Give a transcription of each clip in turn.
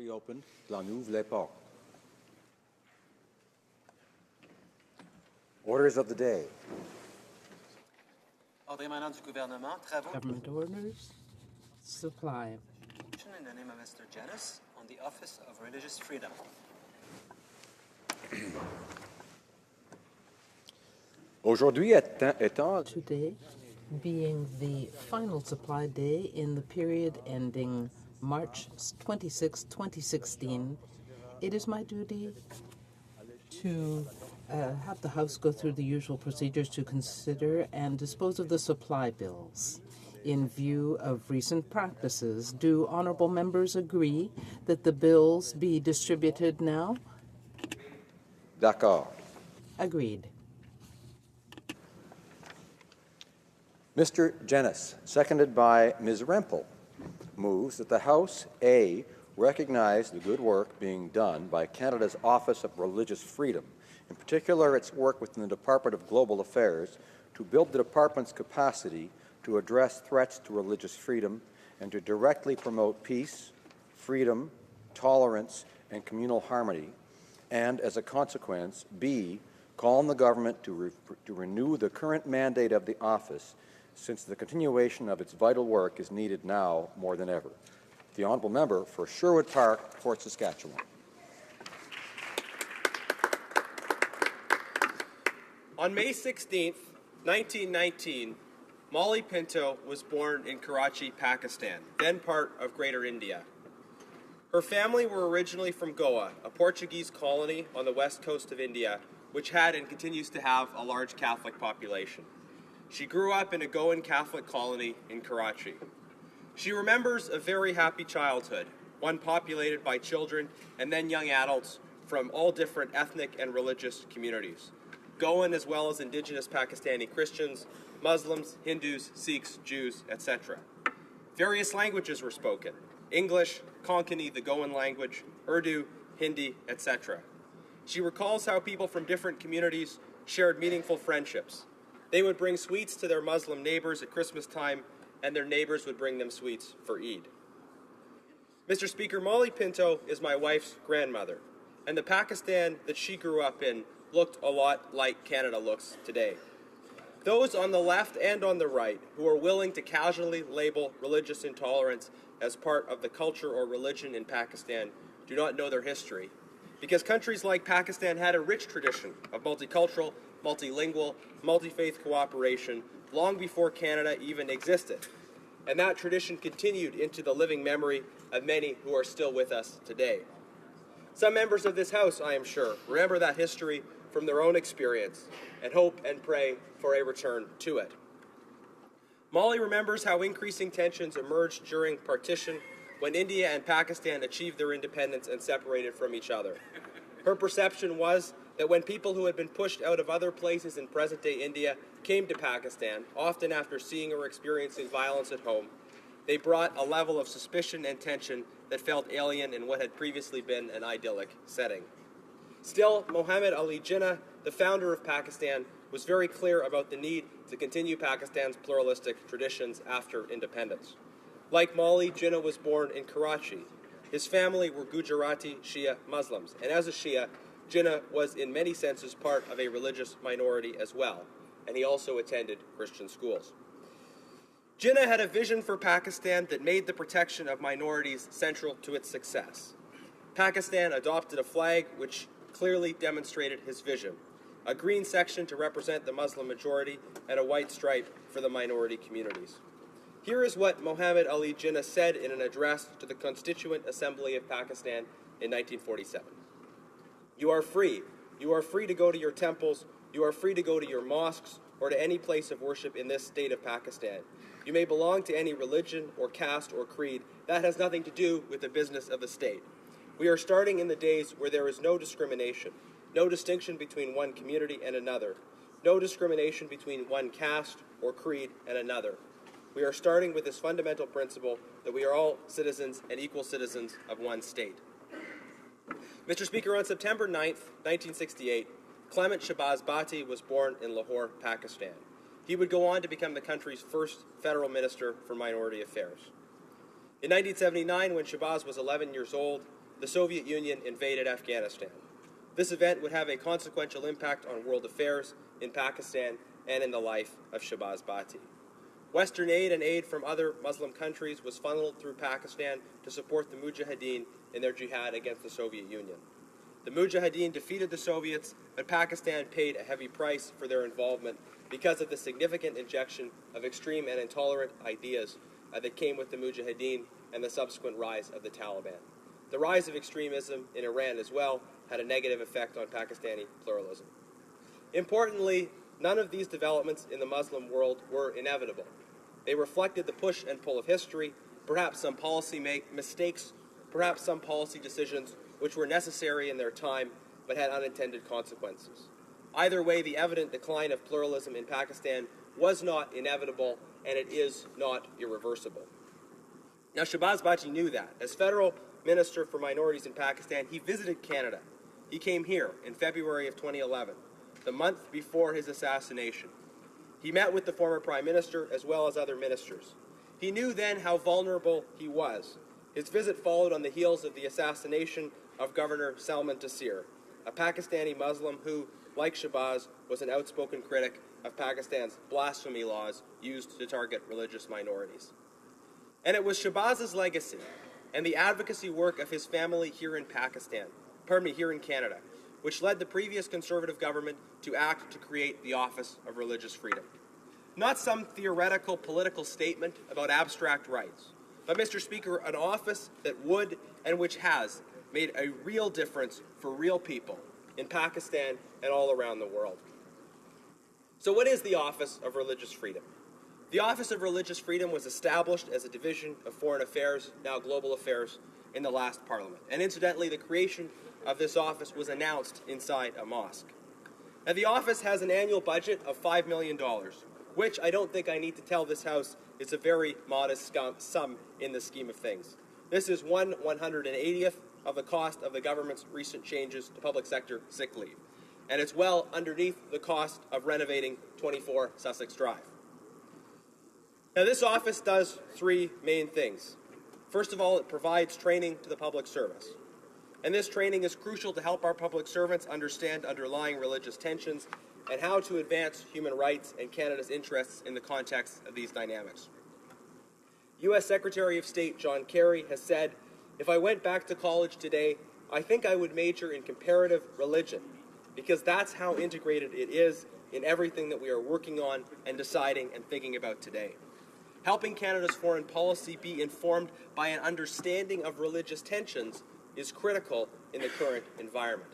Reopened. L'on ouvre les portes. Orders of the day. Ordre émanant du gouvernement, travaux. Government orders. Supply. In the name of Mr. Janis on the Office of Religious Freedom. Aujourd'hui étant Today being the final supply day in the period ending March 26, 2016, it is my duty to have the House go through the usual procedures to consider and dispose of the supply bills. In view of recent practices, do honourable members agree that the bills be distributed now? D'accord. Agreed. Mr. Janis, seconded by Ms. Rempel, moves that the House, A, recognize the good work being done by Canada's Office of Religious Freedom, in particular its work within the Department of Global Affairs to build the department's capacity to address threats to religious freedom and to directly promote peace, freedom, tolerance, and communal harmony, and as a consequence, B, call on the government to renew the current mandate of the office since the continuation of its vital work is needed now more than ever. The honourable member for Sherwood Park, Fort Saskatchewan. On May 16, 1919, Molly Pinto was born in Karachi, Pakistan, then part of Greater India. Her family were originally from Goa, a Portuguese colony on the west coast of India, which had and continues to have a large Catholic population. She grew up in a Goan Catholic colony in Karachi. She remembers a very happy childhood, one populated by children and then young adults from all different ethnic and religious communities, Goan as well as indigenous Pakistani Christians, Muslims, Hindus, Sikhs, Jews, etc. Various languages were spoken: English, Konkani, the Goan language, Urdu, Hindi, etc. She recalls how people from different communities shared meaningful friendships. They would bring sweets to their Muslim neighbors at Christmas time, and their neighbors would bring them sweets for Eid. Mr. Speaker, Molly Pinto is my wife's grandmother, and the Pakistan that she grew up in looked a lot like Canada looks today. Those on the left and on the right who are willing to casually label religious intolerance as part of the culture or religion in Pakistan do not know their history, because countries like Pakistan had a rich tradition of multicultural, multilingual, multi-faith cooperation long before Canada even existed. And that tradition continued into the living memory of many who are still with us today. Some members of this House, I am sure, remember that history from their own experience and hope and pray for a return to it. Molly remembers how increasing tensions emerged during partition when India and Pakistan achieved their independence and separated from each other. Her perception was that when people who had been pushed out of other places in present-day India came to Pakistan, often after seeing or experiencing violence at home, they brought a level of suspicion and tension that felt alien in what had previously been an idyllic setting. Still, Muhammad Ali Jinnah, the founder of Pakistan, was very clear about the need to continue Pakistan's pluralistic traditions after independence. Like Molly, Jinnah was born in Karachi. His family were Gujarati Shia Muslims, and as a Shia, Jinnah was in many senses part of a religious minority as well, and he also attended Christian schools. Jinnah had a vision for Pakistan that made the protection of minorities central to its success. Pakistan adopted a flag which clearly demonstrated his vision: a green section to represent the Muslim majority and a white stripe for the minority communities. Here is what Muhammad Ali Jinnah said in an address to the Constituent Assembly of Pakistan in 1947. You are free. You are free to go to your temples. You are free to go to your mosques or to any place of worship in this state of Pakistan. You may belong to any religion or caste or creed. That has nothing to do with the business of the state. We are starting in the days where there is no discrimination, no distinction between one community and another, no discrimination between one caste or creed and another. We are starting with this fundamental principle that we are all citizens and equal citizens of one state. Mr. Speaker, on September 9th, 1968, Clement Shahbaz Bhatti was born in Lahore, Pakistan. He would go on to become the country's first federal minister for minority affairs. In 1979, when Shahbaz was 11 years old, the Soviet Union invaded Afghanistan. This event would have a consequential impact on world affairs in Pakistan and in the life of Shahbaz Bhatti. Western aid and aid from other Muslim countries was funneled through Pakistan to support the Mujahideen in their jihad against the Soviet Union. The Mujahideen defeated the Soviets, but Pakistan paid a heavy price for their involvement because of the significant injection of extreme and intolerant ideas that came with the Mujahideen and the subsequent rise of the Taliban. The rise of extremism in Iran as well had a negative effect on Pakistani pluralism. Importantly, none of these developments in the Muslim world were inevitable. They reflected the push and pull of history, perhaps some policy mistakes, perhaps some policy decisions which were necessary in their time but had unintended consequences. Either way, the evident decline of pluralism in Pakistan was not inevitable, and it is not irreversible. Now, Shahbaz Bhatti knew that. As Federal Minister for Minorities in Pakistan, he visited Canada. He came here in February of 2011, the month before his assassination. He met with the former Prime Minister as well as other ministers. He knew then how vulnerable he was. His visit followed on the heels of the assassination of Governor Salman Taseer, a Pakistani Muslim who, like Shahbaz, was an outspoken critic of Pakistan's blasphemy laws used to target religious minorities. And it was Shahbaz's legacy and the advocacy work of his family here in Canada, which led the previous Conservative government to act to create the Office of Religious Freedom. Not some theoretical political statement about abstract rights, but, Mr. Speaker, an office that would and which has made a real difference for real people in Pakistan and all around the world. So what is the Office of Religious Freedom? The Office of Religious Freedom was established as a division of Foreign Affairs, now Global Affairs, in the last Parliament. And incidentally, the creation of this office was announced inside a mosque. Now, the office has an annual budget of $5 million, which I don't think I need to tell this House is a very modest sum in the scheme of things. This is 1/180th of the cost of the government's recent changes to public sector sick leave. And it's well underneath the cost of renovating 24 Sussex Drive. Now, this office does three main things. First of all, it provides training to the public service. And this training is crucial to help our public servants understand underlying religious tensions and how to advance human rights and Canada's interests in the context of these dynamics. U.S. Secretary of State John Kerry has said, "If I went back to college today, I think I would major in comparative religion, because that's how integrated it is in everything that we are working on and deciding and thinking about today." Helping Canada's foreign policy be informed by an understanding of religious tensions is critical in the current environment.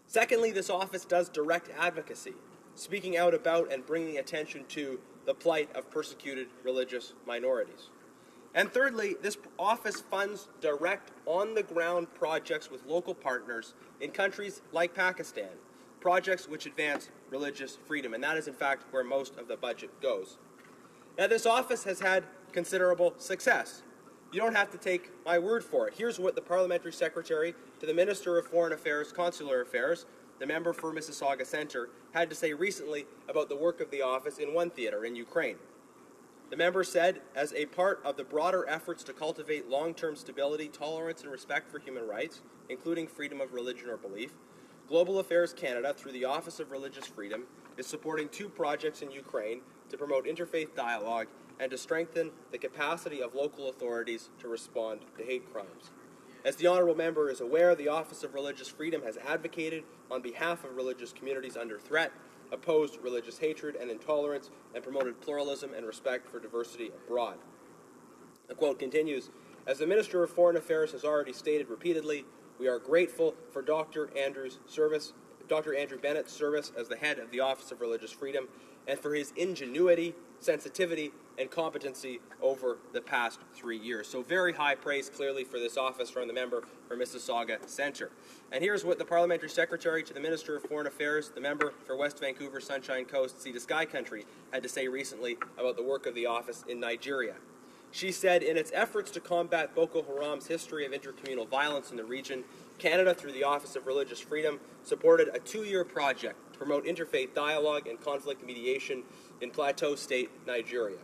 Secondly, this office does direct advocacy, speaking out about and bringing attention to the plight of persecuted religious minorities. And thirdly, this office funds direct, on-the-ground projects with local partners in countries like Pakistan, projects which advance religious freedom, and that is in fact where most of the budget goes. Now, this office has had considerable success. You don't have to take my word for it. Here's what the Parliamentary Secretary to the Minister of Foreign Affairs, Consular Affairs, the member for Mississauga Centre, had to say recently about the work of the office in one theatre in Ukraine. The member said, "As a part of the broader efforts to cultivate long-term stability, tolerance, and respect for human rights, including freedom of religion or belief, Global Affairs Canada, through the Office of Religious Freedom, is supporting two projects in Ukraine to promote interfaith dialogue and to strengthen the capacity of local authorities to respond to hate crimes." As the honourable member is aware, the Office of Religious Freedom has advocated on behalf of religious communities under threat, opposed religious hatred and intolerance, and promoted pluralism and respect for diversity abroad. The quote continues, "As the Minister of Foreign Affairs has already stated repeatedly, we are grateful for Dr. Andrew Bennett's service as the head of the Office of Religious Freedom and for his ingenuity, sensitivity, and competency over the past 3 years." So very high praise clearly for this office from the member for Mississauga Centre. And here's what the Parliamentary Secretary to the Minister of Foreign Affairs, the member for West Vancouver, Sunshine Coast, Sea to Sky Country, had to say recently about the work of the office in Nigeria. She said, "In its efforts to combat Boko Haram's history of intercommunal violence in the region, Canada, through the Office of Religious Freedom, supported a 2-year project to promote interfaith dialogue and conflict mediation in Plateau State, Nigeria.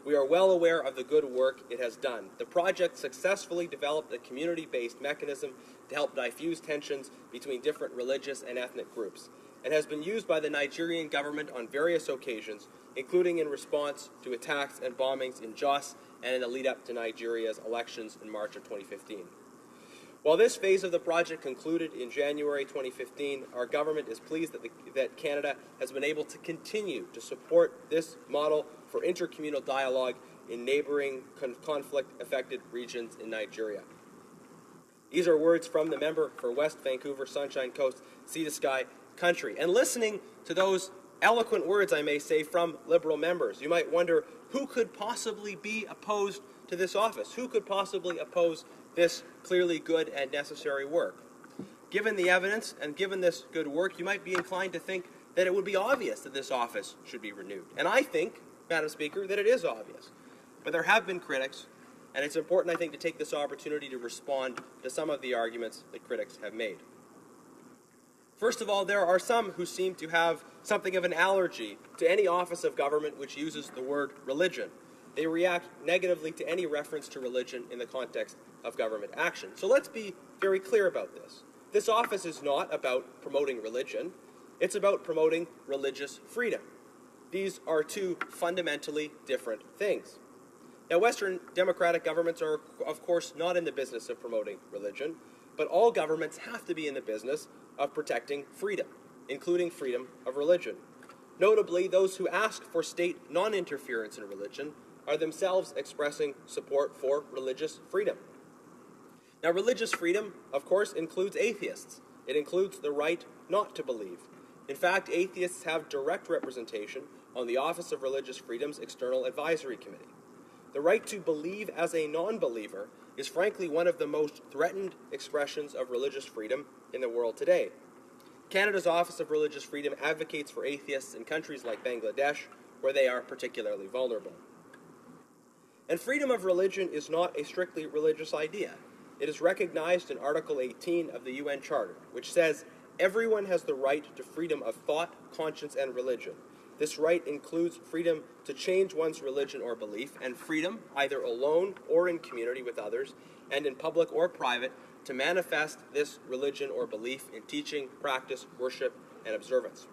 We are well aware of the good work it has done. The project successfully developed a community-based mechanism to help diffuse tensions between different religious and ethnic groups, and has been used by the Nigerian government on various occasions, including in response to attacks and bombings in Jos and in the lead-up to Nigeria's elections in March of 2015. While this phase of the project concluded in January 2015, our government is pleased that Canada has been able to continue to support this model for intercommunal dialogue in neighboring conflict-affected regions in Nigeria. These are words from the member for West Vancouver Sunshine Coast, Sea to Sky Country. And listening to those eloquent words, I may say, from Liberal members, you might wonder who could possibly be opposed to this office? Who could possibly oppose this clearly good and necessary work? Given the evidence and given this good work, you might be inclined to think that it would be obvious that this office should be renewed. And I think, Madam Speaker, that it is obvious. But there have been critics, and it's important, I think, to take this opportunity to respond to some of the arguments that critics have made. First of all, there are some who seem to have something of an allergy to any office of government which uses the word religion. They react negatively to any reference to religion in the context of government action. So let's be very clear about this. This office is not about promoting religion. It's about promoting religious freedom. These are two fundamentally different things. Now, Western democratic governments are, of course, not in the business of promoting religion, but all governments have to be in the business of protecting freedom, including freedom of religion. Notably, those who ask for state non-interference in religion are themselves expressing support for religious freedom. Now, religious freedom, of course, includes atheists. It includes the right not to believe. In fact, atheists have direct representation on the Office of Religious Freedom's External Advisory Committee. The right to believe as a non-believer is frankly one of the most threatened expressions of religious freedom in the world today. Canada's Office of Religious Freedom advocates for atheists in countries like Bangladesh, where they are particularly vulnerable. And freedom of religion is not a strictly religious idea. It is recognized in Article 18 of the UN Charter, which says, "Everyone has the right to freedom of thought, conscience, and religion. This right includes freedom to change one's religion or belief, and freedom, either alone or in community with others, and in public or private, to manifest this religion or belief in teaching, practice, worship, and observance."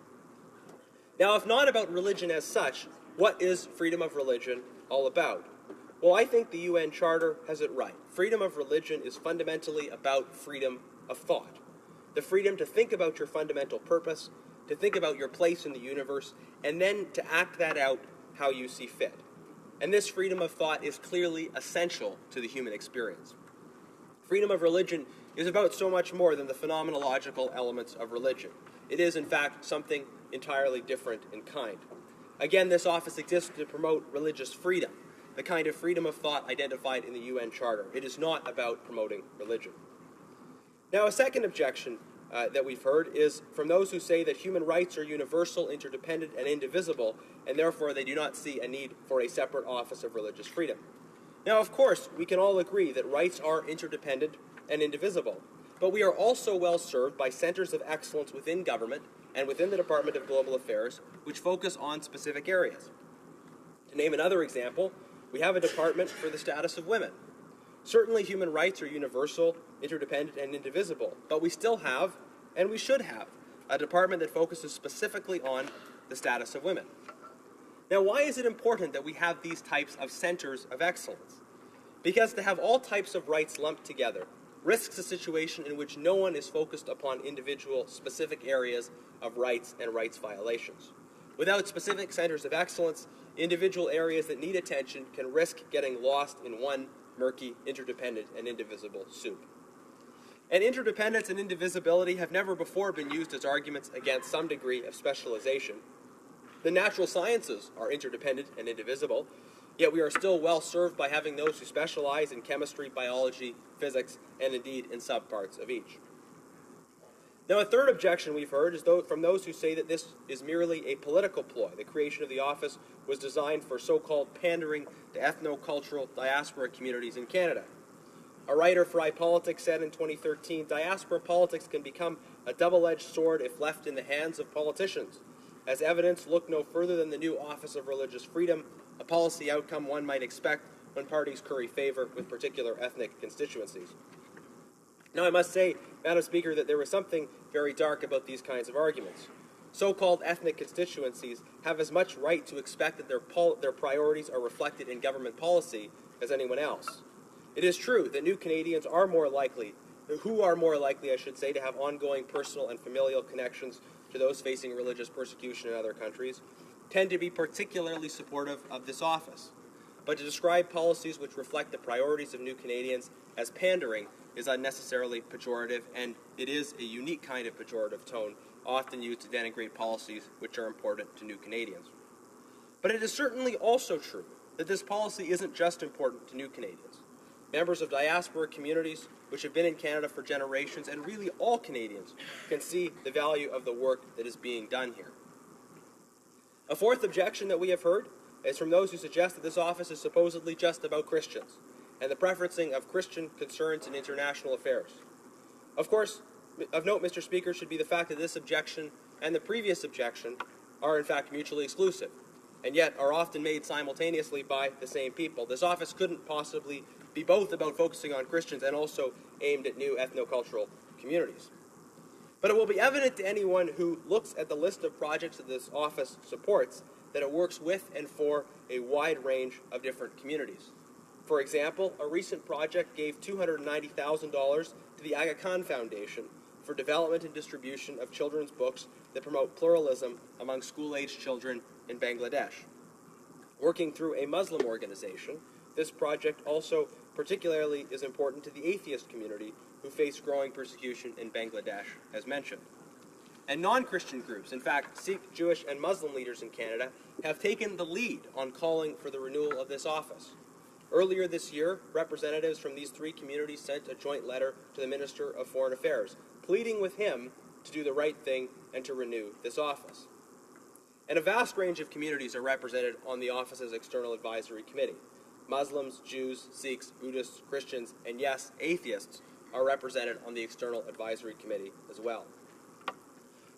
Now, if not about religion as such, what is freedom of religion all about? Well, I think the UN Charter has it right. Freedom of religion is fundamentally about freedom of thought. The freedom to think about your fundamental purpose, to think about your place in the universe, and then to act that out how you see fit. And this freedom of thought is clearly essential to the human experience. Freedom of religion is about so much more than the phenomenological elements of religion. It is, in fact, something entirely different in kind. Again, this office exists to promote religious freedom, the kind of freedom of thought identified in the UN Charter. It is not about promoting religion. Now, a second objection that we've heard is from those who say that human rights are universal, interdependent, and indivisible, and therefore they do not see a need for a separate Office of Religious Freedom. Now, of course, we can all agree that rights are interdependent and indivisible, but we are also well served by centers of excellence within government and within the Department of Global Affairs, which focus on specific areas. To name another example, we have a Department for the Status of Women. Certainly human rights are universal, interdependent, and indivisible, but we still have, and we should have, a department that focuses specifically on the status of women. Now, why is it important that we have these types of centers of excellence? Because to have all types of rights lumped together risks a situation in which no one is focused upon individual specific areas of rights and rights violations. Without specific centers of excellence, individual areas that need attention can risk getting lost in one murky, interdependent, and indivisible soup. And interdependence and indivisibility have never before been used as arguments against some degree of specialization. The natural sciences are interdependent and indivisible, yet we are still well served by having those who specialize in chemistry, biology, physics, and indeed in subparts of each. Now, a third objection we've heard is from those who say that this is merely a political ploy. The creation of the office was designed for so-called pandering to ethno-cultural diaspora communities in Canada. A writer for iPolitics said in 2013, "Diaspora politics can become a double-edged sword if left in the hands of politicians. As evidence, look no further than the new Office of Religious Freedom, a policy outcome one might expect when parties curry favor with particular ethnic constituencies. Now, I must say, Madam Speaker, that there was something very dark about these kinds of arguments. So-called ethnic constituencies have as much right to expect that their priorities are reflected in government policy as anyone else. It is true that new Canadians are more likely, I should say, to have ongoing personal and familial connections to those facing religious persecution in other countries, tend to be particularly supportive of this office. But to describe policies which reflect the priorities of new Canadians as pandering is unnecessarily pejorative, and it is a unique kind of pejorative tone often used to denigrate policies which are important to new Canadians. But it is certainly also true that this policy isn't just important to new Canadians. Members of diaspora communities which have been in Canada for generations, and really all Canadians, can see the value of the work that is being done here. A fourth objection that we have heard is from those who suggest that this office is supposedly just about Christians and the preferencing of Christian concerns in international affairs. Of course, of note, Mr. Speaker, should be the fact that this objection and the previous objection are in fact mutually exclusive, and yet are often made simultaneously by the same people. This office couldn't possibly be both about focusing on Christians and also aimed at new ethnocultural communities. But it will be evident to anyone who looks at the list of projects that this office supports that it works with and for a wide range of different communities. For example, a recent project gave $290,000 to the Aga Khan Foundation for development and distribution of children's books that promote pluralism among school-aged children in Bangladesh. Working through a Muslim organization, this project also particularly is important to the atheist community who face growing persecution in Bangladesh, as mentioned. And non-Christian groups, in fact, Sikh, Jewish, and Muslim leaders in Canada, have taken the lead on calling for the renewal of this office. Earlier this year, representatives from these three communities sent a joint letter to the Minister of Foreign Affairs, pleading with him to do the right thing and to renew this office. And a vast range of communities are represented on the office's External Advisory Committee. Muslims, Jews, Sikhs, Buddhists, Christians, and yes, atheists are represented on the External Advisory Committee as well.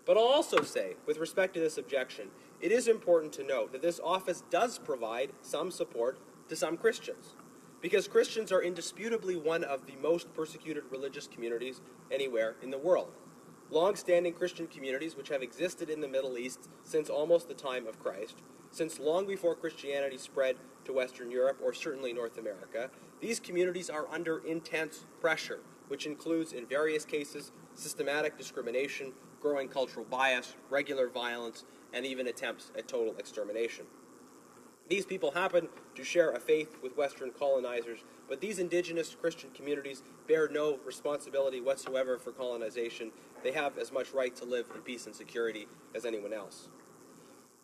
But I'll also say, with respect to this objection, it is important to note that this office does provide some support to some Christians, because Christians are indisputably one of the most persecuted religious communities anywhere in the world. Long-standing Christian communities which have existed in the Middle East since almost the time of Christ, since long before Christianity spread to Western Europe or certainly North America, these communities are under intense pressure, which includes, in various cases, systematic discrimination, growing cultural bias, regular violence, and even attempts at total extermination. These people happen to share a faith with Western colonizers, but these indigenous Christian communities bear no responsibility whatsoever for colonization. They have as much right to live in peace and security as anyone else.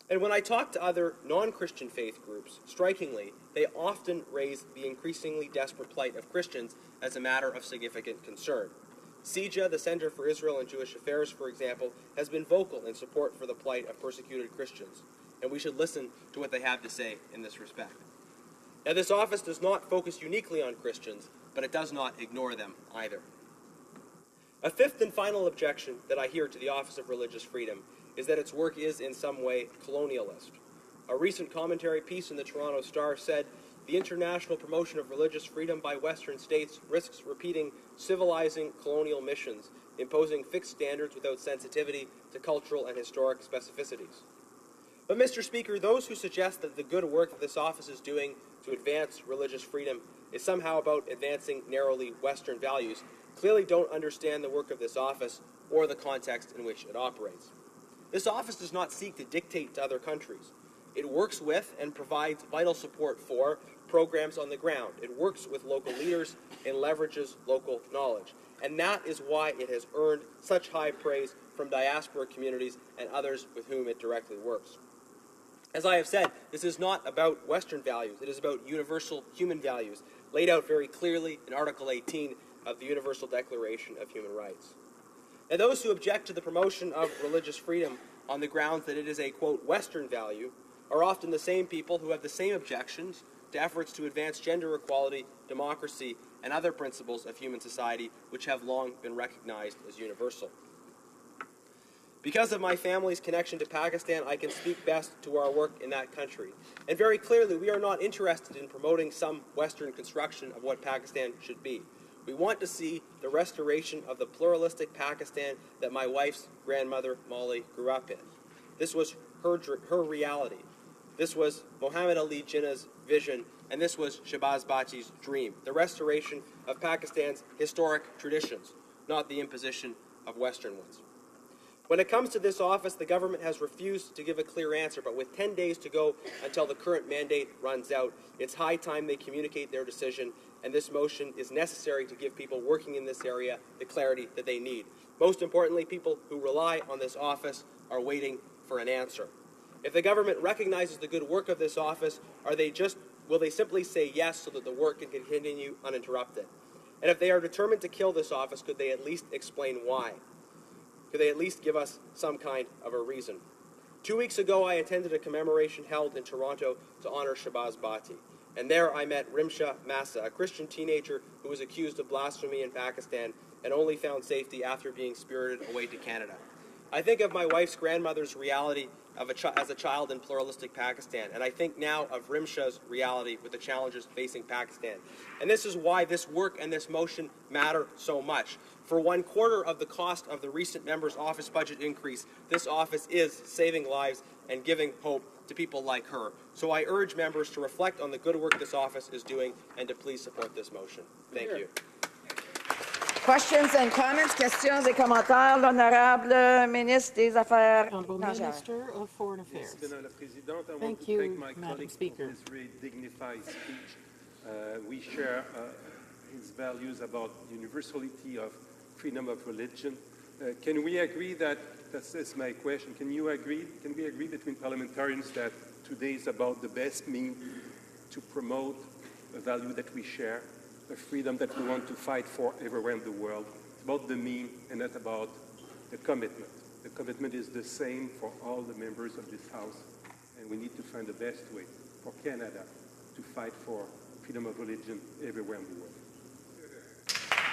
And when I talk to other non-Christian faith groups, strikingly, they often raise the increasingly desperate plight of Christians as a matter of significant concern. CIJA, the Center for Israel and Jewish Affairs, for example, has been vocal in support for the plight of persecuted Christians, and we should listen to what they have to say in this respect. Now, this office does not focus uniquely on Christians, but it does not ignore them either. A fifth and final objection that I hear to the Office of Religious Freedom is that its work is in some way colonialist. A recent commentary piece in the Toronto Star said, "The international promotion of religious freedom by Western states risks repeating civilizing colonial missions, imposing fixed standards without sensitivity to cultural and historic specificities." But, Mr. Speaker, those who suggest that the good work that this office is doing to advance religious freedom is somehow about advancing narrowly Western values clearly don't understand the work of this office or the context in which it operates. This office does not seek to dictate to other countries. It works with and provides vital support for programs on the ground. It works with local leaders and leverages local knowledge. And that is why it has earned such high praise from diaspora communities and others with whom it directly works. As I have said, this is not about Western values. It is about universal human values, laid out very clearly in Article 18 of the Universal Declaration of Human Rights. And those who object to the promotion of religious freedom on the grounds that it is a, quote, Western value are often the same people who have the same objections to efforts to advance gender equality, democracy, and other principles of human society which have long been recognized as universal. Because of my family's connection to Pakistan, I can speak best to our work in that country. And very clearly, we are not interested in promoting some Western construction of what Pakistan should be. We want to see the restoration of the pluralistic Pakistan that my wife's grandmother, Molly, grew up in. This was her reality. This was Muhammad Ali Jinnah's vision, and this was Shahbaz Bhatti's dream, the restoration of Pakistan's historic traditions, not the imposition of Western ones. When it comes to this office, the government has refused to give a clear answer, but with 10 days to go until the current mandate runs out, it's high time they communicate their decision, and this motion is necessary to give people working in this area the clarity that they need. Most importantly, people who rely on this office are waiting for an answer. If the government recognizes the good work of this office, will they simply say yes so that the work can continue uninterrupted? And if they are determined to kill this office, could they at least explain why? Could they at least give us some kind of a reason? 2 weeks ago, I attended a commemoration held in Toronto to honor Shahbaz Bhatti. And there I met Rimsha Massa, a Christian teenager who was accused of blasphemy in Pakistan and only found safety after being spirited away to Canada. I think of my wife's grandmother's reality as a child in pluralistic Pakistan, and I think now of Rimsha's reality with the challenges facing Pakistan. And this is why this work and this motion matter so much. For 1/4 of the cost of the recent member's office budget increase, this office is saving lives and giving hope to people like her. So I urge members to reflect on the good work this office is doing and to please support this motion. Thank you. Questions and comments, questions et commentaires. L'honorable ministre des Affaires Honorable étrangères. Minister of Foreign Affairs. Madame la Présidente, I want Thank to you, thank my Madam colleague Speaker. for his very dignified speech. We share his values about universality of freedom of religion. Can we agree that's my question, can we agree between parliamentarians that today is about the best means to promote a value that we share, a freedom that we want to fight for everywhere in the world? It's about the mean and not about the commitment. The commitment is the same for all the members of this House, and we need to find the best way for Canada to fight for freedom of religion everywhere in the world.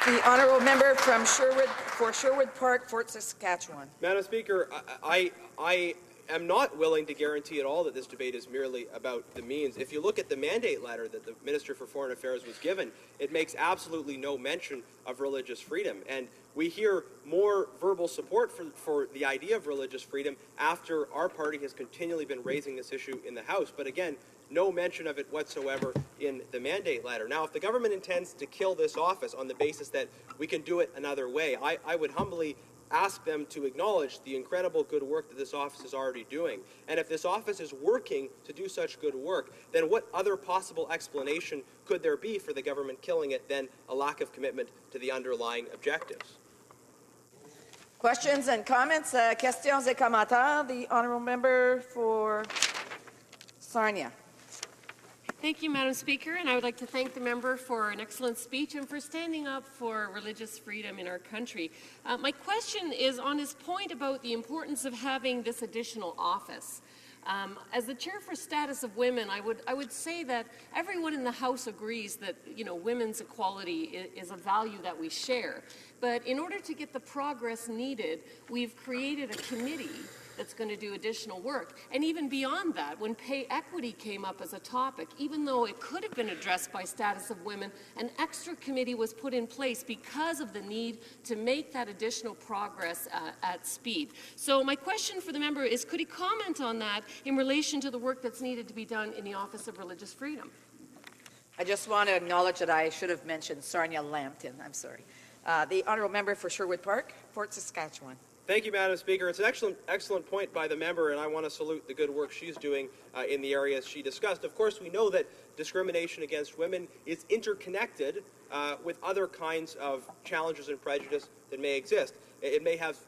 The honourable member from Sherwood Park, Fort Saskatchewan. Madam Speaker, I am not willing to guarantee at all that this debate is merely about the means. If you look at the mandate letter that the Minister for Foreign Affairs was given, it makes absolutely no mention of religious freedom. And we hear more verbal support for the idea of religious freedom after our party has continually been raising this issue in the House. But again, no mention of it whatsoever in the mandate letter. Now, if the government intends to kill this office on the basis that we can do it another way, I would humbly ask them to acknowledge the incredible good work that this office is already doing. And if this office is working to do such good work, then what other possible explanation could there be for the government killing it than a lack of commitment to the underlying objectives? Questions and comments, questions et commentaires. The honourable member for Sarnia. Thank you, Madam Speaker, and I would like to thank the member for an excellent speech and for standing up for religious freedom in our country. My question is on his point about the importance of having this additional office. As the chair for status of women, I would say that everyone in the House agrees that women's equality is a value that we share. But in order to get the progress needed, we've created a committee that's going to do additional work. And even beyond that, when pay equity came up as a topic, even though it could have been addressed by status of women, an extra committee was put in place because of the need to make that additional progress at speed. So my question for the member is, could he comment on that in relation to the work that's needed to be done in the Office of Religious Freedom? I just want to acknowledge that I should have mentioned Sarnia Lambton. I'm sorry. The honourable member for Sherwood Park, Fort Saskatchewan. Thank you, Madam Speaker. It's an excellent point by the member, and I want to salute the good work she's doing in the areas she discussed. Of course, we know that discrimination against women is interconnected with other kinds of challenges and prejudice that may exist. It may have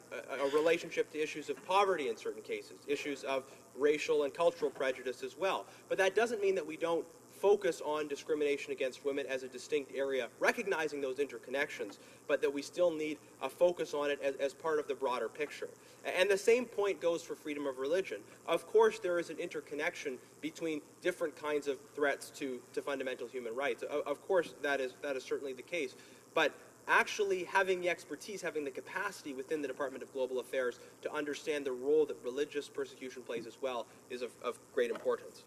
a relationship to issues of poverty in certain cases, issues of racial and cultural prejudice as well. But that doesn't mean that we don't focus on discrimination against women as a distinct area, recognizing those interconnections, but that we still need a focus on it as part of the broader picture. And the same point goes for freedom of religion. Of course, there is an interconnection between different kinds of threats to fundamental human rights. Of course, that is certainly the case. But actually having the expertise, having the capacity within the Department of Global Affairs to understand the role that religious persecution plays as well is of great importance.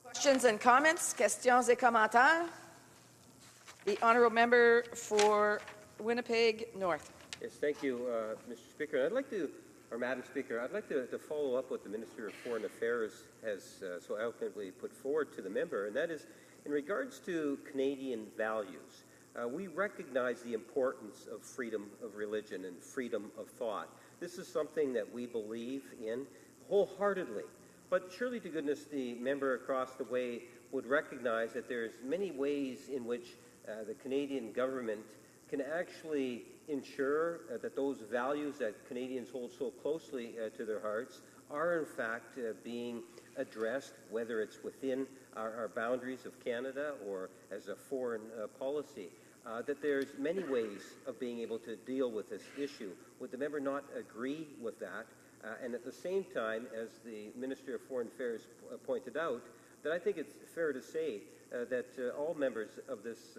Questions and comments? Questions et commentaires? The honourable member for Winnipeg North. Yes, thank you, Mr. Speaker. I'd like to, or Madam Speaker, I'd like to follow up what the Minister of Foreign Affairs has so eloquently put forward to the member, and that is in regards to Canadian values. We recognize the importance of freedom of religion and freedom of thought. This is something that we believe in wholeheartedly. But surely to goodness the member across the way would recognize that there's many ways in which the Canadian government can actually ensure that those values that Canadians hold so closely to their hearts are in fact being addressed, whether it's within our boundaries of Canada or as a foreign policy. That there's many ways of being able to deal with this issue. Would the member not agree with that? And at the same time, as the Minister of Foreign Affairs pointed out, that I think it's fair to say that all members of this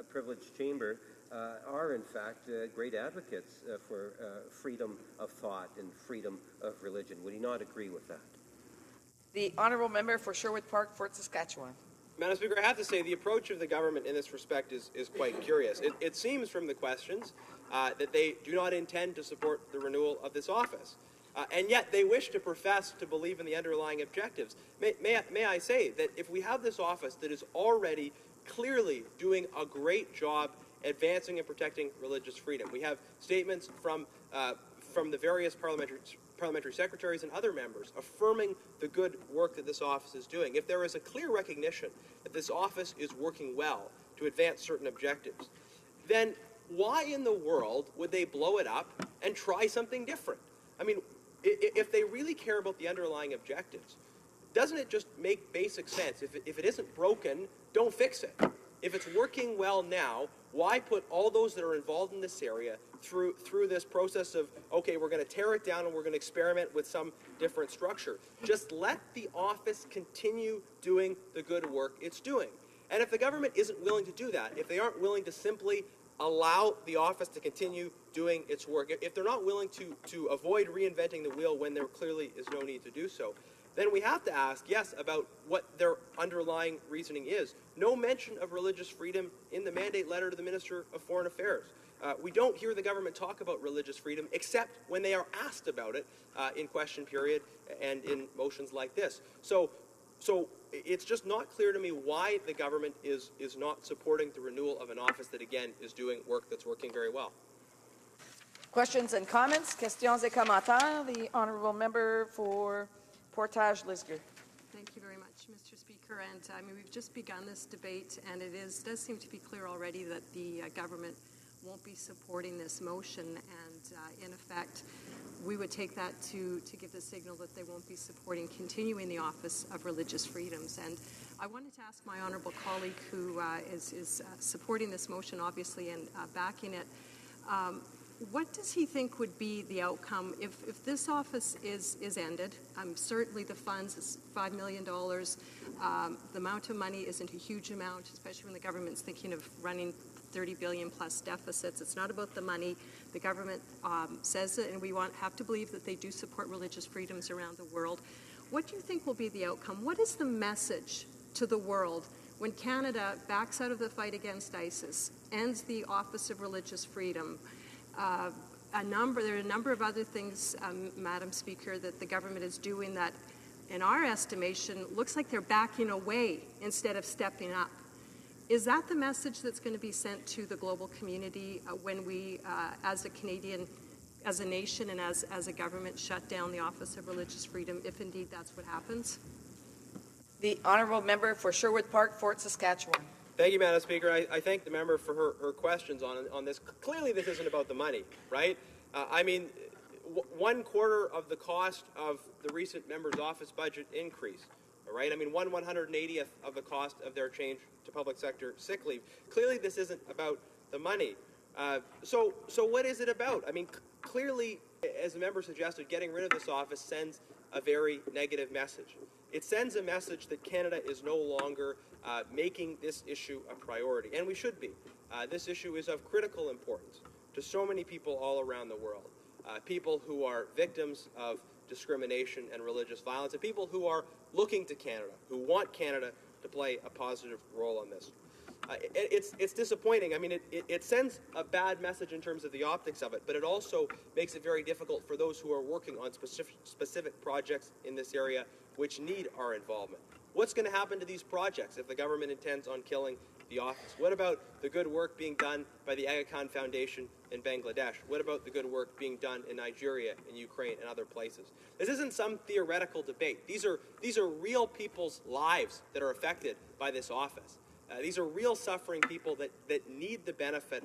privileged chamber are in fact great advocates for freedom of thought and freedom of religion. Would he not agree with that? The honourable member for Sherwood Park, Fort Saskatchewan. Madam Speaker, I have to say the approach of the government in this respect is quite curious. It seems from the questions that they do not intend to support the renewal of this office. And yet they wish to profess to believe in the underlying objectives. May I say that if we have this office that is already clearly doing a great job advancing and protecting religious freedom, we have statements from the various parliamentary secretaries and other members affirming the good work that this office is doing. If there is a clear recognition that this office is working well to advance certain objectives, then why in the world would they blow it up and try something different? I mean, if they really care about the underlying objectives, doesn't it just make basic sense? If it isn't broken, don't fix it. If it's working well now, why put all those that are involved in this area through this process of, okay, we're going to tear it down and we're going to experiment with some different structure? Just let the office continue doing the good work it's doing. And if the government isn't willing to do that, if they aren't willing to simply allow the office to continue doing its work, if they're not willing to avoid reinventing the wheel when there clearly is no need to do so, then we have to ask, yes, about what their underlying reasoning is. No mention of religious freedom in the mandate letter to the Minister of Foreign Affairs. We don't hear the government talk about religious freedom except when they are asked about it in question period and in motions like this. So it's just not clear to me why the government is not supporting the renewal of an office that, again, is doing work that's working very well. Questions and comments? Questions et commentaires? The honourable member for Portage-Lisgar. Thank you very much, Mr. Speaker. And I mean, we've just begun this debate, and it does seem to be clear already that the government won't be supporting this motion. And in effect, we would take that to give the signal that they won't be supporting continuing the Office of Religious Freedoms. And I wanted to ask my honourable colleague who is supporting this motion, obviously, and backing it, what does he think would be the outcome if this office is ended? Certainly the funds is $5 million. The amount of money isn't a huge amount, especially when the government's thinking of running $30 billion plus deficits. It's not about the money. The government says it, and we have to believe that they do support religious freedoms around the world. What do you think will be the outcome? What is the message to the world when Canada backs out of the fight against ISIS, ends the Office of Religious Freedom? There are a number of other things, Madam Speaker, that the government is doing that, in our estimation, looks like they're backing away instead of stepping up. Is that the message that's going to be sent to the global community when we, as a Canadian, as a nation and as a government, shut down the Office of Religious Freedom, if indeed that's what happens? The honourable member for Sherwood Park, Fort Saskatchewan. Thank you, Madam Speaker. I thank the member for her questions on this. Clearly, this isn't about the money, right? I mean, 1/4 of the cost of the recent member's office budget increase, all right? I mean, 1/180th of the cost of their change to public sector sick leave. Clearly, this isn't about the money. So what is it about? I mean, clearly, as the member suggested, getting rid of this office sends a very negative message. It sends a message that Canada is no longer making this issue a priority, and we should be. This issue is of critical importance to so many people all around the world, people who are victims of discrimination and religious violence, and people who are looking to Canada, who want Canada to play a positive role on this. It's disappointing. I mean, it sends a bad message in terms of the optics of it, but it also makes it very difficult for those who are working on specific projects in this area which need our involvement. What's going to happen to these projects if the government intends on killing the office? What about the good work being done by the Aga Khan Foundation in Bangladesh? What about the good work being done in Nigeria, in Ukraine, and other places? This isn't some theoretical debate. These are real people's lives that are affected by this office. These are real suffering people that need the benefit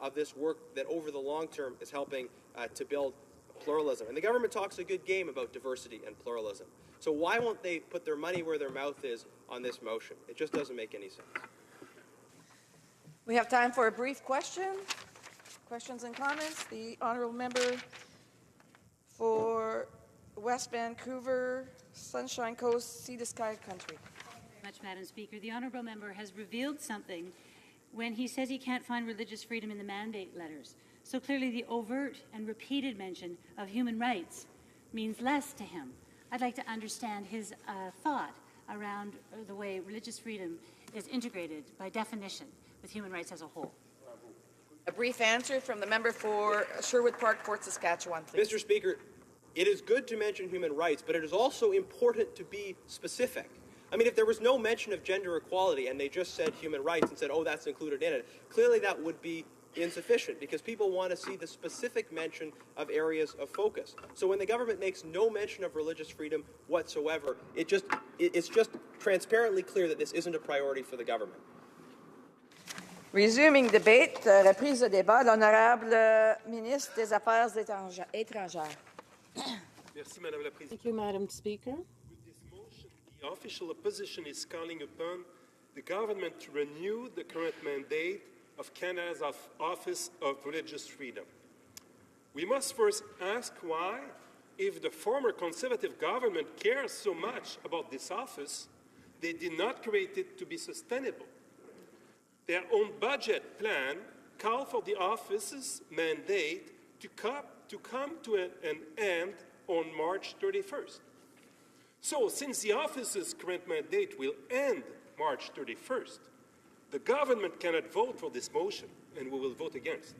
of this work that over the long term is helping to build pluralism. And the government talks a good game about diversity and pluralism. So why won't they put their money where their mouth is on this motion? It just doesn't make any sense. We have time for a brief question. Questions and comments. The honourable member for West Vancouver, Sunshine Coast, Sea to Sky Country. Much, Madam Speaker. The honourable member has revealed something when he says he can't find religious freedom in the mandate letters. So clearly the overt and repeated mention of human rights means less to him. I'd like to understand his thought around the way religious freedom is integrated by definition with human rights as a whole. A brief answer from the member for Sherwood Park, Fort Saskatchewan, please. Mr. Speaker, it is good to mention human rights, but it is also important to be specific. I mean, if there was no mention of gender equality and they just said human rights and said, oh, that's included in it, clearly that would be insufficient because people want to see the specific mention of areas of focus. So when the government makes no mention of religious freedom whatsoever, it's just transparently clear that this isn't a priority for the government. Resuming debate, reprise de débat, l'honorable ministre des Affaires étrangères. Merci, Madame la Présidente. Thank you, Madam Speaker. With this motion, the official opposition is calling upon the government to renew the current mandate of Canada's Office of Religious Freedom. We must first ask why, if the former Conservative government cares so much about this office, they did not create it to be sustainable. Their own budget plan called for the office's mandate to come to an end on March 31st. So, since the office's current mandate will end March 31st, the government cannot vote for this motion, and we will vote against.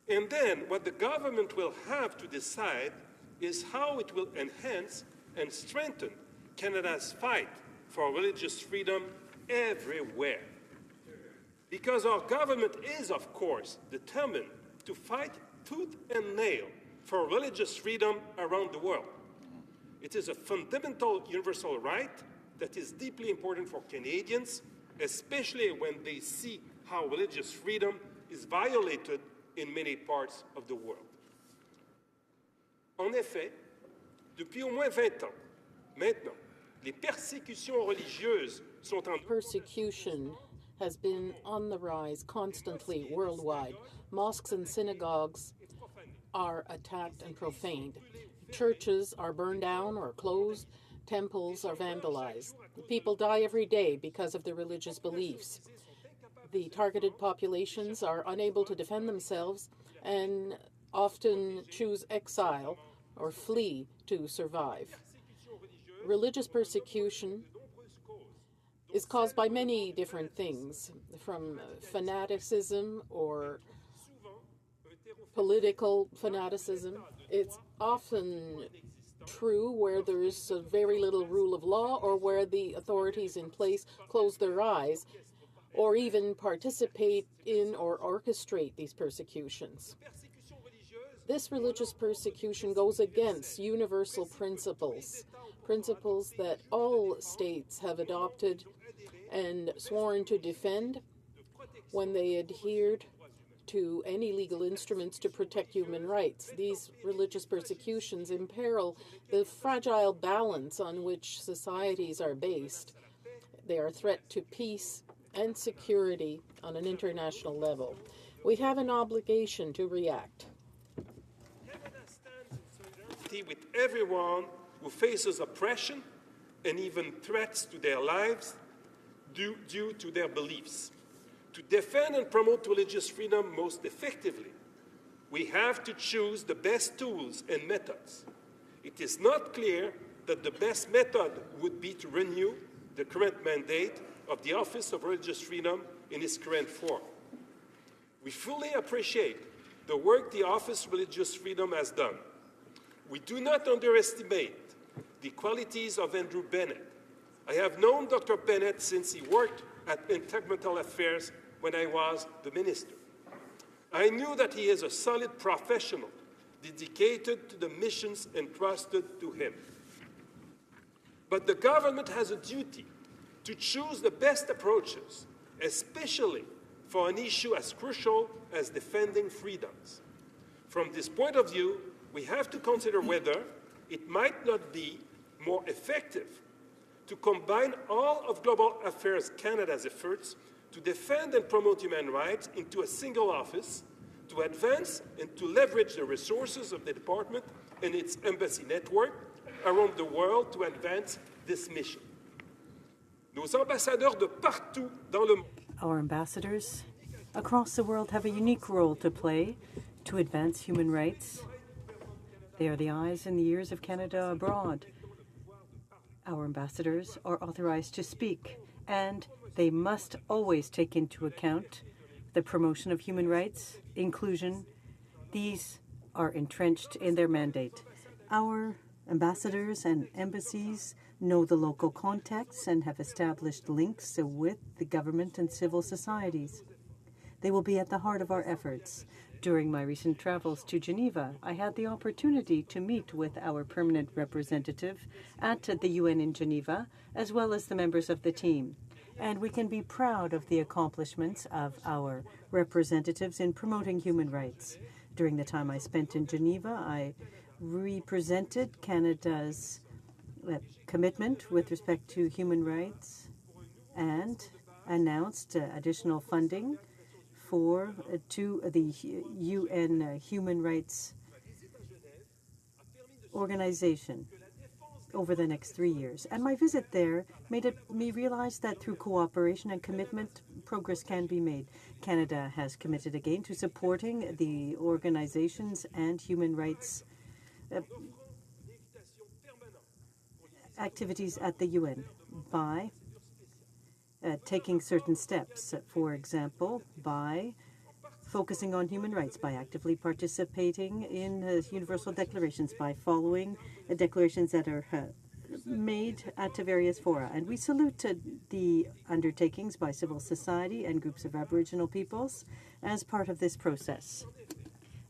And then, what the government will have to decide is how it will enhance and strengthen Canada's fight for religious freedom everywhere. Because our government is, of course, determined to fight tooth and nail for religious freedom around the world. It is a fundamental universal right that is deeply important for Canadians, especially when they see how religious freedom is violated in many parts of the world. En effet, depuis au moins 20 ans, maintenant, les persécutions religieuses sont en... Persecution has been on the rise constantly worldwide. Mosques and synagogues are attacked and profaned. Churches are burned down or closed. Temples are vandalized. People die every day because of their religious beliefs. The targeted populations are unable to defend themselves and often choose exile or flee to survive. Religious persecution is caused by many different things, from fanaticism or political fanaticism. It's often true where there is very little rule of law or where the authorities in place close their eyes or even participate in or orchestrate these persecutions. This religious persecution goes against universal principles, principles that all states have adopted and sworn to defend when they adhered to any legal instruments to protect human rights. These religious persecutions imperil the fragile balance on which societies are based. They are a threat to peace and security on an international level. We have an obligation to react. Canada stands in solidarity with everyone who faces oppression and even threats to their lives due to their beliefs. To defend and promote religious freedom most effectively, we have to choose the best tools and methods. It is not clear that the best method would be to renew the current mandate of the Office of Religious Freedom in its current form. We fully appreciate the work the Office of Religious Freedom has done. We do not underestimate the qualities of Andrew Bennett. I have known Dr. Bennett since he worked at Intergovernmental Affairs when I was the minister. I knew that he is a solid professional, dedicated to the missions entrusted to him. But the government has a duty to choose the best approaches, especially for an issue as crucial as defending freedoms. From this point of view, we have to consider whether it might not be more effective to combine all of Global Affairs Canada's efforts to defend and promote human rights into a single office, to advance and to leverage the resources of the department and its embassy network around the world to advance this mission. Nos ambassadeurs de partout dans le monde. Our ambassadors across the world have a unique role to play to advance human rights. They are the eyes and the ears of Canada abroad. Our ambassadors are authorized to speak, and they must always take into account the promotion of human rights, inclusion. These are entrenched in their mandate. Our ambassadors and embassies know the local context and have established links with the government and civil societies. They will be at the heart of our efforts. During my recent travels to Geneva, I had the opportunity to meet with our permanent representative at the UN in Geneva, as well as the members of the team. And we can be proud of the accomplishments of our representatives in promoting human rights. During the time I spent in Geneva, I represented Canada's commitment with respect to human rights and announced additional funding to the UN Human Rights Organization over the next 3 years. And my visit there made me realize that through cooperation and commitment, progress can be made. Canada has committed again to supporting the organizations and human rights activities at the UN by taking certain steps, for example, by focusing on human rights, by actively participating in universal declarations, by following declarations that are made at various fora. And we salute the undertakings by civil society and groups of Aboriginal peoples as part of this process.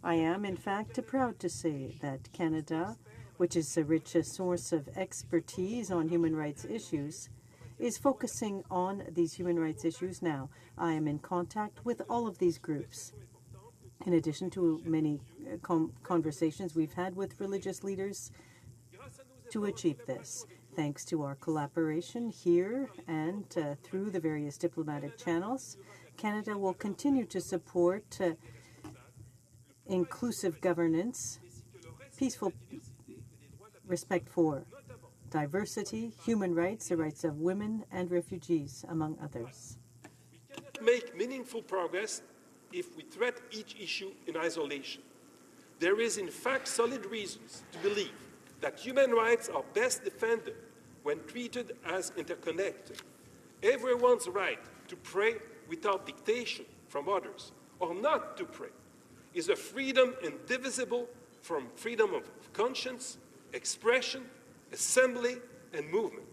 I am, in fact, proud to say that Canada, which is a rich source of expertise on human rights issues, is focusing on these human rights issues now. I am in contact with all of these groups. In addition to many conversations we've had with religious leaders to achieve this. Thanks to our collaboration here and through the various diplomatic channels, Canada will continue to support inclusive governance, peaceful respect for diversity, human rights, the rights of women and refugees, among others. We cannot make meaningful progress if we treat each issue in isolation. There is, in fact, solid reasons to believe that human rights are best defended when treated as interconnected. Everyone's right to pray without dictation from others, or not to pray, is a freedom indivisible from freedom of conscience, expression, assembly, and movement.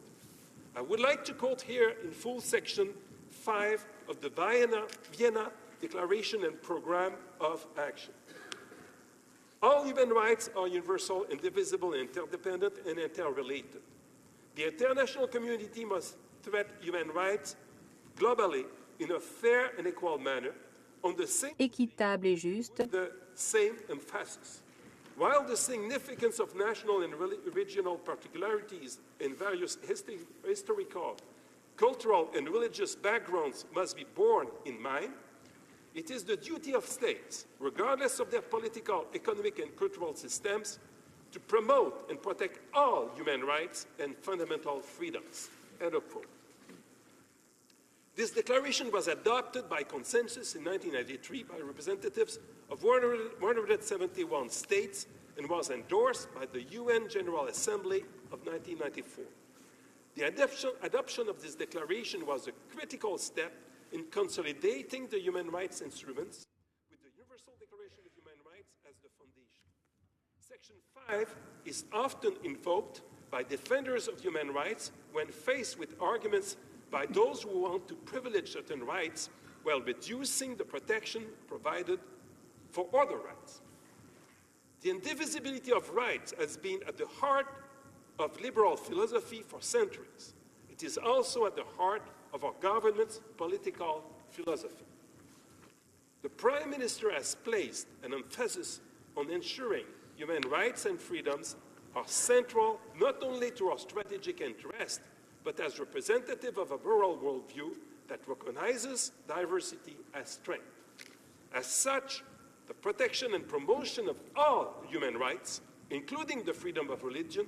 I would like to quote here in full section 5 of the Vienna Declaration and Program of Action. All human rights are universal, indivisible, interdependent, and interrelated. The international community must treat human rights globally in a fair and equal manner, on the same, Équitable et juste. the same emphasis. While the significance of national and regional particularities in various historical, cultural, and religious backgrounds must be borne in mind, it is the duty of states, regardless of their political, economic, and cultural systems, to promote and protect all human rights and fundamental freedoms. End of quote. This declaration was adopted by consensus in 1993 by representatives of 171 states and was endorsed by the UN General Assembly of 1994. The adoption of this declaration was a critical step in consolidating the human rights instruments with the Universal Declaration of Human Rights as the foundation. Section 5 is often invoked by defenders of human rights when faced with arguments by those who want to privilege certain rights while reducing the protection provided for other rights. The indivisibility of rights has been at the heart of liberal philosophy for centuries. It is also at the heart of our government's political philosophy. The Prime Minister has placed an emphasis on ensuring human rights and freedoms are central not only to our strategic interest, but as representative of a moral worldview that recognizes diversity as strength. As such, the protection and promotion of all human rights, including the freedom of religion,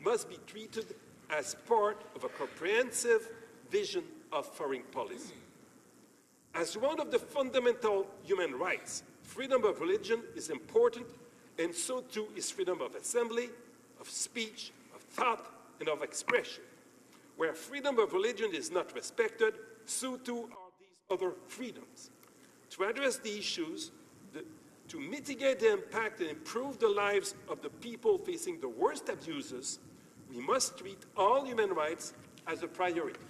must be treated as part of a comprehensive vision of foreign policy. As one of the fundamental human rights, freedom of religion is important, and so too is freedom of assembly, of speech, of thought, and of expression. Where freedom of religion is not respected, so too are these other freedoms. To address the issues, to mitigate the impact and improve the lives of the people facing the worst abuses, we must treat all human rights as a priority.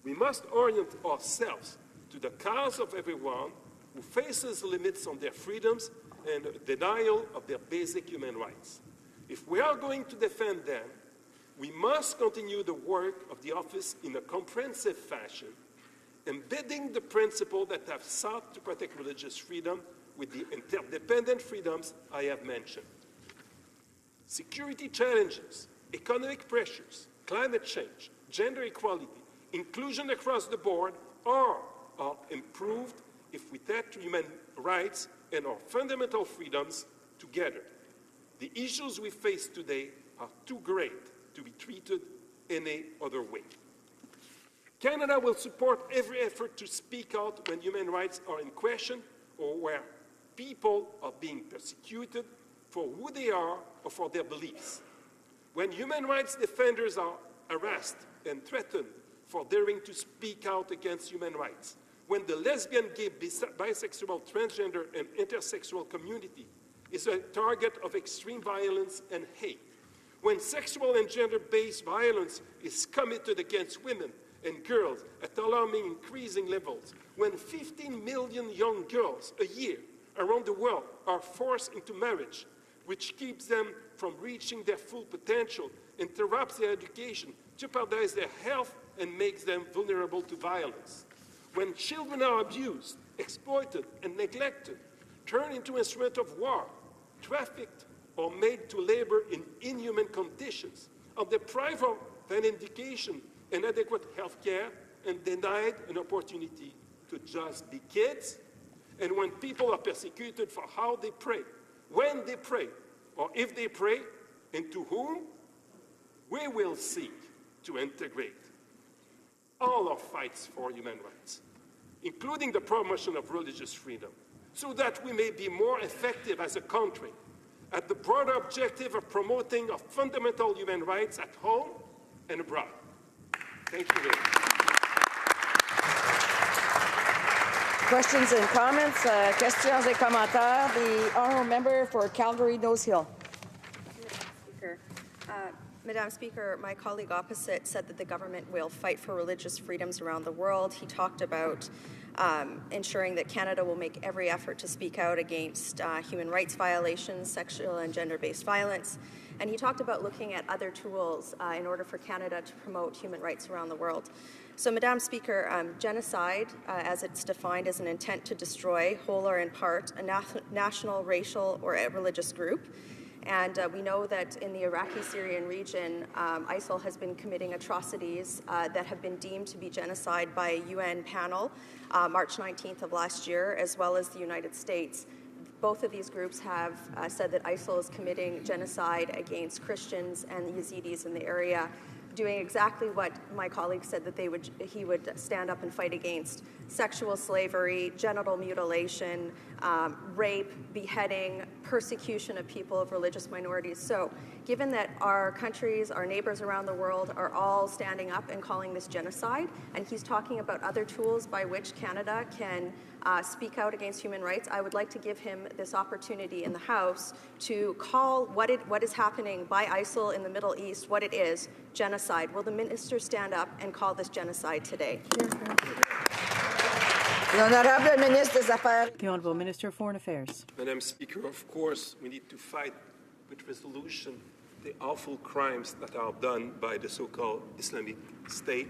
We must orient ourselves to the cause of everyone who faces limits on their freedoms and denial of their basic human rights. If we are going to defend them, we must continue the work of the office in a comprehensive fashion, embedding the principles that have sought to protect religious freedom with the interdependent freedoms I have mentioned. Security challenges, economic pressures, climate change, gender equality, inclusion across the board are improved if we take human rights and our fundamental freedoms together. The issues we face today are too great to be treated any other way. Canada will support every effort to speak out when human rights are in question or where people are being persecuted for who they are or for their beliefs. When human rights defenders are harassed and threatened for daring to speak out against human rights, when the lesbian, gay, bisexual, transgender, and intersexual community is a target of extreme violence and hate, when sexual and gender-based violence is committed against women and girls at alarming increasing levels, when 15 million young girls a year around the world are forced into marriage, which keeps them from reaching their full potential, interrupts their education, jeopardizes their health, and makes them vulnerable to violence. When children are abused, exploited, and neglected, turned into instruments of war, trafficked, or made to labor in inhuman conditions, are deprived of an education and adequate health care, and denied an opportunity to just be kids, and when people are persecuted for how they pray, when they pray, or if they pray, and to whom, we will seek to integrate all our fights for human rights, including the promotion of religious freedom, so that we may be more effective as a country at the broader objective of promoting our fundamental human rights at home and abroad. Thank you very much. Questions and comments? Questions et commentaires. The honourable member for Calgary-Nose Hill. Speaker. Madam Speaker, my colleague opposite said that the government will fight for religious freedoms around the world. He talked about ensuring that Canada will make every effort to speak out against human rights violations, sexual and gender-based violence. And he talked about looking at other tools in order for Canada to promote human rights around the world. So, Madam Speaker, genocide, as it's defined as an intent to destroy, whole or in part, a national, racial, or a religious group. And we know that in the Iraqi-Syrian region, ISIL has been committing atrocities that have been deemed to be genocide by a UN panel March 19th of last year, as well as the United States. Both of these groups have said that ISIL is committing genocide against Christians and Yazidis in the area. doing exactly what my colleague said that he would stand up and fight against: sexual slavery, genital mutilation, rape, beheading, persecution of people of religious minorities. So given that our countries, our neighbors around the world are all standing up and calling this genocide, and he's talking about other tools by which Canada can speak out against human rights, I would like to give him this opportunity in the House to call what is happening by ISIL in the Middle East, what it is, genocide. Will the minister stand up and call this genocide today? The Honourable Minister of Foreign Affairs. Madam Speaker, of course, we need to fight with resolution the awful crimes that are done by the so-called Islamic State,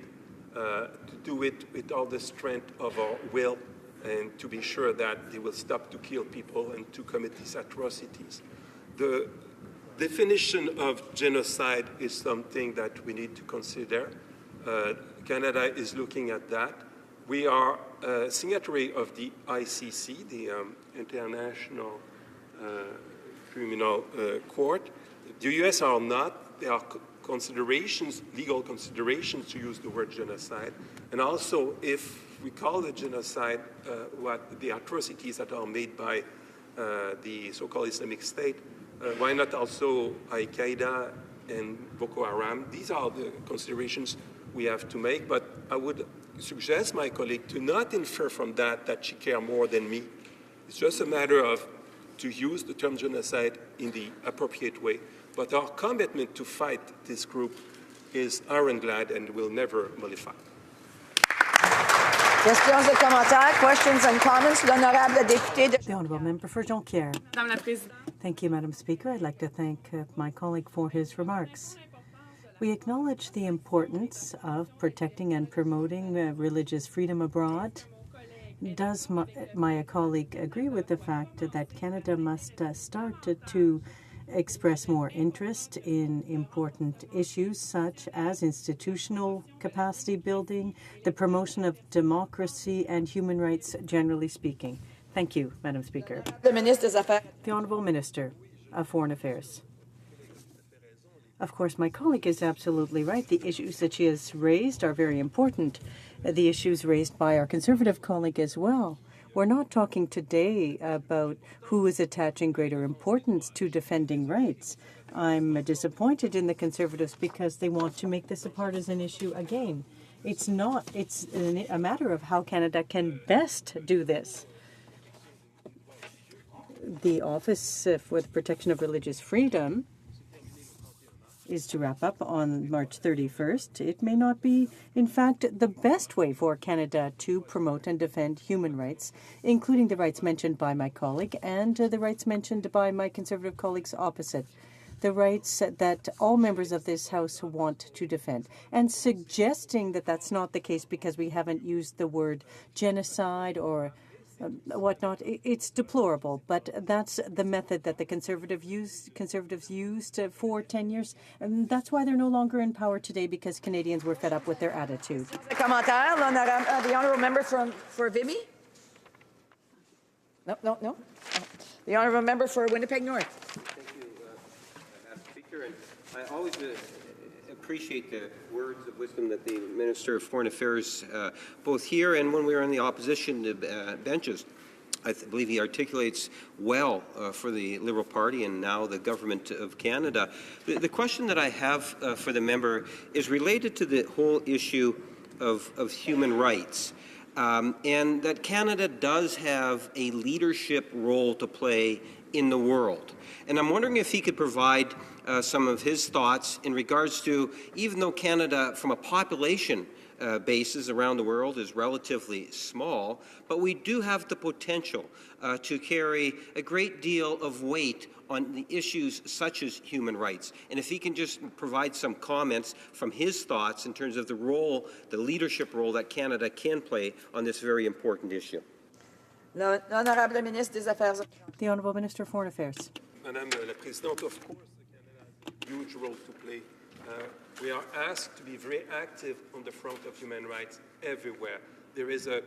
to do it with all the strength of our will, and to be sure that they will stop to kill people and to commit these atrocities. The definition of genocide is something that we need to consider. Canada is looking at that. We are a signatory of the ICC, the International Criminal Court. The US are not. There are considerations, legal considerations, to use the word genocide. And also, if we call it genocide what the atrocities that are made by the so-called Islamic State, why not also Al-Qaeda and Boko Haram? These are the considerations we have to make, but I would suggest my colleague to not infer from that she cares more than me. It's just a matter of to use the term genocide in the appropriate way. But our commitment to fight this group is ironclad and will never mollify. Questions et commentaires, questions and comments. L'honorable député. The Honourable Member for Jonquière. Thank you, Madam Speaker. I'd like to thank my colleague for his remarks. We acknowledge the importance of protecting and promoting religious freedom abroad. Does my colleague agree with the fact that Canada must start to express more interest in important issues such as institutional capacity building, the promotion of democracy and human rights generally speaking? Thank you, Madam Speaker. The Honourable Minister of Foreign Affairs. Of course, my colleague is absolutely right. The issues that she has raised are very important. The issues raised by our Conservative colleague as well. We're not talking today about who is attaching greater importance to defending rights. I'm disappointed in the Conservatives because they want to make this a partisan issue again. It's not. It's a matter of how Canada can best do this. The Office for the Protection of Religious Freedom is to wrap up on March 31st. It may not be, in fact, the best way for Canada to promote and defend human rights, including the rights mentioned by my colleague and the rights mentioned by my Conservative colleagues opposite, the rights that all members of this House want to defend. And suggesting that that's not the case because we haven't used the word genocide or whatnot, it's deplorable, but that's the method that the Conservatives used for 10 years, and that's why they're no longer in power today, because Canadians were fed up with their attitude. The Honourable Member for Vimy? No. The Honourable Member for Winnipeg North. Thank you, Madam Speaker. And I always appreciate the words of wisdom that the Minister of Foreign Affairs, both here and when we were in the opposition benches, I believe he articulates well for the Liberal Party and now the Government of Canada. The question that I have for the member is related to the whole issue of human rights, and that Canada does have a leadership role to play in the world. And I'm wondering if he could provide some of his thoughts in regards to, even though Canada, from a population basis around the world, is relatively small, but we do have the potential to carry a great deal of weight on the issues such as human rights. And if he can just provide some comments from his thoughts in terms of the role, the leadership role that Canada can play on this very important issue. L'Honorable Ministre des Affaires. The Honourable Minister of Foreign Affairs. Madame la Présidente, of course, Canada has a huge role to play. We are asked to be very active on the front of human rights everywhere. There is a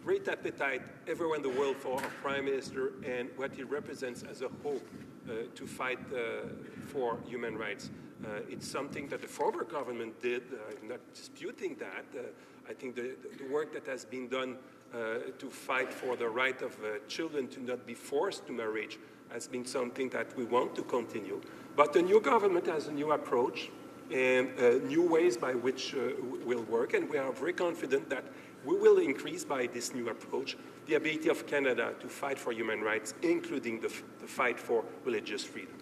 great appetite everywhere in the world for our Prime Minister and what he represents as a hope to fight for human rights. It's something that the former government did. I'm not disputing that. I think the work that has been done to fight for the right of children to not be forced to marriage has been something that we want to continue. But the new government has a new approach and new ways by which will work, and we are very confident that we will increase by this new approach the ability of Canada to fight for human rights, including the fight for religious freedom.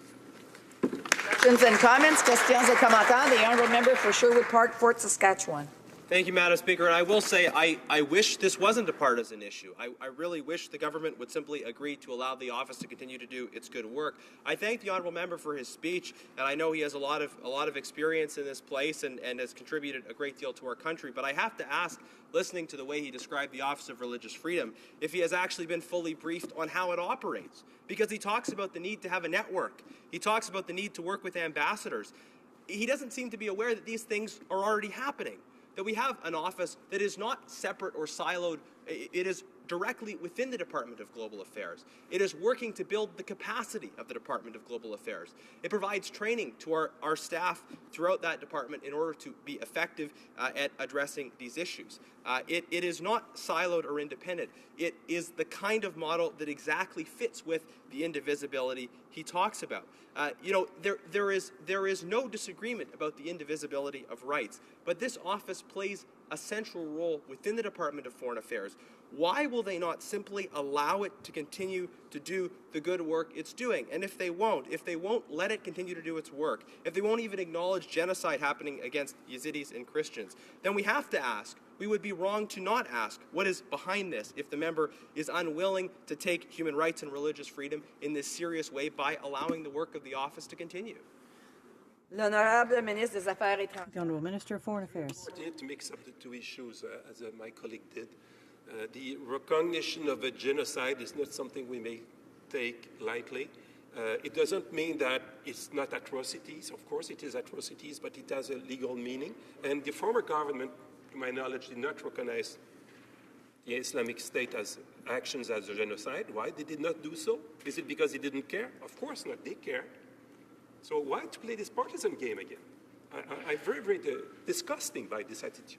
Questions and comments, questions et commentaires. The honourable member for Sherwood Park, Fort Saskatchewan. Thank you, Madam Speaker. And I will say I wish this wasn't a partisan issue. I really wish the government would simply agree to allow the office to continue to do its good work. I thank the honourable member for his speech, and I know he has a lot of experience in this place and has contributed a great deal to our country. But I have to ask, listening to the way he described the Office of Religious Freedom, if he has actually been fully briefed on how it operates. Because he talks about the need to have a network. He talks about the need to work with ambassadors. He doesn't seem to be aware that these things are already happening, that we have an office that is not separate or siloed. It is directly within the Department of Global Affairs. It is working to build the capacity of the Department of Global Affairs. It provides training to our staff throughout that department in order to be effective at addressing these issues. It is not siloed or independent. It is the kind of model that exactly fits with the indivisibility he talks about. There is no disagreement about the indivisibility of rights, but this office plays a central role within the Department of Foreign Affairs. Why will they not simply allow it to continue to do the good work it's doing? And if they won't let it continue to do its work, if they won't even acknowledge genocide happening against Yazidis and Christians, then we have to ask, we would be wrong to not ask, what is behind this if the member is unwilling to take human rights and religious freedom in this serious way by allowing the work of the office to continue? L'honorable ministre des Affaires étrangères. The Honourable Minister of Foreign Affairs. To mix up the two issues, as my colleague did. The recognition of a genocide is not something we may take lightly. It doesn't mean that it's not atrocities. Of course it is atrocities, but it has a legal meaning. And the former government, to my knowledge, did not recognize the Islamic State as actions as a genocide. Why they did not do so? Is it because they didn't care? Of course not, they care. So why to play this partisan game again? I'm very, very disgusting by this attitude.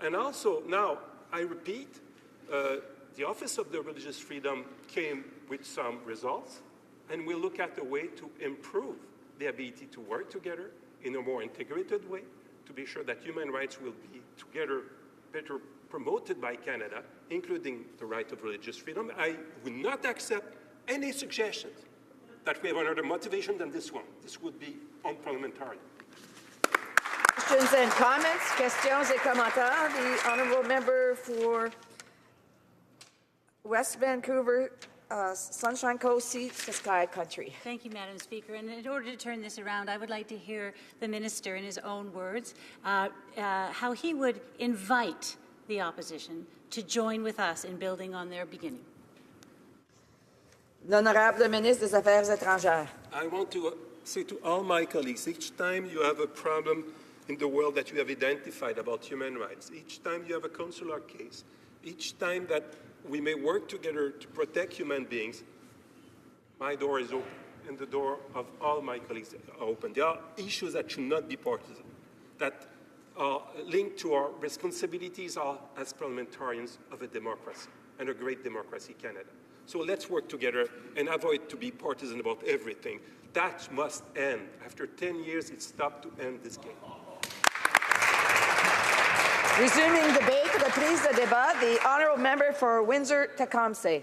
And also, now, I repeat, the Office of the Religious Freedom came with some results, and we'll look at a way to improve the ability to work together in a more integrated way, to be sure that human rights will be together better promoted by Canada, including the right of religious freedom. I would not accept any suggestions that we have another motivation than this one. This would be unparliamentary. Questions and comments, questions et commentaires. The honourable member for West Vancouver, Sunshine Coast, Sea to Sky Country. Thank you, Madam Speaker. And in order to turn this around, I would like to hear the minister, in his own words, how he would invite the opposition to join with us in building on their beginning. L'honorable ministre des Affaires étrangères. I want to say to all my colleagues, each time you have a problem in the world that you have identified about human rights, each time you have a consular case, each time that we may work together to protect human beings, my door is open, and the door of all my colleagues are open. There are issues that should not be partisan, that are linked to our responsibilities as parliamentarians of a democracy, and a great democracy, Canada. So let's work together and avoid to be partisan about everything. That must end. After 10 years, it stopped to end this game. Resuming debate, reprise de débat, the honourable member for Windsor-Tecumseh.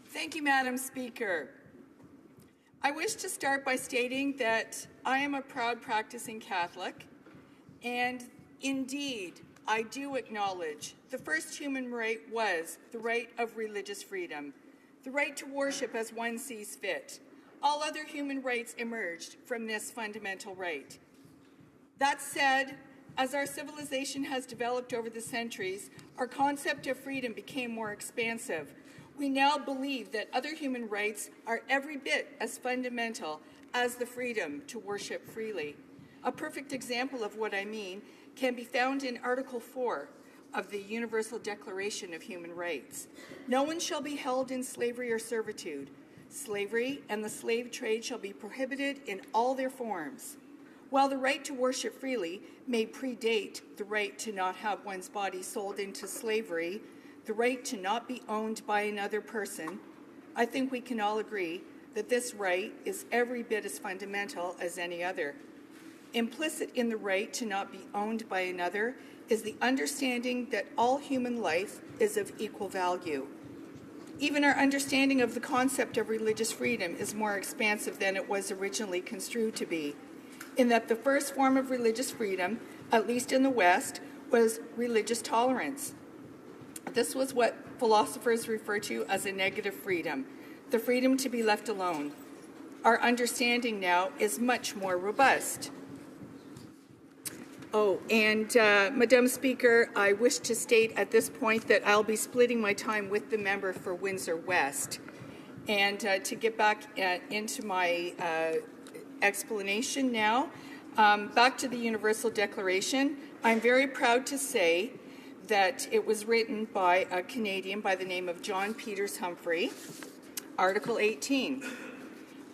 Thank you, Madam Speaker. I wish to start by stating that I am a proud practicing Catholic, and indeed, I do acknowledge the first human right was the right of religious freedom, the right to worship as one sees fit. All other human rights emerged from this fundamental right. That said, as our civilization has developed over the centuries, our concept of freedom became more expansive. We now believe that other human rights are every bit as fundamental as the freedom to worship freely. A perfect example of what I mean can be found in Article 4 of the Universal Declaration of Human Rights. No one shall be held in slavery or servitude. slavery, and the slave trade shall be prohibited in all their forms. While the right to worship freely may predate the right to not have one's body sold into slavery, the right to not be owned by another person, I think we can all agree that this right is every bit as fundamental as any other. Implicit in the right to not be owned by another is the understanding that all human life is of equal value. Even our understanding of the concept of religious freedom is more expansive than it was originally construed to be, in that the first form of religious freedom, at least in the West, was religious tolerance. This was what philosophers refer to as a negative freedom, the freedom to be left alone. Our understanding now is much more robust. Madam Speaker, I wish to state at this point that I'll be splitting my time with the member for Windsor West. And to get back into my explanation now, back to the Universal Declaration, I'm very proud to say that it was written by a Canadian by the name of John Peters Humphrey. Article 18.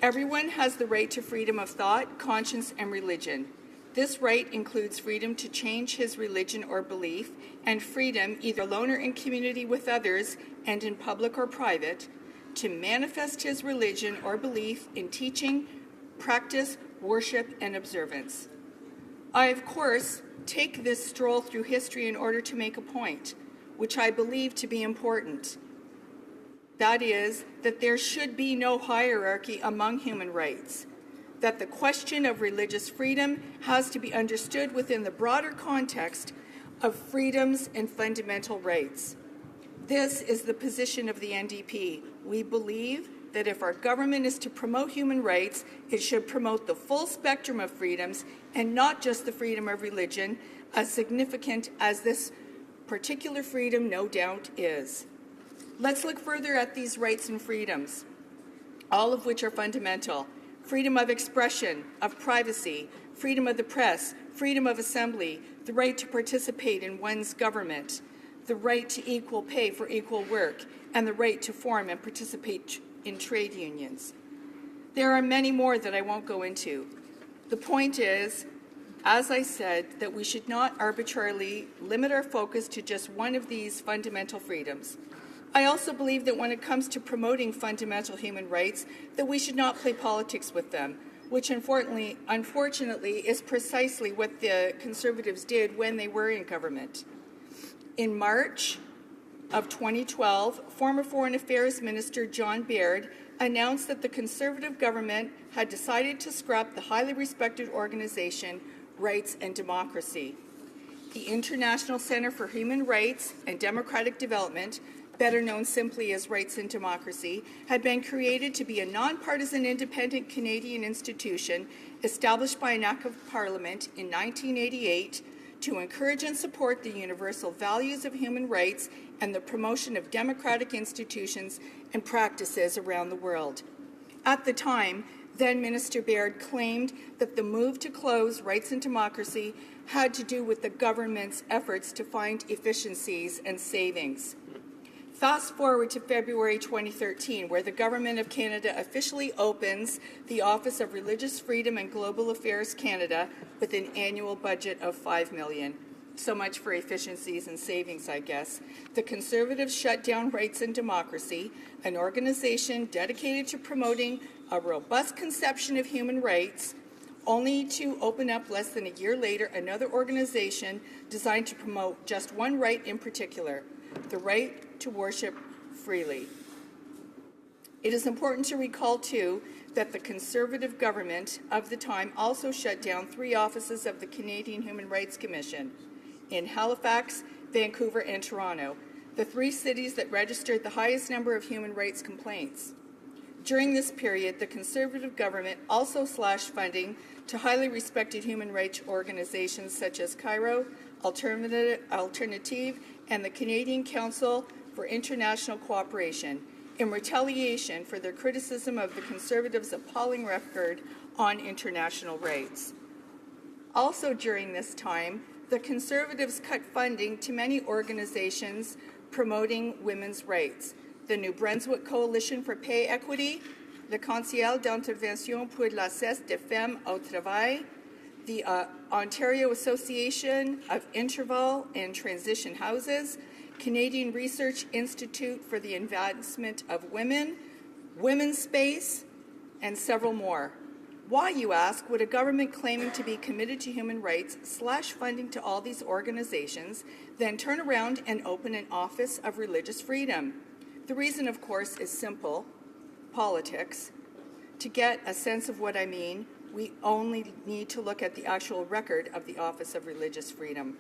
Everyone has the right to freedom of thought, conscience, and religion. This right includes freedom to change his religion or belief, and freedom, either alone or in community with others, and in public or private, to manifest his religion or belief in teaching, practice, worship, and observance. I, of course, take this stroll through history in order to make a point, which I believe to be important. That is, that there should be no hierarchy among human rights, that the question of religious freedom has to be understood within the broader context of freedoms and fundamental rights. This is the position of the NDP. We believe that if our government is to promote human rights, it should promote the full spectrum of freedoms and not just the freedom of religion, as significant as this particular freedom no doubt is. Let's look further at these rights and freedoms, all of which are fundamental. Freedom of expression, of privacy, freedom of the press, freedom of assembly, the right to participate in one's government, the right to equal pay for equal work, and the right to form and participate in trade unions. There are many more that I won't go into. The point is, as I said, that we should not arbitrarily limit our focus to just one of these fundamental freedoms. I also believe that when it comes to promoting fundamental human rights, that we should not play politics with them, which unfortunately is precisely what the Conservatives did when they were in government. In March of 2012, former Foreign Affairs Minister John Baird announced that the Conservative government had decided to scrap the highly respected organization Rights and Democracy. The International Centre for Human Rights and Democratic Development, better known simply as Rights and Democracy, had been created to be a nonpartisan independent Canadian institution established by an Act of Parliament in 1988 to encourage and support the universal values of human rights and the promotion of democratic institutions and practices around the world. At the time, then Minister Baird claimed that the move to close Rights and Democracy had to do with the government's efforts to find efficiencies and savings. Fast forward to February 2013, where the Government of Canada officially opens the Office of Religious Freedom and Global Affairs Canada with an annual budget of $5 million. So much for efficiencies and savings, I guess. The Conservatives shut down Rights and Democracy, an organization dedicated to promoting a robust conception of human rights, only to open up less than a year later another organization designed to promote just one right in particular, the right to worship freely. It is important to recall, too, that the Conservative government of the time also shut down 3 offices of the Canadian Human Rights Commission in Halifax, Vancouver, and Toronto, the 3 cities that registered the highest number of human rights complaints. During this period, the Conservative government also slashed funding to highly respected human rights organizations such as Cairo, Alternative, and the Canadian Council for International Cooperation in retaliation for their criticism of the Conservatives' appalling record on international rights. Also during this time, the Conservatives cut funding to many organizations promoting women's rights, the New Brunswick Coalition for Pay Equity, le Conseil d'intervention pour l'accès des femmes au travail, the Ontario Association of Interval and Transition Houses, Canadian Research Institute for the Advancement of Women, Women's Space, and several more. Why, you ask, would a government claiming to be committed to human rights slash funding to all these organizations then turn around and open an office of religious freedom? The reason, of course, is simple: politics. To get a sense of what I mean, we only need to look at the actual record of the Office of Religious Freedom.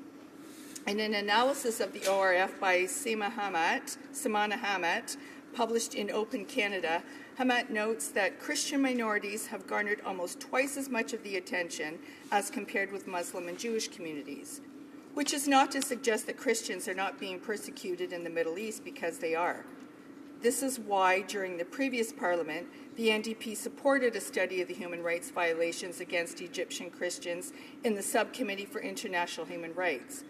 In an analysis of the ORF by Samana Hamat, published in Open Canada, Hamat notes that Christian minorities have garnered almost twice as much of the attention as compared with Muslim and Jewish communities, which is not to suggest that Christians are not being persecuted in the Middle East, because they are. This is why, during the previous Parliament, the NDP supported a study of the human rights violations against Egyptian Christians in the Subcommittee for International Human Rights.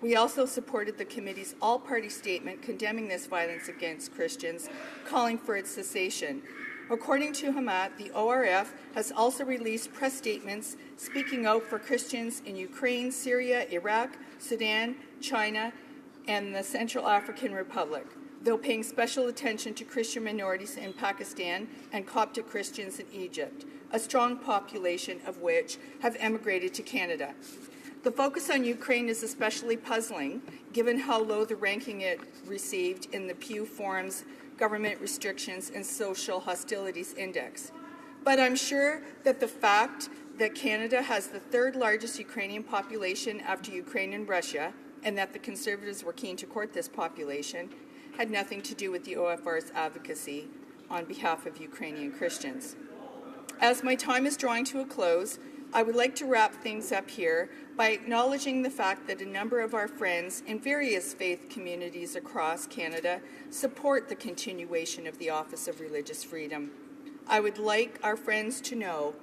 We also supported the committee's all-party statement condemning this violence against Christians, calling for its cessation. According to Hamat, the ORF has also released press statements speaking out for Christians in Ukraine, Syria, Iraq, Sudan, China, and the Central African Republic, though paying special attention to Christian minorities in Pakistan and Coptic Christians in Egypt, a strong population of which have emigrated to Canada. The focus on Ukraine is especially puzzling, given how low the ranking it received in the Pew Forum's Government Restrictions and Social Hostilities Index. But I'm sure that the fact that Canada has the third largest Ukrainian population after Ukraine and Russia, and that the Conservatives were keen to court this population, had nothing to do with the OFR's advocacy on behalf of Ukrainian Christians. As my time is drawing to a close, I would like to wrap things up here by acknowledging the fact that a number of our friends in various faith communities across Canada support the continuation of the Office of Religious Freedom. I would like our friends to know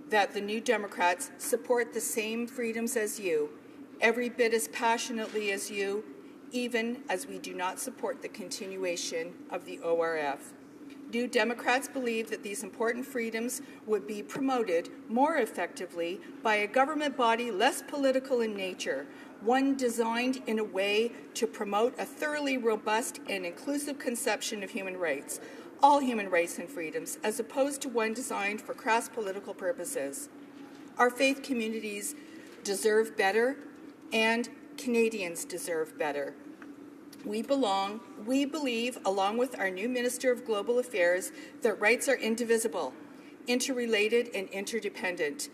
that the New Democrats support the same freedoms as you, every bit as passionately as you, even as we do not support the continuation of the ORF. New Democrats believe that these important freedoms would be promoted more effectively by a government body less political in nature, one designed in a way to promote a thoroughly robust and inclusive conception of human rights, all human rights and freedoms, as opposed to one designed for crass political purposes. Our faith communities deserve better, and Canadians deserve better. We believe, along with our new Minister of Global Affairs, that rights are indivisible, interrelated, and interdependent,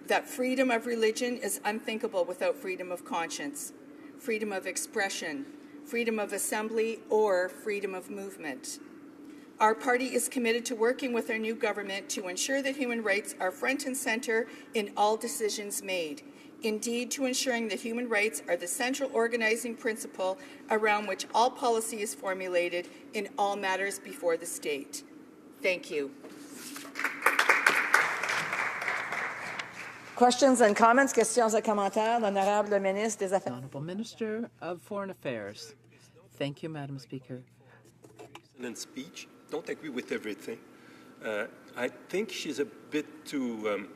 that freedom of religion is unthinkable without freedom of conscience, freedom of expression, freedom of assembly, or freedom of movement. Our party is committed to working with our new government to ensure that human rights are front and center in all decisions made. Indeed, to ensuring that human rights are the central organizing principle around which all policy is formulated in all matters before the state. Thank you. Questions and comments? Questions et commentaires, l'honorable ministre des Affaires. Honorable Minister of Foreign Affairs. Thank you, Madam Speaker. Excellent speech. Don't agree with everything. I think she's a bit too...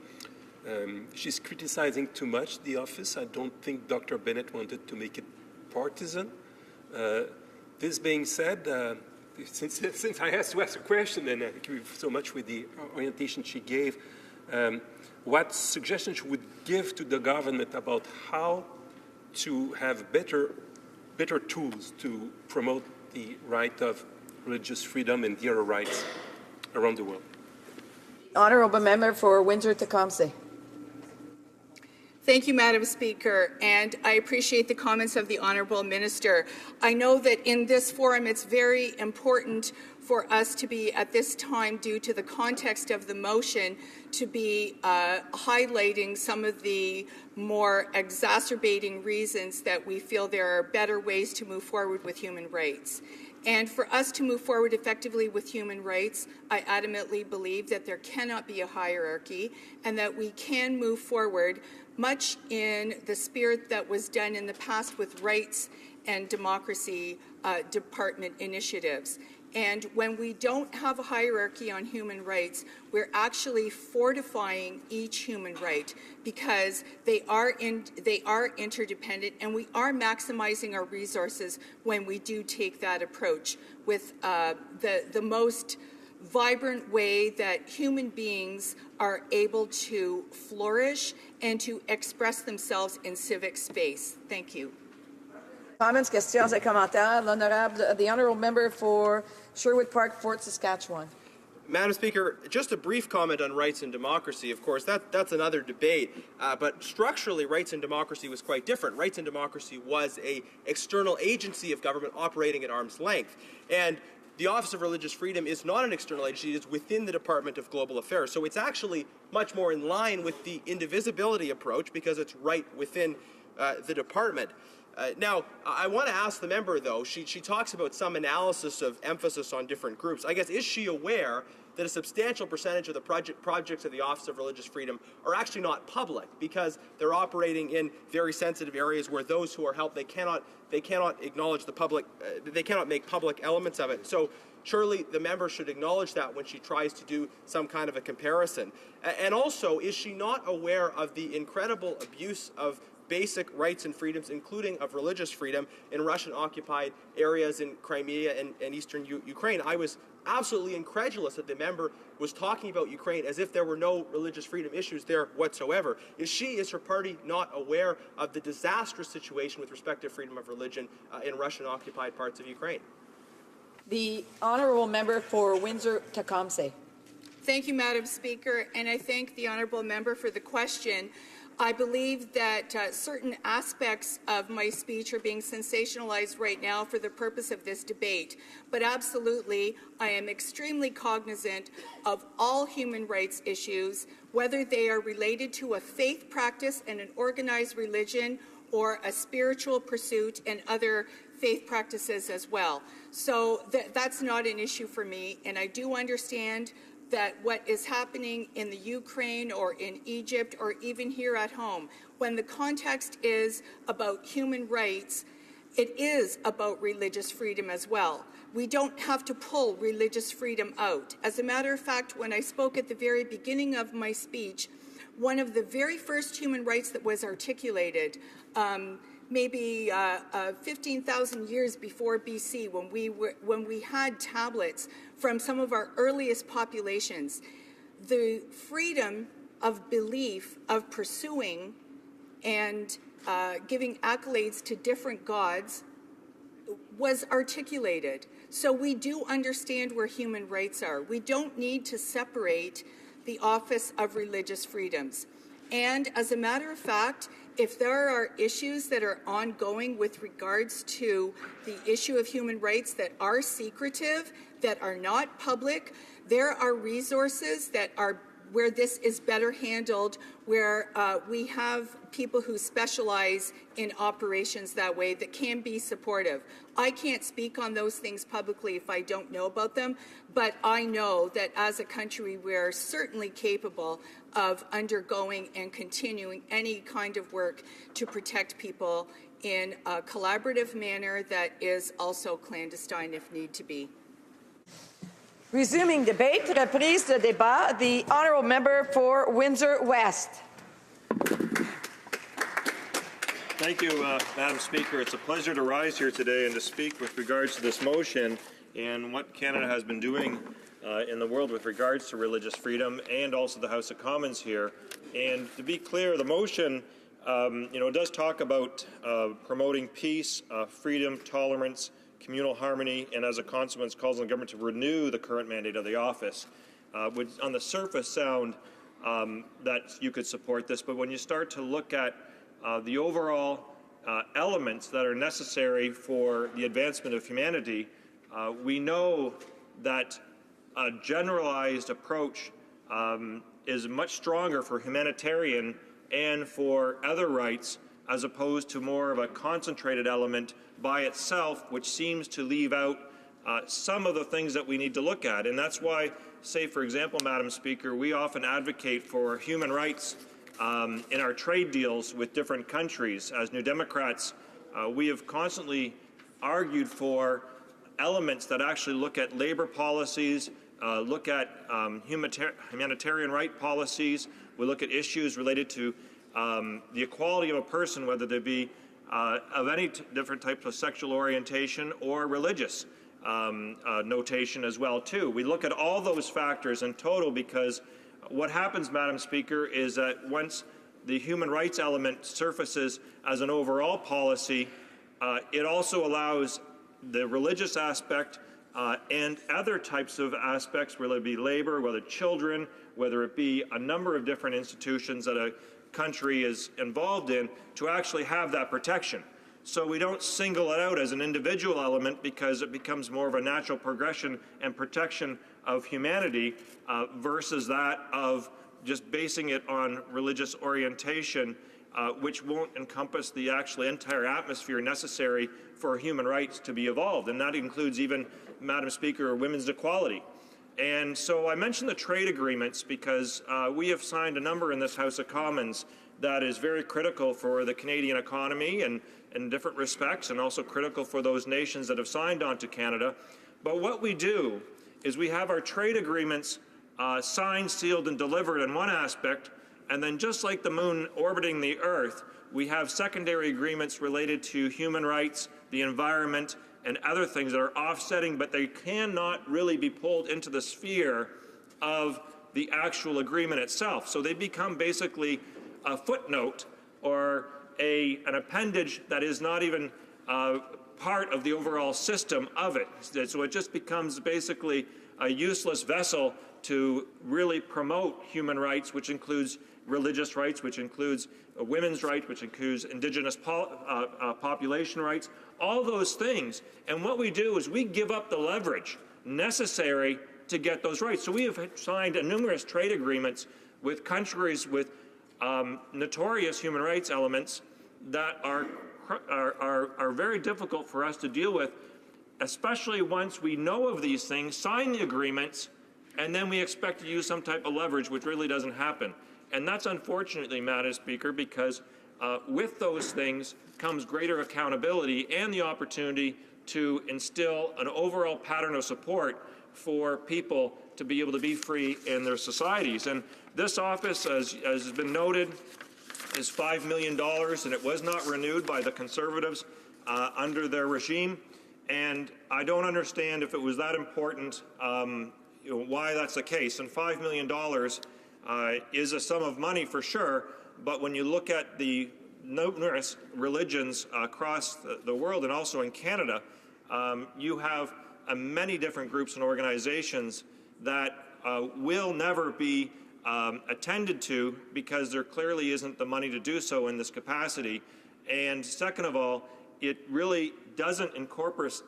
she's criticizing too much the office. I don't think Dr. Bennett wanted to make it partisan. This being said, since I asked to ask a question, and I agree so much with the orientation she gave, what suggestions she would give to the government about how to have better tools to promote the right of religious freedom and the other rights around the world? Honourable Member for Windsor-Tecumseh. Thank you, Madam Speaker, and I appreciate the comments of the Honourable Minister. I know that in this forum it's very important for us to be, at this time, due to the context of the motion, to be highlighting some of the more exacerbating reasons that we feel there are better ways to move forward with human rights. And for us to move forward effectively with human rights, I adamantly believe that there cannot be a hierarchy and that we can move forward much in the spirit that was done in the past with rights and democracy department initiatives. And when we don't have a hierarchy on human rights, we're actually fortifying each human right because they are interdependent, and we are maximizing our resources when we do take that approach with the most vibrant way that human beings are able to flourish and to express themselves in civic space. Thank you. Comments, questions et commentaires. The honourable member for Sherwood Park, Fort Saskatchewan. Madam Speaker, just a brief comment on rights and democracy. Of course, that's another debate, but structurally, rights and democracy was quite different. Rights and democracy was an external agency of government operating at arm's length. And the Office of Religious Freedom is not an external agency. It is within the Department of Global Affairs. So it's actually much more in line with the indivisibility approach because it's right within the department. Now, I want to ask the member, though, she talks about some analysis of emphasis on different groups. I guess, is she aware that a substantial percentage of the projects of the Office of Religious Freedom are actually not public because they're operating in very sensitive areas where those who are helped, they cannot acknowledge the public, they cannot make public elements of it. So surely the member should acknowledge that when she tries to do some kind of a comparison. And also, is she not aware of the incredible abuse of basic rights and freedoms, including of religious freedom, in Russian-occupied areas in Crimea and eastern Ukraine? I was absolutely incredulous that the member was talking about Ukraine as if there were no religious freedom issues there whatsoever. Is her party not aware of the disastrous situation with respect to freedom of religion in Russian-occupied parts of Ukraine? The honourable member for Windsor-Tecumseh. Thank you, Madam Speaker, and I thank the honourable member for the question. I believe that certain aspects of my speech are being sensationalized right now for the purpose of this debate. But absolutely, I am extremely cognizant of all human rights issues, whether they are related to a faith practice and an organized religion or a spiritual pursuit and other faith practices as well. So that's not an issue for me, and I do understand that what is happening in the Ukraine or in Egypt or even here at home, when the context is about human rights, it is about religious freedom as well. We don't have to pull religious freedom out. As a matter of fact, when I spoke at the very beginning of my speech, one of the very first human rights that was articulated, maybe 15,000 years before BC, when we had tablets from some of our earliest populations, the freedom of belief, of pursuing and giving accolades to different gods was articulated. So we do understand where human rights are. We don't need to separate the Office of Religious Freedoms. And as a matter of fact, if there are issues that are ongoing with regards to the issue of human rights that are secretive, that are not public, there are resources that are where this is better handled, where we have people who specialize in operations that way that can be supportive. I can't speak on those things publicly if I don't know about them, but I know that as a country we're certainly capable of undergoing and continuing any kind of work to protect people in a collaborative manner that is also clandestine if need to be. Resuming debate, reprise de débat, the honourable member for Windsor West. Thank you, Madam Speaker. It's a pleasure to rise here today and to speak with regards to this motion and what Canada has been doing in the world with regards to religious freedom, and also the House of Commons here. And to be clear, the motion does talk about promoting peace, freedom, tolerance, communal harmony, and as a consequence calls on the government to renew the current mandate of the office. Would on the surface sound that you could support this, but when you start to look at the overall elements that are necessary for the advancement of humanity, we know that a generalized approach is much stronger for humanitarian and for other rights, as opposed to more of a concentrated element by itself, which seems to leave out some of the things that we need to look at. And that's why, say, for example, Madam Speaker, we often advocate for human rights in our trade deals with different countries. As New Democrats, we have constantly argued for elements that actually look at labor policies, look at humanitarian right policies. We look at issues related to the equality of a person, whether they be of any different types of sexual orientation or religious notation as well, too. We look at all those factors in total because what happens, Madam Speaker, is that once the human rights element surfaces as an overall policy, it also allows the religious aspect and other types of aspects, whether it be labor, whether children, whether it be a number of different institutions that a country is involved in, to actually have that protection. So we don't single it out as an individual element because it becomes more of a natural progression and protection of humanity versus that of just basing it on religious orientation, which won't encompass the actually entire atmosphere necessary for human rights to be evolved. And that includes even, Madam Speaker, women's equality. And so I mentioned the trade agreements because we have signed a number in this House of Commons that is very critical for the Canadian economy and in different respects, and also critical for those nations that have signed on to Canada. But what we do is we have our trade agreements signed, sealed, and delivered in one aspect, and then just like the moon orbiting the Earth, we have secondary agreements related to human rights, the environment, and other things that are offsetting, but they cannot really be pulled into the sphere of the actual agreement itself. So they become basically a footnote or an appendage that is not even part of the overall system of it. So it just becomes basically a useless vessel to really promote human rights, which includes religious rights, which includes women's rights, which includes indigenous population rights, all those things. And what we do is we give up the leverage necessary to get those rights. So we have signed numerous trade agreements with countries with notorious human rights elements that are very difficult for us to deal with, especially once we know of these things, sign the agreements, and then we expect to use some type of leverage, which really doesn't happen. And that's unfortunately, Madam Speaker, because with those things comes greater accountability and the opportunity to instill an overall pattern of support for people to be able to be free in their societies. And this office, as has been noted, is $5 million, and it was not renewed by the Conservatives under their regime. And I don't understand if it was that important, why that's the case. And $5 million is a sum of money for sure, but when you look at the numerous religions across the world and also in Canada, you have many different groups and organizations that will never be attended to because there clearly isn't the money to do so in this capacity. And second of all, it really doesn't incorporate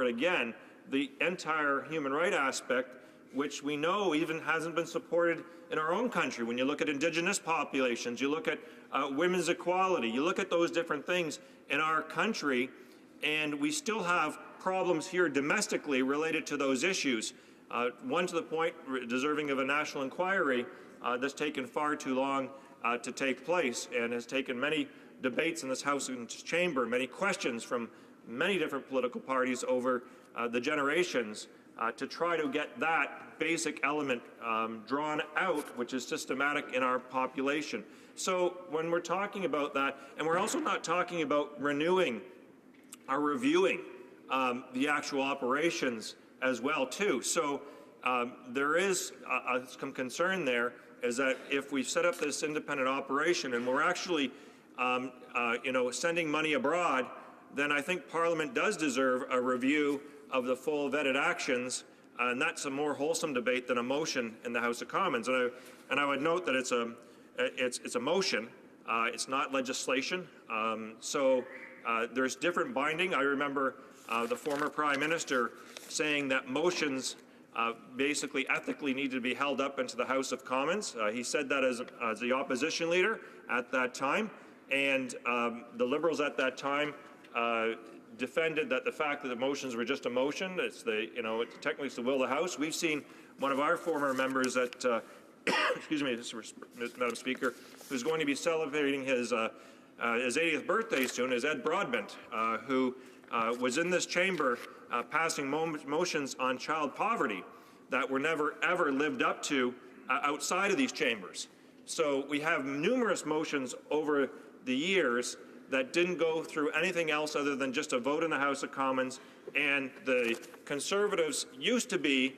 again the entire human right aspect, which we know even hasn't been supported in our own country. When you look at indigenous populations, you look at women's equality, you look at those different things in our country, and we still have problems here domestically related to those issues. One to the point deserving of a national inquiry that's taken far too long to take place and has taken many debates in this House and chamber, many questions from many different political parties over the generations to try to get that basic element drawn out, which is systematic in our population. So when we're talking about that, and we're also not talking about renewing or reviewing the actual operations as well, too. So there is some concern there, is that if we set up this independent operation and we're actually sending money abroad, then I think Parliament does deserve a review of the full vetted actions, and that's a more wholesome debate than a motion in the House of Commons. And I would note that it's a motion, it's not legislation. So there's different binding. I remember the former Prime Minister saying that motions basically ethically needed to be held up into the House of Commons. He said that as the opposition leader at that time, and the Liberals at that time defended that the fact that the motions were just a motion, technically it's the will of the House. We've seen one of our former members at, excuse me, Madam Speaker, who's going to be celebrating his 80th birthday soon, is Ed Broadbent, who was in this chamber passing motions on child poverty that were never, ever lived up to outside of these chambers. So we have numerous motions over the years that didn't go through anything else other than just a vote in the House of Commons, and the Conservatives used to be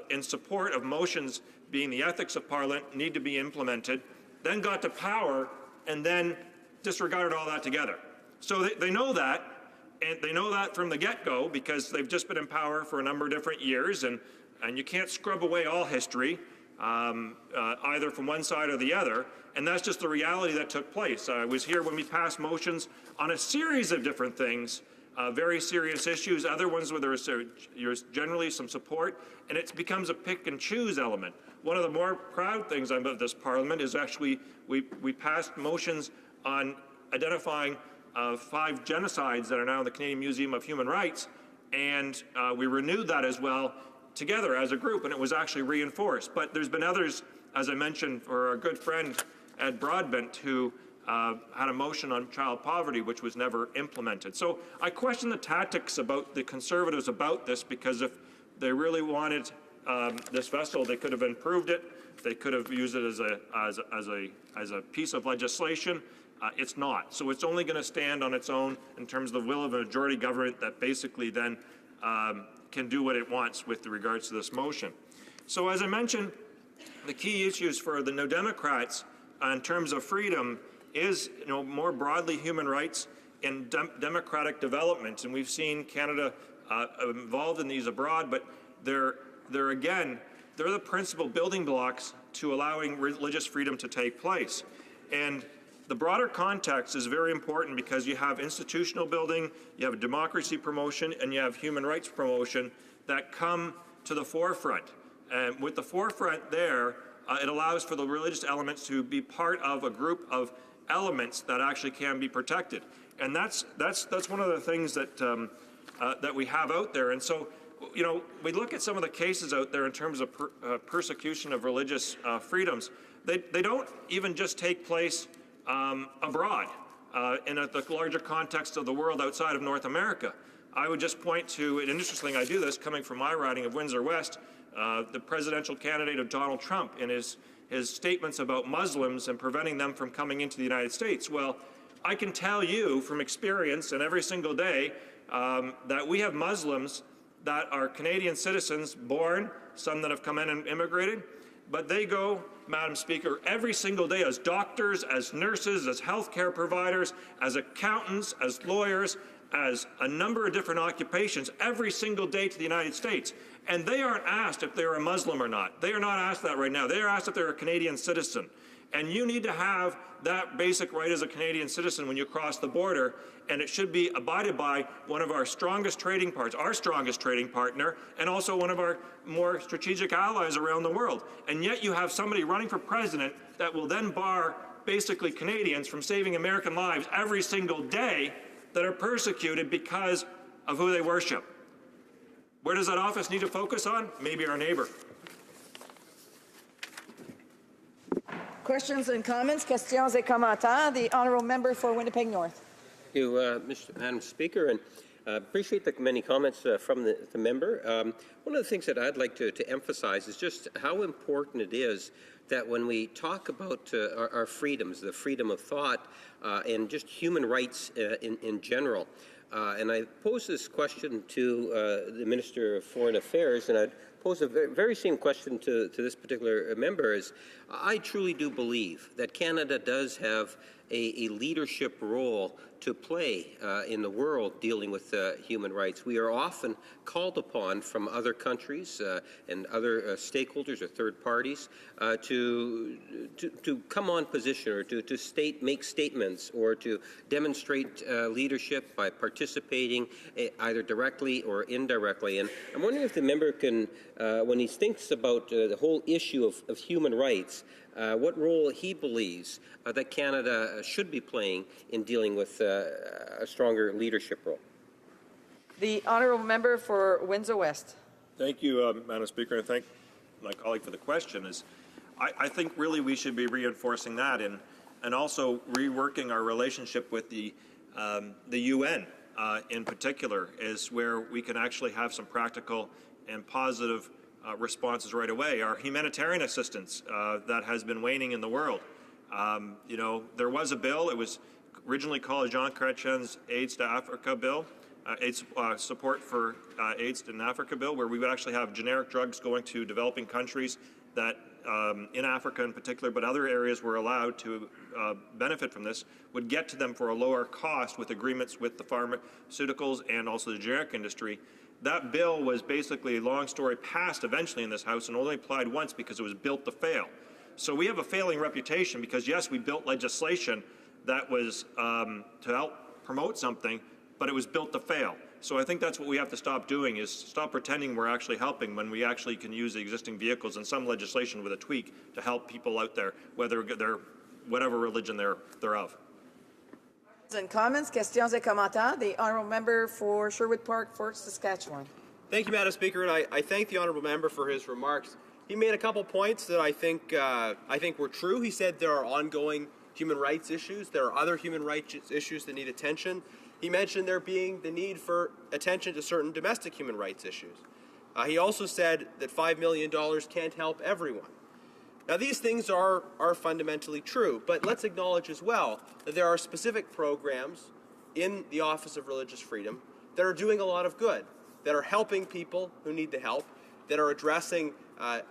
in support of motions being the ethics of Parliament need to be implemented, then got to power, and then disregarded all that together. So they know that, and they know that from the get-go because they've just been in power for a number of different years, and you can't scrub away all history, either from one side or the other, and that's just the reality that took place. I was here when we passed motions on a series of different things, very serious issues, other ones where there's generally some support, and it becomes a pick and choose element. One of the more proud things about this Parliament is actually we passed motions on identifying 5 genocides that are now in the Canadian Museum of Human Rights, and we renewed that as well together as a group, and it was actually reinforced. But there's been others, as I mentioned, for our good friend Ed Broadbent, who had a motion on child poverty, which was never implemented. So I question the tactics about the Conservatives about this, because if they really wanted this vessel, they could have improved it. They could have used it as a piece of legislation. It's not. So it's only going to stand on its own in terms of the will of a majority government that basically then can do what it wants with regards to this motion. So as I mentioned, the key issues for the New Democrats in terms of freedom is, more broadly human rights and democratic development. And we've seen Canada involved in these abroad, but they're the principal building blocks to allowing religious freedom to take place. And the broader context is very important because you have institutional building, you have democracy promotion, and you have human rights promotion that come to the forefront. And with the forefront there, it allows for the religious elements to be part of a group of elements that actually can be protected. And that's one of the things that that we have out there. And so, we look at some of the cases out there in terms of persecution of religious freedoms. They don't even just take place abroad in the larger context of the world outside of North America. I would just point to, and interestingly, I do this coming from my riding of Windsor West, the presidential candidate of Donald Trump in his statements about Muslims and preventing them from coming into the United States. Well, I can tell you from experience and every single day that we have Muslims that are Canadian citizens born, some that have come in and immigrated, but they go, Madam Speaker, every single day as doctors, as nurses, as healthcare providers, as accountants, as lawyers, as a number of different occupations every single day to the United States. And they aren't asked if they're a Muslim or not. They are not asked that right now. They are asked if they're a Canadian citizen. And you need to have that basic right as a Canadian citizen when you cross the border, and it should be abided by one of our strongest trading partners, our strongest trading partner, and also one of our more strategic allies around the world. And yet you have somebody running for president that will then bar basically Canadians from saving American lives every single day that are persecuted because of who they worship. Where does that office need to focus on? Maybe our neighbor. Questions and comments, questions et commentaires. The honourable member for Winnipeg North. Thank you, Madam Speaker, and appreciate the many comments from the member. One of the things that I'd like to emphasize is just how important it is that when we talk about our freedoms, the freedom of thought, and just human rights in general. And I pose this question to the Minister of Foreign Affairs, and I'd pose a very same question to this particular member. Is I truly do believe that Canada does have a leadership role to play in the world dealing with human rights. We are often called upon from other countries and other stakeholders or third parties to come on position or to make statements or to demonstrate leadership by participating either directly or indirectly. And I'm wondering if the member can, when he thinks about the whole issue of human rights, what role he believes that Canada should be playing in dealing with a stronger leadership role. The honourable member for Windsor West. Thank you, Madam Speaker, and thank my colleague for the question. I think really we should be reinforcing that and also reworking our relationship with the UN in particular is where we can actually have some practical and positive responses right away. Our humanitarian assistance that has been waning in the world. You know, there was a bill, it was originally called Jean Chrétien's AIDS to Africa bill, AIDS support for AIDS in Africa bill, where we would actually have generic drugs going to developing countries that in Africa in particular, but other areas were allowed to benefit from this, would get to them for a lower cost with agreements with the pharmaceuticals and also the generic industry. That bill was basically, a long story, passed eventually in this House and only applied once because it was built to fail. So we have a failing reputation because, yes, we built legislation that was to help promote something, but it was built to fail. So I think that's what we have to stop doing, is stop pretending we're actually helping when we actually can use the existing vehicles and some legislation with a tweak to help people out there, whether they're whatever religion they're of. And comments, questions et commentaires. The honourable member for Sherwood Park, Fort Saskatchewan. Thank you, Madam Speaker, and I thank the honourable member for his remarks. He made a couple points that I think were true. He said there are ongoing human rights issues. There are other human rights issues that need attention. He mentioned there being the need for attention to certain domestic human rights issues. He also said that $5 million can't help everyone. Now, these things are fundamentally true, but let's acknowledge as well that there are specific programs in the Office of Religious Freedom that are doing a lot of good, that are helping people who need the help, that are addressing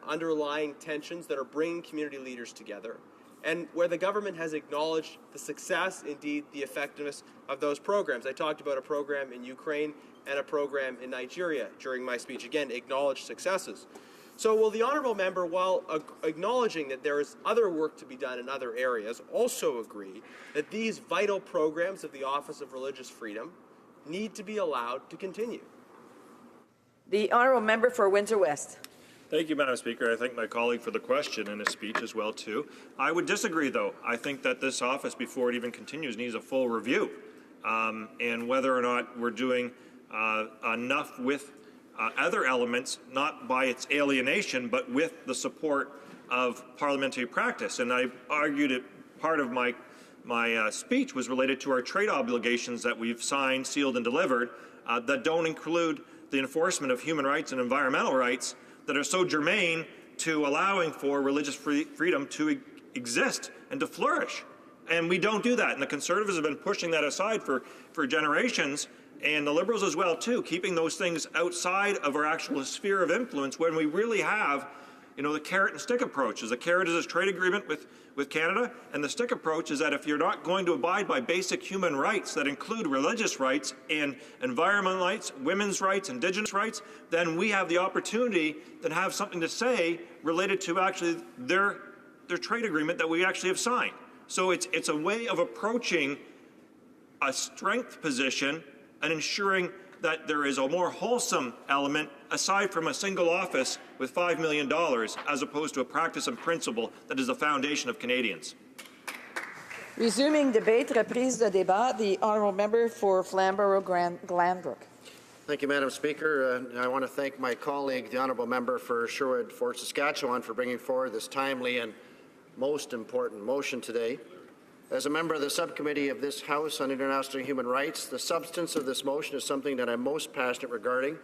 underlying tensions, that are bringing community leaders together, and where the government has acknowledged the success, indeed the effectiveness of those programs. I talked about a program in Ukraine and a program in Nigeria during my speech. Again, acknowledged successes. So will the honourable member, while acknowledging that there is other work to be done in other areas, also agree that these vital programs of the Office of Religious Freedom need to be allowed to continue? The honourable member for Windsor West. Thank you, Madam Speaker. I thank my colleague for the question and his speech as well, too. I would disagree, though. I think that this office, before it even continues, needs a full review. And whether or not we're doing enough with other elements, not by its alienation, but with the support of parliamentary practice. And I argued that part of my speech was related to our trade obligations that we've signed, sealed, and delivered that don't include the enforcement of human rights and environmental rights that are so germane to allowing for religious freedom to exist and to flourish. And we don't do that. And the Conservatives have been pushing that aside for generations, and the Liberals as well, too, keeping those things outside of our actual sphere of influence when we really have, you know, the carrot and stick approach. The carrot is this trade agreement with Canada, and the stick approach is that if you're not going to abide by basic human rights that include religious rights and environmental rights, women's rights, Indigenous rights, then we have the opportunity to have something to say related to actually their trade agreement that we actually have signed. So it's a way of approaching a strength position and ensuring that there is a more wholesome element aside from a single office with $5 million as opposed to a practice and principle that is the foundation of Canadians. Resuming debate, reprise de débat, the honourable member for Flamborough-Glanbrook. Thank you, Madam Speaker. I want to thank my colleague, the honourable member for Sherwood, Fort Saskatchewan, for bringing forward this timely and most important motion today. As a member of the subcommittee of this House on International Human Rights, the substance of this motion is something that I'm most passionate regarding,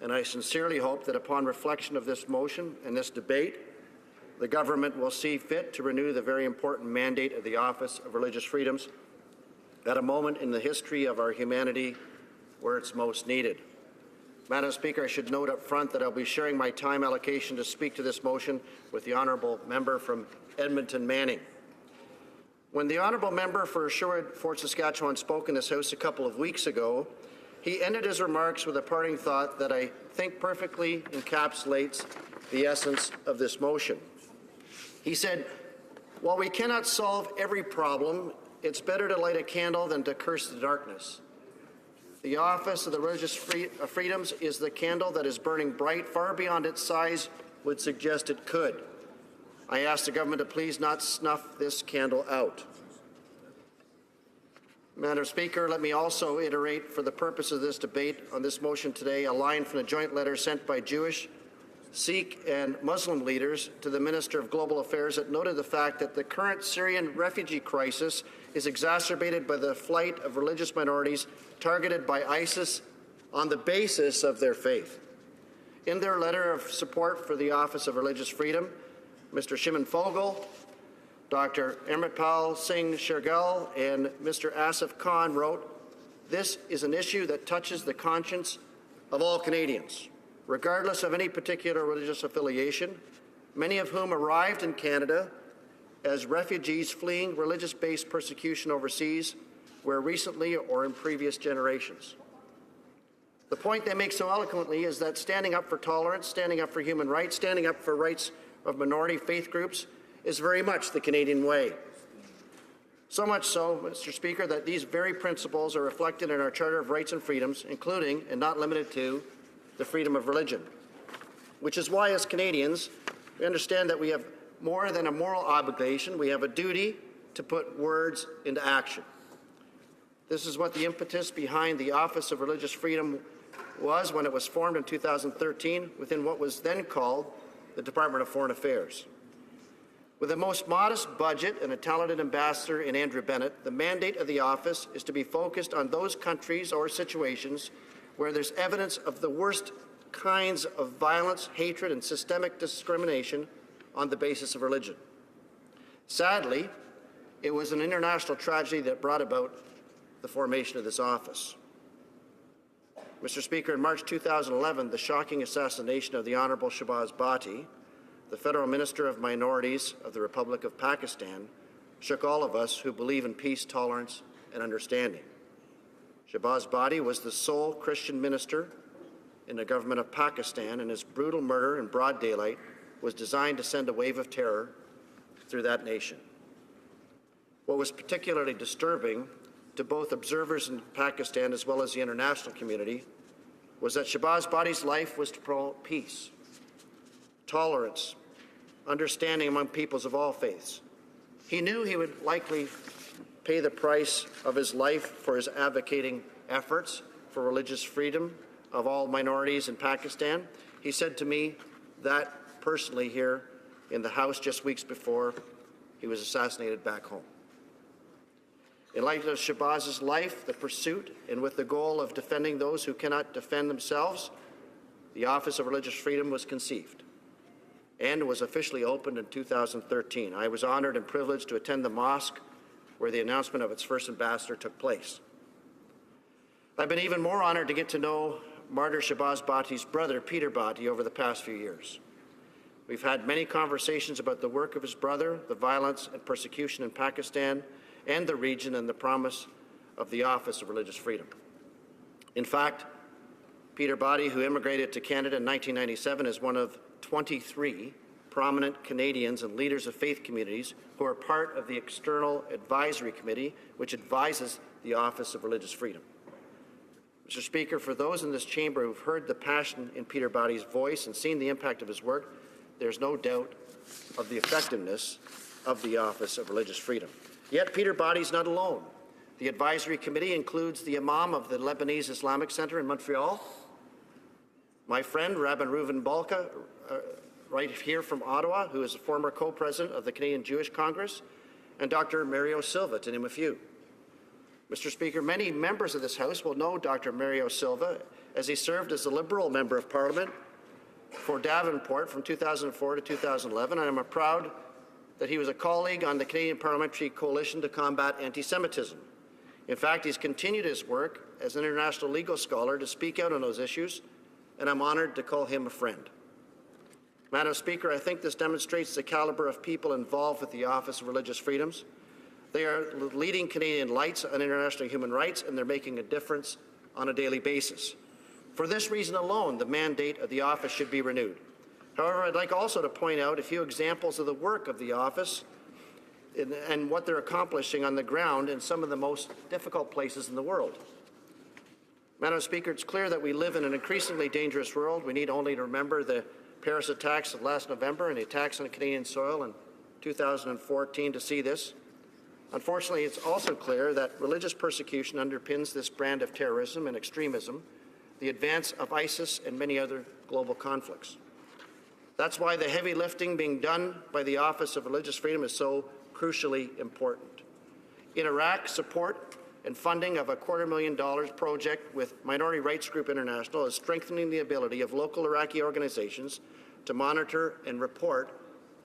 and I sincerely hope that upon reflection of this motion and this debate, the government will see fit to renew the very important mandate of the Office of Religious Freedoms at a moment in the history of our humanity where it's most needed. Madam Speaker, I should note up front that I'll be sharing my time allocation to speak to this motion with the honourable member from Edmonton Manning. When the honourable member for Sherwood, Fort Saskatchewan spoke in this House a couple of weeks ago, he ended his remarks with a parting thought that I think perfectly encapsulates the essence of this motion. He said, "While we cannot solve every problem, it's better to light a candle than to curse the darkness. The Office of the Religious Freedoms is the candle that is burning bright far beyond its size would suggest it could. I ask the government to please not snuff this candle out." Madam Speaker, let me also iterate for the purpose of this debate on this motion today a line from the joint letter sent by Jewish, Sikh and Muslim leaders to the Minister of Global Affairs that noted the fact that the current Syrian refugee crisis is exacerbated by the flight of religious minorities targeted by ISIS on the basis of their faith. In their letter of support for the Office of Religious Freedom, Mr. Shimon Fogel, Dr. Amarpal Singh Shergill, and Mr. Asif Khan wrote, "This is an issue that touches the conscience of all Canadians, regardless of any particular religious affiliation, many of whom arrived in Canada as refugees fleeing religious-based persecution overseas, where recently or in previous generations." The point they make so eloquently is that standing up for tolerance, standing up for human rights, standing up for rights of minority faith groups is very much the Canadian way. So much so, Mr. Speaker, that these very principles are reflected in our Charter of Rights and Freedoms, including, and not limited to, the freedom of religion. Which is why, as Canadians, we understand that we have more than a moral obligation, we have a duty to put words into action. This is what the impetus behind the Office of Religious Freedom was when it was formed in 2013 within what was then called the Department of Foreign Affairs. With a most modest budget and a talented ambassador in Andrew Bennett, the mandate of the office is to be focused on those countries or situations where there's evidence of the worst kinds of violence, hatred, and systemic discrimination on the basis of religion. Sadly, it was an international tragedy that brought about the formation of this office. Mr. Speaker, in March 2011, the shocking assassination of the Honourable Shahbaz Bhatti, the Federal Minister of Minorities of the Republic of Pakistan, shook all of us who believe in peace, tolerance, and understanding. Shahbaz Bhatti was the sole Christian minister in the government of Pakistan, and his brutal murder in broad daylight was designed to send a wave of terror through that nation. What was particularly disturbing to both observers in Pakistan as well as the international community was that Shahbaz Bhatti's life was to promote peace, tolerance, understanding among peoples of all faiths. He knew he would likely pay the price of his life for his advocating efforts for religious freedom of all minorities in Pakistan. He said to me that personally here in the House just weeks before he was assassinated back home. In light of Shahbaz's life, the pursuit, and with the goal of defending those who cannot defend themselves, the Office of Religious Freedom was conceived and was officially opened in 2013. I was honored and privileged to attend the mosque where the announcement of its first ambassador took place. I've been even more honored to get to know martyr Shahbaz Bhatti's brother, Peter Bhatti, over the past few years. We've had many conversations about the work of his brother, the violence and persecution in Pakistan and the region, and the promise of the Office of Religious Freedom. In fact, Peter Bhatti, who immigrated to Canada in 1997, is one of 23 prominent Canadians and leaders of faith communities who are part of the External Advisory Committee, which advises the Office of Religious Freedom. Mr. Speaker, for those in this chamber who've heard the passion in Peter Bhatti's voice and seen the impact of his work, there's no doubt of the effectiveness of the Office of Religious Freedom. Yet Peter Bhatti's not alone. The advisory committee includes the Imam of the Lebanese Islamic Center in Montreal, my friend Rabbi Reuven Balka, right here from Ottawa, who is a former co-president of the Canadian Jewish Congress, and Dr. Mario Silva, to name a few. Mr. Speaker, many members of this House will know Dr. Mario Silva, as he served as the Liberal Member of Parliament for Davenport from 2004 to 2011, and I'm proud that he was a colleague on the Canadian Parliamentary Coalition to Combat Anti-Semitism. In fact, he's continued his work as an international legal scholar to speak out on those issues, and I'm honored to call him a friend. Madam Speaker, I think this demonstrates the caliber of people involved with the Office of Religious Freedoms. They are leading Canadian lights on international human rights, and they're making a difference on a daily basis. For this reason alone, the mandate of the office should be renewed. However, I'd like also to point out a few examples of the work of the office and what they're accomplishing on the ground in some of the most difficult places in the world. Madam Speaker, it's clear that we live in an increasingly dangerous world. We need only to remember the Paris attacks of last November and the attacks on Canadian soil in 2014 to see this. Unfortunately, it's also clear that religious persecution underpins this brand of terrorism and extremism, the advance of ISIS and many other global conflicts. That's why the heavy lifting being done by the Office of Religious Freedom is so crucially important. In Iraq, support and funding of a $250,000 project with Minority Rights Group International is strengthening the ability of local Iraqi organizations to monitor and report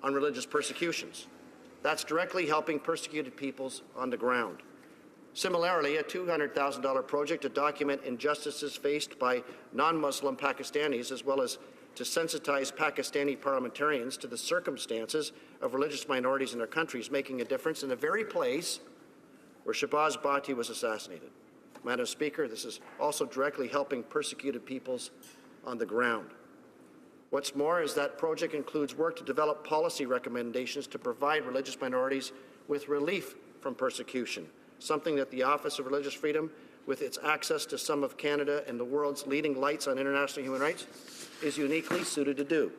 on religious persecutions. That's directly helping persecuted peoples on the ground. Similarly, a $200,000 project to document injustices faced by non-Muslim Pakistanis, as well as to sensitize Pakistani parliamentarians to the circumstances of religious minorities in their countries, making a difference in the very place where Shahbaz Bhatti was assassinated. Madam Speaker, this is also directly helping persecuted peoples on the ground. What's more is that project includes work to develop policy recommendations to provide religious minorities with relief from persecution, something that the Office of Religious Freedom, with its access to some of Canada and the world's leading lights on international human rights, is uniquely suited to do.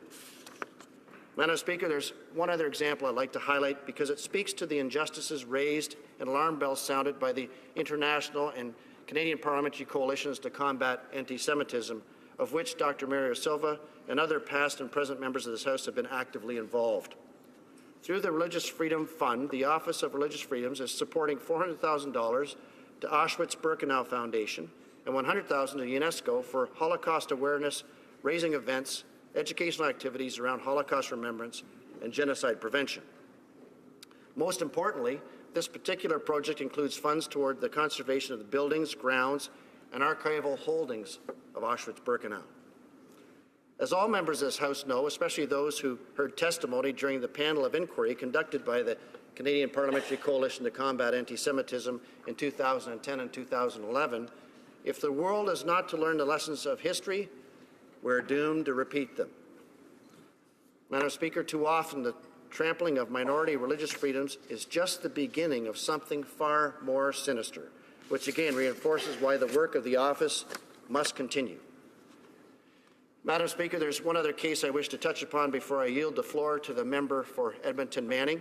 Madam Speaker, there's one other example I'd like to highlight because it speaks to the injustices raised and alarm bells sounded by the international and Canadian parliamentary coalitions to combat anti-Semitism, of which Dr. Mario Silva and other past and present members of this House have been actively involved. Through the Religious Freedom Fund, the Office of Religious Freedoms is supporting $400,000 to Auschwitz-Birkenau Foundation and $100,000 to UNESCO for Holocaust awareness, raising events, educational activities around Holocaust remembrance and genocide prevention. Most importantly, this particular project includes funds toward the conservation of the buildings, grounds, and archival holdings of Auschwitz-Birkenau. As all members of this House know, especially those who heard testimony during the panel of inquiry conducted by the Canadian Parliamentary Coalition to Combat Anti-Semitism in 2010 and 2011, if the world is not to learn the lessons of history, we're doomed to repeat them. Madam Speaker, too often the trampling of minority religious freedoms is just the beginning of something far more sinister, which again reinforces why the work of the office must continue. Madam Speaker, there's one other case I wish to touch upon before I yield the floor to the member for Edmonton Manning.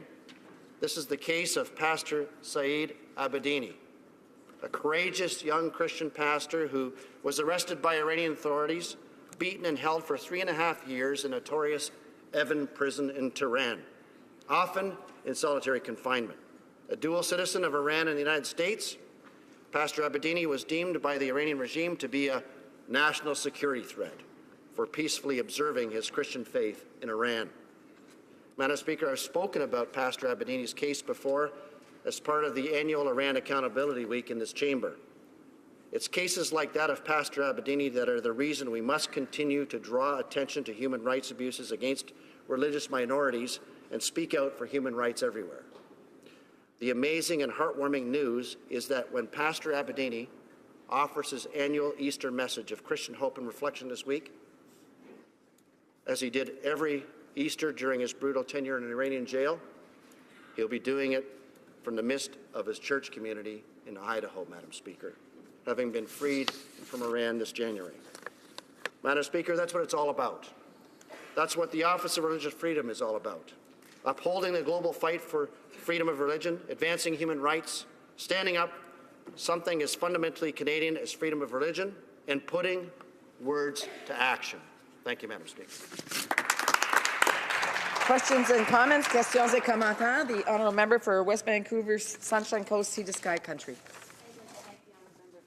This is the case of Pastor Saeed Abedini, a courageous young Christian pastor who was arrested by Iranian authorities, beaten and held for 3.5 years in notorious Evin prison in Tehran, often in solitary confinement. A dual citizen of Iran and the United States, Pastor Abedini was deemed by the Iranian regime to be a national security threat for peacefully observing his Christian faith in Iran. Madam Speaker, I've spoken about Pastor Abedini's case before as part of the annual Iran Accountability Week in this chamber. It's cases like that of Pastor Abedini that are the reason we must continue to draw attention to human rights abuses against religious minorities and speak out for human rights everywhere. The amazing and heartwarming news is that when Pastor Abedini offers his annual Easter message of Christian hope and reflection this week, as he did every Easter during his brutal tenure in an Iranian jail, he'll be doing it from the midst of his church community in Idaho, Madam Speaker, having been freed from Iran this January. Madam Speaker, that's what it's all about. That's what the Office of Religious Freedom is all about. Upholding the global fight for freedom of religion, advancing human rights, standing up something as fundamentally Canadian as freedom of religion, and putting words to action. Thank you, Madam Speaker. Questions and comments, questions et commentaires. The honourable member for West Vancouver's Sunshine Coast, Sea to Sky Country.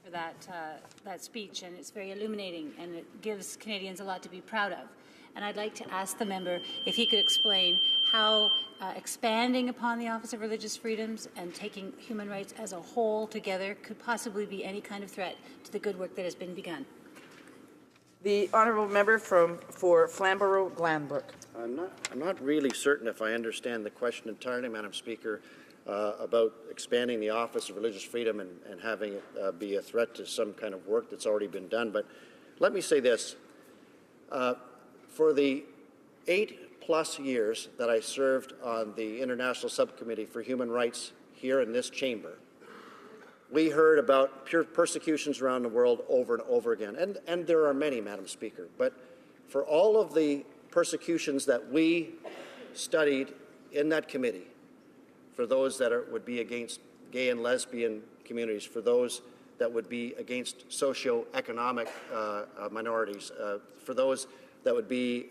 For that speech, and it's very illuminating, and it gives Canadians a lot to be proud of. And I'd like to ask the member if he could explain how expanding upon the Office of Religious Freedoms and taking human rights as a whole together could possibly be any kind of threat to the good work that has been begun. The honourable member for Flamborough-Glanbrook. I'm not really certain if I understand the question entirely, Madam Speaker, about expanding the Office of Religious Freedom and having it be a threat to some kind of work that's already been done. But let me say this. For the 8+ years that I served on the International Subcommittee for Human Rights here in this chamber, we heard about pure persecutions around the world over and over again. And there are many, Madam Speaker. But for all of the persecutions that we studied in that committee, for those that would be against gay and lesbian communities, for those that would be against socioeconomic minorities, for those that would be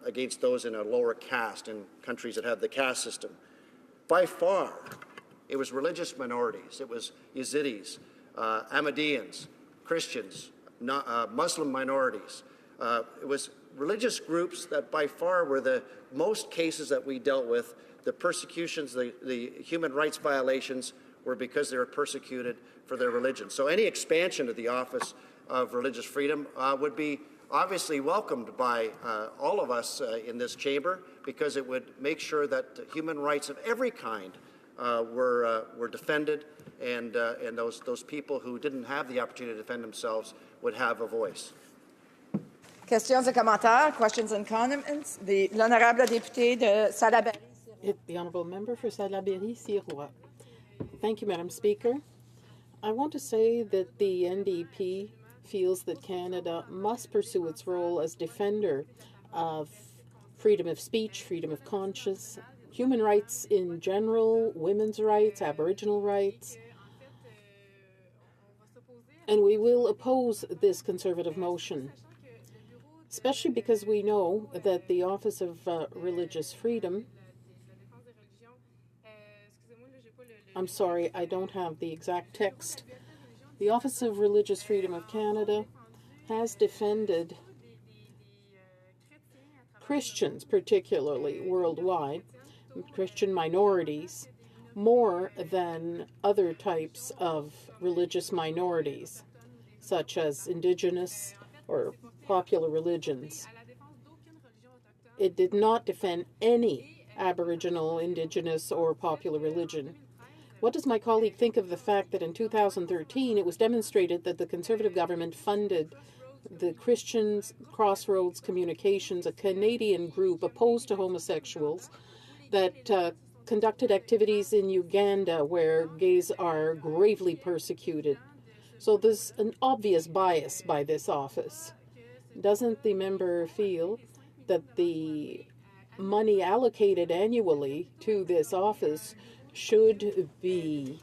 against those in a lower caste in countries that have the caste system. By far, it was religious minorities. It was Yazidis, Ahmadiyans, Christians, Muslim minorities. It was religious groups that by far were the most cases that we dealt with. The persecutions, the human rights violations were because they were persecuted for their religion. So any expansion of the Office of Religious Freedom would be obviously welcomed by all of us in this chamber, because it would make sure that human rights of every kind were defended, and those people who didn't have the opportunity to defend themselves would have a voice. Questions et commentaires, questions and comments. L'honorable député de Salaberry. The honourable member for Salaberry-Sirois. Thank you, Madam Speaker. I want to say that the NDP feels that Canada must pursue its role as defender of freedom of speech, freedom of conscience, human rights in general, women's rights, Aboriginal rights. And we will oppose this Conservative motion, especially because we know that the Office of Religious Freedom, I'm sorry, I don't have the exact text. The Office of Religious Freedom of Canada has defended Christians, particularly worldwide, Christian minorities, more than other types of religious minorities, such as Indigenous or popular religions. It did not defend any Aboriginal, Indigenous, or popular religion. What does my colleague think of the fact that in 2013 it was demonstrated that the Conservative government funded the Christians Crossroads Communications, a Canadian group opposed to homosexuals, that conducted activities in Uganda where gays are gravely persecuted? So there's an obvious bias by this office. Doesn't the member feel that the money allocated annually to this office should be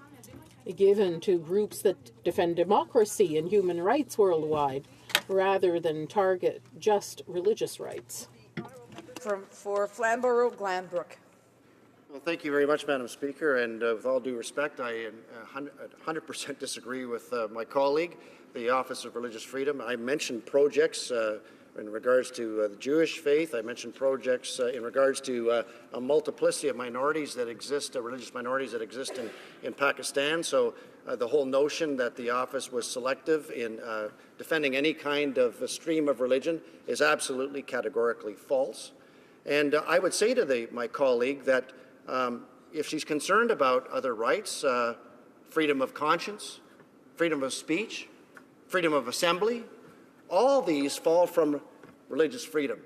given to groups that defend democracy and human rights worldwide, rather than target just religious rights? For Flamborough-Glanbrook. Well, thank you very much, Madam Speaker, and with all due respect, I 100% disagree with my colleague, the Office of Religious Freedom. I mentioned projects in regards to the Jewish faith. I mentioned projects in regards to a multiplicity of minorities that exist, religious minorities that exist in Pakistan. So the whole notion that the office was selective in defending any kind of a stream of religion is absolutely categorically false. And I would say to my colleague that if she's concerned about other rights, freedom of conscience, freedom of speech, freedom of assembly, all these fall from religious freedom.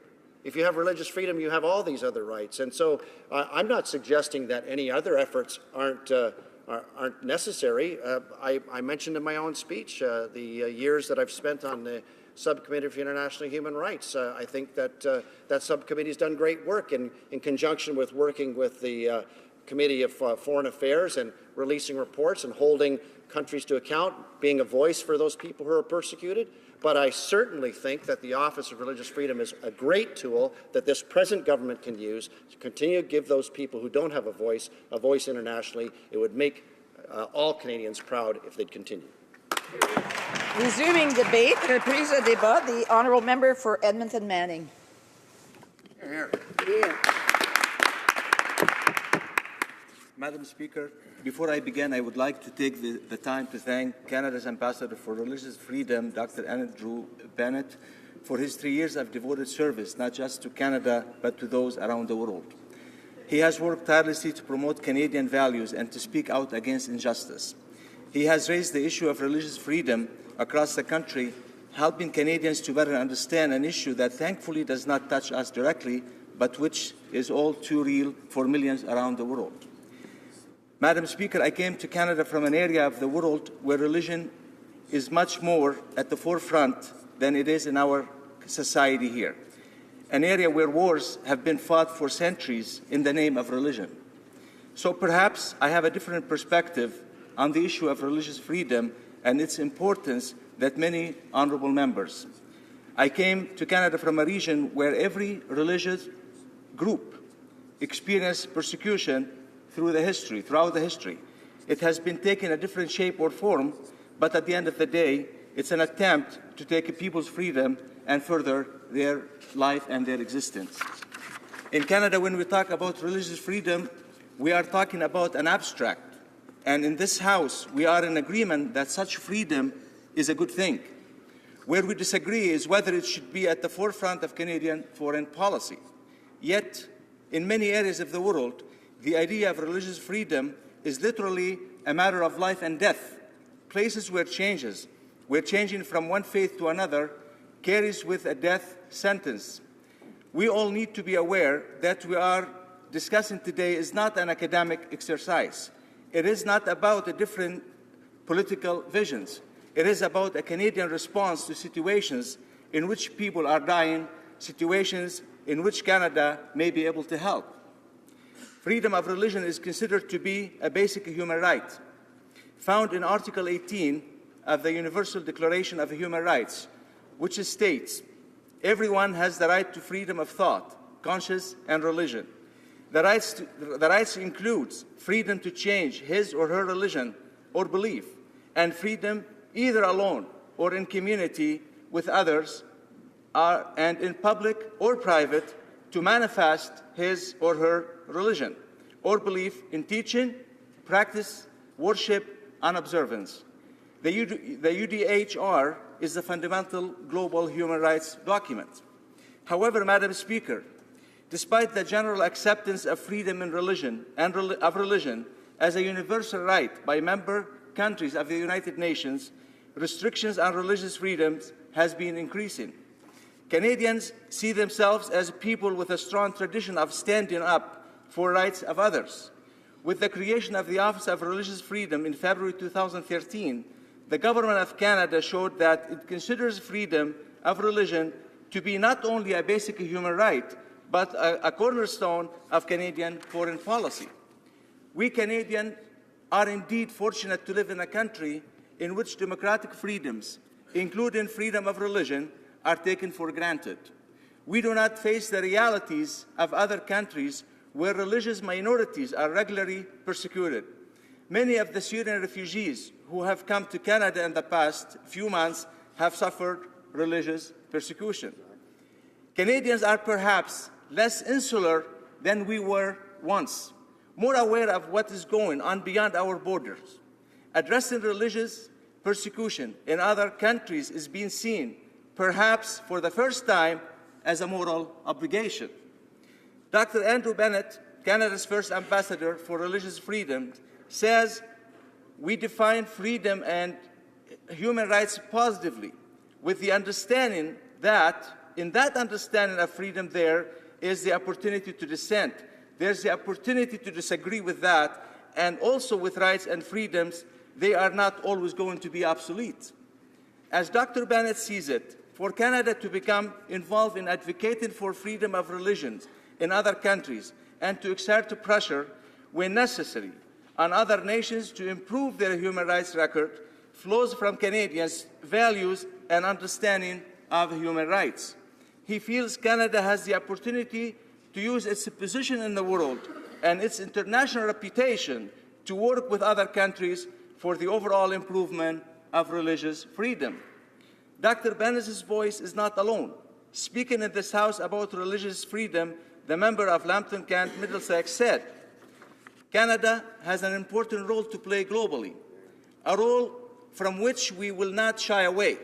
If you have religious freedom, you have all these other rights. And so I'm not suggesting that any other efforts aren't necessary. I mentioned in my own speech the years that I've spent on the Subcommittee for International Human Rights. I think that that subcommittee has done great work in conjunction with working with the Committee of Foreign Affairs and releasing reports and holding countries to account, being a voice for those people who are persecuted. But I certainly think that the Office of Religious Freedom is a great tool that this present government can use to continue to give those people who don't have a voice internationally. It would make all Canadians proud if they'd continue. Resuming debate, reprise de débat, the honourable member for Edmonton Manning. Here. Madam Speaker, before I begin, I would like to take the time to thank Canada's Ambassador for Religious Freedom, Dr. Andrew Bennett, for his 3 years of devoted service, not just to Canada, but to those around the world. He has worked tirelessly to promote Canadian values and to speak out against injustice. He has raised the issue of religious freedom across the country, helping Canadians to better understand an issue that thankfully does not touch us directly, but which is all too real for millions around the world. Madam Speaker, I came to Canada from an area of the world where religion is much more at the forefront than it is in our society here, an area where wars have been fought for centuries in the name of religion. So perhaps I have a different perspective on the issue of religious freedom and its importance than many honourable members. I came to Canada from a region where every religious group experienced persecution throughout the history. It has been taken a different shape or form, but at the end of the day, it's an attempt to take people's freedom and further their life and their existence. In Canada, when we talk about religious freedom, we are talking about an abstract. And in this House, we are in agreement that such freedom is a good thing. Where we disagree is whether it should be at the forefront of Canadian foreign policy. Yet, in many areas of the world, the idea of religious freedom is literally a matter of life and death. Places where changing from one faith to another carries with a death sentence. We all need to be aware that we are discussing today is not an academic exercise. It is not about the different political visions. It is about a Canadian response to situations in which people are dying, situations in which Canada may be able to help. Freedom of religion is considered to be a basic human right, found in Article 18 of the Universal Declaration of Human Rights, which states, everyone has the right to freedom of thought, conscience, and religion. The rights includes freedom to change his or her religion or belief, and freedom either alone or in community with others, and in public or private, to manifest his or her religion or belief in teaching, practice, worship, and observance. The UDHR is the fundamental global human rights document. However, Madam Speaker, despite the general acceptance of freedom in religion and of religion as a universal right by member countries of the United Nations, restrictions on religious freedoms has been increasing. Canadians see themselves as people with a strong tradition of standing up for rights of others. With the creation of the Office of Religious Freedom in February 2013, the Government of Canada showed that it considers freedom of religion to be not only a basic human right, but a cornerstone of Canadian foreign policy. We Canadians are indeed fortunate to live in a country in which democratic freedoms, including freedom of religion, are taken for granted. We do not face the realities of other countries where religious minorities are regularly persecuted. Many of the Syrian refugees who have come to Canada in the past few months have suffered religious persecution. Canadians are perhaps less insular than we were once, more aware of what is going on beyond our borders. Addressing religious persecution in other countries is being seen, perhaps for the first time, as a moral obligation. Dr. Andrew Bennett, Canada's first ambassador for religious freedom, says, we define freedom and human rights positively, with the understanding that in that understanding of freedom there is the opportunity to dissent. There's the opportunity to disagree with that, and also with rights and freedoms, they are not always going to be obsolete. As Dr. Bennett sees it, for Canada to become involved in advocating for freedom of religions in other countries and to exert pressure, when necessary, on other nations to improve their human rights record flows from Canadians' values and understanding of human rights. He feels Canada has the opportunity to use its position in the world and its international reputation to work with other countries for the overall improvement of religious freedom. Dr. Bennett's voice is not alone. Speaking in this House about religious freedom, the member of Lambton Kent Middlesex said, Canada has an important role to play globally, a role from which we will not shy away.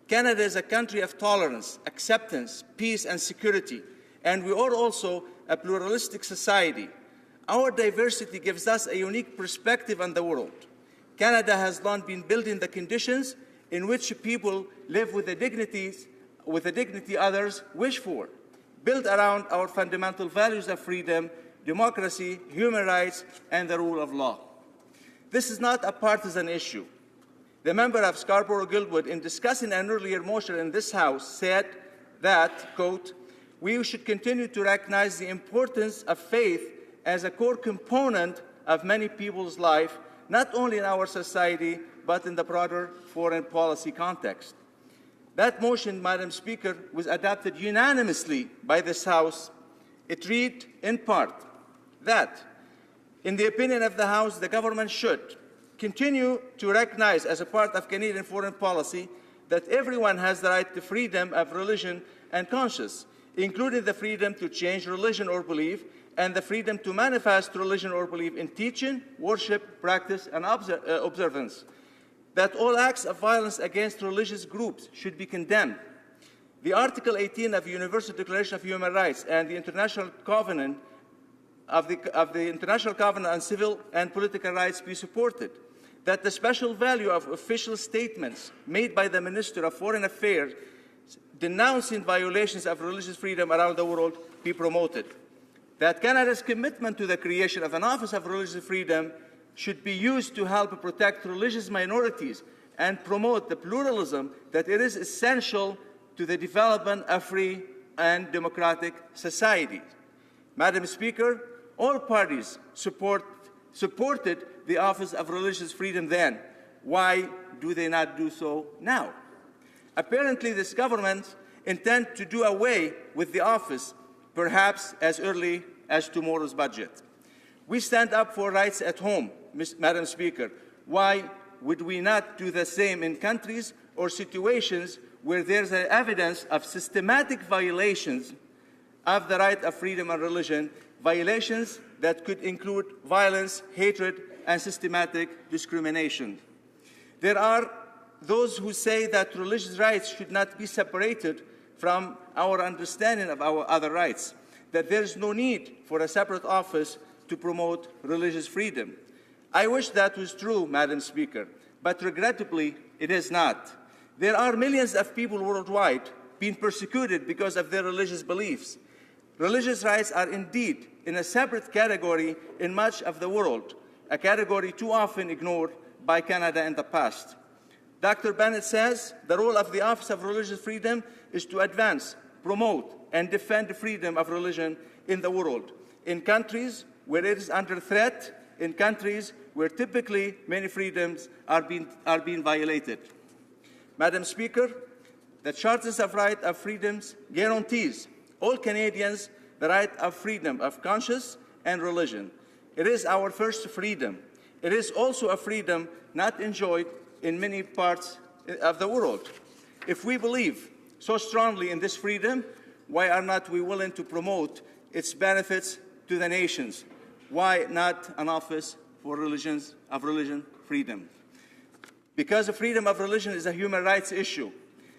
Canada is a country of tolerance, acceptance, peace, and security, and we are also a pluralistic society. Our diversity gives us a unique perspective on the world. Canada has long been building the conditions in which people live with the dignity others wish for, built around our fundamental values of freedom, democracy, human rights, and the rule of law. This is not a partisan issue. The member of Scarborough-Guildwood, in discussing an earlier motion in this House, said that, quote, we should continue to recognize the importance of faith as a core component of many people's life, not only in our society, but in the broader foreign policy context. That motion, Madam Speaker, was adopted unanimously by this House. It read, in part, that, in the opinion of the House, the government should continue to recognize as a part of Canadian foreign policy that everyone has the right to freedom of religion and conscience, including the freedom to change religion or belief and the freedom to manifest religion or belief in teaching, worship, practice, and observance. That all acts of violence against religious groups should be condemned. The Article 18 of the Universal Declaration of Human Rights and the International Covenant of the International Covenant on Civil and Political Rights be supported. That the special value of official statements made by the Minister of Foreign Affairs denouncing violations of religious freedom around the world be promoted. That Canada's commitment to the creation of an Office of Religious Freedom should be used to help protect religious minorities and promote the pluralism that it is essential to the development of free and democratic societies. Madam Speaker, all parties supported the Office of Religious Freedom then. Why do they not do so now? Apparently, this government intends to do away with the office, perhaps as early as tomorrow's budget. We stand up for rights at home, Madam Speaker. Why would we not do the same in countries or situations where there's evidence of systematic violations of the right of freedom of religion, violations that could include violence, hatred, and systematic discrimination? There are those who say that religious rights should not be separated from our understanding of our other rights, that there is no need for a separate office to promote religious freedom. I wish that was true, Madam Speaker, but regrettably, it is not. There are millions of people worldwide being persecuted because of their religious beliefs. Religious rights are indeed in a separate category in much of the world, a category too often ignored by Canada in the past. Dr. Bennett says the role of the Office of Religious Freedom is to advance, promote, and defend the freedom of religion in the world, in countries where it is under threat, in countries where typically many freedoms are being violated. Madam Speaker, the Charters of Right of Freedoms guarantees all Canadians the right of freedom of conscience and religion. It is our first freedom. It is also a freedom not enjoyed in many parts of the world. If we believe so strongly in this freedom, why are not we willing to promote its benefits to the nations? Why not an office for religion freedom? Because the freedom of religion is a human rights issue.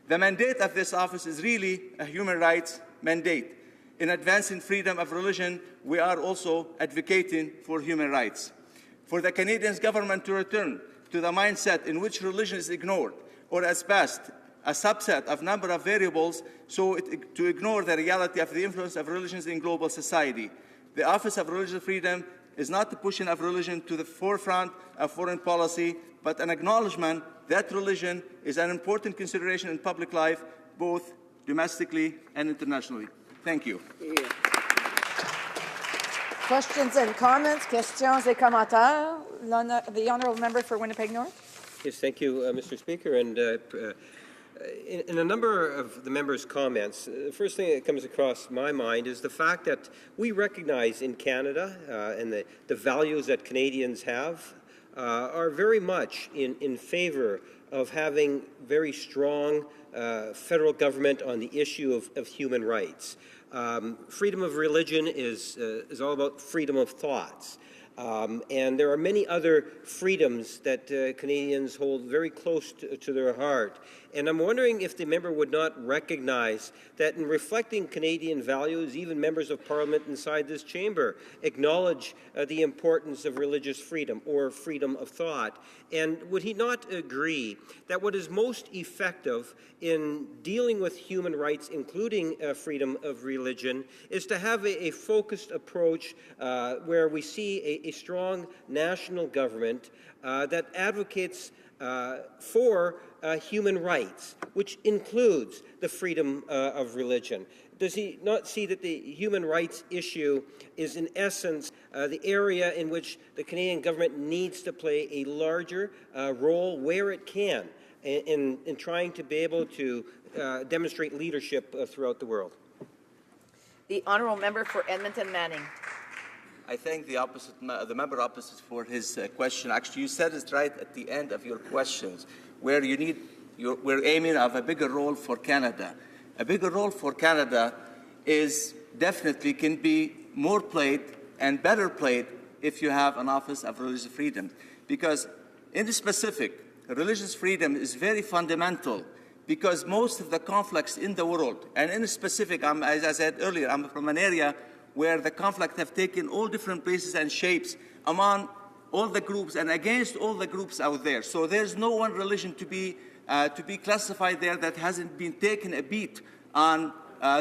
The mandate of this office is really a human rights mandate. In advancing freedom of religion, we are also advocating for human rights. For the Canadian government to return to the mindset in which religion is ignored, or as best, a subset of number of variables, to ignore the reality of the influence of religions in global society. The Office of Religious Freedom is not the pushing of religion to the forefront of foreign policy, but an acknowledgement that religion is an important consideration in public life, both domestically and internationally. Thank you. Questions and comments? Questions et commentaires? The Honourable Member for Winnipeg North. Yes, thank you, Mr. Speaker. And in a number of the members' comments, the first thing that comes across my mind is the fact that we recognize in Canada and the values that Canadians have are very much in favor of having very strong federal government on the issue of human rights. Freedom of religion is all about freedom of thoughts. And there are many other freedoms that Canadians hold very close to their heart. And I'm wondering if the member would not recognize that in reflecting Canadian values, even members of Parliament inside this chamber acknowledge the importance of religious freedom or freedom of thought. And would he not agree that what is most effective in dealing with human rights, including freedom of religion, is to have a focused approach where we see a strong national government that advocates for human rights, which includes the freedom of religion? Does he not see that the human rights issue is, in essence, the area in which the Canadian government needs to play a larger role where it can in trying to be able to demonstrate leadership throughout the world. The honourable member for Edmonton Manning. I thank the member opposite for his question. Actually, you said it right at the end of your questions, where we're aiming of a bigger role for Canada. A bigger role for Canada is definitely can be more played and better played if you have an Office of Religious Freedom. Because in the specific, religious freedom is very fundamental because most of the conflicts in the world, and in the specific, as I said earlier, I'm from an area where the conflict have taken all different places and shapes among all the groups and against all the groups out there. So there's no one religion to be classified there that hasn't been taken a beat on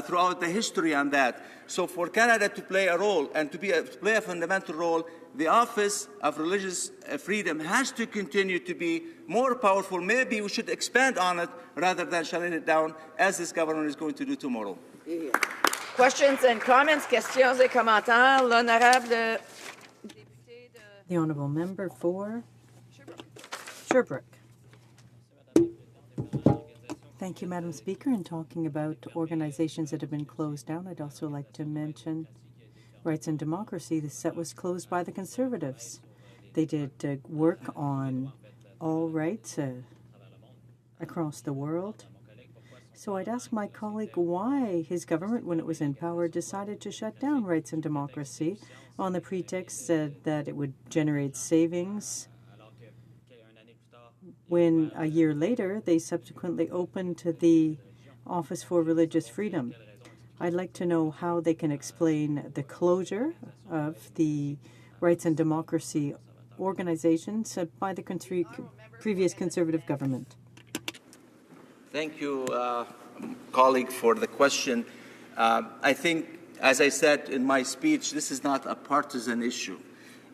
throughout the history on that. So for Canada to play a role and to play a fundamental role, the Office of Religious Freedom has to continue to be more powerful. Maybe we should expand on it rather than shutting it down, as this government is going to do tomorrow. Questions and comments, questions et commentaires. L'honorable The honourable member for Sherbrooke. Thank you, Madam Speaker. In talking about organizations that have been closed down, I'd also like to mention Rights and Democracy. The set was closed by the Conservatives. They did work on all rights across the world. So I'd ask my colleague why his government, when it was in power, decided to shut down Rights and Democracy on the pretext that it would generate savings, when a year later they subsequently opened to the Office for Religious Freedom. I'd like to know how they can explain the closure of the Rights and Democracy organizations by the previous Conservative government. Thank you, colleague, for the question. I think, as I said in my speech, this is not a partisan issue.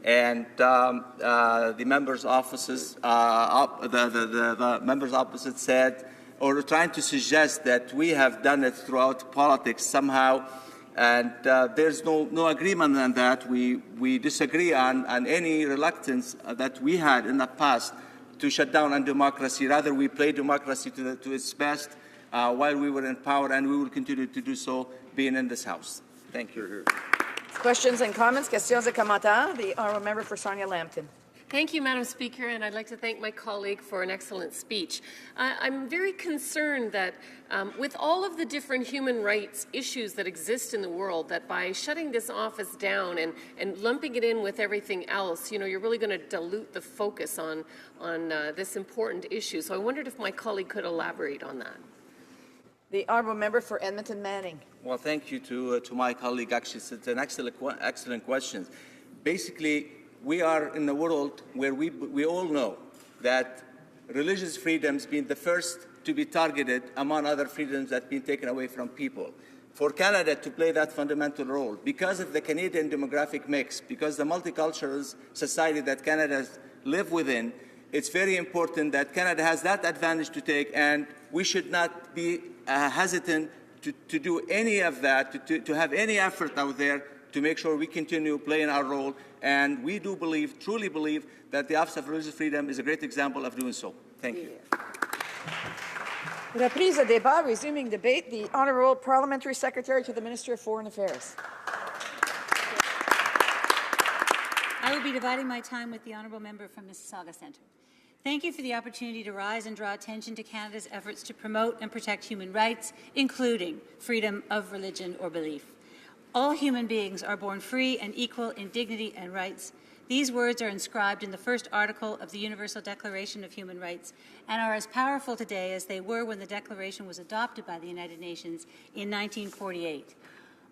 And the members' offices, the members' opposite said, or trying to suggest that we have done it throughout politics somehow, and there's no agreement on that. We disagree on any reluctance that we had in the past to shut down on democracy. Rather, we play democracy to its best while we were in power, and we will continue to do so being in this House. Thank you. questions and comments, questions et commentaires. The honourable member for Sarnia-Lambton. Thank you, Madam Speaker, and I'd like to thank my colleague for an excellent speech. I'm very concerned that with all of the different human rights issues that exist in the world, that by shutting this office down and lumping it in with everything else, you know, you're really going to dilute the focus on this important issue. So I wondered if my colleague could elaborate on that. The honourable member for Edmonton Manning. Well, thank you to my colleague. Actually, it's an excellent question. Basically, we are in a world where we all know that religious freedom's been the first to be targeted among other freedoms that have been taken away from people. For Canada to play that fundamental role, because of the Canadian demographic mix, because the multicultural society that Canada lives within, it's very important that Canada has that advantage to take, and we should not be hesitant to do any of that, to have any effort out there to make sure we continue playing our role. And we do believe, truly believe, that the Office of Religious Freedom is a great example of doing so. Thank you. Reprise de débat, resuming debate. The Honourable Parliamentary Secretary to the Minister of Foreign Affairs. I will be dividing my time with the Honourable Member from Mississauga Centre. Thank you for the opportunity to rise and draw attention to Canada's efforts to promote and protect human rights, including freedom of religion or belief. All human beings are born free and equal in dignity and rights. These words are inscribed in the first article of the Universal Declaration of Human Rights and are as powerful today as they were when the Declaration was adopted by the United Nations in 1948.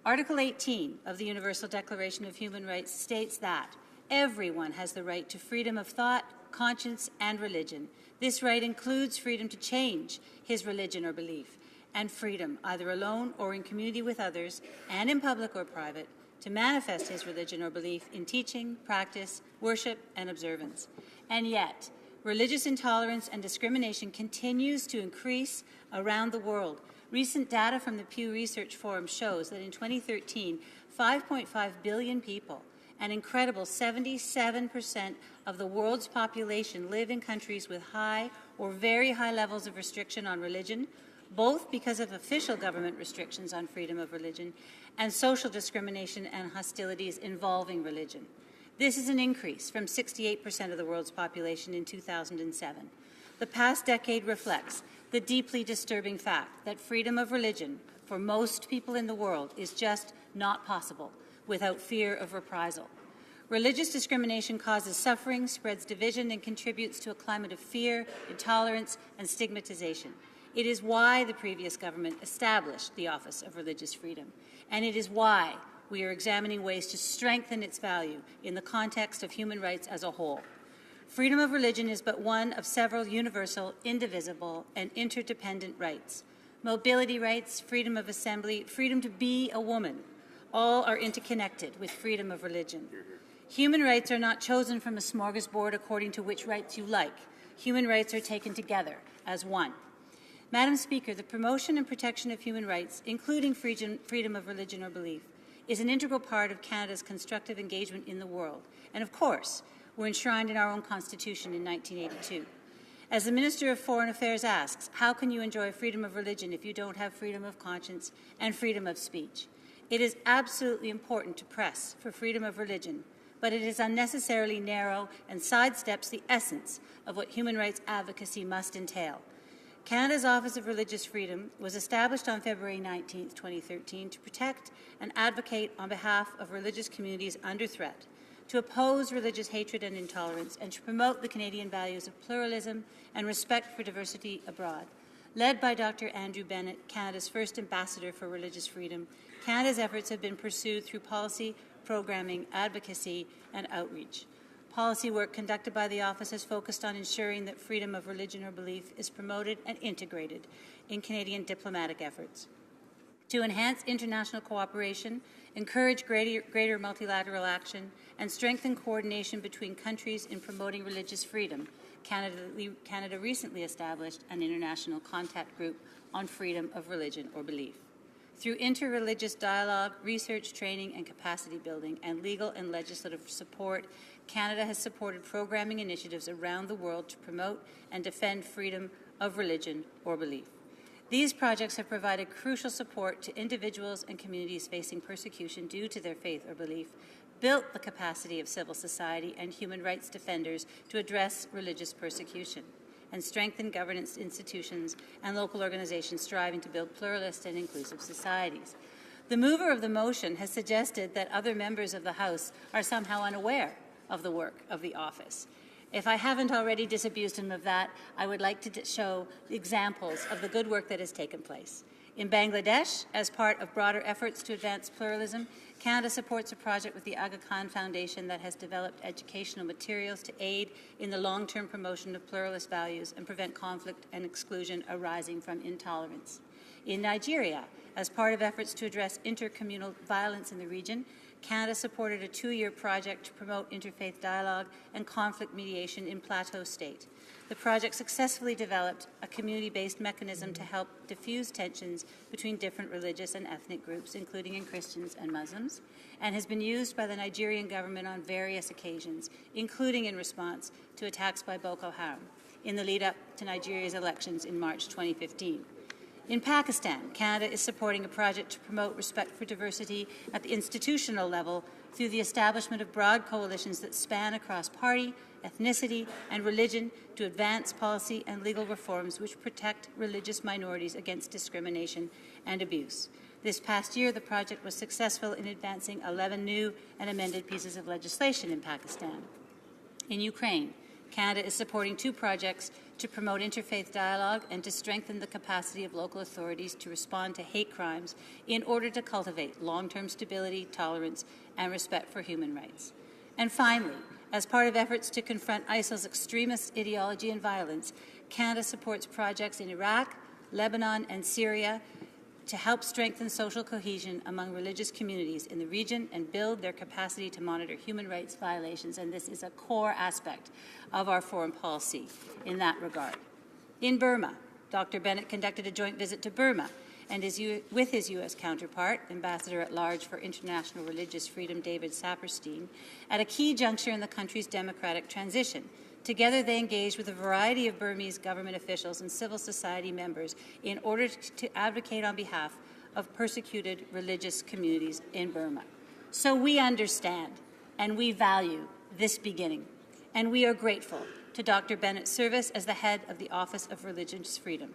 Article 18 of the Universal Declaration of Human Rights states that everyone has the right to freedom of thought, conscience, and religion. This right includes freedom to change his religion or belief, and freedom, either alone or in community with others, and in public or private, to manifest his religion or belief in teaching, practice, worship, and observance. And yet, religious intolerance and discrimination continues to increase around the world. Recent data from the Pew Research Forum shows that in 2013, 5.5 billion people An incredible 77% of the world's population live in countries with high or very high levels of restriction on religion, both because of official government restrictions on freedom of religion and social discrimination and hostilities involving religion. This is an increase from 68% of the world's population in 2007. The past decade reflects the deeply disturbing fact that freedom of religion for most people in the world is just not possible without fear of reprisal. Religious discrimination causes suffering, spreads division, and contributes to a climate of fear, intolerance, and stigmatization. It is why the previous government established the Office of Religious Freedom, and it is why we are examining ways to strengthen its value in the context of human rights as a whole. Freedom of religion is but one of several universal, indivisible, and interdependent rights. Mobility rights, freedom of assembly, freedom to be a woman, all are interconnected with freedom of religion. Human rights are not chosen from a smorgasbord according to which rights you like. Human rights are taken together as one. Madam Speaker, the promotion and protection of human rights, including freedom of religion or belief, is an integral part of Canada's constructive engagement in the world, and of course, were enshrined in our own Constitution in 1982. As the Minister of Foreign Affairs asks, how can you enjoy freedom of religion if you don't have freedom of conscience and freedom of speech? It is absolutely important to press for freedom of religion, but it is unnecessarily narrow and sidesteps the essence of what human rights advocacy must entail. Canada's Office of Religious Freedom was established on February 19, 2013, to protect and advocate on behalf of religious communities under threat, to oppose religious hatred and intolerance, and to promote the Canadian values of pluralism and respect for diversity abroad. Led by Dr. Andrew Bennett, Canada's first ambassador for religious freedom, Canada's efforts have been pursued through policy, programming, advocacy, and outreach. Policy work conducted by the office has focused on ensuring that freedom of religion or belief is promoted and integrated in Canadian diplomatic efforts. To enhance international cooperation, encourage greater multilateral action, and strengthen coordination between countries in promoting religious freedom, Canada recently established an international contact group on freedom of religion or belief. Through interreligious dialogue, research, training, and capacity building, and legal and legislative support, Canada has supported programming initiatives around the world to promote and defend freedom of religion or belief. These projects have provided crucial support to individuals and communities facing persecution due to their faith or belief, built the capacity of civil society and human rights defenders to address religious persecution, and strengthened governance institutions and local organizations striving to build pluralist and inclusive societies. The mover of the motion has suggested that other members of the House are somehow unaware of the work of the office. If I haven't already disabused him of that, I would like to show examples of the good work that has taken place. In Bangladesh, as part of broader efforts to advance pluralism, Canada supports a project with the Aga Khan Foundation that has developed educational materials to aid in the long-term promotion of pluralist values and prevent conflict and exclusion arising from intolerance. In Nigeria, as part of efforts to address intercommunal violence in the region, Canada supported a 2-year project to promote interfaith dialogue and conflict mediation in Plateau State. The project successfully developed a community-based mechanism to help diffuse tensions between different religious and ethnic groups, including in Christians and Muslims, and has been used by the Nigerian government on various occasions, including in response to attacks by Boko Haram in the lead-up to Nigeria's elections in March 2015. In Pakistan, Canada is supporting a project to promote respect for diversity at the institutional level through the establishment of broad coalitions that span across party, ethnicity, and religion to advance policy and legal reforms which protect religious minorities against discrimination and abuse. This past year, the project was successful in advancing 11 new and amended pieces of legislation in Pakistan. In Ukraine, Canada is supporting 2 projects to promote interfaith dialogue and to strengthen the capacity of local authorities to respond to hate crimes in order to cultivate long-term stability, tolerance, and respect for human rights. And finally, as part of efforts to confront ISIL's extremist ideology and violence, Canada supports projects in Iraq, Lebanon, and Syria to help strengthen social cohesion among religious communities in the region and build their capacity to monitor human rights violations. And this is a core aspect of our foreign policy in that regard. In Burma, Dr. Bennett conducted a joint visit to Burma and with his U.S. counterpart, Ambassador at Large for International Religious Freedom, David Saperstein, at a key juncture in the country's democratic transition. Together, they engaged with a variety of Burmese government officials and civil society members in order to advocate on behalf of persecuted religious communities in Burma. So we understand and we value this beginning, and we are grateful to Dr. Bennett's service as the head of the Office of Religious Freedom.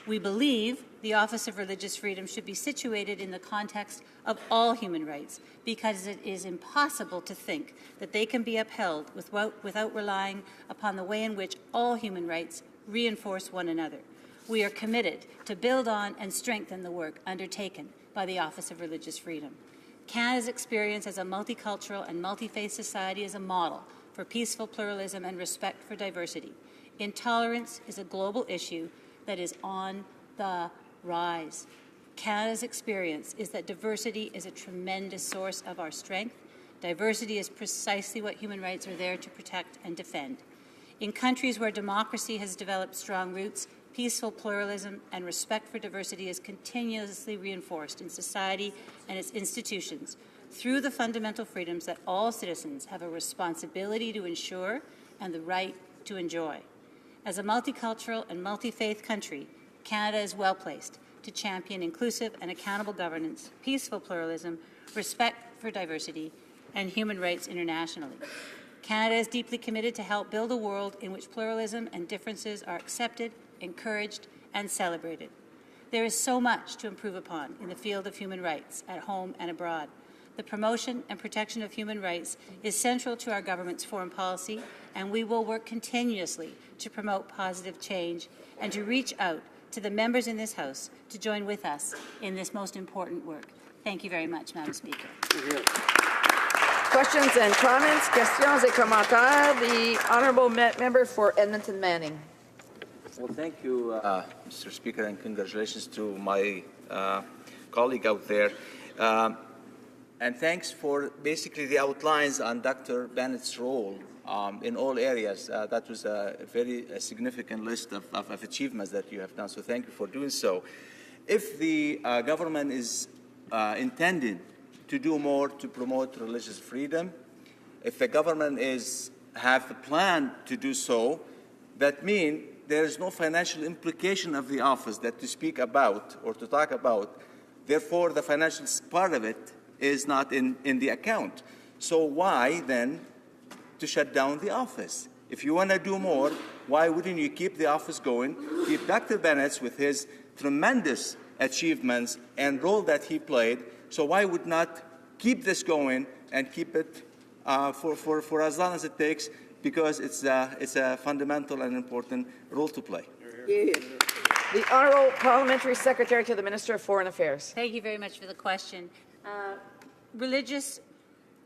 We believe the Office of Religious Freedom should be situated in the context of all human rights, because it is impossible to think that they can be upheld without relying upon the way in which all human rights reinforce one another. We are committed to build on and strengthen the work undertaken by the Office of Religious Freedom. Canada's experience as a multicultural and multi-faith society is a model for peaceful pluralism and respect for diversity. Intolerance is a global issue that is on the rise. Canada's experience is that diversity is a tremendous source of our strength. Diversity is precisely what human rights are there to protect and defend. In countries where democracy has developed strong roots, peaceful pluralism and respect for diversity is continuously reinforced in society and its institutions through the fundamental freedoms that all citizens have a responsibility to ensure and the right to enjoy. As a multicultural and multi-faith country, Canada is well placed to champion inclusive and accountable governance, peaceful pluralism, respect for diversity, and human rights internationally. Canada is deeply committed to help build a world in which pluralism and differences are accepted, encouraged, and celebrated. There is so much to improve upon in the field of human rights at home and abroad. The promotion and protection of human rights is central to our government's foreign policy, and we will work continuously to promote positive change and to reach out to the members in this House to join with us in this most important work. Thank you very much, Madam Speaker. Questions and comments, questions et commentaires. The honourable member for Edmonton Manning. Well, thank you, Mr. Speaker, and congratulations to my colleague out there. And thanks for basically the outlines on Dr. Bennett's role in all areas. That was a very significant list of achievements that you have done, so thank you for doing so. If the government is intended to do more to promote religious freedom, if the government have a plan to do so, that means there is no financial implication of the office that to speak about or to talk about. Therefore, the financial part of it is not in the account. So why then to shut down the office? If you want to do more, why wouldn't you keep the office going, keep Dr. Bennett with his tremendous achievements and role that he played, so why would not keep this going and keep it for as long as it takes, because it's a fundamental and important role to play. The Honourable Parliamentary Secretary to the Minister of Foreign Affairs. Thank you very much for the question. Religious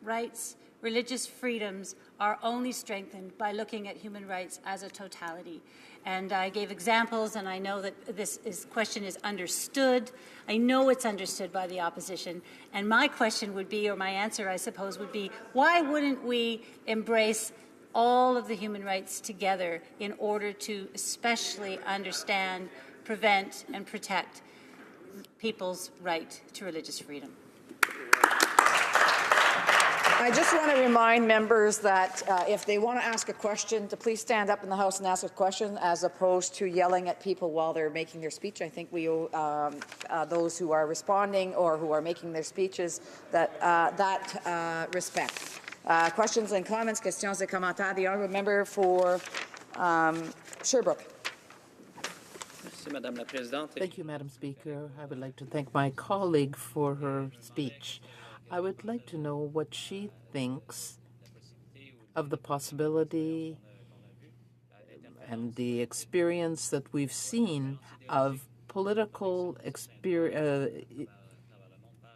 rights, religious freedoms are only strengthened by looking at human rights as a totality. And I gave examples, and I know that this question is understood. I know it's understood by the opposition. And my question would be, or my answer, I suppose, would be, why wouldn't we embrace all of the human rights together in order to especially understand, prevent, and protect people's right to religious freedom? I just want to remind members that if they want to ask a question, to please stand up in the House and ask a question, as opposed to yelling at people while they're making their speech. I think we owe those who are responding or who are making their speeches that respect. Questions and comments, questions et commentaires. The honourable member for Sherbrooke. Thank you, Madam Speaker. I would like to thank my colleague for her speech. I would like to know what she thinks of the possibility and the experience that we've seen of political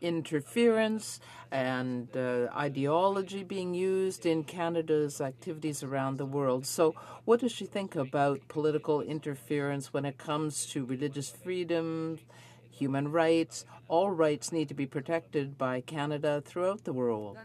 interference and ideology being used in Canada's activities around the world. So what does she think about political interference when it comes to religious freedom, human rights? All rights need to be protected by Canada throughout the world.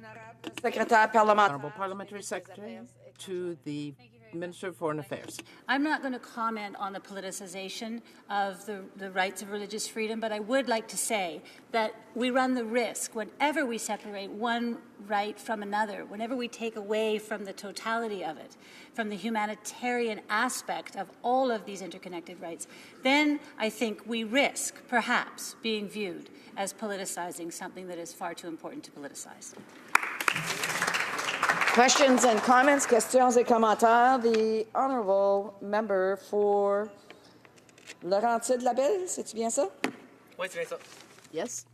Secretary Parliamentary. Honourable Parliamentary Secretary to the Minister of Foreign Affairs. I'm not going to comment on the politicization of the rights of religious freedom, but I would like to say that we run the risk whenever we separate one right from another, whenever we take away from the totality of it, from the humanitarian aspect of all of these interconnected rights, then I think we risk, perhaps, being viewed as politicizing something that is far too important to politicize. Questions and comments, questions et commentaires. The honourable member for Laurentides-Labelle, c'est-tu bien ça? Oui, c'est bien ça. Yes.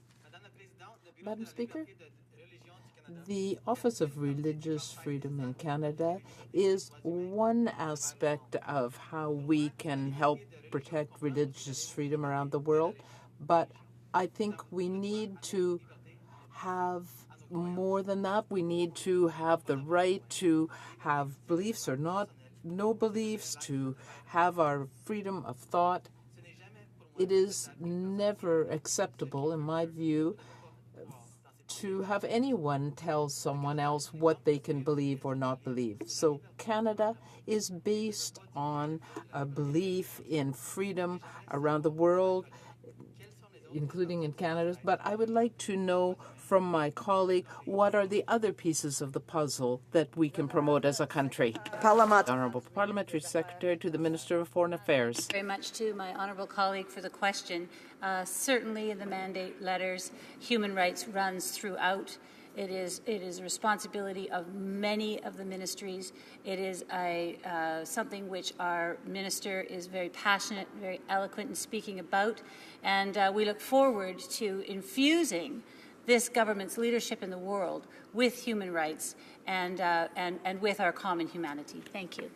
Madam Speaker, the Office of Religious Freedom in Canada is one aspect of how we can help protect religious freedom around the world, but I think we need to have more than that. We need to have the right to have beliefs or no beliefs, to have our freedom of thought. It is never acceptable, in my view, to have anyone tell someone else what they can believe or not believe. So Canada is based on a belief in freedom around the world, including in Canada. But I would like to know from my colleague, what are the other pieces of the puzzle that we can promote as a country? Honourable Parliamentary Secretary to the Minister of Foreign Affairs. Very much to my honourable colleague for the question. Certainly in the mandate letters, human rights runs throughout. It is a responsibility of many of the ministries. It is something which our minister is very passionate, very eloquent in speaking about, and we look forward to infusing this government's leadership in the world with human rights and with our common humanity. Thank you.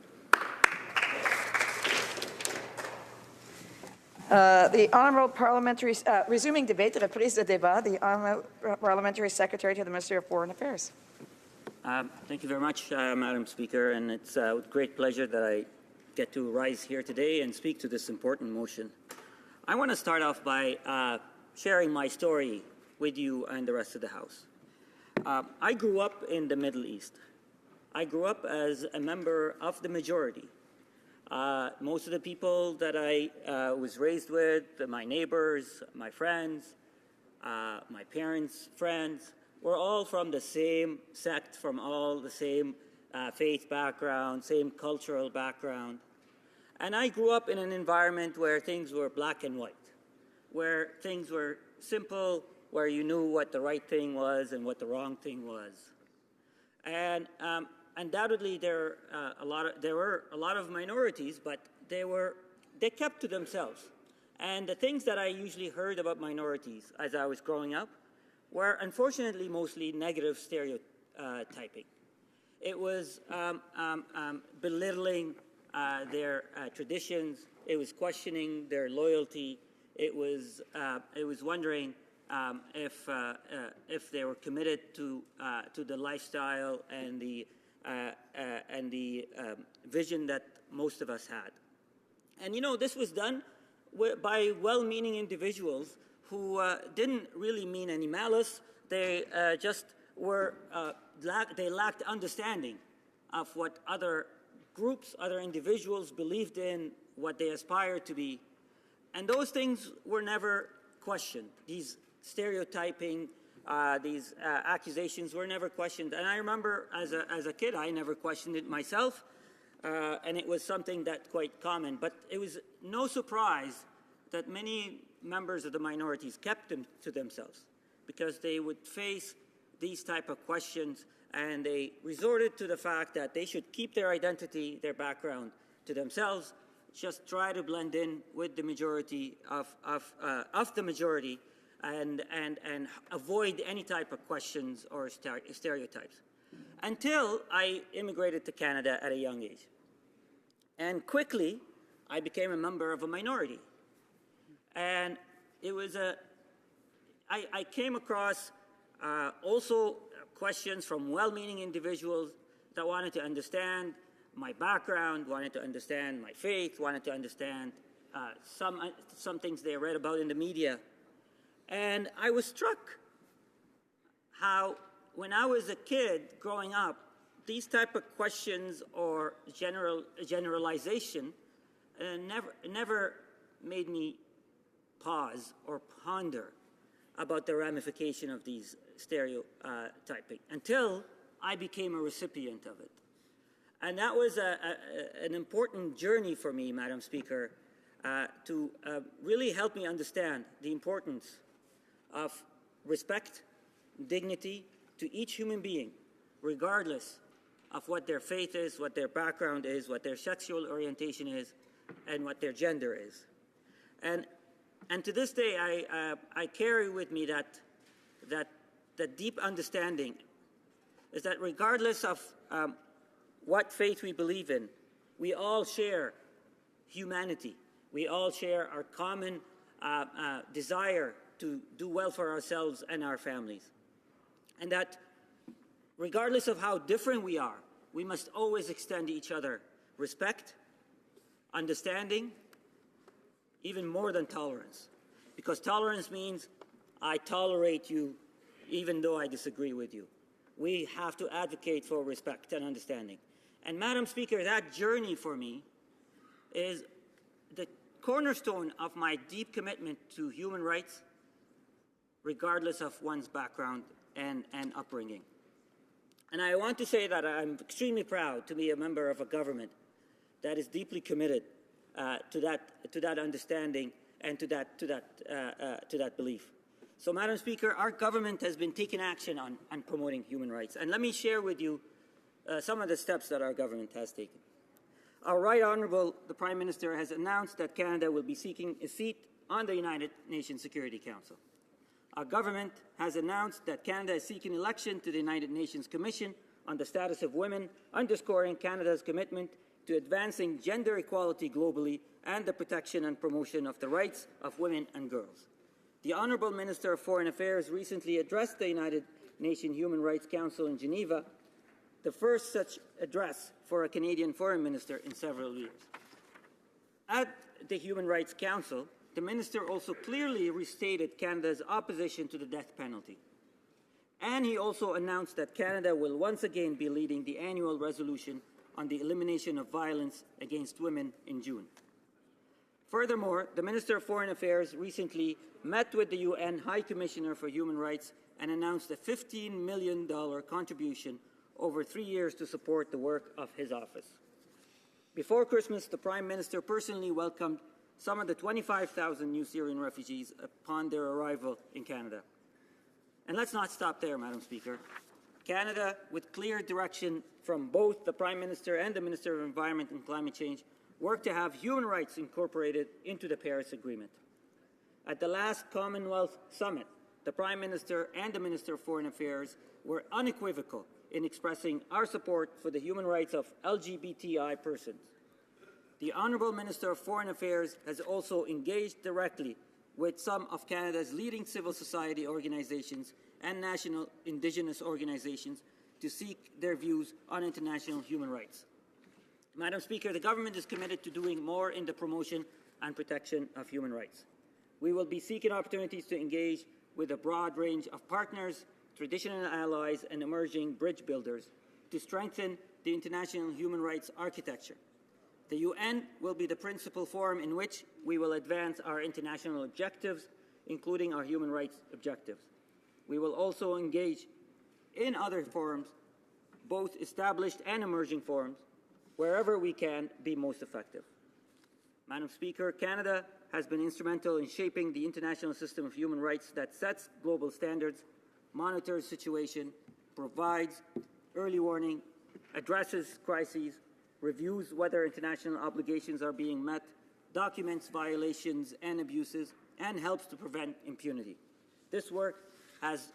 The Honourable Parliamentary, resuming debate, reprise de débat, the Honourable Parliamentary Secretary to the Ministry of Foreign Affairs. Thank you very much, Madam Speaker, and it's with great pleasure that I get to rise here today and speak to this important motion. I want to start off by sharing my story with you and the rest of the House. I grew up in the Middle East. I grew up as a member of the majority. Most of the people that I was raised with, my neighbors, my friends, my parents' friends, were all from the same sect, from all the same faith background, same cultural background. And I grew up in an environment where things were black and white, where things were simple, where you knew what the right thing was and what the wrong thing was. And undoubtedly, there were a lot of minorities, but they kept to themselves. And the things that I usually heard about minorities as I was growing up were, unfortunately, mostly negative stereotyping. It was belittling their traditions. It was questioning their loyalty. It was wondering if they were committed to the lifestyle and the vision that most of us had. And you know, this was done by well-meaning individuals who didn't really mean any malice. They just were they lacked understanding of what other groups, other individuals believed in, what they aspired to be, and those things were never questioned. These stereotyping, these accusations were never questioned. And I remember as a kid, I never questioned it myself, and it was something that's quite common. But it was no surprise that many members of the minorities kept them to themselves because they would face these type of questions, and they resorted to the fact that they should keep their identity, their background to themselves, just try to blend in with the majority of the majority, and avoid any type of questions or stereotypes. Until I immigrated to Canada at a young age. And quickly, I became a member of a minority. And it was I came across also questions from well-meaning individuals that wanted to understand my background, wanted to understand my faith, wanted to understand some things they read about in the media. And I was struck how, when I was a kid growing up, these type of questions or generalization never made me pause or ponder about the ramification of these stereotyping until I became a recipient of it. And that was an important journey for me, Madam Speaker, to really help me understand the importance of respect, dignity to each human being, regardless of what their faith is, what their background is, what their sexual orientation is, and what their gender is. And to this day, I carry with me that deep understanding is that regardless of what faith we believe in, we all share humanity. We all share our common desire to do well for ourselves and our families. And that regardless of how different we are, we must always extend to each other respect, understanding, even more than tolerance. Because tolerance means I tolerate you even though I disagree with you. We have to advocate for respect and understanding. And Madam Speaker, that journey for me is the cornerstone of my deep commitment to human rights, regardless of one's background and upbringing. And I want to say that I'm extremely proud to be a member of a government that is deeply committed to that understanding and to that belief. So, Madam Speaker, our government has been taking action on promoting human rights. And let me share with you some of the steps that our government has taken. Our Right Honourable, the Prime Minister, has announced that Canada will be seeking a seat on the United Nations Security Council. Our government has announced that Canada is seeking election to the United Nations Commission on the Status of Women, underscoring Canada's commitment to advancing gender equality globally and the protection and promotion of the rights of women and girls. The Honourable Minister of Foreign Affairs recently addressed the United Nations Human Rights Council in Geneva, the first such address for a Canadian Foreign Minister in several years. At the Human Rights Council, the Minister also clearly restated Canada's opposition to the death penalty. And he also announced that Canada will once again be leading the annual resolution on the elimination of violence against women in June. Furthermore, the Minister of Foreign Affairs recently met with the UN High Commissioner for Human Rights and announced a $15 million contribution over 3 years to support the work of his office. Before Christmas, the Prime Minister personally welcomed some of the 25,000 new Syrian refugees upon their arrival in Canada. And let's not stop there, Madam Speaker. Canada, with clear direction from both the Prime Minister and the Minister of Environment and Climate Change, worked to have human rights incorporated into the Paris Agreement. At the last Commonwealth Summit, the Prime Minister and the Minister of Foreign Affairs were unequivocal in expressing our support for the human rights of LGBTI persons. The Honourable Minister of Foreign Affairs has also engaged directly with some of Canada's leading civil society organizations and national Indigenous organizations to seek their views on international human rights. Madam Speaker, the government is committed to doing more in the promotion and protection of human rights. We will be seeking opportunities to engage with a broad range of partners, traditional allies, and emerging bridge builders to strengthen the international human rights architecture. The UN will be the principal forum in which we will advance our international objectives, including our human rights objectives. We will also engage in other forums, both established and emerging forums, wherever we can be most effective. Madam Speaker, Canada has been instrumental in shaping the international system of human rights that sets global standards, monitors situation, provides early warning, addresses crises, reviews whether international obligations are being met, documents violations and abuses, and helps to prevent impunity. This work has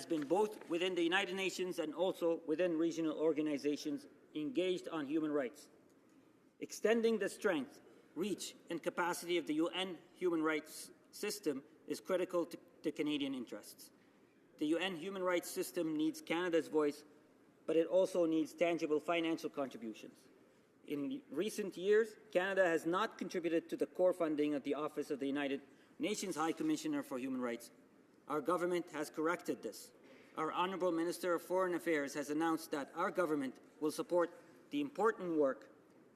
been both within the United Nations and also within regional organizations engaged on human rights. Extending the strength, reach, and capacity of the UN human rights system is critical to Canadian interests. The UN human rights system needs Canada's voice, but it also needs tangible financial contributions. In recent years, Canada has not contributed to the core funding of the Office of the United Nations High Commissioner for Human Rights. Our government has corrected this. our Honourable Minister of Foreign Affairs has announced that our government will support the important work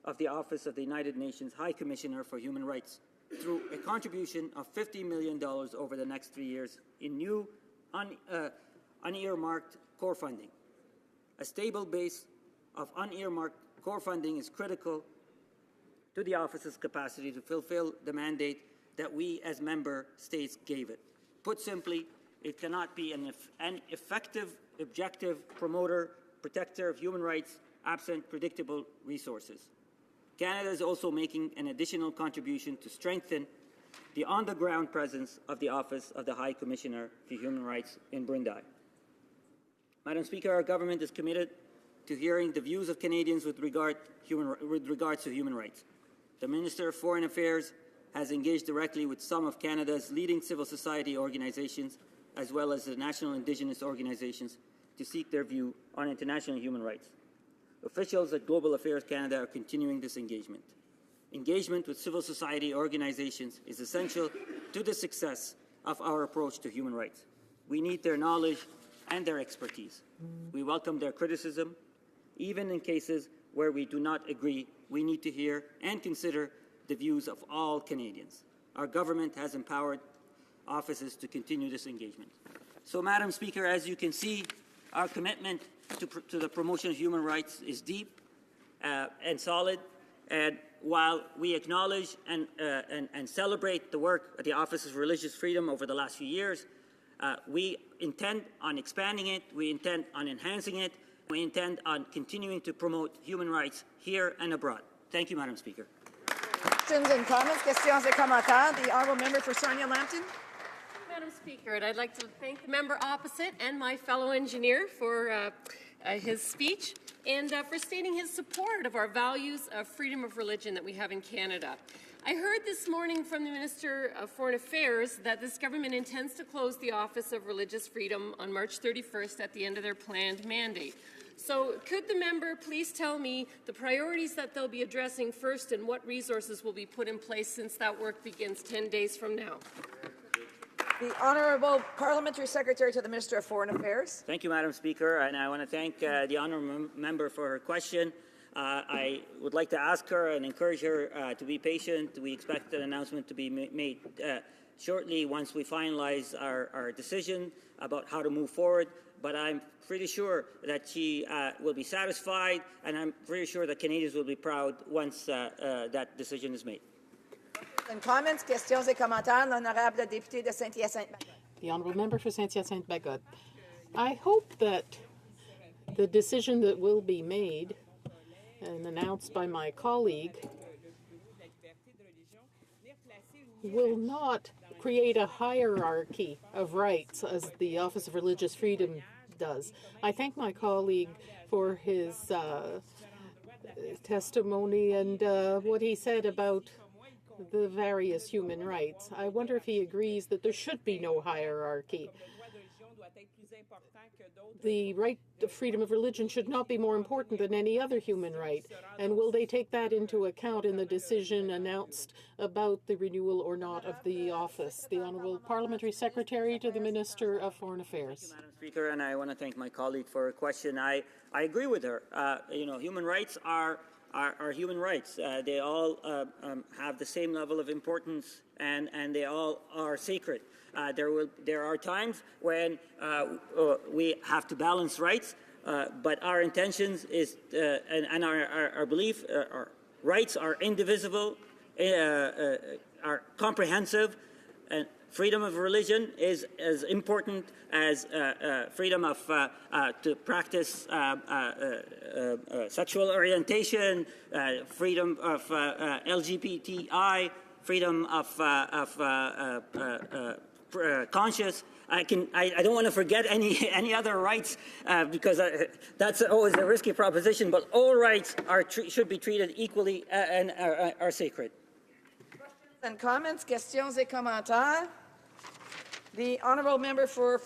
of the Office of the United Nations High Commissioner for Human Rights through a contribution of $50 million over the next 3 years in new unearmarked core funding. A stable base of unearmarked core funding is critical to the office's capacity to fulfill the mandate that we as member states gave it. Put simply, it cannot be an effective, objective promoter, protector of human rights absent predictable resources. Canada is also making an additional contribution to strengthen the on-the-ground presence of the Office of the High Commissioner for Human Rights in Burundi. Madam Speaker, our government is committed to hearing the views of Canadians with regards to human rights. The Minister of Foreign Affairs has engaged directly with some of Canada's leading civil society organizations, as well as the national Indigenous organizations, to seek their view on international human rights. Officials at Global Affairs Canada are continuing this engagement. Engagement with civil society organizations is essential to the success of our approach to human rights. We need their knowledge and their expertise. We welcome their criticism. Even in cases where we do not agree, we need to hear and consider the views of all Canadians. Our government has empowered offices to continue this engagement. So, Madam Speaker, as you can see, our commitment to the promotion of human rights is deep and solid. And while we acknowledge and celebrate the work of the Office of Religious Freedom over the last few years, we intend on expanding it, we intend on enhancing it, we intend on continuing to promote human rights here and abroad. Thank you, Madam Speaker. Questions and comments, questions et commentaires. The honourable member for Sarnia-Lambton. Madam Speaker, and I'd like to thank the member opposite and my fellow engineer for his speech and for stating his support of our values of freedom of religion that we have in Canada. I heard this morning from the Minister of Foreign Affairs that this government intends to close the Office of Religious Freedom on March 31st at the end of their planned mandate. So could the member please tell me the priorities that they'll be addressing first and what resources will be put in place since that work begins 10 days from now? The Honourable Parliamentary Secretary to the Minister of Foreign Affairs. Thank you, Madam Speaker, and I want to thank the honourable member for her question. I would like to ask her and encourage her to be patient. We expect an announcement to be made shortly once we finalize our decision about how to move forward. But I'm pretty sure that she will be satisfied, and I'm pretty sure that Canadians will be proud once that decision is made. And comments, questions et commentaires. L'honorable député de Saint-Hyacinthe. The honourable member for Saint-Hyacinthe-Bagotte. I hope that the decision that will be made and announced by my colleague will not create a hierarchy of rights as the Office of Religious Freedom does. I thank my colleague for his testimony and what he said about the various human rights. I wonder if he agrees that there should be no hierarchy. The right to freedom of religion should not be more important than any other human right. And will they take that into account in the decision announced about the renewal or not of the office? The Honourable Parliamentary Secretary to the Minister of Foreign Affairs. Madam Speaker, and I want to thank my colleague for her question. I agree with her. Human rights are human rights. They all have the same level of importance, and they all are sacred. There are times when we have to balance rights, but our intentions is and our belief, our rights are indivisible, are comprehensive, and freedom of religion is as important as freedom of to practice sexual orientation, freedom of LGBTI, freedom of conscience. I don't want to forget any other rights because that's always a risky proposition. But all rights should be treated equally and are sacred. And comments, questions et commentaires. The honourable member for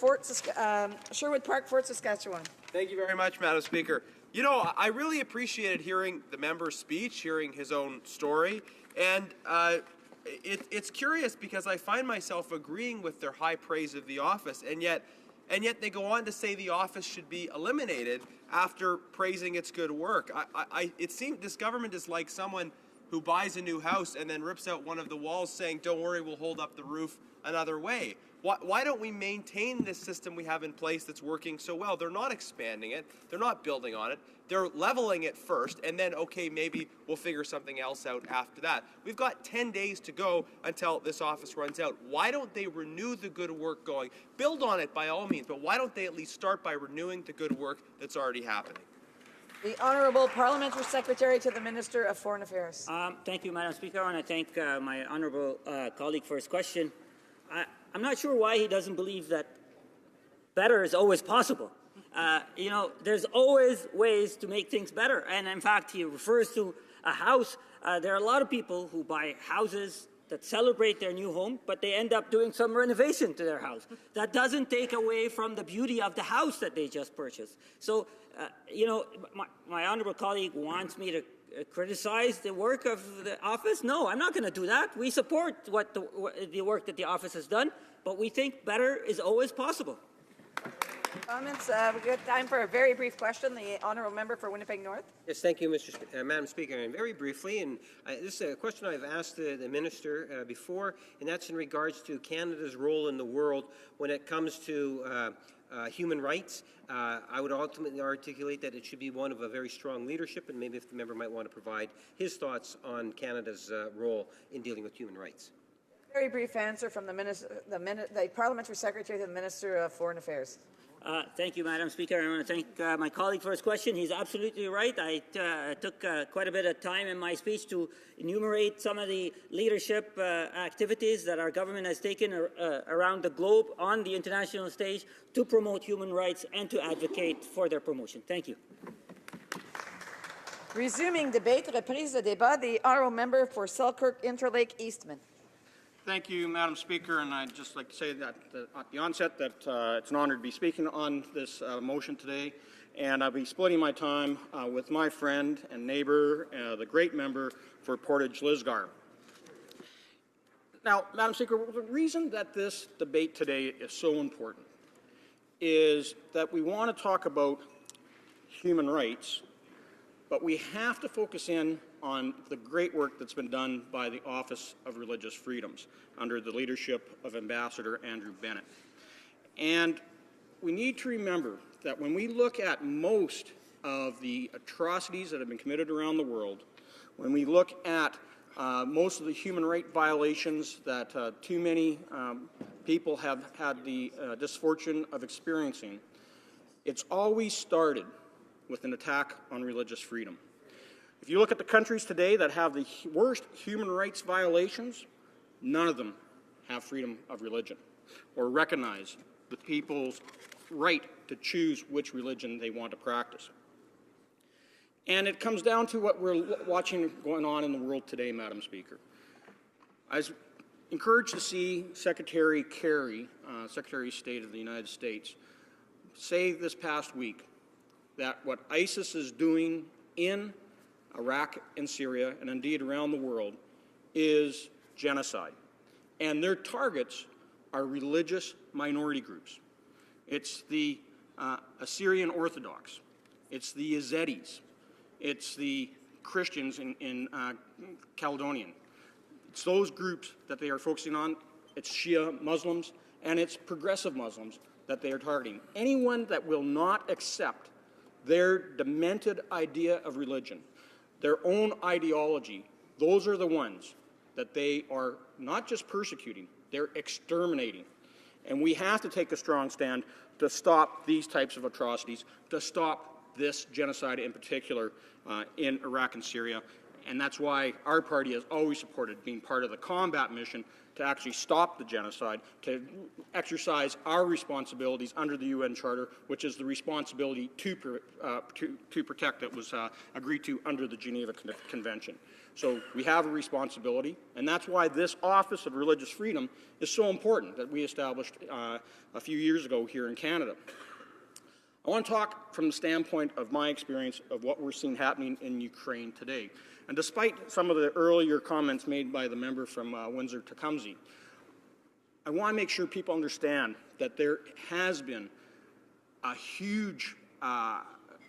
Sherwood Park, Fort Saskatchewan. Thank you very much, Madam Speaker. You know, I really appreciated hearing the member's speech, hearing his own story, and it's curious because I find myself agreeing with their high praise of the office, and yet and yet they go on to say the office should be eliminated after praising its good work. It seems this government is like someone who buys a new house and then rips out one of the walls saying, don't worry, we'll hold up the roof another way. Why don't we maintain this system we have in place that's working so well? They're not expanding it. They're not building on it. They're leveling it first, and then, okay, maybe we'll figure something else out after that. We've got 10 days to go until this office runs out. Why don't they renew the good work going? Build on it by all means, but why don't they at least start by renewing the good work that's already happening? The Honourable Parliamentary Secretary to the Minister of Foreign Affairs. Thank you, Madam Speaker, and I thank my honourable colleague for his question. I'm not sure why he doesn't believe that better is always possible. There's always ways to make things better. And in fact, he refers to a house. There are a lot of people who buy houses that celebrate their new home, but they end up doing some renovation to their house. That doesn't take away from the beauty of the house that they just purchased. So, my honourable colleague wants me to criticize the work of the office? No, I'm not going to do that. We support the work that the office has done, but we think better is always possible. Comments? We've got time for a very brief question. The Honourable Member for Winnipeg North. Yes, thank you, Madam Speaker. And very briefly, and this is a question I've asked the Minister before, and that's in regards to Canada's role in the world when it comes to human rights. I would ultimately articulate that it should be one of a very strong leadership, and maybe if the member might want to provide his thoughts on Canada's role in dealing with human rights. Very brief answer from the Parliamentary Secretary to the Minister of Foreign Affairs. Thank you, Madam Speaker. I want to thank my colleague for his question. He's absolutely right. I took quite a bit of time in my speech to enumerate some of the leadership activities that our government has taken around the globe on the international stage to promote human rights and to advocate for their promotion. Thank you. Resuming debate, reprise de débat, the Honourable Member for Selkirk Interlake Eastman. Thank you, Madam Speaker, and I'd just like to say that at the onset that it's an honor to be speaking on this motion today, and I'll be splitting my time with my friend and neighbour, the great member for Portage Lisgar. Now, Madam Speaker, the reason that this debate today is so important is that we want to talk about human rights, but we have to focus in on the great work that's been done by the Office of Religious Freedoms under the leadership of Ambassador Andrew Bennett. And we need to remember that when we look at most of the atrocities that have been committed around the world, when we look at most of the human rights violations that too many people have had the misfortune of experiencing, it's always started with an attack on religious freedom. If you look at the countries today that have the worst human rights violations, none of them have freedom of religion or recognize the people's right to choose which religion they want to practice. And it comes down to what we're watching going on in the world today, Madam Speaker. I was encouraged to see Secretary Kerry, Secretary of State of the United States, say this past week that what ISIS is doing in Iraq and Syria, and indeed around the world, is genocide. And their targets are religious minority groups. It's the Assyrian Orthodox. It's the Yazidis. It's the Christians in Caledonian. It's those groups that they are focusing on. It's Shia Muslims, and it's progressive Muslims that they are targeting. Anyone that will not accept their demented idea of religion, their own ideology, those are the ones that they are not just persecuting, they're exterminating. And we have to take a strong stand to stop these types of atrocities, to stop this genocide in particular in Iraq and Syria. And that's why our party has always supported being part of the combat mission to actually stop the genocide, to exercise our responsibilities under the UN Charter, which is the responsibility to protect that was agreed to under the Geneva Convention. So we have a responsibility, and that's why this Office of Religious Freedom is so important that we established a few years ago here in Canada. I want to talk from the standpoint of my experience of what we're seeing happening in Ukraine today. And despite some of the earlier comments made by the member from Windsor-Tecumseh, I want to make sure people understand that there has been a huge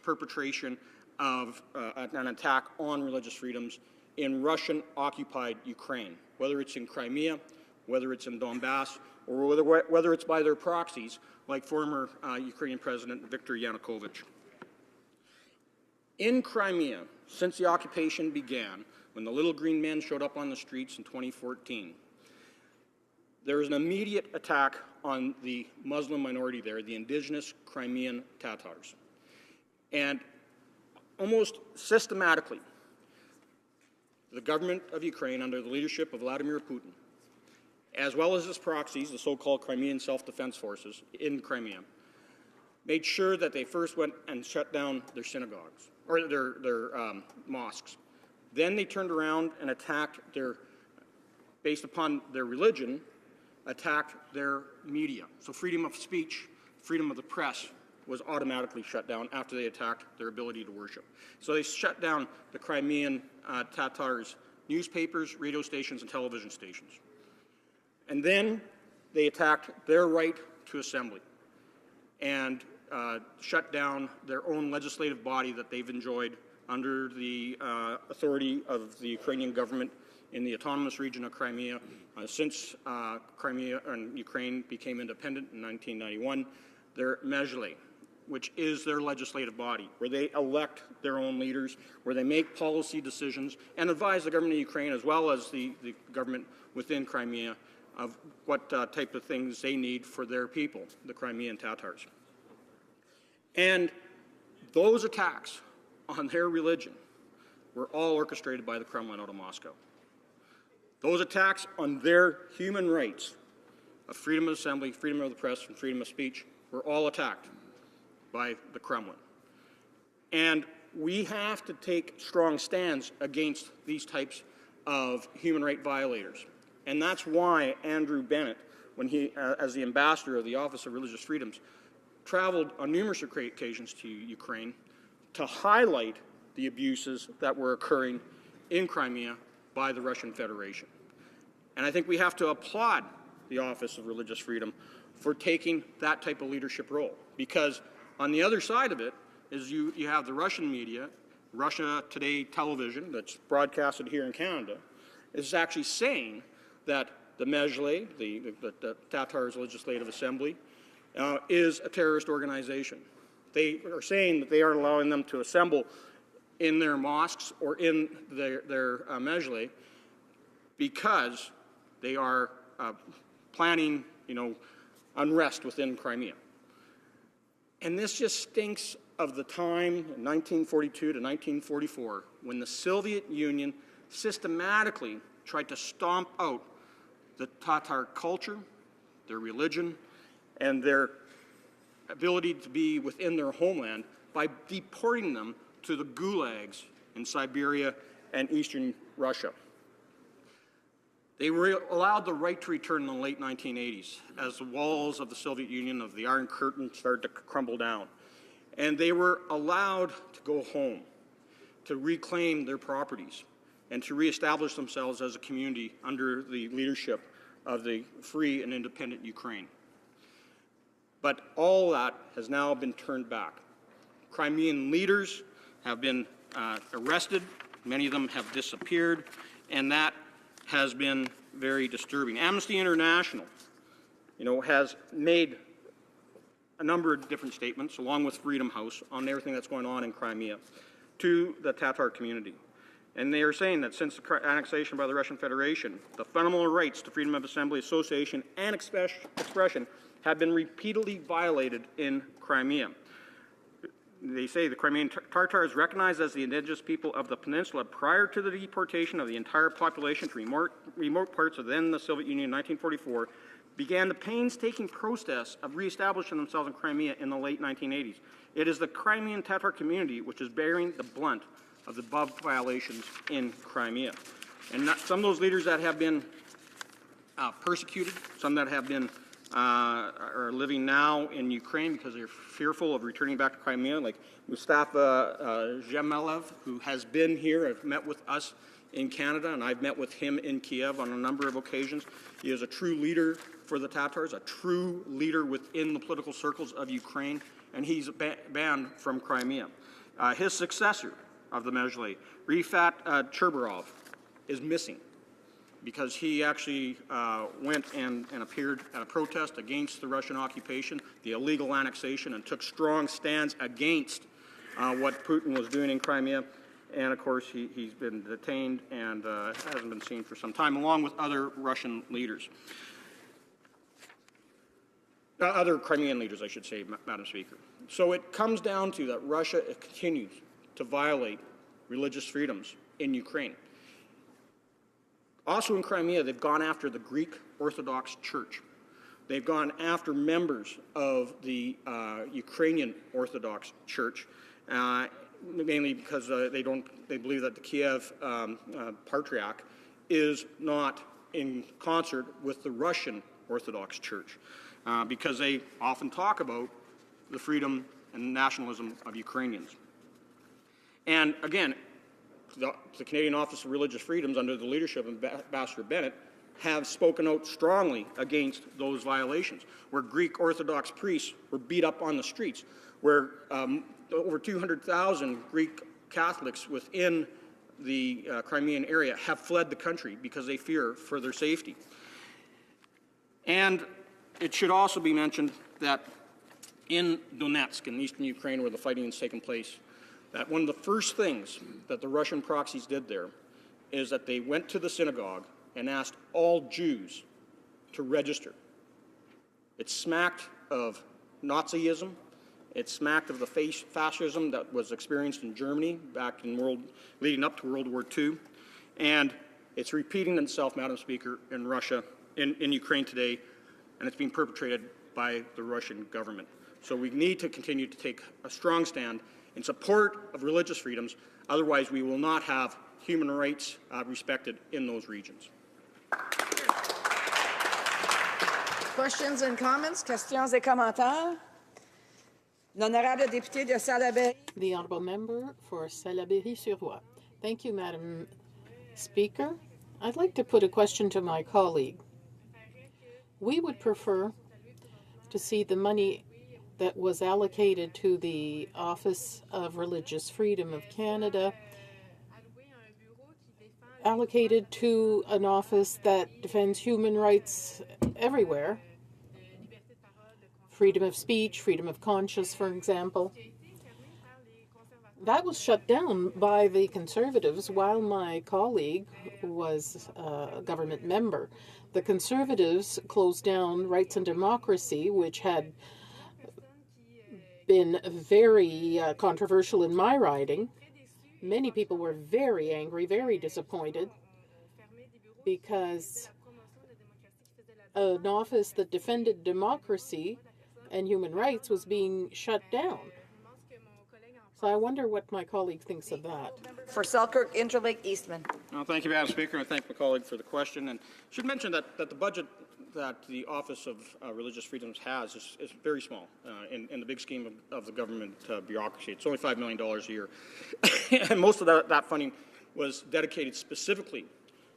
perpetration of an attack on religious freedoms in Russian-occupied Ukraine, whether it's in Crimea, whether it's in Donbass, or whether it's by their proxies, like former Ukrainian President Viktor Yanukovych. In Crimea, since the occupation began, when the little green men showed up on the streets in 2014, there was an immediate attack on the Muslim minority there, the indigenous Crimean Tatars. And almost systematically, the government of Ukraine, under the leadership of Vladimir Putin, as well as his proxies, the so-called Crimean Self-Defense Forces in Crimea, made sure that they first went and shut down their synagogues, or their mosques. Then they turned around and attacked based upon their religion, attacked their media. So freedom of speech, freedom of the press was automatically shut down after they attacked their ability to worship. So they shut down the Crimean Tatars' newspapers, radio stations, and television stations. And then they attacked their right to assembly and shut down their own legislative body that they've enjoyed under the authority of the Ukrainian government in the autonomous region of Crimea since Crimea and Ukraine became independent in 1991, their Mezhli, which is their legislative body, where they elect their own leaders, where they make policy decisions and advise the government of Ukraine as well as the government within Crimea of what type of things they need for their people, the Crimean Tatars. And those attacks on their religion were all orchestrated by the Kremlin out of Moscow. Those attacks on their human rights of freedom of assembly, freedom of the press, and freedom of speech were all attacked by the Kremlin. And we have to take strong stands against these types of human right violators. And that's why Andrew Bennett, when he, as the ambassador of the Office of Religious Freedoms, traveled on numerous occasions to Ukraine to highlight the abuses that were occurring in Crimea by the Russian Federation. And I think we have to applaud the Office of Religious Freedom for taking that type of leadership role. Because on the other side of it is you have the Russian media, Russia Today television that's broadcasted here in Canada, is actually saying that the Mezhli, the Tatars Legislative Assembly, is a terrorist organization. They are saying that they aren't allowing them to assemble in their mosques or in their Mezhli because they are planning, unrest within Crimea. And this just stinks of the time, 1942 to 1944, when the Soviet Union systematically tried to stomp out the Tatar culture, their religion, and their ability to be within their homeland by deporting them to the gulags in Siberia and eastern Russia. They were allowed the right to return in the late 1980s as the walls of the Soviet Union, of the Iron Curtain, started to crumble down. And they were allowed to go home, to reclaim their properties, and to reestablish themselves as a community under the leadership of the free and independent Ukraine. But all that has now been turned back. Crimean leaders have been arrested. Many of them have disappeared, and that has been very disturbing. Amnesty International, has made a number of different statements, along with Freedom House, on everything that's going on in Crimea to the Tatar community. And they are saying that since the annexation by the Russian Federation, the fundamental rights to freedom of assembly, association, and expression have been repeatedly violated in Crimea. They say the Crimean Tatars, recognized as the indigenous people of the peninsula prior to the deportation of the entire population to remote parts of then the Soviet Union in 1944, began the painstaking process of reestablishing themselves in Crimea in the late 1980s. It is the Crimean Tatar community which is bearing the blunt of the above violations in Crimea. And some of those leaders that have been persecuted, some that have been are living now in Ukraine because they're fearful of returning back to Crimea, like Mustafa Zhemelev, who has been here, have met with us in Canada, and I've met with him in Kiev on a number of occasions. He is a true leader for the Tatars, a true leader within the political circles of Ukraine, and he's banned from Crimea. His successor of the Mezhley, Rifat Cherburov, is missing because he actually went and appeared at a protest against the Russian occupation, the illegal annexation, and took strong stands against what Putin was doing in Crimea. And of course, he's been detained and hasn't been seen for some time, along with other Russian leaders. Other Crimean leaders, I should say, Madam Speaker. So it comes down to that Russia continues to violate religious freedoms in Ukraine. Also in Crimea, they've gone after the Greek Orthodox Church. They've gone after members of the Ukrainian Orthodox Church, mainly because they believe that the Kiev Patriarch is not in concert with the Russian Orthodox Church, because they often talk about the freedom and nationalism of Ukrainians. And again, the Canadian Office of Religious Freedoms, under the leadership of Ambassador Bennett, have spoken out strongly against those violations, where Greek Orthodox priests were beat up on the streets, where over 200,000 Greek Catholics within the Crimean area have fled the country because they fear for their safety. And it should also be mentioned that in Donetsk, in eastern Ukraine, where the fighting has taken place, that one of the first things that the Russian proxies did there is that they went to the synagogue and asked all Jews to register. It smacked of Nazism. It smacked of the fascism that was experienced in Germany back in leading up to World War II. And it's repeating itself, Madam Speaker, in Russia, in Ukraine today, and it's being perpetrated by the Russian government. So we need to continue to take a strong stand in support of religious freedoms. Otherwise, we will not have human rights respected in those regions. Questions and comments? Questions et commentaires? L'honorable député de Salaberry. The honourable member for Salaberry-sur-Roi. Thank you, Madam Speaker. I'd like to put a question to my colleague. We would prefer to see the money that was allocated to the Office of Religious Freedom of Canada allocated to an office that defends human rights everywhere. Freedom of speech, freedom of conscience, for example. That was shut down by the Conservatives while my colleague was a government member. The Conservatives closed down Rights and Democracy, which had been very controversial in my riding. Many people were very angry, very disappointed, because an office that defended democracy and human rights was being shut down. So I wonder what my colleague thinks of that. For Selkirk, Interlake, Eastman. Well, thank you, Madam Speaker. I thank my colleague for the question. And I should mention that the budget that the Office of Religious Freedoms has is very small in the big scheme of the government bureaucracy. It's only $5 million a year. And most of that funding was dedicated specifically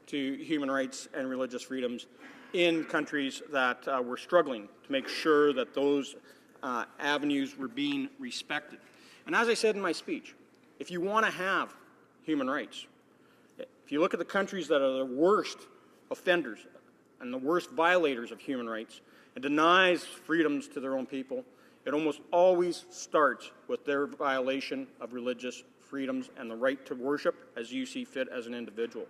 to human rights and religious freedoms in countries that were struggling to make sure that those avenues were being respected. And as I said in my speech, if you want to have human rights, if you look at the countries that are the worst offenders and the worst violators of human rights and denies freedoms to their own people, it almost always starts with their violation of religious freedoms and the right to worship as you see fit as an individual.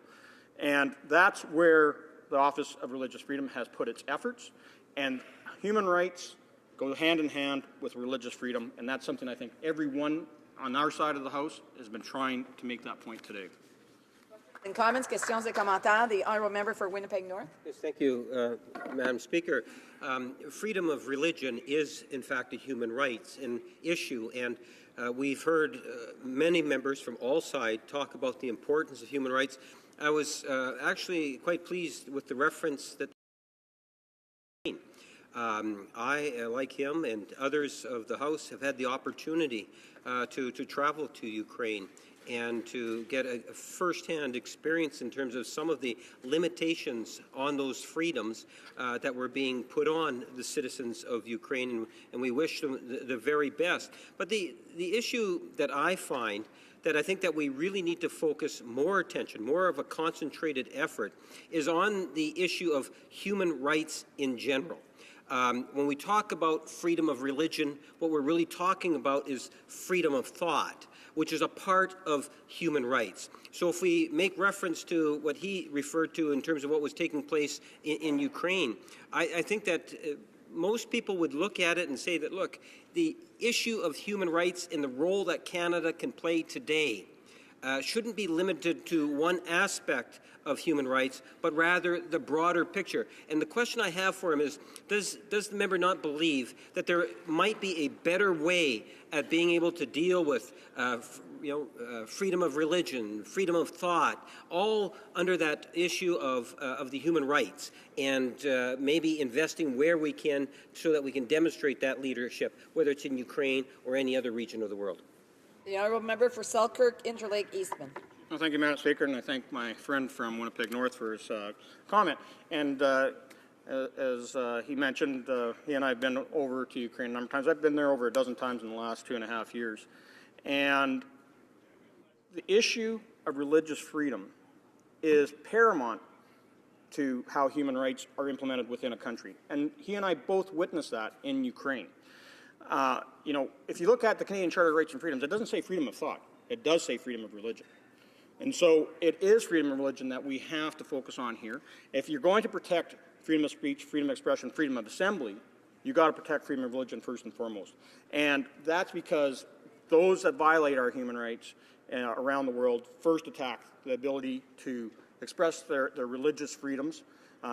And that's where the Office of Religious Freedom has put its efforts, and human rights go hand in hand with religious freedom, and that's something I think everyone on our side of the House has been trying to make that point today. In comments, questions et commentaires, the honourable member for Winnipeg North. Yes, thank you, Madam Speaker. Freedom of religion is, in fact, a human rights issue, and we've heard many members from all sides talk about the importance of human rights. I was actually quite pleased with the reference that I, like him and others of the House, have had the opportunity to travel to Ukraine. and to get a first-hand experience in terms of some of the limitations on those freedoms that were being put on the citizens of Ukraine, and we wish them the very best. But the issue that I find that I think that we really need to focus more attention, more of a concentrated effort, is on the issue of human rights in general. When we talk about freedom of religion, what we're really talking about is freedom of thought, which is a part of human rights. So if we make reference to what he referred to in terms of what was taking place in Ukraine, I think that most people would look at it and say that, look, the issue of human rights and the role that Canada can play today shouldn't be limited to one aspect of human rights, but rather the broader picture. And the question I have for him is, does the member not believe that there might be a better way at being able to deal with freedom of religion, freedom of thought, all under that issue of the human rights, and maybe investing where we can so that we can demonstrate that leadership, whether it's in Ukraine or any other region of the world? The honourable member for Selkirk, Interlake, Eastman. Well, thank you, Madam Speaker, and I thank my friend from Winnipeg North for his comment. And as he mentioned, he and I have been over to Ukraine a number of times. I've been there over a dozen times in the last 2.5 years. And the issue of religious freedom is paramount to how human rights are implemented within a country. And he and I both witnessed that in Ukraine. If you look at the Canadian Charter of Rights and Freedoms, it doesn't say freedom of thought. It does say freedom of religion. And so it is freedom of religion that we have to focus on here. If you're going to protect freedom of speech, freedom of expression, freedom of assembly, you've got to protect freedom of religion first and foremost. And that's because those that violate our human rights around the world first attack the ability to express their religious freedoms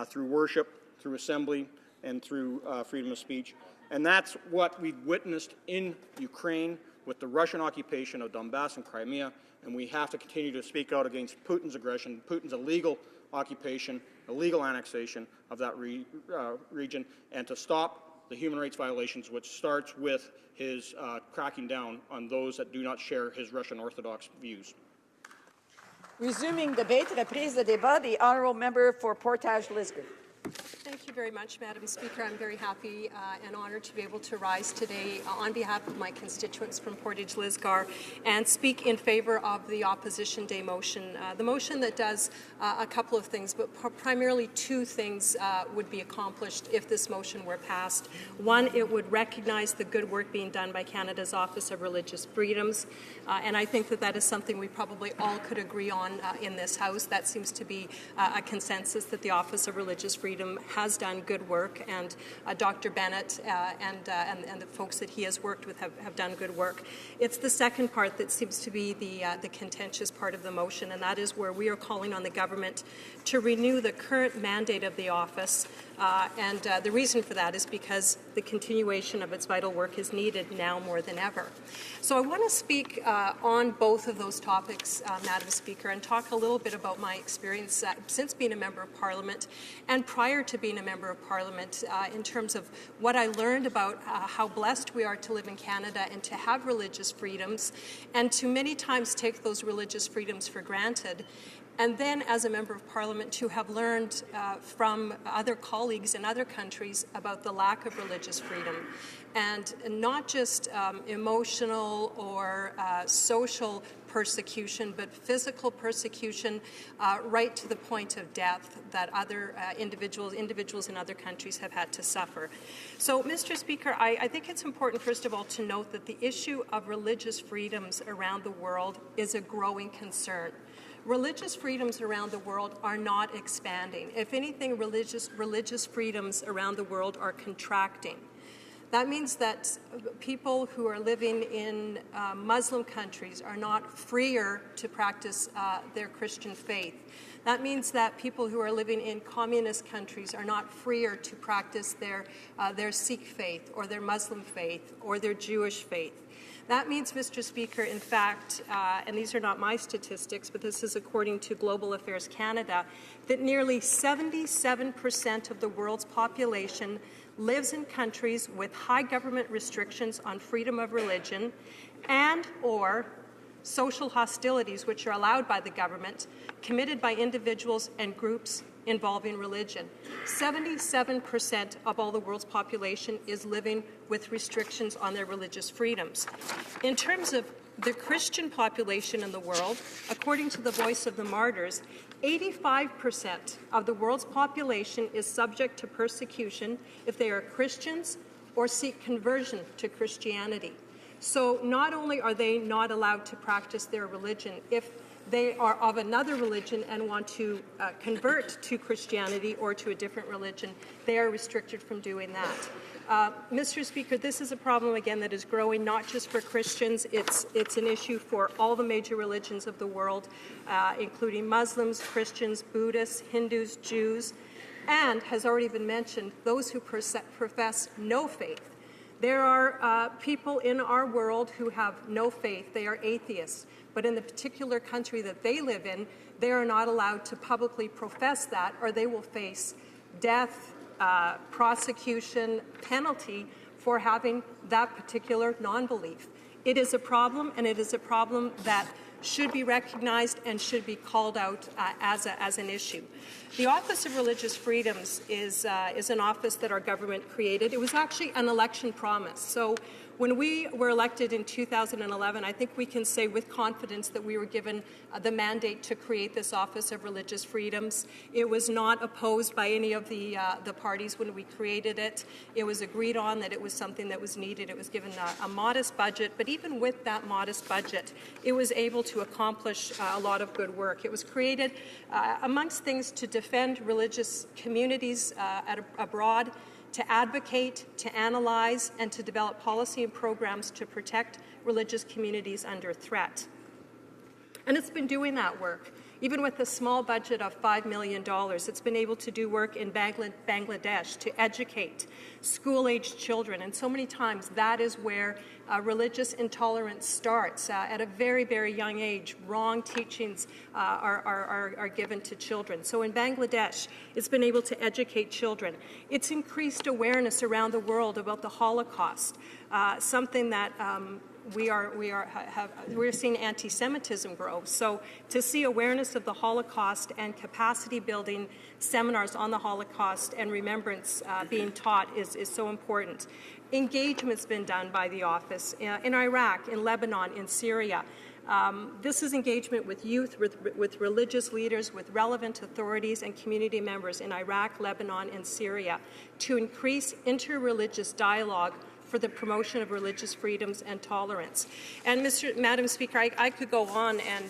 through worship, through assembly, and through freedom of speech. And that's what we've witnessed in Ukraine with the Russian occupation of Donbass and Crimea, and we have to continue to speak out against Putin's aggression, Putin's illegal occupation, illegal annexation of that region, and to stop the human rights violations, which starts with his cracking down on those that do not share his Russian Orthodox views. Resuming debate, reprise de débat, the honourable member for Portage-Lisgar. Thank you very much, Madam Speaker. I'm very happy and honoured to be able to rise today on behalf of my constituents from Portage-Lisgar and speak in favour of the Opposition Day motion. The motion that does a couple of things, but primarily two things would be accomplished if this motion were passed. One, it would recognise the good work being done by Canada's Office of Religious Freedoms, and I think that that is something we probably all could agree on in this House. That seems to be a consensus that the Office of Religious Freedom has done good work, and Dr. Bennett and the folks that he has worked with have done good work. It's the second part that seems to be the contentious part of the motion, and that is where we are calling on the government to renew the current mandate of the office. The reason for that is because the continuation of its vital work is needed now more than ever. So I want to speak on both of those topics, Madam Speaker, and talk a little bit about my experience since being a Member of Parliament and prior to being a Member of Parliament in terms of what I learned about how blessed we are to live in Canada and to have religious freedoms, and to many times take those religious freedoms for granted. And then, as a Member of Parliament, to have learned from other colleagues in other countries about the lack of religious freedom, and not just emotional or social persecution, but physical persecution right to the point of death that other individuals in other countries have had to suffer. So, Mr. Speaker, I think it's important, first of all, to note that the issue of religious freedoms around the world is a growing concern. Religious freedoms around the world are not expanding. If anything, religious freedoms around the world are contracting. That means that people who are living in Muslim countries are not freer to practice their Christian faith. That means that people who are living in communist countries are not freer to practice their Sikh faith or their Muslim faith or their Jewish faith. That means, Mr. Speaker, in fact, and these are not my statistics, but this is according to Global Affairs Canada, that nearly 77% of the world's population lives in countries with high government restrictions on freedom of religion and or social hostilities which are allowed by the government, committed by individuals and groups involving religion. 77% of all the world's population is living with restrictions on their religious freedoms. In terms of the Christian population in the world, according to the Voice of the Martyrs, 85% of the world's population is subject to persecution if they are Christians or seek conversion to Christianity. So not only are they not allowed to practice their religion, if they are of another religion and want to convert to Christianity or to a different religion, they are restricted from doing that. Mr. Speaker, this is a problem, again, that is growing not just for Christians. It's an issue for all the major religions of the world, including Muslims, Christians, Buddhists, Hindus, Jews, and, has already been mentioned, those who profess no faith. There are people in our world who have no faith. They are atheists. But in the particular country that they live in, they are not allowed to publicly profess that, or they will face death, prosecution, penalty for having that particular non-belief. It is a problem, and it is a problem that should be recognized and should be called out as an issue. The Office of Religious Freedoms is an office that our government created. It was actually an election promise. So when we were elected in 2011, I think we can say with confidence that we were given the mandate to create this Office of Religious Freedoms. It was not opposed by any of the parties when we created it. It was agreed on that it was something that was needed. It was given a modest budget, but even with that modest budget, it was able to accomplish a lot of good work. It was created, amongst things, to defend religious communities abroad, to advocate, to analyze, and to develop policy and programs to protect religious communities under threat. And it's been doing that work. Even with a small budget of $5 million, it's been able to do work in Bangladesh to educate school-aged children. And so many times that is where religious intolerance starts. At a very, very young age, wrong teachings are given to children. So in Bangladesh, it's been able to educate children. It's increased awareness around the world about the Holocaust, something that we're seeing anti-Semitism grow. So to see awareness of the Holocaust and capacity building seminars on the Holocaust and remembrance being taught is so important. Engagement's been done by the office in Iraq, in Lebanon, in Syria. This is engagement with youth, with religious leaders, with relevant authorities and community members in Iraq, Lebanon, and Syria to increase interreligious dialogue for the promotion of religious freedoms and tolerance. And Madam Speaker, I could go on and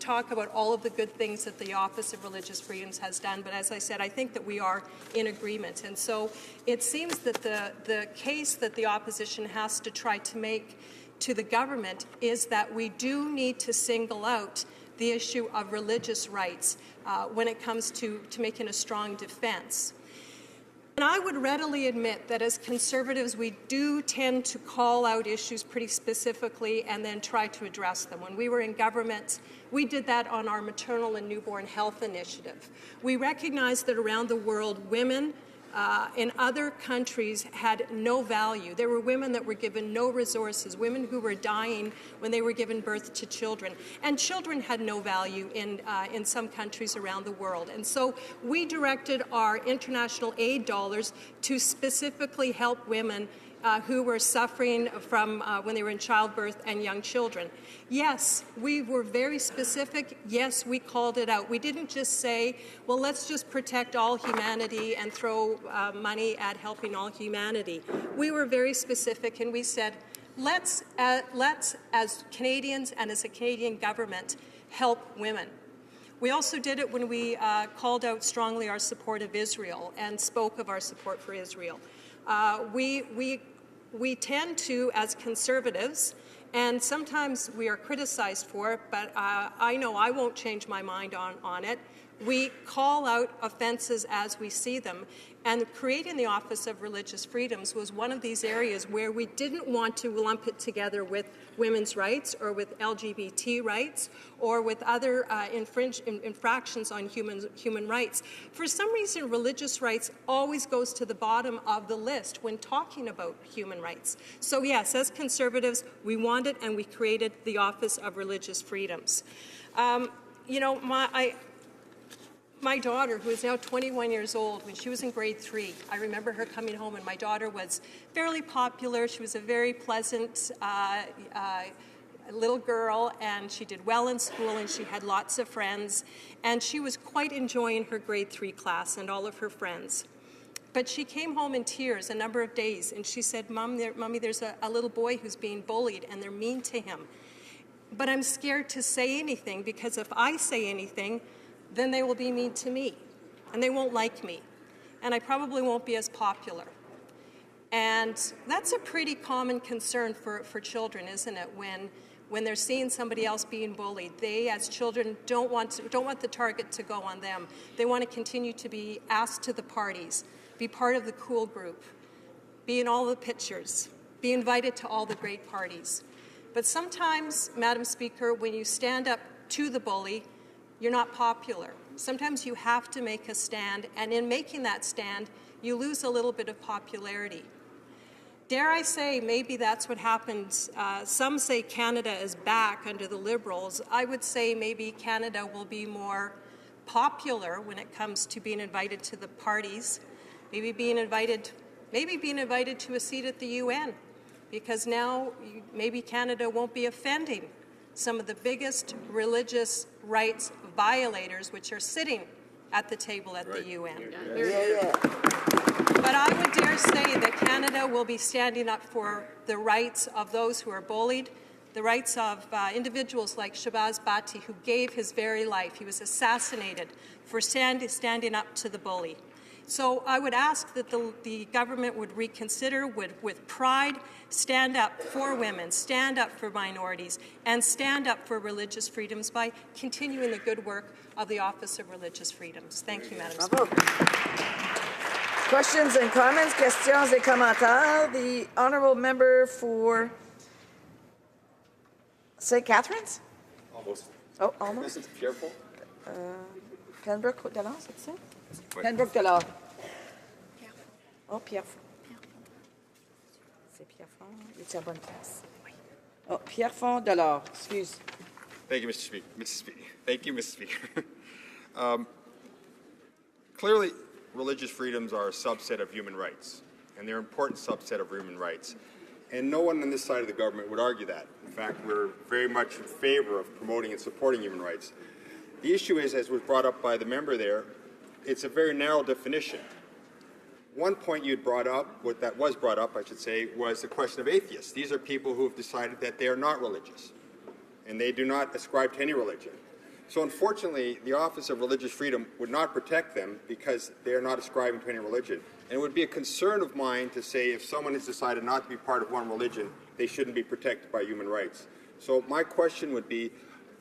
talk about all of the good things that the Office of Religious Freedoms has done, but as I said, I think that we are in agreement. And so it seems that the case that the opposition has to try to make to the government is that we do need to single out the issue of religious rights when it comes to making a strong defense. And I would readily admit that as conservatives, we do tend to call out issues pretty specifically and then try to address them. When we were in government, we did that on our maternal and newborn health initiative. We recognized that around the world, women in other countries had no value. There were women that were given no resources, women who were dying when they were given birth to children. And children had no value in some countries around the world. And so we directed our international aid dollars to specifically help women who were suffering from when they were in childbirth and young children. Yes, we were very specific. Yes, we called it out. We didn't just say, well, let's just protect all humanity and throw money at helping all humanity. We were very specific, and we said, let's as Canadians and as a Canadian government, help women. We also did it when we called out strongly our support of Israel and spoke of our support for Israel. We tend to, as conservatives, and sometimes we are criticized for it, but I know I won't change my mind on it, We call out offenses as we see them, and creating the Office of Religious Freedoms was one of these areas where we didn't want to lump it together with women's rights or with LGBT rights or with other infractions on human rights. For some reason, religious rights always goes to the bottom of the list when talking about human rights. So yes, as Conservatives, we wanted and we created the Office of Religious Freedoms. You know, my daughter, who is now 21 years old, when she was in grade 3, I remember her coming home, and my daughter was fairly popular. She was a very pleasant little girl, and she did well in school, and she had lots of friends, and she was quite enjoying her grade 3 class and all of her friends. But she came home in tears a number of days, and she said, Mommy, there's a little boy who's being bullied, and they're mean to him. But I'm scared to say anything, because if I say anything, then they will be mean to me, and they won't like me, and I probably won't be as popular. And that's a pretty common concern for children, isn't it? When they're seeing somebody else being bullied, they, as children, don't want the target to go on them. They want to continue to be asked to the parties, be part of the cool group, be in all the pictures, be invited to all the great parties. But sometimes, Madam Speaker, when you stand up to the bully, you're not popular. Sometimes you have to make a stand, and in making that stand, you lose a little bit of popularity. Dare I say, maybe that's what happens. Some say Canada is back under the Liberals. I would say maybe Canada will be more popular when it comes to being invited to the parties, maybe being invited to a seat at the UN, because now maybe Canada won't be offending some of the biggest religious rights violators, which are sitting at the table at the UN. But I would dare say that Canada will be standing up for the rights of those who are bullied, the rights of individuals like Shabazz Bhatti, who gave his very life. He was assassinated for standing up to the bully. So I would ask that the government would reconsider, would with pride stand up for women, stand up for minorities, and stand up for religious freedoms by continuing the good work of the Office of Religious Freedoms. Thank you, Madam Speaker. Questions and comments, questions et commentaires. The honourable member for St. Catharines? Almost. Oh, almost. This is Pierrepont. Pembroke de l'Or, c'est ça? Pembroke de l'Or. Oh, Pierrepont. C'est Pierrepont. Il est à la bonne place. Oh, Pierrepont de l'Or. Excuse. Thank you, Mr. Speaker. Thank you, Mr. Speaker. Clearly, religious freedoms are a subset of human rights, and they're an important subset of human rights. And no one on this side of the government would argue that. In fact, we're very much in favor of promoting and supporting human rights. The issue is, as was brought up by the member there, it's a very narrow definition. One point you had brought up, that was brought up, I should say, was the question of atheists. These are people who have decided that they are not religious, and they do not ascribe to any religion. So unfortunately, the Office of Religious Freedom would not protect them because they are not ascribing to any religion. And it would be a concern of mine to say if someone has decided not to be part of one religion, they shouldn't be protected by human rights. So my question would be,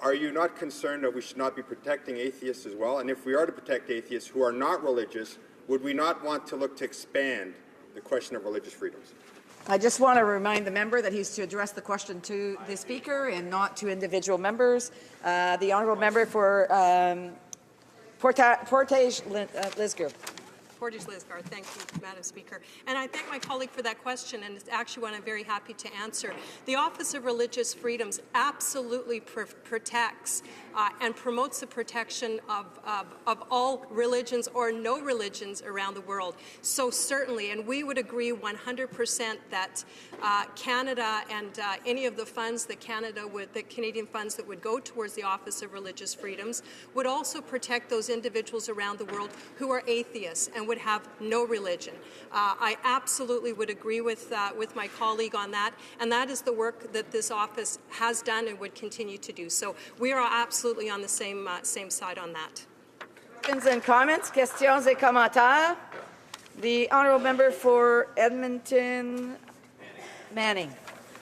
are you not concerned that we should not be protecting atheists as well? And if we are to protect atheists who are not religious, would we not want to look to expand the question of religious freedoms? I just want to remind the member that he's to address the question to the Speaker and not to individual members. The honourable member for Portage-Lisgar. Portage-Lisgar. Thank you, Madam Speaker. And I thank my colleague for that question, and it's actually one I'm very happy to answer. The Office of Religious Freedoms absolutely protects and promotes the protection of all religions or no religions around the world. So certainly, and we would agree 100% that Canada and any of the funds that the Canadian funds that would go towards the Office of Religious Freedoms would also protect those individuals around the world who are atheists and would have no religion. I absolutely would agree with my colleague on that, and that is the work that this office has done and would continue to do. So we are absolutely on the same side on that. Questions and comments, questions et commentaires. The honourable member for Edmonton, Manning.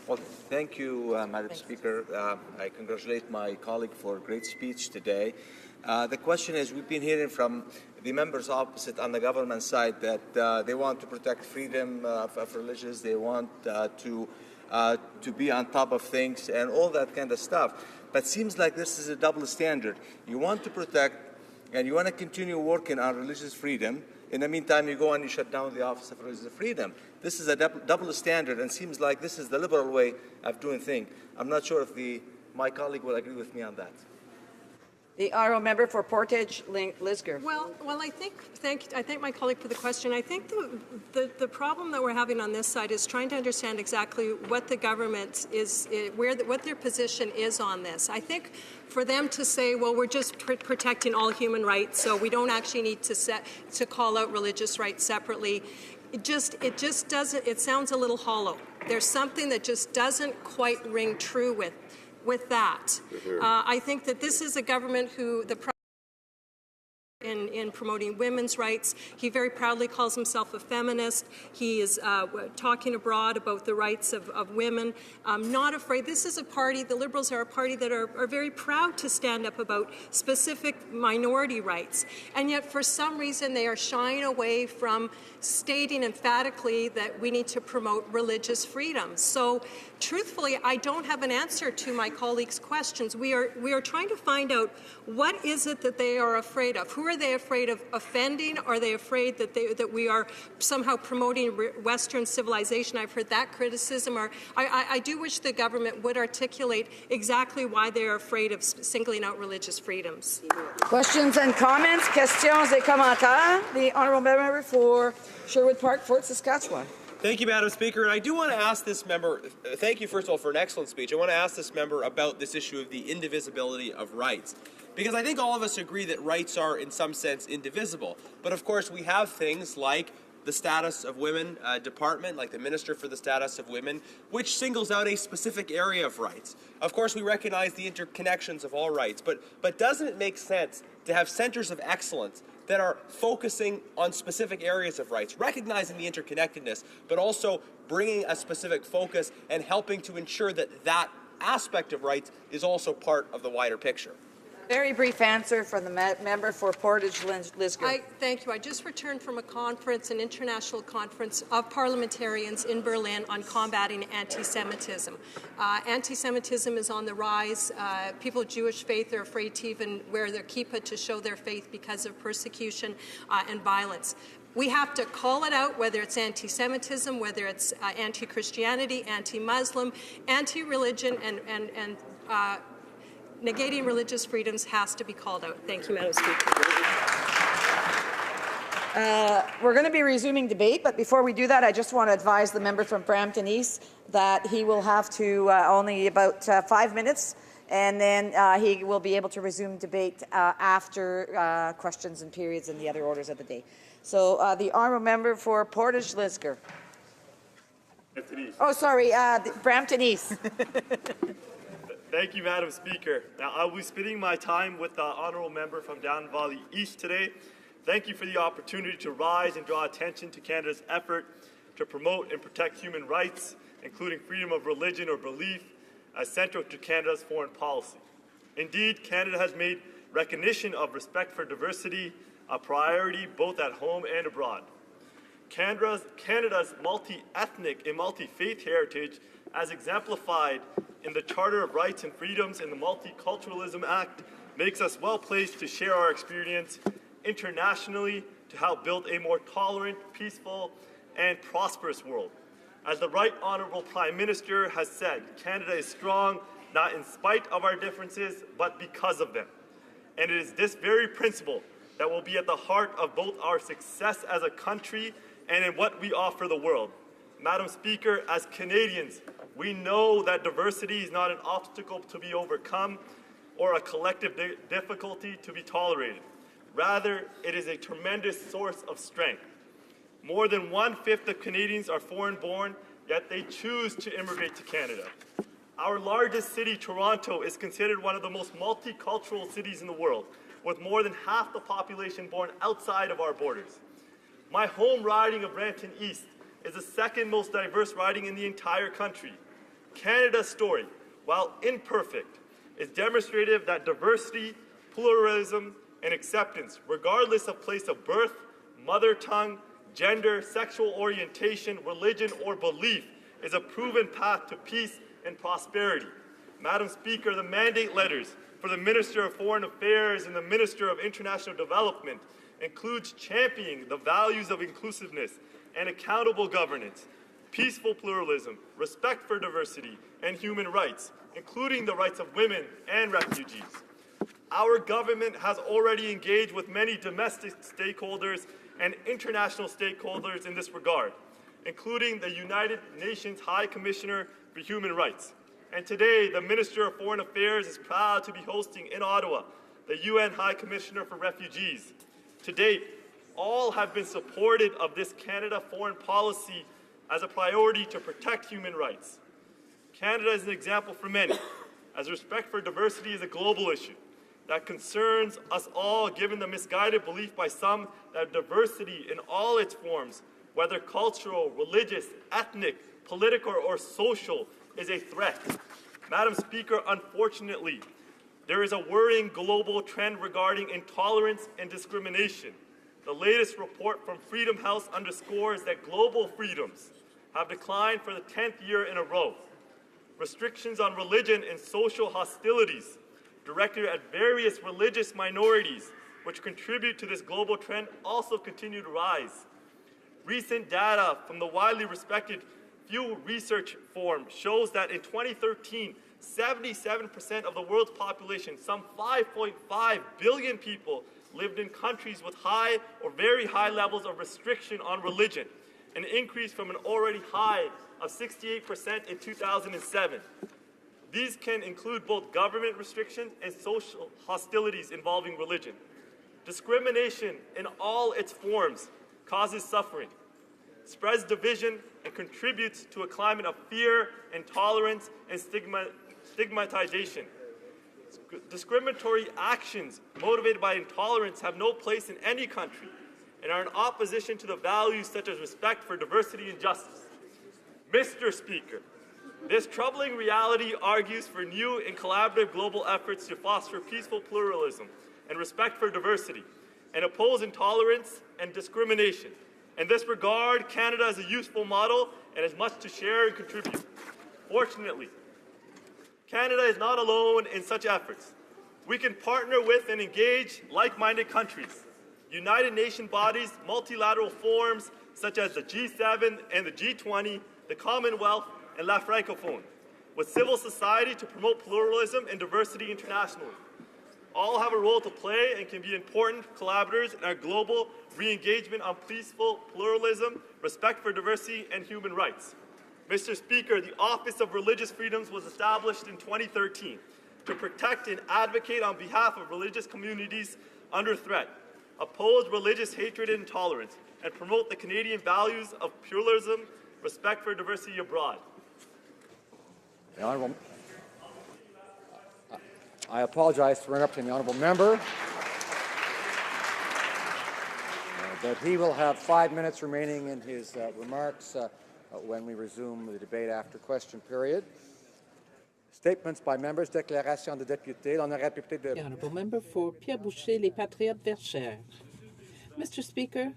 Well, thank you, Madam Speaker. I congratulate my colleague for a great speech today. The question is, we've been hearing from the members opposite on the government side that they want to protect freedom of religions, they want to be on top of things and all that kind of stuff. But it seems like this is a double standard. You want to protect and you want to continue working on religious freedom. In the meantime, you go and you shut down the Office of Religious Freedom. This is a double standard, and seems like this is the liberal way of doing things. I'm not sure if my colleague will agree with me on that. The honourable member for Portage Lisgar. Well, I thank my colleague for the question. I think the problem that we're having on this side is trying to understand exactly what the government is, what their position is on this. I think for them to say, well, we're just protecting all human rights, so we don't actually need to call out religious rights separately. It just doesn't. It sounds a little hollow. There's something that just doesn't quite ring true with that. I think that this is a government who in promoting women's rights. He very proudly calls himself a feminist. He is talking abroad about the rights of women. Not afraid. This is a party, the Liberals are a party that are very proud to stand up about specific minority rights. And yet for some reason they are shying away from stating emphatically that we need to promote religious freedom. So truthfully, I don't have an answer to my colleagues' questions. We are trying to find out what is it that they are afraid of. Who are they afraid of offending? Are they afraid that we are somehow promoting Western civilization? I've heard that criticism. I do wish the government would articulate exactly why they are afraid of singling out religious freedoms. Questions and comments? Questions et commentaires. The honourable member for Sherwood Park, Fort Saskatchewan. Thank you, Madam Speaker. And I do want to ask this member, thank you first of all for an excellent speech. I want to ask this member about this issue of the indivisibility of rights. Because I think all of us agree that rights are in some sense indivisible. But of course we have things like the Status of Women Department, like the Minister for the Status of Women, which singles out a specific area of rights. Of course we recognize the interconnections of all rights, but doesn't it make sense to have centers of excellence that are focusing on specific areas of rights, recognizing the interconnectedness, but also bringing a specific focus and helping to ensure that that aspect of rights is also part of the wider picture? Very brief answer from the member for Portage Lisgar. Thank you. I just returned from a conference, an international conference of parliamentarians in Berlin on combating anti-Semitism. Anti-Semitism is on the rise. People of Jewish faith are afraid to even wear their kippah to show their faith because of persecution and violence. We have to call it out, whether it's anti-Semitism, whether it's anti-Christianity, anti-Muslim, anti-religion, and negating religious freedoms has to be called out. Thank you, Madam Speaker. We're going to be resuming debate, but before we do that, I just want to advise the member from Brampton East that he will have to only about 5 minutes, and then he will be able to resume debate after questions and periods and the other orders of the day. So the honourable member for Portage Lisgar. Oh, sorry, Brampton East. Thank you, Madam Speaker. Now, I will be spending my time with the honourable member from Down Valley East today. Thank you for the opportunity to rise and draw attention to Canada's effort to promote and protect human rights, including freedom of religion or belief, as central to Canada's foreign policy. Indeed, Canada has made recognition of respect for diversity a priority both at home and abroad. Canada's multi-ethnic and multi-faith heritage, as exemplified in the Charter of Rights and Freedoms and the Multiculturalism Act, makes us well placed to share our experience internationally to help build a more tolerant, peaceful, and prosperous world. As the Right Honourable Prime Minister has said, Canada is strong not in spite of our differences, but because of them. And it is this very principle that will be at the heart of both our success as a country and in what we offer the world. Madam Speaker, as Canadians, we know that diversity is not an obstacle to be overcome or a collective difficulty to be tolerated. Rather, it is a tremendous source of strength. More than 1/5 of Canadians are foreign-born, yet they choose to immigrate to Canada. Our largest city, Toronto, is considered one of the most multicultural cities in the world, with more than half the population born outside of our borders. My home riding of Brampton East is the second most diverse riding in the entire country. Canada's story, while imperfect, is demonstrative that diversity pluralism, and acceptance, regardless of place of birth, mother tongue, gender, sexual orientation, religion, or belief, is a proven path to peace and prosperity. Madam Speaker, the mandate letters for the Minister of Foreign Affairs and the Minister of International Development includes championing the values of inclusiveness and accountable governance, peaceful pluralism, respect for diversity, and human rights, including the rights of women and refugees. Our government has already engaged with many domestic stakeholders and international stakeholders in this regard, including the United Nations High Commissioner for Human Rights. And today, the Minister of Foreign Affairs is proud to be hosting in Ottawa the UN High Commissioner for Refugees. To date, all have been supportive of this Canada foreign policy as a priority to protect human rights. Canada is an example for many, as respect for diversity is a global issue that concerns us all, given the misguided belief by some that diversity in all its forms, whether cultural, religious, ethnic, political, or social, is a threat. Madam Speaker, unfortunately, there is a worrying global trend regarding intolerance and discrimination. The latest report from Freedom House underscores that global freedoms have declined for the 10th year in a row. Restrictions on religion and social hostilities directed at various religious minorities, which contribute to this global trend, also continue to rise. Recent data from the widely respected Pew Research Forum shows that in 2013, 77% of the world's population, some 5.5 billion people, lived in countries with high or very high levels of restriction on religion, an increase from an already high of 68% in 2007. These can include both government restrictions and social hostilities involving religion. Discrimination in all its forms causes suffering, spreads division, and contributes to a climate of fear, intolerance, and stigmatization. Discriminatory actions motivated by intolerance have no place in any country and are in opposition to the values such as respect for diversity and justice. Mr. Speaker, this troubling reality argues for new and collaborative global efforts to foster peaceful pluralism and respect for diversity and oppose intolerance and discrimination. In this regard, Canada is a useful model and has much to share and contribute. Fortunately, Canada is not alone in such efforts. We can partner with and engage like-minded countries, United Nations bodies, multilateral forums such as the G7 and the G20, the Commonwealth, and La Francophone, with civil society to promote pluralism and diversity internationally. All have a role to play and can be important collaborators in our global re-engagement on peaceful pluralism, respect for diversity, and human rights. Mr. Speaker, the Office of Religious Freedoms was established in 2013 to protect and advocate on behalf of religious communities under threat, oppose religious hatred and intolerance, and promote the Canadian values of pluralism, respect for diversity abroad. The Honourable, I apologize for interrupting the Honourable Member, but he will have 5 minutes remaining in his remarks when we resume the debate after question period. Statements by members, déclaration de députés. L'honorable député de... The Honourable Member for Pierre-Boucher, Les Patriotes Verchères. Mr. Speaker,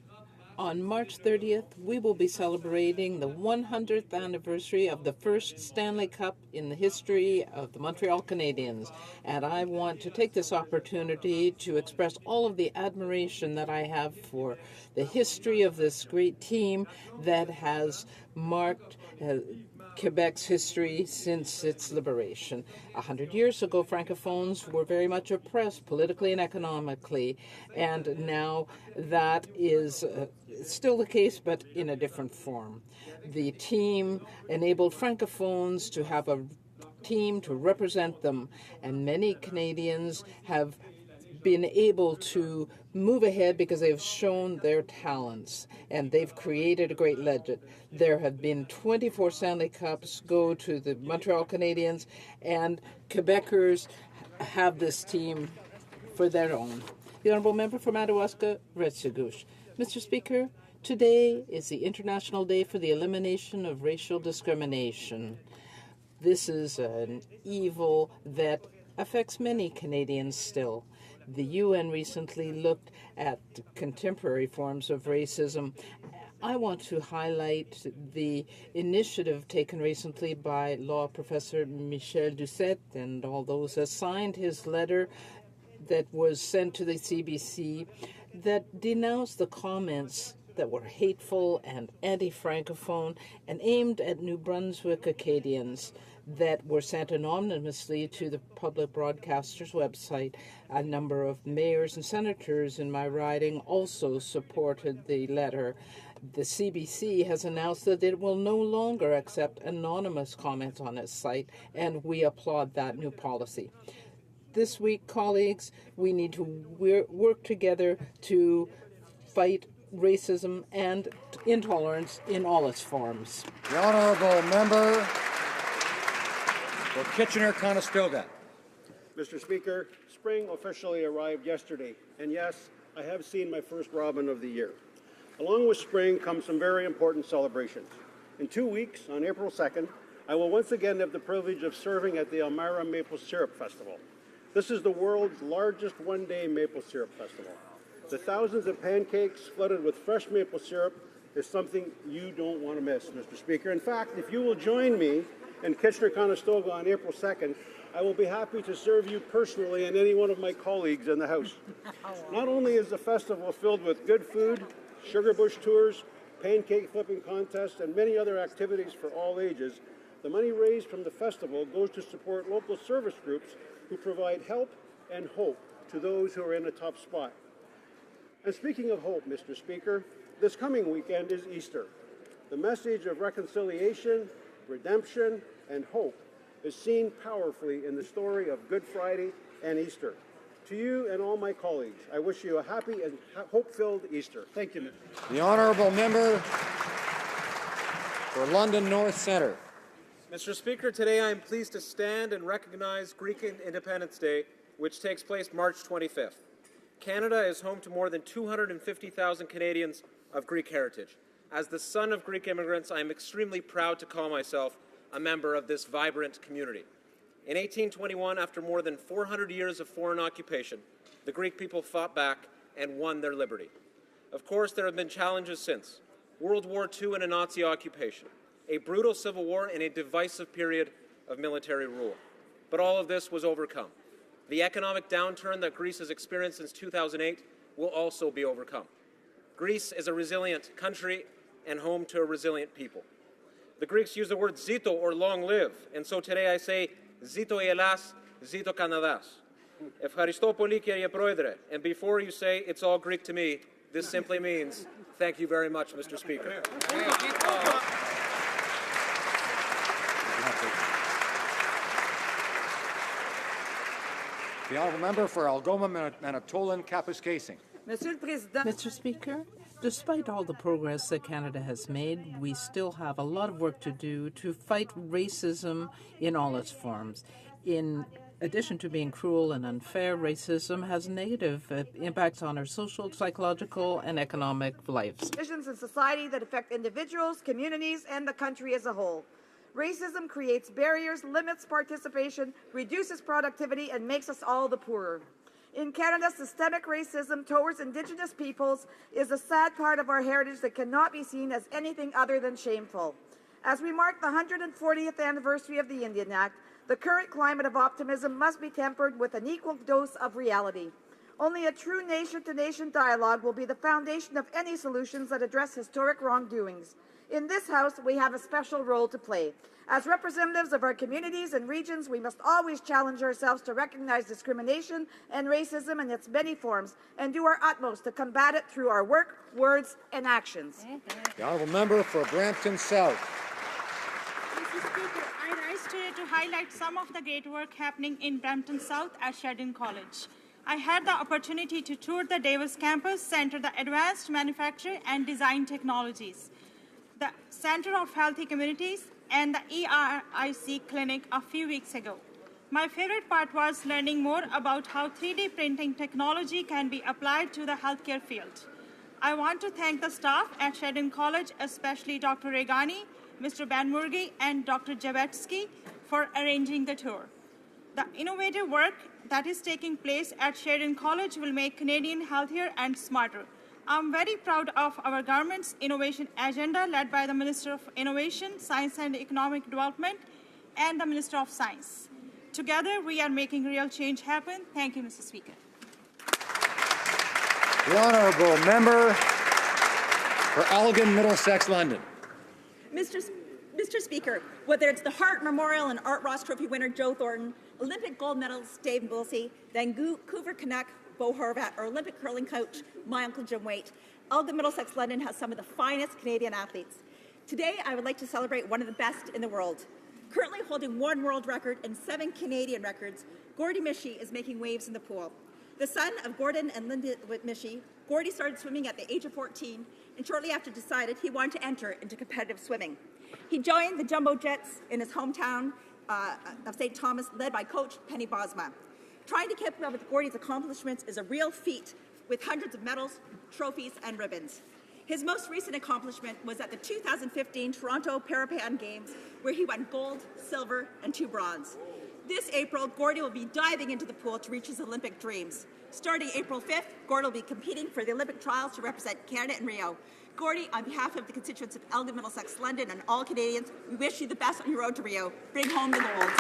on March 30th, we will be celebrating the 100th anniversary of the first Stanley Cup in the history of the Montreal Canadiens. And I want to take this opportunity to express all of the admiration that I have for the history of this great team that has marked Quebec's history since its liberation. 100 years ago, Francophones were very much oppressed politically and economically, and now that is still the case, but in a different form. The team enabled Francophones to have a team to represent them, and many Canadians have been able to move ahead because they've shown their talents and they've created a great legend. There have been 24 Stanley Cups go to the Montreal Canadiens, and Quebecers have this team for their own. The Honourable Member for Madawaska, Restigouche. Mr. Speaker, today is the International Day for the Elimination of Racial Discrimination. This is an evil that affects many Canadians still. The UN recently looked at contemporary forms of racism. I want to highlight the initiative taken recently by law professor Michel Doucet and all those that signed his letter that was sent to the CBC that denounced the comments that were hateful and anti-Francophone and aimed at New Brunswick Acadians that were sent anonymously to the public broadcaster's website. A number of mayors and senators in my riding also supported the letter. The CBC has announced that it will no longer accept anonymous comments on its site, and we applaud that new policy. This week, colleagues, we need to work together to fight racism and intolerance in all its forms. The honourable member for Kitchener-Conestoga. Mr. Speaker, spring officially arrived yesterday, and yes, I have seen my first robin of the year. Along with spring comes some very important celebrations. In 2 weeks, on April 2nd, I will once again have the privilege of serving at the Elmira Maple Syrup Festival. This is the world's largest one-day maple syrup festival. The thousands of pancakes flooded with fresh maple syrup is something you don't want to miss, Mr. Speaker. In fact, if you will join me in Kitchener-Conestoga on April 2nd, I will be happy to serve you personally and any one of my colleagues in the House. Not only is the festival filled with good food, sugar bush tours, pancake flipping contests, and many other activities for all ages, the money raised from the festival goes to support local service groups who provide help and hope to those who are in a tough spot. And speaking of hope, Mr. Speaker, this coming weekend is Easter. The message of reconciliation, redemption, and hope is seen powerfully in the story of Good Friday and Easter. To you and all my colleagues, I wish you a happy and hope-filled Easter. Thank you, Mr. The honourable member for London North Centre. Mr. Speaker, today I am pleased to stand and recognize Greek Independence Day, which takes place March 25th. Canada is home to more than 250,000 Canadians of Greek heritage. As the son of Greek immigrants, I am extremely proud to call myself a member of this vibrant community. In 1821, after more than 400 years of foreign occupation, the Greek people fought back and won their liberty. Of course, there have been challenges since. World War II and a Nazi occupation, a brutal civil war, and a divisive period of military rule. But all of this was overcome. The economic downturn that Greece has experienced since 2008 will also be overcome. Greece is a resilient country and home to a resilient people. The Greeks use the word zito, or long live, and so today I say zito Elas, zito Kanadas. Ευχαριστώ πολύ, κύριε Πρόεδρε. And before you say it's all Greek to me, this simply means thank you very much, Mr. Speaker. The honourable member for Algoma Manitoulin Kapuskasing. Mr. Speaker, despite all the progress that Canada has made, we still have a lot of work to do to fight racism in all its forms. In addition to being cruel and unfair, racism has negative impacts on our social, psychological, and economic lives. Divisions in society that affect individuals, communities, and the country as a whole. Racism creates barriers, limits participation, reduces productivity, and makes us all the poorer. In Canada, systemic racism towards Indigenous peoples is a sad part of our heritage that cannot be seen as anything other than shameful. As we mark the 140th anniversary of the Indian Act, the current climate of optimism must be tempered with an equal dose of reality. Only a true nation-to-nation dialogue will be the foundation of any solutions that address historic wrongdoings. In this House, we have a special role to play. As representatives of our communities and regions, we must always challenge ourselves to recognize discrimination and racism in its many forms and do our utmost to combat it through our work, words, and actions. The honourable member for Brampton South. Mr. Speaker, I rise today to highlight some of the great work happening in Brampton South at Sheridan College. I had the opportunity to tour the Davis campus, Center of Advanced Manufacturing and Design Technologies, the Center of Healthy Communities, and the ERIC clinic a few weeks ago. My favorite part was learning more about how 3D printing technology can be applied to the healthcare field. I want to thank the staff at Sheridan College, especially Dr. Regani, Mr. Banmurgi, and Dr. Jabetsky for arranging the tour. The innovative work that is taking place at Sheridan College will make Canadian healthier and smarter. I'm very proud of our government's innovation agenda led by the Minister of Innovation, Science and Economic Development and the Minister of Science. Together, we are making real change happen. Thank you, Mr. Speaker. The honourable member for Elgin, Middlesex, London. Mr. Speaker, whether it's the Hart Memorial and Art Ross Trophy winner Joe Thornton, Olympic gold medalist Dave Wilsey, Vancouver Canuck Bo Horvat, or Olympic curling coach my Uncle Jim Waite, Elgin, Middlesex, London has some of the finest Canadian athletes. Today, I would like to celebrate one of the best in the world. Currently holding 1 world record and 7 Canadian records, Gordie Michie is making waves in the pool. The son of Gordon and Linda Michie, Gordie started swimming at the age of 14 and shortly after decided he wanted to enter into competitive swimming. He joined the Jumbo Jets in his hometown of St. Thomas, led by coach Penny Bosma. Trying to keep up with Gordie's accomplishments is a real feat with hundreds of medals, trophies, and ribbons. His most recent accomplishment was at the 2015 Toronto Parapan Games, where he won gold, silver, and 2 bronze. This April, Gordie will be diving into the pool to reach his Olympic dreams. Starting April 5th, Gordie will be competing for the Olympic trials to represent Canada in Rio. Gordie, on behalf of the constituents of Elgin, Middlesex, London, and all Canadians, we wish you the best on your road to Rio. Bring home the gold.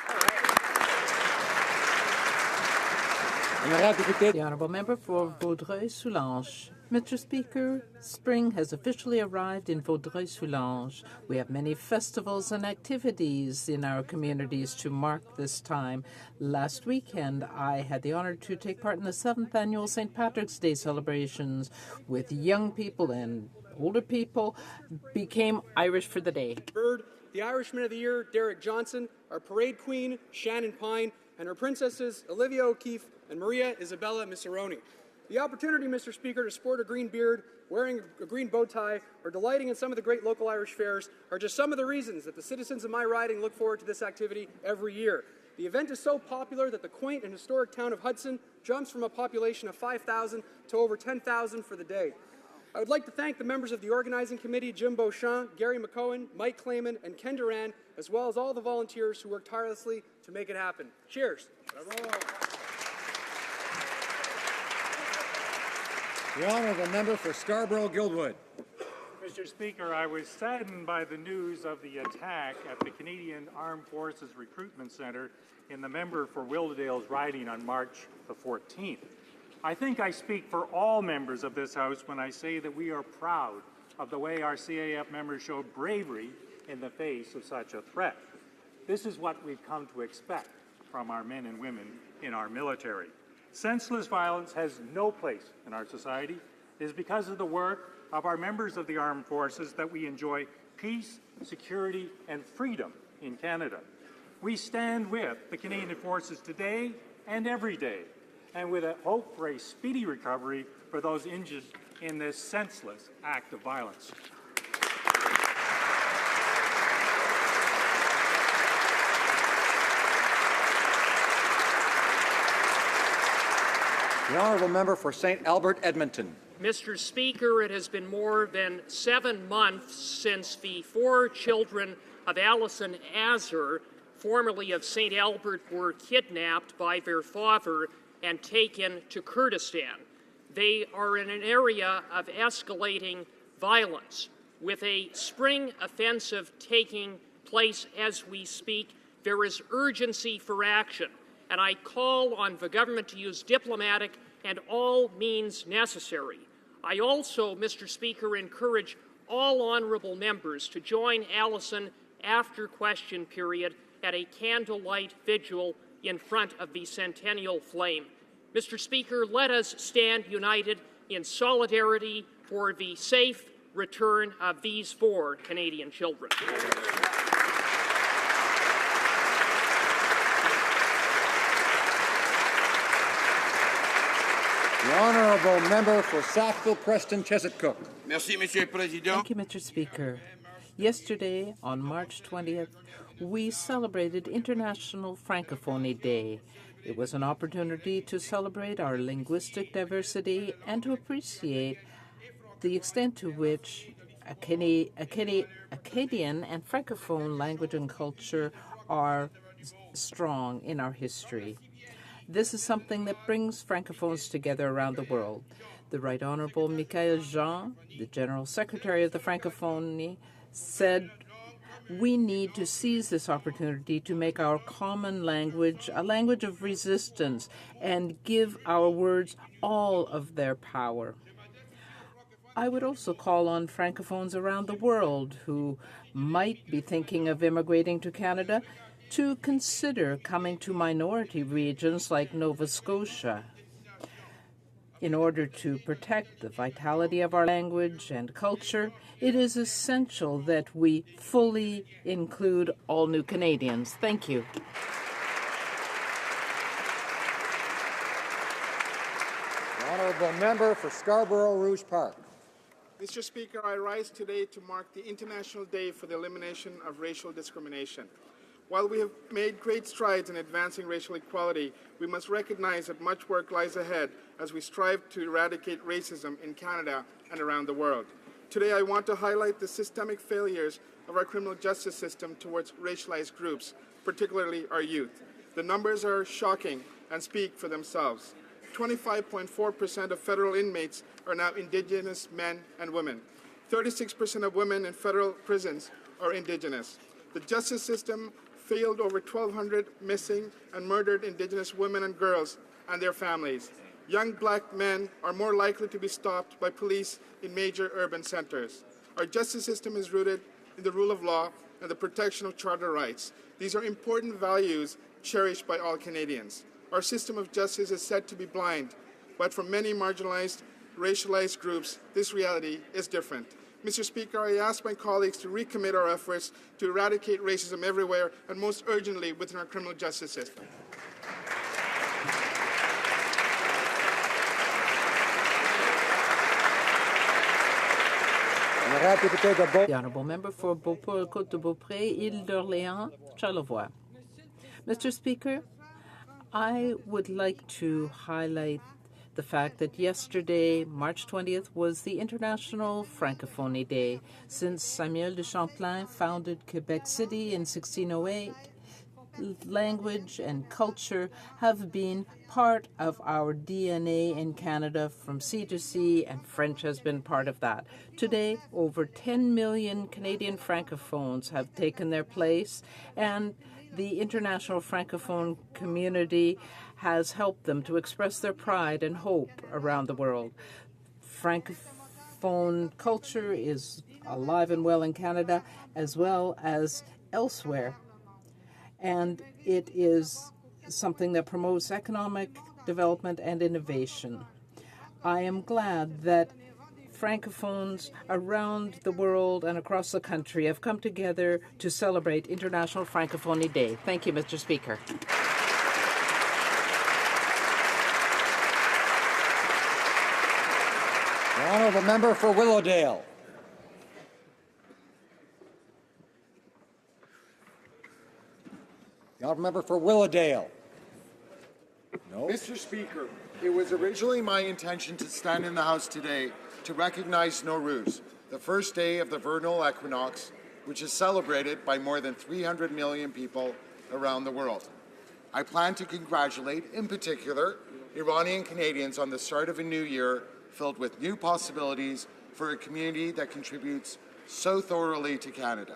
The honourable member for Vaudreuil-Soulanges. Mr. Speaker, spring has officially arrived in Vaudreuil-Soulanges. We have many festivals and activities in our communities to mark this time. Last weekend, I had the honour to take part in the 7th annual St. Patrick's Day celebrations with young people and older people became Irish for the day. Bird, the Irishman of the Year, Derek Johnson, our parade queen, Shannon Pine, and our princesses, Olivia O'Keefe and Maria Isabella Misseroni. The opportunity, Mr. Speaker, to sport a green beard, wearing a green bow tie, or delighting in some of the great local Irish fairs are just some of the reasons that the citizens of my riding look forward to this activity every year. The event is so popular that the quaint and historic town of Hudson jumps from a population of 5,000 to over 10,000 for the day. I would like to thank the members of the organizing committee, Jim Beauchamp, Gary McCohen, Mike Clayman, and Ken Duran, as well as all the volunteers who worked tirelessly to make it happen. Cheers. The honourable member for Scarborough-Guildwood. Mr. Speaker, I was saddened by the news of the attack at the Canadian Armed Forces Recruitment Centre in the member for Wilderdale's riding on March the 14th. I think I speak for all members of this House when I say that we are proud of the way our CAF members showed bravery in the face of such a threat. This is what we've come to expect from our men and women in our military. Senseless violence has no place in our society. It is because of the work of our members of the armed forces that we enjoy peace, security, and freedom in Canada. We stand with the Canadian forces today and every day, and with a hope for a speedy recovery for those injured in this senseless act of violence. The honourable member for St. Albert, Edmonton. Mr. Speaker, it has been more than 7 months since the 4 children of Alison Azar, formerly of St. Albert, were kidnapped by their father and taken to Kurdistan. They are in an area of escalating violence. With a spring offensive taking place as we speak, there is urgency for action, and I call on the government to use diplomatic and all means necessary. I also, Mr. Speaker, encourage all honourable members to join Alison after question period at a candlelight vigil in front of the Centennial Flame. Mr. Speaker, let us stand united in solidarity for the safe return of these 4 Canadian children. The honourable member for Sackville, Preston, Chesapeake. Merci, Monsieur le Président. Thank you, Mr. Speaker. Yesterday, on March 20th, we celebrated International Francophonie Day. It was an opportunity to celebrate our linguistic diversity and to appreciate the extent to which Acadian and Francophone language and culture are strong in our history. This is something that brings Francophones together around the world. The Right Honourable Michael Jean, the General Secretary of the Francophonie, said, "We need to seize this opportunity to make our common language a language of resistance and give our words all of their power." I would also call on Francophones around the world who might be thinking of immigrating to Canada to consider coming to minority regions like Nova Scotia. In order to protect the vitality of our language and culture, it is essential that we fully include all new Canadians. Thank you. The honourable member for Scarborough-Rouge Park. Mr. Speaker, I rise today to mark the International Day for the Elimination of Racial Discrimination. While we have made great strides in advancing racial equality, we must recognize that much work lies ahead as we strive to eradicate racism in Canada and around the world. Today, I want to highlight the systemic failures of our criminal justice system towards racialized groups, particularly our youth. The numbers are shocking and speak for themselves. 25.4% of federal inmates are now Indigenous men and women. 36% of women in federal prisons are Indigenous. The justice system failed over 1,200 missing and murdered Indigenous women and girls and their families. Young black men are more likely to be stopped by police in major urban centers. Our justice system is rooted in the rule of law and the protection of charter rights. These are important values cherished by all Canadians. Our system of justice is said to be blind, but for many marginalized, racialized groups, this reality is different. Mr. Speaker, I ask my colleagues to recommit our efforts to eradicate racism everywhere and most urgently within our criminal justice system. The honourable member for Beauport, Côte-de-Beaupré, Île d'Orléans, Charlevoix. Mr. Speaker, I would like to highlight the fact that yesterday, March 20th, was the International Francophonie Day. Since Samuel de Champlain founded Quebec City in 1608, language and culture have been part of our DNA in Canada from sea to sea, and French has been part of that. Today, over 10 million Canadian Francophones have taken their place, and the international Francophone community has helped them to express their pride and hope around the world. Francophone culture is alive and well in Canada as well as elsewhere. And it is something that promotes economic development and innovation. I am glad that Francophones around the world and across the country have come together to celebrate International Francophonie Day. Thank you, Mr. Speaker. The honourable member for Willowdale. The honourable member for Willowdale. No. Mr. Speaker, it was originally my intention to stand in the House today to recognize Nowruz, the first day of the vernal equinox, which is celebrated by more than 300 million people around the world. I plan to congratulate, in particular, Iranian Canadians on the start of a new year filled with new possibilities for a community that contributes so thoroughly to Canada.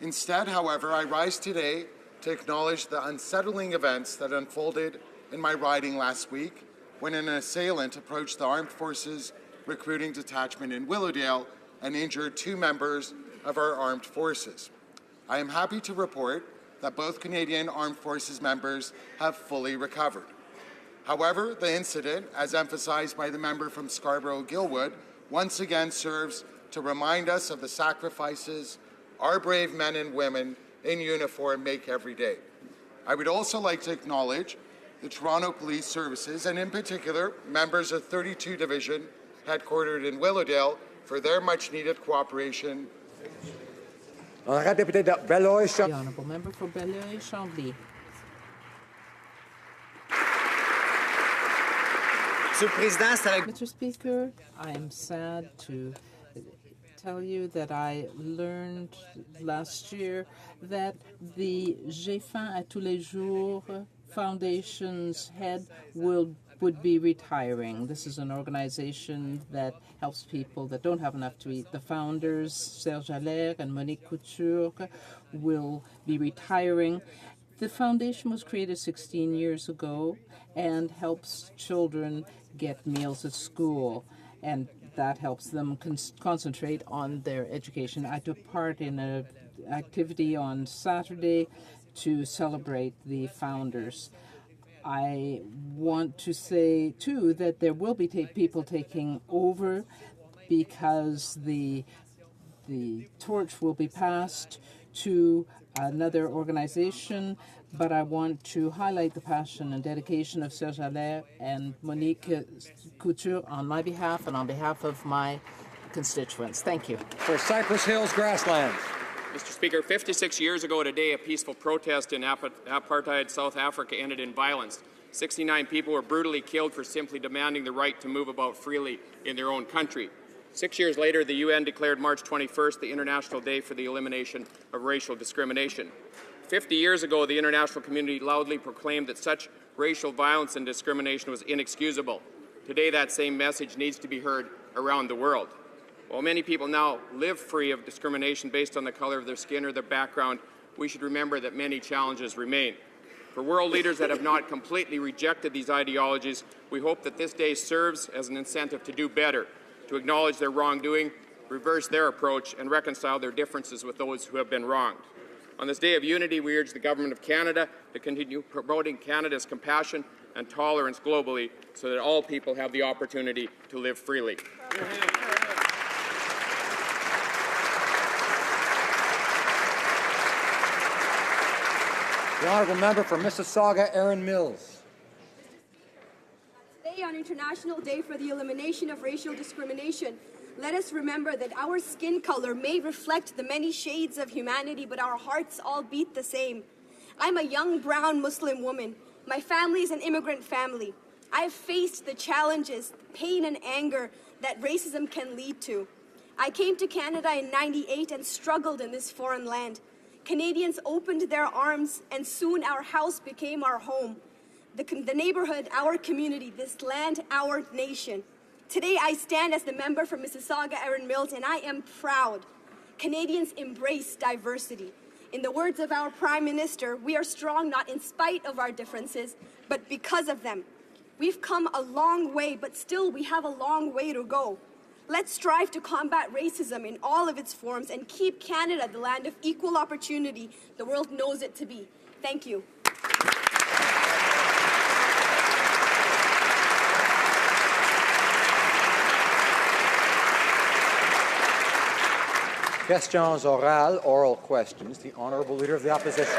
Instead, however, I rise today to acknowledge the unsettling events that unfolded in my riding last week when an assailant approached the Armed Forces Recruiting Detachment in Willowdale and injured 2 members of our armed forces. I am happy to report that both Canadian Armed Forces members have fully recovered. However, the incident, as emphasized by the member from Scarborough-Gilwood, once again serves to remind us of the sacrifices our brave men and women in uniform make every day. I would also like to acknowledge the Toronto Police Services, and in particular, members of 32 Division, headquartered in Willowdale, for their much-needed cooperation. The honourable member for Belleuil-Chambly. Mr. Speaker, I am sad to tell you that I learned last year that the J'ai faim à tous les jours Foundation's head would be retiring. This is an organization that helps people that don't have enough to eat. The founders, Serge Allaire and Monique Couture, will be retiring. The foundation was created 16 years ago and helps children get meals at school, and that helps them concentrate on their education. I took part in an activity on Saturday to celebrate the founders. I want to say, too, that there will be people taking over because the torch will be passed to another organization, but I want to highlight the passion and dedication of Serge Allaire and Monique Couture on my behalf and on behalf of my constituents. Thank you. For Cypress Hills Grasslands. Mr. Speaker, 56 years ago today, a peaceful protest in apartheid South Africa ended in violence. 69 people were brutally killed for simply demanding the right to move about freely in their own country. 6 years later, the UN declared March 21st the International Day for the Elimination of Racial Discrimination. 50 years ago, the international community loudly proclaimed that such racial violence and discrimination was inexcusable. Today, that same message needs to be heard around the world. While many people now live free of discrimination based on the color of their skin or their background, we should remember that many challenges remain. For world leaders that have not completely rejected these ideologies, we hope that this day serves as an incentive to do better, to acknowledge their wrongdoing, reverse their approach, and reconcile their differences with those who have been wronged. On this Day of Unity, we urge the Government of Canada to continue promoting Canada's compassion and tolerance globally so that all people have the opportunity to live freely. The honourable member for Mississauga, Erin Mills. Today, on International Day for the Elimination of Racial Discrimination, let us remember that our skin color may reflect the many shades of humanity, but our hearts all beat the same. I'm a young brown Muslim woman. My family is an immigrant family. I have faced the challenges, pain, and anger that racism can lead to. I came to Canada in '98 and struggled in this foreign land. Canadians opened their arms, and soon our house became our home. The neighborhood, our community, this land, our nation. Today, I stand as the member for Mississauga, Erin Mills, and I am proud. Canadians embrace diversity. In the words of our Prime Minister, we are strong not in spite of our differences, but because of them. We've come a long way, but still we have a long way to go. Let's strive to combat racism in all of its forms and keep Canada the land of equal opportunity the world knows it to be. Thank you. Questions orales, oral questions. The Honourable Leader of the Opposition.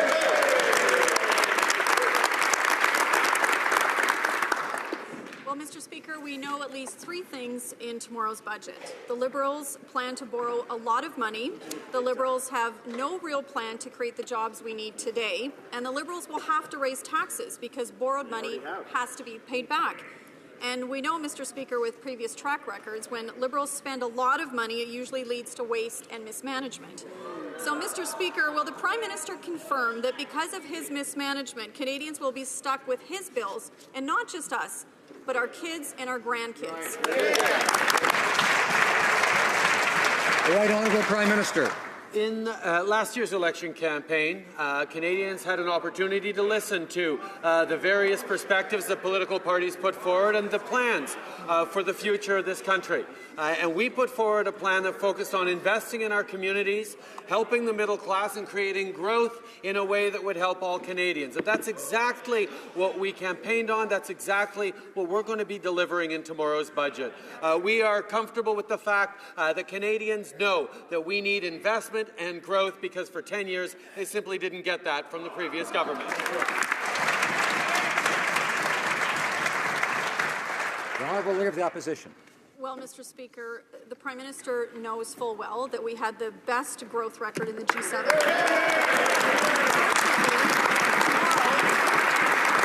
Well, Mr. Speaker, we know at least three things in tomorrow's budget. The Liberals plan to borrow a lot of money. The Liberals have no real plan to create the jobs we need today. And the Liberals will have to raise taxes because borrowed money has to be paid back. And we know, Mr. Speaker, with previous track records, when Liberals spend a lot of money, it usually leads to waste and mismanagement. So, Mr. Speaker, will the Prime Minister confirm that because of his mismanagement, Canadians will be stuck with his bills, and not just us, but our kids and our grandkids? The Right Honourable Prime Minister. In last year's election campaign, Canadians had an opportunity to listen to the various perspectives that political parties put forward and the plans for the future of this country. And we put forward a plan that focused on investing in our communities, helping the middle class, and creating growth in a way that would help all Canadians. And that's exactly what we campaigned on. That's exactly what we're going to be delivering in tomorrow's budget. We are comfortable with the fact that Canadians know that we need investment and growth because for 10 years they simply didn't get that from the previous government. The Honourable Leader of the Opposition. Well, Mr. Speaker, the Prime Minister knows full well that we had the best growth record in the G7.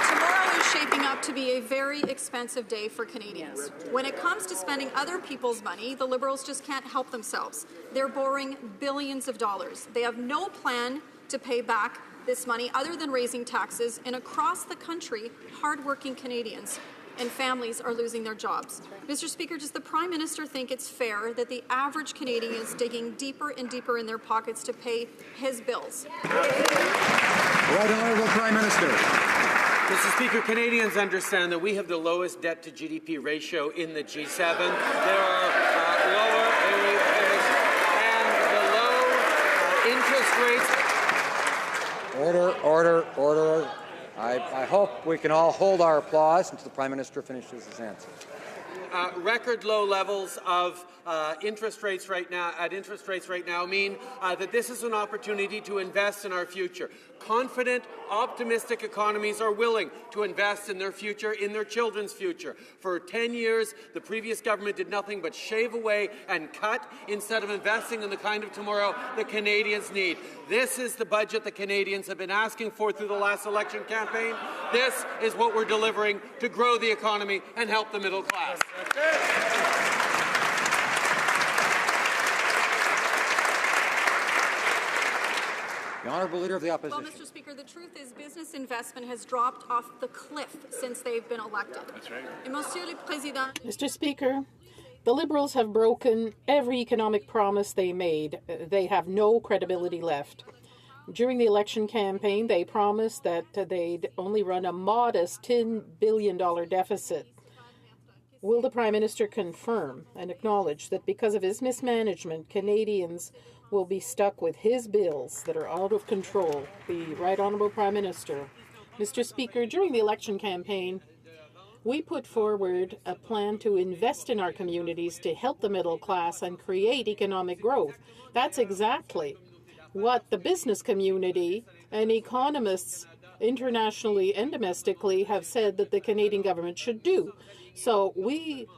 Tomorrow is shaping up to be a very expensive day for Canadians. When it comes to spending other people's money, the Liberals just can't help themselves. They're borrowing billions of dollars. They have no plan to pay back this money other than raising taxes, and across the country, hardworking Canadians and families are losing their jobs. Mr. Speaker, does the Prime Minister think it's fair that the average Canadian is digging deeper and deeper in their pockets to pay his bills? Right Honourable Prime Minister. Mr. Speaker, Canadians understand that we have the lowest debt to GDP ratio in the G7. There are lower and the low interest rates. Order. I hope we can all hold our applause until the Prime Minister finishes his answer. Record low levels of interest rates right now mean that this is an opportunity to invest in our future. Confident, optimistic economies are willing to invest in their future, in their children's future. For 10 years, the previous government did nothing but shave away and cut instead of investing in the kind of tomorrow that Canadians need. This is the budget that Canadians have been asking for through the last election campaign. This is what we're delivering to grow the economy and help the middle class. The Honourable Leader of the Opposition. Well, Mr. Speaker, the truth is business investment has dropped off the cliff since they've been elected. That's right. Monsieur le Président. Mr. Speaker, the Liberals have broken every economic promise they made. They have no credibility left. During the election campaign, they promised that they'd only run a modest $10 billion deficit. Will the Prime Minister confirm and acknowledge that because of his mismanagement, Canadians will be stuck with his bills that are out of control? The Right Honourable Prime Minister. Mr. Speaker, during the election campaign, we put forward a plan to invest in our communities to help the middle class and create economic growth. That's exactly what the business community and economists internationally and domestically have said that the Canadian government should do. So we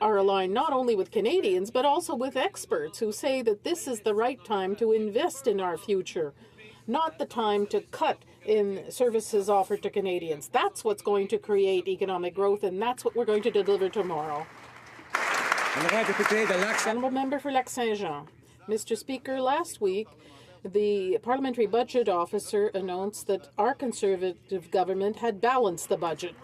are aligned not only with Canadians, but also with experts who say that this is the right time to invest in our future, not the time to cut in services offered to Canadians. That's what's going to create economic growth, and that's what we're going to deliver tomorrow. Honourable Member for Lac-Saint-Jean. Mr. Speaker, last week, the Parliamentary Budget Officer announced that our Conservative government had balanced the budget.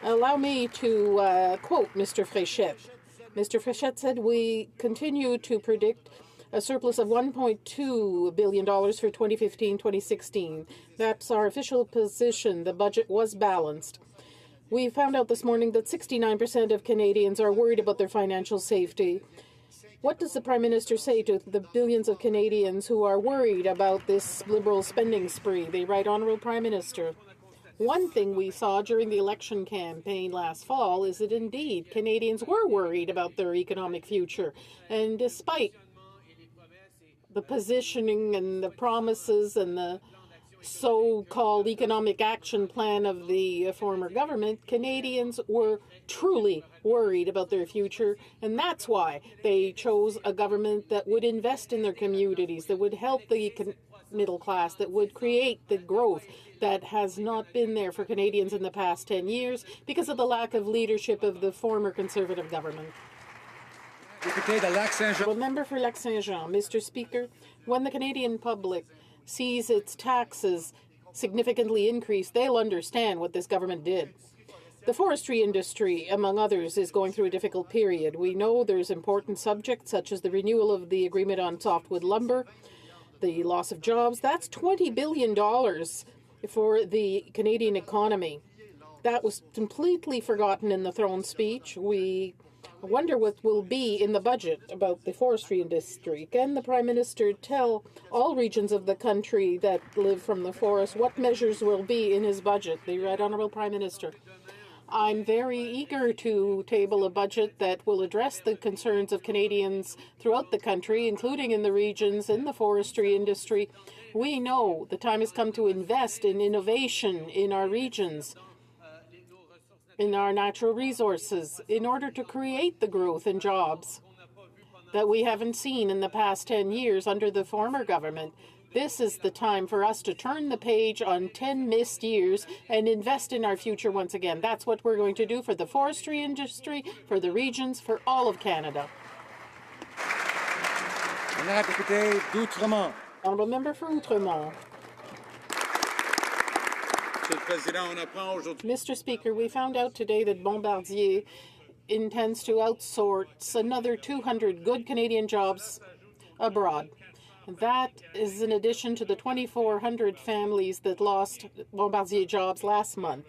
Allow me to quote Mr. Fréchette. Mr. Fréchette said, "We continue to predict a surplus of $1.2 billion for 2015-2016. That's our official position. The budget was balanced." We found out this morning that 69% of Canadians are worried about their financial safety. What does the Prime Minister say to the billions of Canadians who are worried about this Liberal spending spree? The Right Honourable Prime Minister. One thing we saw during the election campaign last fall is that indeed Canadians were worried about their economic future. And despite the positioning and the promises and the so-called economic action plan of the former government, Canadians were truly worried about their future, and that's why they chose a government that would invest in their communities, that would help the middle class, that would create the growth that has not been there for Canadians in the past 10 years because of the lack of leadership of the former Conservative government. Member for Lac-Saint-Jean. Mr. Speaker, when the Canadian public sees its taxes significantly increase, they'll understand what this government did. The forestry industry, among others, is going through a difficult period. We know there's important subjects such as the renewal of the agreement on softwood lumber, the loss of jobs. That's $20 billion for the Canadian economy. That was completely forgotten in the throne speech. We wonder what will be in the budget about the forestry industry. Can the Prime Minister tell all regions of the country that live from the forest what measures will be in his budget? The Right Honourable Prime Minister. I'm very eager to table a budget that will address the concerns of Canadians throughout the country, including in the regions, in the forestry industry. We know the time has come to invest in innovation in our regions, in our natural resources, in order to create the growth and jobs that we haven't seen in the past 10 years under the former government. This is the time for us to turn the page on 10 missed years and invest in our future once again. That's what we're going to do for the forestry industry, for the regions, for all of Canada. Honourable Member for Outremont. Mr. Speaker, we found out today that Bombardier intends to outsource another 200 good Canadian jobs abroad. That is in addition to the 2,400 families that lost Bombardier jobs last month.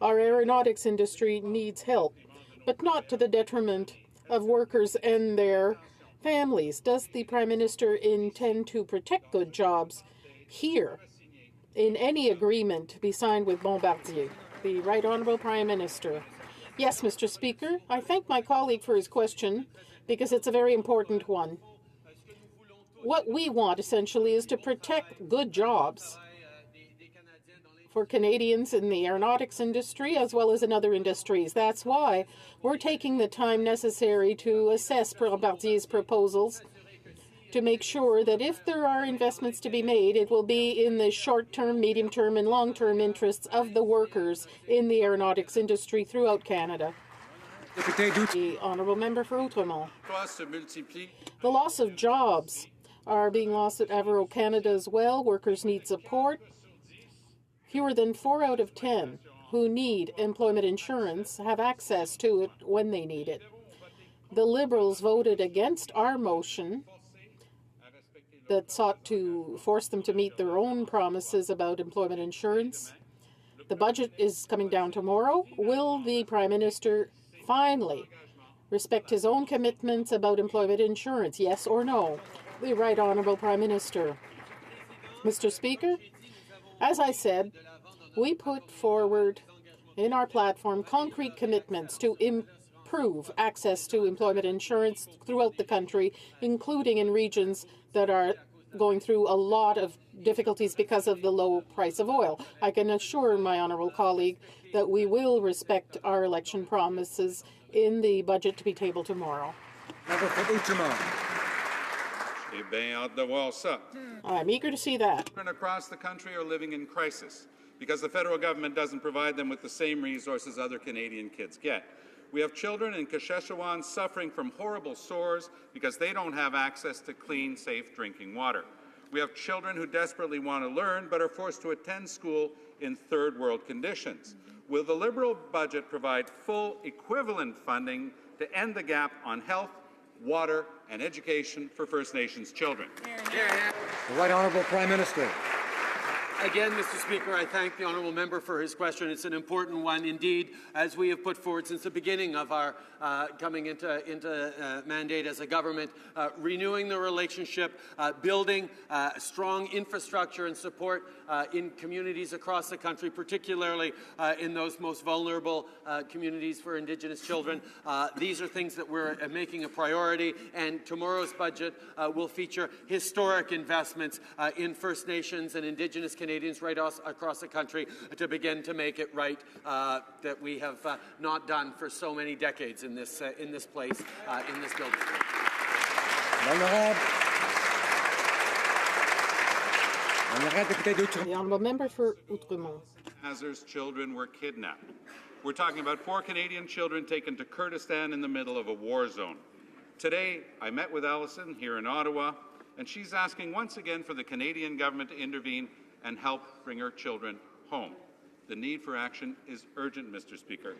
Our aeronautics industry needs help, but not to the detriment of workers and their families. Does the Prime Minister intend to protect good jobs here in any agreement to be signed with Bombardier? The Right Honourable Prime Minister. Yes, Mr. Speaker. I thank my colleague for his question because it's a very important one. What we want, essentially, is to protect good jobs for Canadians in the aeronautics industry as well as in other industries. That's why we're taking the time necessary to assess Bombardier's proposals to make sure that if there are investments to be made, it will be in the short-term, medium-term, and long-term interests of the workers in the aeronautics industry throughout Canada. The Honourable Member for Outremont. The loss of jobs are being lost at Avro Canada as well. Workers need support. Fewer than 4 out of 10 who need employment insurance have access to it when they need it. The Liberals voted against our motion that sought to force them to meet their own promises about employment insurance. The budget is coming down tomorrow. Will the Prime Minister finally respect his own commitments about employment insurance, yes or no? The Right Honourable Prime Minister. Mr. Speaker, as I said, we put forward in our platform concrete commitments to improve access to employment insurance throughout the country, including in regions that are going through a lot of difficulties because of the low price of oil. I can assure my honourable colleague that we will respect our election promises in the budget to be tabled tomorrow. I'm eager to see that. Children across the country are living in crisis because the federal government doesn't provide them with the same resources other Canadian kids get. We have children in Saskatchewan suffering from horrible sores because they don't have access to clean, safe drinking water. We have children who desperately want to learn but are forced to attend school in third world conditions. Will the Liberal budget provide full equivalent funding to end the gap on health, water and education for First Nations children? The Right Honourable Prime Minister. Again, Mr. Speaker, I thank the honourable member for his question. It's an important one indeed, as we have put forward since the beginning of our coming into mandate as a government, renewing the relationship, building strong infrastructure and support in communities across the country, particularly in those most vulnerable communities for Indigenous children. These are things that we're making a priority, and tomorrow's budget will feature historic investments in First Nations and Indigenous Canadians right across the country to begin to make it right that we have not done for so many decades in this place, in this building. The honourable member for Outremont. Hazard's children were kidnapped. We're talking about 4 Canadian children taken to Kurdistan in the middle of a war zone. Today, I met with Alison here in Ottawa, and she's asking once again for the Canadian government to intervene and help bring her children home. The need for action is urgent, Mr. Speaker.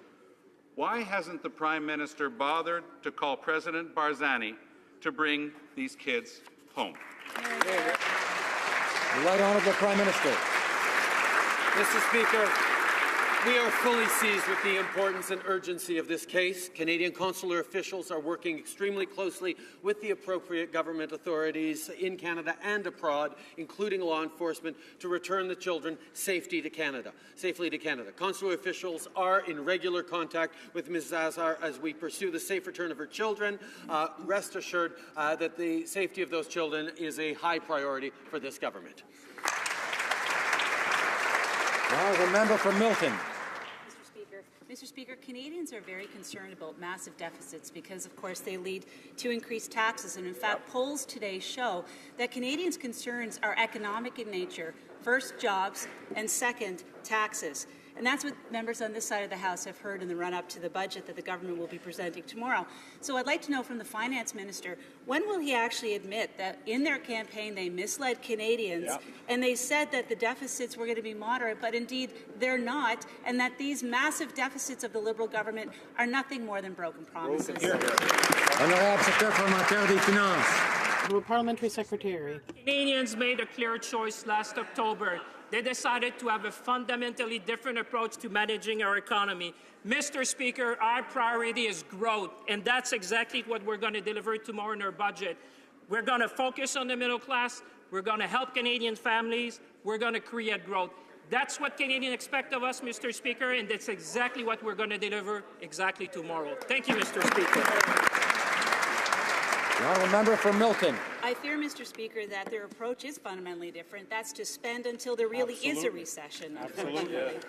Why hasn't the Prime Minister bothered to call President Barzani to bring these kids home? The Right Honourable Prime Minister. Mr. Speaker, we are fully seized with the importance and urgency of this case. Canadian consular officials are working extremely closely with the appropriate government authorities in Canada and abroad, including law enforcement, to return the children safely to Canada. Consular officials are in regular contact with Ms. Zazar as we pursue the safe return of her children. Rest assured that the safety of those children is a high priority for this government. The Honourable Member for Milton. Mr. Speaker, Mr. Speaker, Canadians are very concerned about massive deficits because, of course, they lead to increased taxes. And in fact, polls today show that Canadians' concerns are economic in nature. First, jobs, and second, taxes. And that's what members on this side of the House have heard in the run-up to the budget that the government will be presenting tomorrow. So I'd like to know from the Finance Minister, when will he actually admit that in their campaign they misled Canadians and they said that the deficits were going to be moderate, but indeed they're not, and that these massive deficits of the Liberal government are nothing more than broken promises? Honorable Secretary Parlementaire des Finances. Parliamentary Secretary. Canadians made a clear choice last October. They decided to have a fundamentally different approach to managing our economy. Mr. Speaker, our priority is growth, and that's exactly what we're going to deliver tomorrow in our budget. We're going to focus on the middle class. We're going to help Canadian families. We're going to create growth. That's what Canadians expect of us, Mr. Speaker, and that's exactly what we're going to deliver exactly tomorrow. Thank you, Mr. Speaker. The honourable member for Milton. I fear, Mr. Speaker, that their approach is fundamentally different. That's to spend until there really is a recession. Absolutely.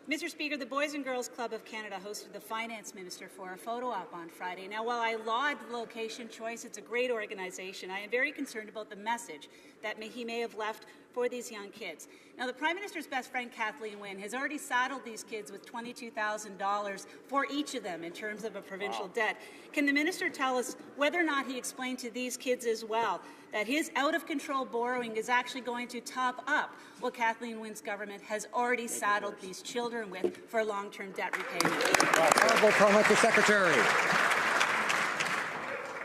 Mr. Speaker, the Boys and Girls Club of Canada hosted the Finance Minister for a photo op on Friday. Now, while I laud the location choice, it's a great organization, I am very concerned about the message that he may have left for these young kids. Now, the Prime Minister's best friend, Kathleen Wynne, has already saddled these kids with $22,000 for each of them in terms of a provincial debt. Can the minister tell us whether or not he explained to these kids as well that his out-of-control borrowing is actually going to top up what Kathleen Wynne's government has already saddled these children with for long-term debt repayment? Honourable Parliamentary Secretary.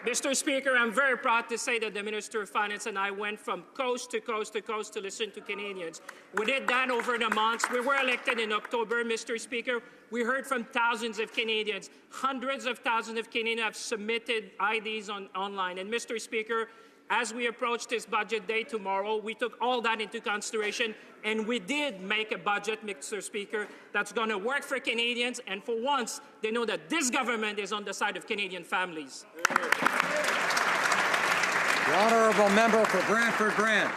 Mr. Speaker, I'm very proud to say that the Minister of Finance and I went from coast to coast to coast to listen to Canadians. We did that over the months. We were elected in October, Mr. Speaker. We heard from thousands of Canadians. Hundreds of thousands of Canadians have submitted IDs online. And, Mr. Speaker, as we approach this budget day tomorrow, we took all that into consideration, and we did make a budget, Mr. Speaker, that's going to work for Canadians, and for once, they know that this government is on the side of Canadian families. The honourable member for Brantford Brant.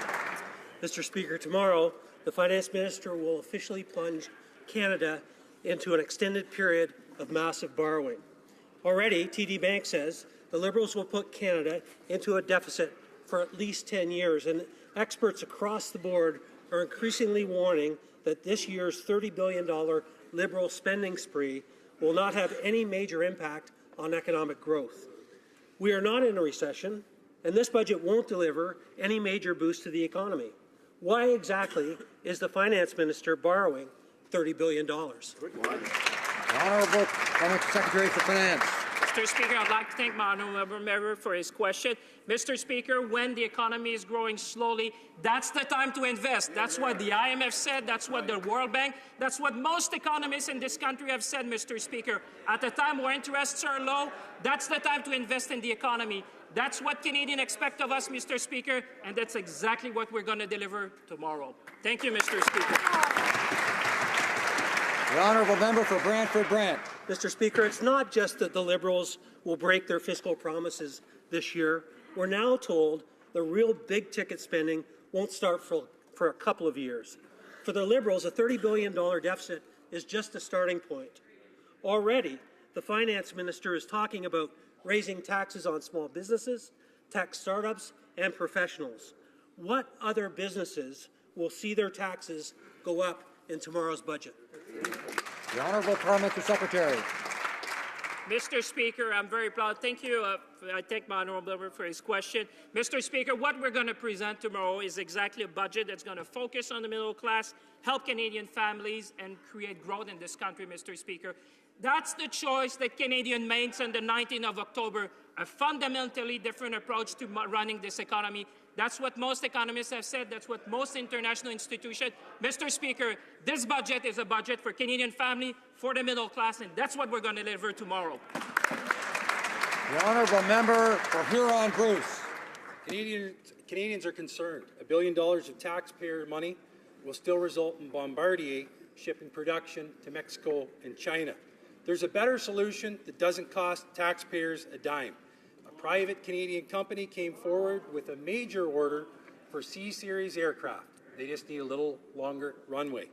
Mr. Speaker, tomorrow, the Finance Minister will officially plunge Canada into an extended period of massive borrowing. Already, TD Bank says the Liberals will put Canada into a deficit for at least 10 years, and experts across the board are increasingly warning that this year's $30 billion Liberal spending spree will not have any major impact on economic growth. We are not in a recession, and this budget won't deliver any major boost to the economy. Why exactly is the Finance Minister borrowing $30 billion? The honourable Parliamentary Secretary for Finance. Mr. Speaker, I'd like to thank my honourable member for his question. Mr. Speaker, when the economy is growing slowly, that's the time to invest. That's what the IMF said. That's what the World Bank, that's what most economists in this country have said, Mr. Speaker. At a time where interests are low, that's the time to invest in the economy. That's what Canadians expect of us, Mr. Speaker, and that's exactly what we're going to deliver tomorrow. Thank you, Mr. Speaker. The honourable member for Brantford Brant. Mr. Speaker, it's not just that the Liberals will break their fiscal promises this year. We're now told the real big-ticket spending won't start for a couple of years. For the Liberals, a $30 billion deficit is just a starting point. Already, the Finance Minister is talking about raising taxes on small businesses, tech startups, and professionals. What other businesses will see their taxes go up in tomorrow's budget? The honourable Parliamentary Secretary. Mr. Speaker, I'm very proud. Thank you. I thank my honourable member for his question. Mr. Speaker, what we're going to present tomorrow is exactly a budget that's going to focus on the middle class, help Canadian families, and create growth in this country, Mr. Speaker. That's the choice that Canadians made on the 19th of October, a fundamentally different approach to running this economy. That's what most economists have said. That's what most international institutions. Mr. Speaker, this budget is a budget for Canadian family, for the middle class, and that's what we're going to deliver tomorrow. The honourable member for Huron-Bruce. Canadians are concerned. $1 billion of taxpayer money will still result in Bombardier shipping production to Mexico and China. There's a better solution that doesn't cost taxpayers a dime. A private Canadian company came forward with a major order for C-Series aircraft. They just need a little longer runway.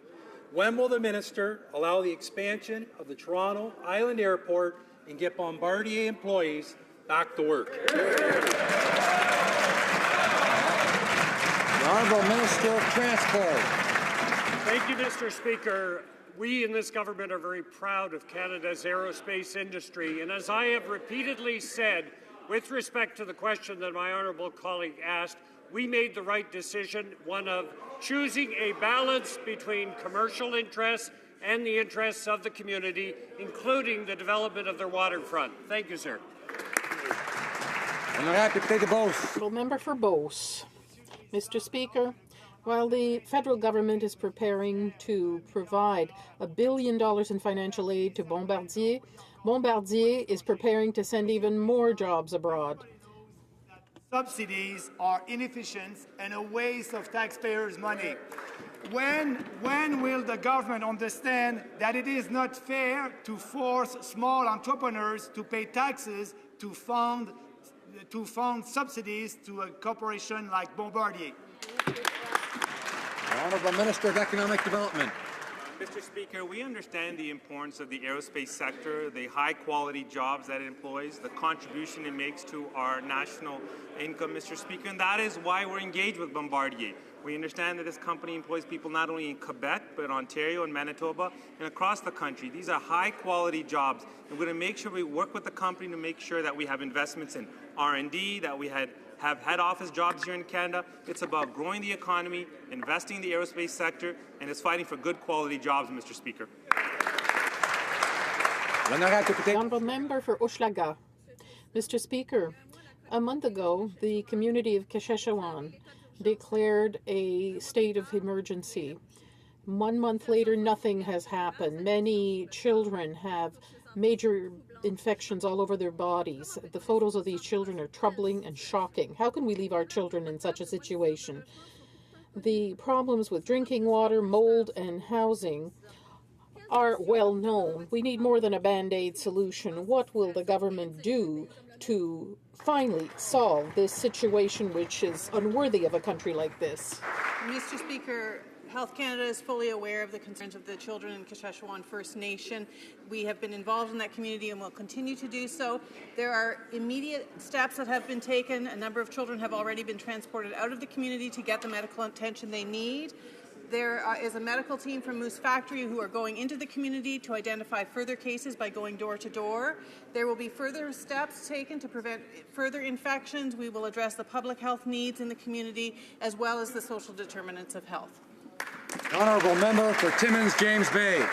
When will the minister allow the expansion of the Toronto Island Airport and get Bombardier employees back to work? The Honourable Minister of Transport. Thank you, Mr. Speaker. We in this government are very proud of Canada's aerospace industry, and as I have repeatedly said, with respect to the question that my honourable colleague asked, we made the right decision, one of choosing a balance between commercial interests and the interests of the community, including the development of their waterfront. Thank you, sir. Honourable member for Beauce. Mr. Speaker, while the federal government is preparing to provide $1 billion in financial aid to Bombardier, Bombardier is preparing to send even more jobs abroad. Subsidies are inefficient and a waste of taxpayers' money. When will the government understand that it is not fair to force small entrepreneurs to pay taxes to fund subsidies to a corporation like Bombardier? The Honourable Minister of Economic Development. Mr. Speaker, we understand the importance of the aerospace sector, the high-quality jobs that it employs, the contribution it makes to our national income, Mr. Speaker, and that is why we're engaged with Bombardier. We understand that this company employs people not only in Quebec, but Ontario and Manitoba and across the country. These are high-quality jobs, and we're going to make sure we work with the company to make sure that we have investments in R&D, that we have head office jobs here in Canada. It's about growing the economy, investing in the aerospace sector, and it's fighting for good quality jobs, Mr. Speaker. The honourable member for Hochelaga. Mr. Speaker, a month ago, the community of Saskatchewan declared a state of emergency. 1 month later, nothing has happened. Many children have major infections all over their bodies. The photos of these children are troubling and shocking. How can we leave our children in such a situation? The problems with drinking water, mold, and housing are well known. We need more than a Band-Aid solution. What will the government do to finally solve this situation, which is unworthy of a country like this? Mr. Speaker, Health Canada is fully aware of the concerns of the children in Saskatchewan First Nation. We have been involved in that community and will continue to do so. There are immediate steps that have been taken. A number of children have already been transported out of the community to get the medical attention they need. There is a medical team from Moose Factory who are going into the community to identify further cases by going door to door. There will be further steps taken to prevent further infections. We will address the public health needs in the community as well as the social determinants of health. Honourable member for Timmins, James Bay.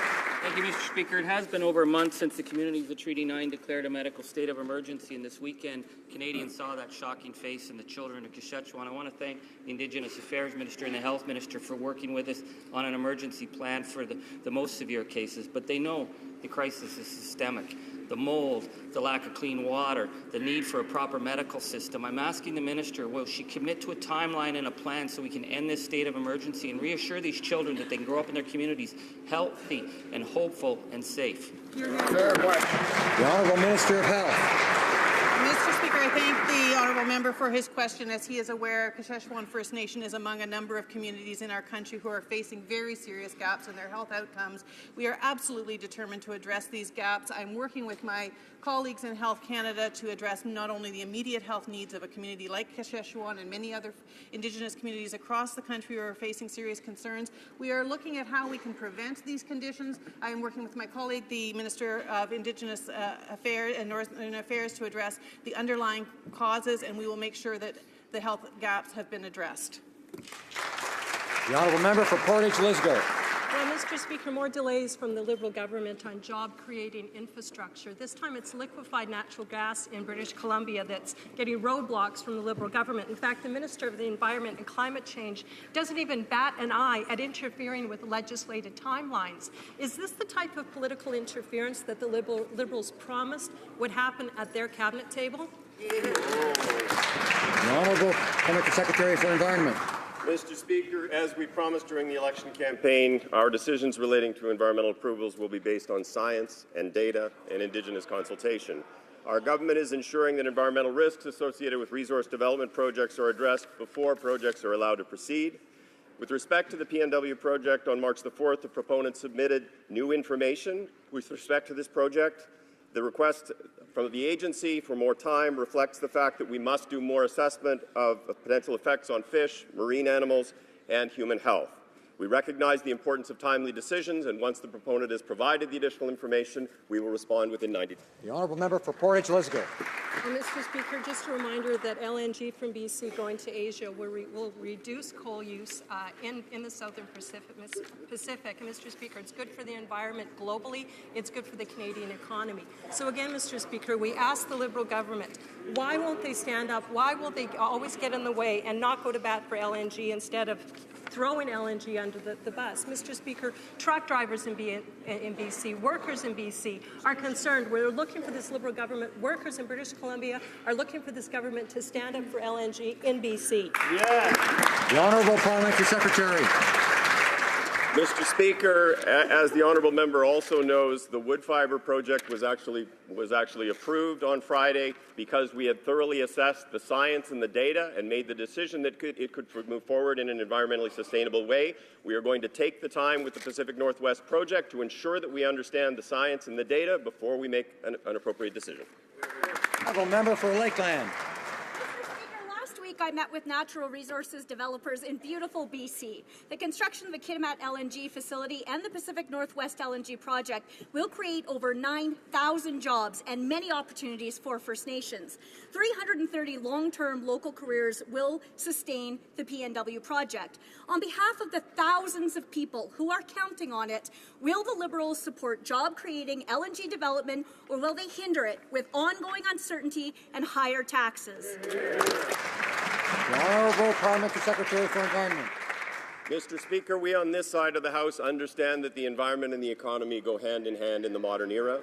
Thank you, Mr. Speaker. It has been over a month since the communities of Treaty 9 declared a medical state of emergency, and this weekend Canadians saw that shocking face in the children of Saskatchewan. I want to thank the Indigenous Affairs Minister and the Health Minister for working with us on an emergency plan for the most severe cases, but they know the crisis is systemic. The mold, the lack of clean water, the need for a proper medical system. I'm asking the minister, will she commit to a timeline and a plan so we can end this state of emergency and reassure these children that they can grow up in their communities healthy and hopeful and safe? Fair question. The Honourable Minister of Health. Mr. Speaker, I thank the honourable member for his question. As he is aware, Saskatchewan First Nation is among a number of communities in our country who are facing very serious gaps in their health outcomes. We are absolutely determined to address these gaps. I'm working with my colleagues in Health Canada to address not only the immediate health needs of a community like Saskatchewan and many other Indigenous communities across the country who are facing serious concerns. We are looking at how we can prevent these conditions. I am working with my colleague, the Minister of Indigenous Affairs and Northern Affairs, to address the underlying causes, and we will make sure that the health gaps have been addressed. The honourable member for Portage Lisgar. Well, Mr. Speaker, more delays from the Liberal government on job-creating infrastructure. This time it's liquefied natural gas in British Columbia that's getting roadblocks from the Liberal government. In fact, the Minister of the Environment and Climate Change doesn't even bat an eye at interfering with legislated timelines. Is this the type of political interference that the Liberals promised would happen at their cabinet table? The Honourable Senator Secretary for Environment. Mr. Speaker, as we promised during the election campaign, our decisions relating to environmental approvals will be based on science and data and Indigenous consultation. Our government is ensuring that environmental risks associated with resource development projects are addressed before projects are allowed to proceed. With respect to the PNW project, on March the 4th, the proponents submitted new information with respect to this project. The request from the agency for more time reflects the fact that we must do more assessment of potential effects on fish, marine animals, and human health. We recognize the importance of timely decisions, and once the proponent has provided the additional information, we will respond within 90 days. The honourable member for Portage Lisgar. Mr. Speaker, just a reminder that LNG from BC going to Asia will reduce coal use in the southern Pacific. And Mr. Speaker, it's good for the environment globally. It's good for the Canadian economy. So again, Mr. Speaker, we ask the Liberal government, why won't they stand up? Why will they always get in the way and not go to bat for LNG instead of throwing LNG under the bus? Mr. Speaker, truck drivers in BC, workers in BC are concerned. We're looking for this Liberal government. Workers in British Columbia are looking for this government to stand up for LNG in BC. Yeah. The Honourable Parliamentary Secretary. Mr. Speaker, as the honourable member also knows, the wood fibre project was actually approved on Friday because we had thoroughly assessed the science and the data and made the decision that it could move forward in an environmentally sustainable way. We are going to take the time with the Pacific Northwest project to ensure that we understand the science and the data before we make an appropriate decision. Honourable member for Lakeland. Last week, I met with natural resources developers in beautiful BC. The construction of the Kitimat LNG facility and the Pacific Northwest LNG project will create over 9,000 jobs and many opportunities for First Nations. 330 long-term local careers will sustain the PNW project. On behalf of the thousands of people who are counting on it, will the Liberals support job-creating LNG development, or will they hinder it with ongoing uncertainty and higher taxes? The Honourable Parliamentary Secretary for Environment. Mr. Speaker, we on this side of the House understand that the environment and the economy go hand in hand in the modern era.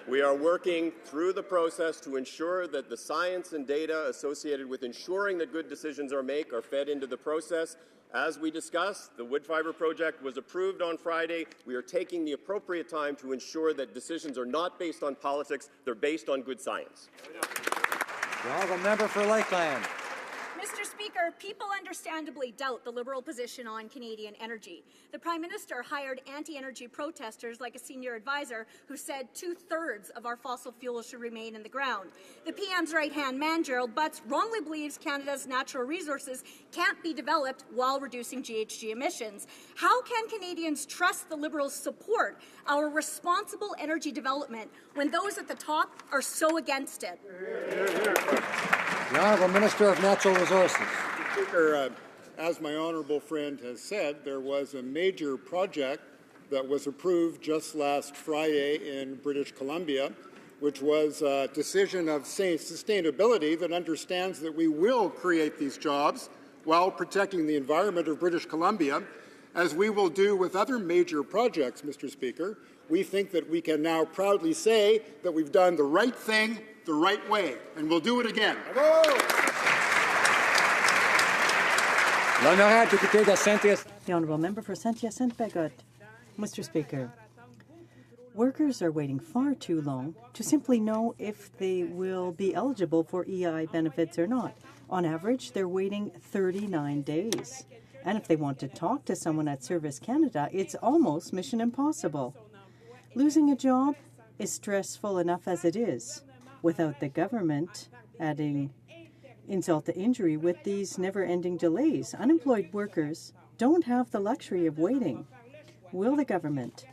We are working through the process to ensure that the science and data associated with ensuring that good decisions are made are fed into the process. As we discussed, the wood fibre project was approved on Friday. We are taking the appropriate time to ensure that decisions are not based on politics, they're based on good science. The honourable member for Lakeland. Mr. Speaker, people understandably doubt the Liberal position on Canadian energy. The Prime Minister hired anti-energy protesters like a senior advisor who said 2/3 of our fossil fuels should remain in the ground. The PM's right-hand man, Gerald Butts, wrongly believes Canada's natural resources can't be developed while reducing GHG emissions. How can Canadians trust the Liberals' support our responsible energy development when those at the top are so against it? The Honourable Minister of Natural Resources. Speaker, as my honourable friend has said, there was a major project that was approved just last Friday in British Columbia, which was a decision of sustainability that understands that we will create these jobs while protecting the environment of British Columbia, as we will do with other major projects, Mr. Speaker. We think that we can now proudly say that we've done the right thing the right way, and we'll do it again. The honourable member for Saint-Hyacinthe-Bagotte. Mr. Speaker, workers are waiting far too long to simply know if they will be eligible for EI benefits or not. On average, they're waiting 39 days. And if they want to talk to someone at Service Canada, it's almost mission impossible. Losing a job is stressful enough as it is, without the government adding insult to injury with these never-ending delays. Unemployed workers don't have the luxury of waiting. Will the government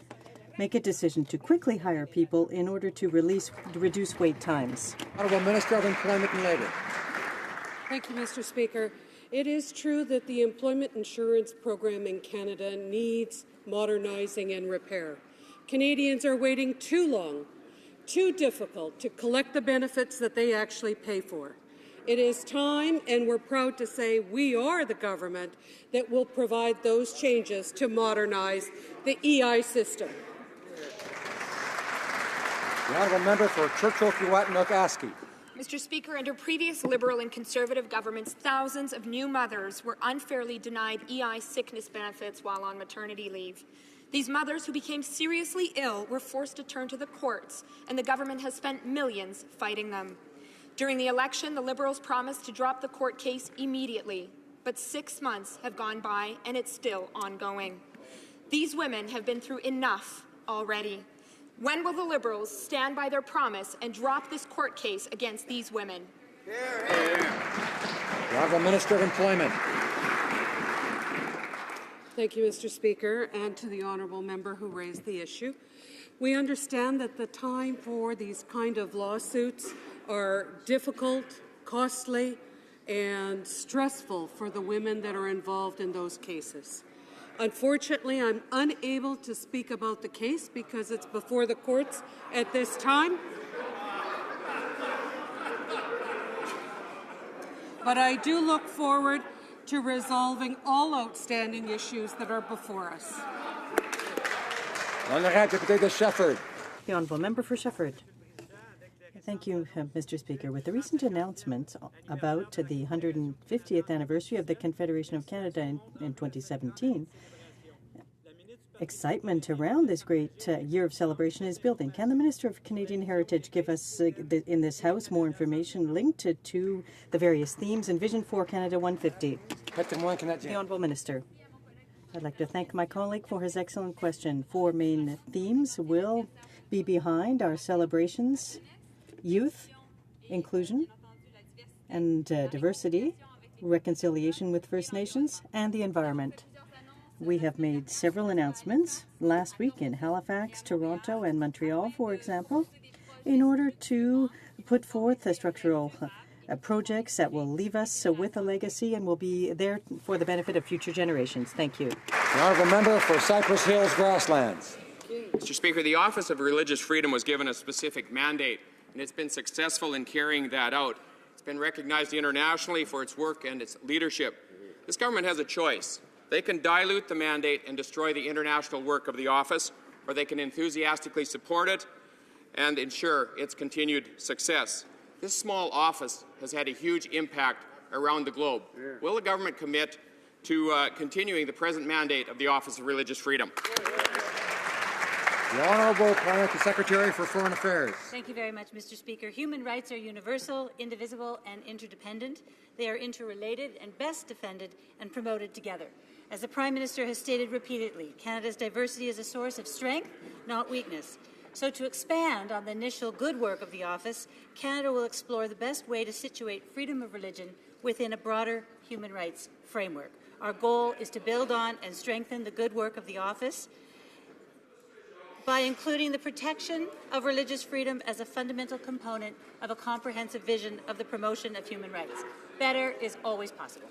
make a decision to quickly hire people in order to reduce wait times? Honourable Minister of Employment and Labour. Thank you, Mr. Speaker. It is true that the employment insurance program in Canada needs modernising and repair. Canadians are waiting too long, too difficult to collect the benefits that they actually pay for. It is time, and we're proud to say we are the government that will provide those changes to modernise the EI system. The honourable member for Churchill-Kiewatinock-Askey. Mr. Speaker, under previous Liberal and Conservative governments, thousands of new mothers were unfairly denied EI sickness benefits while on maternity leave. These mothers who became seriously ill were forced to turn to the courts, and the government has spent millions fighting them. During the election, the Liberals promised to drop the court case immediately. but 6 months have gone by and it's still ongoing. These women have been through enough already. When will the Liberals stand by their promise and drop this court case against these women? The Honourable Minister of Employment. Thank you, Mr. Speaker, and to the honourable member who raised the issue. We understand that the time for these kind of lawsuits are difficult, costly, and stressful for the women that are involved in those cases. Unfortunately, I'm unable to speak about the case because it's before the courts at this time. But I do look forward to resolving all outstanding issues that are before us. Shefford. The Honourable Member for Shefford. Thank you, Mr. Speaker. With the recent announcement about the 150th anniversary of the Confederation of Canada in 2017, excitement around this great year of celebration is building. Can the Minister of Canadian Heritage give us in this House more information linked to the various themes and vision for Canada 150? The Honourable Minister. I'd like to thank my colleague for his excellent question. 4 main themes will be behind our celebrations: youth, inclusion, and diversity, reconciliation with First Nations, and the environment. We have made several announcements last week in Halifax, Toronto, and Montreal, for example, in order to put forth structural projects that will leave us with a legacy and will be there for the benefit of future generations. Thank you. The Honourable Member for Cypress Hills Grasslands. Mr. Speaker, the Office of Religious Freedom was given a specific mandate, and it's been successful in carrying that out. It's been recognized internationally for its work and its leadership. This government has a choice. They can dilute the mandate and destroy the international work of the office, or they can enthusiastically support it and ensure its continued success. This small office has had a huge impact around the globe. Will the government commit to continuing the present mandate of the Office of Religious Freedom? The Honourable Parliamentary Secretary for Foreign Affairs. Thank you very much, Mr. Speaker. Human rights are universal, indivisible, and interdependent. They are interrelated and best defended and promoted together. As the Prime Minister has stated repeatedly, Canada's diversity is a source of strength, not weakness. So to expand on the initial good work of the office, Canada will explore the best way to situate freedom of religion within a broader human rights framework. Our goal is to build on and strengthen the good work of the office by including the protection of religious freedom as a fundamental component of a comprehensive vision of the promotion of human rights. Better is always possible.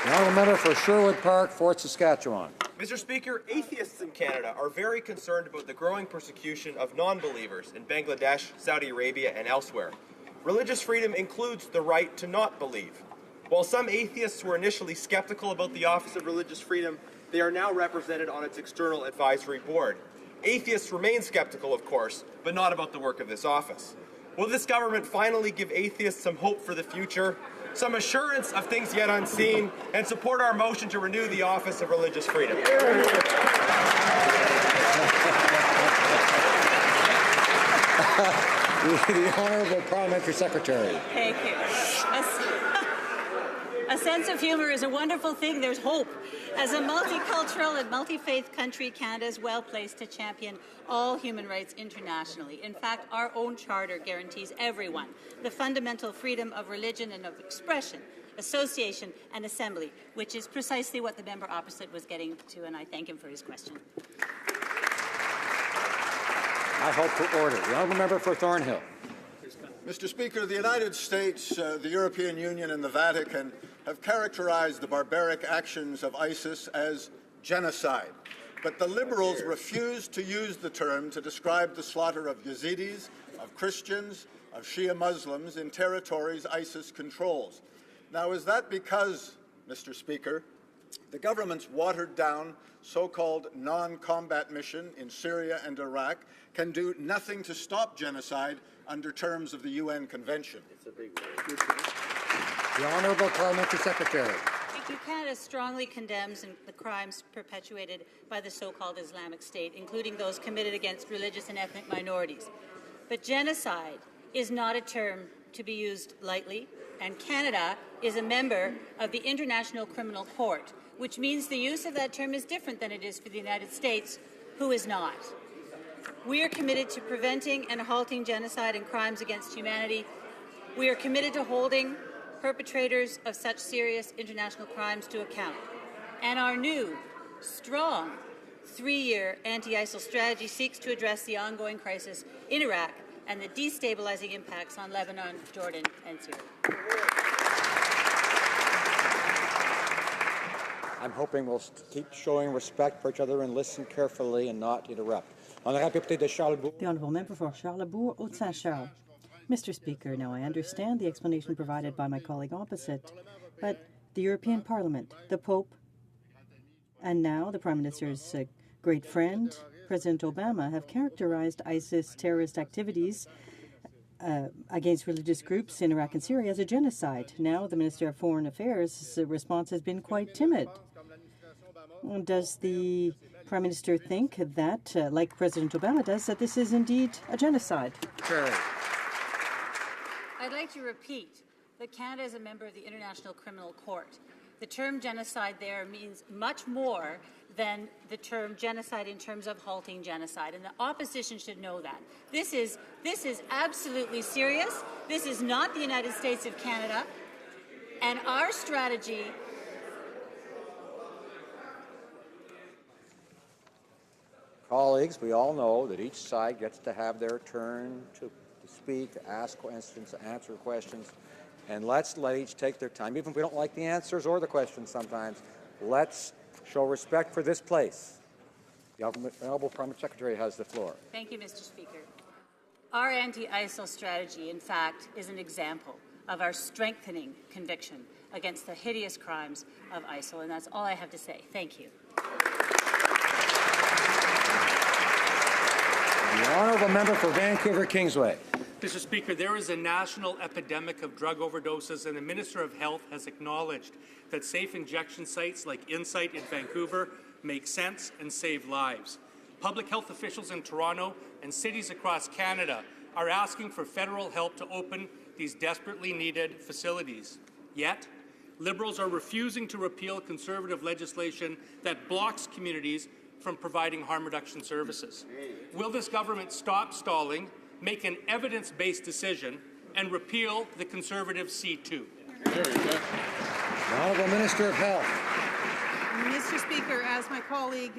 The Honourable Member for Sherwood Park, Fort Saskatchewan. Mr. Speaker, atheists in Canada are very concerned about the growing persecution of non-believers in Bangladesh, Saudi Arabia, and elsewhere. Religious freedom includes the right to not believe. While some atheists were initially skeptical about the Office of Religious Freedom, they are now represented on its external advisory board. Atheists remain skeptical, of course, but not about the work of this office. Will this government finally give atheists some hope for the future, some assurance of things yet unseen, and support our motion to renew the Office of Religious Freedom? The Honourable Parliamentary Secretary. Thank you. A sense of humour is a wonderful thing. There's hope. As a multicultural and multi-faith country, Canada is well placed to champion all human rights internationally. In fact, our own charter guarantees everyone the fundamental freedom of religion and of expression, association and assembly, which is precisely what the member opposite was getting to, and I thank him for his question. I hope for order. The Honourable Member for Thornhill. Mr. Speaker, the United States, the European Union and the Vatican have characterized the barbaric actions of ISIS as genocide. But the Liberals refuse to use the term to describe the slaughter of Yazidis, of Christians, of Shia Muslims in territories ISIS controls. Now, is that because, Mr. Speaker, the government's watered-down so-called non-combat mission in Syria and Iraq can do nothing to stop genocide under terms of the UN Convention? The Honourable Parliamentary Secretary. Thank you. Canada strongly condemns the crimes perpetuated by the so-called Islamic State, including those committed against religious and ethnic minorities. But genocide is not a term to be used lightly and Canada is a member of the International Criminal Court, which means the use of that term is different than it is for the United States, who is not. We are committed to preventing and halting genocide and crimes against humanity. We are committed to holding perpetrators of such serious international crimes to account. And our new, strong, 3-year anti-ISIL strategy seeks to address the ongoing crisis in Iraq and the destabilizing impacts on Lebanon, Jordan, and Syria. I'm hoping we'll keep showing respect for each other and listen carefully and not interrupt. The Honourable Member for Charlebourg, Haute-Saint-Charles. Mr. Speaker, now I understand the explanation provided by my colleague opposite, but the European Parliament, the Pope, and now the Prime Minister's great friend, President Obama, have characterized ISIS terrorist activities against religious groups in Iraq and Syria as a genocide. Now the Minister of Foreign Affairs' response has been quite timid. Does the Prime Minister think that, like President Obama does, that this is indeed a genocide? Carry. I'd like to repeat that Canada is a member of the International Criminal Court. The term genocide there means much more than the term genocide in terms of halting genocide, and the opposition should know that. This is absolutely serious. This is not the United States of Canada, and our strategy Colleagues, we all know that each side gets to have their turn to speak, to ask questions, to answer questions, and let's let each take their time. Even if we don't like the answers or the questions sometimes, let's show respect for this place. The Honourable Prime Secretary has the floor. Thank you, Mr. Speaker. Our anti-ISIL strategy, in fact, is an example of our strengthening conviction against the hideous crimes of ISIL, and that's all I have to say. Thank you. The Honourable Member for Vancouver Kingsway. Mr. Speaker, there is a national epidemic of drug overdoses, and the Minister of Health has acknowledged that safe injection sites like Insight in Vancouver make sense and save lives. Public health officials in Toronto and cities across Canada are asking for federal help to open these desperately needed facilities. Yet, Liberals are refusing to repeal Conservative legislation that blocks communities from providing harm reduction services. Will this government stop stalling, make an evidence-based decision, and repeal the Conservative C2? The Honourable Minister of Health. Mr. Speaker, as my colleague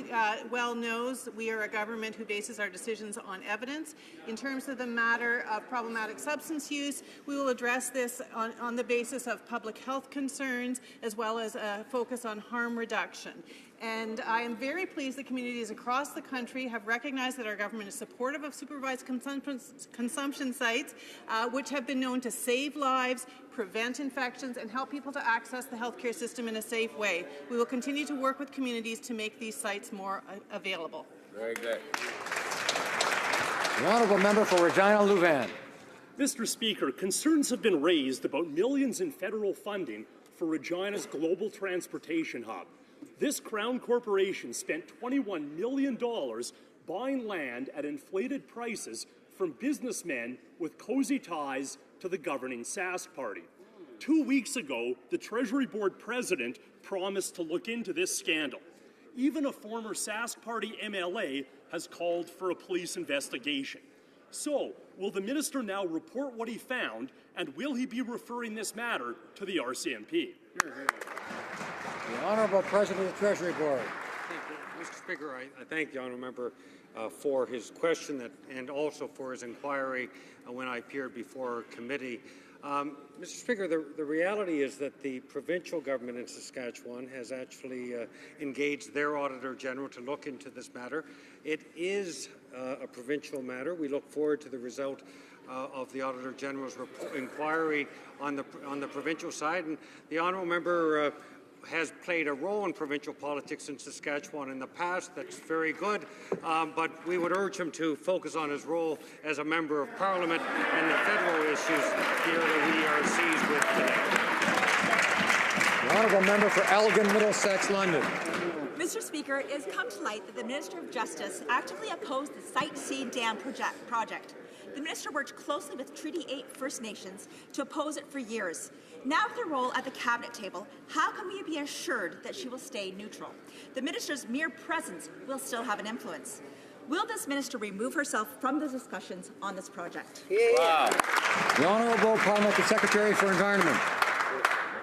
well knows, we are a government who bases our decisions on evidence. In terms of the matter of problematic substance use, we will address this on the basis of public health concerns as well as a focus on harm reduction. And I am very pleased that communities across the country have recognized that our government is supportive of supervised consumption sites, which have been known to save lives, prevent infections, and help people to access the healthcare system in a safe way. We will continue to work with communities to make these sites more available. Very good. The Honourable Member for Regina Louvain. Mr. Speaker, concerns have been raised about millions in federal funding for Regina's global transportation hub. This Crown Corporation spent $21 million buying land at inflated prices from businessmen with cozy ties to the governing Sask party. 2 weeks ago, the Treasury Board president promised to look into this scandal. Even a former Sask party MLA has called for a police investigation. So, will the minister now report what he found, and will he be referring this matter to the RCMP? The Honourable President of the Treasury Board. Thank you. Mr. Speaker, I thank the Honourable Member for his question and also for his inquiry when I appeared before committee. Mr. Speaker, the reality is that the provincial government in Saskatchewan has actually engaged their Auditor General to look into this matter. It is a provincial matter. We look forward to the result of the Auditor General's inquiry on the provincial side, and the Honourable Member has played a role in provincial politics in Saskatchewan in the past. That's very good, but we would urge him to focus on his role as a Member of Parliament and the federal issues here that we are seized with today. The Honourable Member for Elgin, Middlesex, London. Mr. Speaker, it has come to light that the Minister of Justice actively opposed the Site C Dam project. The minister worked closely with Treaty 8 First Nations to oppose it for years. Now with her role at the cabinet table, how can we be assured that she will stay neutral? The minister's mere presence will still have an influence. Will this minister remove herself from the discussions on this project? Wow. The Honourable Parliamentary Secretary for Environment.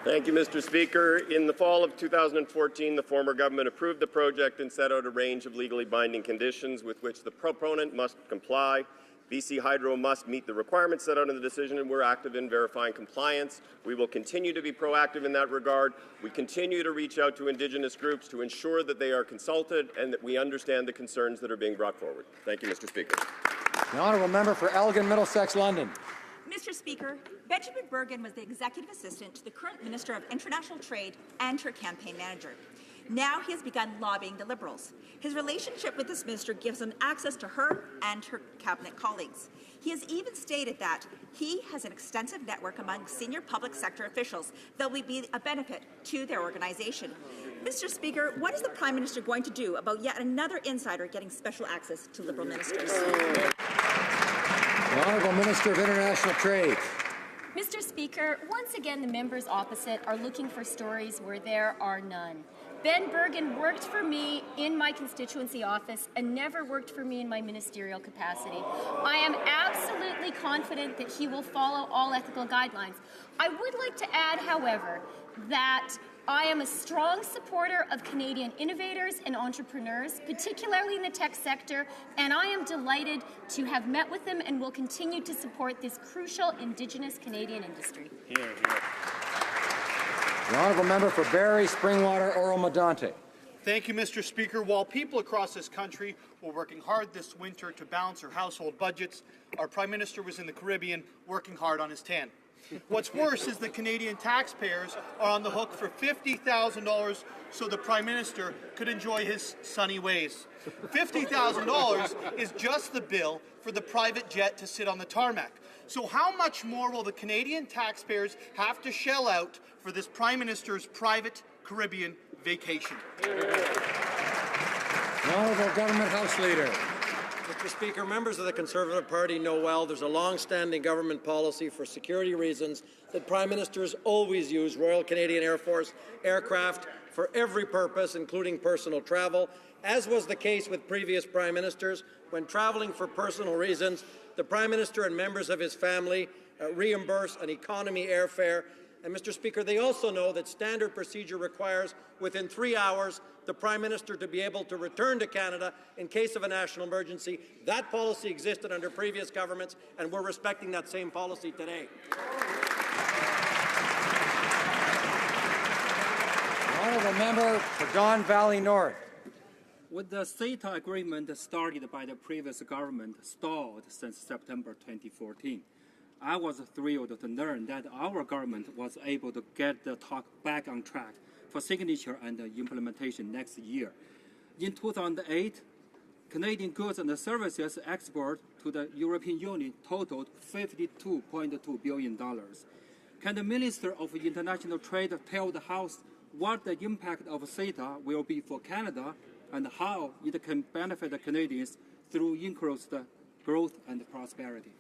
Thank you, Mr. Speaker. In the fall of 2014, the former government approved the project and set out a range of legally binding conditions with which the proponent must comply. BC Hydro must meet the requirements set out in the decision, and we're active in verifying compliance. We will continue to be proactive in that regard. We continue to reach out to Indigenous groups to ensure that they are consulted and that we understand the concerns that are being brought forward. Thank you, Mr. Speaker. The Honourable Member for Elgin, Middlesex, London. Mr. Speaker, Benjamin Bergen was the executive assistant to the current Minister of International Trade and her campaign manager. Now he has begun lobbying the Liberals. His relationship with this minister gives him access to her and her cabinet colleagues. He has even stated that he has an extensive network among senior public sector officials that will be a benefit to their organization. Mr. Speaker, what is the Prime Minister going to do about yet another insider getting special access to Liberal ministers? The Honourable Minister of International Trade. Mr. Speaker, once again the members opposite are looking for stories where there are none. Ben Bergen worked for me in my constituency office and never worked for me in my ministerial capacity. I am absolutely confident that he will follow all ethical guidelines. I would like to add, however, that I am a strong supporter of Canadian innovators and entrepreneurs, particularly in the tech sector, and I am delighted to have met with them and will continue to support this crucial Indigenous Canadian industry. The Honourable Member for Barrie, Springwater, Oro-Medonte. Thank you, Mr. Speaker. While people across this country were working hard this winter to balance their household budgets, our Prime Minister was in the Caribbean working hard on his tan. What's worse is that Canadian taxpayers are on the hook for $50,000 so the Prime Minister could enjoy his sunny ways. $50,000 is just the bill for the private jet to sit on the tarmac. So how much more will the Canadian taxpayers have to shell out for this Prime Minister's private Caribbean vacation? The Honourable Government House Leader. Mr. Speaker, members of the Conservative Party know well there's a long-standing government policy for security reasons that Prime Ministers always use Royal Canadian Air Force aircraft for every purpose, including personal travel, as was the case with previous Prime Ministers. When travelling for personal reasons, the Prime Minister and members of his family reimburse an economy airfare. And, Mr. Speaker, they also know that standard procedure requires within 3 hours the Prime Minister to be able to return to Canada in case of a national emergency. That policy existed under previous governments, and we're respecting that same policy today. The Honourable Member for Don Valley North. With the CETA agreement started by the previous government stalled since September 2014, I was thrilled to learn that our government was able to get the talk back on track for signature and implementation next year. In 2008, Canadian goods and services export to the European Union totaled $52.2 billion. Can the Minister of International Trade tell the House what the impact of CETA will be for Canada and how it can benefit the Canadians through increased growth and prosperity?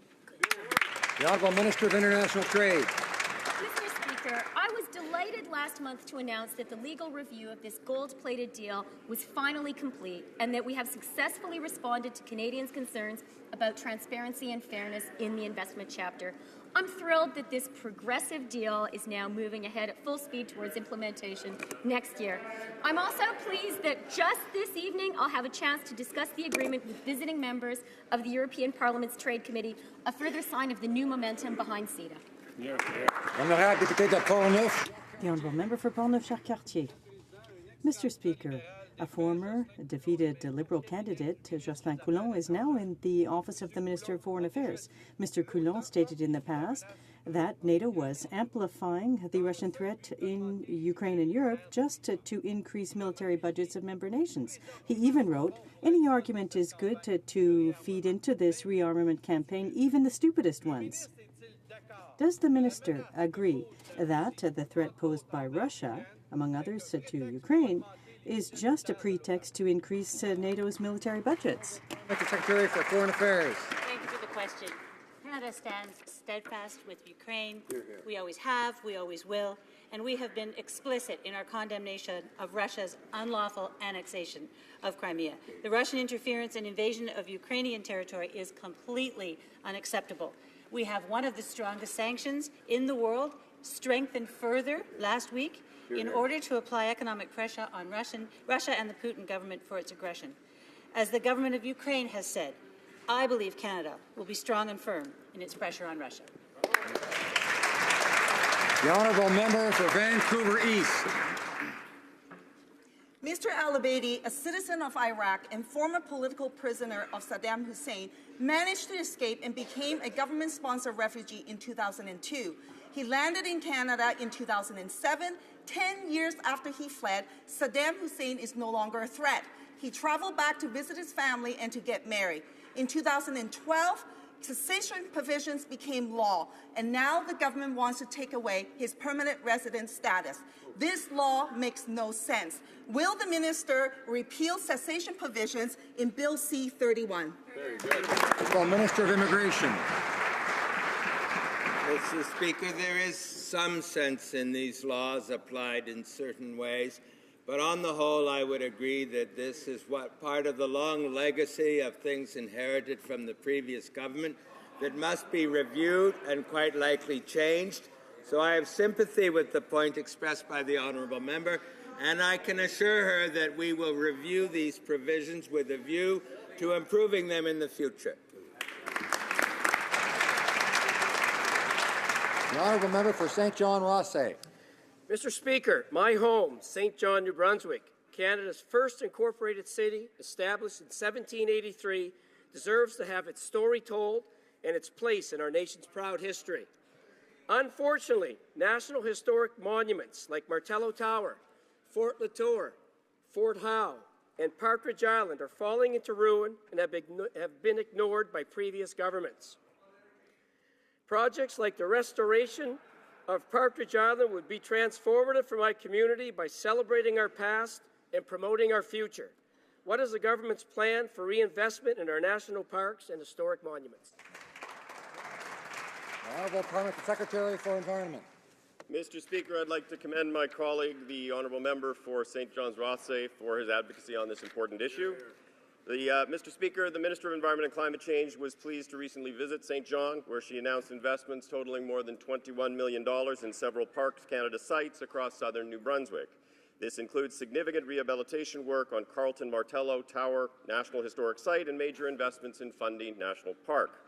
The Honourable Minister of International Trade. Mr. Speaker, I was delighted last month to announce that the legal review of this gold-plated deal was finally complete and that we have successfully responded to Canadians' concerns about transparency and fairness in the investment chapter. I'm thrilled that this progressive deal is now moving ahead at full speed towards implementation next year. I'm also pleased that just this evening I'll have a chance to discuss the agreement with visiting members of the European Parliament's Trade Committee, a further sign of the new momentum behind CETA. The Honourable Member for Portneuf-Charcartier. Mr. Speaker, a former defeated Liberal candidate, Jocelyn Coulon, is now in the office of the Minister of Foreign Affairs. Mr. Coulon stated in the past that NATO was amplifying the Russian threat in Ukraine and Europe just to increase military budgets of member nations. He even wrote, "Any argument is good to feed into this rearmament campaign, even the stupidest ones." Does the Minister agree that the threat posed by Russia, among others to Ukraine, is just a pretext to increase NATO's military budgets? Mr. Secretary for Foreign Affairs. Thank you for the question. Canada stands steadfast with Ukraine. We always have, we always will, and we have been explicit in our condemnation of Russia's unlawful annexation of Crimea. The Russian interference and invasion of Ukrainian territory is completely unacceptable. We have one of the strongest sanctions in the world, strengthened further last week in order to apply economic pressure on Russia and the Putin government for its aggression. As the government of Ukraine has said, I believe Canada will be strong and firm in its pressure on Russia. The honourable member for Vancouver East. Mr. al-Abadi, a citizen of Iraq and former political prisoner of Saddam Hussein, managed to escape and became a government-sponsored refugee in 2002. He landed in Canada in 2007. 10 years after he fled, Saddam Hussein is no longer a threat. He traveled back to visit his family and to get married. In 2012, cessation provisions became law, and now the government wants to take away his permanent resident status. This law makes no sense. Will the minister repeal cessation provisions in Bill C-31? Very good. Well, Minister of Immigration. Mr. Speaker, there is some sense in these laws applied in certain ways. But on the whole, I would agree that this is part of the long legacy of things inherited from the previous government that must be reviewed and quite likely changed. So I have sympathy with the point expressed by the honourable member, and I can assure her that we will review these provisions with a view to improving them in the future. The honourable member for St. John Rothsay. Mr. Speaker, my home, St. John, New Brunswick, Canada's first incorporated city, established in 1783, deserves to have its story told and its place in our nation's proud history. Unfortunately, national historic monuments like Martello Tower, Fort Latour, Fort Howe, and Partridge Island are falling into ruin and have been ignored by previous governments. Projects like the restoration of Partridge Island would be transformative for my community by celebrating our past and promoting our future. What is the government's plan for reinvestment in our national parks and historic monuments? Honourable Parliamentary Secretary for Environment. Mr. Speaker, I'd like to commend my colleague, the honourable member for St. John's Rothsay, for his advocacy on this important issue. Mr. Speaker, the Minister of Environment and Climate Change was pleased to recently visit St. John, where she announced investments totaling more than $21 million in several Parks Canada sites across southern New Brunswick. This includes significant rehabilitation work on Carlton Martello Tower National Historic Site and major investments in Fundy National Park.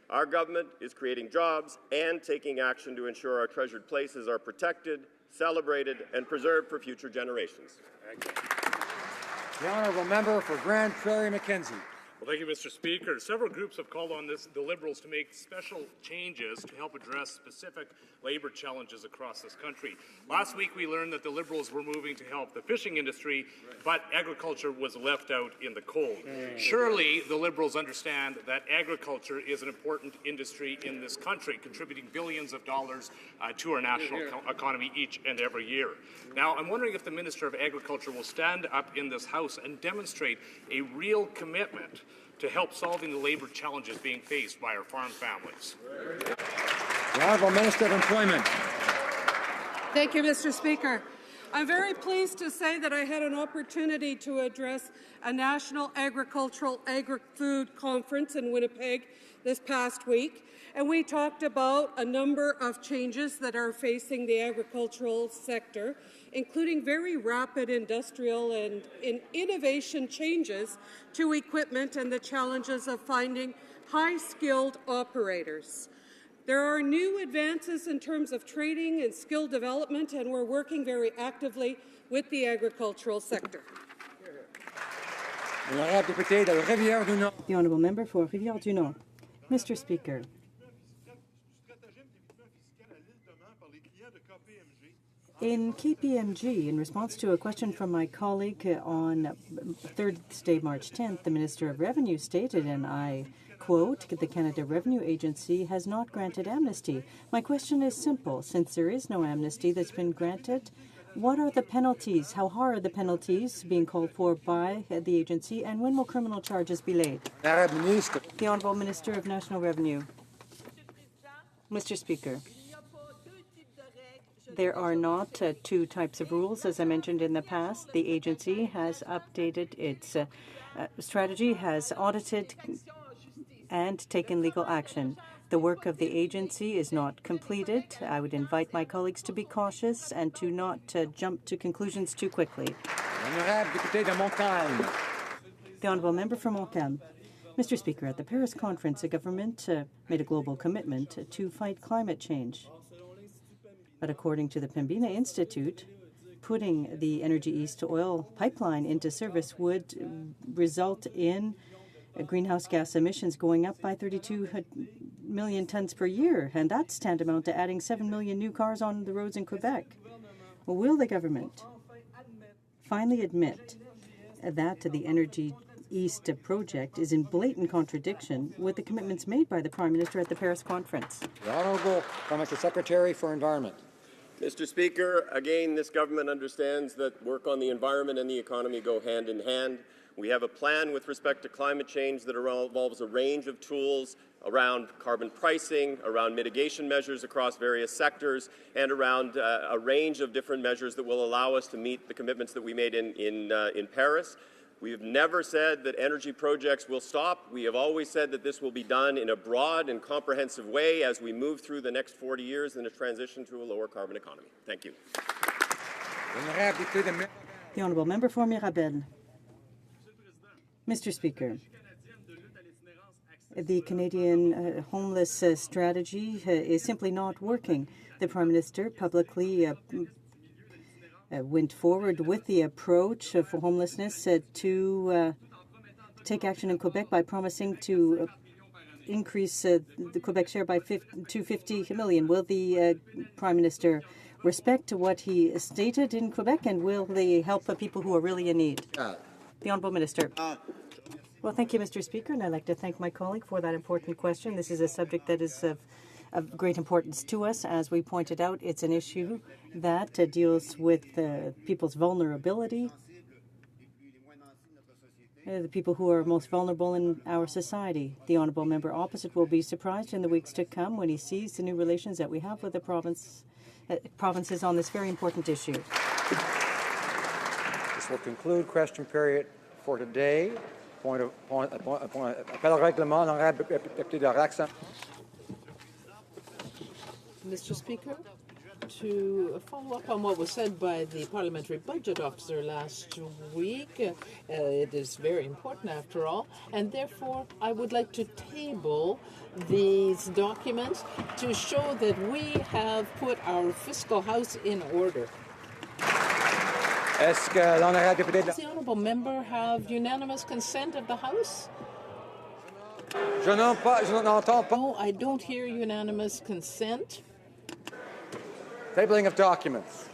Our government is creating jobs and taking action to ensure our treasured places are protected, celebrated, and preserved for future generations. The honourable member for Grand Prairie Mackenzie. Well, thank you, Mr. Speaker. Several groups have called on the Liberals to make special changes to help address specific labour challenges across this country. Last week, we learned that the Liberals were moving to help the fishing industry, but agriculture was left out in the cold. Surely, the Liberals understand that agriculture is an important industry in this country, contributing billions of dollars to our national economy each and every year. Now, I'm wondering if the Minister of Agriculture will stand up in this House and demonstrate a real commitment to help solving the labour challenges being faced by our farm families. The Honourable Minister of Employment. Thank you, Mr. Speaker. I'm very pleased to say that I had an opportunity to address a National Agricultural Agri-Food Conference in Winnipeg this past week, and we talked about a number of changes that are facing the agricultural sector, including very rapid industrial and innovation changes to equipment and the challenges of finding high-skilled operators. There are new advances in terms of training and skill development, and we're working very actively with the agricultural sector. The honourable member for Rivière-du-Nord. Mr. Speaker, in KPMG, in response to a question from my colleague on Thursday, March 10th, the Minister of Revenue stated, and I quote, the Canada Revenue Agency has not granted amnesty. My question is simple. Since there is no amnesty that's been granted, what are the penalties? How hard are the penalties being called for by the agency, and when will criminal charges be laid? The Honourable Minister of National Revenue. Mr. Speaker, there are not two types of rules. As I mentioned in the past, the agency has updated its strategy, has audited and taken legal action. The work of the agency is not completed. I would invite my colleagues to be cautious and to not jump to conclusions too quickly. The honourable member for Montcalm. Mr. Speaker, at the Paris conference, the government made a global commitment to fight climate change. But according to the Pembina Institute, putting the Energy East oil pipeline into service would result in greenhouse gas emissions going up by 32 million tons per year, and that's tantamount to adding 7 million new cars on the roads in Quebec. Well, will the government finally admit that the Energy East project is in blatant contradiction with the commitments made by the Prime Minister at the Paris conference? The Honourable Prime Secretary for Environment. Mr. Speaker, again, this government understands that work on the environment and the economy go hand in hand. We have a plan with respect to climate change that involves a range of tools around carbon pricing, around mitigation measures across various sectors, and around a range of different measures that will allow us to meet the commitments that we made in Paris. We have never said that energy projects will stop. We have always said that this will be done in a broad and comprehensive way as we move through the next 40 years in a transition to a lower carbon economy. Thank you. The honourable member for Mirabel. Mr. Speaker, the Canadian homeless strategy is simply not working. The Prime Minister publicly went forward with the approach for homelessness to take action in Quebec by promising to increase the Quebec share by 50 million. Will the Prime Minister respect what he stated in Quebec, and will they help the people who are really in need? The Honourable Minister. Well, thank you, Mr. Speaker, and I'd like to thank my colleague for that important question. This is a subject that is of great importance to us. As we pointed out, it's an issue that deals with people's vulnerability, the people who are most vulnerable in our society. The honourable member opposite will be surprised in the weeks to come when he sees the new relations that we have with the provinces on this very important issue. This will conclude question period for today. Appel au règlement, l'honorable député de Raxan. Mr. Speaker, to follow up on what was said by the Parliamentary Budget Officer last week, it is very important after all, and therefore I would like to table these documents to show that we have put our fiscal house in order. Est-ce que l'honorable député Does the honourable member have unanimous consent of the House? Je n'entends pas. No, I don't hear unanimous consent. Tabling of documents.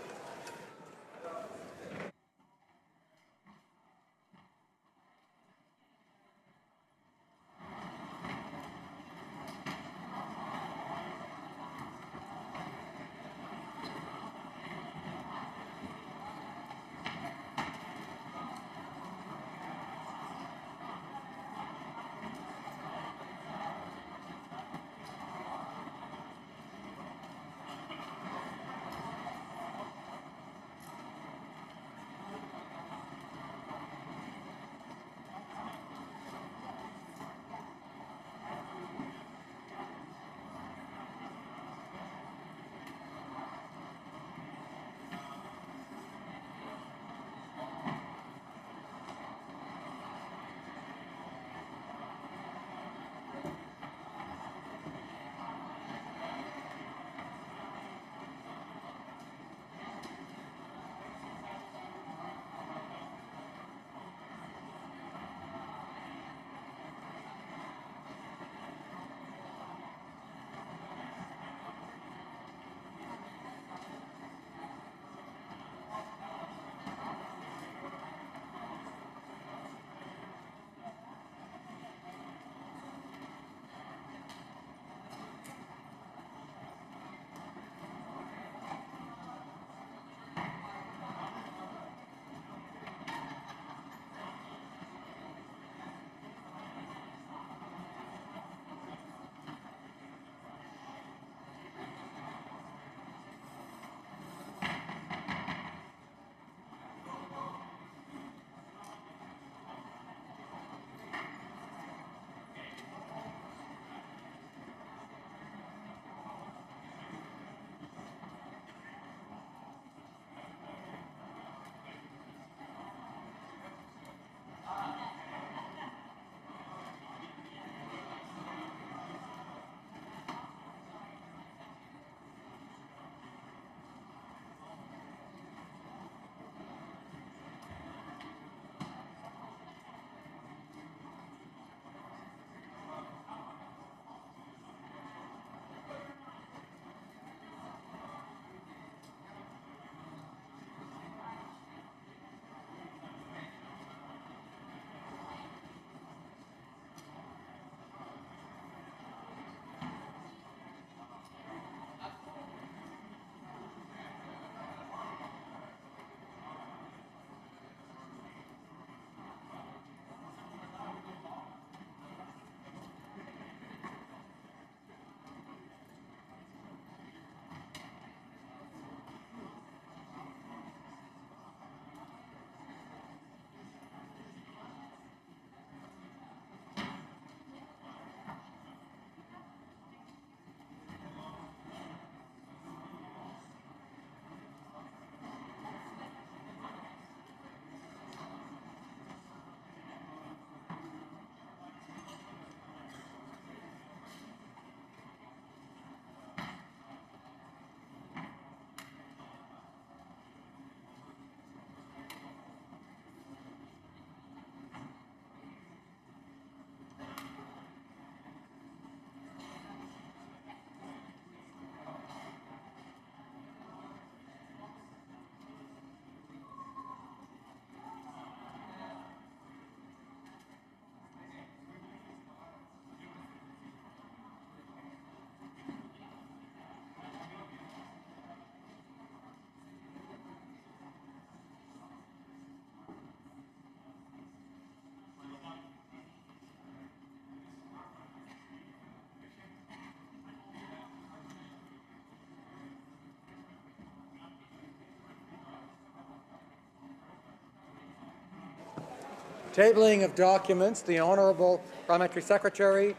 Tabling of documents, the Honourable Parliamentary Secretary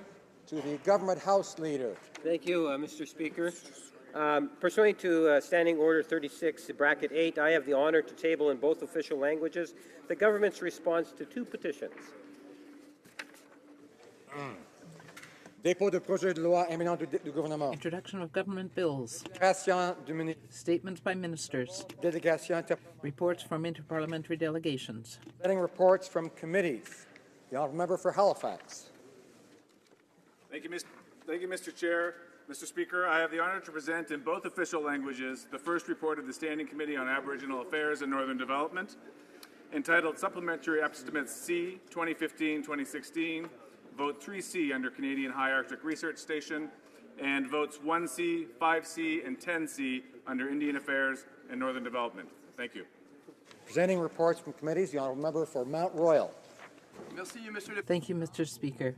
to the Government House Leader. Thank you, Mr. Speaker. Pursuant to Standing Order 36, bracket 8, I have the honour to table in both official languages the government's response to two petitions. Dépôt de projet de loi émanant du gouvernement. Introduction of government bills. Statements by ministers. Reports from interparliamentary delegations. Setting reports from committees. The Honourable Member for Halifax. Thank you, Mr. Chair. Mr. Speaker, I have the honour to present in both official languages the first report of the Standing Committee on Aboriginal Affairs and Northern Development, entitled Supplementary Estimates C 2015-2016, Vote 3C under Canadian High Arctic Research Station, and Votes 1C, 5C, and 10C under Indian Affairs and Northern Development. Thank you. Presenting reports from committees, the Honourable Member for Mount Royal. Thank you, Mr. Speaker.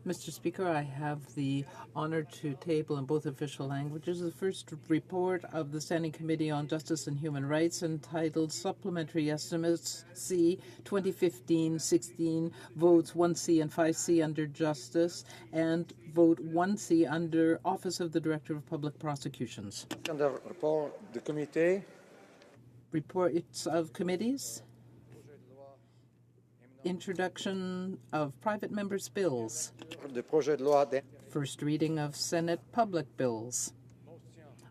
Mr. Speaker, I have the honour to table in both official languages the first report of the Standing Committee on Justice and Human Rights entitled Supplementary Estimates C 2015-16, Votes 1C and 5C under Justice, and Vote 1C under Office of the Director of Public Prosecutions. Report de comité. Reports of committees. Introduction of private members' bills. First reading of Senate public bills.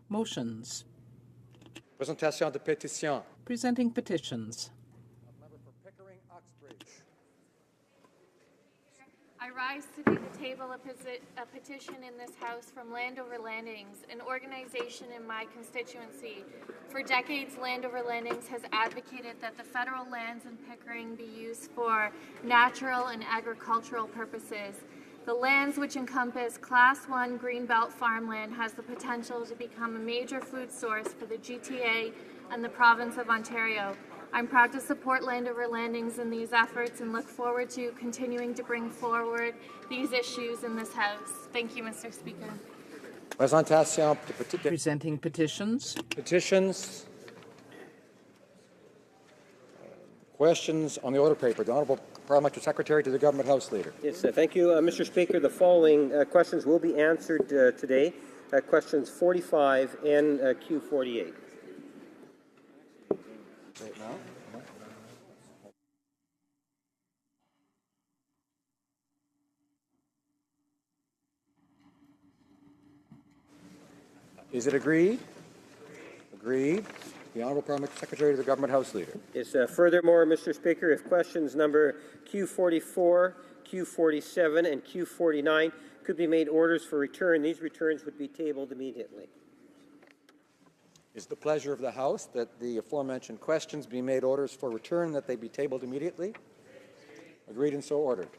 Motions. Présentation de pétitions. Presenting petitions. I rise to the table a petition in this House from Landover Landings, an organization in my constituency. For decades, Landover Landings has advocated that the federal lands in Pickering be used for natural and agricultural purposes. The lands, which encompass Class 1 Greenbelt farmland, has the potential to become a major food source for the GTA and the province of Ontario. I'm proud to support Landover Landings in these efforts and look forward to continuing to bring forward these issues in this House. Thank you, Mr. Speaker. Présentation de Presenting petitions. Petitions. Questions on the order paper. The Honourable Parliamentary Secretary to the Government House Leader. Yes, thank you, Mr. Speaker. The following questions will be answered today. Questions 45 and Q48. Right now. Is it agreed? Agreed. The Honourable Parliamentary Secretary to the Government House Leader. Yes, furthermore, Mr. Speaker, if questions number Q44, Q47, and Q49 could be made orders for return, these returns would be tabled immediately. It's the pleasure of the House that the aforementioned questions be made orders for return, that they be tabled immediately. Agreed and so ordered.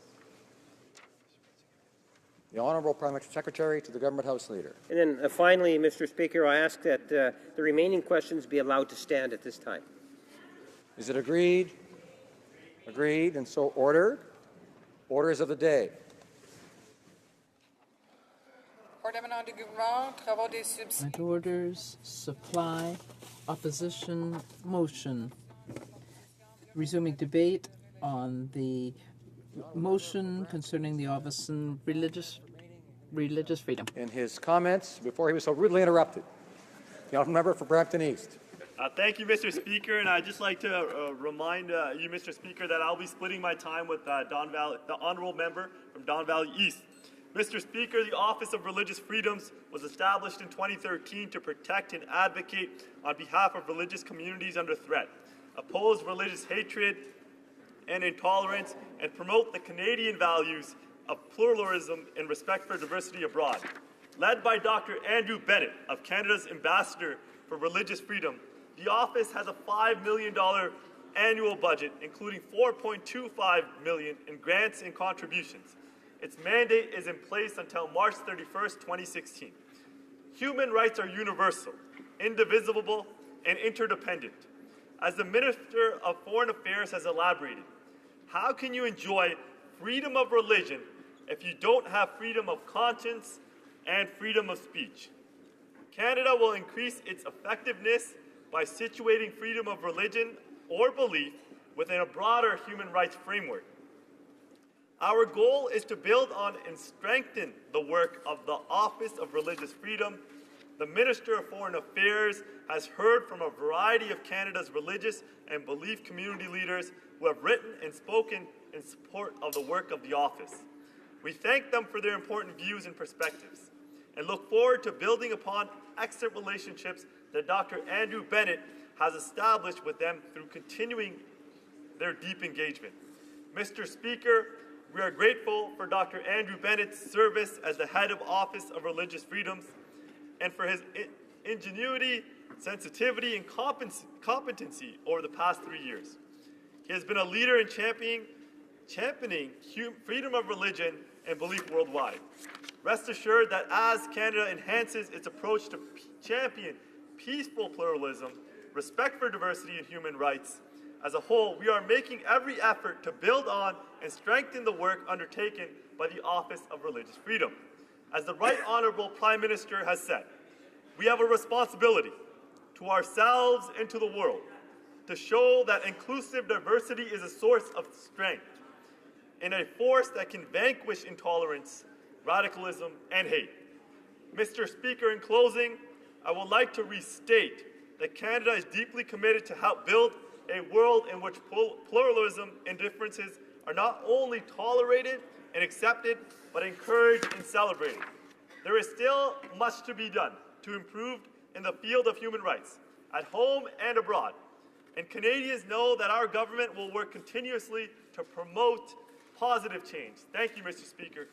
The Honourable Parliamentary Secretary to the Government House Leader. And then finally, Mr. Speaker, I ask that the remaining questions be allowed to stand at this time. Is it agreed? Agreed and so ordered. Orders of the day. Joint orders, supply, opposition, motion. Resuming debate on the motion concerning the office and religious freedom. In his comments before he was so rudely interrupted. The Honourable Member for Brampton East. Thank you, Mr. Speaker, and I'd just like to remind you, Mr. Speaker, that I'll be splitting my time with Don Valley, the Honourable Member from Don Valley East. Mr. Speaker, the Office of Religious Freedoms was established in 2013 to protect and advocate on behalf of religious communities under threat, oppose religious hatred and intolerance, and promote the Canadian values of pluralism and respect for diversity abroad. Led by Dr. Andrew Bennett of Canada's Ambassador for Religious Freedom, the office has a $5 million annual budget, including $4.25 million in grants and contributions. Its mandate is in place until March 31st, 2016. Human rights are universal, indivisible, and interdependent. As the Minister of Foreign Affairs has elaborated, how can you enjoy freedom of religion if you don't have freedom of conscience and freedom of speech? Canada will increase its effectiveness by situating freedom of religion or belief within a broader human rights framework. Our goal is to build on and strengthen the work of the Office of Religious Freedom. The Minister of Foreign Affairs has heard from a variety of Canada's religious and belief community leaders who have written and spoken in support of the work of the office. We thank them for their important views and perspectives and look forward to building upon excellent relationships that Dr. Andrew Bennett has established with them through continuing their deep engagement. Mr. Speaker, we are grateful for Dr. Andrew Bennett's service as the head of Office of Religious Freedoms and for his ingenuity, sensitivity, and competency over the past 3 years. He has been a leader in championing freedom of religion and belief worldwide. Rest assured that as Canada enhances its approach to champion peaceful pluralism, respect for diversity and human rights, as a whole, we are making every effort to build on and strengthen the work undertaken by the Office of Religious Freedom. As the Right Honourable Prime Minister has said, we have a responsibility to ourselves and to the world to show that inclusive diversity is a source of strength and a force that can vanquish intolerance, radicalism, and hate. Mr. Speaker, in closing, I would like to restate that Canada is deeply committed to help build a world in which pluralism and differences are not only tolerated and accepted, but encouraged and celebrated. There is still much to be done to improve in the field of human rights, at home and abroad. And Canadians know that our government will work continuously to promote positive change. Thank you, Mr. Speaker.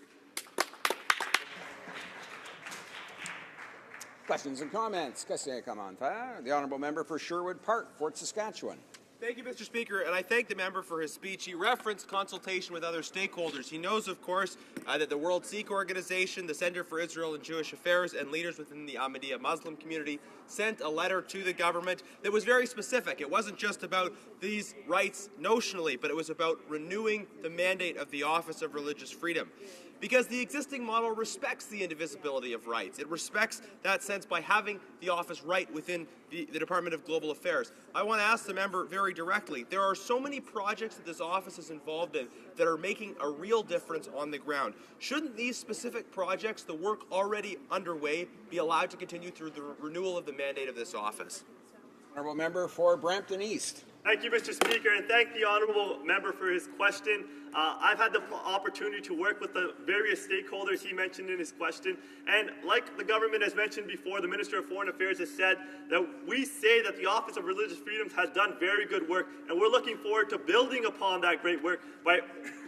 Questions and comments? The Honourable Member for Sherwood Park, Fort Saskatchewan. Thank you, Mr. Speaker, and I thank the member for his speech. He referenced consultation with other stakeholders. He knows, of course, that the World Sikh Organization, the Center for Israel and Jewish Affairs, and leaders within the Ahmadiyya Muslim community sent a letter to the government that was very specific. It wasn't just about these rights notionally, but it was about renewing the mandate of the Office of Religious Freedom. Because the existing model respects the indivisibility of rights. It respects that sense by having the office right within the Department of Global Affairs. I want to ask the member very directly, there are so many projects that this office is involved in that are making a real difference on the ground. Shouldn't these specific projects, the work already underway, be allowed to continue through the renewal of the mandate of this office? Honourable Member for Brampton East. Thank you, Mr. Speaker, and thank the Honourable Member for his question. I've had the opportunity to work with the various stakeholders he mentioned in his question, and like the government has mentioned before, the Minister of Foreign Affairs has said that we say that the Office of Religious Freedoms has done very good work, and we're looking forward to building upon that great work by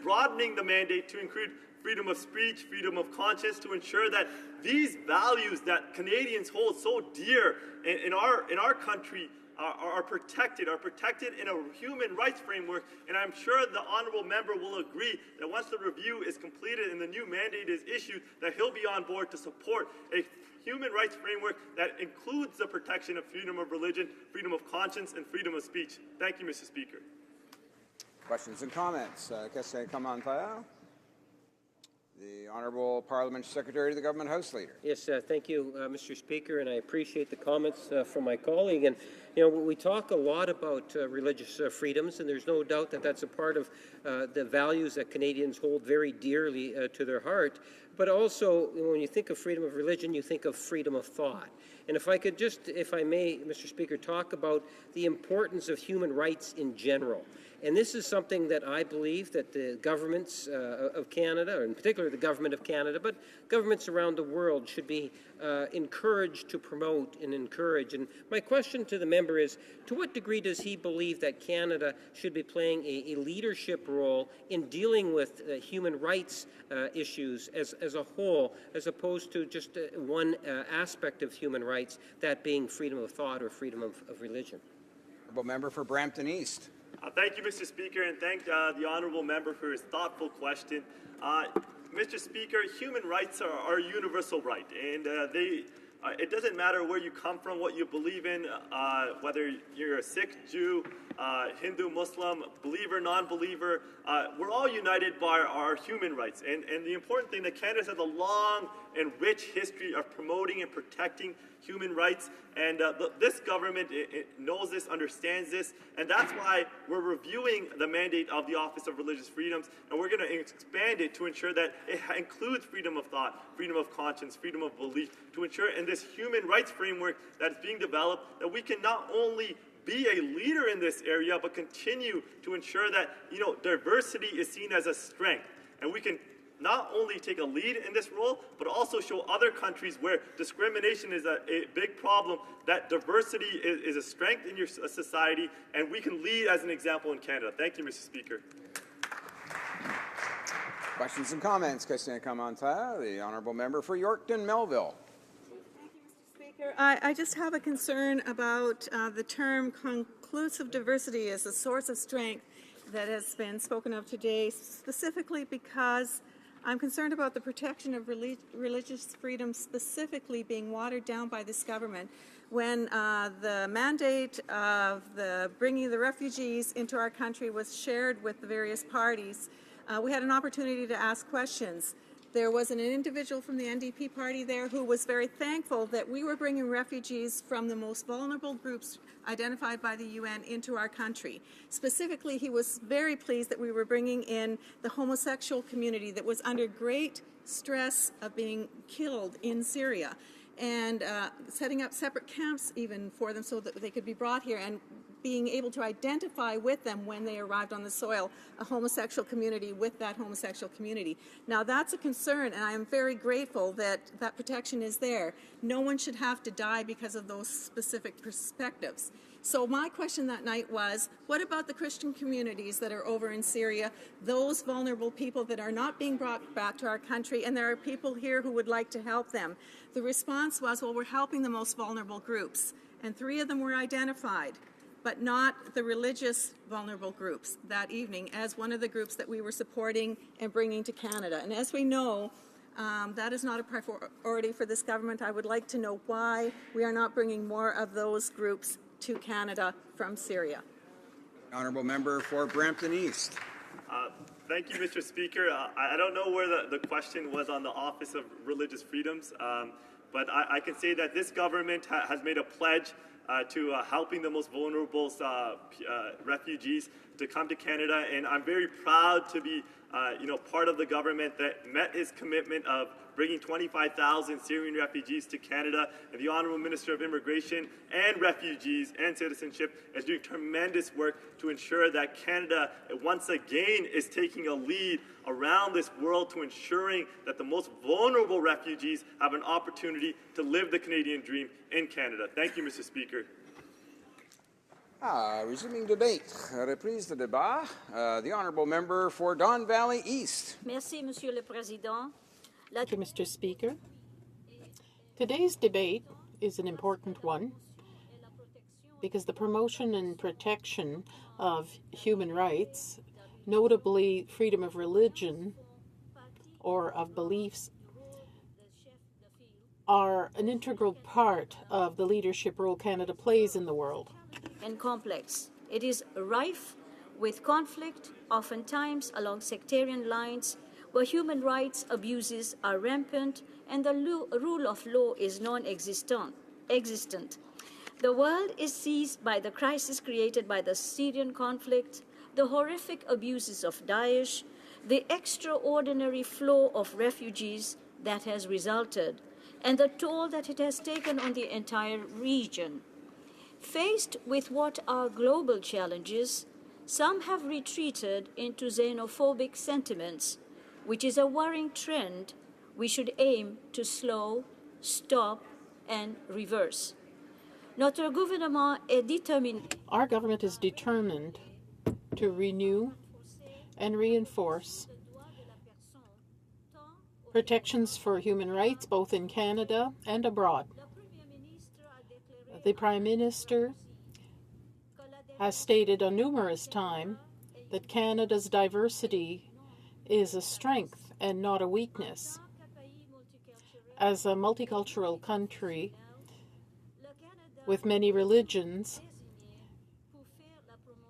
broadening the mandate to include freedom of speech, freedom of conscience, to ensure that these values that Canadians hold so dear in our country are protected in a human rights framework, and I'm sure the Honourable Member will agree that once the review is completed and the new mandate is issued, that he'll be on board to support a human rights framework that includes the protection of freedom of religion, freedom of conscience, and freedom of speech. Thank you, Mr. Speaker. Questions and comments? The Honourable Parliament Secretary to the Government House Leader. Yes, thank you, Mr. Speaker, and I appreciate the comments from my colleague. And you know, we talk a lot about religious freedoms, and there's no doubt that that's a part of the values that Canadians hold very dearly to their heart. But also, when you think of freedom of religion, you think of freedom of thought. And if I could just, if I may, Mr. Speaker, talk about the importance of human rights in general. And this is something that I believe that the governments of Canada, or in particular the Government of Canada, but governments around the world should be encouraged to promote and encourage. And my question to the member is, to what degree does he believe that Canada should be playing a leadership role in dealing with human rights issues as a whole, as opposed to just one aspect of human rights, that being freedom of thought or freedom of religion? Honourable Member for Brampton East. Thank you, Mr. Speaker, and thank the Honourable Member for his thoughtful question. Mr. Speaker, human rights are a universal right, and they It doesn't matter where you come from, what you believe in, whether you're a Sikh, Jew, Hindu, Muslim, believer, non-believer. We're all united by our human rights. And the important thing that Canada has a long and rich history of promoting and protecting human rights. And this government it knows this, understands this, and that's why we're reviewing the mandate of the Office of Religious Freedoms, and we're going to expand it to ensure that it includes freedom of thought, freedom of conscience, freedom of belief, to ensure in this human rights framework that is being developed that we can not only be a leader in this area, but continue to ensure that diversity is seen as a strength, and we can not only take a lead in this role, but also show other countries where discrimination is a big problem, that diversity is a strength in your society, and we can lead as an example in Canada. Thank you, Mr. Speaker. Questions and comments. Question commentaire. The honourable member for Yorkton Melville. Speaker, I just have a concern about the term conclusive diversity as a source of strength that has been spoken of today, specifically because I'm concerned about the protection of religious freedom specifically being watered down by this government when the mandate of bringing the refugees into our country was shared with the various parties. We had an opportunity to ask questions. There was an individual from the NDP party there who was very thankful that we were bringing refugees from the most vulnerable groups identified by the UN into our country. Specifically, he was very pleased that we were bringing in the homosexual community that was under great stress of being killed in Syria, and setting up separate camps even for them so that they could be brought here, and being able to identify with them when they arrived on the soil, a homosexual community with that homosexual community. Now that's a concern, and I am very grateful that that protection is there. No one should have to die because of those specific perspectives. So my question that night was, what about the Christian communities that are over in Syria, those vulnerable people that are not being brought back to our country, and there are people here who would like to help them? The response was, well, we're helping the most vulnerable groups, and 3 of them were identified, but not the religious vulnerable groups that evening as one of the groups that we were supporting and bringing to Canada. And as we know, that is not a priority for this government. I would like to know why we are not bringing more of those groups to Canada from Syria. Honourable member for Brampton East. Thank you, Mr. Speaker. I don't know where the question was on the Office of Religious Freedoms, but I can say that this government has made a pledge to helping the most vulnerable refugees to come to Canada, and I'm very proud to be part of the government that met his commitment of bringing 25,000 Syrian refugees to Canada. And the Honourable Minister of Immigration and Refugees and Citizenship is doing tremendous work to ensure that Canada once again is taking a lead around this world to ensuring that the most vulnerable refugees have an opportunity to live the Canadian dream in Canada. Thank you, Mr. Speaker. Resuming debate. Reprise de débat. The honourable member for Don Valley East. Merci, Monsieur le Président. Thank you, Mr. Speaker. Today's debate is an important one because the promotion and protection of human rights, notably freedom of religion or of beliefs, are an integral part of the leadership role Canada plays in the world. And complex. It is rife with conflict, oftentimes along sectarian lines, where human rights abuses are rampant and the rule of law is non-existent. The world is seized by the crisis created by the Syrian conflict, the horrific abuses of Daesh, the extraordinary flow of refugees that has resulted, and the toll that it has taken on the entire region. Faced with what are global challenges, some have retreated into xenophobic sentiments, which is a worrying trend we should aim to slow, stop, and reverse. Notre gouvernement est déterminé. Our government is determined to renew and reinforce protections for human rights both in Canada and abroad. The Prime Minister has stated on numerous times that Canada's diversity is a strength and not a weakness. As a multicultural country with many religions,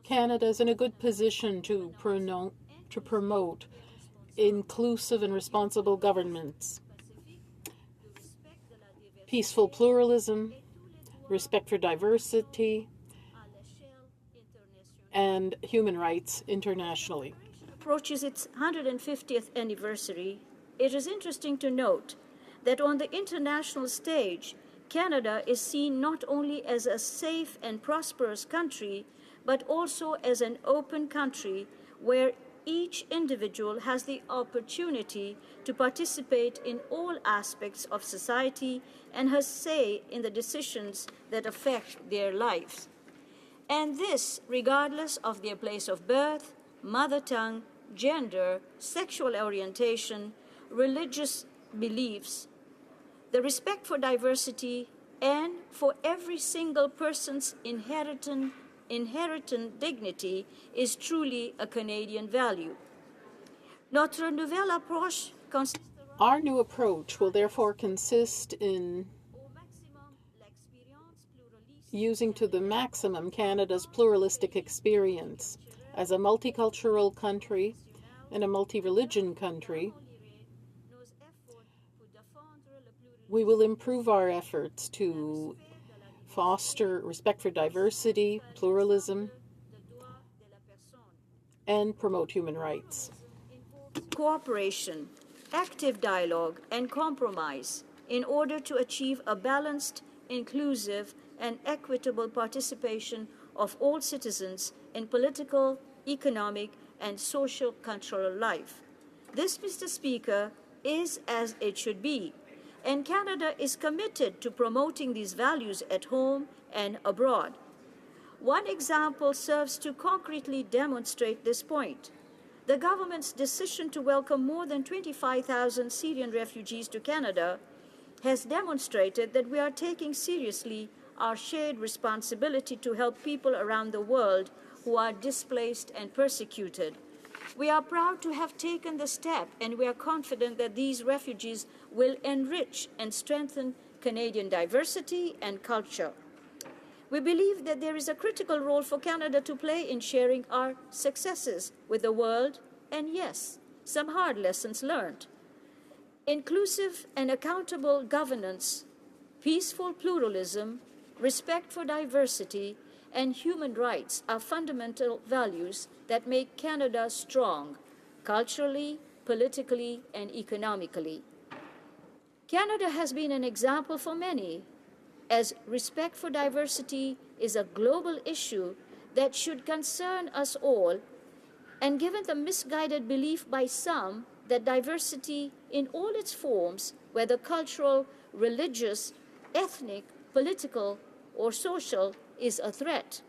Canada is in a good position to promote inclusive and responsible governments, peaceful pluralism, respect for diversity, and human rights internationally. Approaches its 150th anniversary, it is interesting to note that on the international stage, Canada is seen not only as a safe and prosperous country, but also as an open country where each individual has the opportunity to participate in all aspects of society and has say in the decisions that affect their lives. And this regardless of their place of birth, mother tongue, gender, sexual orientation, religious beliefs. The respect for diversity and for every single person's inherent dignity is truly a Canadian value. Notre nouvelle approche Our new approach will therefore consist in using to the maximum Canada's pluralistic experience. As a multicultural country and a multi-religion country, we will improve our efforts to foster respect for diversity, pluralism, and promote human rights. Cooperation, active dialogue, and compromise in order to achieve a balanced, inclusive, and equitable participation of all citizens in political, economic, and social-cultural life. This, Mr. Speaker, is as it should be, and Canada is committed to promoting these values at home and abroad. One example serves to concretely demonstrate this point. The government's decision to welcome more than 25,000 Syrian refugees to Canada has demonstrated that we are taking seriously our shared responsibility to help people around the world who are displaced and persecuted. We are proud to have taken the step, and we are confident that these refugees will enrich and strengthen Canadian diversity and culture. We believe that there is a critical role for Canada to play in sharing our successes with the world, and yes, some hard lessons learned. Inclusive and accountable governance, peaceful pluralism, respect for diversity, and human rights are fundamental values that make Canada strong, culturally, politically, and economically. Canada has been an example for many, as respect for diversity is a global issue that should concern us all, and given the misguided belief by some that diversity in all its forms, whether cultural, religious, ethnic, political, or social, is a threat.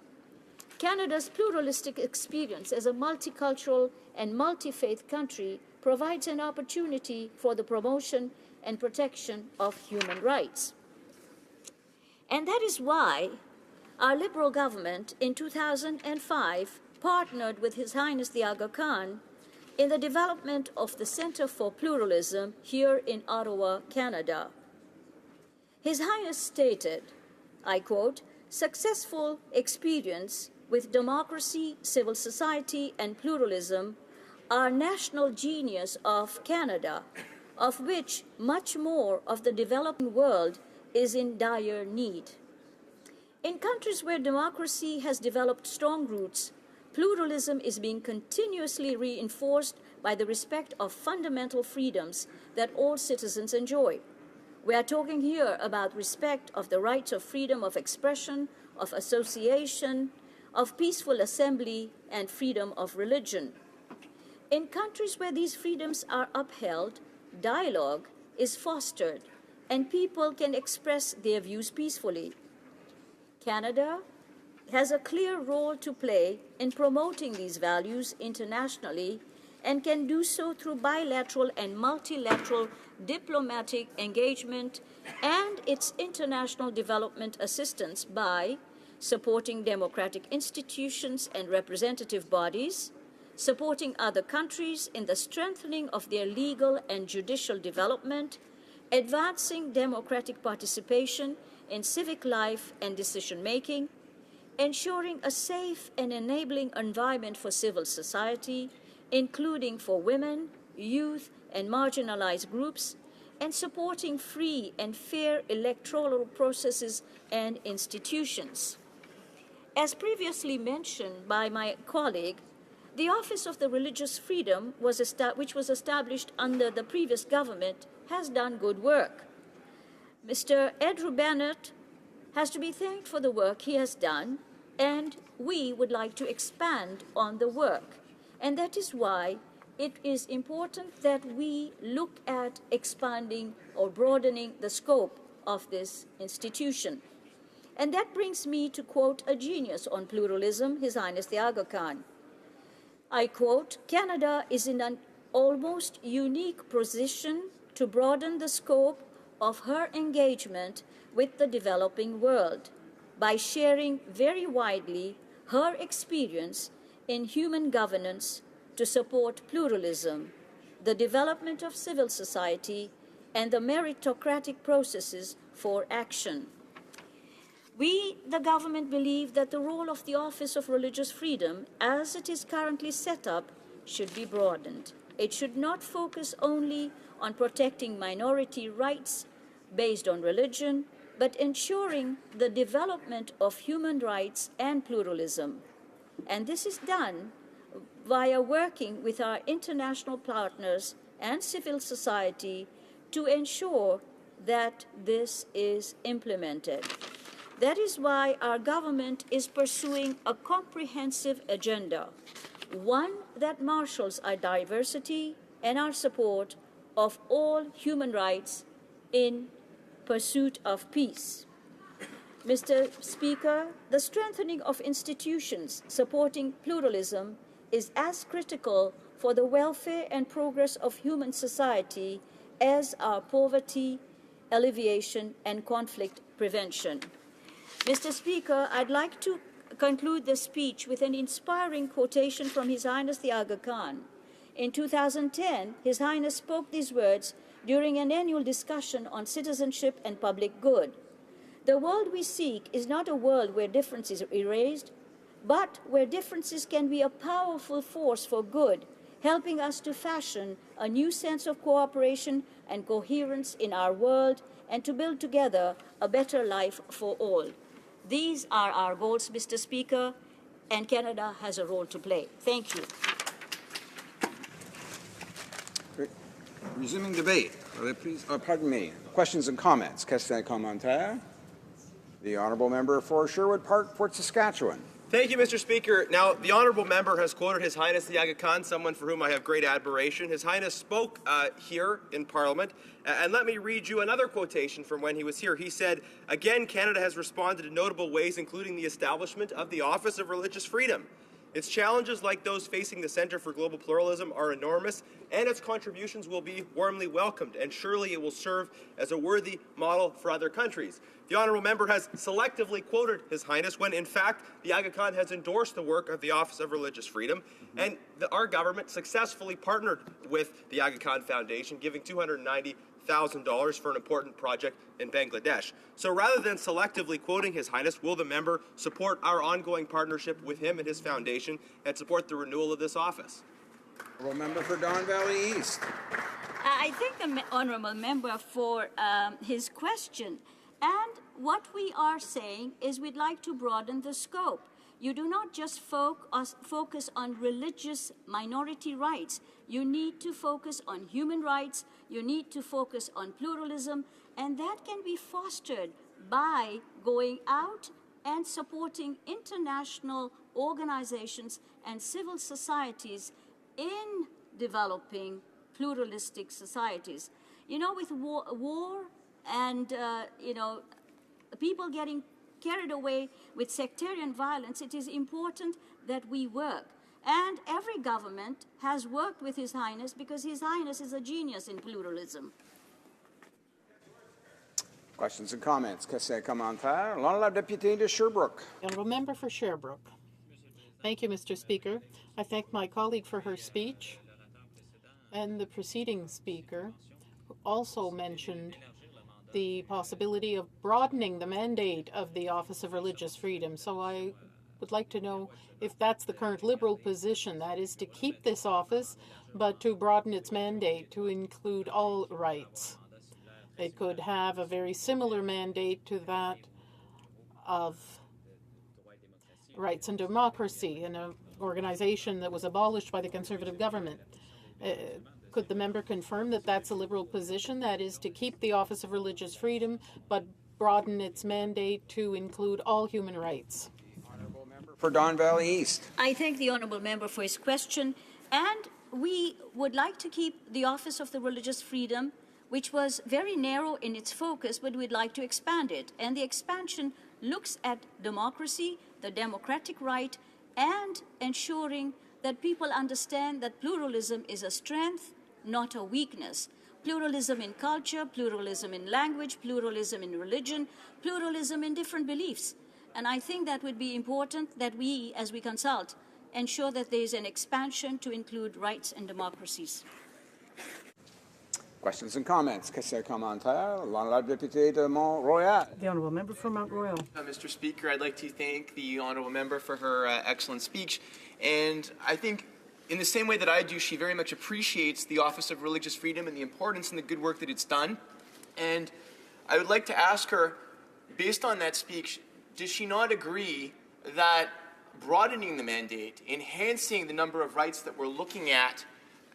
Canada's pluralistic experience as a multicultural and multi-faith country provides an opportunity for the promotion and protection of human rights. And that is why our Liberal government in 2005 partnered with His Highness the Aga Khan in the development of the Centre for Pluralism here in Ottawa, Canada. His Highness stated, I quote, "Successful experience with democracy, civil society, and pluralism are national genius of Canada, of which much more of the developing world is in dire need. In countries where democracy has developed strong roots, pluralism is being continuously reinforced by the respect of fundamental freedoms that all citizens enjoy. We are talking here about respect of the rights of freedom of expression, of association, of peaceful assembly, and freedom of religion. In countries where these freedoms are upheld, dialogue is fostered, and people can express their views peacefully. Canada has a clear role to play in promoting these values internationally and can do so through bilateral and multilateral diplomatic engagement and its international development assistance by supporting democratic institutions and representative bodies, supporting other countries in the strengthening of their legal and judicial development, advancing democratic participation in civic life and decision-making, ensuring a safe and enabling environment for civil society, including for women, youth, and marginalized groups, and supporting free and fair electoral processes and institutions. As previously mentioned by my colleague, the Office of the Religious Freedom, which was established under the previous government, has done good work. Mr. Andrew Bennett has to be thanked for the work he has done, and we would like to expand on the work. And that is why it is important that we look at expanding or broadening the scope of this institution. And that brings me to quote a genius on pluralism, His Highness the Aga Khan. I quote, "Canada is in an almost unique position to broaden the scope of her engagement with the developing world by sharing very widely her experience in human governance to support pluralism, the development of civil society, and the meritocratic processes for action." We, the government, believe that the role of the Office of Religious Freedom, as it is currently set up, should be broadened. It should not focus only on protecting minority rights based on religion, but ensuring the development of human rights and pluralism. And this is done via working with our international partners and civil society to ensure that this is implemented. That is why our government is pursuing a comprehensive agenda, one that marshals our diversity and our support of all human rights in pursuit of peace. Mr. Speaker, the strengthening of institutions supporting pluralism is as critical for the welfare and progress of human society as our poverty alleviation and conflict prevention. Mr. Speaker, I'd like to conclude this speech with an inspiring quotation from His Highness the Aga Khan. In 2010, His Highness spoke these words during an annual discussion on citizenship and public good. "The world we seek is not a world where differences are erased, but where differences can be a powerful force for good, helping us to fashion a new sense of cooperation and coherence in our world and to build together a better life for all." These are our goals, Mr. Speaker, and Canada has a role to play. Thank you. Great. Resuming debate. Pardon me. Questions and comments. Questions et commentaires. The honourable member for Sherwood Park, Fort Saskatchewan. Thank you, Mr. Speaker. Now, the honourable member has quoted His Highness the Aga Khan, someone for whom I have great admiration. His Highness spoke here in Parliament, and let me read you another quotation from when he was here. He said, "Again, Canada has responded in notable ways, including the establishment of the Office of Religious Freedom. Its challenges, like those facing the Centre for Global Pluralism, are enormous, and its contributions will be warmly welcomed, and surely it will serve as a worthy model for other countries." The honourable member has selectively quoted His Highness when, in fact, the Aga Khan has endorsed the work of the Office of Religious Freedom, and our government successfully partnered with the Aga Khan Foundation, giving $290,000 for an important project in Bangladesh. So rather than selectively quoting His Highness, will the member support our ongoing partnership with him and his foundation and support the renewal of this office? Honourable member for Don Valley East. I thank the honourable member for his question. And what we are saying is we'd like to broaden the scope. You do not just focus on religious minority rights. You need to focus on human rights. You need to focus on pluralism. And that can be fostered by going out and supporting international organizations and civil societies in developing pluralistic societies. You know, with war and, people getting carried away with sectarian violence, it is important that we work. And every government has worked with His Highness because His Highness is a genius in pluralism. Questions and comments. Question et commentaire. L'honourable député de Sherbrooke. Honourable member for Sherbrooke. Thank you, Mr. Speaker. I thank my colleague for her speech and the preceding speaker also mentioned the possibility of broadening the mandate of the Office of Religious Freedom. So I would like to know if that's the current Liberal position, that is to keep this office, but to broaden its mandate to include all rights. It could have a very similar mandate to that of Rights and Democracy, an organization that was abolished by the Conservative government. Could the member confirm that that's a Liberal position, that is to keep the Office of Religious Freedom, but broaden its mandate to include all human rights? For Don Valley East. I thank the honourable member for his question, and we would like to keep the Office of the Religious Freedom, which was very narrow in its focus, but we'd like to expand it. And the expansion looks at democracy, the democratic right, and ensuring that people understand that pluralism is a strength, not a weakness. Pluralism in culture, pluralism in language, pluralism in religion, pluralism in different beliefs. And I think that would be important that we, as we consult, ensure that there is an expansion to include rights and democracies. Questions and comments? Question commentaire. L'honorable député de Mont-Royal. The honourable member from Mount Royal. Mr. Speaker, I'd like to thank the honourable member for her excellent speech. And I think in the same way that I do, she very much appreciates the Office of Religious Freedom and the importance and the good work that it's done. And I would like to ask her, based on that speech, does she not agree that broadening the mandate, enhancing the number of rights that we're looking at,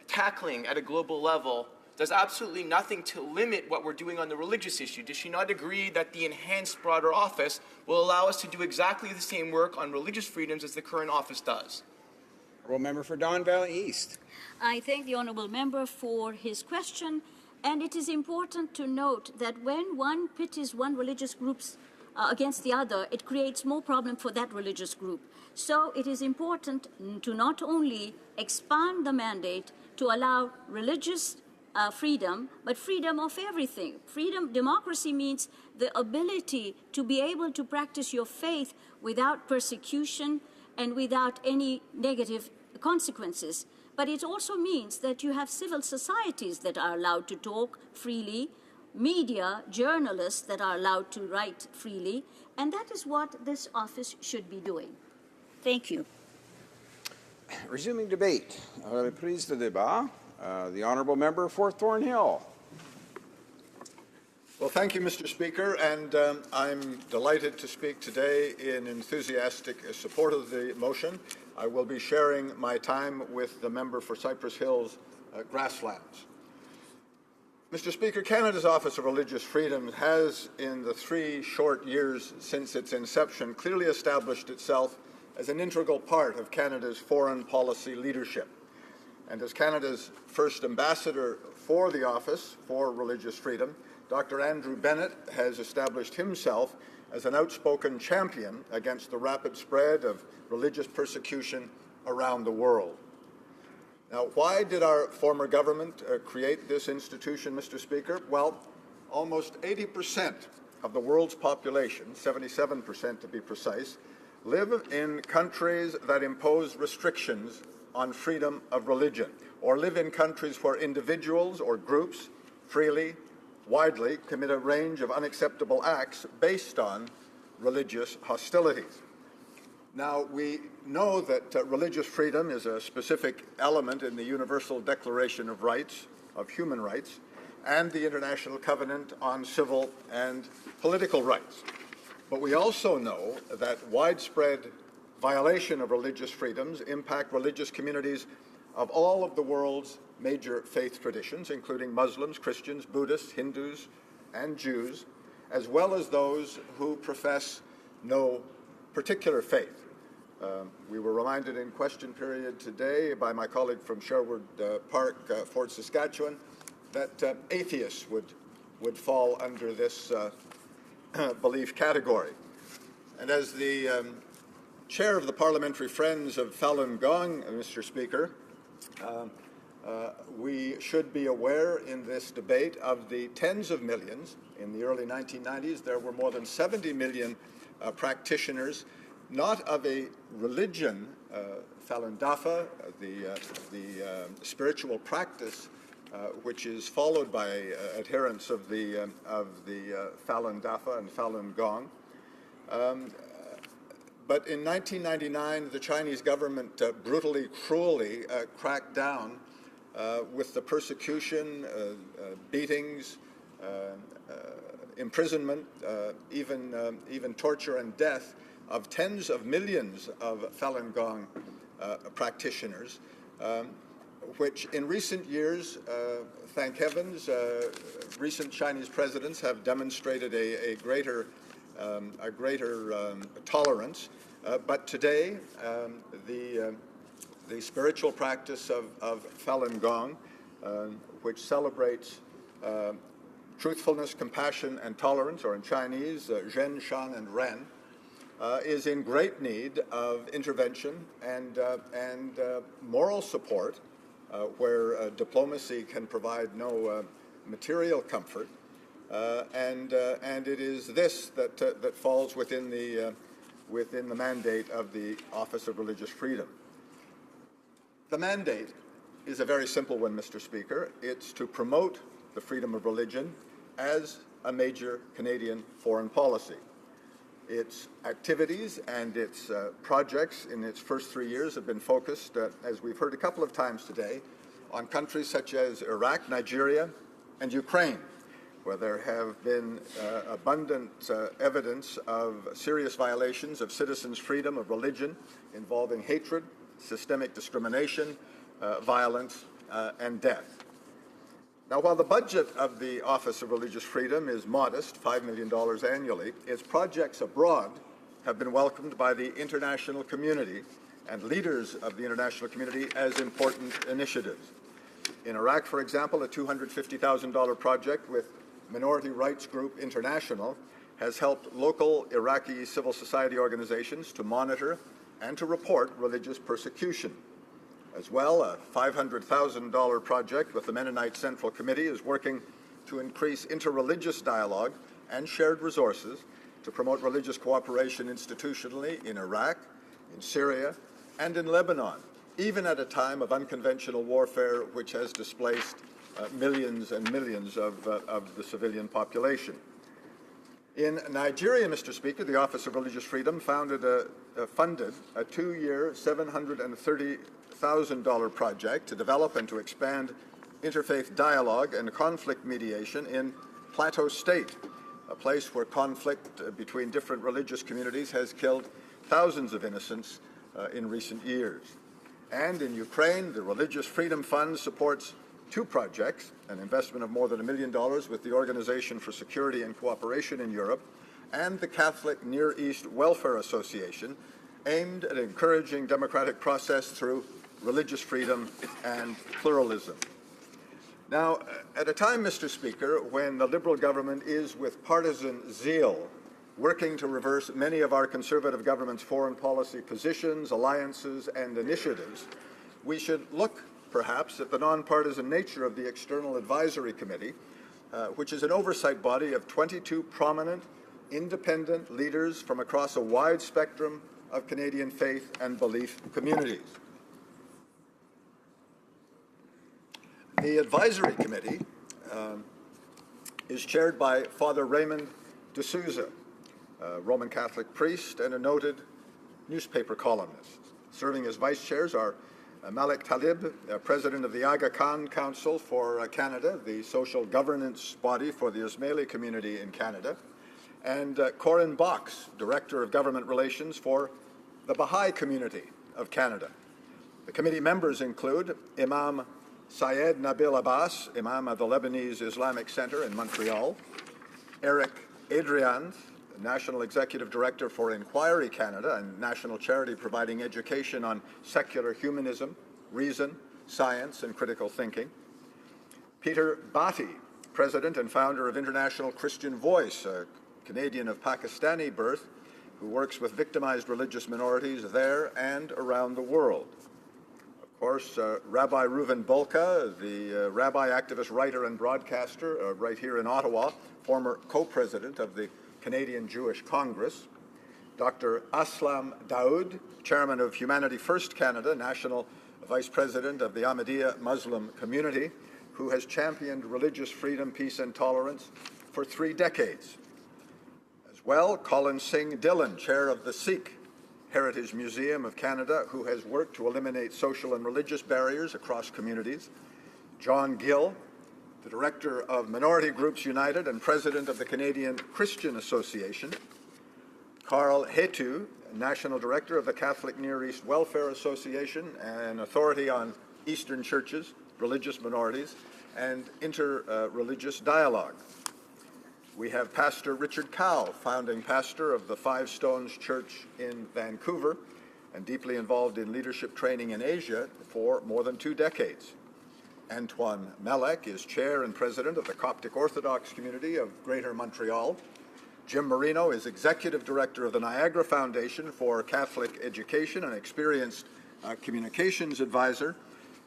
tackling at a global level, does absolutely nothing to limit what we're doing on the religious issue? Does she not agree that the enhanced, broader office will allow us to do exactly the same work on religious freedoms as the current office does? Honourable member for Don Valley East. I thank the honourable member for his question, and it is important to note that when one pities one religious group against the other, it creates more problem for that religious group. So it is important to not only expand the mandate to allow religious freedom, but freedom of everything. Freedom, democracy means the ability to be able to practice your faith without persecution and without any negative consequences. But it also means that you have civil societies that are allowed to talk freely, media, journalists that are allowed to write freely, and that is what this office should be doing. Thank you. Resuming debate. Reprise de débat. The honourable member for Thornhill. Well, thank you, Mr. Speaker, and I'm delighted to speak today in enthusiastic support of the motion. I will be sharing my time with the member for Cypress Hills Grasslands. Mr. Speaker, Canada's Office of Religious Freedom has, in the 3 short years since its inception, clearly established itself as an integral part of Canada's foreign policy leadership. And as Canada's first ambassador for the Office for Religious Freedom, Dr. Andrew Bennett has established himself as an outspoken champion against the rapid spread of religious persecution around the world. Now, why did our former government create this institution, Mr. Speaker? Well, almost 80% of the world's population, 77% to be precise, live in countries that impose restrictions on freedom of religion, or live in countries where individuals or groups freely, widely commit a range of unacceptable acts based on religious hostilities. Now, we know that religious freedom is a specific element in the Universal Declaration of Rights, of Human Rights, and the International Covenant on Civil and Political Rights. But we also know that widespread violation of religious freedoms impact religious communities of all of the world's major faith traditions, including Muslims, Christians, Buddhists, Hindus, and Jews, as well as those who profess no particular faith. We were reminded in question period today by my colleague from Sherwood Park, Fort Saskatchewan, that atheists would fall under this belief category. And as the chair of the Parliamentary Friends of Falun Gong, Mr. Speaker, we should be aware in this debate of the tens of millions. In the early 1990s, there were more than 70 million practitioners, not of a religion, Falun Dafa, the spiritual practice which is followed by adherents of the Falun Dafa and Falun Gong. But in 1999, the Chinese government brutally, cruelly cracked down with the persecution, beatings, imprisonment, even torture and death of tens of millions of Falun Gong practitioners, which in recent years, thank heavens, recent Chinese presidents have demonstrated a greater tolerance. But today, the spiritual practice of Falun Gong, which celebrates truthfulness, compassion, and tolerance, or in Chinese, Zhen, Shan, and Ren, is in great need of intervention and moral support, where diplomacy can provide no material comfort, and it is this that falls within the mandate of the Office of Religious Freedom. The mandate is a very simple one, Mr. Speaker. It's to promote the freedom of religion as a major Canadian foreign policy. Its activities and its projects in its first 3 years have been focused, as we've heard a couple of times today, on countries such as Iraq, Nigeria, and Ukraine, where there have been abundant evidence of serious violations of citizens' freedom of religion involving hatred, systemic discrimination, violence, and death. Now, while the budget of the Office of Religious Freedom is modest, $5 million annually, its projects abroad have been welcomed by the international community and leaders of the international community as important initiatives. In Iraq, for example, a $250,000 project with Minority Rights Group International has helped local Iraqi civil society organizations to monitor and to report religious persecution. As well, a $500,000 project with the Mennonite Central Committee is working to increase interreligious dialogue and shared resources to promote religious cooperation institutionally in Iraq, in Syria, and in Lebanon, even at a time of unconventional warfare which has displaced millions and millions of the civilian population. In Nigeria, Mr. Speaker, the Office of Religious Freedom funded a 2-year, $730,000 project to develop and to expand interfaith dialogue and conflict mediation in Plateau State, a place where conflict between different religious communities has killed thousands of innocents in recent years. And in Ukraine, the Religious Freedom Fund supports 2 projects, an investment of more than $1 million with the Organization for Security and Cooperation in Europe and the Catholic Near East Welfare Association, aimed at encouraging democratic process through religious freedom and pluralism. Now, at a time, Mr. Speaker, when the Liberal government is with partisan zeal working to reverse many of our Conservative government's foreign policy positions, alliances, and initiatives, we should look perhaps at the nonpartisan nature of the External Advisory Committee, which is an oversight body of 22 prominent, independent leaders from across a wide spectrum of Canadian faith and belief communities. The Advisory Committee is chaired by Father Raymond de Souza, a Roman Catholic priest and a noted newspaper columnist. Serving as vice chairs are Malik Talib, president of the Aga Khan Council for Canada, the social governance body for the Ismaili community in Canada, and Corinne Box, director of government relations for the Baha'i community of Canada. The committee members include Imam Syed Nabil Abbas, Imam of the Lebanese Islamic Center in Montreal, Eric Adrian, National Executive Director for Inquiry Canada and national charity providing education on secular humanism, reason, science, and critical thinking. Peter Bhatti, President and founder of International Christian Voice, a Canadian of Pakistani birth who works with victimized religious minorities there and around the world. Of course, Rabbi Reuven Bolka, the rabbi, activist, writer, and broadcaster right here in Ottawa, former co-president of the Canadian Jewish Congress, Dr. Aslam Daoud, chairman of Humanity First Canada, national vice president of the Ahmadiyya Muslim community, who has championed religious freedom, peace, and tolerance for 3 decades. As well, Colin Singh Dillon, chair of the Sikh Heritage Museum of Canada, who has worked to eliminate social and religious barriers across communities. John Gill, the director of Minority Groups United and president of the Canadian Christian Association. Carl Hetu, national director of the Catholic Near East Welfare Association, an authority on Eastern churches, religious minorities, and inter-religious dialogue. We have Pastor Richard Cow, founding pastor of the Five Stones Church in Vancouver and deeply involved in leadership training in Asia for more than 2 decades. Antoine Melek is chair and president of the Coptic Orthodox community of Greater Montreal. Jim Marino is executive director of the Niagara Foundation for Catholic Education and experienced communications advisor.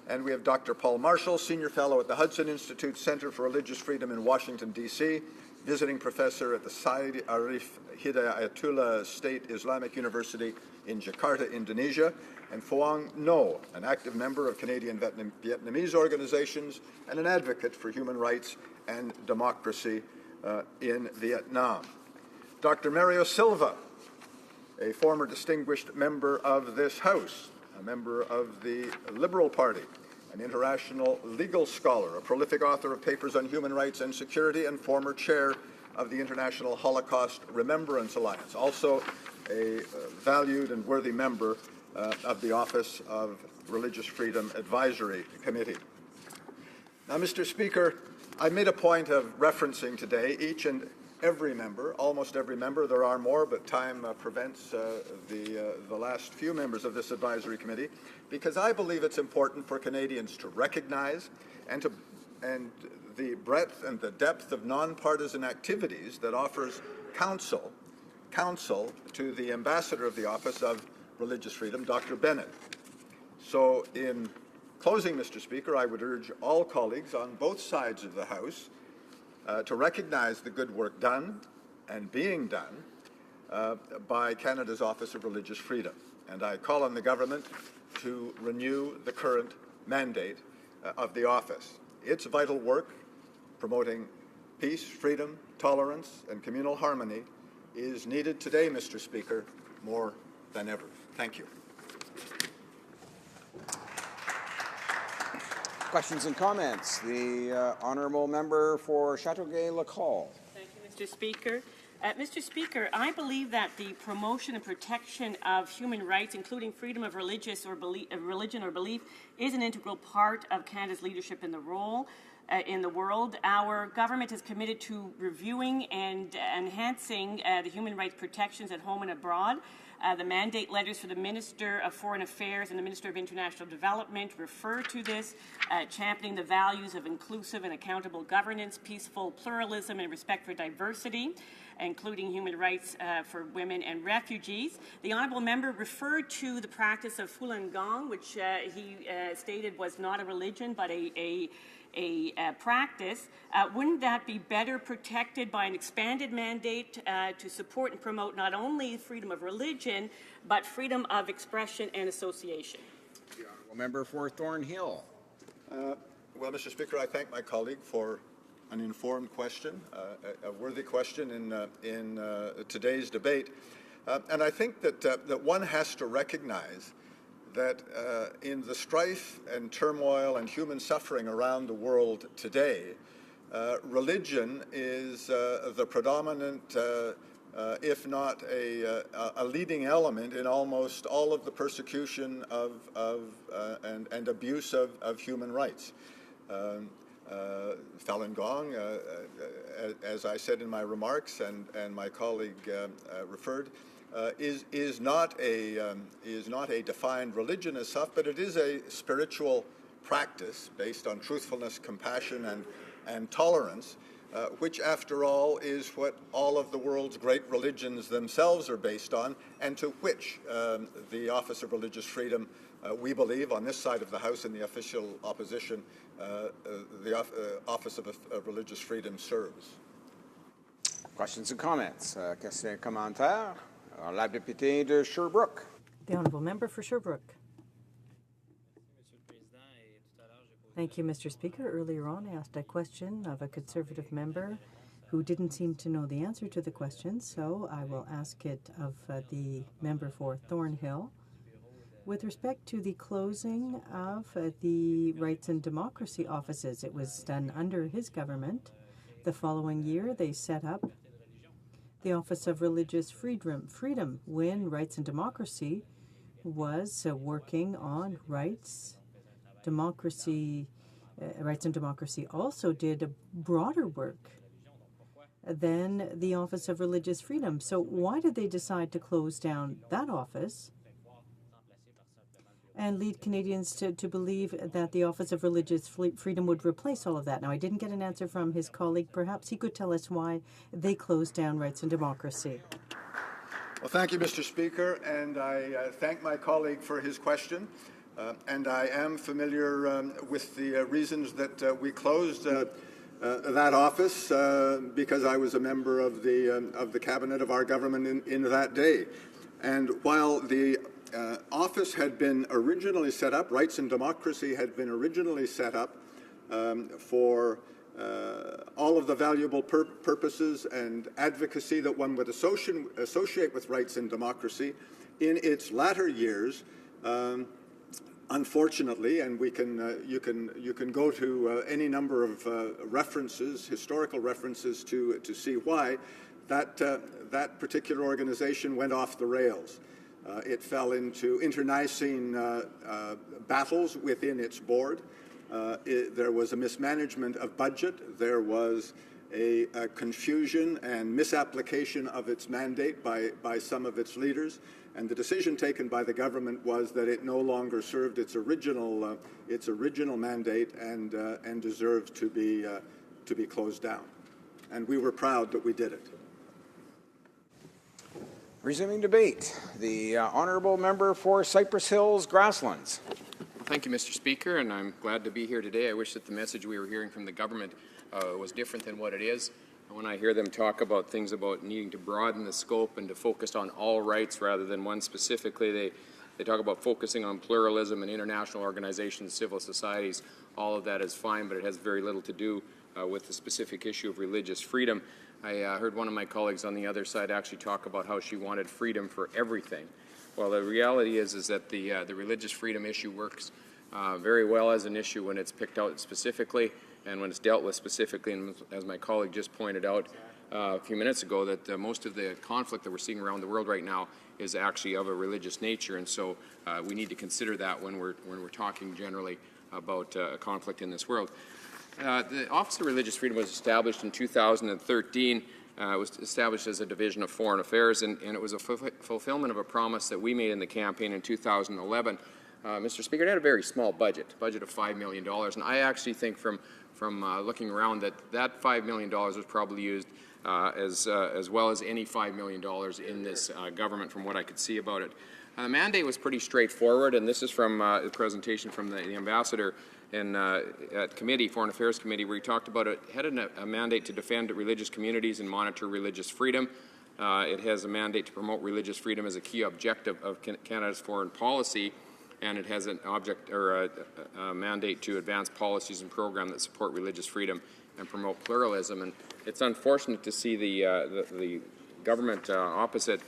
And we have Dr. Paul Marshall, senior fellow at the Hudson Institute Center for Religious Freedom in Washington, D.C., visiting professor at the Said Arif Hidayatullah State Islamic University in Jakarta, Indonesia, and Phuong No, an active member of Canadian Vietnamese organizations and an advocate for human rights and democracy in Vietnam. Dr. Mario Silva, a former distinguished member of this House, a member of the Liberal Party, an international legal scholar, a prolific author of papers on human rights and security, and former chair of the International Holocaust Remembrance Alliance, also a valued and worthy member of the Office of Religious Freedom Advisory Committee. Now, Mr. Speaker, I made a point of referencing today each and every member, almost every member. There are more, but time prevents the last few members of this advisory committee, because I believe it's important for Canadians to recognize and the breadth and the depth of nonpartisan activities that offers counsel to the ambassador of the Office of Religious Freedom, Dr. Bennett. So in closing, Mr. Speaker, I would urge all colleagues on both sides of the House to recognize the good work done and being done by Canada's Office of Religious Freedom. And I call on the government to renew the current mandate of the office. Its vital work promoting peace, freedom, tolerance, and communal harmony is needed today, Mr. Speaker, more than ever. Thank you. Questions and comments. The honourable member for Chateauguay-Lacal. Thank you, Mr. Speaker. Mr. Speaker, I believe that the promotion and protection of human rights, including freedom of religion or belief, is an integral part of Canada's leadership in the world. Our government is committed to reviewing and enhancing the human rights protections at home and abroad. The mandate letters for the Minister of Foreign Affairs and the Minister of International Development refer to this, championing the values of inclusive and accountable governance, peaceful pluralism, and respect for diversity, including human rights for women and refugees. The honourable member referred to the practice of Falun Gong, which he stated was not a religion but a practice. Wouldn't that be better protected by an expanded mandate to support and promote not only freedom of religion, but freedom of expression and association? The honourable member for Thornhill. Well, Mr. Speaker, I thank my colleague for an informed question, a worthy question in today's debate. And I think that one has to recognize that in the strife and turmoil and human suffering around the world today, religion is the predominant, if not a leading element in almost all of the persecution and abuse of human rights. Falun Gong, as I said in my remarks and my colleague referred, is not a defined religion as such, but it is a spiritual practice based on truthfulness, compassion, and tolerance, which, after all, is what all of the world's great religions themselves are based on, and to which the Office of Religious Freedom, we believe, on this side of the House in the official opposition, the Office of Religious Freedom serves. Questions and comments. Questions et commentaires. La députée de Sherbrooke. The honourable member for Sherbrooke. Thank you, Mr. Speaker. Earlier on, I asked a question of a Conservative member who didn't seem to know the answer to the question, so I will ask it of the member for Thornhill. With respect to the closing of the Rights and Democracy offices, it was done under his government. The following year, they set up the Office of Religious Freedom when Rights and Democracy was working on rights. Rights and Democracy also did a broader work than the Office of Religious Freedom. So why did they decide to close down that office and lead Canadians to believe that the Office of Religious Freedom would replace all of that? Now, I didn't get an answer from his colleague. Perhaps he could tell us why they closed down Rights and Democracy. Well, thank you, Mr. Speaker, and I thank my colleague for his question. And I am familiar with the reasons that we closed that office because I was a member of the cabinet of our government in that day. And while the office had been originally set up, Rights and Democracy had been originally set up for all of the valuable purposes and advocacy that one would associate with rights and democracy, in its latter years, unfortunately, and you can go to any number of references, historical references, to see why that particular organization went off the rails. It fell into internecine battles within its board. There was a mismanagement of budget. There was a confusion and misapplication of its mandate by some of its leaders. And the decision taken by the government was that it no longer served its original mandate and deserved to be closed down. And we were proud that we did it. Resuming debate, the honourable member for Cypress Hills Grasslands. Well, thank you, Mr. Speaker, and I'm glad to be here today. I wish that the message we were hearing from the government was different than what it is. When I hear them talk about things about needing to broaden the scope and to focus on all rights rather than one specifically, they talk about focusing on pluralism and international organizations, civil societies. All of that is fine, but it has very little to do with the specific issue of religious freedom. I heard one of my colleagues on the other side actually talk about how she wanted freedom for everything. Well, the reality is that the religious freedom issue works very well as an issue when it's picked out specifically and when it's dealt with specifically. And as my colleague just pointed out a few minutes ago, that most of the conflict that we're seeing around the world right now is actually of a religious nature, and so we need to consider that when we're talking generally about conflict in this world. The Office of Religious Freedom was established in 2013. It was established as a division of Foreign Affairs, and it was a fulfillment of a promise that we made in the campaign in 2011. Mr. Speaker, it had a very small budget of $5 million, and I actually think from looking around that $5 million was probably used as well as any $5 million in this government from what I could see about it. The mandate was pretty straightforward, and this is from the presentation from the ambassador at committee, Foreign Affairs Committee, where he talked about it had a mandate to defend religious communities and monitor religious freedom. It has a mandate to promote religious freedom as a key objective of Canada's foreign policy, and it has an a mandate to advance policies and programs that support religious freedom and promote pluralism. And it's unfortunate to see the government opposite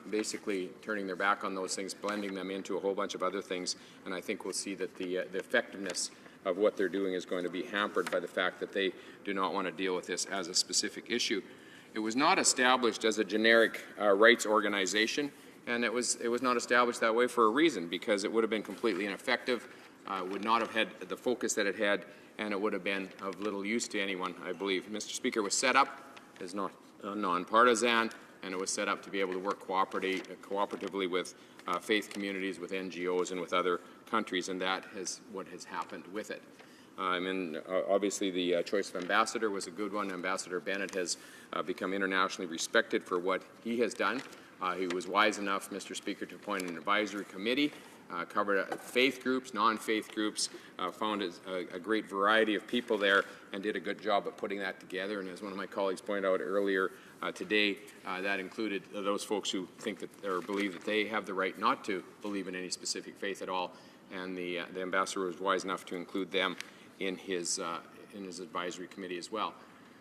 basically turning their back on those things, blending them into a whole bunch of other things, and I think we'll see that the effectiveness of what they're doing is going to be hampered by the fact that they do not want to deal with this as a specific issue. It was not established as a generic rights organization, and it was not established that way for a reason, because it would have been completely ineffective, would not have had the focus that it had, and it would have been of little use to anyone, I believe. Mr. Speaker, was set up as nonpartisan, and it was set up to be able to work cooperatively with faith communities, with NGOs, and with other countries, and that is what has happened with it. Obviously, the choice of ambassador was a good one. Ambassador Bennett has become internationally respected for what he has done. He was wise enough, Mr. Speaker, to appoint an advisory committee, covered faith groups, non-faith groups, found a great variety of people there, and did a good job at putting that together. And as one of my colleagues pointed out earlier today, that included those folks who think that or believe that they have the right not to believe in any specific faith at all, and the ambassador was wise enough to include them in his advisory committee as well.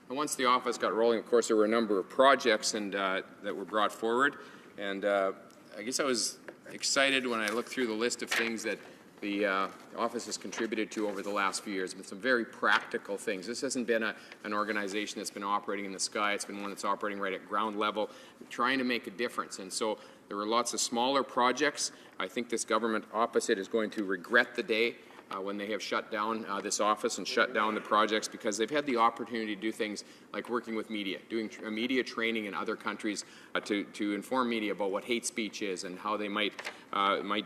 And once the office got rolling, of course, there were a number of projects that were brought forward, and I guess I was excited when I looked through the list of things that the office has contributed to over the last few years, with some very practical things. This hasn't been an organization that's been operating in the sky. It's been one that's operating right at ground level, trying to make a difference. And so there were lots of smaller projects. I think this government opposite is going to regret the day when they have shut down this office and shut down the projects, because they've had the opportunity to do things like working with media, doing media training in other countries to inform media about what hate speech is and how they might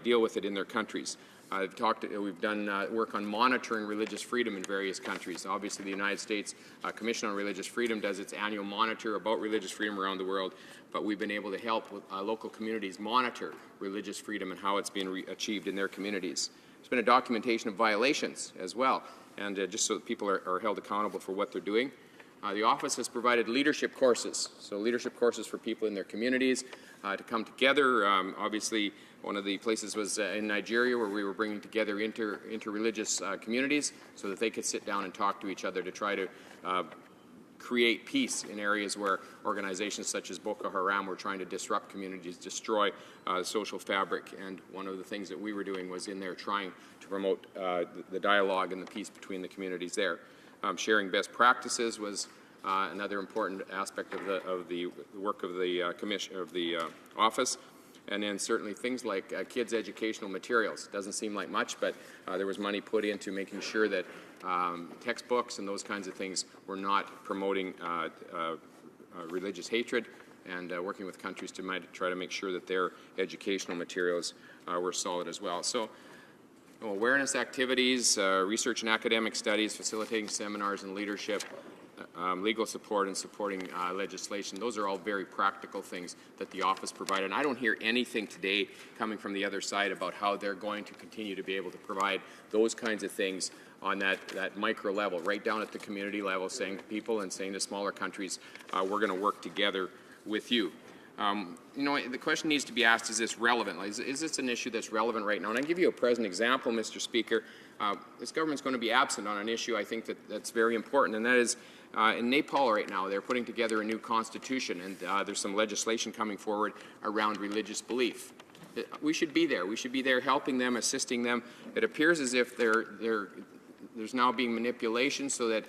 deal with it in their countries. We've done work on monitoring religious freedom in various countries. Obviously, the United States Commission on Religious Freedom does its annual monitor about religious freedom around the world, but we've been able to help local communities monitor religious freedom and how it's being achieved in their communities. There's been a documentation of violations as well, and just so that people are held accountable for what they're doing. The office has provided leadership courses, so leadership courses for people in their communities to come together. Obviously, one of the places was in Nigeria, where we were bringing together interreligious communities so that they could sit down and talk to each other to try to create peace in areas where organizations such as Boko Haram were trying to disrupt communities, destroy social fabric. And one of the things that we were doing was in there trying to promote the dialogue and the peace between the communities there. Sharing best practices was another important aspect of the work of the commission of the office. And then certainly things like kids' educational materials. Doesn't seem like much, but there was money put into making sure that textbooks and those kinds of things were not promoting religious hatred, and working with countries to try to make sure that their educational materials were solid as well. So awareness activities, research and academic studies, facilitating seminars and leadership, legal support and supporting legislation. Those are all very practical things that the office provided. And I don't hear anything today coming from the other side about how they're going to continue to be able to provide those kinds of things on that micro level, right down at the community level, saying to people and saying to smaller countries, we're going to work together with you. The question needs to be asked, is this relevant? Is this an issue that's relevant right now? And I'll give you a present example, Mr. Speaker. This government's going to be absent on an issue I think that's very important, and that is in Nepal right now. They're putting together a new constitution, and there's some legislation coming forward around religious belief. We should be there. We should be there helping them, assisting them. It appears as if there's now being manipulation so that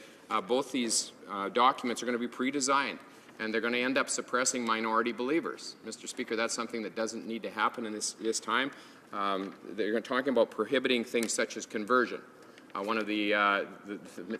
both these documents are going to be pre-designed, and they're going to end up suppressing minority believers. Mr. Speaker, that's something that doesn't need to happen in this time. They're talking about prohibiting things such as conversion. One of the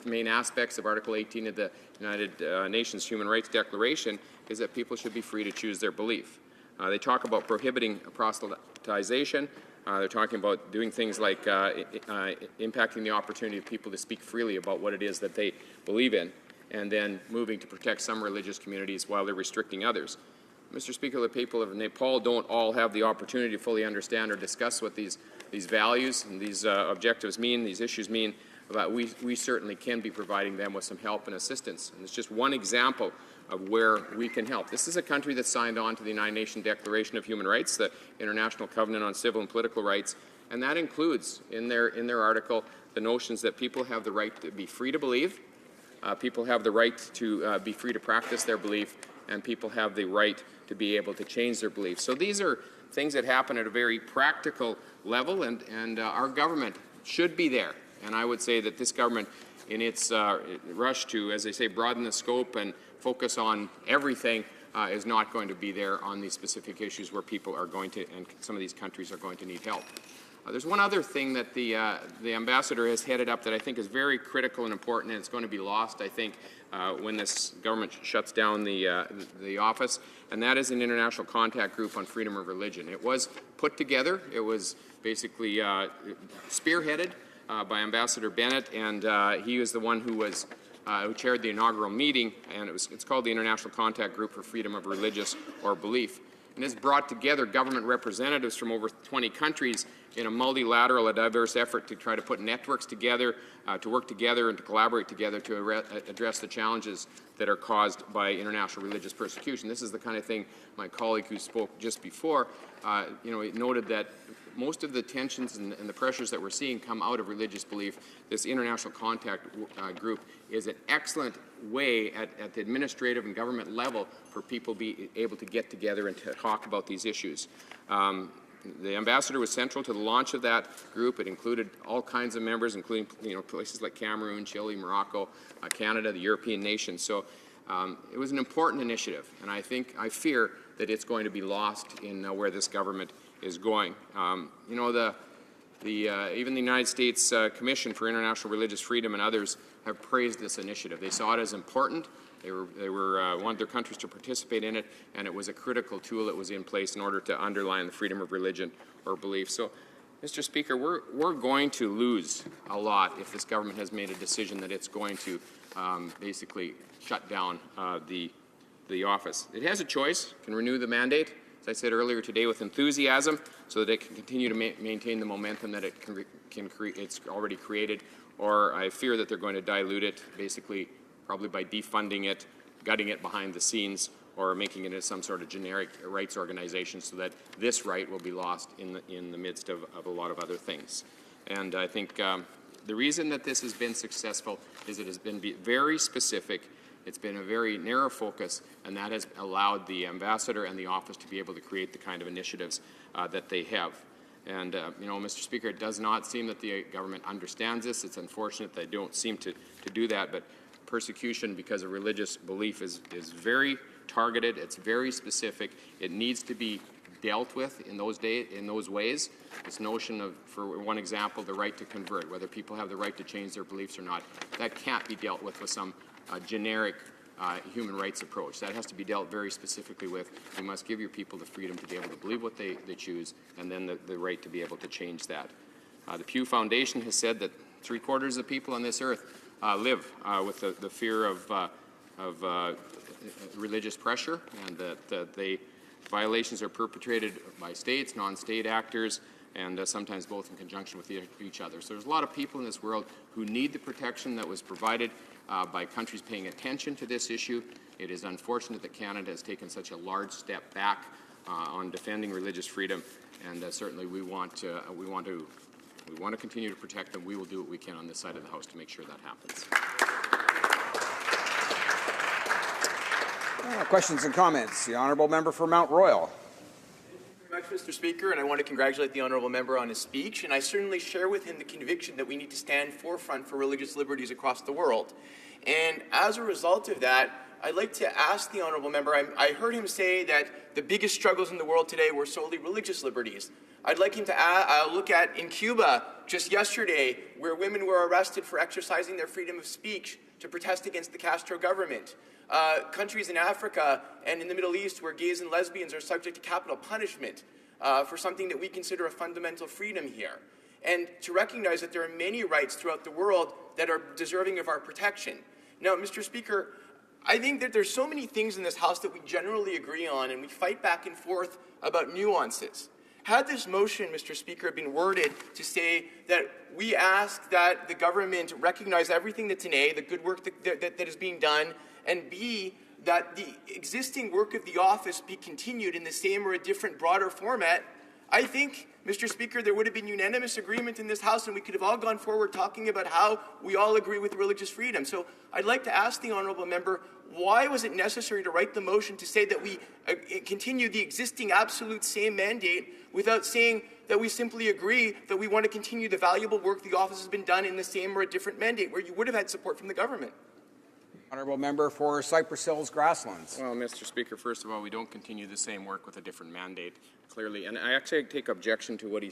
main aspects of Article 18 of the United Nations Human Rights Declaration is that people should be free to choose their belief. They talk about prohibiting proselytization. They're talking about doing things like impacting the opportunity of people to speak freely about what it is that they believe in, and then moving to protect some religious communities while they're restricting others. Mr. Speaker, the people of Nepal don't all have the opportunity to fully understand or discuss what these values and these objectives mean, these issues mean, but we certainly can be providing them with some help and assistance. And it's just one example of where we can help. This is a country that signed on to the United Nations Declaration of Human Rights, the International Covenant on Civil and Political Rights, and that includes in their article the notions that people have the right to be free to believe, people have the right to be free to practice their belief, and people have the right to be able to change their beliefs. So these are things that happen at a very practical level, and our government should be there. And I would say that this government, in its rush to, as they say, broaden the scope and focus on everything, is not going to be there on these specific issues where people are going to, and some of these countries are going to need help. There's one other thing that the ambassador has headed up that I think is very critical and important, and it's going to be lost, I think, when this government shuts down the office, and that is an international contact group on freedom of religion. It was put together. It was basically spearheaded by Ambassador Bennett, and he was the one who chaired the inaugural meeting, and it's called the International Contact Group for Freedom of Religious or Belief. And it's brought together government representatives from over 20 countries in a multilateral, a diverse effort to try to put networks together, to work together and to collaborate together to address the challenges that are caused by international religious persecution. This is the kind of thing my colleague who spoke just before, noted that most of the tensions and the pressures that we're seeing come out of religious belief. This international contact group is an excellent way at the administrative and government level for people be able to get together and to talk about these issues. The ambassador was central to the launch of that group. It included all kinds of members, including places like Cameroon, Chile, Morocco, Canada, the European nations. So it was an important initiative, and I fear that it's going to be lost in where this government is going. Even the United States Commission for International Religious Freedom and others have praised this initiative. They saw it as important. They wanted their countries to participate in it, and it was a critical tool that was in place in order to underline the freedom of religion or belief. So, Mr. Speaker, we're going to lose a lot if this government has made a decision that it's going to basically shut down the office. It has a choice. It can renew the mandate, as I said earlier today, with enthusiasm, so that it can continue to maintain the momentum that it's already created, or I fear that they're going to dilute it, basically probably by defunding it, gutting it behind the scenes, or making it into some sort of generic rights organization so that this right will be lost in the midst of a lot of other things. And I think the reason that this has been successful is it has been very specific. It's been a very narrow focus, and that has allowed the ambassador and the office to be able to create the kind of initiatives that they have. And, Mr. Speaker, it does not seem that the government understands this. It's unfortunate they don't seem to do that, but persecution because of religious belief is very targeted. It's very specific. It needs to be dealt with in those ways. This notion of, for one example, the right to convert, whether people have the right to change their beliefs or not, that can't be dealt with some generic human rights approach. That has to be dealt very specifically with. You must give your people the freedom to be able to believe what they choose, and then the right to be able to change that. The Pew Foundation has said that 3/4 of the people on this earth live with the fear of religious pressure, and that violations are perpetrated by states, non-state actors, and sometimes both in conjunction with each other. So there's a lot of people in this world who need the protection that was provided by countries paying attention to this issue. It is unfortunate that Canada has taken such a large step back on defending religious freedom, and certainly we want to continue to protect them. We will do what we can on this side of the House to make sure that happens. Questions and comments. The honourable member for Mount Royal. Thank you very much, Mr. Speaker, and I want to congratulate the honourable member on his speech, and I certainly share with him the conviction that we need to stand forefront for religious liberties across the world. And as a result of that, I'd like to ask the honourable member, I heard him say that the biggest struggles in the world today were solely religious liberties. I'd like him to look at in Cuba just yesterday, where women were arrested for exercising their freedom of speech to protest against the Castro government. Countries in Africa and in the Middle East where gays and lesbians are subject to capital punishment for something that we consider a fundamental freedom here. And to recognize that there are many rights throughout the world that are deserving of our protection. Now, Mr. Speaker, I think that there's so many things in this House that we generally agree on, and we fight back and forth about nuances. Had this motion, Mr. Speaker, been worded to say that we ask that the government recognize everything that's in A, the good work that is being done, and B, that the existing work of the office be continued in the same or a different, broader format, I think, Mr. Speaker, there would have been unanimous agreement in this House, and we could have all gone forward talking about how we all agree with religious freedom. So I'd like to ask the honourable member, why was it necessary to write the motion to say that we continue the existing absolute same mandate without saying that we simply agree that we want to continue the valuable work the office has been done in the same or a different mandate, where you would have had support from the government? Honourable member for Cypress Hills Grasslands. Well, Mr. Speaker, first of all, we don't continue the same work with a different mandate, clearly. And I actually take objection to what he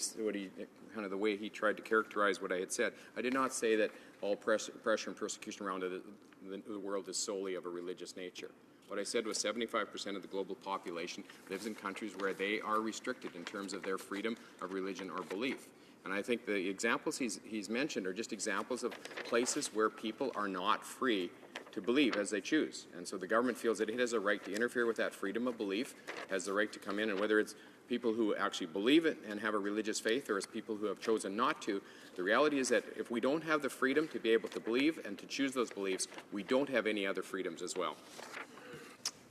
kind of the way he tried to characterize what I had said. I did not say that all pressure and persecution around the world is solely of a religious nature. What I said was 75% of the global population lives in countries where they are restricted in terms of their freedom of religion or belief. And I think the examples he's mentioned are just examples of places where people are not free to believe as they choose. And so the government feels that it has a right to interfere with that freedom of belief, has the right to come in, and whether it's people who actually believe it and have a religious faith, or it's people who have chosen not to, the reality is that if we don't have the freedom to be able to believe and to choose those beliefs, we don't have any other freedoms as well.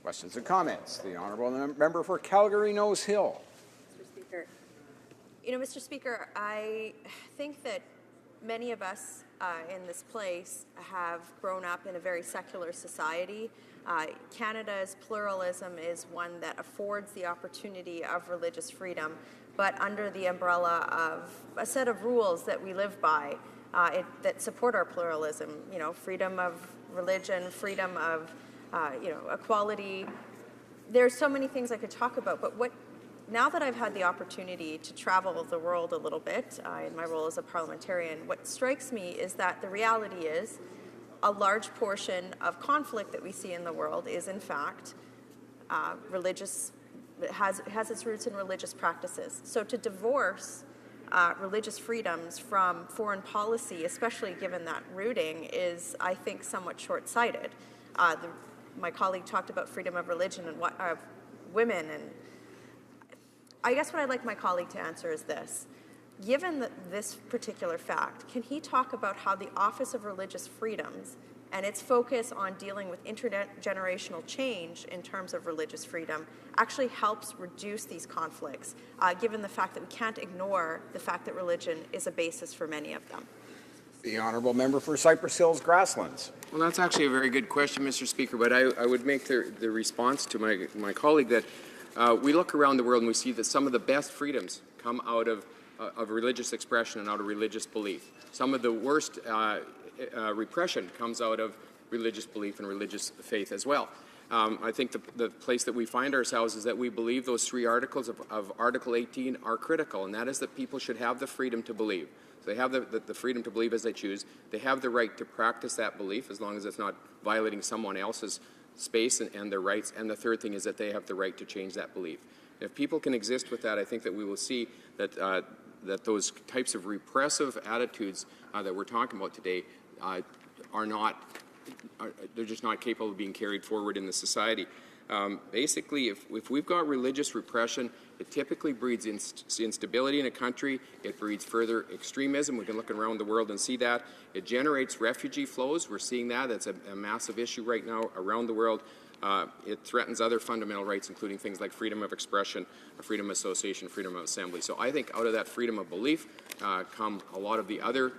Questions and comments. The honourable member for Calgary Nose Hill. Mr. Speaker, Mr. Speaker, I think that many of us in this place have grown up in a very secular society. Canada's pluralism is one that affords the opportunity of religious freedom, but under the umbrella of a set of rules that we live by that support our pluralism. Freedom of religion, freedom of equality. There's so many things I could talk about, but now that I've had the opportunity to travel the world a little bit in my role as a parliamentarian, what strikes me is that the reality is a large portion of conflict that we see in the world is in fact religious, has its roots in religious practices. So to divorce religious freedoms from foreign policy, especially given that rooting, is, I think, somewhat short-sighted. My colleague talked about freedom of religion and women, and I guess what I'd like my colleague to answer is this. Given this particular fact, can he talk about how the Office of Religious Freedoms and its focus on dealing with intergenerational change in terms of religious freedom actually helps reduce these conflicts, given the fact that we can't ignore the fact that religion is a basis for many of them? The honourable member for Cypress Hills Grasslands. Well, that's actually a very good question, Mr. Speaker, but I would make the response to my colleague that we look around the world and we see that some of the best freedoms come out of religious expression and out of religious belief. Some of the worst repression comes out of religious belief and religious faith as well. I think the place that we find ourselves is that we believe those three articles of Article 18 are critical, and that is that people should have the freedom to believe. So they have the freedom to believe as they choose. They have the right to practice that belief as long as it's not violating someone else's space and their rights. And the third thing is that they have the right to change that belief. If people can exist with that, I think that we will see that that those types of repressive attitudes that we're talking about today they're just not capable of being carried forward in the society. Basically, if we've got religious repression, it typically breeds instability in a country. It breeds further extremism. We can look around the world and see that. It generates refugee flows. We're seeing that. That's a massive issue right now around the world. It threatens other fundamental rights, including things like freedom of expression, freedom of association, freedom of assembly. So I think out of that freedom of belief come a lot of the other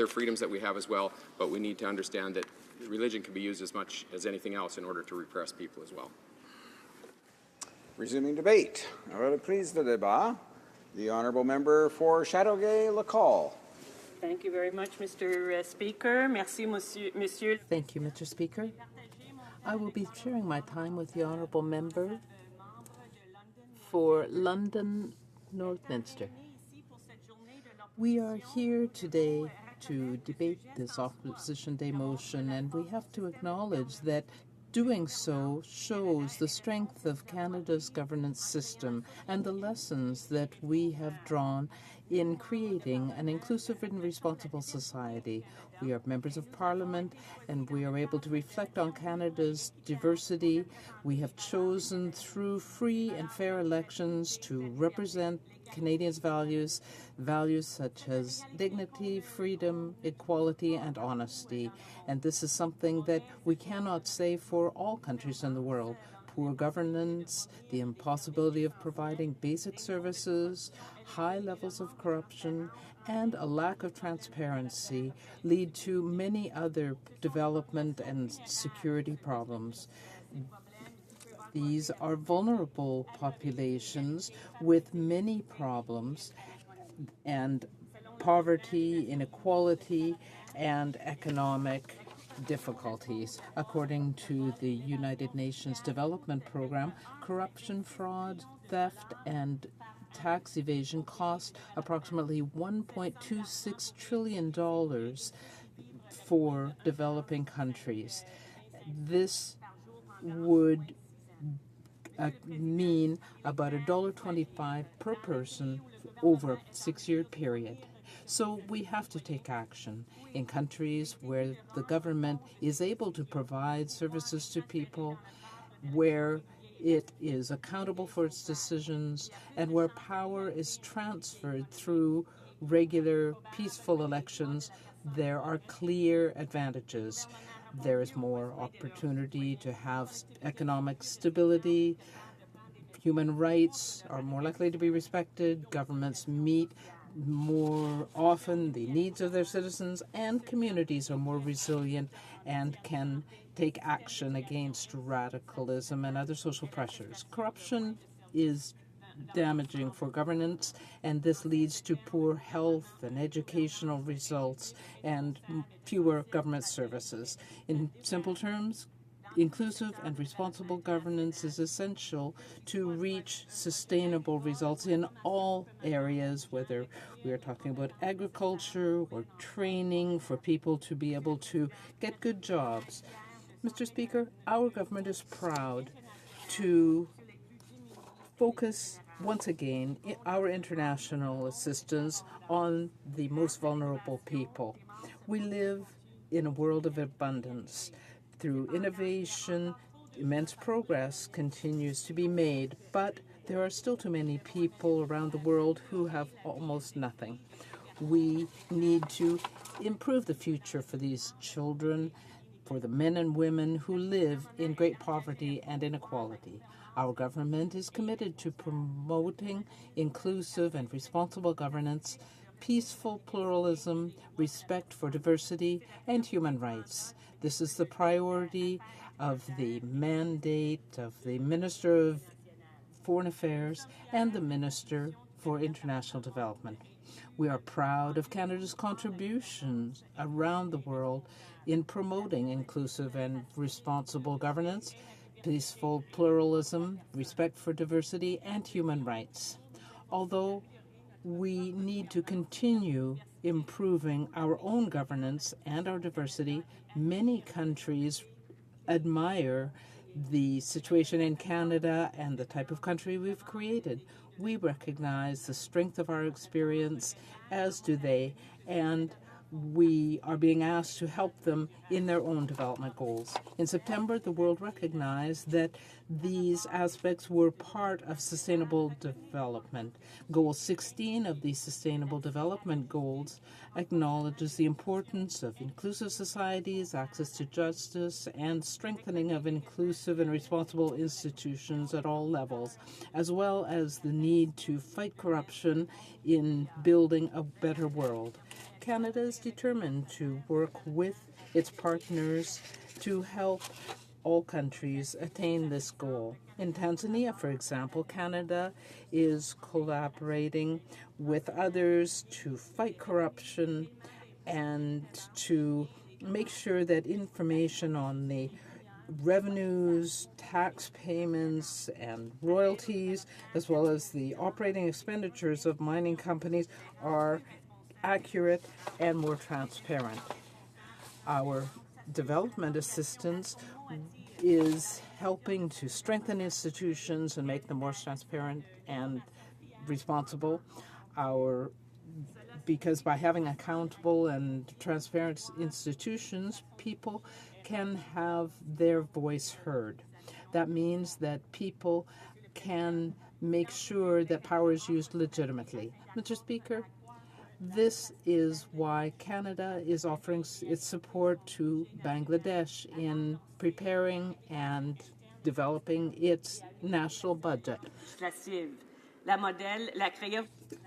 freedoms that we have as well, but we need to understand that religion can be used as much as anything else in order to repress people as well. Resuming debate. Please the débat. The honourable member for Chateauguay-Lacal. Thank you very much, Mr. Speaker. Merci, Monsieur. Thank you, Mr. Speaker. I will be sharing my time with the honourable member for London Northminster. We are here today to debate this Opposition Day motion, and we have to acknowledge that doing so shows the strength of Canada's governance system and the lessons that we have drawn in creating an inclusive and responsible society. We are members of Parliament, and we are able to reflect on Canada's diversity. We have chosen through free and fair elections to represent Canadians' values such as dignity, freedom, equality, and honesty. And this is something that we cannot say for all countries in the world. Poor governance, the impossibility of providing basic services, high levels of corruption, and a lack of transparency lead to many other development and security problems. These are vulnerable populations with many problems and poverty, inequality, and economic difficulties. According to the United Nations Development Program, corruption, fraud, theft, and tax evasion cost approximately $1.26 trillion for developing countries. This would mean about $1.25 per person over a 6-year period. So we have to take action in countries where the government is able to provide services to people, where it is accountable for its decisions, and where power is transferred through regular, peaceful elections. There are clear advantages. There is more opportunity to have economic stability, Human rights are more likely to be respected. Governments meet more often the needs of their citizens, and communities are more resilient and can take action against radicalism and other social pressures. Corruption is damaging for governance, and this leads to poor health and educational results and fewer government services. In simple terms, inclusive and responsible governance is essential to reach sustainable results in all areas, whether we are talking about agriculture or training for people to be able to get good jobs. Mr. Speaker, our government is proud to focus once again our international assistance on the most vulnerable people. We live in a world of abundance. Through innovation, immense progress continues to be made, but there are still too many people around the world who have almost nothing. We need to improve the future for these children, for the men and women who live in great poverty and inequality. Our government is committed to promoting inclusive and responsible governance, peaceful pluralism, respect for diversity, and human rights. This is the priority of the mandate of the Minister of Foreign Affairs and the Minister for International Development. We are proud of Canada's contributions around the world in promoting inclusive and responsible governance, peaceful pluralism, respect for diversity, and human rights. Although we need to continue improving our own governance and our diversity, many countries admire the situation in Canada and the type of country we've created. We recognize the strength of our experience, as do they, and we are being asked to help them in their own development goals. In September, the world recognized that these aspects were part of sustainable development. Goal 16 of the Sustainable Development Goals acknowledges the importance of inclusive societies, access to justice, and strengthening of inclusive and responsible institutions at all levels, as well as the need to fight corruption in building a better world. Canada is determined to work with its partners to help all countries attain this goal. In Tanzania, for example, Canada is collaborating with others to fight corruption and to make sure that information on the revenues, tax payments, and royalties, as well as the operating expenditures of mining companies, are accurate and more transparent. Our development assistance is helping to strengthen institutions and make them more transparent and responsible. Because by having accountable and transparent institutions, people can have their voice heard. That means that people can make sure that power is used legitimately. Mr. Speaker, this is why Canada is offering its support to Bangladesh in preparing and developing its national budget.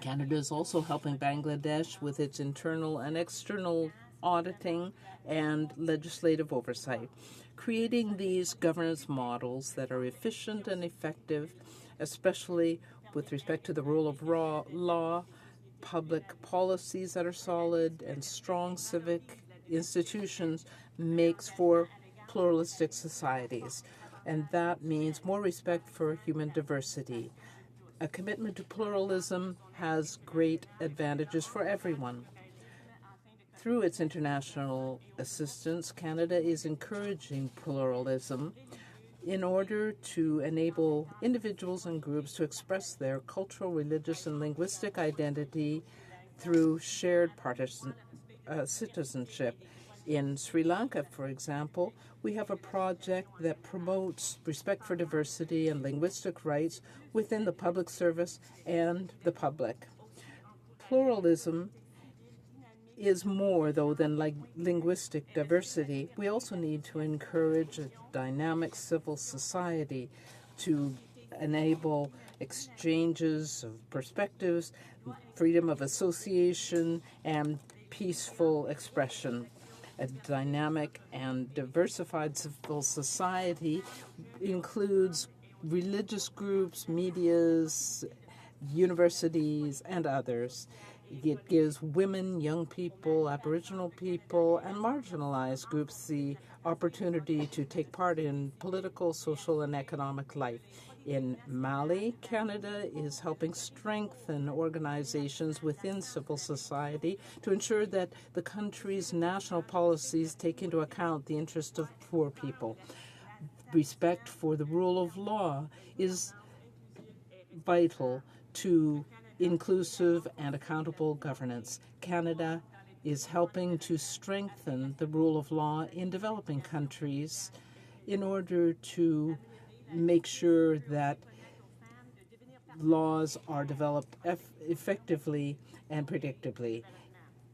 Canada is also helping Bangladesh with its internal and external auditing and legislative oversight, creating these governance models that are efficient and effective, especially with respect to the rule of law, public policies that are solid, and strong civic institutions makes for pluralistic societies. And that means more respect for human diversity. A commitment to pluralism has great advantages for everyone. Through its international assistance, Canada is encouraging pluralism in order to enable individuals and groups to express their cultural, religious, and linguistic identity through shared citizenship. In Sri Lanka, for example, we have a project that promotes respect for diversity and linguistic rights within the public service and the public. Pluralism is more, though, than linguistic diversity. We also need to encourage a dynamic civil society to enable exchanges of perspectives, freedom of association, and peaceful expression. A dynamic and diversified civil society includes religious groups, medias, universities, and others. It gives women, young people, Aboriginal people, and marginalized groups the opportunity to take part in political, social, and economic life. In Mali, Canada is helping strengthen organizations within civil society to ensure that the country's national policies take into account the interests of poor people. Respect for the rule of law is vital to inclusive and accountable governance. Canada is helping to strengthen the rule of law in developing countries in order to make sure that laws are developed effectively and predictably.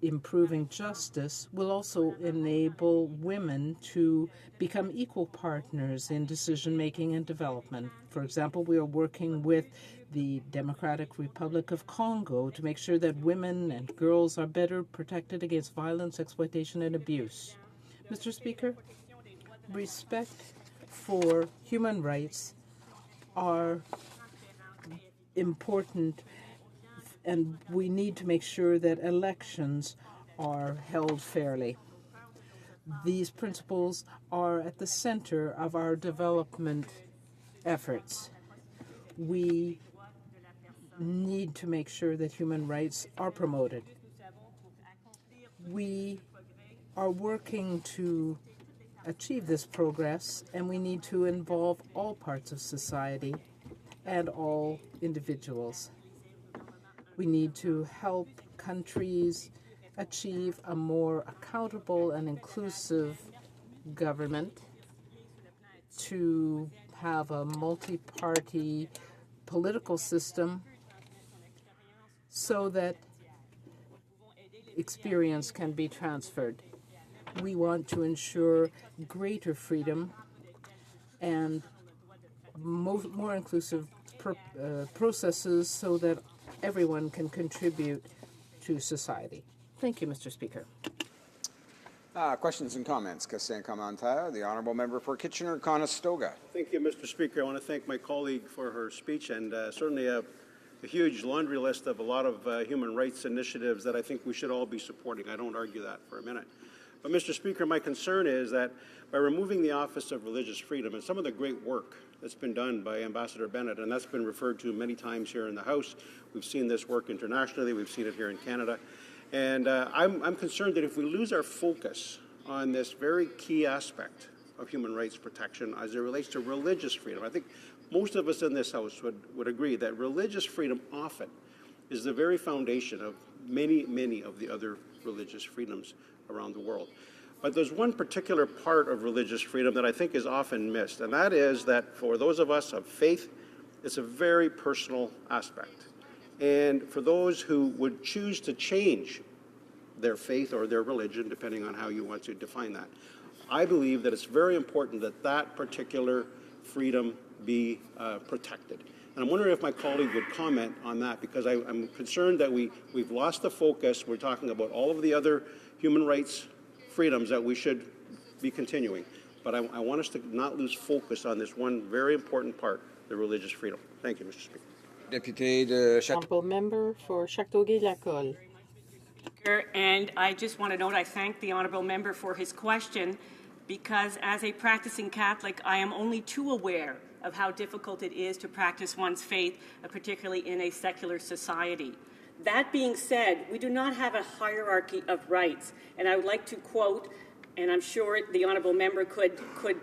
Improving justice will also enable women to become equal partners in decision-making and development. For example, we are working with the Democratic Republic of Congo to make sure that women and girls are better protected against violence, exploitation, and abuse. Mr. Speaker, respect for human rights are important, and we need to make sure that elections are held fairly. These principles are at the center of our development efforts. We need to make sure that human rights are promoted. We are working to achieve this progress, and we need to involve all parts of society and all individuals. We need to help countries achieve a more accountable and inclusive government, to have a multi-party political system so that experience can be transferred. We want to ensure greater freedom and more inclusive processes so that everyone can contribute to society. Thank you, Mr. Speaker. Questions and comments. Question commentaire. The Honourable Member for Kitchener-Conestoga. Thank you, Mr. Speaker. I want to thank my colleague for her speech, and certainly a huge laundry list of a lot of human rights initiatives that I think we should all be supporting. I don't argue that for a minute. But, Mr. Speaker, my concern is that by removing the Office of Religious Freedom and some of the great work that's been done by Ambassador Bennett, and that's been referred to many times here in the House. We've seen this work internationally. We've seen it here in Canada. And I'm concerned that if we lose our focus on this very key aspect of human rights protection as it relates to religious freedom, I think most of us in this House would agree that religious freedom often is the very foundation of many, many of the other religious freedoms around the world. But there's one particular part of religious freedom that I think is often missed, and that is that for those of us of faith, it's a very personal aspect. And for those who would choose to change their faith or their religion, depending on how you want to define that, I believe that it's very important that that particular freedom be protected. And I'm wondering if my colleague would comment on that, because I'm concerned that we've lost the focus. We're talking about all of the other human rights freedoms that we should be continuing. But I want us to not lose focus on this one very important part, the religious freedom. Thank you, Mr. Speaker. Deputy de Honourable Member for Châteauguay-Lacolle. And I just want to note I thank the Honourable Member for his question, because as a practicing Catholic, I am only too aware of how difficult it is to practice one's faith, particularly in a secular society. That being said, we do not have a hierarchy of rights. And I would like to quote, and I'm sure the Honourable Member could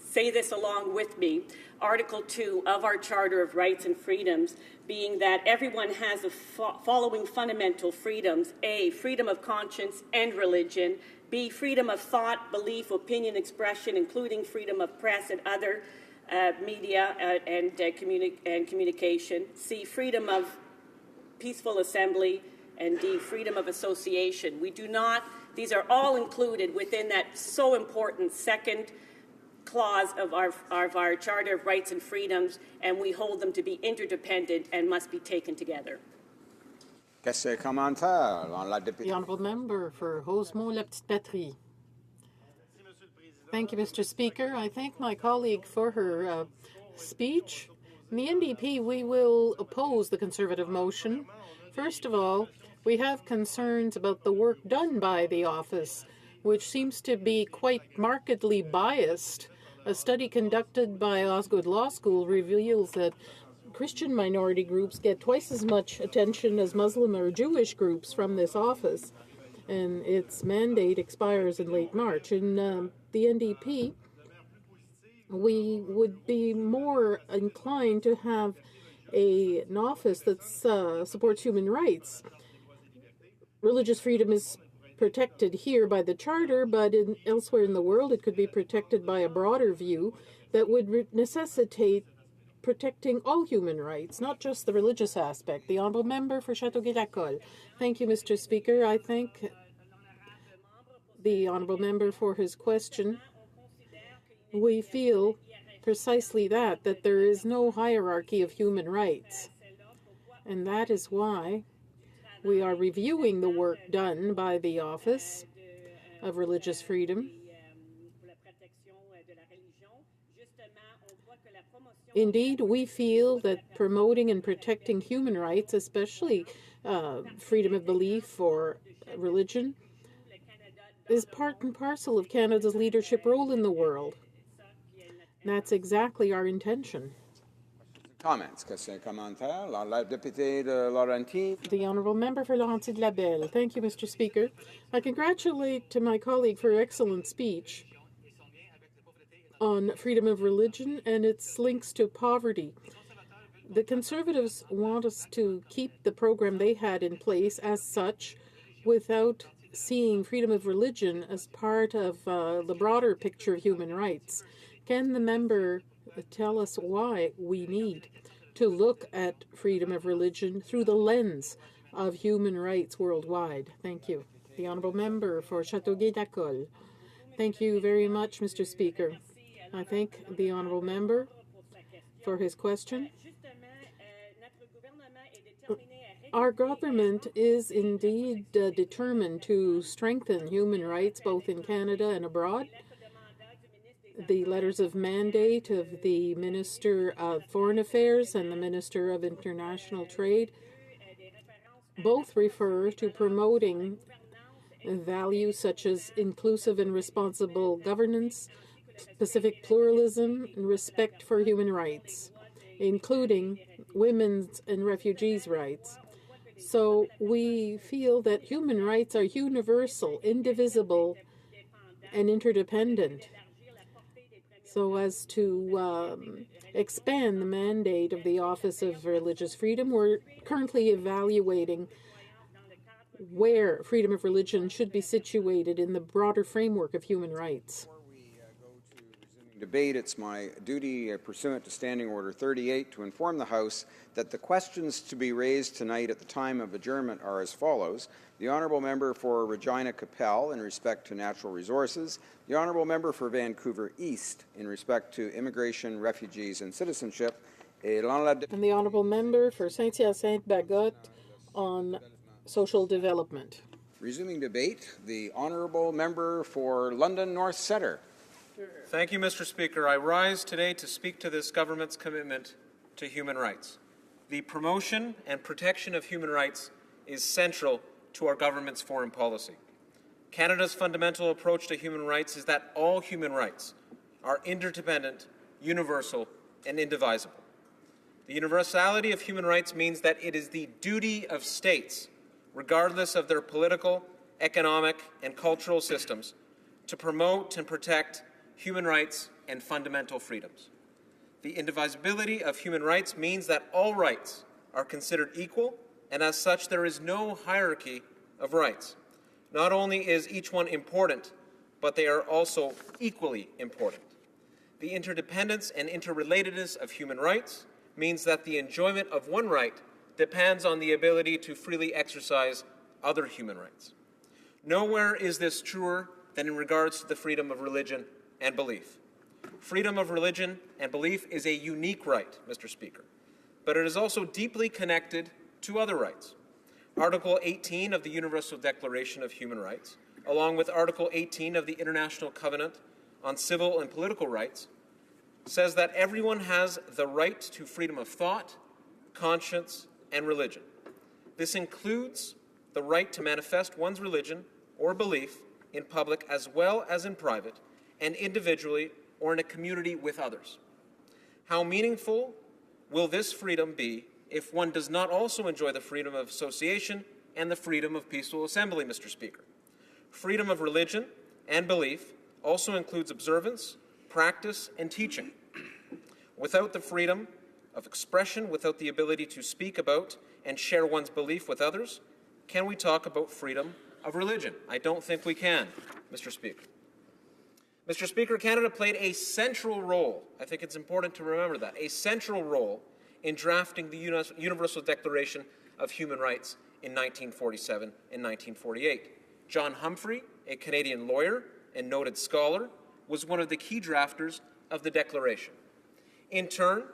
say this along with me, Article 2 of our Charter of Rights and Freedoms, being that everyone has the following fundamental freedoms: A, freedom of conscience and religion; B, freedom of thought, belief, opinion, expression, including freedom of press and other media and communication; C, freedom of peaceful assembly; and D, freedom of association. We do not, these are all included within that so important second clause of our Charter of Rights and Freedoms, and we hold them to be interdependent and must be taken together. Qu'est-ce que commentaire? La députée. The honourable member for Rosemont-la-Petite-Patrie. Thank you, Mr. Speaker. I thank my colleague for her speech. In the NDP, we will oppose the Conservative motion. First of all, we have concerns about the work done by the office, which seems to be quite markedly biased. A study conducted by Osgood Law School reveals that Christian minority groups get twice as much attention as Muslim or Jewish groups from this office, and its mandate expires in late March. In the NDP, we would be more inclined to have an office that supports human rights. Religious freedom is protected here by the Charter, but elsewhere in the world it could be protected by a broader view that would necessitate protecting all human rights, not just the religious aspect. The honourable member for Châteauguay-Lacolle. Thank you, Mr. Speaker. I thank the honourable member for his question. We feel precisely that there is no hierarchy of human rights. And that is why we are reviewing the work done by the Office of Religious Freedom. Indeed, we feel that promoting and protecting human rights, especially freedom of belief or religion, is part and parcel of Canada's leadership role in the world. That's exactly our intention. Comments? Question commentaire? La députée de Laurentide. The honourable member for Laurentide-Labelle. Thank you, Mr. Speaker. I congratulate my colleague for her excellent speech on freedom of religion and its links to poverty. The Conservatives want us to keep the program they had in place as such without seeing freedom of religion as part of the broader picture of human rights. Can the member tell us why we need to look at freedom of religion through the lens of human rights worldwide? Thank you. The honourable member for Châteauguay-Lacolle. Thank you very much, Mr. Speaker. I thank the honourable member for his question. Our government is indeed determined to strengthen human rights both in Canada and abroad. The letters of mandate of the Minister of Foreign Affairs and the Minister of International Trade both refer to promoting values such as inclusive and responsible governance, specific pluralism, and respect for human rights, including women's and refugees' rights. So we feel that human rights are universal, indivisible, and interdependent, so as to expand the mandate of the Office of Religious Freedom. We're currently evaluating where freedom of religion should be situated in the broader framework of human rights. Debate, it's my duty pursuant to Standing Order 38 to inform the House that the questions to be raised tonight at the time of adjournment are as follows. The Honourable Member for Regina Capel in respect to natural resources, the Honourable Member for Vancouver East in respect to immigration, refugees and citizenship, and the Honourable Member for Saint-Hyacinthe-Bagotte on social development. Resuming debate, the Honourable Member for London North Centre. Thank you, Mr. Speaker. I rise today to speak to this government's commitment to human rights. The promotion and protection of human rights is central to our government's foreign policy. Canada's fundamental approach to human rights is that all human rights are interdependent, universal, and indivisible. The universality of human rights means that it is the duty of states, regardless of their political, economic, and cultural systems, to promote and protect human rights and fundamental freedoms. The indivisibility of human rights means that all rights are considered equal, and as such there is no hierarchy of rights. Not only is each one important, but they are also equally important. The interdependence and interrelatedness of human rights means that the enjoyment of one right depends on the ability to freely exercise other human rights. Nowhere is this truer than in regards to the freedom of religion and belief. freedom of religion and belief is a unique right, Mr. Speaker, but it is also deeply connected to other rights. Article 18 of the Universal Declaration of Human Rights, along with Article 18 of the International Covenant on Civil and Political Rights, says that everyone has the right to freedom of thought, conscience, and religion. This includes the right to manifest one's religion or belief in public as well as in private, and individually or in a community with others. How meaningful will this freedom be if one does not also enjoy the freedom of association and the freedom of peaceful assembly, Mr. Speaker? Freedom of religion and belief also includes observance, practice, and teaching. Without the freedom of expression, without the ability to speak about and share one's belief with others, can we talk about freedom of religion? I don't think we can, Mr. Speaker. Mr. Speaker, Canada played a central role, I think it's important to remember that, a central role in drafting the Universal Declaration of Human Rights in 1947 and 1948. John Humphrey, a Canadian lawyer and noted scholar, was one of the key drafters of the Declaration. In turn,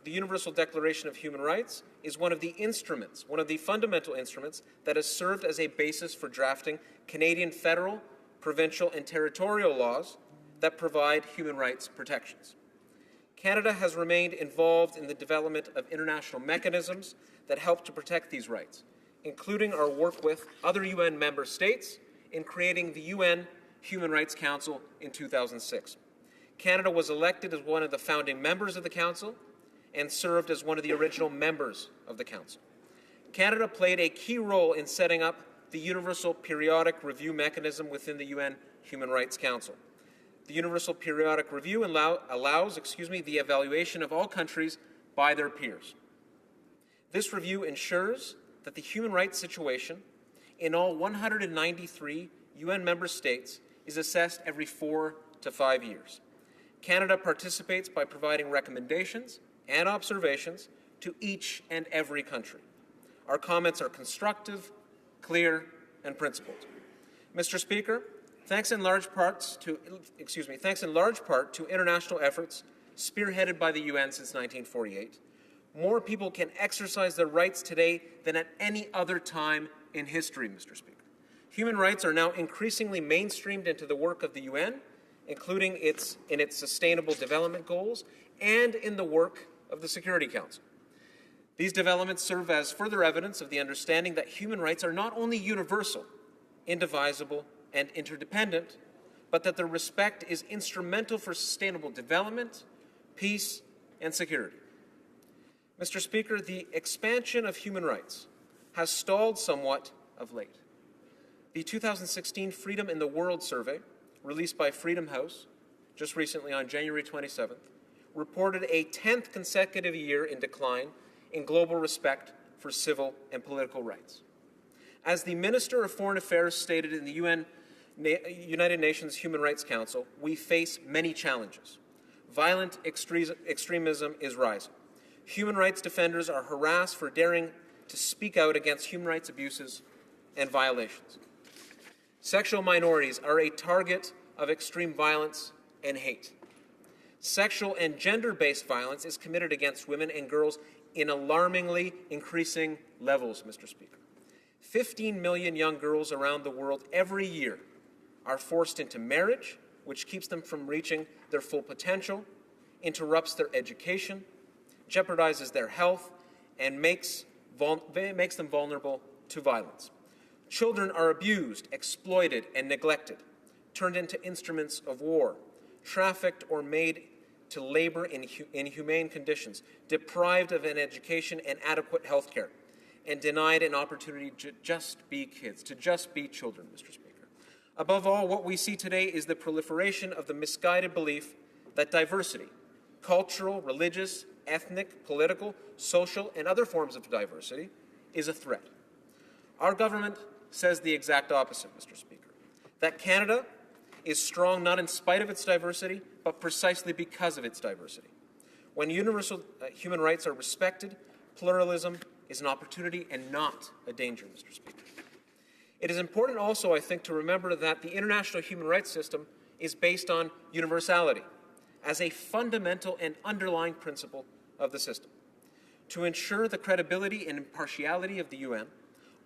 the Universal Declaration of Human Rights is one of the instruments, one of the fundamental instruments that has served as a basis for drafting Canadian federal, provincial, and territorial laws that provide human rights protections. Canada has remained involved in the development of international mechanisms that help to protect these rights, including our work with other UN member states in creating the UN Human Rights Council in 2006. Canada was elected as one of the founding members of the Council and served as one of the original members of the Council. Canada played a key role in setting up the Universal Periodic Review mechanism within the UN Human Rights Council. The Universal Periodic Review allows the evaluation of all countries by their peers. This review ensures that the human rights situation in all 193 UN member states is assessed every 4 to 5 years. Canada participates by providing recommendations and observations to each and every country. Our comments are constructive, clear, and principled. Mr. Speaker, thanks in large part to international efforts spearheaded by the UN since 1948, more people can exercise their rights today than at any other time in history, Mr. Speaker. Human rights are now increasingly mainstreamed into the work of the UN, including in its Sustainable Development Goals and in the work of the Security Council. These developments serve as further evidence of the understanding that human rights are not only universal, indivisible, and interdependent, but that their respect is instrumental for sustainable development, peace, and security. Mr. Speaker, the expansion of human rights has stalled somewhat of late. The 2016 Freedom in the World survey, released by Freedom House just recently on January 27th, reported a 10th consecutive year in decline in global respect for civil and political rights. As the Minister of Foreign Affairs stated in the United Nations Human Rights Council, we face many challenges. Violent extremism is rising. Human rights defenders are harassed for daring to speak out against human rights abuses and violations. Sexual minorities are a target of extreme violence and hate. Sexual and gender-based violence is committed against women and girls in alarmingly increasing levels, Mr. Speaker. 15 million young girls around the world every year are forced into marriage, which keeps them from reaching their full potential, interrupts their education, jeopardizes their health, and makes them vulnerable to violence. Children are abused, exploited, and neglected, turned into instruments of war, trafficked or made to labor in inhumane conditions, deprived of an education and adequate health care, and denied an opportunity to just be kids, to just be children, Mr. Speaker. Above all, what we see today is the proliferation of the misguided belief that diversity, cultural, religious, ethnic, political, social, and other forms of diversity, is a threat. Our government says the exact opposite, Mr. Speaker, that Canada is strong not in spite of its diversity, but precisely because of its diversity. When universal human rights are respected, pluralism is an opportunity and not a danger, Mr. Speaker. It is important also, I think, to remember that the international human rights system is based on universality, as a fundamental and underlying principle of the system. To ensure the credibility and impartiality of the UN,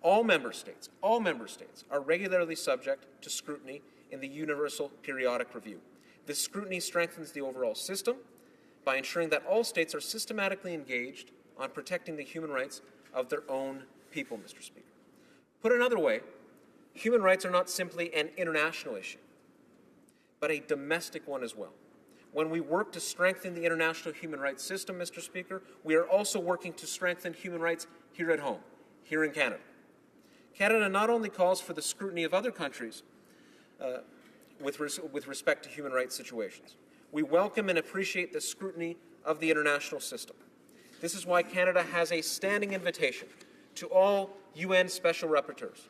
all member states are regularly subject to scrutiny in the Universal Periodic Review. This scrutiny strengthens the overall system by ensuring that all states are systematically engaged on protecting the human rights of their own people, Mr. Speaker. Put another way, human rights are not simply an international issue, but a domestic one as well. When we work to strengthen the international human rights system, Mr. Speaker, we are also working to strengthen human rights here at home, here in Canada. Canada not only calls for the scrutiny of other countries with respect to human rights situations, we welcome and appreciate the scrutiny of the international system. This is why Canada has a standing invitation to all UN Special Rapporteurs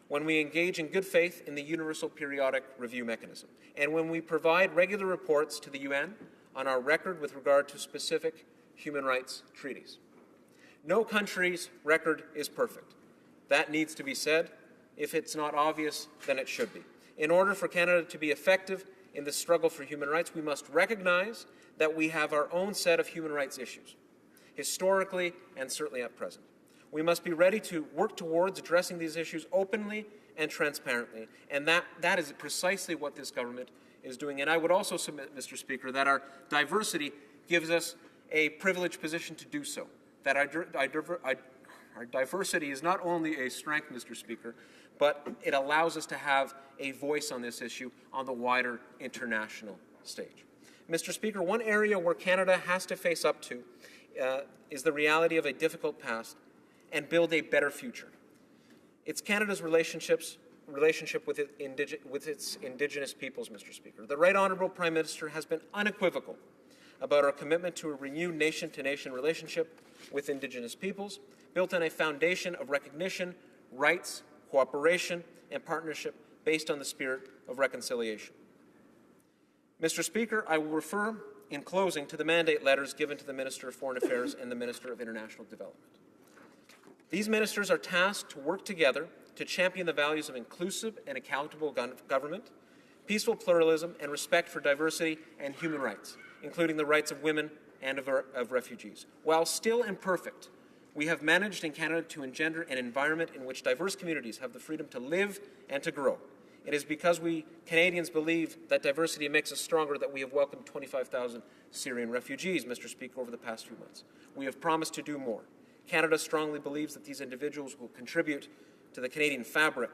when we engage in good faith in the Universal Periodic Review mechanism, and when we provide regular reports to the UN on our record with regard to specific human rights treaties. No country's record is perfect. That needs to be said. If it's not obvious, then it should be. In order for Canada to be effective in the struggle for human rights, we must recognize that we have our own set of human rights issues, historically and certainly at present. We must be ready to work towards addressing these issues openly and transparently, and that is precisely what this government is doing. And I would also submit, Mr. Speaker, that our diversity gives us a privileged position to do so, that our diversity is not only a strength, Mr. Speaker, but it allows us to have a voice on this issue on the wider international stage. Mr. Speaker, one area where Canada has to face up to is the reality of a difficult past and build a better future. It's Canada's relationship with its Indigenous peoples, Mr. Speaker. The Right Honourable Prime Minister has been unequivocal about our commitment to a renewed nation-to-nation relationship with Indigenous peoples, built on a foundation of recognition, rights, cooperation, and partnership based on the spirit of reconciliation. Mr. Speaker, I will refer in closing to the mandate letters given to the Minister of Foreign Affairs and the Minister of International Development. These ministers are tasked to work together to champion the values of inclusive and accountable government, peaceful pluralism, and respect for diversity and human rights, including the rights of women and of refugees. While still imperfect, we have managed in Canada to engender an environment in which diverse communities have the freedom to live and to grow. It is because we Canadians believe that diversity makes us stronger that we have welcomed 25,000 Syrian refugees, Mr. Speaker, over the past few months. We have promised to do more. Canada strongly believes that these individuals will contribute to the Canadian fabric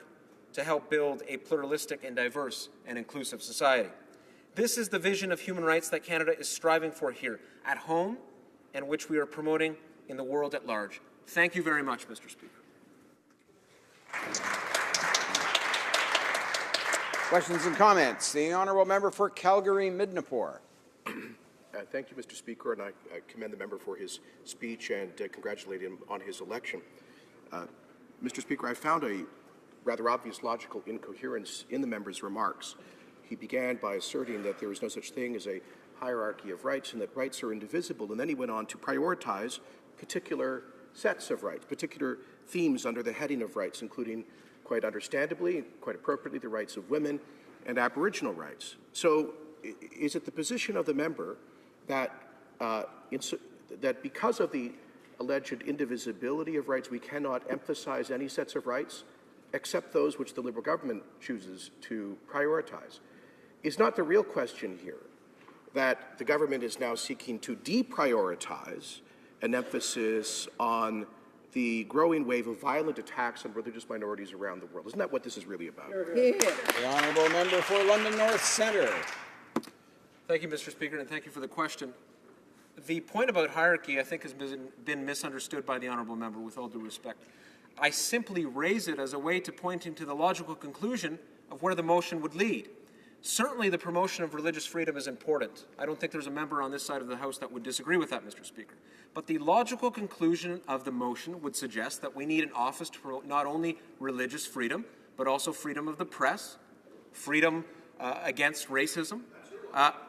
to help build a pluralistic and diverse and inclusive society. This is the vision of human rights that Canada is striving for here at home and which we are promoting in the world at large. Thank you very much, Mr. Speaker. Questions and comments. The Honourable Member for Calgary-Midnapore. Thank you, Mr. Speaker, and I commend the member for his speech and congratulate him on his election. Mr. Speaker, I found a rather obvious logical incoherence in the member's remarks. He began by asserting that there is no such thing as a hierarchy of rights and that rights are indivisible, and then he went on to prioritize particular sets of rights, particular themes under the heading of rights, including, quite understandably, quite appropriately, the rights of women and Aboriginal rights. So is it the position of the member that that because of the alleged indivisibility of rights, we cannot emphasize any sets of rights except those which the Liberal government chooses to prioritize? Is not the real question here that the government is now seeking to deprioritize an emphasis on the growing wave of violent attacks on religious minorities around the world? Isn't that what this is really about? The Honourable Member for London North Centre. Thank you, Mr. Speaker, and thank you for the question. The point about hierarchy, I think, has been misunderstood by the Honourable Member, with all due respect. I simply raise it as a way to point him to the logical conclusion of where the motion would lead. Certainly the promotion of religious freedom is important. I don't think there's a member on this side of the House that would disagree with that, Mr. Speaker. But the logical conclusion of the motion would suggest that we need an office to promote not only religious freedom, but also freedom of the press, freedom against racism,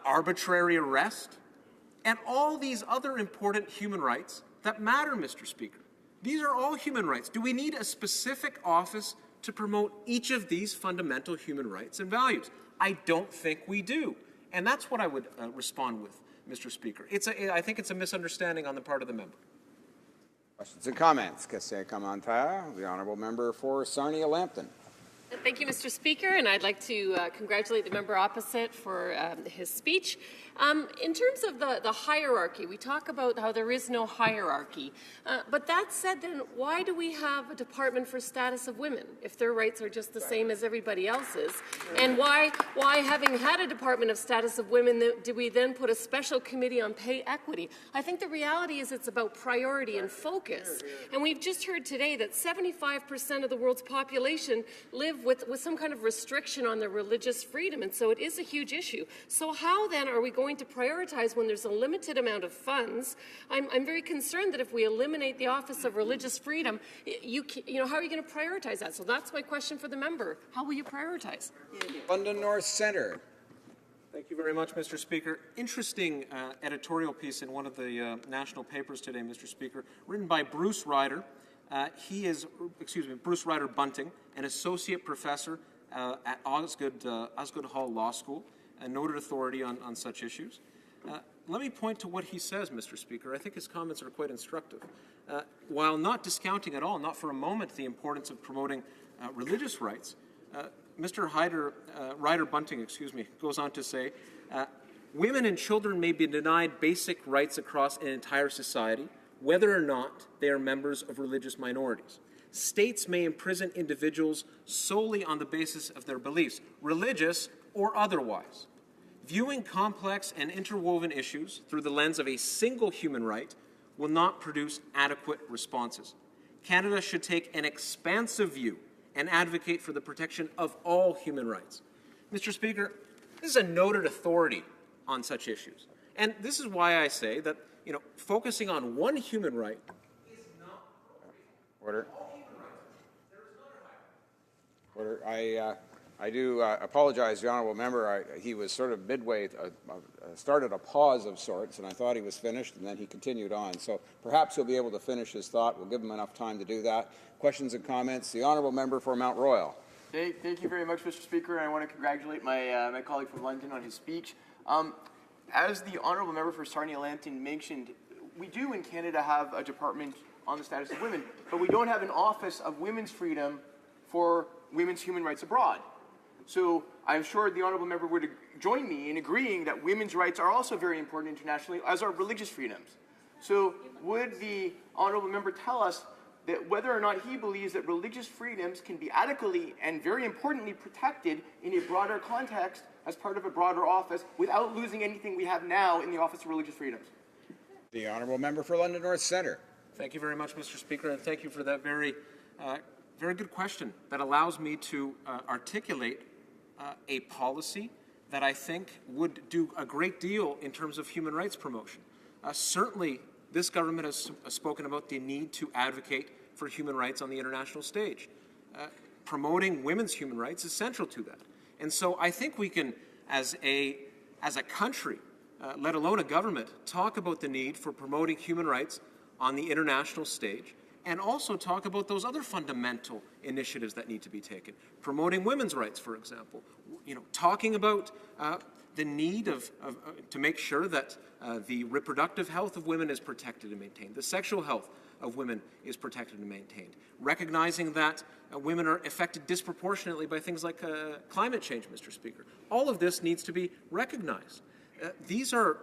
arbitrary arrest, and all these other important human rights that matter, Mr. Speaker. These are all human rights. Do we need a specific office to promote each of these fundamental human rights and values? I don't think we do. And that's what I would respond with, Mr. Speaker. I think it's a misunderstanding on the part of the member. Questions and comments? Question commentaire. The honourable member for Sarnia-Lambton. Thank you, Mr. Speaker, and I'd like to congratulate the member opposite for his speech. In terms of the hierarchy, we talk about how there is no hierarchy. But that said, then, why do we have a Department for Status of Women if their rights are just the same as everybody else's? And why having had a Department of Status of Women, do we then put a special committee on pay equity? I think the reality is it's about priority and focus. And we've just heard today that 75% of the world's population live with some kind of restriction on their religious freedom, and so it is a huge issue. So how then are we going to prioritize when there's a limited amount of funds? I'm very concerned that if we eliminate the Office of Religious Freedom, how are you going to prioritize that? So that's my question for the member. How will you prioritize? London North Centre. Thank you very much, Mr. Speaker. Interesting editorial piece in one of the national papers today, Mr. Speaker, written by Bruce Ryder. Bruce Ryder Bunting, an associate professor at Osgoode Hall Law School, a noted authority on such issues. Let me point to what he says, Mr. Speaker. I think his comments are quite instructive. While not discounting at all, not for a moment, the importance of promoting religious rights, Mr. Ryder Bunting, goes on to say, women and children may be denied basic rights across an entire society, whether or not they are members of religious minorities. States may imprison individuals solely on the basis of their beliefs, religious or otherwise. Viewing complex and interwoven issues through the lens of a single human right will not produce adequate responses. Canada should take an expansive view and advocate for the protection of all human rights. Mr. Speaker, this is a noted authority on such issues. And this is why I say that focusing on one human right is not Order. Order. I do apologize, the honourable member. He was sort of midway, started a pause of sorts, and I thought he was finished, and then he continued on. So perhaps he'll be able to finish his thought. We'll give him enough time to do that. Questions and comments? The honourable member for Mount Royal. Thank you very much, Mr. Speaker. I want to congratulate my colleague from London on his speech. As the honourable member for Sarnia-Lambton mentioned, we do in Canada have a department on the status of women, but we don't have an Office of Women's Freedom for women's human rights abroad. So I'm sure the honourable member would join me in agreeing that women's rights are also very important internationally, as are religious freedoms. So would the honourable member tell us that whether or not he believes that religious freedoms can be adequately and very importantly protected in a broader context as part of a broader office without losing anything we have now in the Office of Religious Freedoms? The honourable member for London North Centre. Thank you very much, Mr. Speaker, and thank you for that very good question that allows me to articulate a policy that I think would do a great deal in terms of human rights promotion. Certainly, this government has spoken about the need to advocate for human rights on the international stage. Promoting women's human rights is central to that. And so I think we can, as a country, let alone a government, talk about the need for promoting human rights on the international stage, and also talk about those other fundamental initiatives that need to be taken. Promoting women's rights, for example. Talking about the need to make sure that the reproductive health of women is protected and maintained, the sexual health of women is protected and maintained, recognizing that women are affected disproportionately by things like climate change, Mr. Speaker. All of this needs to be recognized. These are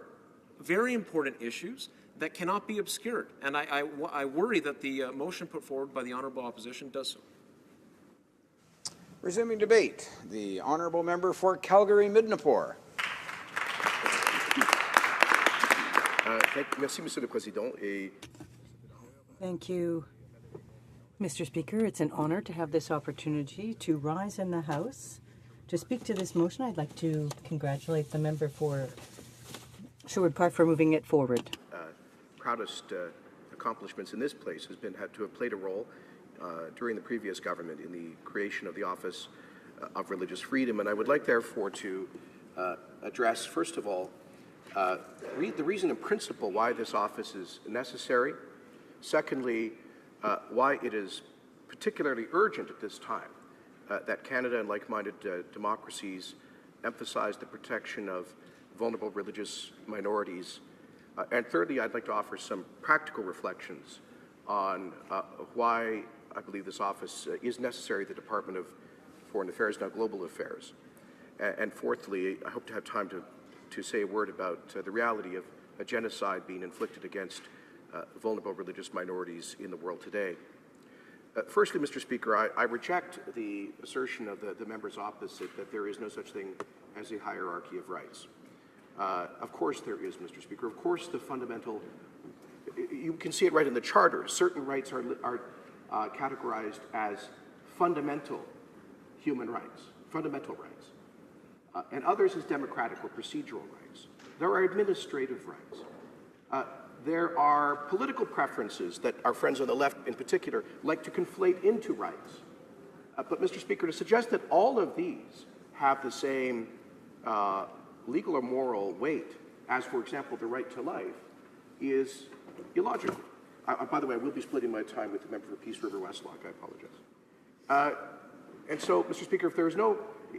very important issues that cannot be obscured, and I worry that the motion put forward by the honourable opposition does so. Resuming debate, the honourable member for Calgary-Midnapore. Merci, Monsieur le Président. Thank you, Mr. Speaker. It's an honour to have this opportunity to rise in the House. To speak to this motion, I'd like to congratulate the member for Sherwood Park for moving it forward. Proudest accomplishments in this place has been to have played a role during the previous government in the creation of the Office of Religious Freedom. And I would like, therefore, to address, first of all, the reason in principle why this office is necessary. Secondly, why it is particularly urgent at this time that Canada and like-minded democracies emphasize the protection of vulnerable religious minorities. And thirdly, I'd like to offer some practical reflections on why I believe this office is necessary, the Department of Foreign Affairs, now Global Affairs. And fourthly, I hope to have time to say a word about the reality of a genocide being inflicted against vulnerable religious minorities in the world today. Firstly, Mr. Speaker, I reject the assertion of the members opposite that there is no such thing as a hierarchy of rights. Of course there is, Mr. Speaker. Of course the fundamental, you can see it right in the Charter, certain rights are categorized as fundamental human rights, fundamental rights, and others as democratic or procedural rights. There are administrative rights. There are political preferences that our friends on the left in particular like to conflate into rights. But Mr. Speaker, to suggest that all of these have the same legal or moral weight as, for example, the right to life is illogical. By the way, I will be splitting my time with the member for Peace River Westlock. I apologize. And so, Mr. Speaker,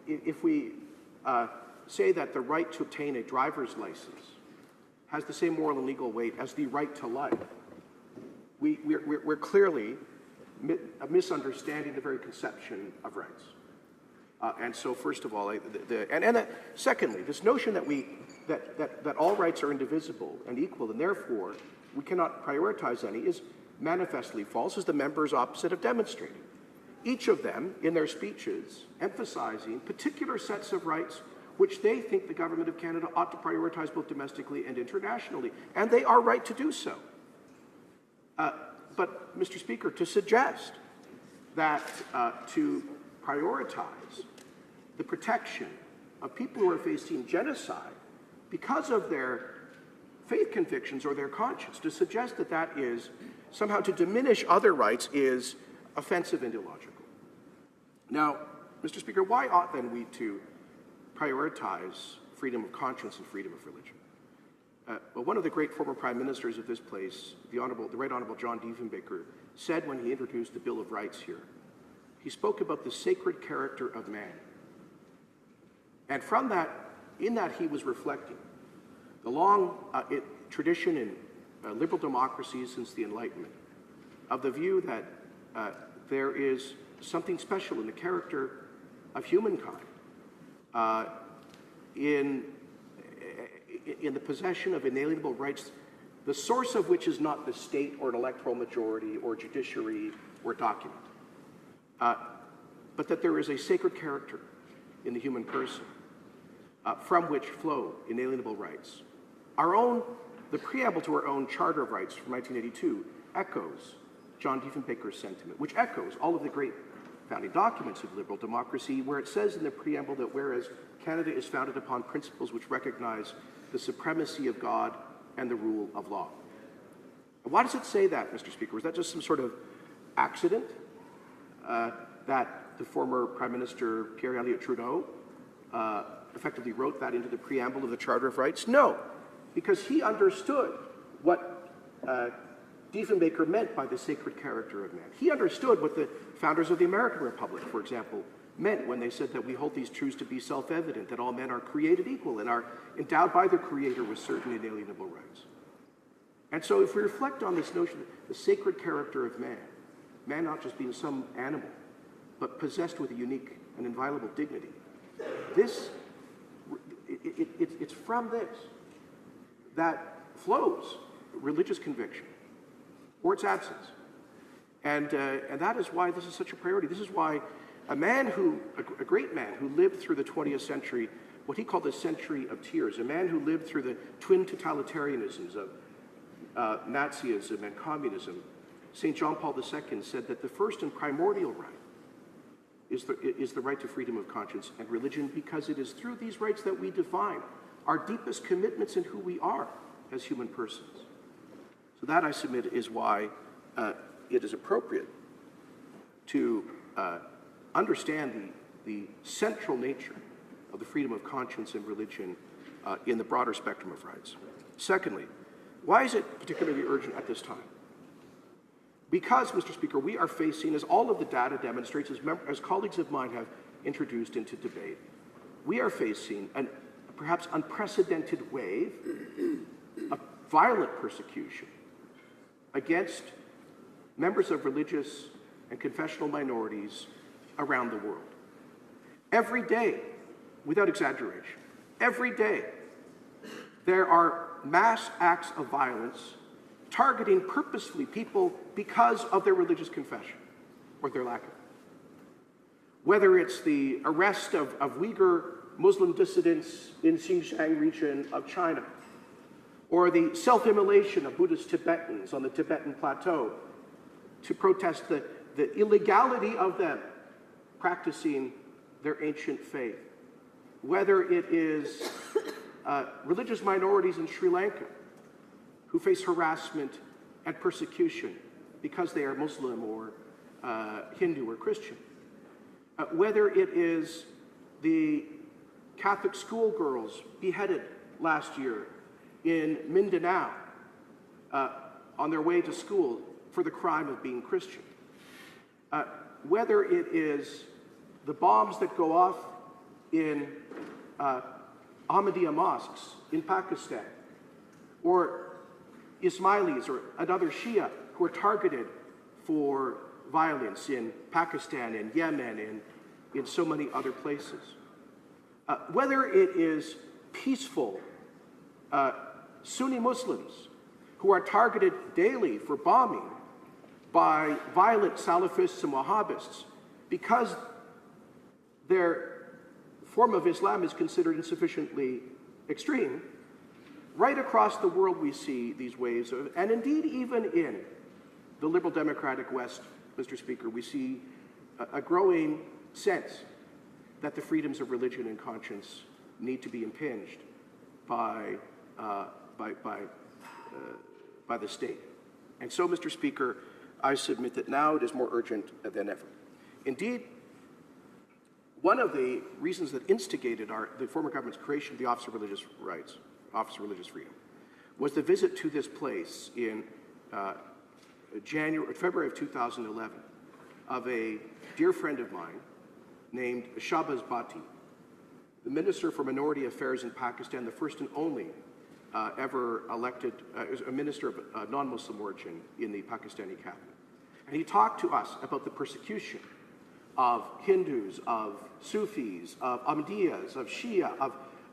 if we say that the right to obtain a driver's license has the same moral and legal weight as the right to life, we're clearly misunderstanding the very conception of rights. And so, first of all, secondly, this notion that all rights are indivisible and equal, and therefore we cannot prioritize any, is manifestly false, as the members opposite have demonstrated. Each of them, in their speeches, emphasizing particular sets of rights which they think the Government of Canada ought to prioritize both domestically and internationally, and they are right to do so. But, Mr. Speaker, to suggest that to prioritize the protection of people who are facing genocide because of their faith convictions or their conscience, to suggest that that is somehow to diminish other rights is offensive and illogical. Now, Mr. Speaker, why ought then we to prioritize freedom of conscience and freedom of religion? Well, one of the great former prime ministers of this place, the Right Honourable John Diefenbaker, said when he introduced the Bill of Rights here, he spoke about the sacred character of man. And from that, in that he was reflecting the long tradition in liberal democracies since the Enlightenment of the view that there is something special in the character of humankind, in the possession of inalienable rights, the source of which is not the state or an electoral majority or judiciary or document, but that there is a sacred character in the human person from which flow inalienable rights. The preamble to our own Charter of Rights from 1982 echoes John Diefenbaker's sentiment, which echoes all of the great founding documents of liberal democracy, where it says in the preamble that whereas Canada is founded upon principles which recognize the supremacy of God and the rule of law. And why does it say that, Mr. Speaker? Was that just some sort of accident that the former Prime Minister Pierre Elliott Trudeau effectively wrote that into the preamble of the Charter of Rights? No, because he understood what Diefenbaker meant by the sacred character of man. He understood what the founders of the American Republic, for example, meant when they said that we hold these truths to be self-evident, that all men are created equal and are endowed by their Creator with certain inalienable rights. And so if we reflect on this notion, the sacred character of man, man not just being some animal, but possessed with a unique and inviolable dignity, it's from this that flows religious conviction or its absence. And that is why this is such a priority. This is why a great man who lived through the 20th century, what he called the century of tears, a man who lived through the twin totalitarianisms of Nazism and communism, St. John Paul II said that the first and primordial right is the right to freedom of conscience and religion, because it is through these rights that we define our deepest commitments in who we are as human persons. So that, I submit, is why it is appropriate to understand the central nature of the freedom of conscience and religion in the broader spectrum of rights. Secondly, why is it particularly urgent at this time? Because, Mr. Speaker, we are facing, as all of the data demonstrates, as colleagues of mine have introduced into debate, we are facing a perhaps unprecedented wave of violent persecution against members of religious and confessional minorities around the world. Every day, without exaggeration, every day, there are mass acts of violence targeting purposefully people because of their religious confession or their lack of it. Whether it's the arrest of Uyghur Muslim dissidents in Xinjiang region of China, or the self-immolation of Buddhist Tibetans on the Tibetan plateau to protest the illegality of them practicing their ancient faith. Whether it is religious minorities in Sri Lanka who face harassment and persecution because they are Muslim or Hindu or Christian. Whether it is the Catholic schoolgirls beheaded last year in Mindanao on their way to school for the crime of being Christian. Whether it is the bombs that go off in Ahmadiyya mosques in Pakistan, or Ismailis or another Shia who are targeted for violence in Pakistan and Yemen and in so many other places. Whether it is peaceful Sunni Muslims who are targeted daily for bombing by violent Salafists and Wahhabists because their form of Islam is considered insufficiently extreme, right across the world we see these waves of, and indeed even in the liberal democratic West, Mr. Speaker, we see a growing sense that the freedoms of religion and conscience need to be impinged by the state. And so, Mr. Speaker, I submit that now it is more urgent than ever. Indeed, one of the reasons that instigated the former government's creation of the Office of Religious Rights, Office of Religious Freedom, was the visit to this place in February of 2011 of a dear friend of mine named Shahbaz Bhatti, the Minister for Minority Affairs in Pakistan, the first and only ever elected a minister of non-Muslim origin in the Pakistani cabinet. And he talked to us about the persecution of Hindus, of Sufis, of Ahmadiyyas, of Shia,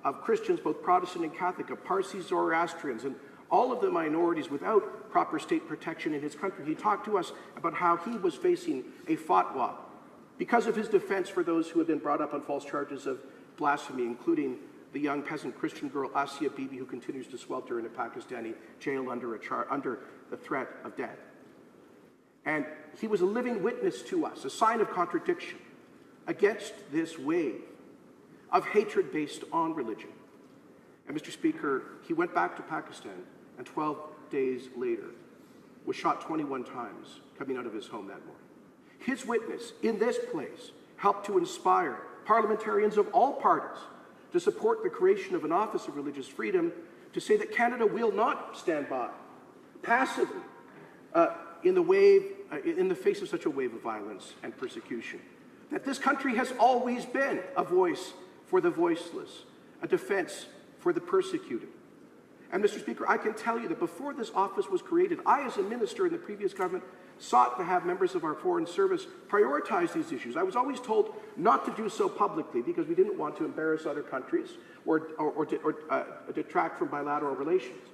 of Christians, both Protestant and Catholic, of Parsi Zoroastrians, and all of the minorities without proper state protection in his country. He talked to us about how he was facing a fatwa because of his defense for those who had been brought up on false charges of blasphemy, including the young peasant Christian girl Asia Bibi, who continues to swelter in a Pakistani jail under the threat of death. And he was a living witness to us, a sign of contradiction against this wave of hatred based on religion. And Mr. Speaker, he went back to Pakistan and 12 days later was shot 21 times coming out of his home that morning. His witness in this place helped to inspire parliamentarians of all parties to support the creation of an Office of Religious Freedom, to say that Canada will not stand by passively in the face of such a wave of violence and persecution. That this country has always been a voice for the voiceless, a defense for the persecuted. And Mr. Speaker, I can tell you that before this office was created, I, as a minister in the previous government, sought to have members of our Foreign Service prioritize these issues. I was always told not to do so publicly because we didn't want to embarrass other countries or detract from bilateral relations.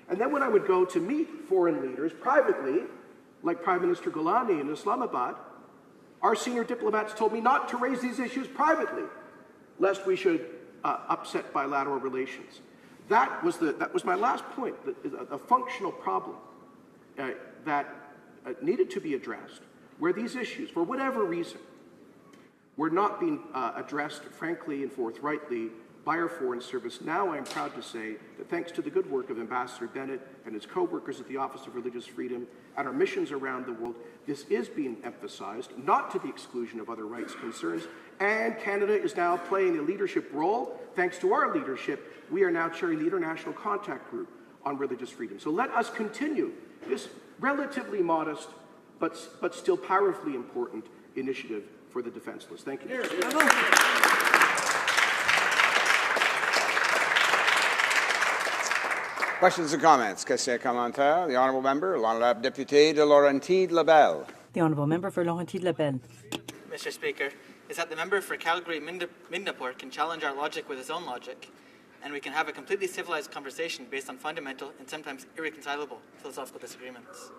And then when I would go to meet foreign leaders privately, like Prime Minister Gilani in Islamabad, our senior diplomats told me not to raise these issues privately, lest we should upset bilateral relations. That was my last point, a functional problem that needed to be addressed, where these issues, for whatever reason, were not being addressed frankly and forthrightly by our Foreign Service. Now I'm proud to say that thanks to the good work of Ambassador Bennett and his co-workers at the Office of Religious Freedom and our missions around the world, this is being emphasized, not to the exclusion of other rights concerns, and Canada is now playing a leadership role. Thanks to our leadership, we are now chairing the International Contact Group on Religious Freedom. So let us continue this relatively modest but still powerfully important initiative for the defenseless. Thank you. Questions and comments? Question commentaire. The honourable member, l'honourable député de Laurentides-Labelle. The honourable member for Laurentides-Labelle. Mr. Speaker, is that the member for Calgary-Midnapore can challenge our logic with his own logic, and we can have a completely civilized conversation based on fundamental and sometimes irreconcilable philosophical disagreements.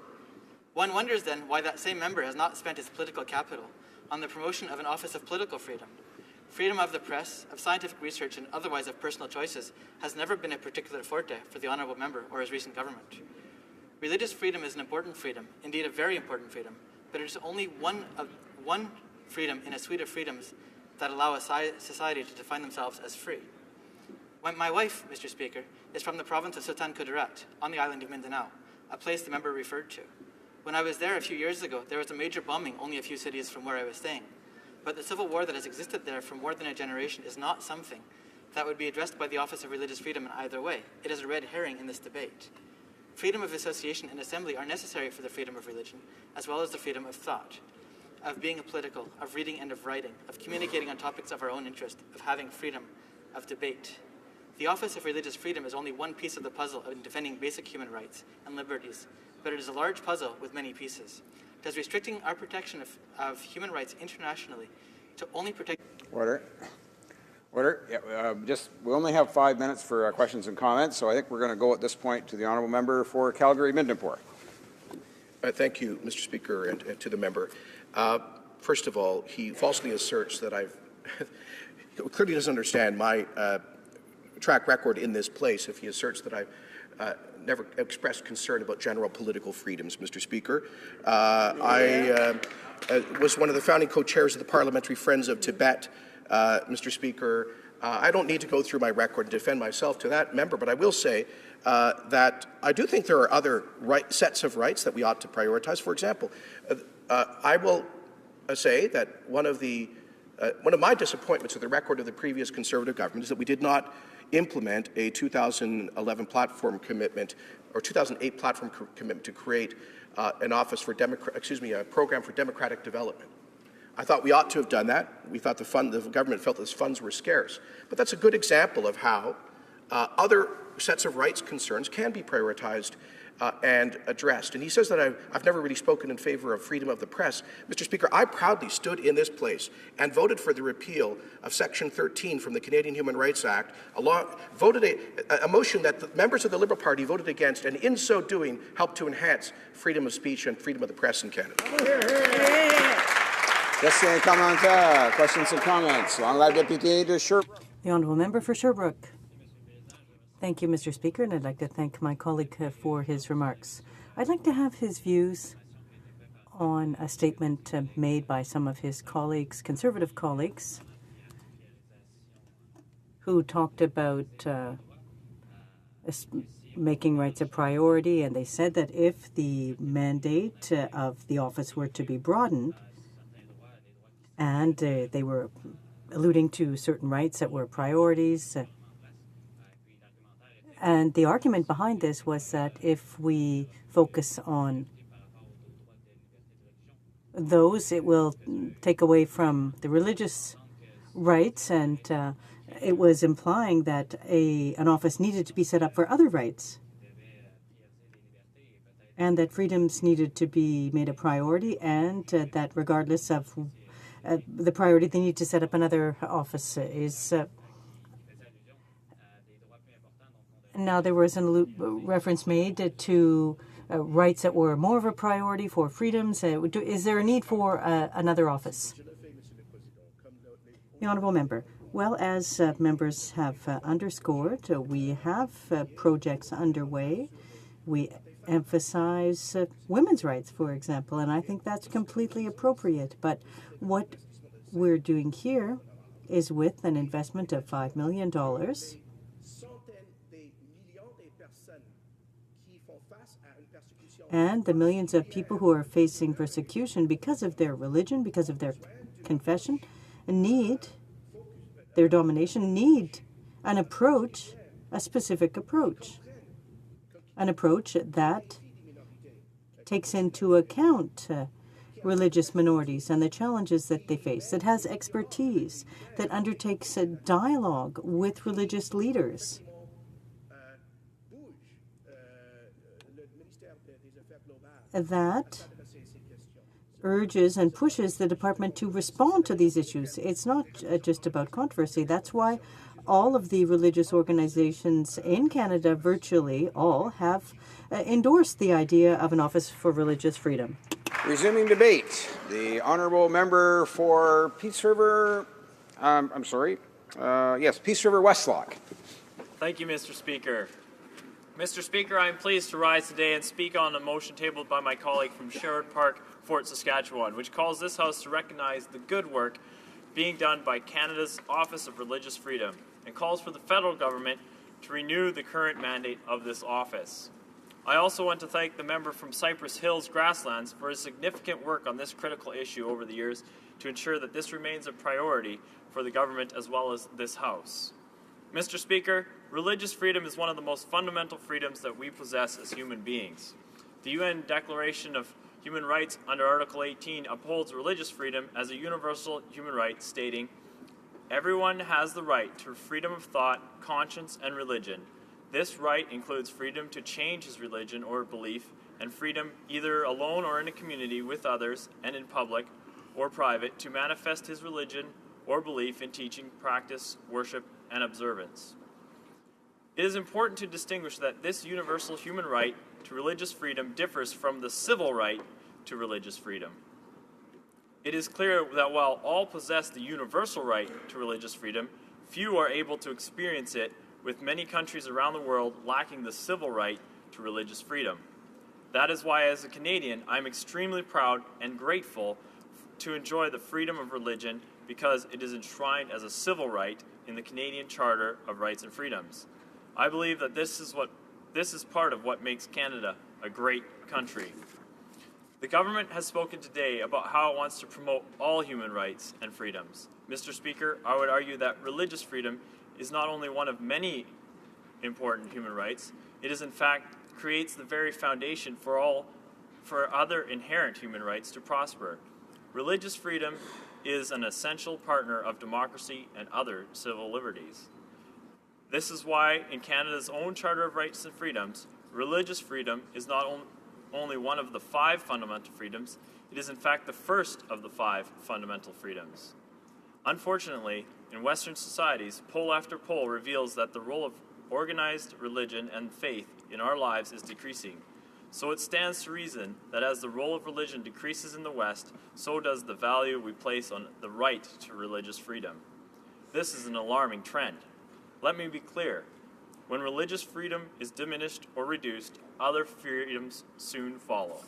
One wonders then why that same member has not spent his political capital on the promotion of an office of political freedom. Freedom of the press, of scientific research, and otherwise of personal choices has never been a particular forte for the honourable member or his recent government. Religious freedom is an important freedom, indeed a very important freedom, but it is only one freedom in a suite of freedoms that allow a society to define themselves as free. When my wife, Mr. Speaker, is from the province of Sultan Kudarat, on the island of Mindanao, a place the member referred to. When I was there a few years ago, there was a major bombing only a few cities from where I was staying. But the civil war that has existed there for more than a generation is not something that would be addressed by the Office of Religious Freedom in either way. It is a red herring in this debate. Freedom of association and assembly are necessary for the freedom of religion, as well as the freedom of thought, of being political, of reading and of writing, of communicating on topics of our own interest, of having freedom of debate. The Office of Religious Freedom is only one piece of the puzzle in defending basic human rights and liberties, but it is a large puzzle with many pieces. Does restricting our protection of human rights internationally to only protect... Order. Order. Yeah, we only have 5 minutes for questions and comments, so I think we're going to go at this point to the honourable member for Calgary-Midnapore. Thank you, Mr. Speaker, and to the member. First of all, he falsely asserts that I've clearly doesn't understand my track record in this place if he asserts that I've never expressed concern about general political freedoms, Mr. Speaker. I was one of the founding co-chairs of the Parliamentary Friends of Tibet, Mr. Speaker. I don't need to go through my record and defend myself to that member, but I will say that I do think there are other sets of rights that we ought to prioritize. For example, I will say that one of my disappointments with the record of the previous Conservative government is that we did not implement a 2011 platform commitment or 2008 platform commitment to create an office for a program for democratic development. I thought we ought to have done that. We thought the government felt those funds were scarce. But that's a good example of how other sets of rights concerns can be prioritized and addressed. And he says that I've never really spoken in favor of freedom of the press. Mr. Speaker, I proudly stood in this place and voted for the repeal of Section 13 from the Canadian Human Rights Act, voted a motion that the members of the Liberal Party voted against, and in so doing helped to enhance freedom of speech and freedom of the press in Canada. Questions and comments. Honourable Député de Sherbrooke. The honourable member for Sherbrooke. Thank you, Mr. Speaker, and I'd like to thank my colleague for his remarks. I'd like to have his views on a statement made by some of his colleagues, Conservative colleagues, who talked about making rights a priority, and they said that if the mandate of the office were to be broadened, and they were alluding to certain rights that were priorities, and the argument behind this was that if we focus on those, it will take away from the religious rights, and it was implying that an office needed to be set up for other rights, and that freedoms needed to be made a priority, and that regardless of the priority, they need to set up another office. Now, there was a reference made to rights that were more of a priority for freedoms. Is there a need for another office? The honourable member. Well, as members have underscored, we have projects underway. We emphasize women's rights, for example, and I think that's completely appropriate. But what we're doing here is with an investment of $5 million, and the millions of people who are facing persecution because of their religion, because of their confession, need their domination, need an approach, a specific approach, an approach that takes into account religious minorities and the challenges that they face, that has expertise, that undertakes a dialogue with religious leaders, that urges and pushes the department to respond to these issues. It's not just about controversy. That's why all of the religious organizations in Canada, virtually all, have endorsed the idea of an Office for Religious Freedom. Resuming debate, the honourable member for Peace River, Peace River Westlock. Thank you, Mr. Speaker. Mr. Speaker, I am pleased to rise today and speak on a motion tabled by my colleague from Sherwood Park, Fort Saskatchewan, which calls this House to recognize the good work being done by Canada's Office of Religious Freedom and calls for the federal government to renew the current mandate of this office. I also want to thank the member from Cypress Hills Grasslands for his significant work on this critical issue over the years to ensure that this remains a priority for the government as well as this House. Mr. Speaker, religious freedom is one of the most fundamental freedoms that we possess as human beings. The UN Declaration of Human Rights under Article 18 upholds religious freedom as a universal human right, stating, "Everyone has the right to freedom of thought, conscience, and religion. This right includes freedom to change his religion or belief, and freedom, either alone or in a community with others and in public or private, to manifest his religion or belief in teaching, practice, worship, and observance." It is important to distinguish that this universal human right to religious freedom differs from the civil right to religious freedom. It is clear that while all possess the universal right to religious freedom, few are able to experience it, with many countries around the world lacking the civil right to religious freedom. That is why, as a Canadian, I'm extremely proud and grateful to enjoy the freedom of religion because it is enshrined as a civil right in the Canadian Charter of Rights and Freedoms. I believe that this is part of what makes Canada a great country. The government has spoken today about how it wants to promote all human rights and freedoms. Mr. Speaker, I would argue that religious freedom is not only one of many important human rights, it is in fact creates the very foundation for other inherent human rights to prosper. Religious freedom is an essential partner of democracy and other civil liberties. This is why in Canada's own Charter of Rights and Freedoms, religious freedom is not only one of the 5 fundamental freedoms, it is in fact the first of the 5 fundamental freedoms. Unfortunately, in Western societies, poll after poll reveals that the role of organized religion and faith in our lives is decreasing. So it stands to reason that as the role of religion decreases in the West, so does the value we place on the right to religious freedom. This is an alarming trend. Let me be clear. When religious freedom is diminished or reduced, other freedoms soon follow.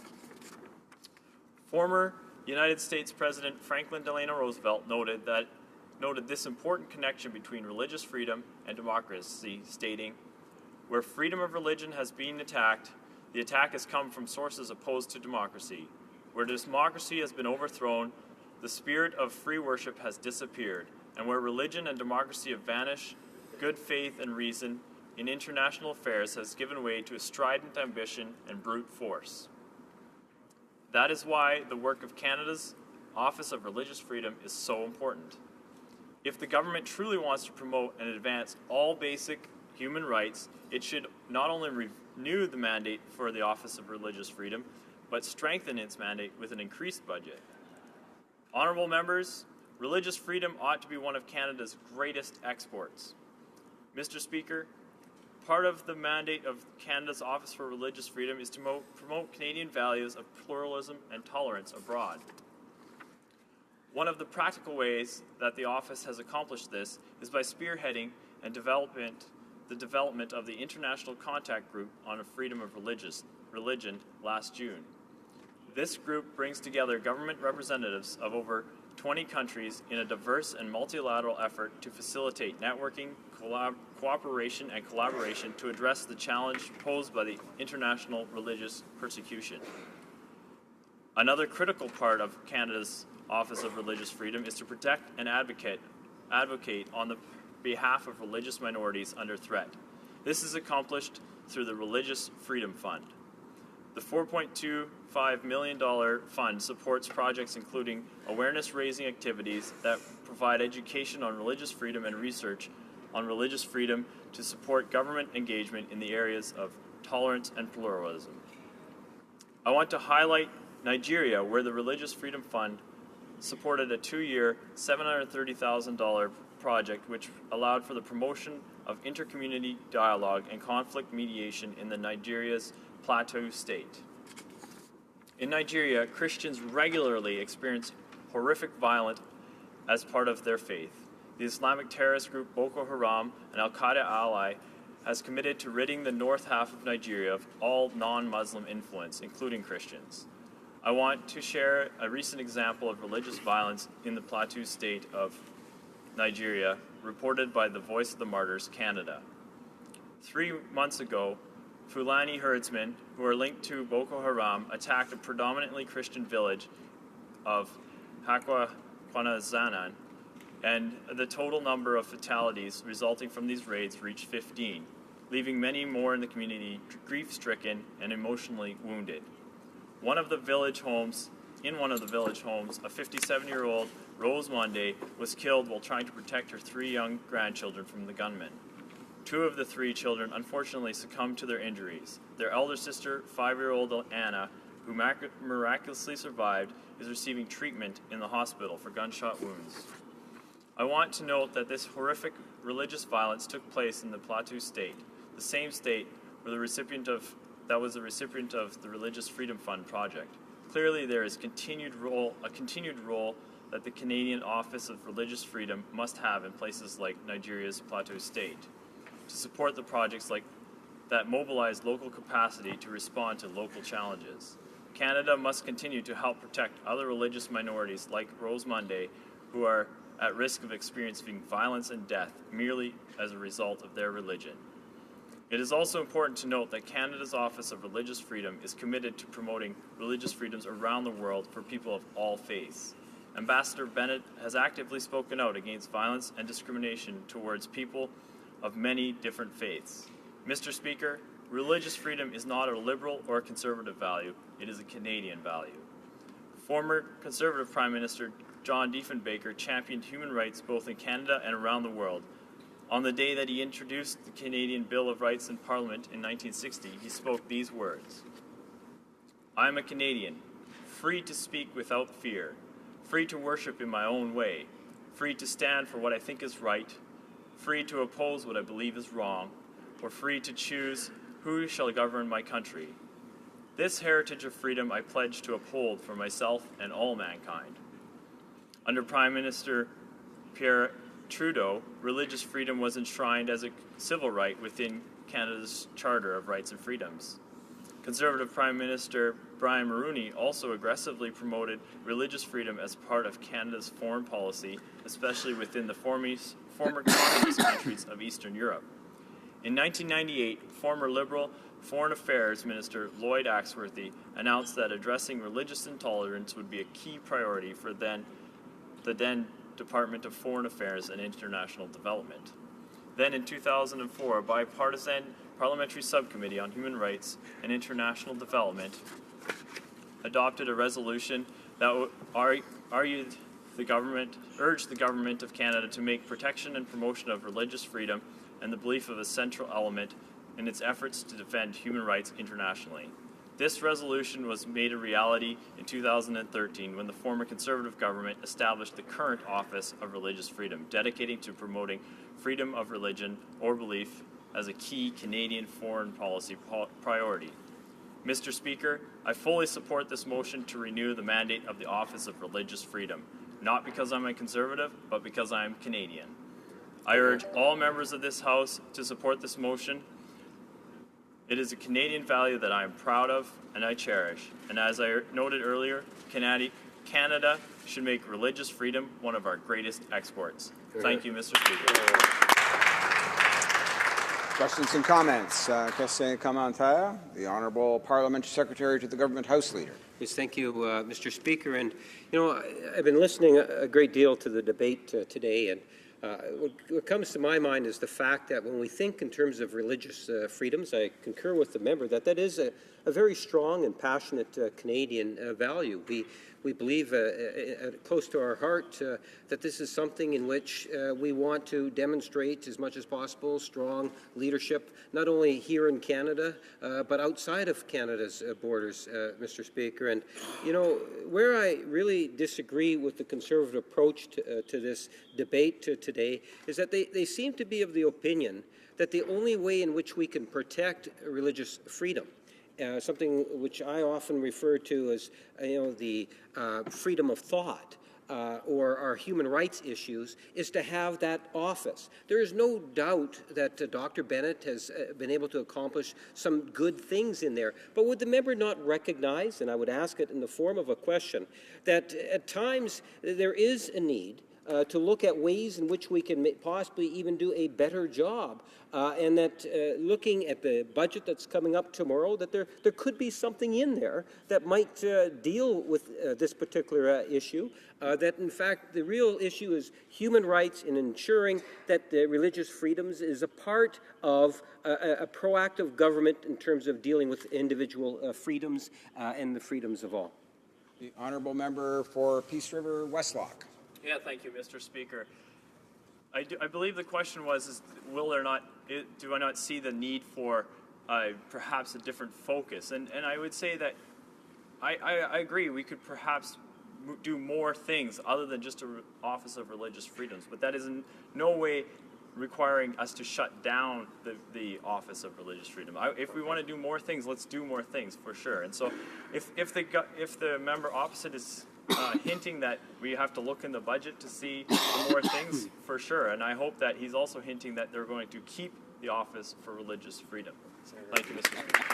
Former United States President Franklin Delano Roosevelt noted this important connection between religious freedom and democracy, stating, "Where freedom of religion has been attacked, the attack has come from sources opposed to democracy. Where democracy has been overthrown, the spirit of free worship has disappeared. And where religion and democracy have vanished, good faith and reason in international affairs has given way to a strident ambition and brute force." That is why the work of Canada's Office of Religious Freedom is so important. If the government truly wants to promote and advance all basic human rights, it should not only renew the mandate for the Office of Religious Freedom, but strengthen its mandate with an increased budget. Honourable members, religious freedom ought to be one of Canada's greatest exports. Mr. Speaker, part of the mandate of Canada's Office for Religious Freedom is to promote Canadian values of pluralism and tolerance abroad. One of the practical ways that the office has accomplished this is by spearheading and the development of the International Contact Group on Freedom of Religion last June. This group brings together government representatives of over 20 countries in a diverse and multilateral effort to facilitate networking, cooperation, and collaboration to address the challenge posed by the international religious persecution. Another critical part of Canada's Office of Religious Freedom is to protect and advocate on the behalf of religious minorities under threat. This is accomplished through the Religious Freedom Fund. The $4.25 million fund supports projects including awareness-raising activities that provide education on religious freedom and research on religious freedom to support government engagement in the areas of tolerance and pluralism. I want to highlight Nigeria, where the Religious Freedom Fund supported a 2-year, $730,000 project which allowed for the promotion of intercommunity dialogue and conflict mediation in Nigeria's Plateau State. In Nigeria, Christians regularly experience horrific violence as part of their faith. The Islamic terrorist group Boko Haram, an al-Qaeda ally, has committed to ridding the north half of Nigeria of all non-Muslim influence, including Christians. I want to share a recent example of religious violence in the Plateau State of Nigeria, reported by the Voice of the Martyrs Canada. 3 months ago, Fulani herdsmen, who are linked to Boko Haram, attacked a predominantly Christian village of Hakwa-Kwanazanan, and the total number of fatalities resulting from these raids reached 15, leaving many more in the community grief-stricken and emotionally wounded. In one of the village homes, a 57-year-old Rose Monday was killed while trying to protect her 3 young grandchildren from the gunmen. 2 of the 3 children unfortunately succumbed to their injuries. Their elder sister, 5-year-old Anna, who miraculously survived, is receiving treatment in the hospital for gunshot wounds. I want to note that this horrific religious violence took place in the Plateau State, the same state where that was the recipient of the Religious Freedom Fund project. Clearly, there is a continued role that the Canadian Office of Religious Freedom must have in places like Nigeria's Plateau State to support the projects like that mobilize local capacity to respond to local challenges. Canada must continue to help protect other religious minorities like Rose Monday, who are at risk of experiencing violence and death merely as a result of their religion. It is also important to note that Canada's Office of Religious Freedom is committed to promoting religious freedoms around the world for people of all faiths. Ambassador Bennett has actively spoken out against violence and discrimination towards people of many different faiths. Mr. Speaker, religious freedom is not a liberal or conservative value, it is a Canadian value. Former Conservative Prime Minister John Diefenbaker championed human rights both in Canada and around the world. On the day that he introduced the Canadian Bill of Rights in Parliament in 1960, he spoke these words: "I am a Canadian, free to speak without fear, free to worship in my own way, free to stand for what I think is right, free to oppose what I believe is wrong, or free to choose who shall govern my country. This heritage of freedom I pledge to uphold for myself and all mankind." Under Prime Minister Pierre Trudeau, religious freedom was enshrined as a civil right within Canada's Charter of Rights and Freedoms. Conservative Prime Minister Brian Mulroney also aggressively promoted religious freedom as part of Canada's foreign policy, especially within the former communist countries of Eastern Europe. In 1998, former Liberal Foreign Affairs Minister Lloyd Axworthy announced that addressing religious intolerance would be a key priority for the then Department of Foreign Affairs and International Development. Then in 2004, a bipartisan parliamentary subcommittee on human rights and international development adopted a resolution that urged the government of Canada to make protection and promotion of religious freedom and the belief of a central element in its efforts to defend human rights internationally. This resolution was made a reality in 2013 when the former Conservative government established the current Office of Religious Freedom, dedicating to promoting freedom of religion or belief as a key Canadian foreign policy priority. Mr. Speaker, I fully support this motion to renew the mandate of the Office of Religious Freedom, not because I'm a Conservative, but because I am Canadian. I urge all members of this House to support this motion. It is a Canadian value that I am proud of and I cherish. And as I noted earlier, Canada should make religious freedom one of our greatest exports. Thank you, Mr. Speaker. Questions and comments? Questions et commentaires? The Honourable Parliamentary Secretary to the Government House Leader. Yes, thank you, Mr. Speaker. And, you know, I've been listening a great deal to the debate today, and what comes to my mind is the fact that when we think in terms of religious freedoms, I concur with the member that that is a very strong and passionate Canadian value. We we believe close to our heart that this is something in which we want to demonstrate as much as possible strong leadership, not only here in Canada, but outside of Canada's borders, Mr. Speaker. And, you know, where I really disagree with the Conservative approach to this debate today is that they seem to be of the opinion that the only way in which we can protect religious freedom, something which I often refer to as, the freedom of thought, or our human rights issues, is to have that office. There is no doubt that Dr. Bennett has been able to accomplish some good things in there. But would the member not recognize, and I would ask it in the form of a question, that at times there is a need to look at ways in which we can possibly even do a better job, and that looking at the budget that's coming up tomorrow, that there could be something in there that might deal with this particular issue, that in fact the real issue is human rights and ensuring that the religious freedoms is a part of a proactive government in terms of dealing with individual freedoms and the freedoms of all. The honourable member for Peace River Westlock. Yeah, thank you, Mr. Speaker. I believe the question was, do I not see the need for perhaps a different focus? And I would say that I agree, we could perhaps do more things other than just an Office of Religious Freedoms, but that is in no way requiring us to shut down the Office of Religious Freedom. If we want to do more things, let's do more things for sure. And so if the member opposite is hinting that we have to look in the budget to see more things, for sure. And I hope that he's also hinting that they're going to keep the Office for Religious Freedom. Thank you, Mr. Speaker.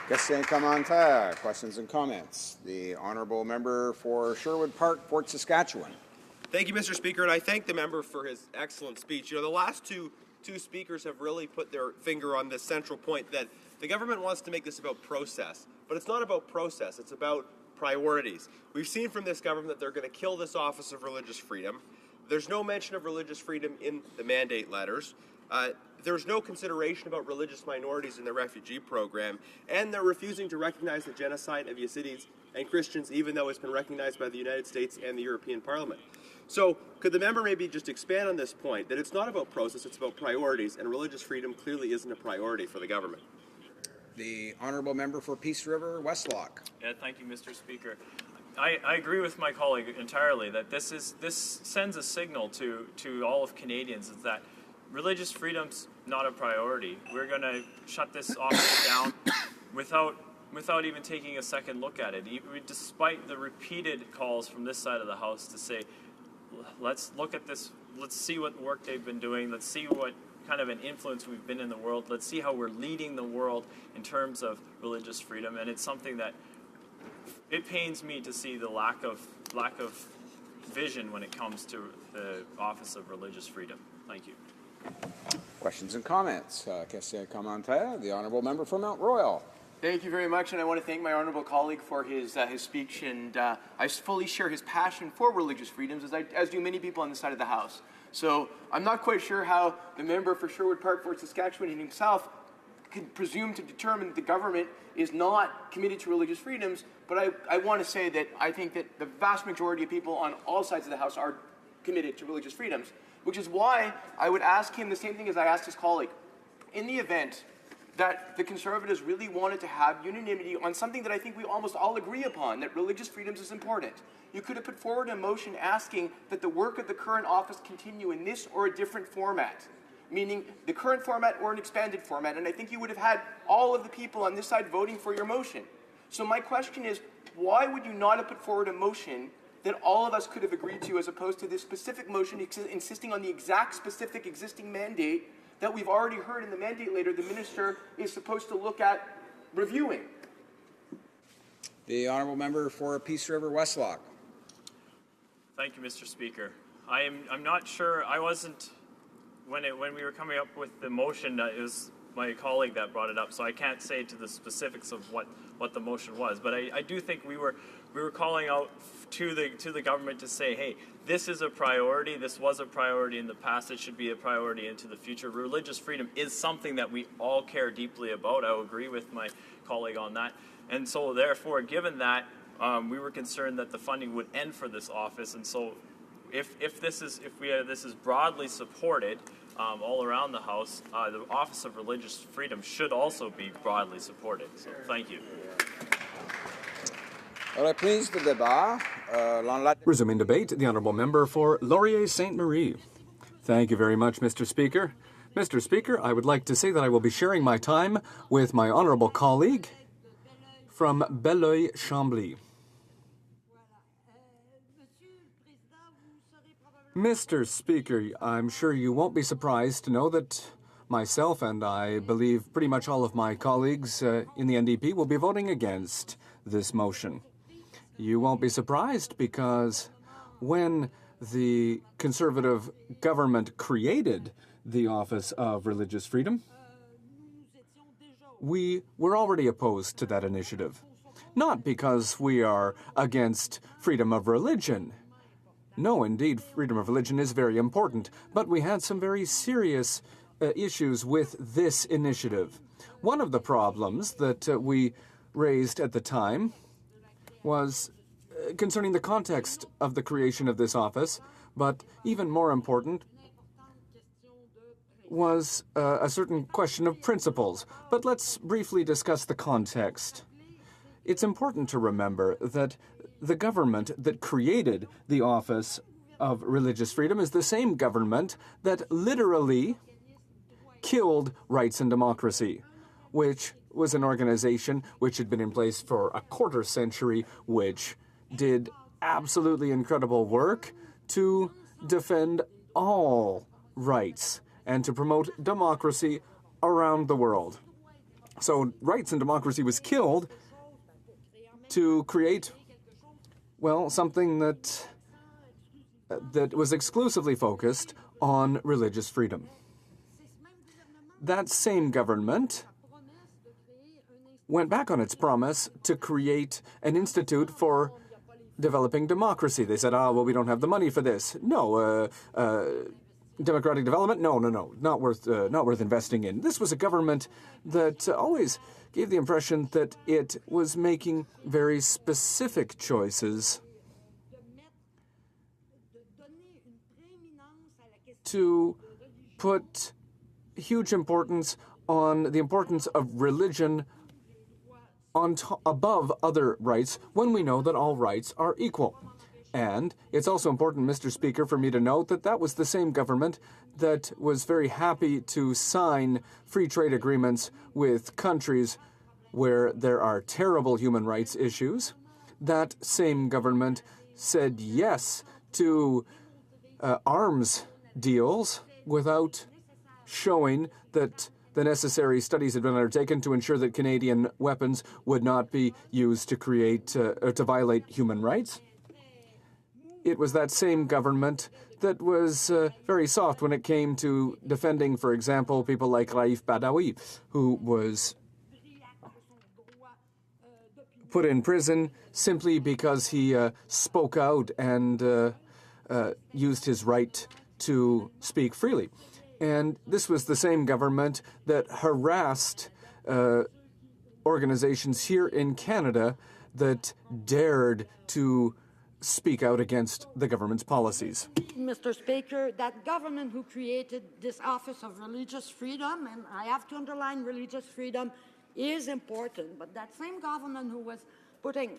Question commentaire. Questions and comments. The honourable member for Sherwood Park, Fort Saskatchewan. Thank you, Mr. Speaker, and I thank the member for his excellent speech. You know, the last two speakers have really put their finger on this central point that the government wants to make this about process, but it's not about process, it's about priorities. We've seen from this government that they're going to kill this Office of Religious Freedom. There's no mention of religious freedom in the mandate letters. There's no consideration about religious minorities in the refugee program, and they're refusing to recognize the genocide of Yazidis and Christians, even though it's been recognized by the United States and the European Parliament. So could the member maybe just expand on this point, that it's not about process, it's about priorities, and religious freedom clearly isn't a priority for the government? The honourable member for Peace River Westlock. Yeah, thank you, Mr. Speaker. I agree with my colleague entirely that this sends a signal to all of Canadians is that religious freedom's not a priority. We're going to shut this office down without even taking a second look at it, despite the repeated calls from this side of the House to say, let's look at this, let's see what work they've been doing, let's see what kind of an influence we've been in the world, let's see how we're leading the world in terms of religious freedom. And it's something that it pains me to see the lack of vision when it comes to the Office of Religious Freedom. Thank you. Questions and comments. Question commentaire. The honourable member for Mount Royal. Thank you very much, and I want to thank my honourable colleague for his speech, and I fully share his passion for religious freedoms, as do many people on this side of the House. So I'm not quite sure how the member for Sherwood Park, Fort Saskatchewan and himself could presume to determine that the government is not committed to religious freedoms, but I want to say that I think that the vast majority of people on all sides of the House are committed to religious freedoms, which is why I would ask him the same thing as I asked his colleague. In the event that the Conservatives really wanted to have unanimity on something that I think we almost all agree upon, that religious freedoms is important, you could have put forward a motion asking that the work of the current office continue in this or a different format, meaning the current format or an expanded format, and I think you would have had all of the people on this side voting for your motion. So my question is, why would you not have put forward a motion that all of us could have agreed to, as opposed to this specific motion insisting on the exact specific existing mandate that we've already heard in the mandate letter the minister is supposed to look at reviewing? The honourable member for Peace River Westlock. Thank you, Mr. Speaker. I'm not sure. I wasn't when we were coming up with the motion. It was my colleague that brought it up, so I can't say to the specifics of what the motion was. But I do think we were calling out to the government to say, hey, this is a priority. This was a priority in the past. It should be a priority into the future. Religious freedom is something that we all care deeply about. I will agree with my colleague on that. And so, therefore, given that, we were concerned that the funding would end for this office, and so if this is broadly supported all around the House, the Office of Religious Freedom should also be broadly supported. So thank you. Resuming debate, the Honourable Member for Laurier Sainte Marie. Thank you very much, Mr. Speaker. Mr. Speaker, I would like to say that I will be sharing my time with my honourable colleague from Belleuil-Chambly. Mr. Speaker, I'm sure you won't be surprised to know that myself and I believe pretty much all of my colleagues in the NDP will be voting against this motion. You won't be surprised because when the Conservative government created the Office of Religious Freedom, we were already opposed to that initiative. Not because we are against freedom of religion. No, indeed, freedom of religion is very important, but we had some very serious issues with this initiative. One of the problems that we raised at the time was concerning the context of the creation of this office, but even more important was a certain question of principles. But let's briefly discuss the context. It's important to remember that the government that created the Office of Religious Freedom is the same government that literally killed Rights and Democracy, which was an organization which had been in place for a quarter century, which did absolutely incredible work to defend all rights and to promote democracy around the world. So Rights and Democracy was killed to create, well, something that was exclusively focused on religious freedom. That same government went back on its promise to create an institute for developing democracy. They said, well, we don't have the money for this. No, democratic development? No, not worth investing in. This was a government that always gave the impression that it was making very specific choices to put huge importance on the importance of religion above other rights when we know that all rights are equal. And it's also important, Mr. Speaker, for me to note that that was the same government that was very happy to sign free trade agreements with countries where there are terrible human rights issues. That same government said yes to arms deals without showing that the necessary studies had been undertaken to ensure that Canadian weapons would not be used to create or to violate human rights. It was that same government that was very soft when it came to defending, for example, people like Raif Badawi, who was put in prison simply because he spoke out and used his right to speak freely. And this was the same government that harassed organizations here in Canada that dared to speak out against the government's policies. Mr. Speaker, that government who created this Office of Religious Freedom, and I have to underline religious freedom is important, but that same government who was putting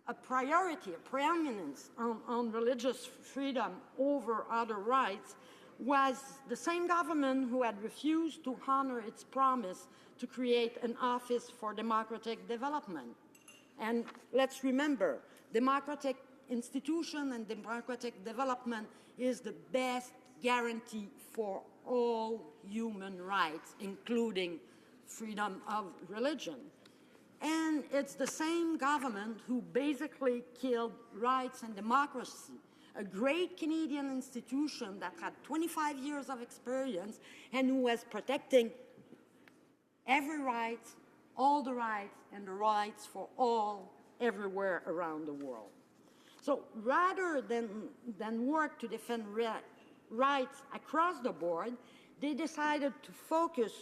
a priority, a preeminence on religious freedom over other rights was the same government who had refused to honor its promise to create an Office for Democratic Development. And let's remember, democratic institution and democratic development is the best guarantee for all human rights, including freedom of religion. And it's the same government who basically killed Rights and Democracy, a great Canadian institution that had 25 years of experience and who was protecting every right, all the rights, and the rights for all everywhere around the world. So rather than work to defend rights across the board, they decided to focus,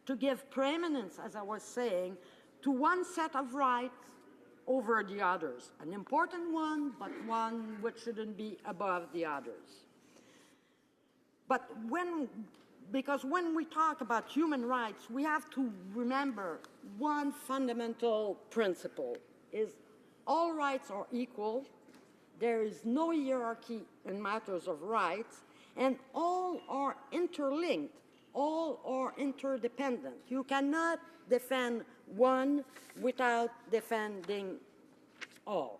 to give preeminence, as I was saying, to one set of rights over the others. An important one, but one which shouldn't be above the others. But because when we talk about human rights, we have to remember one fundamental principle is all rights are equal. There is no hierarchy in matters of rights, and all are interlinked. All are interdependent. You cannot defend one without defending all.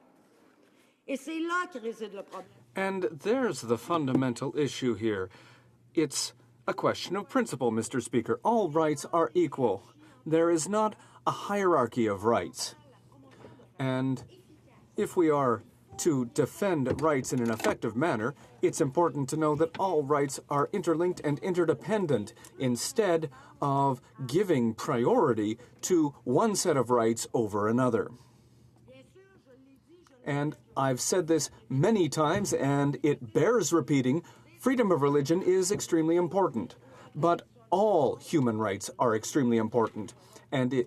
Et c'est là que réside le problème. And there's the fundamental issue here. It's a question of principle, Mr. Speaker. All rights are equal. There is not a hierarchy of rights. And if we are to defend rights in an effective manner, it's important to know that all rights are interlinked and interdependent instead of giving priority to one set of rights over another. And I've said this many times, and it bears repeating, freedom of religion is extremely important. But all human rights are extremely important, and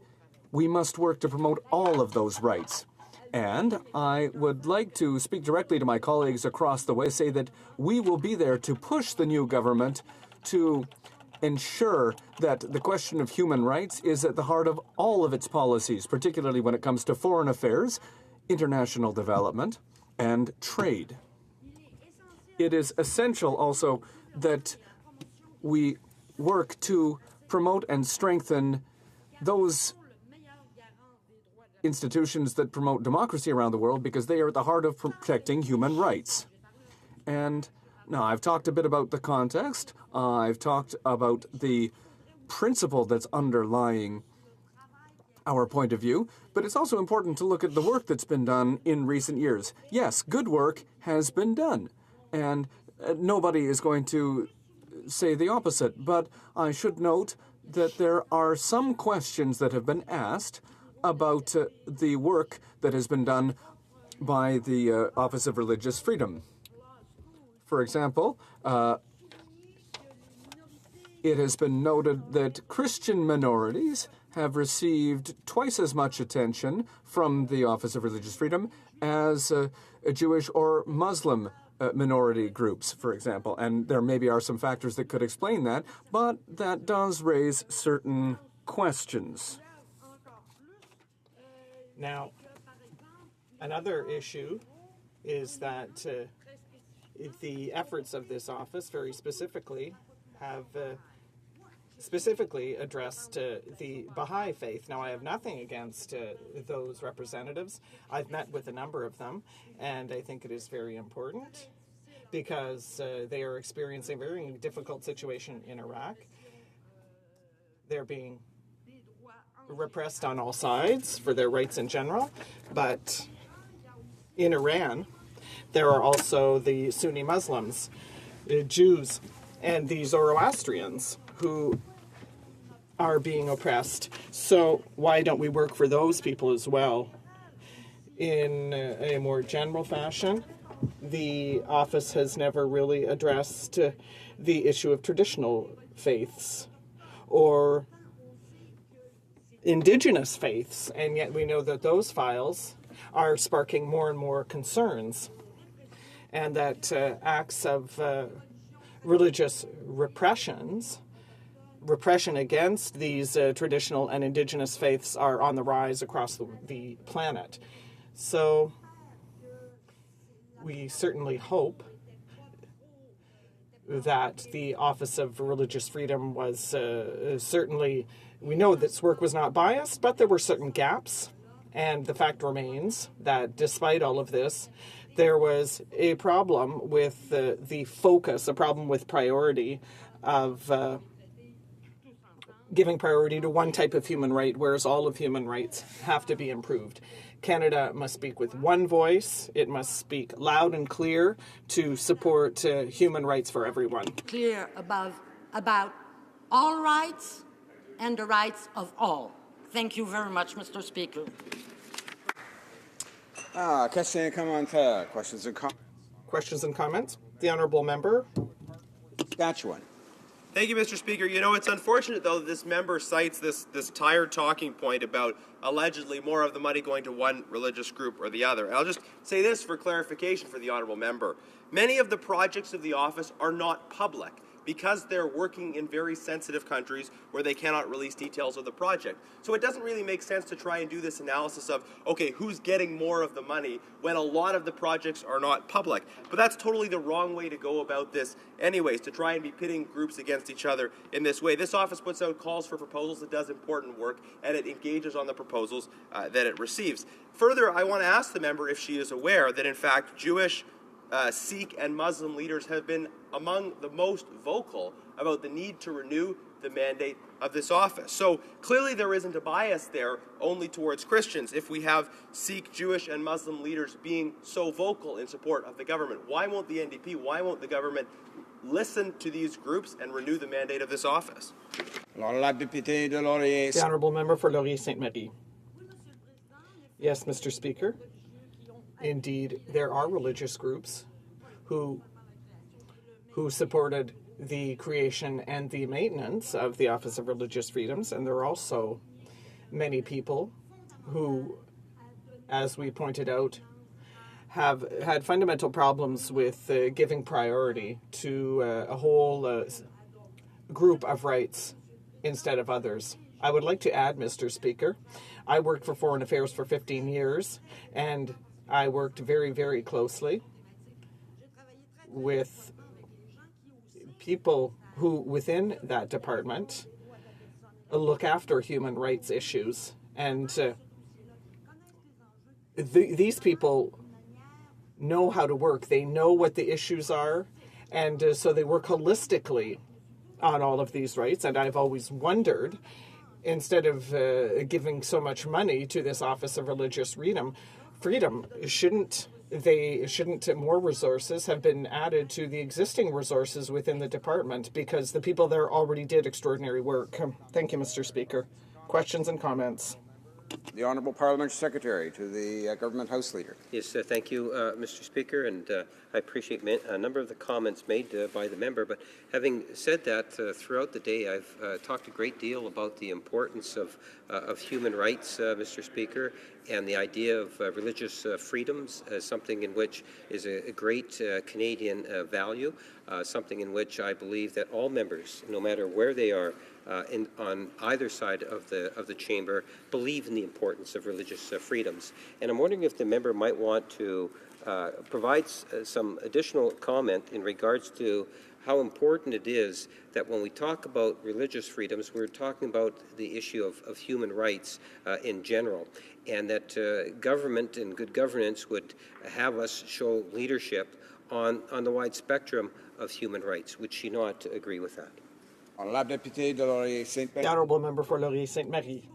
we must work to promote all of those rights. And I would like to speak directly to my colleagues across the way, say that we will be there to push the new government to ensure that the question of human rights is at the heart of all of its policies, particularly when it comes to foreign affairs, international development, and trade. It is essential also that we work to promote and strengthen those institutions that promote democracy around the world, because they are at the heart of protecting human rights. And now I've talked a bit about the context. I've talked about the principle that's underlying our point of view, but it's also important to look at the work that's been done in recent years. Yes, good work has been done, and nobody is going to say the opposite, but I should note that there are some questions that have been asked about the work that has been done by the Office of Religious Freedom. For example, it has been noted that Christian minorities have received twice as much attention from the Office of Religious Freedom as Jewish or Muslim minority groups, for example. And there maybe are some factors that could explain that, but that does raise certain questions. Now, another issue is that the efforts of this office very specifically have specifically addressed the Baha'i faith. Now, I have nothing against those representatives. I've met with a number of them, and I think it is very important because they are experiencing a very difficult situation in Iraq. They're being repressed on all sides for their rights in general, but in Iran, there are also the Sunni Muslims, the Jews, and the Zoroastrians who are being oppressed. So why don't we work for those people as well? In a more general fashion, the office has never really addressed the issue of traditional faiths or indigenous faiths, and yet we know that those files are sparking more and more concerns, and that acts of religious repression against these traditional and indigenous faiths are on the rise across the planet. So we certainly hope that the Office of Religious Freedom was certainly, we know that its work was not biased, but there were certain gaps. And the fact remains that despite all of this, there was a problem with the focus, a problem with priority of giving priority to one type of human right, whereas all of human rights have to be improved. Canada must speak with one voice. It must speak loud and clear to support human rights for everyone. Clear about all rights and the rights of all. Thank you very much, Mr. Speaker. Questions and comments. Questions and comments. Questions and comments. The Honourable Member. Saskatchewan. Thank you, Mr. Speaker. You know, it's unfortunate, though, that this member cites this tired talking point about allegedly more of the money going to one religious group or the other. And I'll just say this for clarification for the honourable member. Many of the projects of the office are not public because they're working in very sensitive countries where they cannot release details of the project. So it doesn't really make sense to try and do this analysis of, okay, who's getting more of the money when a lot of the projects are not public. But that's totally the wrong way to go about this anyways, to try and be pitting groups against each other in this way. This office puts out calls for proposals, it does important work, and it engages on the proposals that it receives. Further, I want to ask the member if she is aware that, in fact, Jewish, Sikh and Muslim leaders have been among the most vocal about the need to renew the mandate of this office. So clearly there isn't a bias there only towards Christians if we have Sikh, Jewish and Muslim leaders being so vocal in support of the government. Why won't the NDP, why won't the government listen to these groups and renew the mandate of this office? The Honourable Member for Laurier-Sainte-Marie. Yes, Mr. Speaker. Indeed, there are religious groups who supported the creation and the maintenance of the Office of Religious Freedoms, and there are also many people who, as we pointed out, have had fundamental problems with giving priority to a whole group of rights instead of others. I would like to add, Mr. Speaker, I worked for Foreign Affairs for 15 years, and I worked very, very closely with people who, within that department, look after human rights issues. And these people know how to work. They know what the issues are, and so they work holistically on all of these rights. And I've always wondered, instead of giving so much money to this Office of Religious Freedom, shouldn't more resources have been added to the existing resources within the department, because the people there already did extraordinary work. Thank you, Mr. Speaker. Questions and comments? The Honourable Parliamentary Secretary to the Government House Leader. Yes, thank you, Mr. Speaker, and I appreciate a number of the comments made by the member. But having said that, throughout the day I've talked a great deal about the importance of human rights, Mr. Speaker, and the idea of religious freedoms as something in which is a great Canadian value, something in which I believe that all members, no matter where they are, on either side of the chamber, believe in the importance of religious freedoms. And I'm wondering if the member might want to provide some additional comment in regards to how important it is that when we talk about religious freedoms, we're talking about the issue of human rights in general, and that government and good governance would have us show leadership on the wide spectrum of human rights. Would she not agree with that? The Honourable Member for Laurier-Sainte-Marie.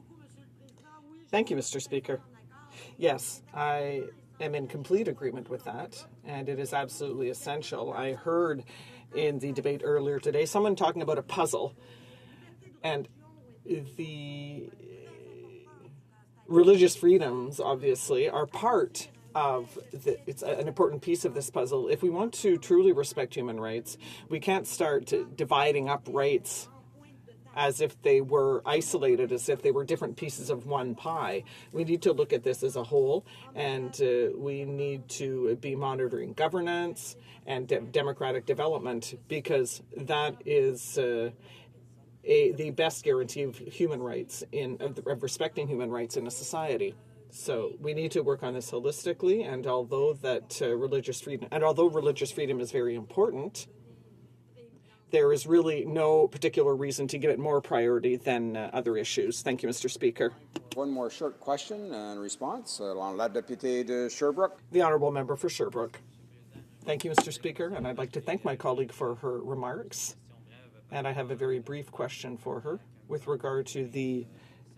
Thank you, Mr. Speaker. Yes, I am in complete agreement with that, and it is absolutely essential. I heard in the debate earlier today someone talking about a puzzle, and the religious freedoms, obviously, are part of it's an important piece of this puzzle. If we want to truly respect human rights, we can't start dividing up rights as if they were isolated, as if they were different pieces of one pie. We need to look at this as a whole, and we need to be monitoring governance and democratic development, because that is the best guarantee of human rights, of respecting human rights in a society. So we need to work on this holistically, and although religious freedom is very important, there is really no particular reason to give it more priority than other issues. Thank you, Mr. Speaker. One more short question and response. La députée de Sherbrooke. The Honourable Member for Sherbrooke. Thank you, Mr. Speaker, and I'd like to thank my colleague for her remarks. And I have a very brief question for her with regard to the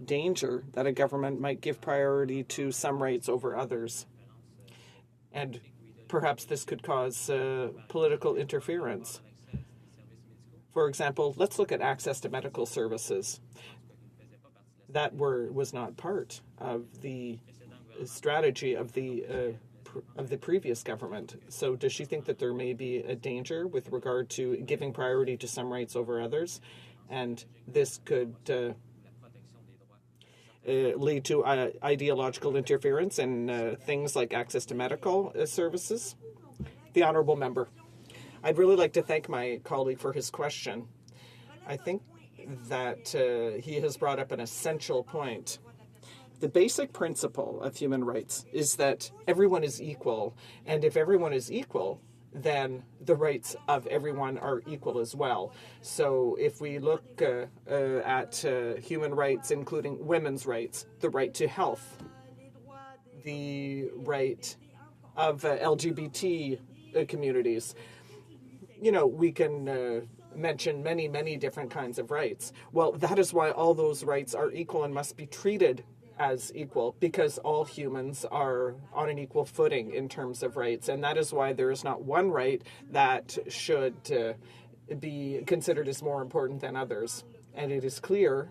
danger that a government might give priority to some rights over others. And perhaps this could cause political interference. For example, let's look at access to medical services. That was not part of the strategy of the the previous government. So does she think that there may be a danger with regard to giving priority to some rights over others, and this could lead to ideological interference in things like access to medical services? The honourable member. I'd really like to thank my colleague for his question. I think that he has brought up an essential point. The basic principle of human rights is that everyone is equal, and if everyone is equal, then the rights of everyone are equal as well. So if we look at human rights, including women's rights, the right to health, the right of LGBT communities, we can mention many, many different kinds of rights. Well, that is why all those rights are equal and must be treated as equal, because all humans are on an equal footing in terms of rights. And that is why there is not one right that should be considered as more important than others. And it is clear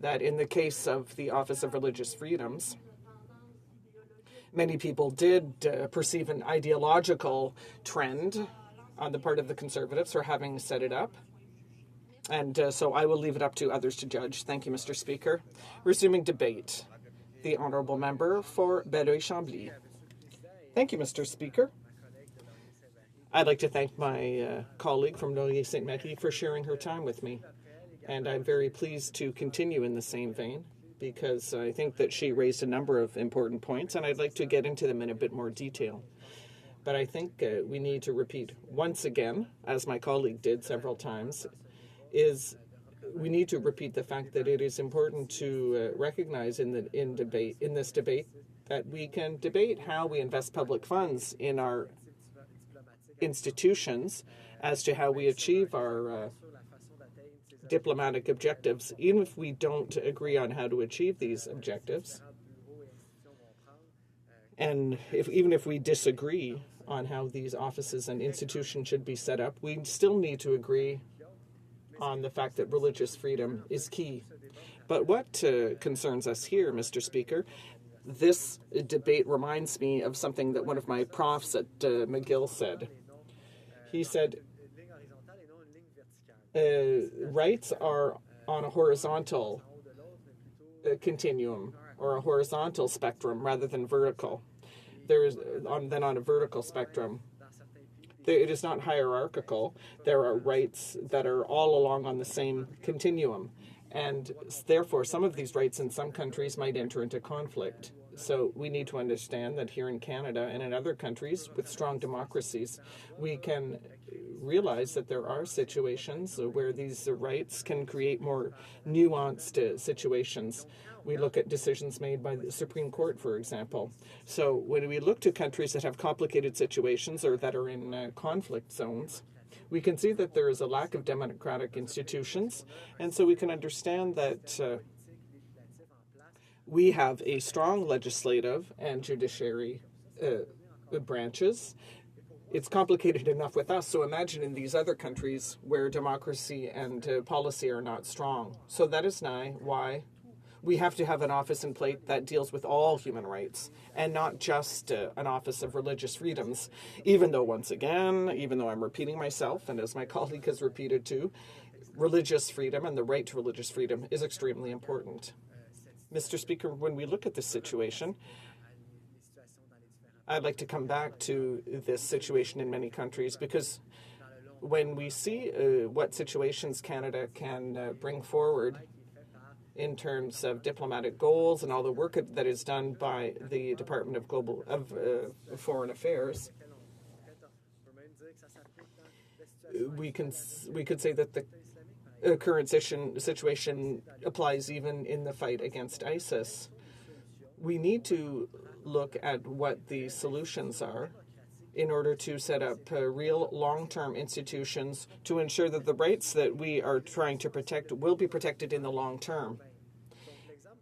that in the case of the Office of Religious Freedoms, many people did perceive an ideological trend on the part of the Conservatives for having set it up. And so I will leave it up to others to judge. Thank you, Mr. Speaker. Resuming debate. The Honourable Member for Belleuil-Chambly. Thank you, Mr. Speaker. I'd like to thank my colleague from Laurier-Sainte-Marie for sharing her time with me. And I'm very pleased to continue in the same vein, because I think that she raised a number of important points, and I'd like to get into them in a bit more detail. But I think we need to repeat once again, as my colleague did several times, we need to repeat the fact that it is important to recognize in this debate that we can debate how we invest public funds in our institutions as to how we achieve our diplomatic objectives, even if we don't agree on how to achieve these objectives. And even if we disagree on how these offices and institutions should be set up, we still need to agree on the fact that religious freedom is key. But what concerns us here, Mr. Speaker, this debate reminds me of something that one of my profs at McGill said. He said, rights are on a horizontal continuum, or a horizontal spectrum rather than vertical. Then on a vertical spectrum. It is not hierarchical. There are rights that are all along on the same continuum. And therefore, some of these rights in some countries might enter into conflict. So we need to understand that here in Canada and in other countries with strong democracies, we can realize that there are situations where these rights can create more nuanced situations. We look at decisions made by the Supreme Court, for example. So when we look to countries that have complicated situations or that are in conflict zones, we can see that there is a lack of democratic institutions, and so we can understand that we have a strong legislative and judiciary branches. It's complicated enough with us, so imagine in these other countries where democracy and policy are not strong. So that is why we have to have an office in place that deals with all human rights and not just an office of religious freedoms, even though, once again, even though I'm repeating myself, and as my colleague has repeated too, religious freedom and the right to religious freedom is extremely important. Mr. Speaker, when we look at this situation, I'd like to come back to this situation in many countries, because when we see what situations Canada can bring forward in terms of diplomatic goals and all the work that is done by the Department of Foreign Affairs, we could say that the current situation applies even in the fight against ISIS. We need to look at what the solutions are in order to set up real long-term institutions to ensure that the rights that we are trying to protect will be protected in the long term,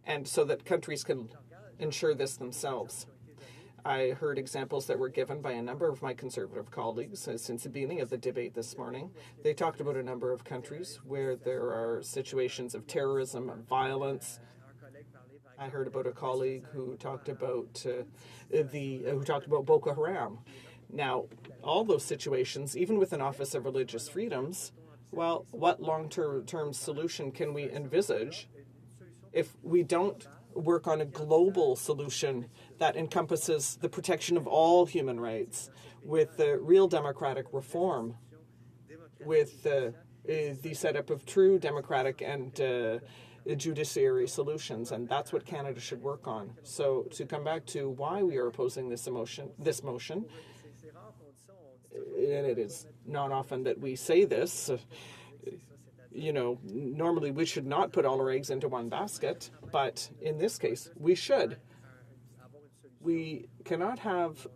and so that countries can ensure this themselves. I heard examples that were given by a number of my Conservative colleagues since the beginning of the debate this morning. They talked about a number of countries where there are situations of terrorism, violence. I heard about a colleague who talked about Boko Haram. Now, all those situations, even with an Office of Religious Freedoms, well, what long-term solution can we envisage if we don't work on a global solution that encompasses the protection of all human rights with real democratic reform, with the setup of true democratic and judiciary solutions, and that's what Canada should work on. So to come back to why we are opposing this motion, and it is not often that we say this, normally we should not put all our eggs into one basket, but in this case, we should. We cannot have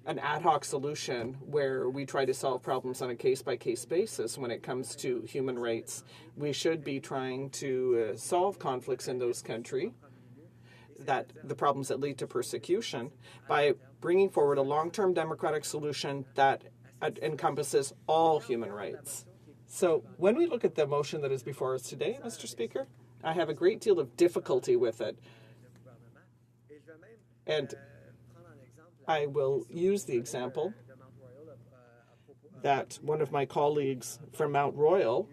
an ad hoc solution where we try to solve problems on a case-by-case basis when it comes to human rights. We should be trying to solve conflicts in those countries, the problems that lead to persecution, by bringing forward a long-term democratic solution that encompasses all human rights. So when we look at the motion that is before us today, Mr. Speaker, I have a great deal of difficulty with it. And I will use the example that one of my colleagues from Mount Royal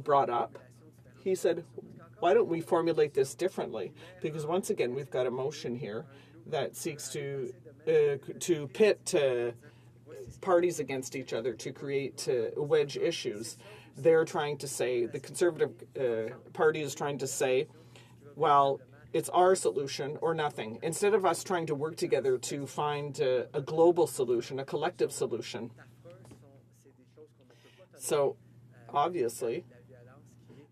brought up. He said, why don't we formulate this differently? Because once again, we've got a motion here that seeks to pit parties against each other, to create wedge issues. They're trying to say, the Conservative Party is trying to say, well, it's our solution or nothing, instead of us trying to work together to find a global solution, a collective solution. So, obviously,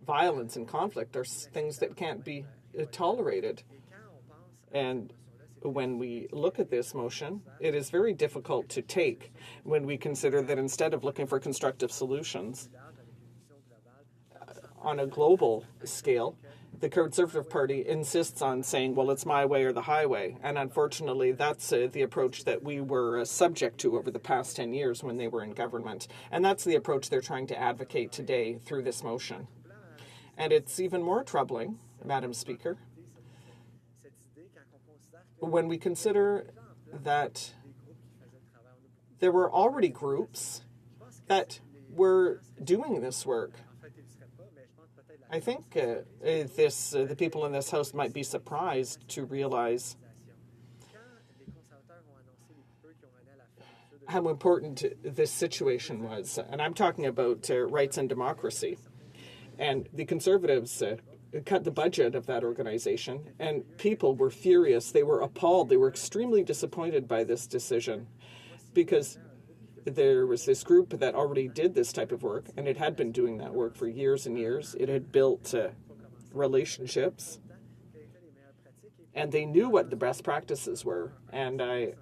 violence and conflict are things that can't be tolerated. And when we look at this motion, it is very difficult to take when we consider that instead of looking for constructive solutions on a global scale, the Conservative Party insists on saying, well, it's my way or the highway. And unfortunately, that's the approach that we were subject to over the past 10 years when they were in government. And that's the approach they're trying to advocate today through this motion. And it's even more troubling, Madam Speaker, when we consider that there were already groups that were doing this work. I think the people in this House might be surprised to realize how important this situation was. And I'm talking about rights and democracy. And the Conservatives cut the budget of that organization, and people were furious. They were appalled. They were extremely disappointed by this decision because there was this group that already did this type of work, and it had been doing that work for years and years. It had built relationships, and they knew what the best practices were. And I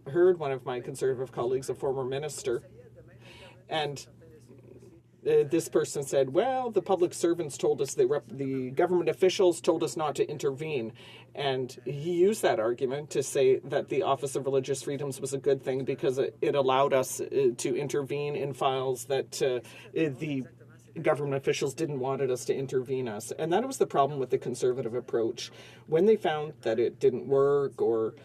heard one of my Conservative colleagues, a former minister, and this person said, well, the public servants told us, the government officials told us not to intervene. And he used that argument to say that the Office of Religious Freedoms was a good thing because it allowed us to intervene in files that the government officials didn't want us to intervene us. And that was the problem with the Conservative approach. When they found that it didn't work or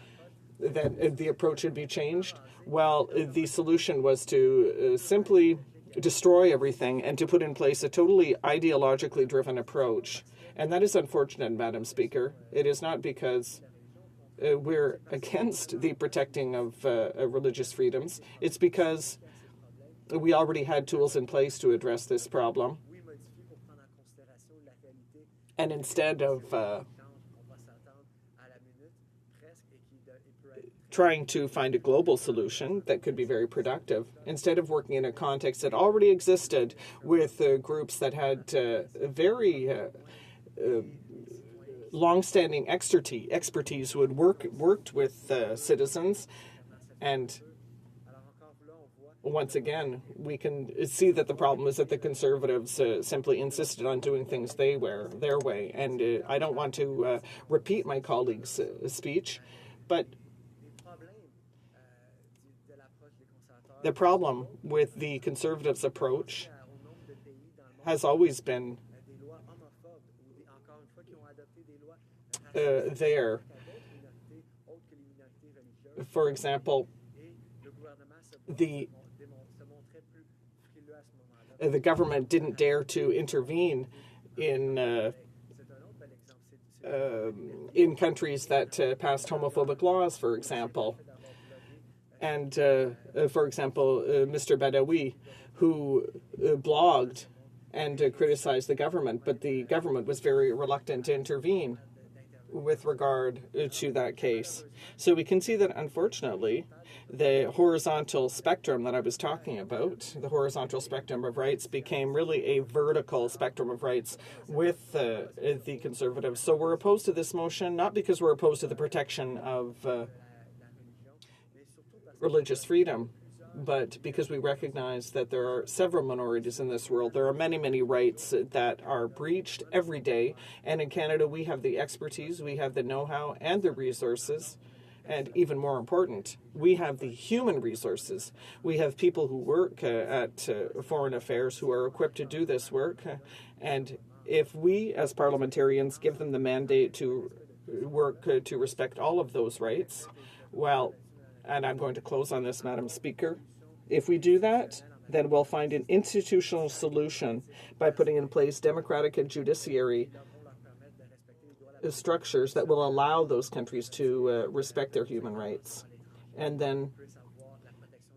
that the approach should be changed, well, the solution was to simply destroy everything and to put in place a totally ideologically driven approach. And that is unfortunate, Madam Speaker. It is not because we're against the protecting of religious freedoms. It's because we already had tools in place to address this problem. And instead of trying to find a global solution that could be very productive, instead of working in a context that already existed with groups that had very long-standing expertise who had worked with citizens. And once again, we can see that the problem is that the Conservatives simply insisted on doing things their way. And I don't want to repeat my colleague's speech, but the problem with the Conservatives' approach has always been there. For example, the government didn't dare to intervene in countries that passed homophobic laws, for example. And, for example, Mr. Badawi, who blogged and criticized the government, but the government was very reluctant to intervene with regard to that case. So we can see that, unfortunately, the horizontal spectrum that I was talking about, the horizontal spectrum of rights, became really a vertical spectrum of rights with the Conservatives. So we're opposed to this motion, not because we're opposed to the protection of religious freedom, but because we recognize that there are several minorities in this world. There are many, many rights that are breached every day. And in Canada, we have the expertise, we have the know-how and the resources. And even more important, we have the human resources. We have people who work at Foreign Affairs who are equipped to do this work. And if we, as parliamentarians, give them the mandate to work to respect all of those rights, well, and I'm going to close on this, Madam Speaker. If we do that, then we'll find an institutional solution by putting in place democratic and judiciary structures that will allow those countries to respect their human rights. And then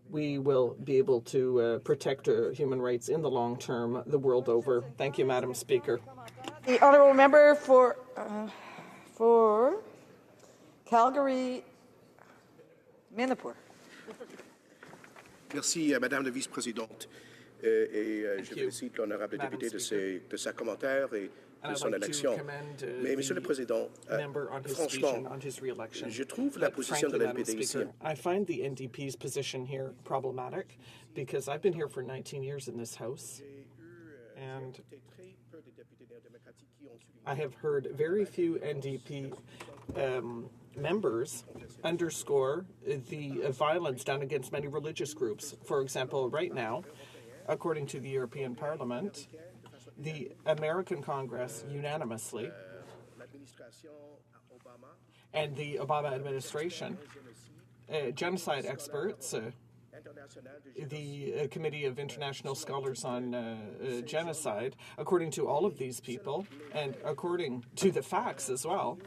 we will be able to protect human rights in the long term, the world over. Thank you, Madam Speaker. The honourable member for Calgary, Manipur. Merci, Madame la Vice-Présidente. Et je félicite l'honorable député de sa commentaire et de son élection. Mais, Monsieur le Président, franchement, je trouve la position de l'NPD ici. I find the NDP's position here problematic because I've been here for 19 years in this House, and I have heard very few NDP members underscore the violence done against many religious groups. For example, right now, according to the European Parliament, the American Congress unanimously and the Obama administration, genocide experts, the Committee of International Scholars on Genocide, according to all of these people, and according to the facts as well,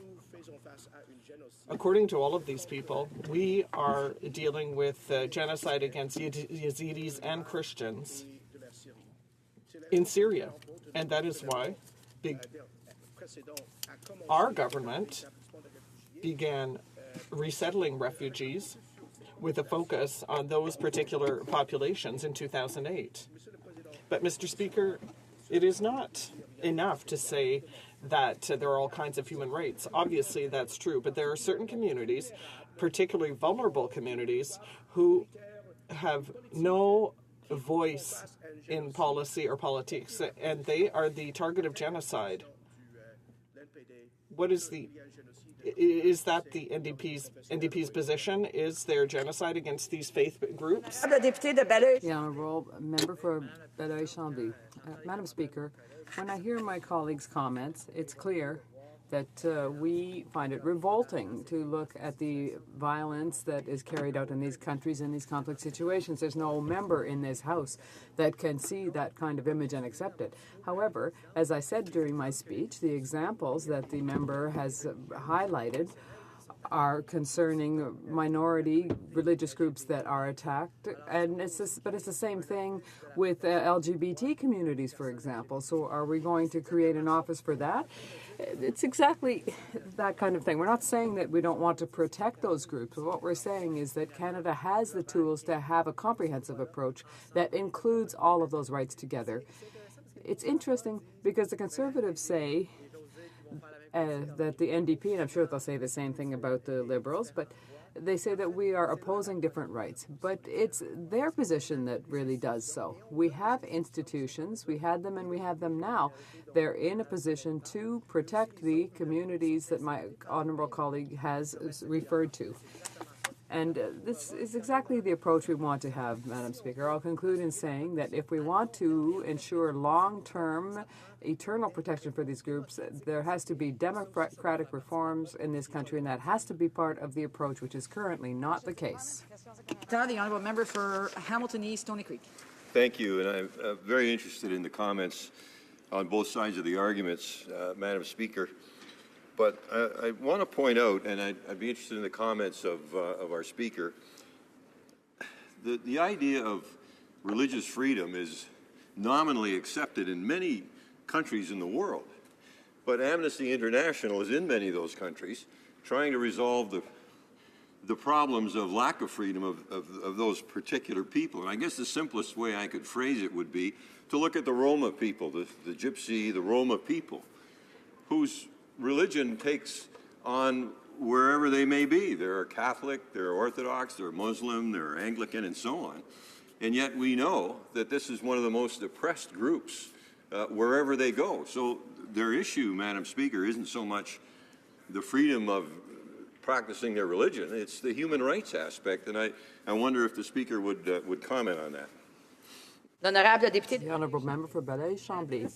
according to all of these people, we are dealing with genocide against Yazidis and Christians in Syria. And that is why our government began resettling refugees with a focus on those particular populations in 2008. But, Mr. Speaker, it is not enough to say that there are all kinds of human rights. Obviously, that's true, but there are certain communities, particularly vulnerable communities, who have no voice in policy or politics, and they are the target of genocide. What is that the NDP's position? Is there genocide against these faith groups? The honourable member for Belleuil-Chambly. Madam Speaker, when I hear my colleagues' comments, it's clear that we find it revolting to look at the violence that is carried out in these countries in these conflict situations. There's no member in this House that can see that kind of image and accept it. However, as I said during my speech, the examples that the member has highlighted are concerning minority religious groups that are attacked, and but it's the same thing with LGBT communities, for example. So are we going to create an office for that? It's exactly that kind of thing. We're not saying that we don't want to protect those groups, but what we're saying is that Canada has the tools to have a comprehensive approach that includes all of those rights together. It's interesting because the Conservatives say that the NDP, and I'm sure they'll say the same thing about the Liberals, but they say that we are opposing different rights. But it's their position that really does so. We have institutions, we had them and we have them now. They're in a position to protect the communities that my honourable colleague has referred to. And this is exactly the approach we want to have, Madam Speaker. I'll conclude in saying that if we want to ensure long-term, eternal protection for these groups, there has to be democratic reforms in this country, and that has to be part of the approach, which is currently not the case. The honourable member for Hamilton East, Stony Creek. Thank you, and I'm very interested in the comments on both sides of the arguments, Madam Speaker. But I want to point out, and I'd be interested in the comments of our speaker, the idea of religious freedom is nominally accepted in many countries in the world. But Amnesty International is in many of those countries trying to resolve the problems of lack of freedom of those particular people. And I guess the simplest way I could phrase it would be to look at the Roma people, the Gypsy, the Roma people, whose religion takes on wherever they may be. They're Catholic, they're Orthodox, they're Muslim, they're Anglican, and so on. And yet we know that this is one of the most oppressed groups wherever they go. So their issue, Madam Speaker, isn't so much the freedom of practicing their religion, it's the human rights aspect, and I wonder if the Speaker would comment on that. The Honourable Member for Belleuil-Chambly.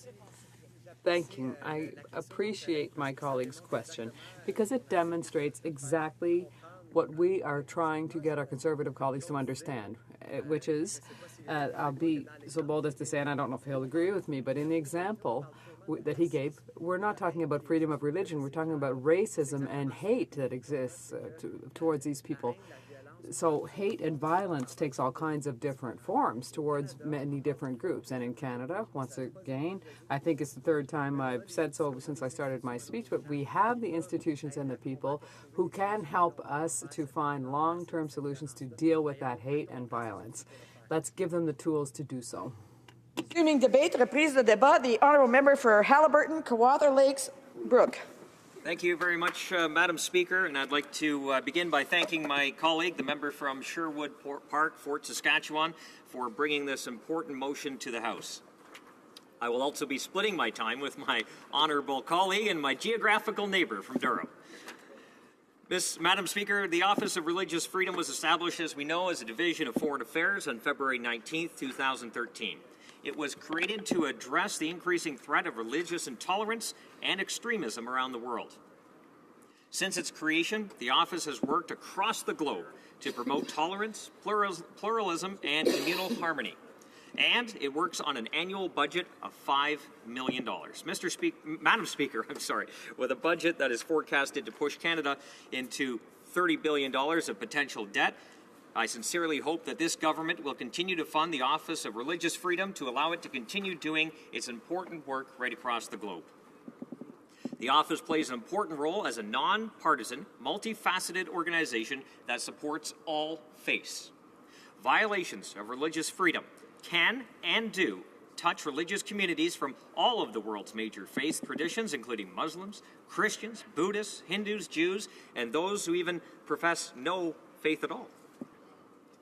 Thank you. I appreciate my colleague's question because it demonstrates exactly what we are trying to get our Conservative colleagues to understand, which is, I'll be so bold as to say, and I don't know if he'll agree with me, but in the example that he gave, we're not talking about freedom of religion, we're talking about racism and hate that exists towards these people. So hate and violence takes all kinds of different forms towards many different groups. And in Canada, once again, I think it's the third time I've said so since I started my speech, but we have the institutions and the people who can help us to find long-term solutions to deal with that hate and violence. Let's give them the tools to do so. Resuming debate, reprise de débat, the honourable member for Haliburton, Kawartha Lakes, Brooke. Thank you very much, Madam Speaker, and I'd like to begin by thanking my colleague, the member from Sherwood Park, Fort Saskatchewan, for bringing this important motion to the House. I will also be splitting my time with my honourable colleague and my geographical neighbour from Durham. Madam Speaker, the Office of Religious Freedom was established, as we know, as a division of Foreign Affairs on February 19, 2013. It was created to address the increasing threat of religious intolerance and extremism around the world. Since its creation, the office has worked across the globe to promote tolerance, pluralism, and communal harmony. And it works on an annual budget of $5 million. Madam Speaker, with a budget that is forecasted to push Canada into $30 billion of potential debt, I sincerely hope that this government will continue to fund the Office of Religious Freedom to allow it to continue doing its important work right across the globe. The office plays an important role as a non-partisan, multifaceted organization that supports all faiths. Violations of religious freedom can and do touch religious communities from all of the world's major faith traditions, including Muslims, Christians, Buddhists, Hindus, Jews, and those who even profess no faith at all.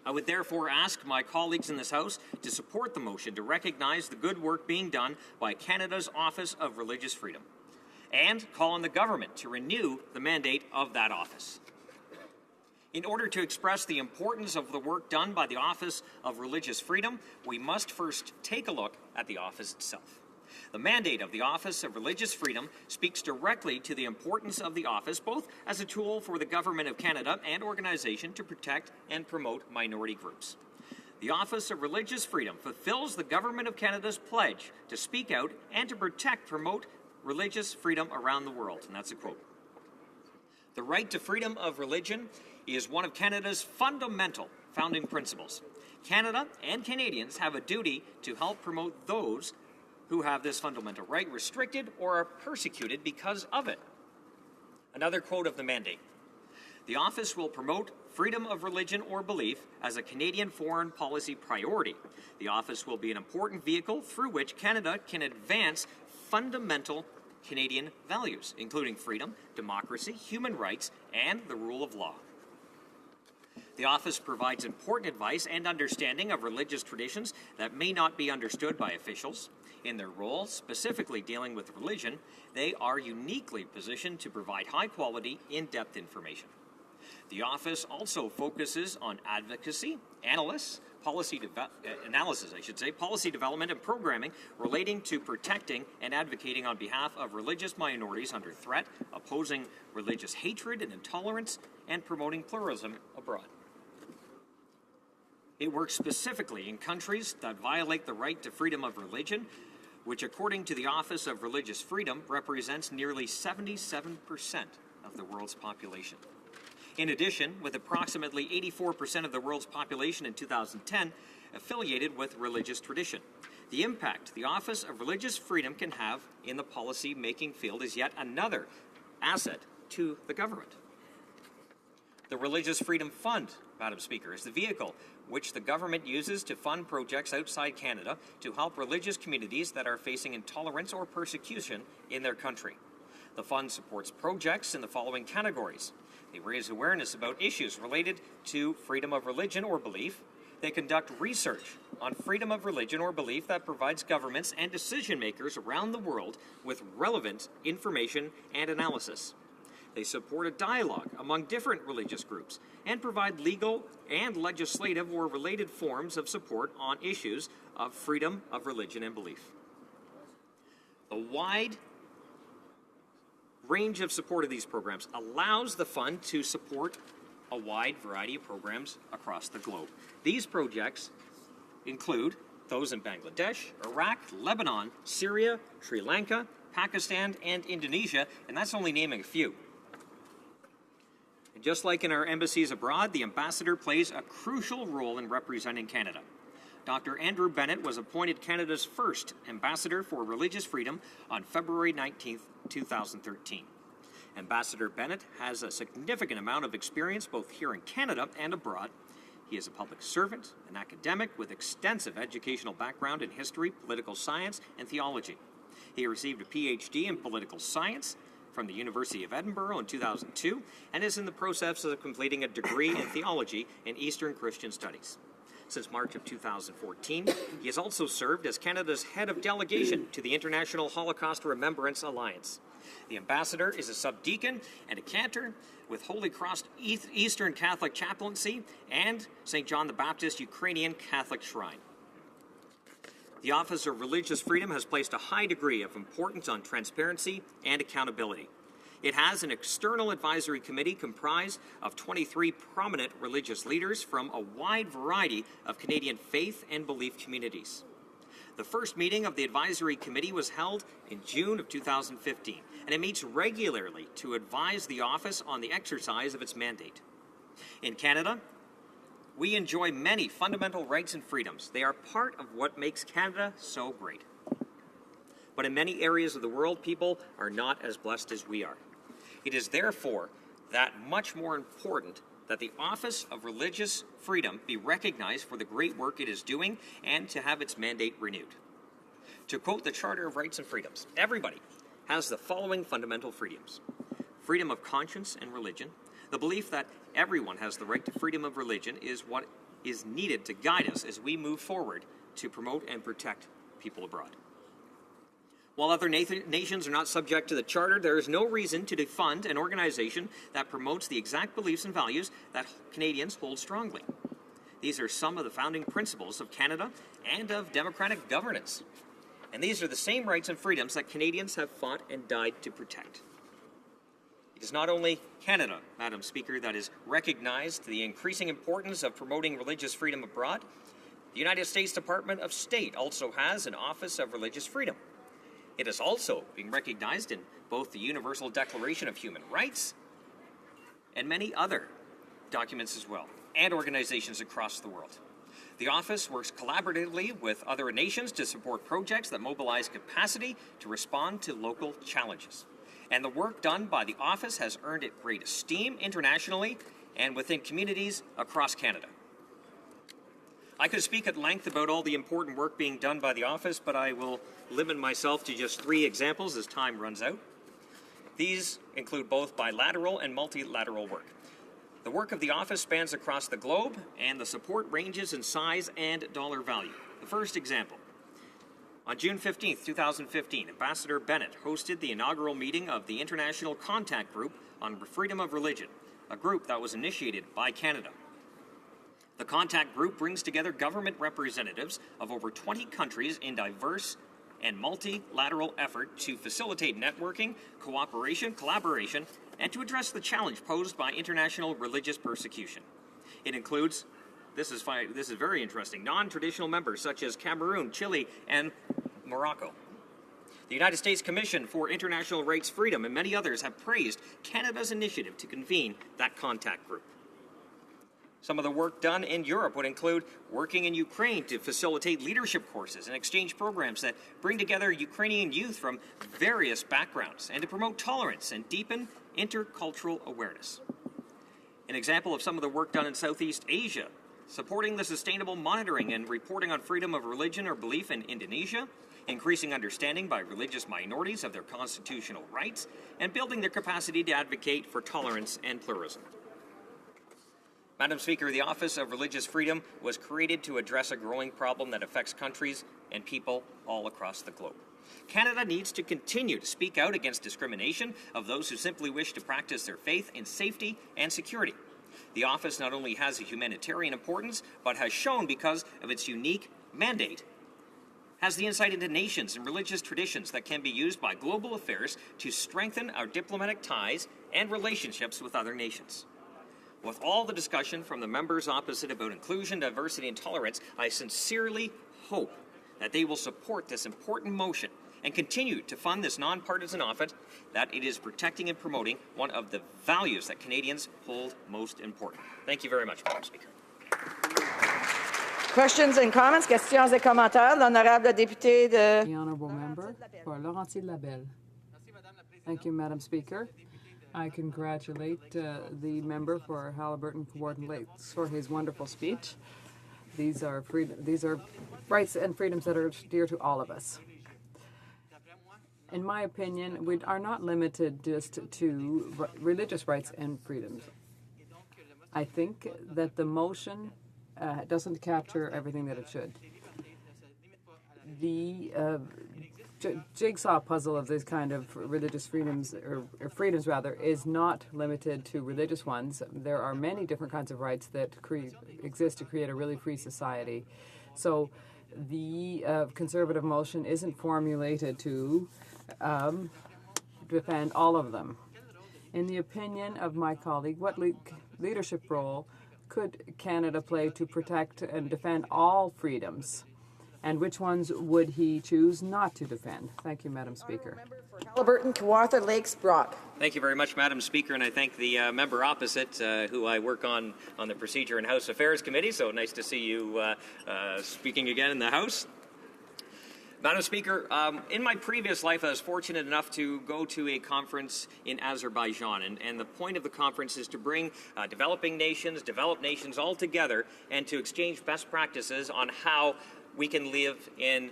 I would therefore ask my colleagues in this House to support the motion to recognize the good work being done by Canada's Office of Religious Freedom and call on the government to renew the mandate of that office. In order to express the importance of the work done by the Office of Religious Freedom, we must first take a look at the office itself. The mandate of the Office of Religious Freedom speaks directly to the importance of the office, both as a tool for the Government of Canada and organization to protect and promote minority groups. The Office of Religious Freedom fulfills the Government of Canada's pledge to speak out and to promote religious freedom around the world, and that's a quote. The right to freedom of religion is one of Canada's fundamental founding principles. Canada and Canadians have a duty to help promote those who have this fundamental right restricted or are persecuted because of it. Another quote of the mandate. The office will promote freedom of religion or belief as a Canadian foreign policy priority. The office will be an important vehicle through which Canada can advance fundamental Canadian values, including freedom, democracy, human rights, and the rule of law. The office provides important advice and understanding of religious traditions that may not be understood by officials. In their role, specifically dealing with religion, they are uniquely positioned to provide high-quality, in-depth information. The office also focuses on advocacy, policy development and programming relating to protecting and advocating on behalf of religious minorities under threat, opposing religious hatred and intolerance, and promoting pluralism abroad. It works specifically in countries that violate the right to freedom of religion, which, according to the Office of Religious Freedom, represents nearly 77% of the world's population. In addition, with approximately 84% of the world's population in 2010 affiliated with religious tradition, the impact the Office of Religious Freedom can have in the policy-making field is yet another asset to the government. The Religious Freedom Fund, Madam Speaker, is the vehicle which the government uses to fund projects outside Canada to help religious communities that are facing intolerance or persecution in their country. The fund supports projects in the following categories. They raise awareness about issues related to freedom of religion or belief. They conduct research on freedom of religion or belief that provides governments and decision makers around the world with relevant information and analysis. They support a dialogue among different religious groups and provide legal and legislative or related forms of support on issues of freedom of religion and belief. The wide range of support of these programs allows the fund to support a wide variety of programs across the globe. These projects include those in Bangladesh, Iraq, Lebanon, Syria, Sri Lanka, Pakistan, and Indonesia, and that's only naming a few. And just like in our embassies abroad, the ambassador plays a crucial role in representing Canada. Dr. Andrew Bennett was appointed Canada's first ambassador for religious freedom on February 19, 2013. Ambassador Bennett has a significant amount of experience both here in Canada and abroad. He is a public servant, an academic with extensive educational background in history, political science, and theology. He received a PhD in political science from the University of Edinburgh in 2002 and is in the process of completing a degree in theology in Eastern Christian Studies. Since March of 2014, he has also served as Canada's head of delegation to the International Holocaust Remembrance Alliance. The ambassador is a subdeacon and a cantor with Holy Cross Eastern Catholic Chaplaincy and St. John the Baptist Ukrainian Catholic Shrine. The Office of Religious Freedom has placed a high degree of importance on transparency and accountability. It has an external advisory committee comprised of 23 prominent religious leaders from a wide variety of Canadian faith and belief communities. The first meeting of the advisory committee was held in June of 2015, and it meets regularly to advise the office on the exercise of its mandate. In Canada, we enjoy many fundamental rights and freedoms. They are part of what makes Canada so great. But in many areas of the world, people are not as blessed as we are. It is therefore that much more important that the Office of Religious Freedom be recognized for the great work it is doing and to have its mandate renewed. To quote the Charter of Rights and Freedoms, everybody has the following fundamental freedoms: freedom of conscience and religion. The belief that everyone has the right to freedom of religion is what is needed to guide us as we move forward to promote and protect people abroad. While other nations are not subject to the Charter, there is no reason to defund an organization that promotes the exact beliefs and values that Canadians hold strongly. These are some of the founding principles of Canada and of democratic governance. And these are the same rights and freedoms that Canadians have fought and died to protect. It is not only Canada, Madam Speaker, that is recognized the increasing importance of promoting religious freedom abroad. The United States Department of State also has an Office of Religious Freedom. It is also being recognized in both the Universal Declaration of Human Rights and many other documents as well, and organizations across the world. The office works collaboratively with other nations to support projects that mobilize capacity to respond to local challenges. And the work done by the office has earned it great esteem internationally and within communities across Canada. I could speak at length about all the important work being done by the office, but I will limit myself to just 3 examples as time runs out. These include both bilateral and multilateral work. The work of the office spans across the globe, and the support ranges in size and dollar value. The first example. On June 15, 2015, Ambassador Bennett hosted the inaugural meeting of the International Contact Group on Freedom of Religion, a a group that was initiated by Canada. The contact group brings together government representatives of over 20 countries in diverse and multilateral effort to facilitate networking, cooperation, collaboration, and to address the challenge posed by international religious persecution. It includes, this is very interesting, non-traditional members such as Cameroon, Chile, and Morocco. The United States Commission for International Rights Freedom and many others have praised Canada's initiative to convene that contact group. Some of the work done in Europe would include working in Ukraine to facilitate leadership courses and exchange programs that bring together Ukrainian youth from various backgrounds and to promote tolerance and deepen intercultural awareness. An example of some of the work done in Southeast Asia, supporting the sustainable monitoring and reporting on freedom of religion or belief in Indonesia, increasing understanding by religious minorities of their constitutional rights, and building their capacity to advocate for tolerance and pluralism. Madam Speaker, the Office of Religious Freedom was created to address a growing problem that affects countries and people all across the globe. Canada needs to continue to speak out against discrimination of those who simply wish to practice their faith in safety and security. The office not only has a humanitarian importance, but has shown, because of its unique mandate, has the insight into nations and religious traditions that can be used by global affairs to strengthen our diplomatic ties and relationships with other nations. With all the discussion from the members opposite about inclusion, diversity, and tolerance, I sincerely hope that they will support this important motion and continue to fund this nonpartisan office, that it is protecting and promoting one of the values that Canadians hold most important. Thank you very much, Madam Speaker. Questions and comments? Questions et commentaires. L'honorable député de... The honourable member for Laurentides-Labelle. Thank you, Madam Speaker. I congratulate the member for Haliburton-Kawartha Lakes for his wonderful speech. These are rights and freedoms that are dear to all of us. In my opinion, we are not limited just to religious rights and freedoms. I think that the motion doesn't capture everything that it should. The jigsaw puzzle of this kind of religious freedoms, or freedoms rather, is not limited to religious ones. There are many different kinds of rights that exist to create a really free society. So the conservative motion isn't formulated to defend all of them. In the opinion of my colleague, what leadership role could Canada play to protect and defend all freedoms? And which ones would he choose not to defend? Thank you, Madam Speaker. Haliburton-Kawartha Lakes Brock. Thank you very much, Madam Speaker, and I thank the member opposite, who I work on the Procedure and House Affairs Committee, so nice to see you speaking again in the House. Madam Speaker, in my previous life, I was fortunate enough to go to a conference in Azerbaijan, and the point of the conference is to bring developed nations all together and to exchange best practices on how we can live in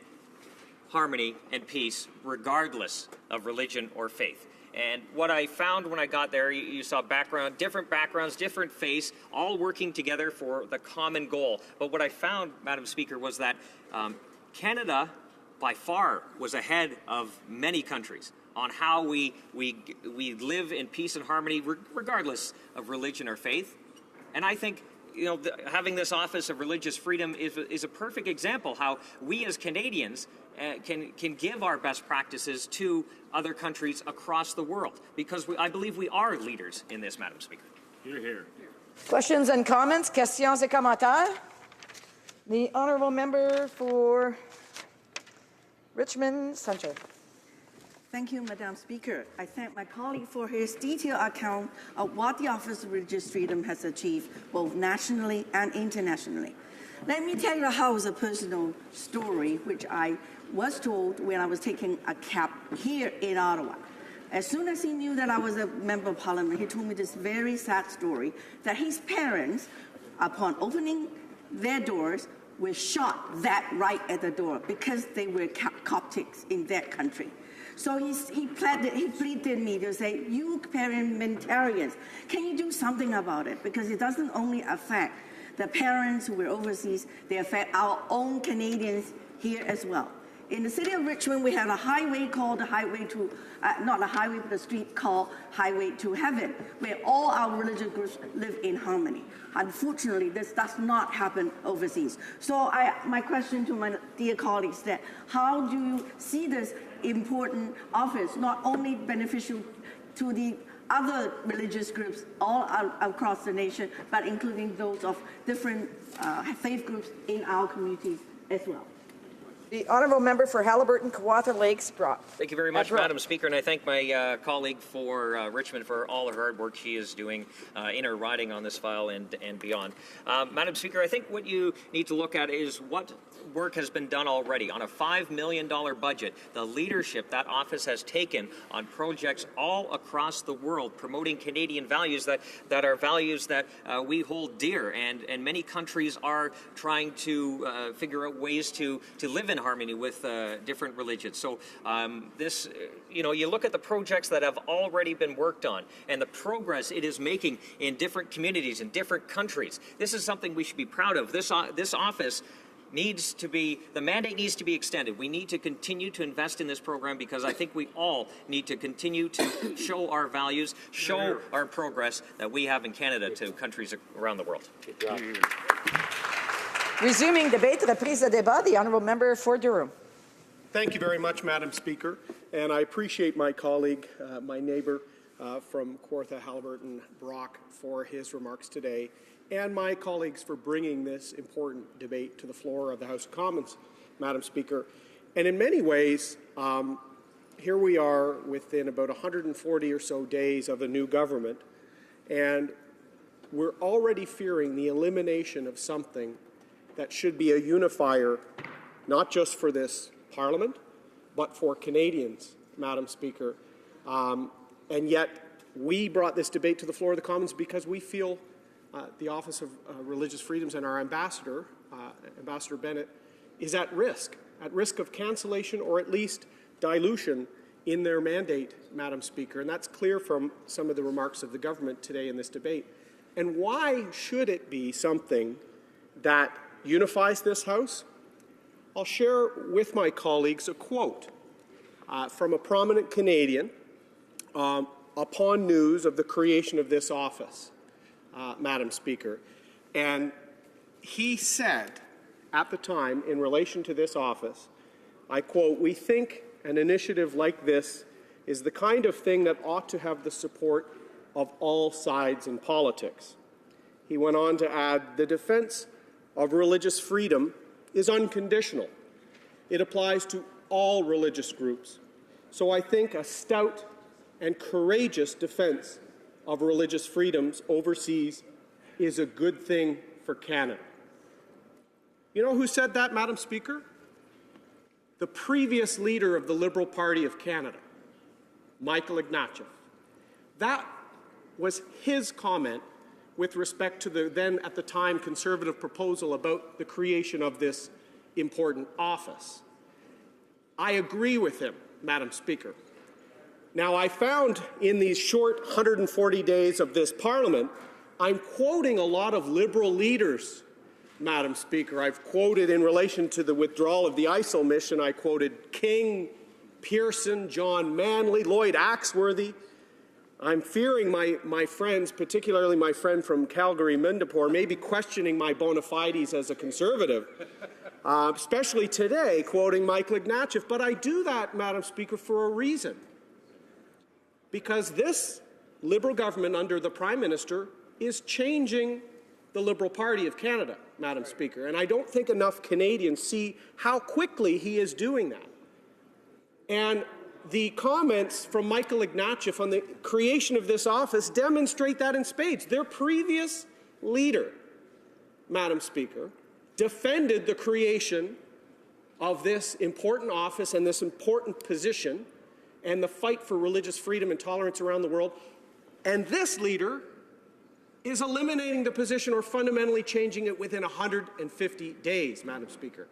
harmony and peace regardless of religion or faith. And what I found when I got there, you saw different backgrounds, different faiths, all working together for the common goal. But what I found, Madam Speaker, was that Canada by far was ahead of many countries on how we live in peace and harmony regardless of religion or faith. And I think having this Office of Religious Freedom is a perfect example how we as Canadians can give our best practices to other countries across the world, because I believe we are leaders in this, Madam Speaker. Hear, hear. Questions and comments? Questions et commentaires? The honourable member for Richmond Centre. Thank you, Madam Speaker. I thank my colleague for his detailed account of what the Office of Religious Freedom has achieved, both nationally and internationally. Let me tell you how a personal story, which I was told when I was taking a cab here in Ottawa. As soon as he knew that I was a member of Parliament, he told me this very sad story, that his parents, upon opening their doors, were shot that right at the door because they were Coptics in that country. So he pleaded me to say, you parliamentarians, can you do something about it? Because it doesn't only affect the parents who were overseas, they affect our own Canadians here as well. In the city of Richmond, we have a highway called the highway to, not a highway, but a street called Highway to Heaven, where all our religious groups live in harmony. Unfortunately, this does not happen overseas. So my question to my dear colleagues is that how do you see this important office, not only beneficial to the other religious groups all across the nation, but including those of different faith groups in our communities as well? The honourable member for Haliburton, Kawartha Lakes, Brock. Thank you very much, Madam Speaker, and I thank my colleague for Richmond for all the hard work she is doing in her riding on this file and beyond. Madam Speaker, I think what you need to look at is what work has been done already. On a $5 million budget, the leadership that office has taken on projects all across the world promoting Canadian values that are values that we hold dear, and many countries are trying to figure out ways to live in harmony with different religions. So this, you look at the projects that have already been worked on and the progress it is making in different communities in different countries. This is something we should be proud of. This office needs to be, the mandate needs to be extended. We need to continue to invest in this program because I think we all need to continue to show our values, show our progress that we have in Canada to countries around the world. Good job. Resuming debate, reprise de débat, the honourable member for Durham. Thank you very much, Madam Speaker, and I appreciate my colleague, my neighbour from Kawartha, Haliburton, Brock, for his remarks today, and my colleagues for bringing this important debate to the floor of the House of Commons, Madam Speaker. And in many ways, here we are within about 140 or so days of a new government, and we're already fearing the elimination of something that should be a unifier, not just for this Parliament, but for Canadians, Madam Speaker. And yet, we brought this debate to the floor of the Commons because we feel the Office of Religious Freedoms and our ambassador, Ambassador Bennett, is at risk of cancellation or at least dilution in their mandate, Madam Speaker. And that's clear from some of the remarks of the government today in this debate. And why should it be something that unifies this House? I'll share with my colleagues a quote from a prominent Canadian upon news of the creation of this office, Madam Speaker. And he said at the time in relation to this office, I quote, "We think an initiative like this is the kind of thing that ought to have the support of all sides in politics." He went on to add, "The defense of religious freedom is unconditional. It applies to all religious groups. So I think a stout and courageous defense of religious freedoms overseas is a good thing for Canada." You know who said that, Madam Speaker? The previous leader of the Liberal Party of Canada, Michael Ignatieff. That was his comment with respect to the then, at the time, Conservative proposal about the creation of this important office. I agree with him, Madam Speaker. Now, I found in these short 140 days of this Parliament, I'm quoting a lot of Liberal leaders, Madam Speaker. I've quoted in relation to the withdrawal of the ISIL mission, I quoted King, Pearson, John Manley, Lloyd Axworthy. I'm fearing my friends, particularly my friend from Calgary, Mindapore, may be questioning my bona fides as a Conservative, especially today, quoting Michael Ignatieff. But I do that, Madam Speaker, for a reason. Because this Liberal government under the Prime Minister is changing the Liberal Party of Canada, Madam Speaker. And I don't think enough Canadians see how quickly he is doing that. And the comments from Michael Ignatieff on the creation of this office demonstrate that in spades. Their previous leader, Madam Speaker, defended the creation of this important office and this important position and the fight for religious freedom and tolerance around the world. And this leader is eliminating the position or fundamentally changing it within 150 days, Madam Speaker.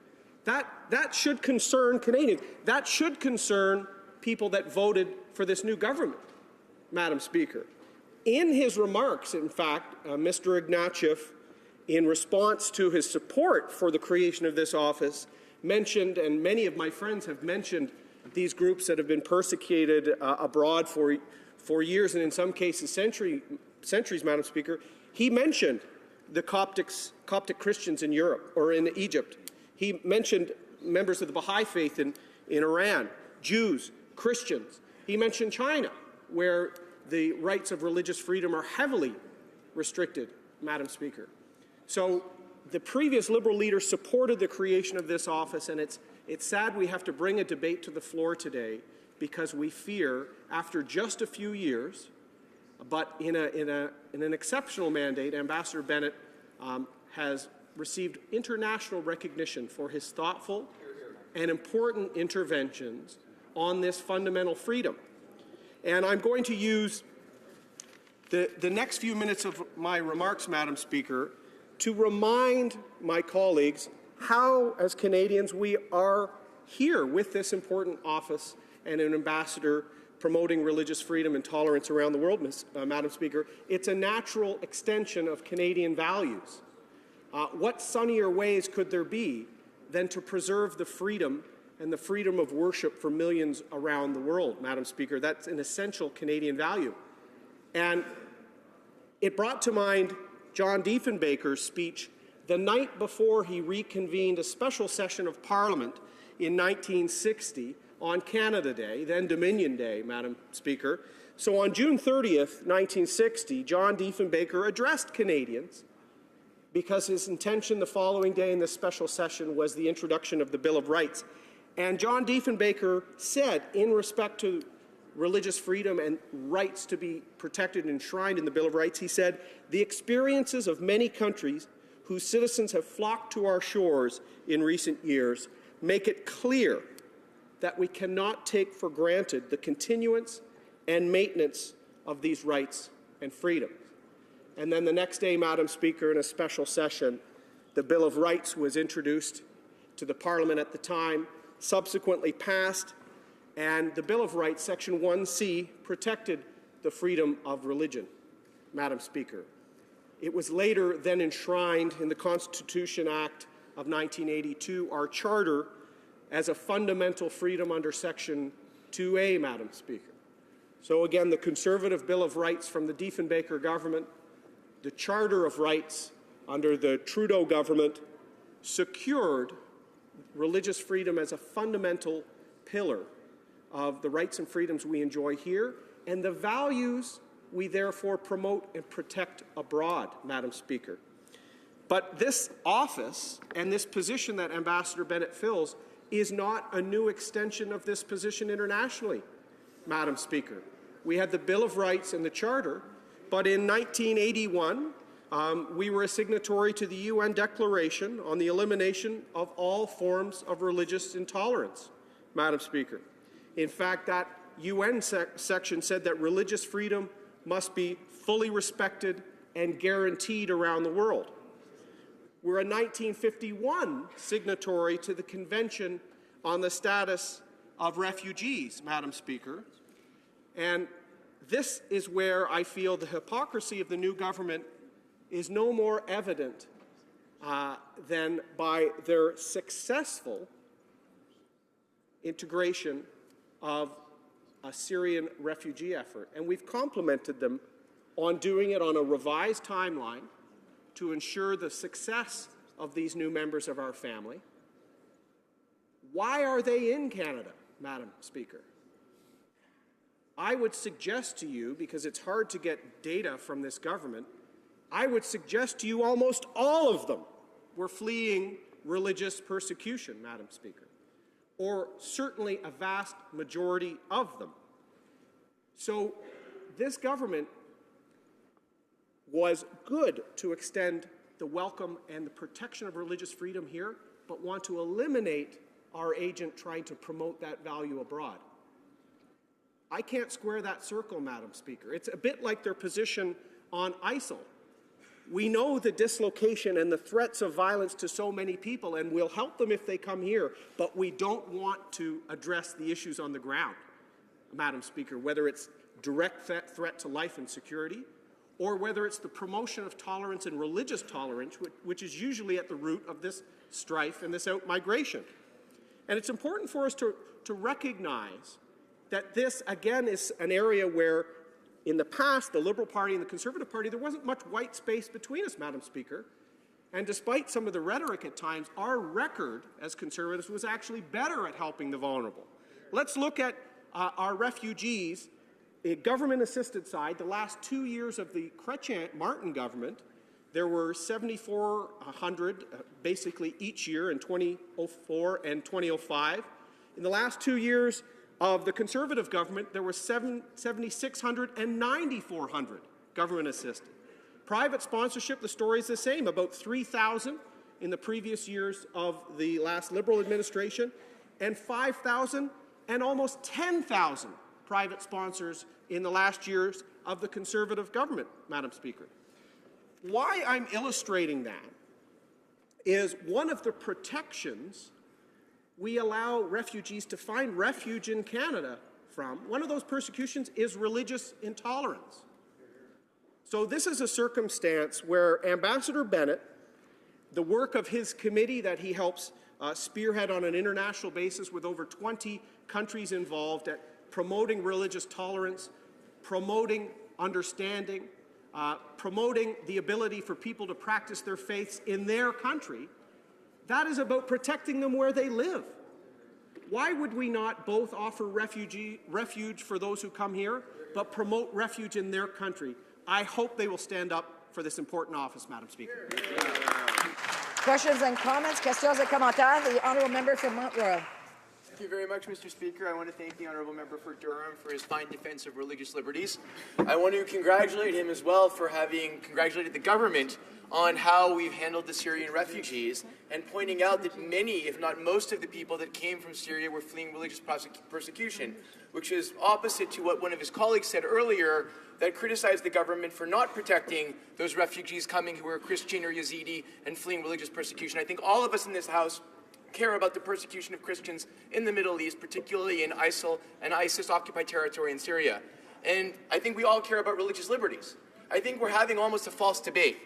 That should concern Canadians. That should concern people that voted for this new government, Madam Speaker. In his remarks, in fact, Mr. Ignatieff, in response to his support for the creation of this office, mentioned, and many of my friends have mentioned, these groups that have been persecuted abroad for years, and in some cases centuries, Madam Speaker. He mentioned the Coptic Christians in Europe or in Egypt. He mentioned members of the Baha'i faith in Iran, Jews, Christians. He mentioned China, where the rights of religious freedom are heavily restricted, Madam Speaker. So the previous Liberal leader supported the creation of this office, and it's sad we have to bring a debate to the floor today because we fear, after just a few years, but in an exceptional mandate, Ambassador Bennett has received international recognition for his thoughtful and important interventions on this fundamental freedom. And I'm going to use the next few minutes of my remarks, Madam Speaker, to remind my colleagues how, as Canadians, we are here with this important office and an ambassador promoting religious freedom and tolerance around the world, Madam Speaker. It's a natural extension of Canadian values. What sunnier ways could there be than to preserve the freedom and the freedom of worship for millions around the world, Madam Speaker? That's an essential Canadian value. And it brought to mind John Diefenbaker's speech the night before he reconvened a special session of Parliament in 1960 on Canada Day, then Dominion Day, Madam Speaker. So on June 30th, 1960, John Diefenbaker addressed Canadians because his intention the following day in this special session was the introduction of the Bill of Rights. And John Diefenbaker said, in respect to religious freedom and rights to be protected and enshrined in the Bill of Rights, he said, "The experiences of many countries whose citizens have flocked to our shores in recent years make it clear that we cannot take for granted the continuance and maintenance of these rights and freedoms." And then the next day, Madam Speaker, in a special session, the Bill of Rights was introduced to the Parliament at the time, subsequently passed, and the Bill of Rights, Section 1C, protected the freedom of religion, Madam Speaker. It was later then enshrined in the Constitution Act of 1982, our Charter, as a fundamental freedom under Section 2A, Madam Speaker. So again, the Conservative Bill of Rights from the Diefenbaker government, the Charter of Rights under the Trudeau government, secured religious freedom as a fundamental pillar of the rights and freedoms we enjoy here and the values we therefore promote and protect abroad, Madam Speaker. But this office and this position that Ambassador Bennett fills is not a new extension of this position internationally, Madam Speaker. We had the Bill of Rights and the Charter, but in 1981, we were a signatory to the UN Declaration on the Elimination of All Forms of Religious Intolerance, Madam Speaker. In fact, that UN section said that religious freedom must be fully respected and guaranteed around the world. We're a 1951 signatory to the Convention on the Status of Refugees, Madam Speaker. And this is where I feel the hypocrisy of the new government is no more evident than by their successful integration of a Syrian refugee effort. And we've complimented them on doing it on a revised timeline to ensure the success of these new members of our family. Why are they in Canada, Madam Speaker? I would suggest to you, because it's hard to get data from this government, I would suggest to you almost all of them were fleeing religious persecution, Madam Speaker, or certainly a vast majority of them. So this government was good to extend the welcome and the protection of religious freedom here, but want to eliminate our agent trying to promote that value abroad. I can't square that circle, Madam Speaker. It's a bit like their position on ISIL. We know the dislocation and the threats of violence to so many people, and we'll help them if they come here, but we don't want to address the issues on the ground, Madam Speaker, whether it's direct threat to life and security, or whether it's the promotion of tolerance and religious tolerance, which is usually at the root of this strife and this out-migration. And it's important for us to recognize that this, again, is an area where in the past, the Liberal Party and the Conservative Party, there wasn't much white space between us, Madam Speaker. And despite some of the rhetoric at times, our record as Conservatives was actually better at helping the vulnerable. Let's look at our refugees, the government-assisted side. The last 2 years of the Chrétien-Martin government, there were 7,400 basically each year in 2004 and 2005. In the last 2 years of the Conservative government, there were 7,600 and 9,400 government-assisted. Private sponsorship, the story is the same, about 3,000 in the previous years of the last Liberal administration, and 5,000 and almost 10,000 private sponsors in the last years of the Conservative government, Madam Speaker. Why I'm illustrating that is one of the protections we allow refugees to find refuge in Canada from. One of those persecutions is religious intolerance. So this is a circumstance where Ambassador Bennett, the work of his committee that he helps spearhead on an international basis with over 20 countries involved at promoting religious tolerance, promoting understanding, promoting the ability for people to practice their faiths in their country, that is about protecting them where they live. Why would we not both offer refuge for those who come here, but promote refuge in their country? I hope they will stand up for this important office, Madam Speaker. Questions and comments? Questions et commentaires? The honourable member from Mount Royal. Thank you very much, Mr. Speaker. I want to thank the honourable member for Durham for his fine defence of religious liberties. I want to congratulate him as well for having congratulated the government on how we've handled the Syrian refugees and pointing out that many, if not most of the people that came from Syria were fleeing religious persecution, which is opposite to what one of his colleagues said earlier that criticized the government for not protecting those refugees coming who are Christian or Yazidi and fleeing religious persecution. I think all of us in this House care about the persecution of Christians in the Middle East, particularly in ISIL and ISIS-occupied territory in Syria. And I think we all care about religious liberties. I think we're having almost a false debate.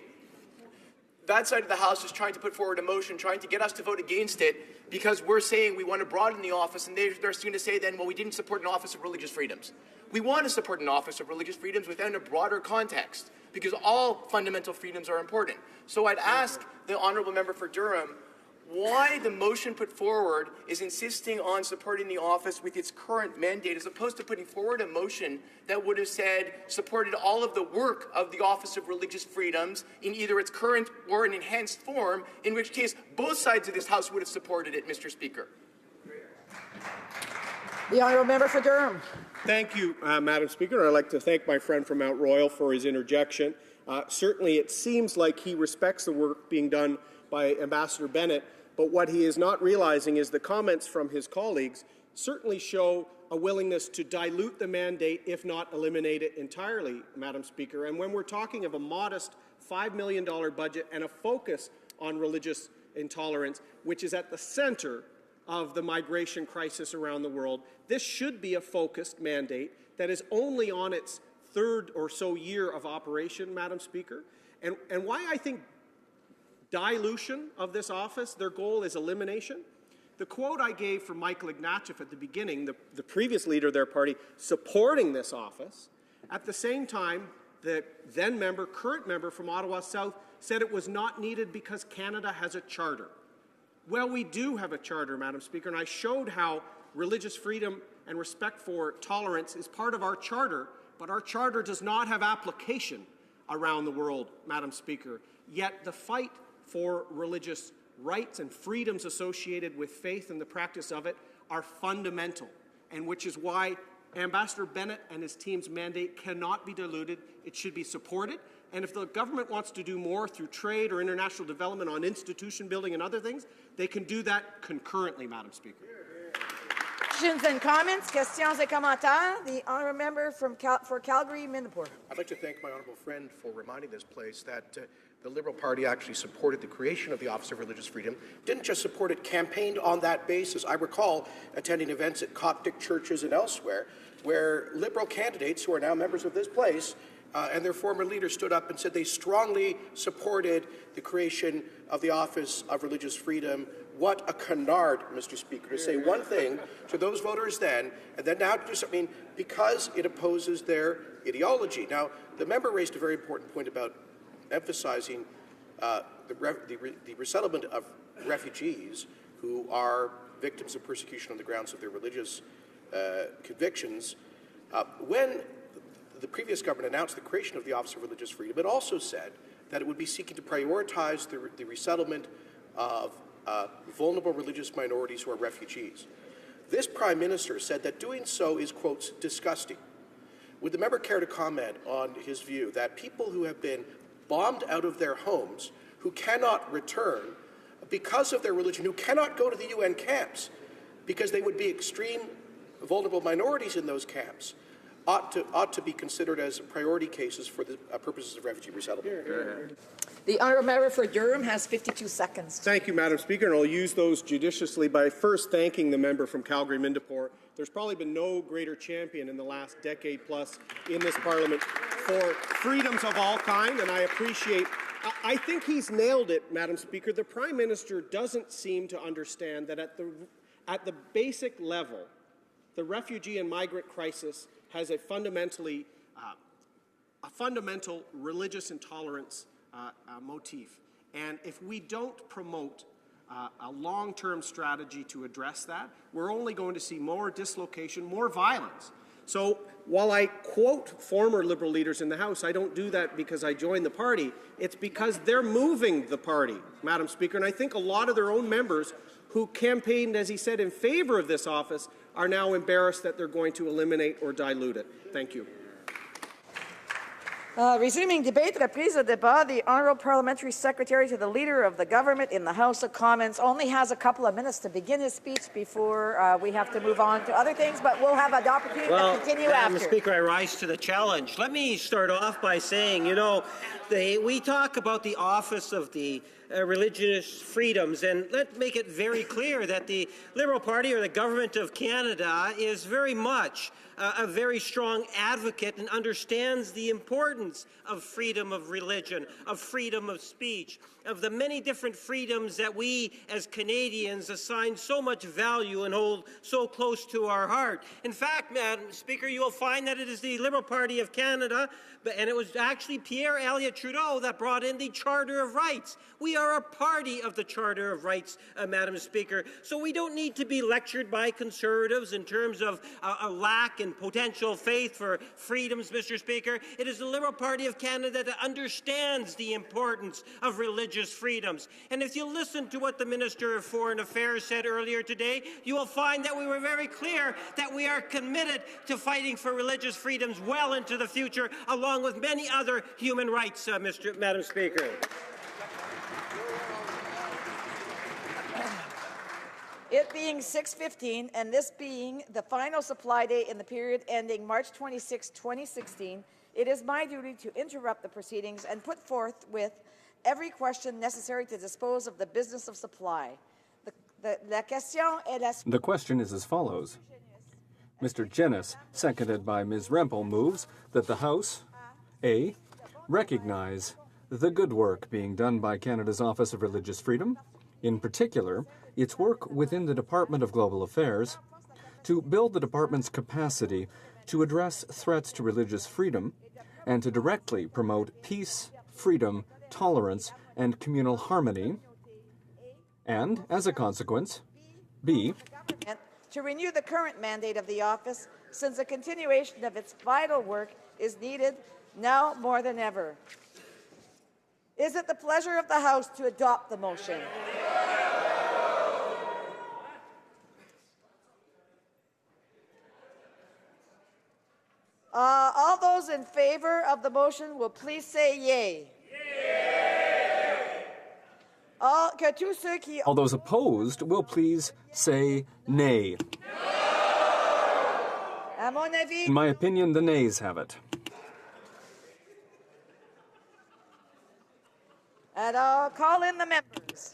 That side of the House is trying to put forward a motion, trying to get us to vote against it because we're saying we want to broaden the office, and they're going to say then, well, we didn't support an office of religious freedoms. We want to support an office of religious freedoms within a broader context because all fundamental freedoms are important. So I'd ask the honourable member for Durham why the motion put forward is insisting on supporting the office with its current mandate as opposed to putting forward a motion that would have said supported all of the work of the Office of Religious Freedoms in either its current or an enhanced form, in which case both sides of this House would have supported it, Mr. Speaker. The honourable member for Durham. Thank you, Madam Speaker. I'd like to thank my friend from Mount Royal for his interjection. Certainly it seems like he respects the work being done by Ambassador Bennett, but what he is not realizing is the comments from his colleagues certainly show a willingness to dilute the mandate, if not eliminate it entirely, Madam Speaker. And when we're talking of a modest $5 million budget and a focus on religious intolerance, which is at the center of the migration crisis around the world, this should be a focused mandate that is only on its third or so year of operation, Madam Speaker. And why I think dilution of this office, their goal is elimination. The quote I gave from Michael Ignatieff at the beginning, the previous leader of their party, supporting this office, at the same time, the then member, current member from Ottawa South, said it was not needed because Canada has a charter. Well, we do have a charter, Madam Speaker, and I showed how religious freedom and respect for tolerance is part of our charter, but our charter does not have application around the world, Madam Speaker. Yet the fight for religious rights and freedoms associated with faith and the practice of it are fundamental, and which is why Ambassador Bennett and his team's mandate cannot be diluted. It should be supported. And if the government wants to do more through trade or international development on institution building and other things, they can do that concurrently, Madam Speaker. Questions and comments? Questions et commentaires? The honourable member for Calgary, Midnapore. I'd like to thank my honourable friend for reminding this place that the Liberal Party actually supported the creation of the Office of Religious Freedom, didn't just support it, campaigned on that basis. I recall attending events at Coptic churches and elsewhere where Liberal candidates who are now members of this place and their former leaders stood up and said they strongly supported the creation of the Office of Religious Freedom what a canard, Mr. Speaker, to say one thing to those voters then, and then now to do something because it opposes their ideology. Now, the member raised a very important point about emphasizing the resettlement of refugees who are victims of persecution on the grounds of their religious convictions. When the previous government announced the creation of the Office of Religious Freedom, it also said that it would be seeking to prioritize the resettlement of vulnerable religious minorities who are refugees. This Prime Minister said that doing so is, quote, disgusting. Would the member care to comment on his view that people who have been bombed out of their homes, who cannot return because of their religion, who cannot go to the UN camps because they would be extreme vulnerable minorities in those camps, ought to be considered as priority cases for the purposes of refugee resettlement? The honourable member for Durham has 52 seconds. Thank you, Madam Speaker, and I'll use those judiciously by first thanking the member from Calgary-Mindapore. There's probably been no greater champion in the last decade plus in this Parliament for freedoms of all kind, and I appreciate. I think he's nailed it, Madam Speaker. The Prime Minister doesn't seem to understand that at the basic level, the refugee and migrant crisis has a fundamental religious intolerance motif. And if we don't promote a long-term strategy to address that, we're only going to see more dislocation, more violence. So while I quote former Liberal leaders in the House, I don't do that because I joined the party. It's because they're moving the party, Madam Speaker. And I think a lot of their own members who campaigned, as he said, in favor of this office are now embarrassed that they're going to eliminate or dilute it. Thank you. Resuming debate, reprise de débat, the Honourable Parliamentary Secretary to the Leader of the Government in the House of Commons only has a couple of minutes to begin his speech before we have to move on to other things, but we'll have an opportunity to continue after. Madam Speaker, I rise to the challenge. Let me start off by saying, you know, we talk about the office of the religious freedoms, and let's make it very clear that the Liberal Party or the Government of Canada is very much a very strong advocate and understands the importance of freedom of religion, of freedom of speech, of the many different freedoms that we as Canadians assign so much value and hold so close to our heart. In fact, Madam Speaker, you will find that it is the Liberal Party of Canada, and it was actually Pierre Elliott Trudeau that brought in the Charter of Rights. We are a party of the Charter of Rights, Madam Speaker, so we don't need to be lectured by Conservatives in terms of a lack in potential faith for freedoms, Mr. Speaker. It is the Liberal Party of Canada that understands the importance of religious freedoms. And if you listen to what the Minister of Foreign Affairs said earlier today, you will find that we were very clear that we are committed to fighting for religious freedoms well into the future, along with many other human rights, Madam Speaker. It being 6:15 and this being the final supply day in the period ending March 26, 2016, it is my duty to interrupt the proceedings and put forth with every question necessary to dispose of the business of supply. The question is as follows. Mr. Jennis, seconded by Ms. Rempel, moves that the House, A, recognize the good work being done by Canada's Office of Religious Freedom, in particular, its work within the Department of Global Affairs, to build the department's capacity to address threats to religious freedom and to directly promote peace, freedom, tolerance, and communal harmony, and, as a consequence, B, to renew the current mandate of the office, since the continuation of its vital work is needed now more than ever. Is it the pleasure of the House to adopt the motion? All those in favor of the motion will please say yay. All those opposed will please say nay. In my opinion, the nays have it. And I'll call in the members.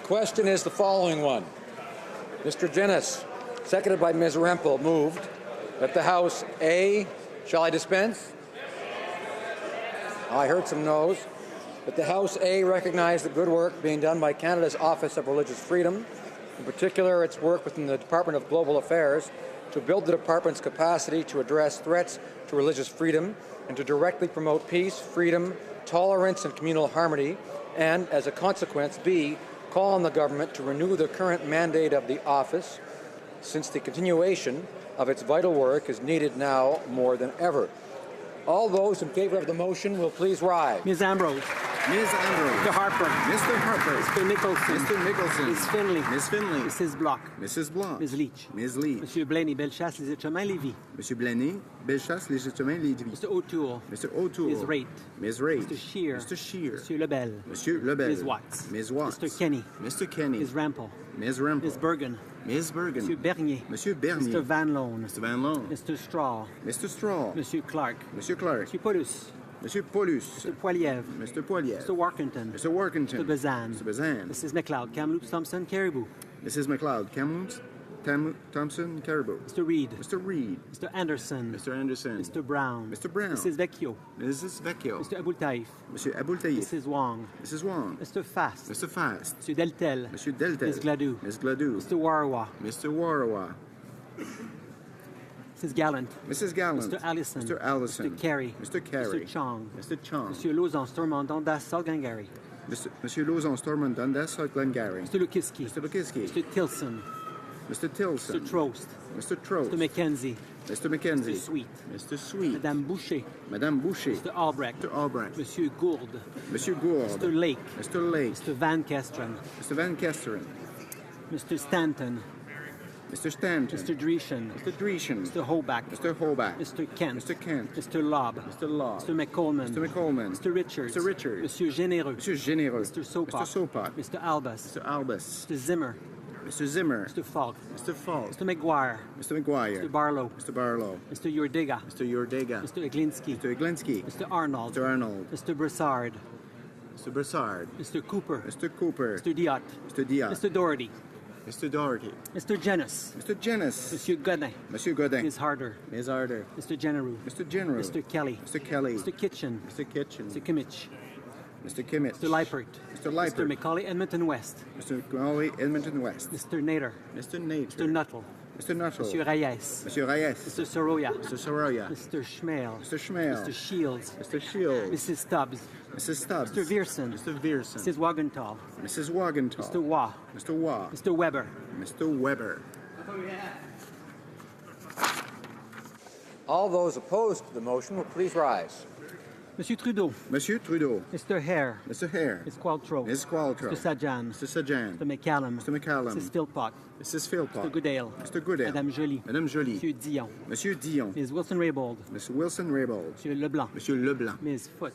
question is the following one. Mr. Jennis, seconded by Ms. Rempel, moved that the House A, shall I dispense? I heard some no's. That the House A recognize the good work being done by Canada's Office of Religious Freedom, in particular its work within the Department of Global Affairs to build the department's capacity to address threats to religious freedom and to directly promote peace, freedom, tolerance, and communal harmony, and, as a consequence, B, call on the government to renew the current mandate of the office, since the continuation of its vital work is needed now more than ever. All those in favor of the motion will please rise. Ms. Ambrose. Ms. Ambrose. Mr. Harper. Mr. Harper. Mr. Nicholson. Mr. Nicholson. Ms. Finley. Ms. Finley. Mrs. Block. Mrs. Block. Ms. Leach. Ms. Leach. Monsieur Blaney, Bellechasse, Les Etchemins, Lévis. Monsieur Blaney, Bellechasse, Les Etchemins, Lévis. Mr. O'Toole. Mr. O'Toole. Ms. Raitt. Ms. Raitt. Mr. Shear. Mr. Shear. Monsieur Lebel. Monsieur Lebel. Ms. Watts. Ms. Watts. Mr. Kenny. Mr. Kenny. Ms. Rampel. Ms. Rampel. Ms. Bergen. Ms. Bergen. Monsieur Bernier. Monsieur Bernier. Mr. Van Loan. Mr. Van Loan. Mr. Straw. Mr. Straw. Monsieur Clark. Monsieur Clark. Monsieur Paulus. Monsieur Paulus. Mr. Poiliev. Mr. Poiliev. Mr. Workington. Mr. Workington. Mr. Bazan. Mr. Bazan. Mrs. McLeod. Kamloops, Thompson, Caribou. Mrs. McLeod. Kamloops, Thompson, Caribou. Mr. Reed. Mr. Reed. Mr. Anderson. Mr. Anderson. Mr. Brown. Mr. Brown. Mrs. Vecchio. Mrs. Vecchio. Mr. Aboultaïf. Monsieur Aboultaïf. Mrs. Wong. Mrs. Wong. Mr. Fast. Mr. Fast. Mr. Deltel. Monsieur Deltel. Ms. Gladue. Ms. Gladue. Mr. Warawa. Mr. Warawa. Mrs. Gallant. Mrs. Gallant. Mr. Allison. Mr. Allison. Mr. Carey. Mr. Carey. Mr. Chong. Mr. Chong. Monsieur Lauzon, Stormont, Dundas, Glengarry. Monsieur Lauzon, Stormont, Dundas, Glengarry. Mr. Lukiski. Mr. Lukiski. Mr. Tilson. Mr. Tilson. Mr. Trost. Mr. Trost. Mr. McKenzie. Mr. McKenzie. Mr. Sweet. Mr. Sweet. Madame Boucher. Madame Boucher. Mr. Albrecht. Mr. Albrecht. Monsieur Gould. Monsieur Gould. Mr. Lake. Mr. Lake. Mr. Van Kesteren. Mr. Van Kesteren. Mr. Stanton. Mr. Stanton. Mr. Dreeshen. Mr. Dreeshen. Mr. Hoback. Mr. Hoback. Mr. Kent. Mr. Kent. Mr. Lobb. Mr. Lobb. Mr. McColeman. Mr. McColeman. Mr. Richards. Mr. Richards. Monsieur Généreux. Monsieur Généreux. Mr. Sopak. Mr. Sopak. Mr. Albus. Mr. Albus. Mr. Zimmer. Mr. Zimmer. Mr. Falk. Mr. Falk. Mr. McGuire. Mr. McGuire. Mr. Barlow. Mr. Barlow. Mr. Yordega. Mr. Yordega. Mr. Iglinski. Mr. Iglinski. Mr. Arnold. Mr. Arnold. Mr. Broussard. Mr. Broussard. Mr. Cooper. Mr. Cooper. Mr. Diot. Mr. Diot. Mr. Doherty. Mr. Doherty. Mr. Jennis. Mr. Jennis. Monsieur Godin. Monsieur Godin. Ms. Harder. Ms. Harder. Mr. Generou. Mr. General. Mr. Kelly. Mr. Kelly. Mr. Kitchen. Mr. Kitchen. Mr. Kimmich. Mr. Kimmich. Mr. Leipert. Mr. Leipert. Mr. Macaulay, Edmonton West. Mr. Macaulay, Edmonton West. Mr. Nader. Mr. Nader. Mr. Nuttall. Mr. Nuttall. Monsieur Reyes. Monsieur Reyes. Mr. Soroya. Mr. Soroya. Mr. Schmale. Mr. Schmale. Mr. Shields. Mr. Shields. Mrs. Stubbs. Mrs. Stubbs. Mr. Vierson. Mr. Vierson. Mrs. Wagenthal. Mrs. Wagenthal. Mr. Waugh. Mr. Waugh. Mr. Weber. Mr. Weber. All those opposed to the motion will please rise. Monsieur Trudeau. Monsieur Trudeau. Mr. Hare. Mr. Hare. Ms. Qualtrough. Ms. Qualtrough. Mr. Sajan. Mr. Sajan. Mr. McCallum. Mr. McCallum. Mrs. Philpott. Mrs. Philpott. Mr. Goodale. Mr. Goodale. Madame Joly. Madame Joly. Monsieur Dion. Monsieur Dion. Ms. Wilson-Raybould. Mr. Wilson-Raybould. Monsieur Leblanc. Monsieur Leblanc. Ms. Foote.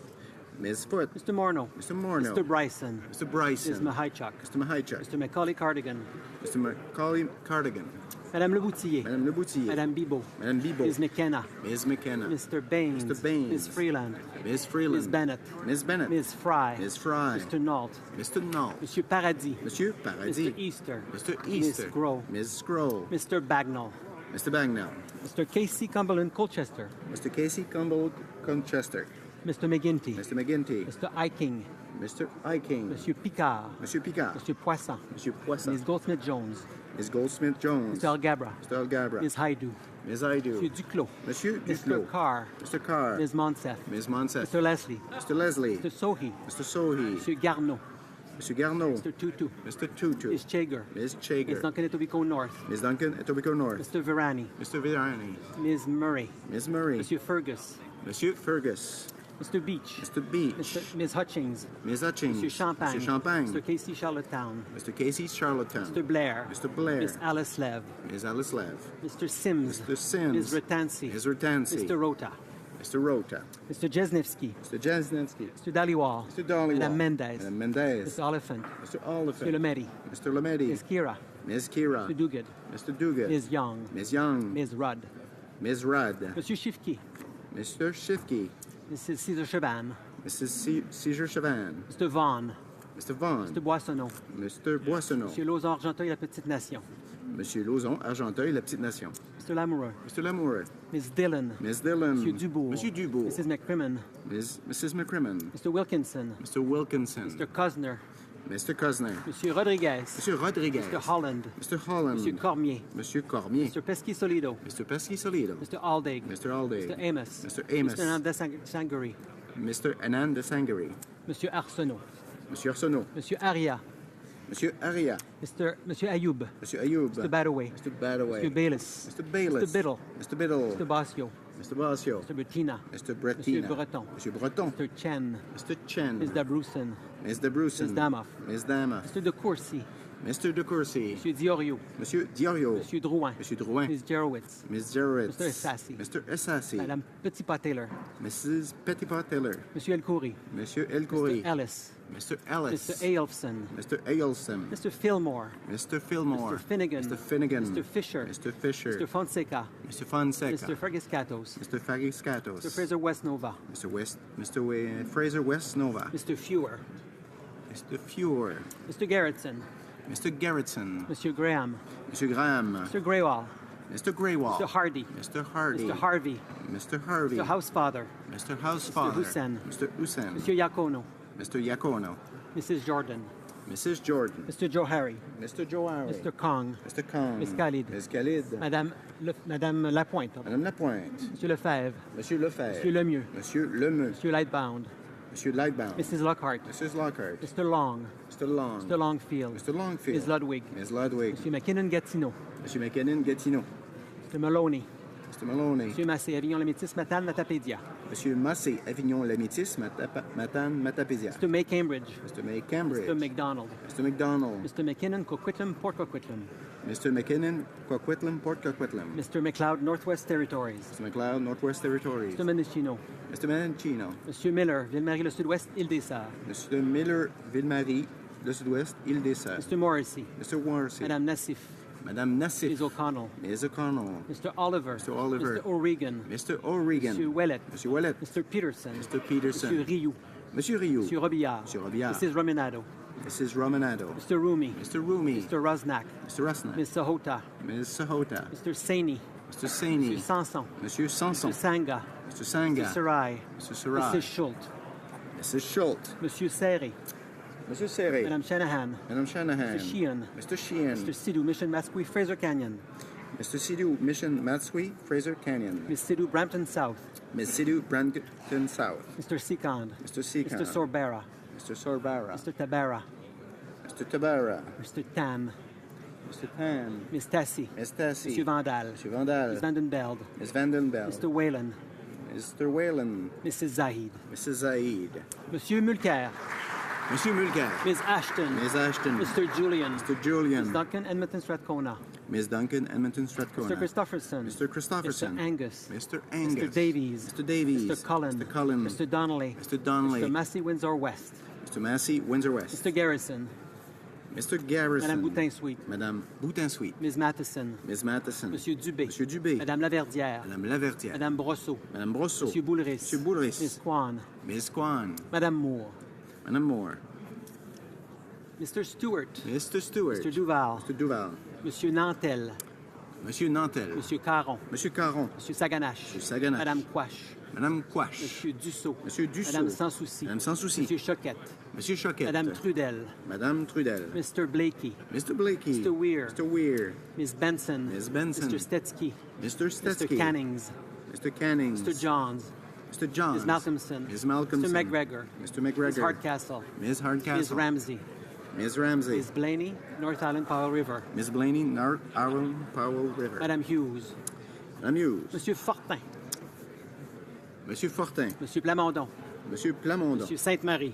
Ms. Foote. Mr. Morneau. Mr. Morneau. Mr. Bryson. Mr. Bryson. Ms. Mahichuk. Mr. Mahichuk. Mr. Macaulay Cardigan. Mr. Macaulay Cardigan. Madame Leboutillier. Madame Leboutillier. Madame Bibeau. Madame Bibeau. Ms. McKenna. Ms. McKenna. Mr. Baines. Mr. Baines. Ms. Freeland. Ms. Freeland. Ms. Bennett. Ms. Bennett. Ms. Fry. Ms. Fry. Mr. Nault. Mr. Nault. Monsieur Paradis. Monsieur Paradis. Mr. Easter. Mr. Easter. Ms. Groh. Ms. Groh. Mr. Bagnall. Mr. Bagnall. Mr. Casey Cumberland Colchester. Mr. Casey Cumberland Colchester. Mr. McGinty. Mr. McGinty. Mr. Iking. Mr. Iking. Monsieur Picard. Monsieur Picard. Monsieur Poisson. Monsieur Poisson. Ms. Goldsmith-Jones. Ms. Goldsmith-Jones. Mr. Algabra. Mr. Algabra. Ms. Haidu. Ms. Haidu. Monsieur Duclos. Monsieur Mr. Duclos. Carr. Mr. Carr. Ms. Monsef. Ms. Monsef. Mr. Leslie. Mr. Leslie. Mr. Sohi. Mr. Sohi. Monsieur Garneau. Mr. Garneau. Mr. Tutu. Mr. Tutu. Ms. Chager. Ms. Chager. Ms. Duncan Etobicoke North. Ms. Duncan Etobicoke North. Mr. Virani. Mr. Virani. Ms. Murray. Ms. Murray. Monsieur Fergus. Monsieur Fergus. Mr. Beach. Mr. Beach. Ms. Hutchings. Ms. Hutchings. Monsieur Champagne. Monsieur Champagne. Mr. Casey Charlottetown. Mr. Casey Charlottetown. Mr. Blair. Mr. Blair. Ms. Alice Lev. Ms. Alice Lev. Mr. Sims. Mr. Sims. Ms. Ratansi. Ms. Ratansi. Mr. Rota. Mr. Rota. Mr. Jesnevsky. Mr. Jesnevsky. Mr. Daliwal. Mr. Daliwal. Madame Mendez. Madame Mendez. Mr. Oliphant. Mr. Oliphant. Mr. Lemedi. Mr. Lemedi. Ms. Kira. Ms. Kira. Mr. Duguid. Mr. Duguid. Ms. Young. Ms. Young. Ms. Rudd. Ms. Rudd. Monsieur Shifki. Mr. Shifky. Mrs. Caesar Chaban. Mrs. Caesar Chavan. Mr. Vaughn. Mr. Vaughan. Mr. Boissonneau. Mr. Boissonneau. Monsieur Lauzon-Argenteuil, La Petite Nation. Monsieur Lauzon, Argenteuil, La Petite Nation. Mr. Lamoureux. Mr. Lamoureux. Ms. Dillon. Ms. Dillon. Monsieur Dubourg. Monsieur Dubourg. Mrs. McCrimmon. Mrs. McCrimmon. Mr. Wilkinson. Mr. Wilkinson. Mr. Cosner. Mr. Cosner. Monsieur Rodriguez. Monsieur Rodriguez. Mr. Holland. Mr. Holland. Monsieur Cormier. Monsieur Cormier. Mr. Pesky-Solido. Mr. Pesky-Solido. Mr. Aldig. Mr. Aldig. Mr. Amos. Mr. Amos. Mr. Anand-Sangari. Mr. Anand de Sangari. Monsieur Arsenault. Monsieur Arsenault. Monsieur Aria. Monsieur Aria. Monsieur Ayoub. Monsieur Ayoub. Mr. Badaway. Mr. Badaway. Mr. Bayless. Mr. Bayless. Mr. Biddle. Mr. Biddle. Mr. Basio. Mr. Basio. Mr. Bettina. Mr. Brettina. Monsieur Breton. Monsieur Breton. Mr. Chen. Mr. Chen. Ms. Dabroussen. Ms. Dabroussen. Ms. Damoff. Ms. Damoff. Mr. De Courcy. Mr. De Courcy. Monsieur Diorio. Monsieur Diorio. Monsieur Drouin. Monsieur Drouin. Ms. Jerowitz. Ms. Jarrett. Mr. Essassi. Mr. Essassi. Madame Petitpas-Taylor. Mrs. Petitpas-Taylor. Monsieur Elkoury. Monsieur Elkoury. Mr. Ellis. Mr. Ellis. Mr. Ailson. Mr. Ailson. Mr. Fillmore. Mr. Fillmore. Mr. Finnegan. Mr. Finnegan. Mr. Fisher. Mr. Fisher. Mr. Fonseca. Mr. Fonseca. Mr. Fergus-Catos. Mr. Fagiscatos. Mr. Fraser Westnova. Mr. Fraser Westnova. Mr. Fewer. Mr. Fewer. Mr. Garrettson. Mr. Garrettson. Mr. Graham. Mr. Graham. Mr. Greywall. Mr. Greywall. Mr. Hardy. Mr. Hardy. Mr. Harvey. Mr. Harvey. Mr. Housefather. Mr. Housefather. Mr. Hussein. Mr. Hussein. Mr. Yacono. Mr. Yacono. Mrs. Jordan. Mrs. Jordan. Mr. Johari. Mr. Johari. Mr. Kong. Mr. Kong. Ms. Khalid. Ms. Khalid. Madame Lapointe. Madame Lapointe. Monsieur Lefebvre. Monsieur Lefebvre. Monsieur Lemieux. Monsieur Lemieux. Monsieur Lightbound. Monsieur Lightbound. Mrs. Lockhart. Mrs. Lockhart. Mr. Long. Mr. Long. Mr. Longfield. Mr. Longfield. Ms. Ludwig. Ms. Ludwig. Monsieur McKinnon-Gatineau. Monsieur McKinnon-Gatineau. Mr. Maloney. Mr. Maloney. Monsieur Massé, Avignon-Lémétis, Matane, Matapédia. Monsieur Massé, Avignon-Lémétis, Matane, Matapédia. Mr. May Cambridge. Mr. May Cambridge. Mr. McDonald. Mr. McDonald. Mr. McKinnon, Coquitlam, Port Coquitlam. Mr. McKinnon, Coquitlam, Port Coquitlam. Mr. McLeod, Northwest Territories. Mr. McLeod, Northwest Territories. Mr. Mendocino. Mr. Mendocino. Monsieur Miller, Ville-Marie, le Sud-Ouest, Île-des-Sœurs. Mr. Miller, Ville-Marie, le Sud-Ouest, Île-des-Sœurs. Mr. Morrissey. Mr. Morrissey. Madame Nassif. Madame Nassif. Ms. O'Connell. Ms. O'Connell. Mr. Oliver. Mr. Oliver. Mr. O'Regan. Mr. O'Regan. Monsieur Ouellet. Monsieur Ouellet. Mr. Peterson. Mr. Peterson. Monsieur Rioux. Monsieur Rioux. Monsieur Robillard. Monsieur Robillard. Mrs. Romanado. Mrs. Romanado. Mr. Rumi. Mr. Rumi. Mr. Rosnack. Mr. Rusnak. Ms. Sahota. Ms. Sahota. Mr. Saini. Mr. Saini. Monsieur Sanson. Monsieur Sanson. Mr. Sanga. Mr. Sanga. Mr. Sarai. Mr. Sarai. Mrs. Schultz. Mrs. Schultz. Monsieur Serré. Monsieur Serré. Madame Shanahan. Madame Shanahan. Mr. Sheehan. Mr. Sheehan. Mr. Sidhu, Mission Masqui, Fraser Canyon. Mr. Sidhu, Mission Matsui, Fraser Canyon. Ms. Sidhu, Brampton South. Ms. Sidhu, Brampton South. Mr. Sikand. Mr. Sikand. Mr. Sorbara. Mr. Sorbara. Mr. Tabara. Mr. Tabara. Mr. Tam. Mr. Tan. Ms. Tassi. Ms. Tassi. Monsieur Vandal. Monsieur Vandal. Ms. Vandenbeld. Ms. Vandenbeld. Mr. Whalen. Mr. Whalen. Mrs. Zahid. Mrs. Zaid. Monsieur Mulcair. Monsieur Mulcair. Ms. Ashton. Ms. Ashton. Mr. Julian. Mr. Julian. Ms. Duncan, Edmonton Strathcona. Ms. Duncan, Edmonton Strathcona. Mr. Christopherson. Mr. Christopherson. Mr. Angus. Mr. Angus. Mr. Davies. Mr. Davies. Mr. Cullen. Mr. Cullen. Mr. Donnelly. Mr. Donnelly. Mr. Massey, Windsor West. Mr. Massey, Windsor West. Mr. Garrison. Mr. Garrison. Madame Boutin-Sweet. Madame Boutin-Sweet. Ms. Matheson. Ms. Matheson. Monsieur Dubé. Monsieur Dubé. Madame Laverdière. Madame Laverdière. Madame Brosseau. Madame Brosseau. Monsieur Boulris. Monsieur Boulris. Ms. Kwan. Ms. Kwan. Madame Moore. Madame Moore. Mr. Stewart. Mr. Stewart. Mr. Duval. Mr. Duval. Monsieur Nantel. Monsieur Nantel. Monsieur Caron. Monsieur Caron. Monsieur Saganache. Monsieur Saganache. Madame Quash. Madame Quash. Monsieur Dussault. Monsieur Dussault. Madame Sans Souci. Madame Sans Souci. Monsieur Choquette. Monsieur Choquette. Madame Trudel. Madame Trudel. Mr. Blakey. Mr. Blakey. Mr. Weir. Mr. Weir. Ms. Benson. Ms. Benson. Mr. Stetsky. Mr. Stetsky. Mr. Cannings. Mr. Cannings. Mr. Johns. Mr. Johns. Ms. Malcolmson. Ms. Malcolmson. Mr. McGregor. Mr. McGregor. Ms. Hardcastle. Ms. Hardcastle. Ms. Ramsey. Ms. Ramsey. Ms. Blaney, North Island Powell River. Ms. Blaney, North Island Powell River. Madame Hughes. Madame Hughes. Monsieur Fortin. Monsieur Fortin. Monsieur Plamondon. Monsieur Plamondon. Monsieur Sainte-Marie.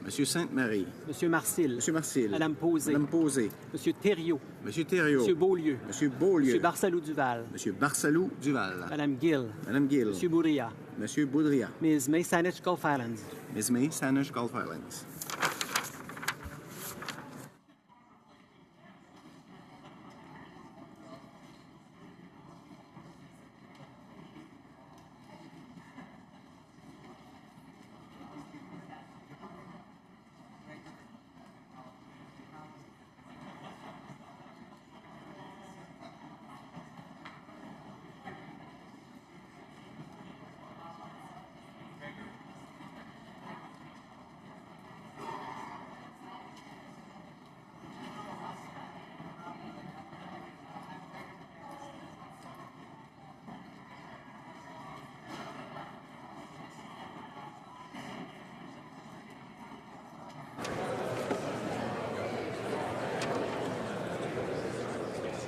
Monsieur Sainte-Marie. Monsieur Marcil. Monsieur Marcil. Madame Posé. Madame Posé. Monsieur Thériault. Monsieur Thériault. Monsieur Beaulieu. Monsieur Beaulieu. Monsieur Barsalou-Duval. Monsieur Barsalou Duval. Madame Gill. Madame Gill. Monsieur Bourria. Monsieur Boudria. Ms. May Saanich Gulf Islands. Ms. May Saanich Gulf Islands.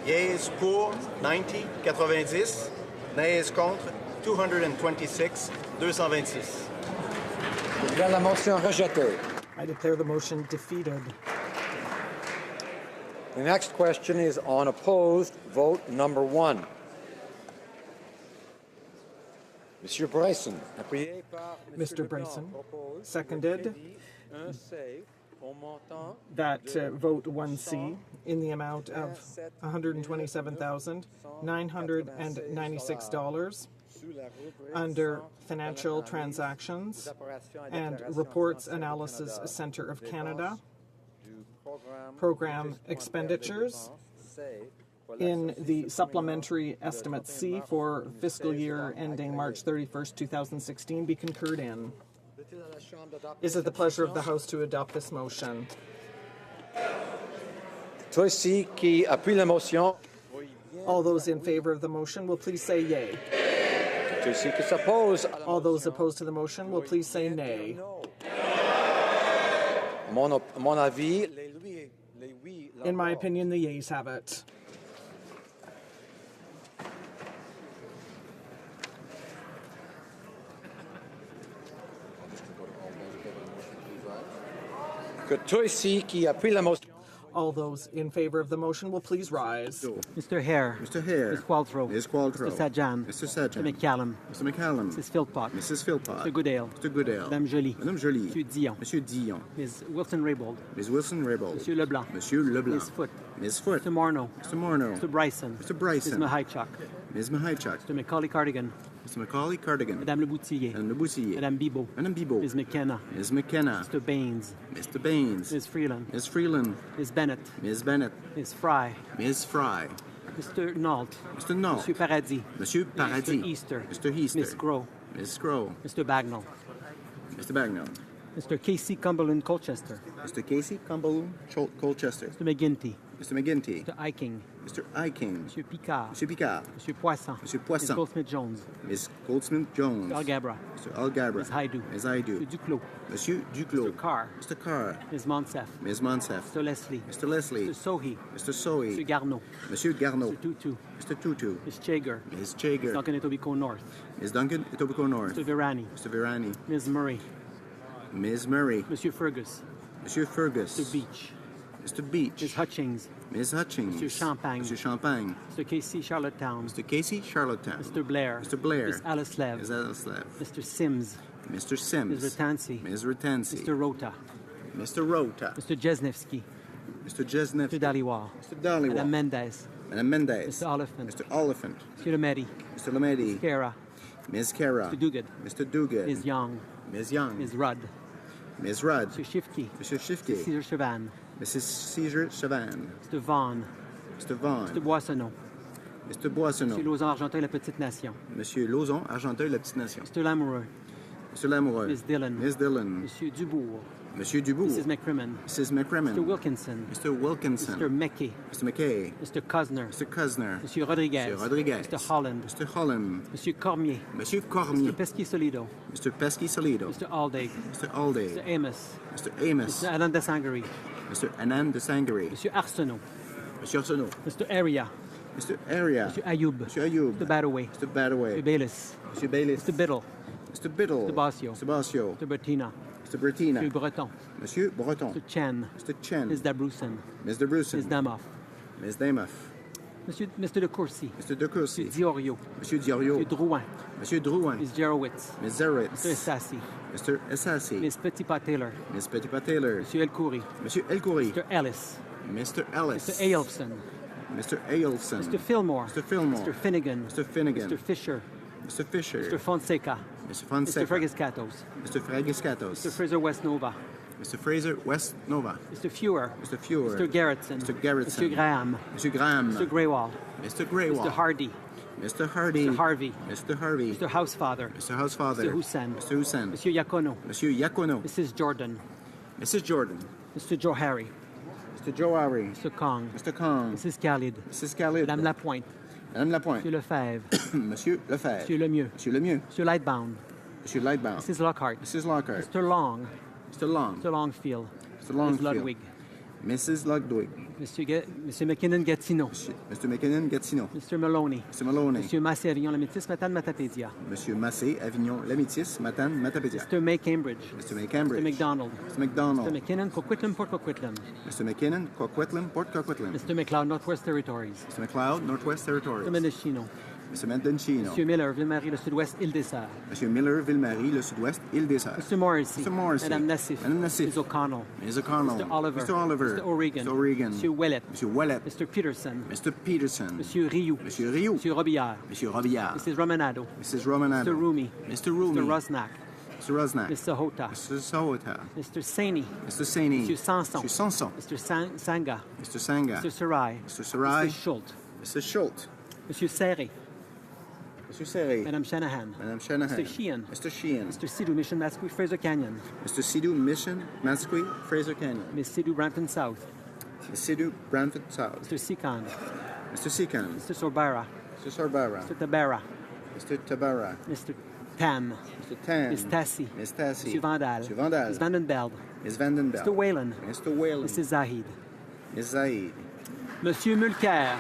Yeas pour 90, 90. Nays contre 226, 226. Je declare la motion rejetée. I declare the motion defeated. The next question is on opposed vote number 1. Monsieur Bryson, appuyé par Mr. Bryson, seconded un C au montant that vote 1C in the amount of $127,996 under Financial Transactions and Reports Analysis Centre of Canada, Program Expenditures in the Supplementary Estimate C for fiscal year ending March 31st, 2016 be concurred in. Is it the pleasure of the House to adopt this motion? Tous ceux qui appuient la motion. All those in favor of the motion will please say yea. Tous ceux qui s'opposent. All those opposed to the motion will please say nay. Mon avis, In my opinion, the yeas have it. que tous ceux qui appuient la motion. All those in favor of the motion will please rise. Mr. Hare. Mr. Hare. Ms. Qualtrough. Ms. Qualtrough. Mr. Sajan. Mr. Sajan. Mr. McCallum. Mr. McCallum. Mrs. Philpott. Mrs. Philpott. Mr. Goodale. Mr. Goodale. Madame Joly. Madame Joly. Monsieur Dion. Monsieur Dion. Ms. Wilson-Raybould. Ms. Wilson-Raybould. Monsieur Leblanc. Monsieur Leblanc. Ms. Foote. Ms. Foote. Mr. Morneau. Mr. Morneau. Mr. Bryson. Mr. Bryson. Ms. Mahichuk. Ms. Mahichuk. Mr. Macaulay-Cardigan. Mr. Macaulay-Cardigan. Madame Le Boutillier. Madame Le Boutillier. Madame Bibeau. Madame Bibeau. Ms. McKenna. Ms. McKenna. Mr. Baines. Mr. Baines. Ms. Freeland. Ms. Freeland. Ms. Bennett. Ms. Bennett. Ms. Fry. Ms. Fry. Mr. Nault. Mr. Nault. Monsieur Paradis. Monsieur Paradis. Mr. Easter. Mr. Easter. Ms. Groh. Ms. Groh. Mr. Bagnall. Mr. Bagnall. Mr. Casey Cumberland Colchester. Mr. Casey Cumberland Colchester. Mr. McGinty. Mr. McGinty. Mr. Iking. Mr. Iking. Monsieur Picard. Monsieur Picard. Monsieur Poisson. Monsieur Ms. Poisson. Goldsmith-Jones. Ms. Goldsmith-Jones. Mr. Algabra. Mr. Algabra. Ms. Haidu. Ms. Haidu. Mr. Duclos. Monsieur Duclos. Mr. Carr. Mr. Carr. Ms. Monsef. Ms. Monsef. Mr. Leslie. Mr. Leslie. Mr. Sohi. Mr. Sohi. Mr. Garneau. Monsieur Garneau. Mr. Tutu. Mr. Tutu. Ms. Chager. Ms. Chager. Duncan Etobicoke North. Ms. Duncan Etobicoke North. Mr. Virani. Mr. Virani. Ms. Murray. Ms. Murray. Monsieur Fergus. Monsieur Fergus. Mr. Beach. Mr. Beach. Ms. Hutchings. Ms. Hutchings. Mr. Champagne. Mr. Champagne. Mr. Casey Charlottetown. Mr. Casey Charlottetown. Mr. Blair. Mr. Blair. Ms. Alice Lev. Ms. Alice Lev. Mr. Sims. Mr. Sims. Ms. Ratansi. Ms. Ratansi. Mr. Rota. Mr. Rota. Mr. Jesnevsky. Mr. Jesnevsky. Mr. Daliwal. Mr. Daliwal. Madame Mendez. Madame Mendez. Mr. Oliphant. Mr. Oliphant. Mr. Lemedi. Mr. Lemedi. Ms. Kara. Ms. Kara. Mr. Duguid. Mr. Duguid. Ms. Young. Ms. Young. Ms. Rudd. Ms. Rudd. Mr. Shifke. Mr. Shifke. Mr. Cesar Chavan. Mrs. Caesar Chavan. Mr. Vaughn. Mr. Vaughn. Mr. Boissonneau. Mr. Boissonneau. Mr. Lauzon-Argentin, La Petite Nation. Monsieur Lauzon, Argenteuil, La Petite Nation. Mr. Lamoureux. Mr. Lamoureux. Ms. Dillon. Ms. Dillon. Monsieur Dubourg. Monsieur Dubourg. Mrs. McCrimmon. Mrs. McCrimmon. Mr. Wilkinson. Mr. Wilkinson. Mr. McKay. Mr. McKay. Mr. Cosner. Mr. Cosner. Monsieur Rodriguez. Monsieur Rodriguez. Mr. Holland. Mr. Holland. Monsieur Cormier. Monsieur Cormier. Mr. Pesky-Solido. Mr. Pesky-Solido. Mr. Alday. Mr. Alday. Mr. Amos. Mr. Amos. Mr. Alan Desangari. Mr. Anand de Sangari. Monsieur Arsenault. Monsieur Arsenault. Mr. Area. Mr. Area. Monsieur Ayoub. Monsieur Ayoub. Mr. Badaway. Mr. Badaway. Mr. Bayliss. Monsieur Bayliss. Mr. Biddle. Mr. Biddle. Mr. Basio. Mr. Basio. Mr. Bertina. Mr. Bertina. Monsieur Breton. Monsieur Breton. Mr. Chen. Mr. Chen. Ms. Dabroussen. Ms. de Brussen. Ms. Damoff. Ms. Damoff. Mr. De Courcy. Mr. de Courcy. Mr. Diorio. Monsieur Diorio. Mr. Drouin. Monsieur Drouin. Ms. Jerowitz. Ms. Zerwitz. Mr. Essassi. Mr. Essassi. Ms. Petitpas-Taylor. Ms. Petitpas-Taylor. Monsieur Elkoury. Monsieur Elkoury. Mr. Ellis. Mr. Ellis. Mr. Ailson. Mr. Ailson. Mr. Fillmore. Mr. Fillmore. Mr. Finnegan. Mr. Finnegan. Mr. Fisher. Mr. Fisher. Mr. Fonseca. Mr. Fonseca. Mr. Fregiscatos. Mr. Fregiscatos. Mr. Fraser West Nova. Mr. Fraser West Nova. Mr. Fewer. Mr. Fewer. Mr. Gerritsen. Mr. Gerritsen. Mr. Graham. Mr. Graham. Mr. Greywall. Mr. Greywall. Mr. Hardy. Mr. Hardy. Mr. Harvey. Mr. Harvey. Mr. Housefather. Mr. Housefather. Mr. Hussein. Mr. Hussein. Monsieur Yacono. Monsieur Yacono. Mrs. Jordan. Mrs. Jordan. Mr. Joe Harry. Mr. Joe Harry. Mr. Kong. Mr. Kong. Mrs. Khalid. Mrs. Khalid. Madame Lapointe. Madame Lapointe. Monsieur Lefebvre. Monsieur Lefebvre. Monsieur Lemieux. Monsieur Lemieux. Monsieur Lightbound. Monsieur Lightbound. Mrs. Lockhart. Mrs. Lockhart. Mr. Long. Mr. Long. Mr. Longfield. Mr. Longfield. Ms. Ludwig. Mrs. Ludwig. Monsieur McKinnon-Gatineau. Mr. McKinnon-Gatineau. Mr. Maloney. Mr. Maloney. Monsieur Massé, Avignon-Lamétis, Matane, Matapédia. Monsieur Massé, Avignon, Lamitis, Matane, Matapédia. Mr. May Cambridge. Mr. May Cambridge. Mr. McDonald. Mr. McDonald. Mr. McKinnon, Coquitlam, Port Coquitlam. Mr. McKinnon, Coquitlam, Port Coquitlam. Mr. McLeod, Northwest Territories. Mr. McLeod, Northwest Territories. Mr. Mendocino. Mr. Mendocino. Monsieur Miller, Ville-Marie, le Sud-Ouest, Île-des-Sœurs. Monsieur Miller, Ville-Marie, le Sud-Ouest, Île-des-Sœurs. Mr. Morrissey. Mr. Morrissey. Madame Nassif. Madame Nassif. Ms. O'Connell. Ms. O'Connell. Mr. Oliver. Mr. Oliver. Mr. O'Regan. Mr. O'Regan. Monsieur Ouellet. Monsieur Ouellet. Mr. Peterson. Mr. Peterson. Monsieur Rioux. Monsieur Rioux. Monsieur Robillard. Monsieur Robillard. Mrs. Romanado. Mrs. Romanado. Mr. Rumi. Mr. Rumi. Mr. Rosnack. Mr. Rosnack. Mr. Hota. Mr. Sahota. Mr. Saini. Mr. Saini. Monsieur Sanson. Monsieur Sanson. Mr. Sanga. Mr. Sanga. Mr. Sarai. Mr. Sarai. Mr. Schultz. Mr. Schultz. Monsieur Serré. Mr. Serré. Madame Shanahan. Madame Shanahan. Mr. Sheehan. Mr. Sheehan. Mr. Sidhu, Mission Masqui, Fraser Canyon. Mr. Sidhu, Mission, Masqui, Fraser Canyon. Miss Sidhu, Brampton South. Ms. Sidhu, Brantford South. Mr. Sikand. Mr. Seacon. Mr. Sorbara. Mr. Sorbara. Mr. Tabara. Mr. Tabara. Mr. Tam. Mr. Tam. Miss Tassie. Miss Tassie. Monsieur Vandal. Monsieur Vandal. Miss Vandenbeld. Ms. Vandenbeld. Mr. Whalen. Mr. Whalen. Mrs. Zahid. Ms. Zaid. Monsieur Mulcair.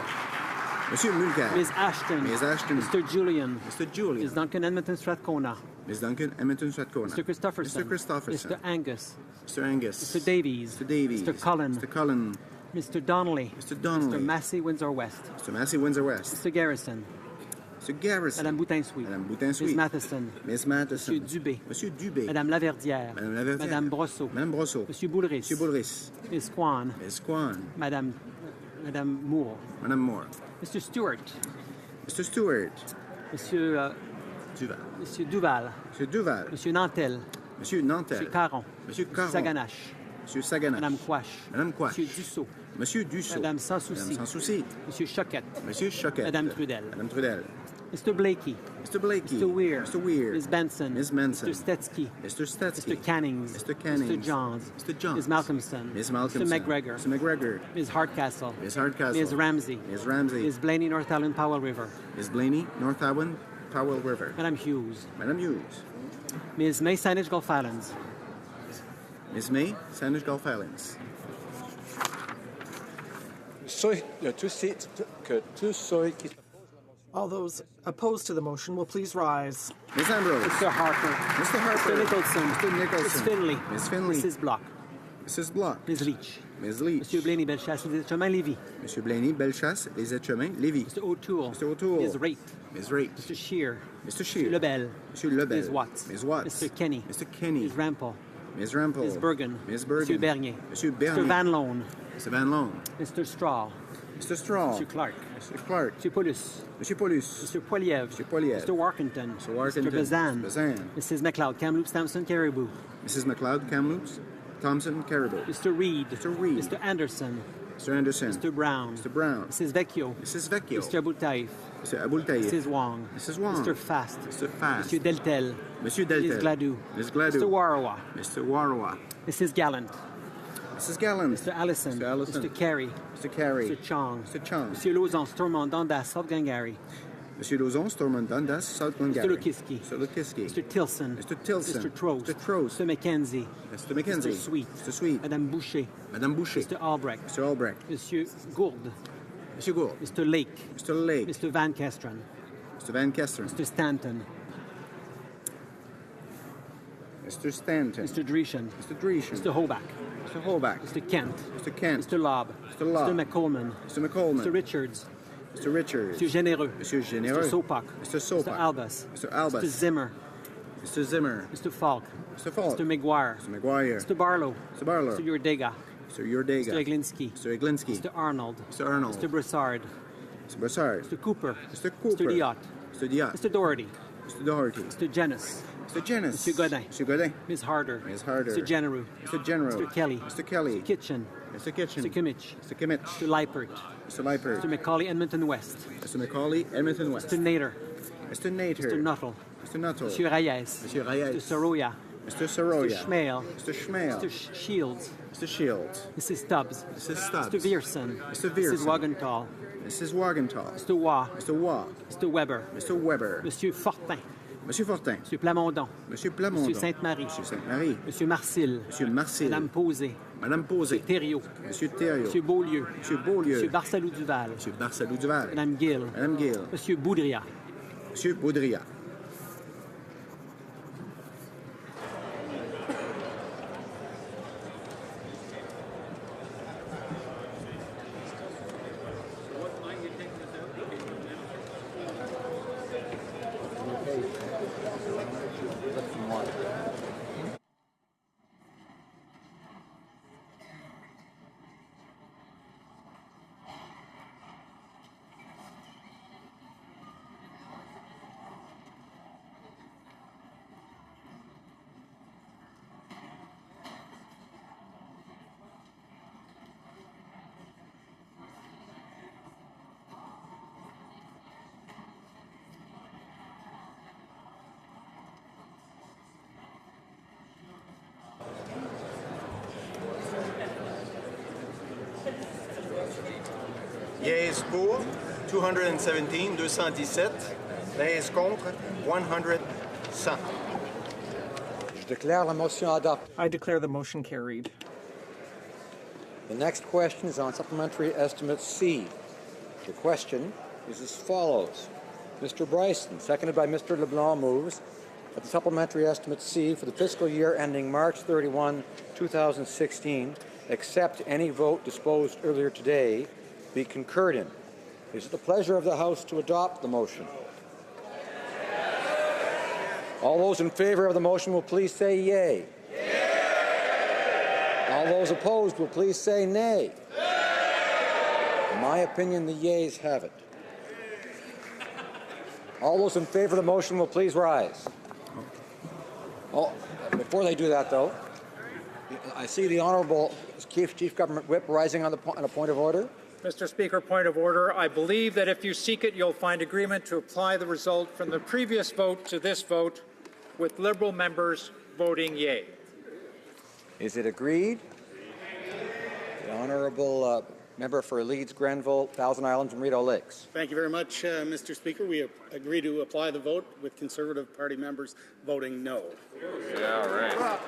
Monsieur Mulcair. Miss Ashton. Ms. Ashton. Mr. Julian. Mr. Julian. Miss Duncan Edmonton Strathcona. Ms. Duncan, Edmonton Stratcona. Mr. Christopherson. Mr. Christopherson. Mr. Angus. Mr. Angus. Mr. Davies. Mr. Davies. Mr. Cullen. Mr. Cullen. Mr. Donnelly. Mr. Donnelly. Mr. Massey, Windsor West. Mr. Massey, Windsor West. Mr. Garrison. Mr. Garrison. Madame Boutin-Sweet. Madame Boutin-Sweet. Miss Matheson. Miss Matheson. Monsieur Dubé. Monsieur Dubé. Madame Laverdière. Madame Laverdière. Madame Brosseau. Madame Brosseau. Monsieur Boulris. Monsieur Boulris. Miss Kwan. Miss Kwan. Madame Moore. Madame Moore. Mr. Stewart. Mr. Stewart. Monsieur Duval. Monsieur Duval. Monsieur Duval. Monsieur Nantel. Monsieur Nantel. Monsieur Caron. Monsieur Caron. Saganache. Monsieur Saganache. Madame Quash. Madame Quash. Monsieur Dussault. Monsieur Dussault. Madame Sans Souci. Madame Sans Souci. Monsieur Choquette. Monsieur Choquette. Madame Trudel. Madame Trudel. Mr. Blakey. Mr. Blakey. Mr. Weir. Mr. Weir. Ms. Benson. Ms. Benson. Mr. Stetsky. Mr. Stetsky. Mr. Cannings. Mr. Cannings. Mr. Johns. Mr. Johns. Ms. Malcolmson. Ms. Malcolmson. Mr. McGregor. Mr. McGregor. Ms. Hardcastle. Ms. Hardcastle. Ms. Ramsey. Ms. Ramsey. Ms. Blaney, North Island, Powell River. Ms. Blaney, North Island, Powell River. Madame Hughes. Madame Hughes. Ms. May, Saanich Gulf Islands. Ms. May, Saanich Gulf Islands. All those opposed to the motion will please rise. Ms. Ambrose. Mr. Harper. Mr. Harper. Mr. Nicholson. Mr. Nicholson. Ms. Finley. Ms. Finley. Mrs. Block. Mrs. Block. Ms. Leach. Ms. Leach. Monsieur Blaney, Bellechasse, Les Chemins, Lévis. Monsieur Blaney, Bellechasse, Les Etchemins, Lévis. Mr. O'Toole. Mr. O'Toole. Ms. Raitt. Ms. Raitt. Mr. Shear. Mr. Shear. Mr. Lebel. Monsieur Lebel. Ms. Watts. Ms. Watts. Mr. Kenny. Mr. Kenny. Ms. Rampel. Ms. Rampel. Ms. Bergen. Ms. Bergen. Monsieur Bernier. Monsieur Bernier. Mr. Van Loan. Mr. Van Loan. Mr. Straw. Mr. Straw. Mr. Clark. Mr. Clark. Mr. Paulus. Monsieur Paulus. Mr. Poiliev. Mr. Poiliev. Mr. Warkington. Mr. Warkington. Mr. Bazan. Bazan. Mrs. McLeod, Kamloops, Thompson, Caribou. Mrs. McLeod, Kamloops, Thompson, Caribou. Mr. Reed. Mr. Reed. Mr. Anderson. Mr. Anderson. Mr. Brown. Mr. Brown. Mrs. Vecchio. Mrs. Vecchio. Mr. Abultaif. Mr. Abultaif. Mrs. Wong. Mrs. Wong. Mr. Fast. Mr. Fast. Monsieur Deltel. Monsieur Deltel. Ms. Gladue. Ms. Gladue. Mr. Warawa. Mr. Warawa. Mrs. Gallant. Mrs. Gallant. Mr. Allison. Mr. Allison. Mr. Carey. Mr. Carey. Mr. Chong. Mr. Chong. Monsieur Lauzon, Stormont, Dundas, South Glengarry. Monsieur Lauzon, Stormont, Dundas, South Glengarry. Mr. Lukiski. Mr. Lukiski. Mr. Tilson. Mr. Tilson. Mr. Trost. Mr. Trost. Mr. Mackenzie. Mr. Mackenzie. Mr. Sweet. Mr. Sweet. Madame Boucher. Madame Boucher. Mr. Albrecht. Mr. Albrecht. Monsieur Gourde. Monsieur Gould. Mr. Lake. Mr. Lake. Mr. Van Kesteren. Mr. Van Kesteren. Mr. Stanton. Mr. Stanton. Mr. Dreeshen. Mr. Dreeshen. Mr. Hoback. Mr. Holback. Mr. Kent. Mr. Kent. Mr. Lobb. Mr. Lobb. Mr. McColeman. Mr. McColeman. Mr. Richards. Mr. Richards. Mr. Généreux. Monsieur Généreux. Mr. Sopak. Mr. Sopak. Mr. Albus. Mr. Albus. Mr. Zimmer. Mr. Zimmer. Mr. Falk. Mr. Falk. Mr. McGuire. Mr. McGuire. Mr. Barlow. Mr. Barlow. Mr. Urdega. Mr. Yordega. Mr. Eglinski. Mr. Eglinski. Mr. Arnold. Mr. Arnold. Mr. Broussard. Mr. Broussard. Mr. Cooper. Mr. Cooper. Mr. Diot. Mr. Diot. Mr. Doherty. Mr. Doherty. Mr. Jennis. Mr. Jennis. Mr. Godin. Mr. Godin. Ms. Harder. Ms. Harder. Mr. Genereux. Mr. General. Mr. Kelly. Mr. Kelly. Mr. Kitchen. Mr. Kitchen. Mr. Kimmich. Mr. Kimmich. Mr. Leipert. Mr. Leipert. Mr. Macaulay, Edmonton West. Mr. Macaulay, Edmonton West. Mr. Nader. Mr. Nader. Mr. Nuttall. Mr. Nuttall. Monsieur Reyes. Monsieur Reyes. Mr. Soroya. Mr. Soroya. Mr. Schmale. Mr. Schmale. Mr. Shields. Mr. Shields. Mrs. Stubbs. Mrs. Stubbs. Mr. Vierson. Mr. Vierson. Mrs. Wagenthal. Mrs. Wagenthal. Mr. Waugh. Mr. Waugh. Mr. Weber. Mr. Weber. Monsieur Fortin. Monsieur Fortin. Monsieur Plamondon. Monsieur Plamondon. Monsieur Sainte-Marie. Monsieur Sainte-Marie. Monsieur Marcil. Monsieur Marcil. Madame Posé. Madame Posé. Thériault. Monsieur Thériault. Monsieur Beaulieu. Monsieur Beaulieu. Monsieur Barsalou-Duval. Monsieur Barsalou-Duval. Madame Gill. Madame Gill. Monsieur Boudria. Monsieur Baudrillard. Yeas pour, 217, 217. Nays contre, 100, 100. Je déclare la motion adoptée. I declare the motion carried. The next question is on Supplementary Estimate C. The question is as follows. Mr. Bryson, seconded by Mr. LeBlanc, moves that the Supplementary Estimate C for the fiscal year ending March 31, 2016, except any vote disposed earlier today, be concurred in. Is it the pleasure of the House to adopt the motion? All those in favor of the motion will please say yea. All those opposed will please say nay. In my opinion, the yeas have it. All those in favor of the motion will please rise. Oh, before they do that, though, I see the Honourable Chief Government Whip rising on a point of order. Mr. Speaker, point of order. I believe that if you seek it, you'll find agreement to apply the result from the previous vote to this vote, with Liberal members voting yea. Is it agreed? The Honourable Member for Leeds, Grenville, Thousand Islands, and Rideau Lakes. Thank you very much, Mr. Speaker. We agree to apply the vote with Conservative Party members voting no. Yeah, right.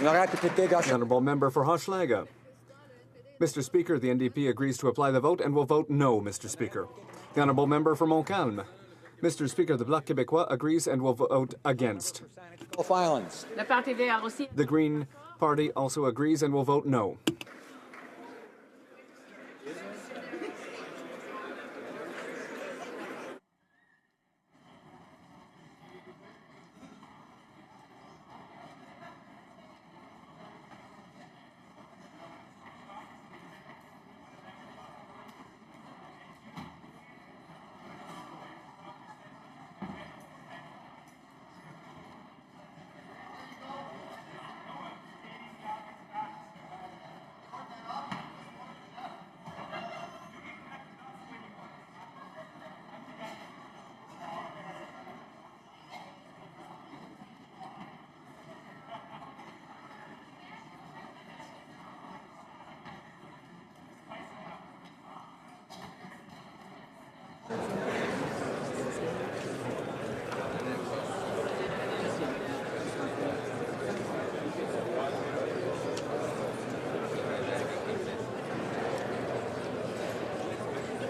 The Honourable Member for Hochelaga. Mr. Speaker, the NDP agrees to apply the vote and will vote no, Mr. Speaker. The Honourable Member for Montcalm. Mr. Speaker, the Bloc Québécois agrees and will vote against. Gulf Islands. The Green Party also agrees and will vote no.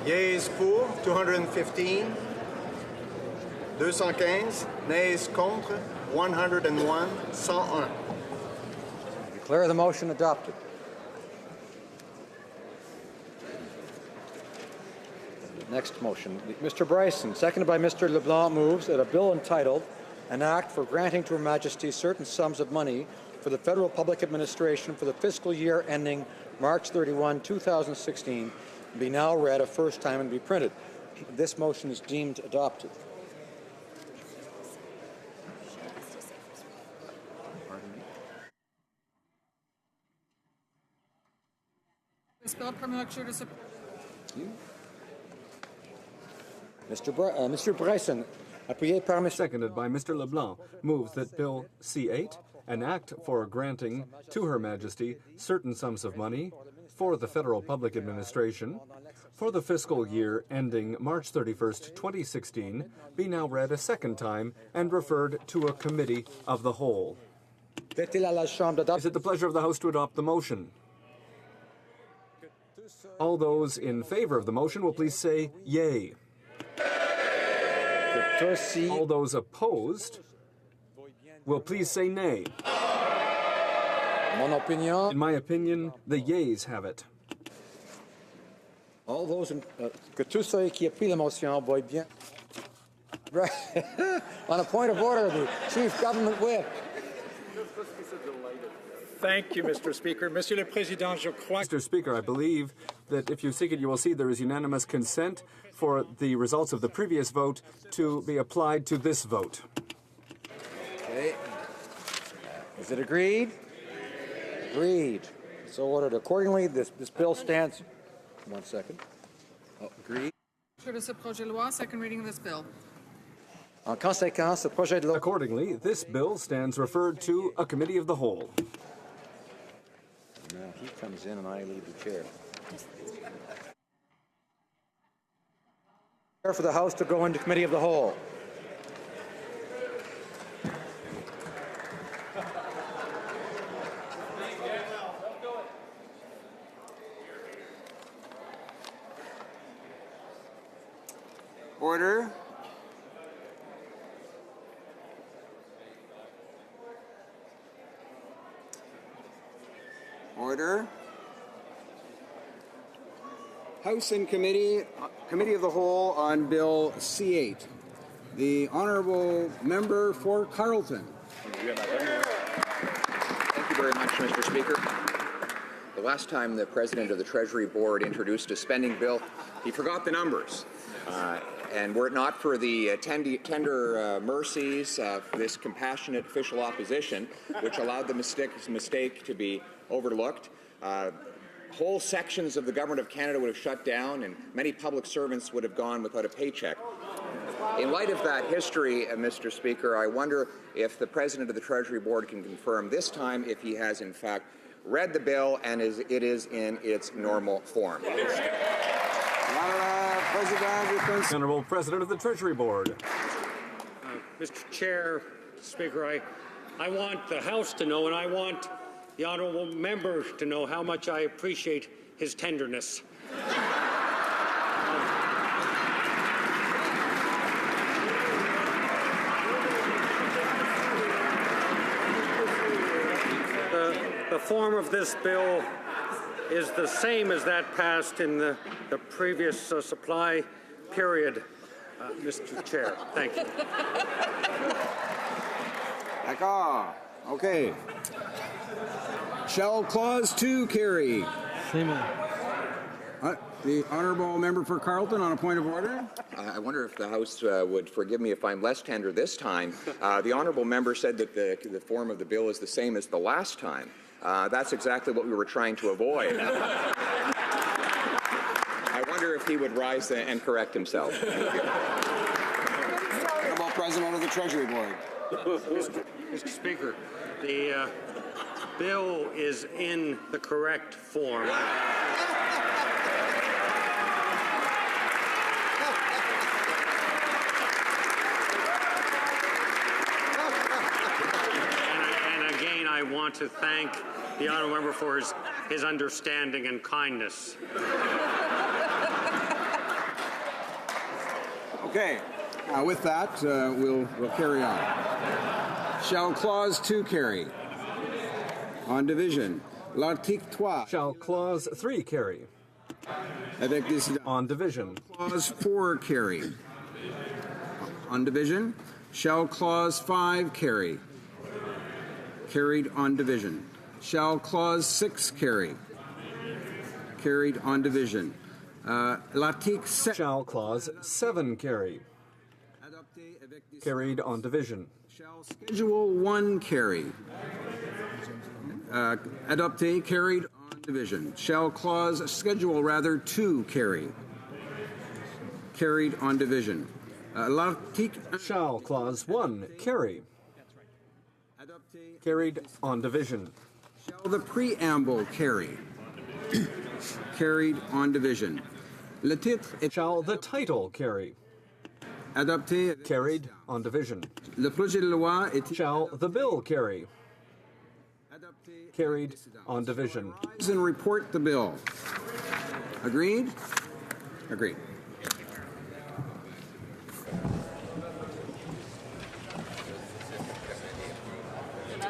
Yeas pour, 215, 215. Nays contre, 101, 101. Declare the motion adopted. Next motion. Mr. Bryson, seconded by Mr. LeBlanc, moves that a bill entitled An Act for Granting to Her Majesty Certain Sums of Money for the Federal Public Administration for the fiscal year ending March 31, 2016, be now read a first time and be printed. This motion is deemed adopted. Mr. Bryson, appuyé par Mr. Seconded by Mr. LeBlanc, moves that Bill C-8, an act for granting to Her Majesty certain sums of money for the Federal Public Administration for the fiscal year ending March 31st, 2016 be now read a second time and referred to a committee of the whole. Is it the pleasure of the House to adopt the motion? All those in favor of the motion will please say yea. All those opposed will please say nay. In my opinion, the yeas have it. All those que tous ceux qui appuient la motion voient bien. On a point of order, the Chief Government Whip. Thank you, Mr. Speaker. Monsieur le Président, je crois... Mr. Speaker, I believe that if you seek it, you will see there is unanimous consent for the results of the previous vote to be applied to this vote. Okay. Is it agreed? Agreed. So ordered. Accordingly, this bill stands... One second. Oh, agreed. Second reading of this bill. En conséquence, ce projet de loi... Accordingly, this bill stands referred to a committee of the whole. Now he comes in and I leave the chair. For the House to go into committee of the whole. Order. Order. House and Committee of the Whole on Bill C8. The Honourable Member for Carleton. Thank you very much, Mr. Speaker. The last time the President of the Treasury Board introduced a spending bill, he forgot the numbers. And were it not for the tender mercies of this compassionate official opposition, which allowed the mistake to be overlooked, whole sections of the Government of Canada would have shut down and many public servants would have gone without a paycheck. In light of that history, Mr. Speaker, I wonder if the President of the Treasury Board can confirm this time if he has in fact read the bill and it is in its normal form. Honourable President of the Treasury Board. Mr. Chair, Speaker, I want the House to know and I want the honourable member to know how much I appreciate his tenderness. The form of this bill is the same as that passed in the previous supply period, Mr. Chair. Thank you. D'accord. Okay. Shall Clause 2 carry? The Honourable Member for Carleton on a point of order. I wonder if the House would forgive me if I'm less tender this time. The Honourable Member said that the form of the bill is the same as the last time. That's exactly what we were trying to avoid. I wonder if he would rise and correct himself. Thank you. Honourable President of the Treasury Board. Mr. Speaker, the bill is in the correct form. And again, I want to thank the honourable member for his understanding and kindness. Okay. With that, we'll carry on. Shall Clause 2 carry? On division. L'article 3. Shall Clause 3 carry? On division. Clause 4 carry? On division. Shall Clause 5 carry? Carried on division. Shall Clause 6 carry? Carried on division. L'article 7. Shall Clause 7 carry? Carried on division. Shall Schedule 1 carry? Adopté, carried on division. Shall Schedule 2 carry? Carried on division. Shall Clause 1 carry? Carried on division. Shall the preamble carry? Carried on division. Le titre est Shall the title carry? adopté. Carried on division. Le projet de loi est Shall the bill carry? Carried on division. and report the bill. Agreed? Agreed.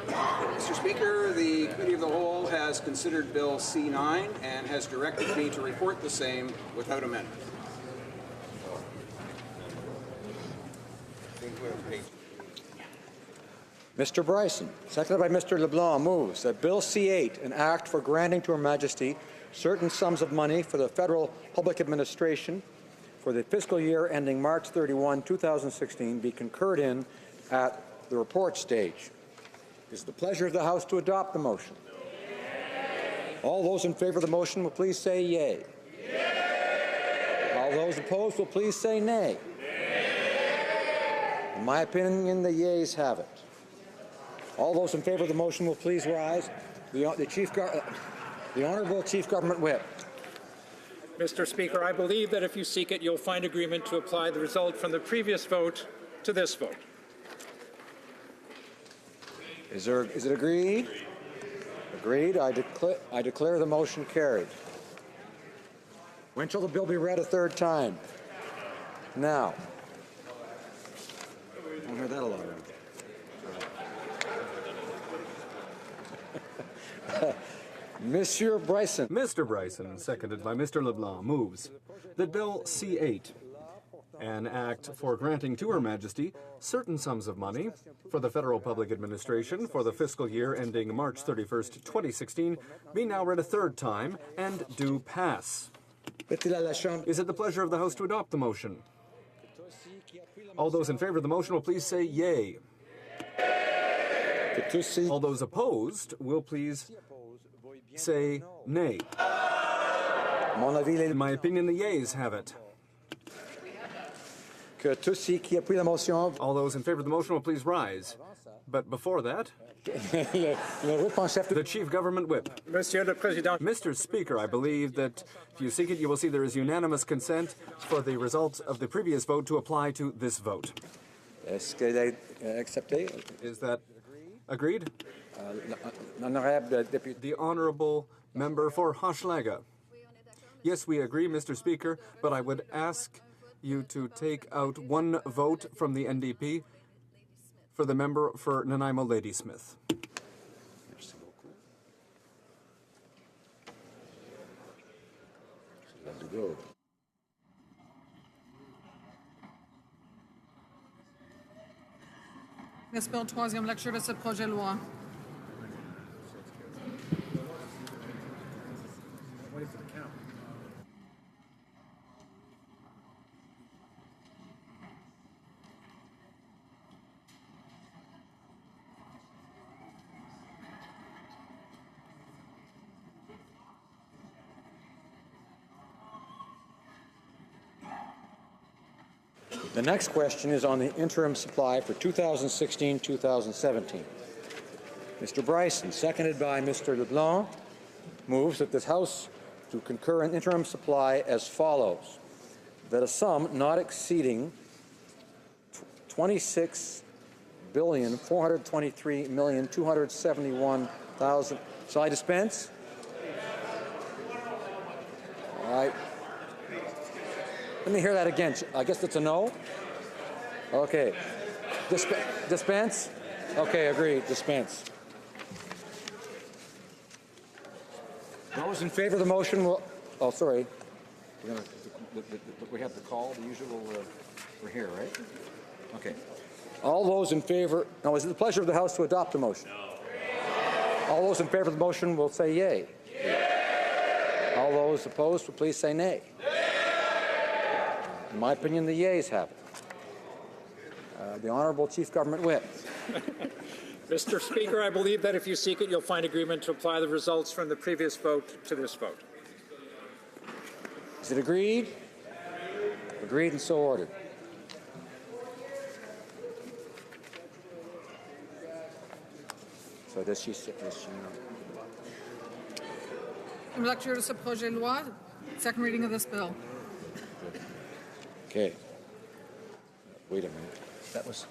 Mr. Speaker, the Committee of the Whole has considered Bill C9 and has directed me to report the same without amendment. Mr. Bryson, seconded by Mr. LeBlanc, moves that Bill C8, an act for granting to Her Majesty certain sums of money for the federal public administration for the fiscal year ending March 31, 2016, be concurred in at the report stage. It is the pleasure of the House to adopt the motion. All those in favor of the motion will please say yea. All those opposed will please say nay. In my opinion, the yeas have it. All those in favor of the motion will please rise. The Honourable Chief Government Whip. Mr. Speaker, I believe that if you seek it, you'll find agreement to apply the result from the previous vote to this vote. Is it agreed? Agreed. I declare the motion carried. When shall the bill be read a third time? Now. I don't hear that a lot. Monsieur Bryson. Mr. Bryson, seconded by Mr. LeBlanc, moves that Bill C8, an act for granting to Her Majesty certain sums of money for the federal public administration for the fiscal year ending March 31st, 2016, be now read a third time and do pass. Is it the pleasure of the House to adopt the motion? All those in favor of the motion will please say yea. All those opposed will please say nay. In my opinion, the yeas have it. All those in favor of the motion will please rise. But before that, the Chief Government Whip. Mr. Speaker, I believe that if you seek it, you will see there is unanimous consent for the results of the previous vote to apply to this vote. Is that agreed? The Honourable Member for Hochelaga. Yes, we agree, Mr. Speaker, but I would ask you to take out one vote from the NDP for the member for Nanaimo Ladysmith. This bill, troisième lecture de ce projet de loi. Waiting for the count. The next question is on the interim supply for 2016-2017. Mr. Bryson, seconded by Mr. LeBlanc, moves that this House to concur an interim supply as follows: that a sum not exceeding $26,423,271,000. Shall I dispense? All right. Let me hear that again. I guess it's a no? Okay. Dispense? Okay, agreed. Dispense. Those in favor of the motion will... Oh, sorry. We have the call, the usual... we're here, right? Okay. All those in favor... Now, is it the pleasure of the House to adopt the motion? No. All those in favor of the motion will say yea. Yea. All those opposed will please say nay. In my opinion, the yeas have it. The Honourable Chief Government Whip. Mr. Speaker, I believe that if you seek it, you'll find agreement to apply the results from the previous vote to this vote. Is it agreed? Agreed and so ordered. So does she know? Deuxième lecture de ce projet de loi. Second reading of this bill. Okay. Wait a minute. That was.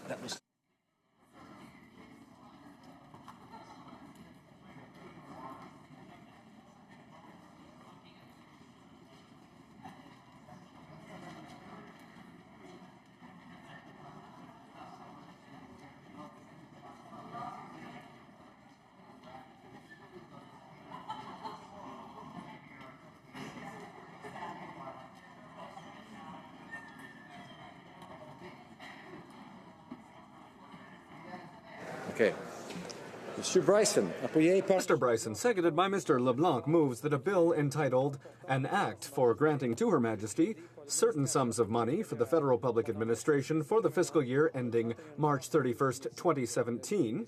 Okay. Mr. Bryson, seconded by Mr. LeBlanc, moves that a bill entitled An Act for Granting to Her Majesty Certain Sums of Money for the Federal Public Administration for the fiscal year ending March 31st, 2017,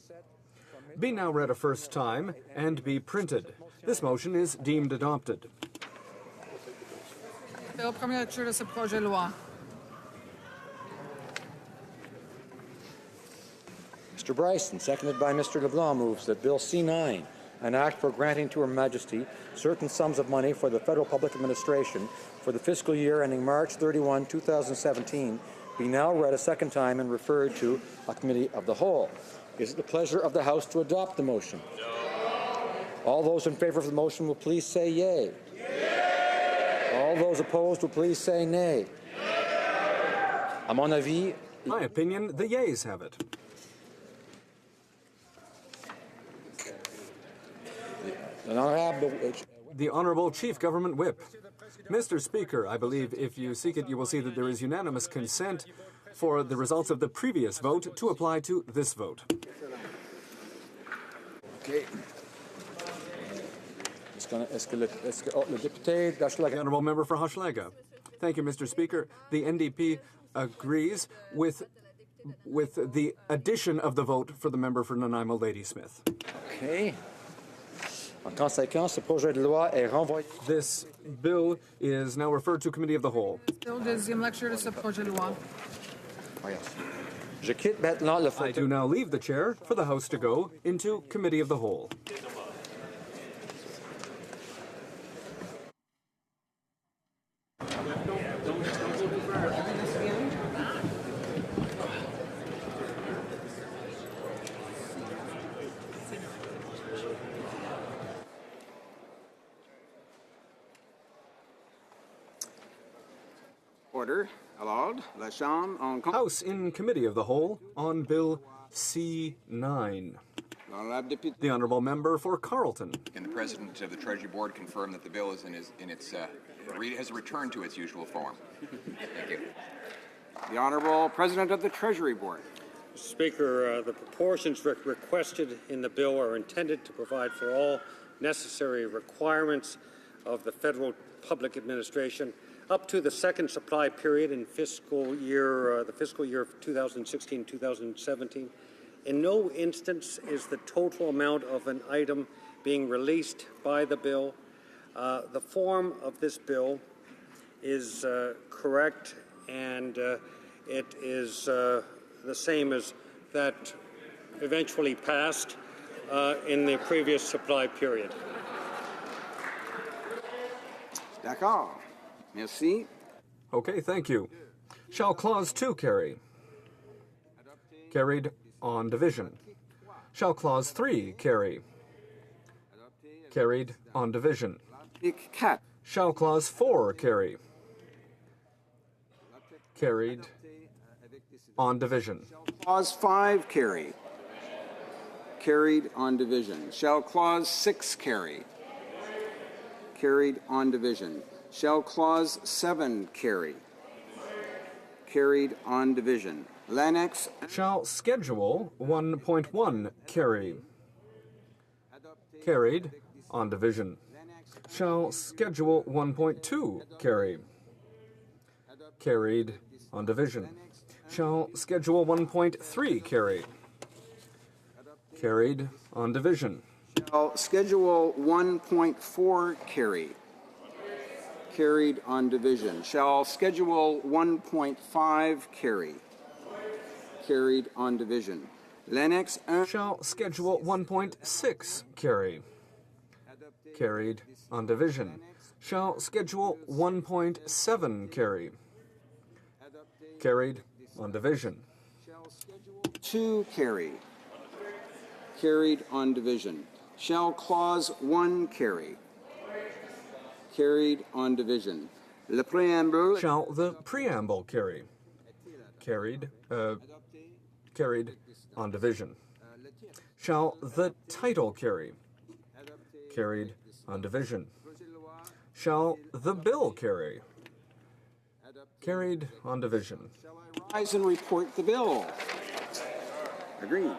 be now read a first time and be printed. This motion is deemed adopted. Bill, première lecture de ce projet de loi. Mr. Bryson, seconded by Mr. LeBlanc, moves that Bill C-9, an act for granting to Her Majesty certain sums of money for the Federal Public Administration for the fiscal year ending March 31, 2017, be now read a second time and referred to a committee of the whole. Is it the pleasure of the House to adopt the motion? No. All those in favor of the motion will please say yea. Yea. All those opposed will please say nay. À mon avis, my opinion, the yeas have it. The Honorable Chief Government Whip. Mr. Speaker, I believe if you seek it, you will see that there is unanimous consent for the results of the previous vote to apply to this vote. Okay. The Honourable Member for Hochelaga. Thank you, Mr. Speaker. The NDP agrees with the addition of the vote for the member for Nanaimo Ladysmith. Okay. En conséquence, ce projet de loi est renvoyé. This bill is now referred to Committee of the Whole. Bill, deuxième lecture de ce projet de loi. Je quitte maintenant le I do now leave the chair for the House to go into Committee of the Whole. Order. Allowed. La Chambre en House in Committee of the Whole on Bill C-9. The Honourable Member for Carleton. Can the President of the Treasury Board confirm that the bill is has returned to its usual form? Thank you. The Honourable President of the Treasury Board. Mr. Speaker, the proportions requested in the bill are intended to provide for all necessary requirements of the federal public administration up to the second supply period in the fiscal year of 2016-2017. In no instance is the total amount of an item being released by the bill. The form of this bill is correct, and it is the same as that eventually passed in the previous supply period. D'accord. Merci. Okay, thank you. Shall Clause 2 carry? Carried on division. Shall Clause 3 carry? Carried on division. Shall Clause 4 carry? Carried on division. Clause 5 carry? Carried on division. Shall Clause 6 carry? Carried on division. Shall Clause 7 carry? Carried on division. L'annex. Shall Schedule 1.1 carry? Carried on division. Shall Schedule 1.2 carry? Carried on division. Shall Schedule 1.3 carry? Carried on division. Shall Schedule 1.4 carry? Carried on division. Shall Schedule 1.5 carry? Carried on division. L'annex 1. Shall Schedule 1.6 carry? Carried on division. Shall Schedule 1.7 carry? Carried on division. 2 carry? Carried on division. Shall Clause 1 carry? Carried on division. Le préambule. Shall the preamble carry? Carried on division. Shall the title carry? Carried on division. Shall the bill carry? Carried on division. Rise and report the bill. Agreed.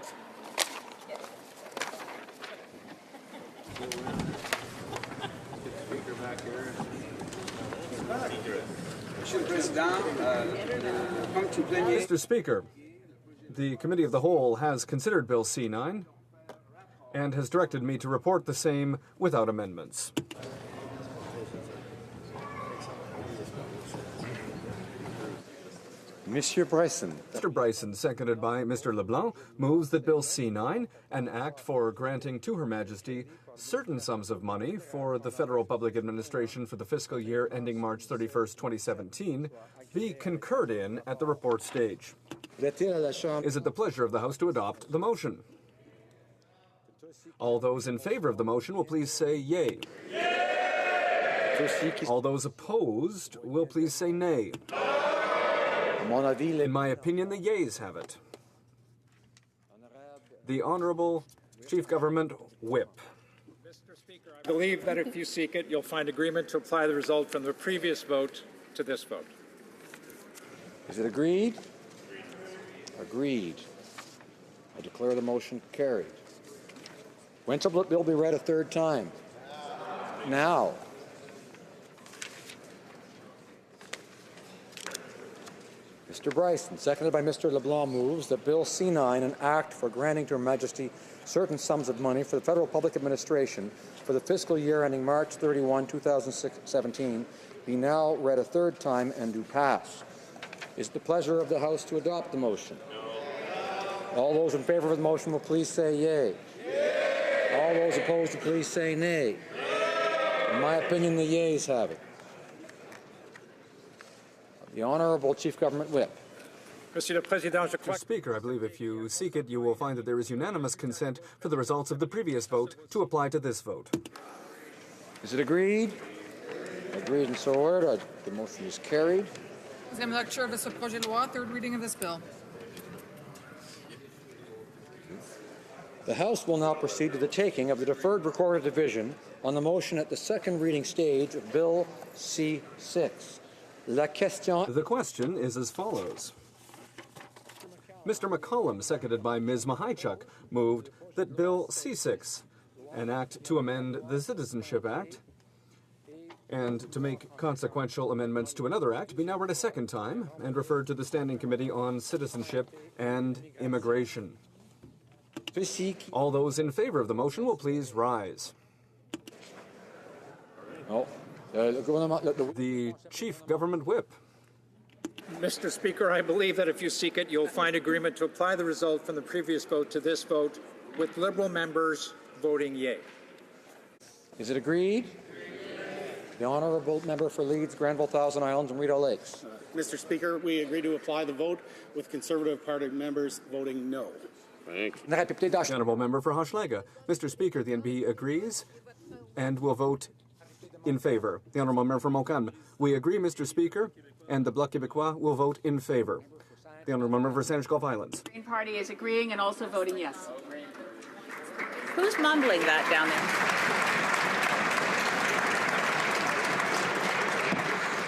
Mr. Speaker, the Committee of the Whole has considered Bill C9 and has directed me to report the same without amendments. Monsieur Bryson. Mr. Bryson, seconded by Mr. LeBlanc, moves that Bill C9, an act for granting to Her Majesty certain sums of money for the federal public administration for the fiscal year ending March 31st, 2017, be concurred in at the report stage. Is it the pleasure of the House to adopt the motion? All those in favor of the motion will please say yea. All those opposed will please say nay. In my opinion, the yeas have it. The Honorable Chief Government Whip. Mr. Speaker, I believe that if you seek it, you'll find agreement to apply the result from the previous vote to this vote. Is it agreed? Agreed. I declare the motion carried. When shall the bill be read a third time? Now. Mr. Bryson, seconded by Mr. LeBlanc, moves that Bill C9, an act for granting to Her Majesty certain sums of money for the federal public administration for the fiscal year ending March 31, 2017, be now read a third time and do pass. Is it the pleasure of the House to adopt the motion? No. All those in favor of the motion will please say yea. Yea. All those opposed will please say nay. In my opinion, the yeas have it. The Honorable Chief Government Whip. Mr. Speaker, I believe if you seek it, you will find that there is unanimous consent for the results of the previous vote to apply to this vote. Is it agreed? Agreed and so ordered. The motion is carried. Deuxième lecture de ce projet de loi, third reading of this bill. The House will now proceed to the taking of the deferred recorded division on the motion at the second reading stage of Bill C6. The question is as follows. Mr. McCollum, seconded by Ms. Mahaichuk, moved that Bill C6, an act to amend the Citizenship Act and to make consequential amendments to another act, be now read a second time and referred to the Standing Committee on Citizenship and Immigration. All those in favor of the motion will please rise. The Chief Government Whip. Mr. Speaker, I believe that if you seek it, you'll find agreement to apply the result from the previous vote to this vote, with Liberal members voting yea. Is it agreed? The Honourable Member for Leeds, Granville, Thousand Islands and Rideau Lakes. Mr. Speaker, we agree to apply the vote, with Conservative Party members voting no. The Honourable Member for Hochelaga. Mr. Speaker, the NP agrees and will vote in favour. The Honourable Member for Montcalm. We agree, Mr. Speaker, and the Bloc Québécois will vote in favour. The Honourable Member for Sandwich Gulf Islands. The Green Party is agreeing and also voting yes. Who's mumbling that down there?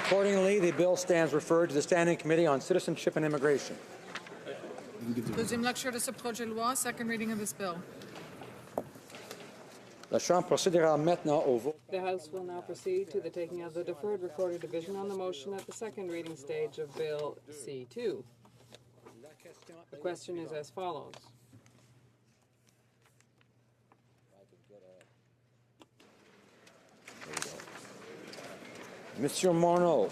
Accordingly, the bill stands referred to the Standing Committee on Citizenship and Immigration. Deuxième lecture de ce projet de loi, second reading of this bill. La Chambre procédera maintenant au vote. The House will now proceed to the taking of the deferred recorded division on the motion at the second reading stage of Bill C2. The question is as follows. Monsieur Morneau.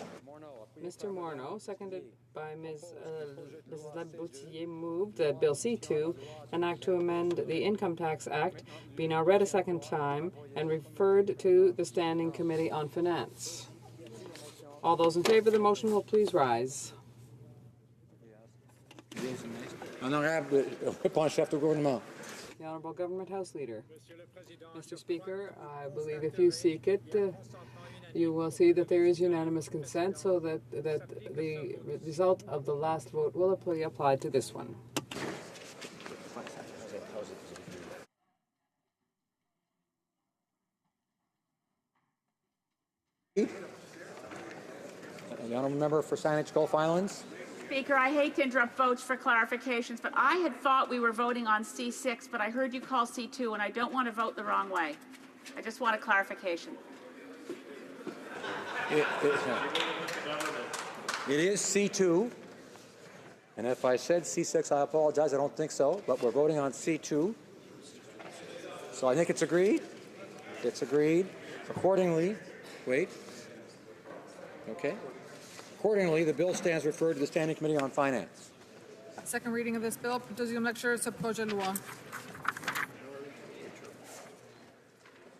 Mr. Morneau, seconded by Mrs. Laboutier, moved that Bill C2, an act to amend the Income Tax Act, be now read a second time and referred to the Standing Committee on Finance. All those in favor of the motion will please rise. Honorable chef du gouvernement. The Honourable Government House Leader. Mr. Speaker, I believe if you seek it, you will see that there is unanimous consent, so that the result of the last vote will be applied to this one. The Honourable Member for Saanich Gulf Islands. Speaker, I hate to interrupt votes for clarifications, but I had thought we were voting on C6, but I heard you call C2, and I don't want to vote the wrong way. I just want a clarification. It is C2, and if I said C6, I apologize. I don't think so, but we're voting on C2. So I think it's agreed. It's agreed. Accordingly, wait. Okay. Accordingly, the bill stands referred to the Standing Committee on Finance. Second reading of this bill. Deuxième lecture, ce projet de loi.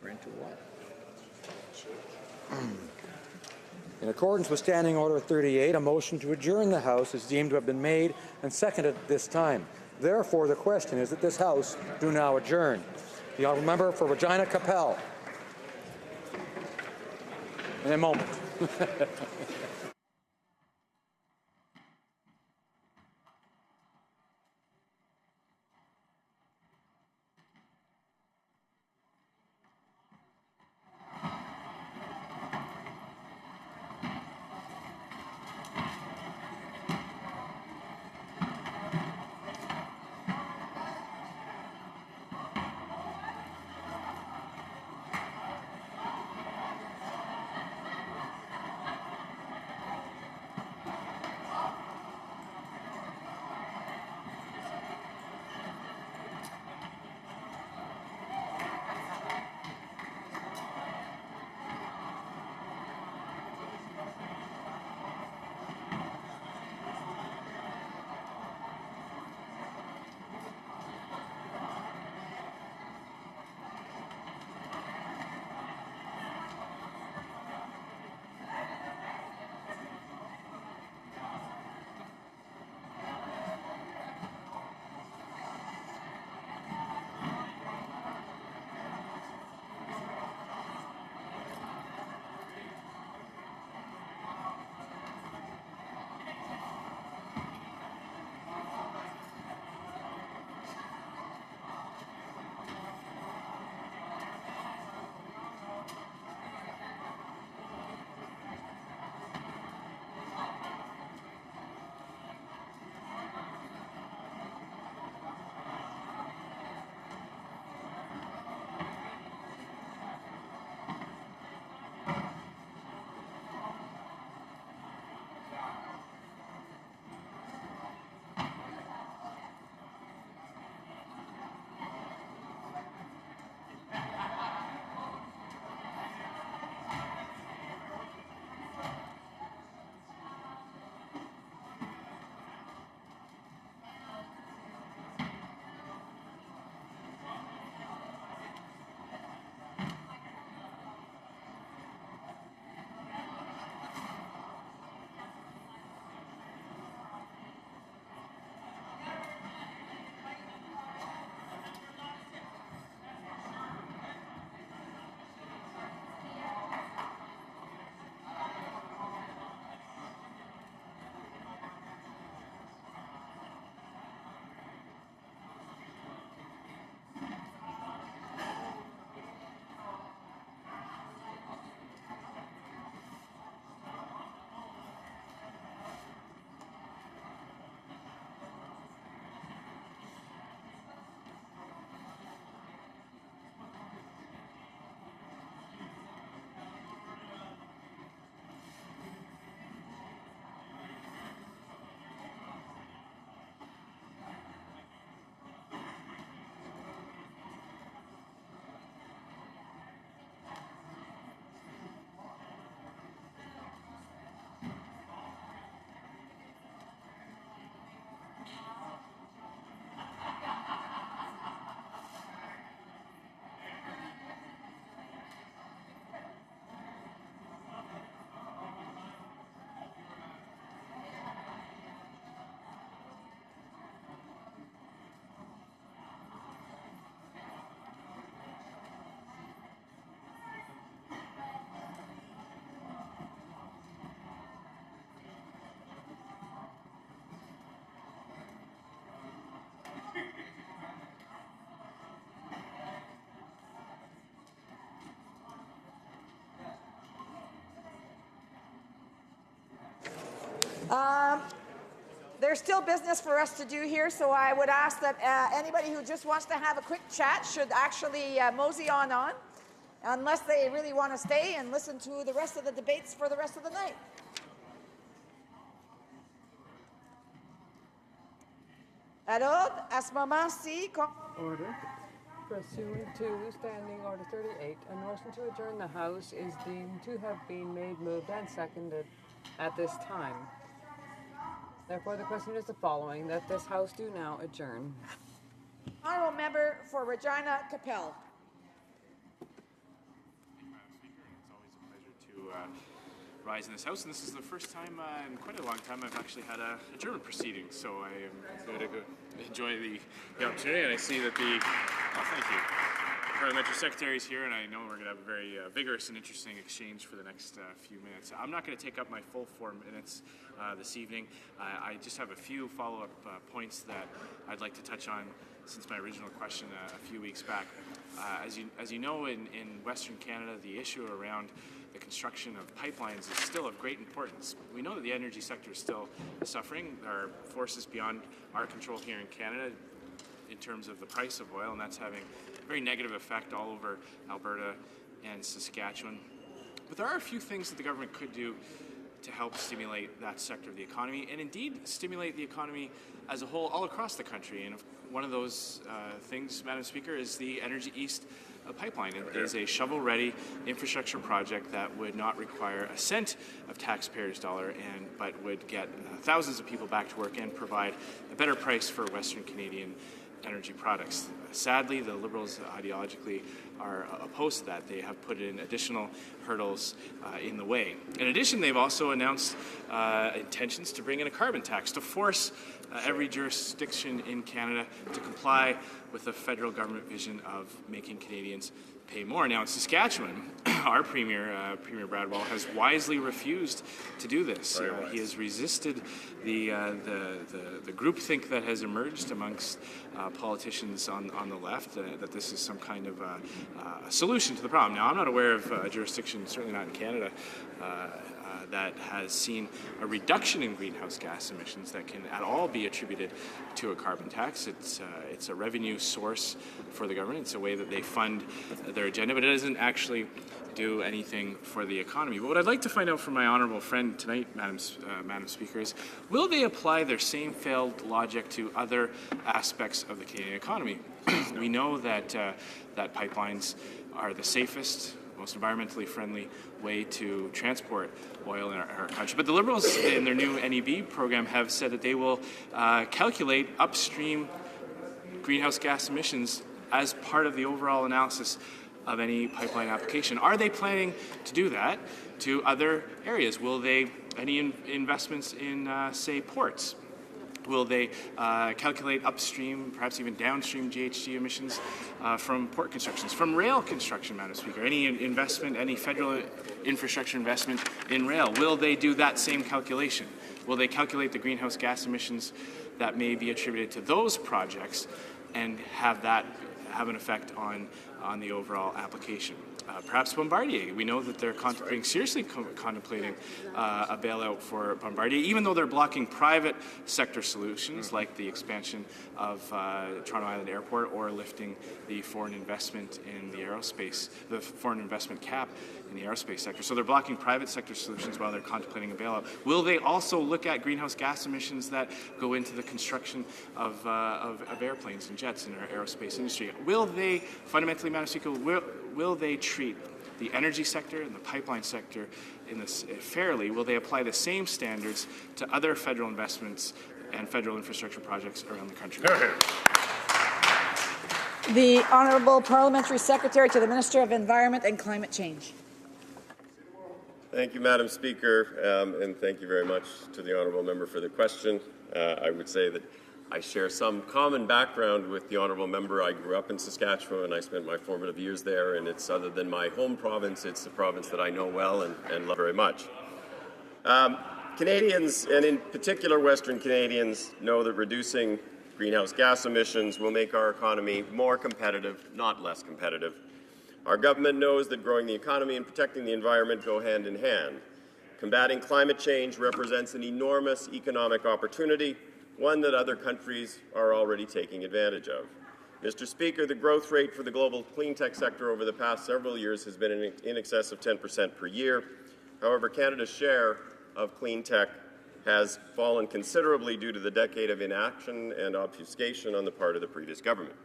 We're into what? In accordance with Standing Order 38, a motion to adjourn the House is deemed to have been made and seconded at this time. Therefore, the question is that this House do now adjourn. The Honourable Member for Regina Capel. In a moment. There's still business for us to do here, so I would ask that anybody who just wants to have a quick chat should actually mosey on, unless they really want to stay and listen to the rest of the debates for the rest of the night. Alors, à ce moment-ci... Order. Pursuant to Standing Order 38, a motion to adjourn the House is deemed to have been made, moved, and seconded at this time. Therefore, the question is the following, that this House do now adjourn. Honourable Member for Regina Capel. Rise in this House, and this is the first time in quite a long time I've actually had a German proceeding, so I am going to enjoy the opportunity, and I see that the Parliamentary Secretary is here, and I know we're going to have a very vigorous and interesting exchange for the next few minutes. I'm not going to take up my full 4 minutes this evening. I just have a few follow-up points that I'd like to touch on since my original question a few weeks back. As you know, in Western Canada, the issue around the construction of pipelines is still of great importance. We know that the energy sector is still suffering. There are forces beyond our control here in Canada in terms of the price of oil, and that's having a very negative effect all over Alberta and Saskatchewan. But there are a few things that the government could do to help stimulate that sector of the economy, and indeed stimulate the economy as a whole all across the country. And one of those things, Madam Speaker, is the Energy East pipeline. It is a shovel-ready infrastructure project that would not require a cent of taxpayers' dollar, but would get thousands of people back to work and provide a better price for Western Canadian energy products. Sadly, the Liberals ideologically are opposed to that. They have put in additional hurdles in the way. In addition, they've also announced intentions to bring in a carbon tax to force every jurisdiction in Canada to comply with the federal government vision of making Canadians pay more. Now, in Saskatchewan, our Premier Bradwell, has wisely refused to do this. He has resisted the groupthink that has emerged amongst politicians on the left, that this is some kind of a solution to the problem. Now, I'm not aware of a jurisdiction, certainly not in Canada, that has seen a reduction in greenhouse gas emissions that can at all be attributed to a carbon tax. It's a revenue source for the government. It's a way that they fund their agenda, but it doesn't actually do anything for the economy. But what I'd like to find out from my honourable friend tonight, Madam Speaker, is will they apply their same failed logic to other aspects of the Canadian economy? We know that pipelines are the safest, most environmentally friendly way to transport oil in our country. But the Liberals in their new NEB program have said that they will calculate upstream greenhouse gas emissions as part of the overall analysis of any pipeline application. Are they planning to do that to other areas? Will they, any investments in, say, ports? Will they calculate upstream, perhaps even downstream GHG emissions from port constructions, from rail construction, Madam Speaker? Any investment, any federal infrastructure investment in rail, will they do that same calculation? Will they calculate the greenhouse gas emissions that may be attributed to those projects and have that have an effect on the overall application? Perhaps Bombardier. We know that they're seriously contemplating a bailout for Bombardier, even though they're blocking private sector solutions like the expansion of Toronto Island Airport or lifting the foreign investment in the aerospace, the foreign investment cap in the aerospace sector. So they're blocking private sector solutions while they're contemplating a bailout. Will they also look at greenhouse gas emissions that go into the construction of airplanes and jets in our aerospace industry? Will they, fundamentally, Madam Speaker, will they treat the energy sector and the pipeline sector in this fairly? Will they apply the same standards to other federal investments and federal infrastructure projects around the country? The Honourable Parliamentary Secretary to the Minister of Environment and Climate Change. Thank you, Madam Speaker, and thank you very much to the Honourable Member for the question. I would say that I share some common background with the Honourable Member. I grew up in Saskatchewan. I spent my formative years there, and it's, other than my home province, it's a province that I know well and love very much. Canadians, and in particular Western Canadians, know that reducing greenhouse gas emissions will make our economy more competitive, not less competitive. Our government knows that growing the economy and protecting the environment go hand in hand. Combating climate change represents an enormous economic opportunity, one that other countries are already taking advantage of. Mr. Speaker, the growth rate for the global clean tech sector over the past several years has been in excess of 10% per year. However, Canada's share of clean tech has fallen considerably due to the decade of inaction and obfuscation on the part of the previous government.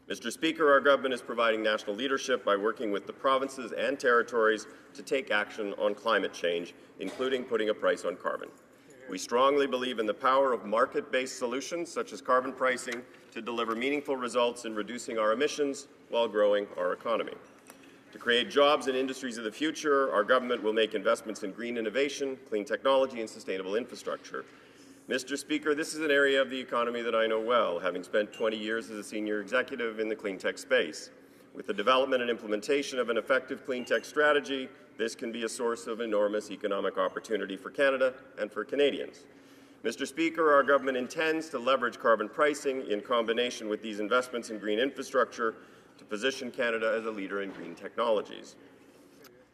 Mr. Speaker, our government is providing national leadership by working with the provinces and territories to take action on climate change, including putting a price on carbon. We strongly believe in the power of market-based solutions, such as carbon pricing, to deliver meaningful results in reducing our emissions while growing our economy. To create jobs and industries of the future, our government will make investments in green innovation, clean technology, and sustainable infrastructure. Mr. Speaker, this is an area of the economy that I know well, having spent 20 years as a senior executive in the clean tech space. With the development and implementation of an effective clean tech strategy, this can be a source of enormous economic opportunity for Canada and for Canadians. Mr. Speaker, our government intends to leverage carbon pricing in combination with these investments in green infrastructure to position Canada as a leader in green technologies.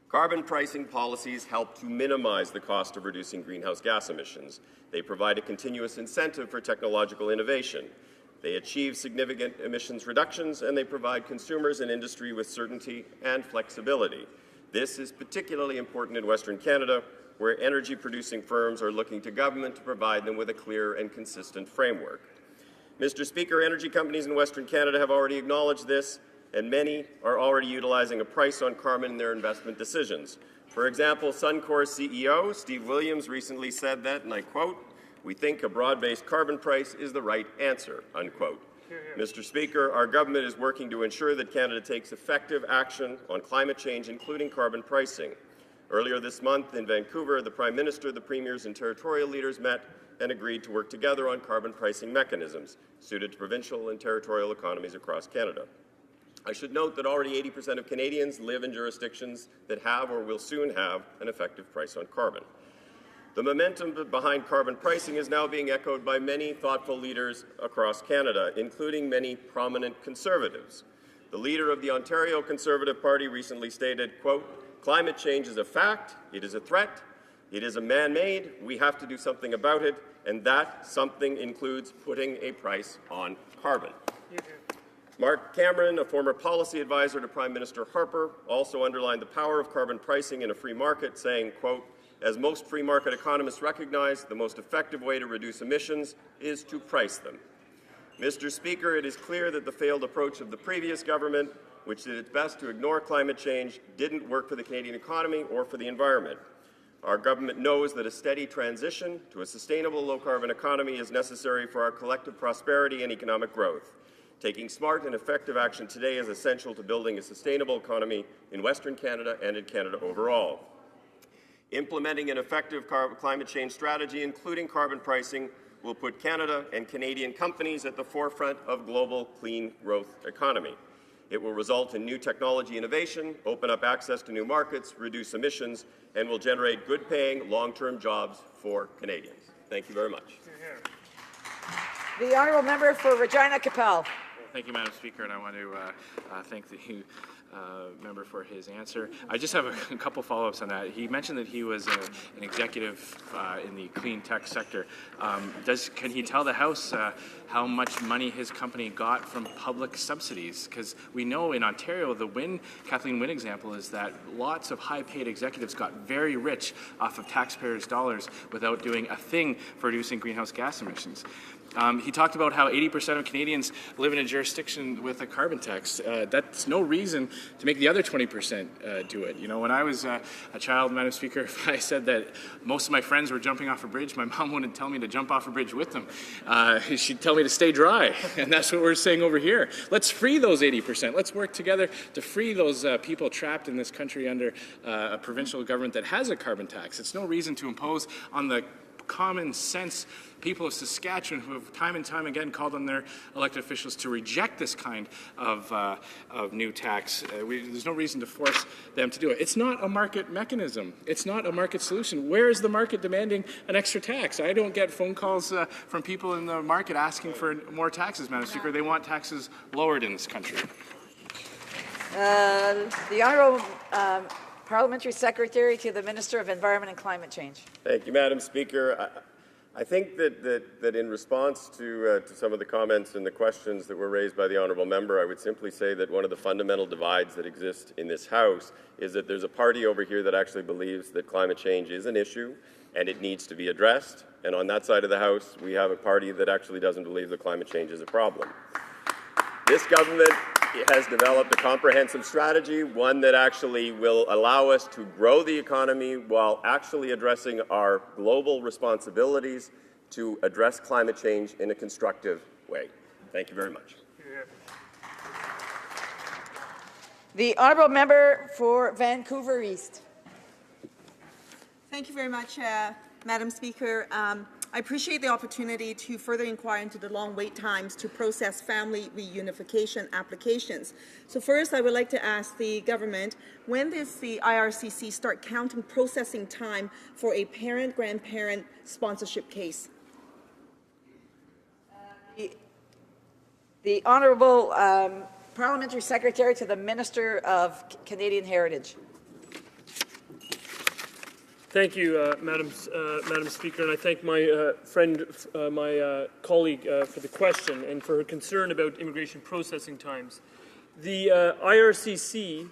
Carbon pricing policies help to minimize the cost of reducing greenhouse gas emissions. They provide a continuous incentive for technological innovation. They achieve significant emissions reductions, and they provide consumers and industry with certainty and flexibility. This is particularly important in Western Canada, where energy-producing firms are looking to government to provide them with a clear and consistent framework. Mr. Speaker, energy companies in Western Canada have already acknowledged this, and many are already utilizing a price on carbon in their investment decisions. For example, Suncor's CEO, Steve Williams, recently said that, and I quote, "We think a broad-based carbon price is the right answer," unquote. Mr. Speaker, our government is working to ensure that Canada takes effective action on climate change, including carbon pricing. Earlier this month in Vancouver, the Prime Minister, the Premiers, and territorial leaders met and agreed to work together on carbon pricing mechanisms suited to provincial and territorial economies across Canada. I should note that already 80% of Canadians live in jurisdictions that have or will soon have an effective price on carbon. The momentum behind carbon pricing is now being echoed by many thoughtful leaders across Canada, including many prominent Conservatives. The leader of the Ontario Conservative Party recently stated, quote, "Climate change is a fact, it is a threat, it is a man-made, we have to do something about it, and that something includes putting a price on carbon." Mark Cameron, a former policy advisor to Prime Minister Harper, also underlined the power of carbon pricing in a free market, saying, quote, "As most free market economists recognize, the most effective way to reduce emissions is to price them." Mr. Speaker, it is clear that the failed approach of the previous government, which did its best to ignore climate change, didn't work for the Canadian economy or for the environment. Our government knows that a steady transition to a sustainable low-carbon economy is necessary for our collective prosperity and economic growth. Taking smart and effective action today is essential to building a sustainable economy in Western Canada and in Canada overall. Implementing an effective climate change strategy, including carbon pricing, will put Canada and Canadian companies at the forefront of global clean growth economy. It will result in new technology innovation, open up access to new markets, reduce emissions, and will generate good-paying, long-term jobs for Canadians. Thank you very much. The honourable member for Regina Capel. Thank you, Madam Speaker, and I want to thank the member for his answer. I just have a couple follow-ups on that. He mentioned that he was an executive in the clean tech sector. Can he tell the House how much money his company got from public subsidies? Because we know in Ontario, the Kathleen Wynne example is that lots of high-paid executives got very rich off of taxpayers' dollars without doing a thing for reducing greenhouse gas emissions. He talked about how 80% of Canadians live in a jurisdiction with a carbon tax. That's no reason to make the other 20% do it. You know, when I was a child, Madam Speaker, if I said that most of my friends were jumping off a bridge, my mom wouldn't tell me to jump off a bridge with them. She'd tell me to stay dry, and that's what we're saying over here. Let's free those 80%. Let's work together to free those people trapped in this country under a provincial government that has a carbon tax. It's no reason to impose on the common sense people of Saskatchewan who have time and time again called on their elected officials to reject this kind of new tax. There's no reason to force them to do it. It's not a market mechanism. It's not a market solution. Where is the market demanding an extra tax? I don't get phone calls from people in the market asking for more taxes, Madam Speaker. They want taxes lowered in this country. The honourable Parliamentary Secretary to the Minister of Environment and Climate Change. Thank you, Madam Speaker. I think that in response to some of the comments and the questions that were raised by the honourable member, I would simply say that one of the fundamental divides that exist in this House is that there's a party over here that actually believes that climate change is an issue and it needs to be addressed. And on that side of the House, we have a party that actually doesn't believe that climate change is a problem. This government has developed a comprehensive strategy, one that actually will allow us to grow the economy while actually addressing our global responsibilities to address climate change in a constructive way. Thank you very much. The honourable member for Vancouver East. Thank you very much, Madam Speaker. I appreciate the opportunity to further inquire into the long wait times to process family reunification applications. So first, I would like to ask the government, when does the IRCC start counting processing time for a parent-grandparent sponsorship case? The Honourable Parliamentary Secretary to the Minister of Canadian Heritage. Thank you, Madam Speaker, and I thank my friend, my colleague for the question and for her concern about immigration processing times. The IRCC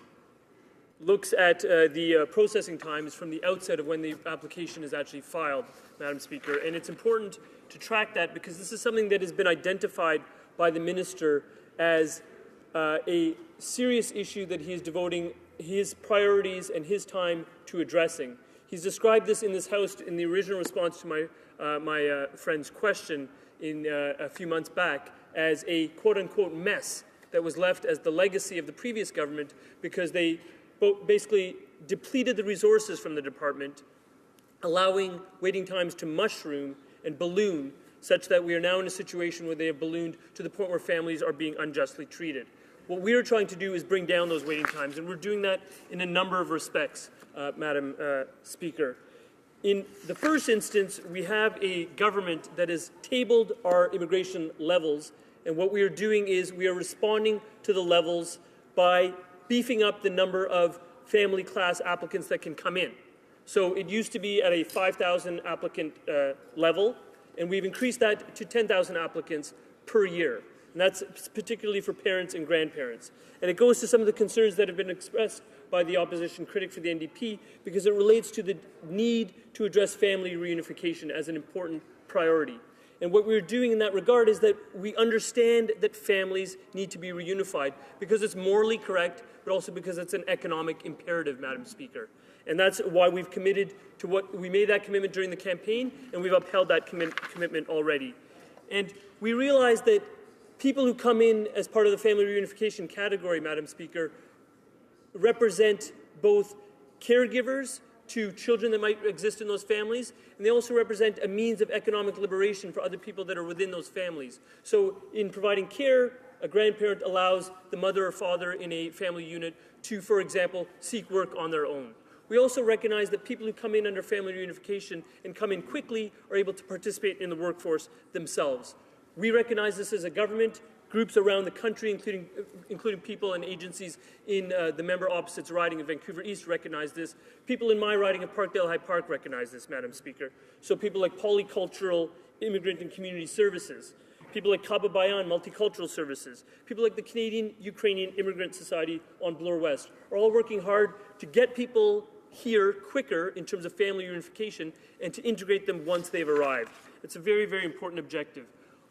looks at the processing times from the outset of when the application is actually filed, Madam Speaker, and it's important to track that because this is something that has been identified by the Minister as a serious issue that he is devoting his priorities and his time to addressing. He's described this in this House in the original response to my friend's question a few months back as a quote-unquote mess that was left as the legacy of the previous government because they basically depleted the resources from the department, allowing waiting times to mushroom and balloon such that we are now in a situation where they have ballooned to the point where families are being unjustly treated. What we are trying to do is bring down those waiting times, and we're doing that in a number of respects, Madam Speaker. In the first instance, we have a government that has tabled our immigration levels, and what we are doing is we are responding to the levels by beefing up the number of family class applicants that can come in. So it used to be at a 5,000 applicant level, and we've increased that to 10,000 applicants per year. And that's particularly for parents and grandparents. And it goes to some of the concerns that have been expressed by the opposition critic for the NDP because it relates to the need to address family reunification as an important priority. And what we're doing in that regard is that we understand that families need to be reunified because it's morally correct, but also because it's an economic imperative, Madam Speaker. And that's why we've committed to what we made that commitment during the campaign, and we've upheld that commitment already. And we realize that people who come in as part of the family reunification category, Madam Speaker, represent both caregivers to children that might exist in those families, and they also represent a means of economic liberation for other people that are within those families. So in providing care, a grandparent allows the mother or father in a family unit to, for example, seek work on their own. We also recognize that people who come in under family reunification and come in quickly are able to participate in the workforce themselves. We recognize this as a government. Groups around the country, including people and agencies in the member opposite's riding of Vancouver East recognize this. People in my riding of Parkdale High Park recognize this, Madam Speaker. So people like Polycultural Immigrant and Community Services, people like Kaba Bayan Multicultural Services, people like the Canadian-Ukrainian Immigrant Society on Bloor West are all working hard to get people here quicker in terms of family reunification and to integrate them once they've arrived. It's a very, very important objective.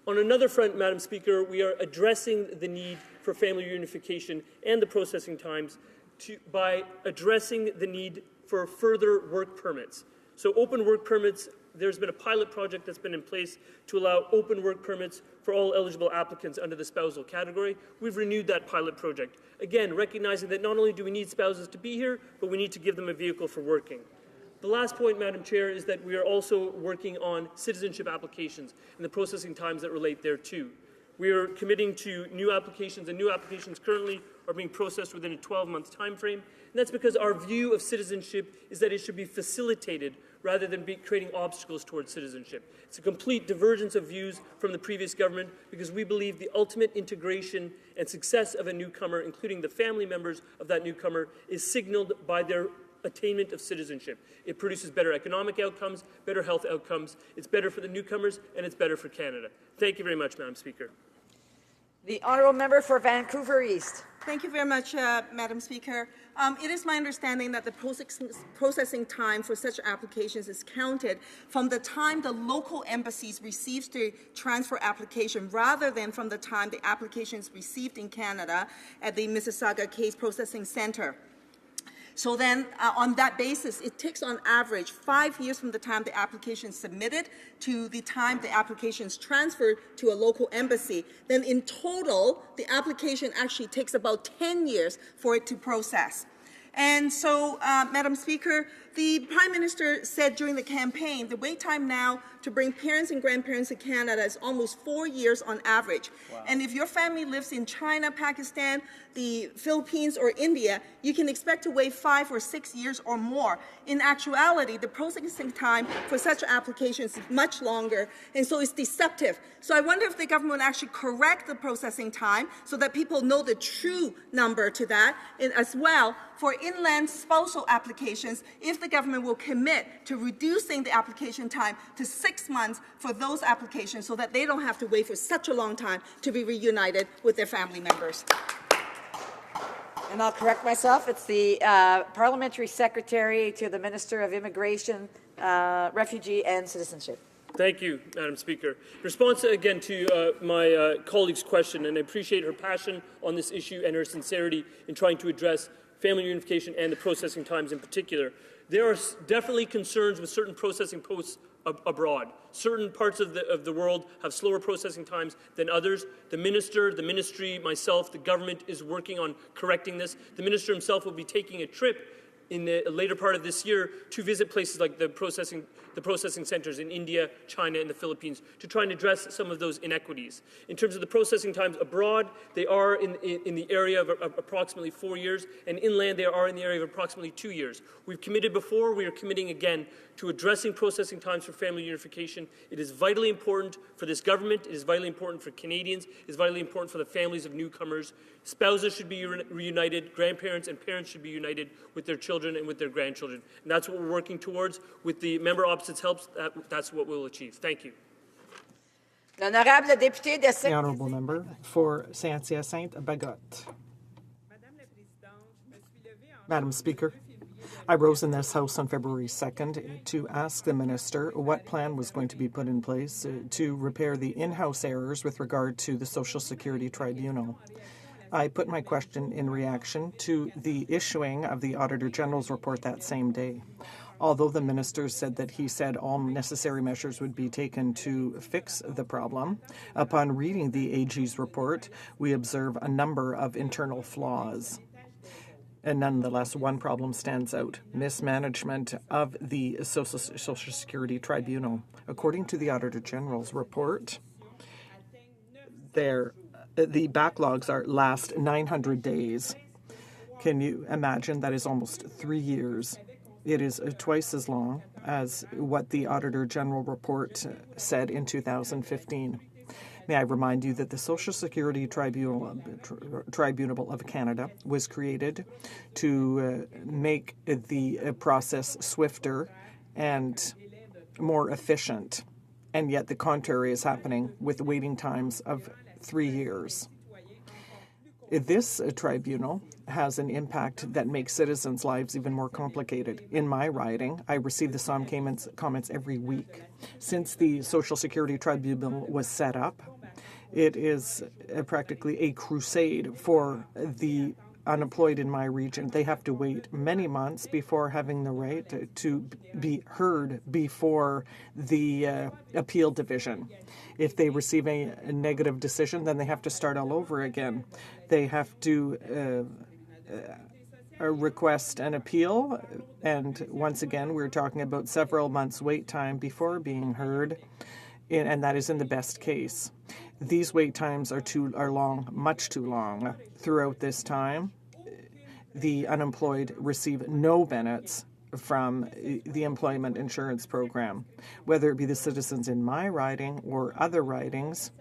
On another front, Madam Speaker, we are addressing the need for family reunification and the processing times by addressing the need for further work permits. So open work permits, there's been a pilot project that's been in place to allow open work permits for all eligible applicants under the spousal category. We've renewed that pilot project. Again, recognizing that not only do we need spouses to be here, but we need to give them a vehicle for working. The last point, Madam Chair, is that we are also working on citizenship applications and the processing times that relate thereto. We are committing to new applications, and new applications currently are being processed within a 12-month time frame. And that's because our view of citizenship is that it should be facilitated rather than creating obstacles towards citizenship. It's a complete divergence of views from the previous government because we believe the ultimate integration and success of a newcomer, including the family members of that newcomer, is signaled by their attainment of citizenship. It produces better economic outcomes, better health outcomes. It's better for the newcomers, and it's better for Canada. Thank you very much, Madam Speaker. The honourable member for Vancouver East. Thank you very much, Madam Speaker. It is my understanding that the processing time for such applications is counted from the time the local embassies receives the transfer application rather than from the time the application is received in Canada at the Mississauga Case Processing Centre. So then, on that basis, it takes on average 5 years from the time the application is submitted to the time the application is transferred to a local embassy. Then in total, the application actually takes about 10 years for it to process. And so, Madam Speaker, the Prime Minister said during the campaign, the wait time now to bring parents and grandparents to Canada is almost 4 years on average. Wow. And if your family lives in China, Pakistan, the Philippines, or India, you can expect to wait 5 or 6 years or more. In actuality, the processing time for such applications is much longer, and so it's deceptive. So I wonder if the government will actually correct the processing time so that people know the true number to that, and as well, for inland spousal applications, if the government will commit to reducing the application time to 6 months for those applications so that they don't have to wait for such a long time to be reunited with their family members. And I'll correct myself. It's the Parliamentary Secretary to the Minister of Immigration, Refugee and Citizenship. Thank you, Madam Speaker. In response again to my colleague's question, and I appreciate her passion on this issue and her sincerity in trying to address family reunification and the processing times in particular. There are definitely concerns with certain processing posts abroad. Certain parts of the world have slower processing times than others. The Minister, the Ministry, myself, the government is working on correcting this. The Minister himself will be taking a trip in the later part of this year to visit places like the processing centers in India, China, and the Philippines to try and address some of those inequities. In terms of the processing times abroad, they are in the area of approximately 4 years, and inland they are in the area of approximately 2 years. We've committed before, we are committing again to addressing processing times for family unification. It is vitally important for this government, it is vitally important for Canadians, it is vitally important for the families of newcomers. Spouses should be reunited, grandparents and parents should be united with their children and with their grandchildren. And that's what we're working towards. With the member opposite's help, that's what we'll achieve. Thank you. The honourable member for Saint-Hyacinthe-Bagotte. Madam Speaker, I rose in this House on February 2nd to ask the Minister what plan was going to be put in place to repair the in-house errors with regard to the Social Security Tribunal. I put my question in reaction to the issuing of the Auditor General's report that same day. Although the minister said that he said all necessary measures would be taken to fix the problem, upon reading the AG's report, we observe a number of internal flaws. And nonetheless, one problem stands out: mismanagement of the Social Security Tribunal. According to the Auditor General's report, the backlogs last 900 days. Can you imagine? That is almost 3 years. It is twice as long as what the Auditor General report said in 2015. May I remind you that the Social Security Tribunal of Canada was created to make the process swifter and more efficient, and yet the contrary is happening with waiting times of 3 years. This tribunal has an impact that makes citizens' lives even more complicated. In my riding, I receive the SOM comments every week. Since the Social Security Tribunal was set up, it is practically a crusade for the unemployed in my region. They have to wait many months before having the right to be heard before the appeal division. If they receive a negative decision, then they have to start all over again. They have to request an appeal, and once again, we're talking about several months' wait time before being heard, and that is in the best case. These wait times are long, much too long. Throughout this time, the unemployed receive no benefits from the employment insurance program, whether it be the citizens in my riding or other ridings.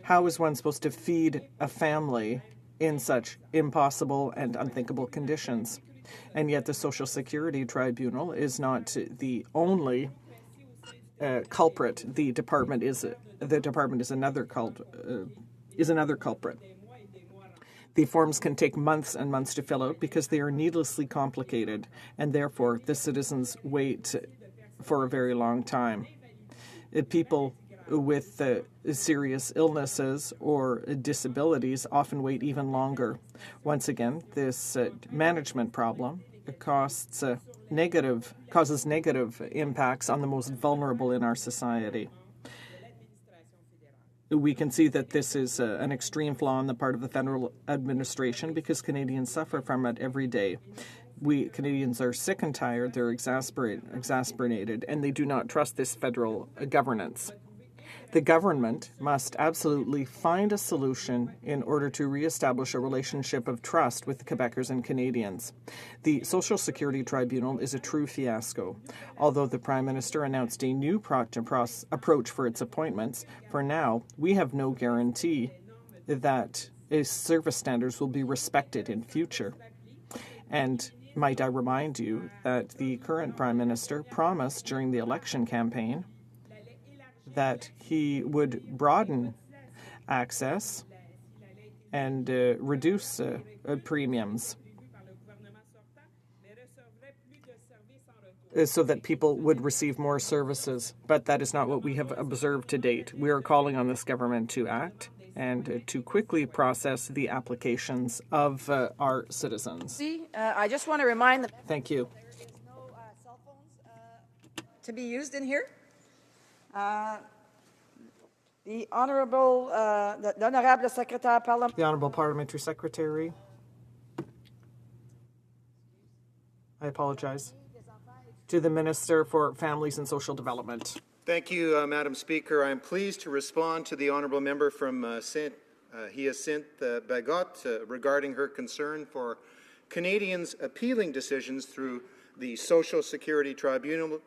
How is one supposed to feed a family in such impossible and unthinkable conditions? And yet the Social Security Tribunal is not the only culprit. The department is another culprit. The forms can take months and months to fill out because they are needlessly complicated, and therefore the citizens wait for a very long time. People with serious illnesses or disabilities often wait even longer. Once again, this management problem causes negative impacts on the most vulnerable in our society. We can see that this is an extreme flaw on the part of the federal administration because Canadians suffer from it every day. We Canadians are sick and tired, they're exasperated, and they do not trust this federal governance. The government must absolutely find a solution in order to reestablish a relationship of trust with the Quebecers and Canadians. The Social Security Tribunal is a true fiasco. Although the Prime Minister announced a new approach for its appointments, for now, we have no guarantee that service standards will be respected in future. And might I remind you that the current Prime Minister promised during the election campaign that he would broaden access and reduce premiums so that people would receive more services. But that is not what we have observed to date. We are calling on this government to act and to quickly process the applications of our citizens. I just want to remind them. Thank you. There is no cell phones to be used in here. The Honorable Parliamentary Secretary. I apologize. To the Minister for Families and Social Development. Thank you, Madam Speaker. I am pleased to respond to the Honourable Member from Hyacinthe Bagot regarding her concern for Canadians appealing decisions through the Social Security Tribunal,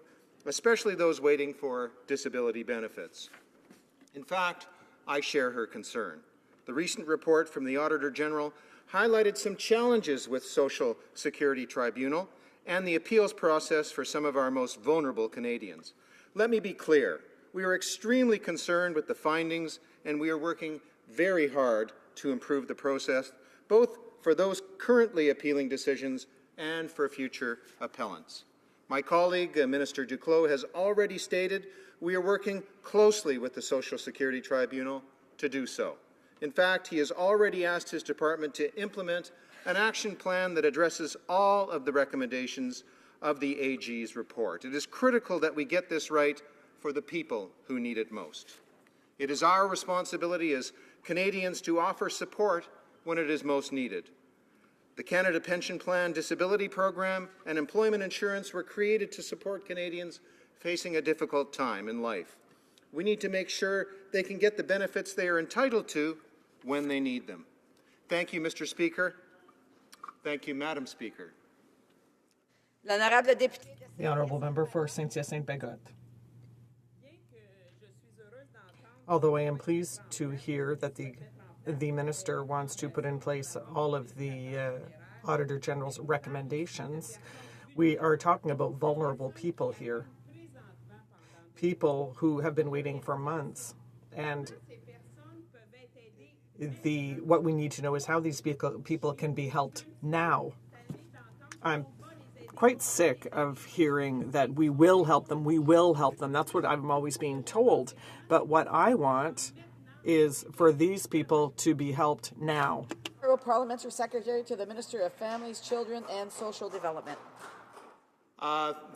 especially those waiting for disability benefits. In fact, I share her concern. The recent report from the Auditor General highlighted some challenges with Social Security Tribunal and the appeals process for some of our most vulnerable Canadians. Let me be clear. We are extremely concerned with the findings, and we are working very hard to improve the process, both for those currently appealing decisions and for future appellants. My colleague, Minister Duclos, has already stated we are working closely with the Social Security Tribunal to do so. In fact, he has already asked his department to implement an action plan that addresses all of the recommendations of the AG's report. It is critical that we get this right for the people who need it most. It is our responsibility as Canadians to offer support when it is most needed. The Canada Pension Plan Disability Program and employment insurance were created to support Canadians facing a difficult time in life. We need to make sure they can get the benefits they are entitled to when they need them. Thank you, Mr. Speaker. Thank you, Madam Speaker. The Honourable Member for Saint-Hyacinthe-Bagot. Although I am pleased to hear that the Minister wants to put in place all of the Auditor General's recommendations, we are talking about vulnerable people here. People who have been waiting for months. And what we need to know is how these people can be helped now. I'm quite sick of hearing that we will help them, we will help them. That's what I'm always being told. But what I want is for these people to be helped now. Parliamentary Secretary to the Minister of Families, Children and Social Development.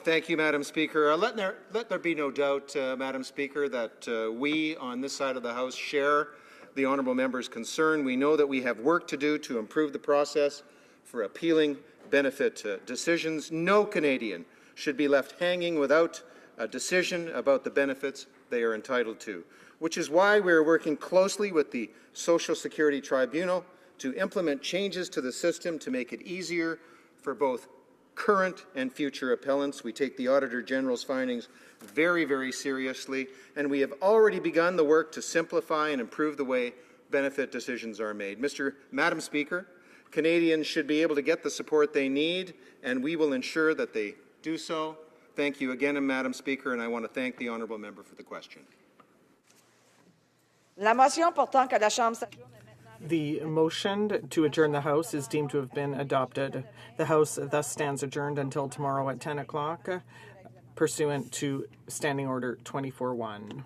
Thank you, Madam Speaker. Let there be no doubt, Madam Speaker, that we on this side of the House share the Honourable Member's concern. We know that we have work to do to improve the process for appealing benefit decisions. No Canadian should be left hanging without a decision about the benefits they are entitled to, which is why we are working closely with the Social Security Tribunal to implement changes to the system to make it easier for both current and future appellants. We take the Auditor General's findings very, very seriously, and we have already begun the work to simplify and improve the way benefit decisions are made. Madam Speaker, Canadians should be able to get the support they need, and we will ensure that they do so. Thank you again, Madam Speaker, and I want to thank the honourable member for the question. La motion portant que la Chambre s'adjourne. The motion to adjourn the House is deemed to have been adopted. The House thus stands adjourned until tomorrow at 10 o'clock, pursuant to Standing Order 24-1.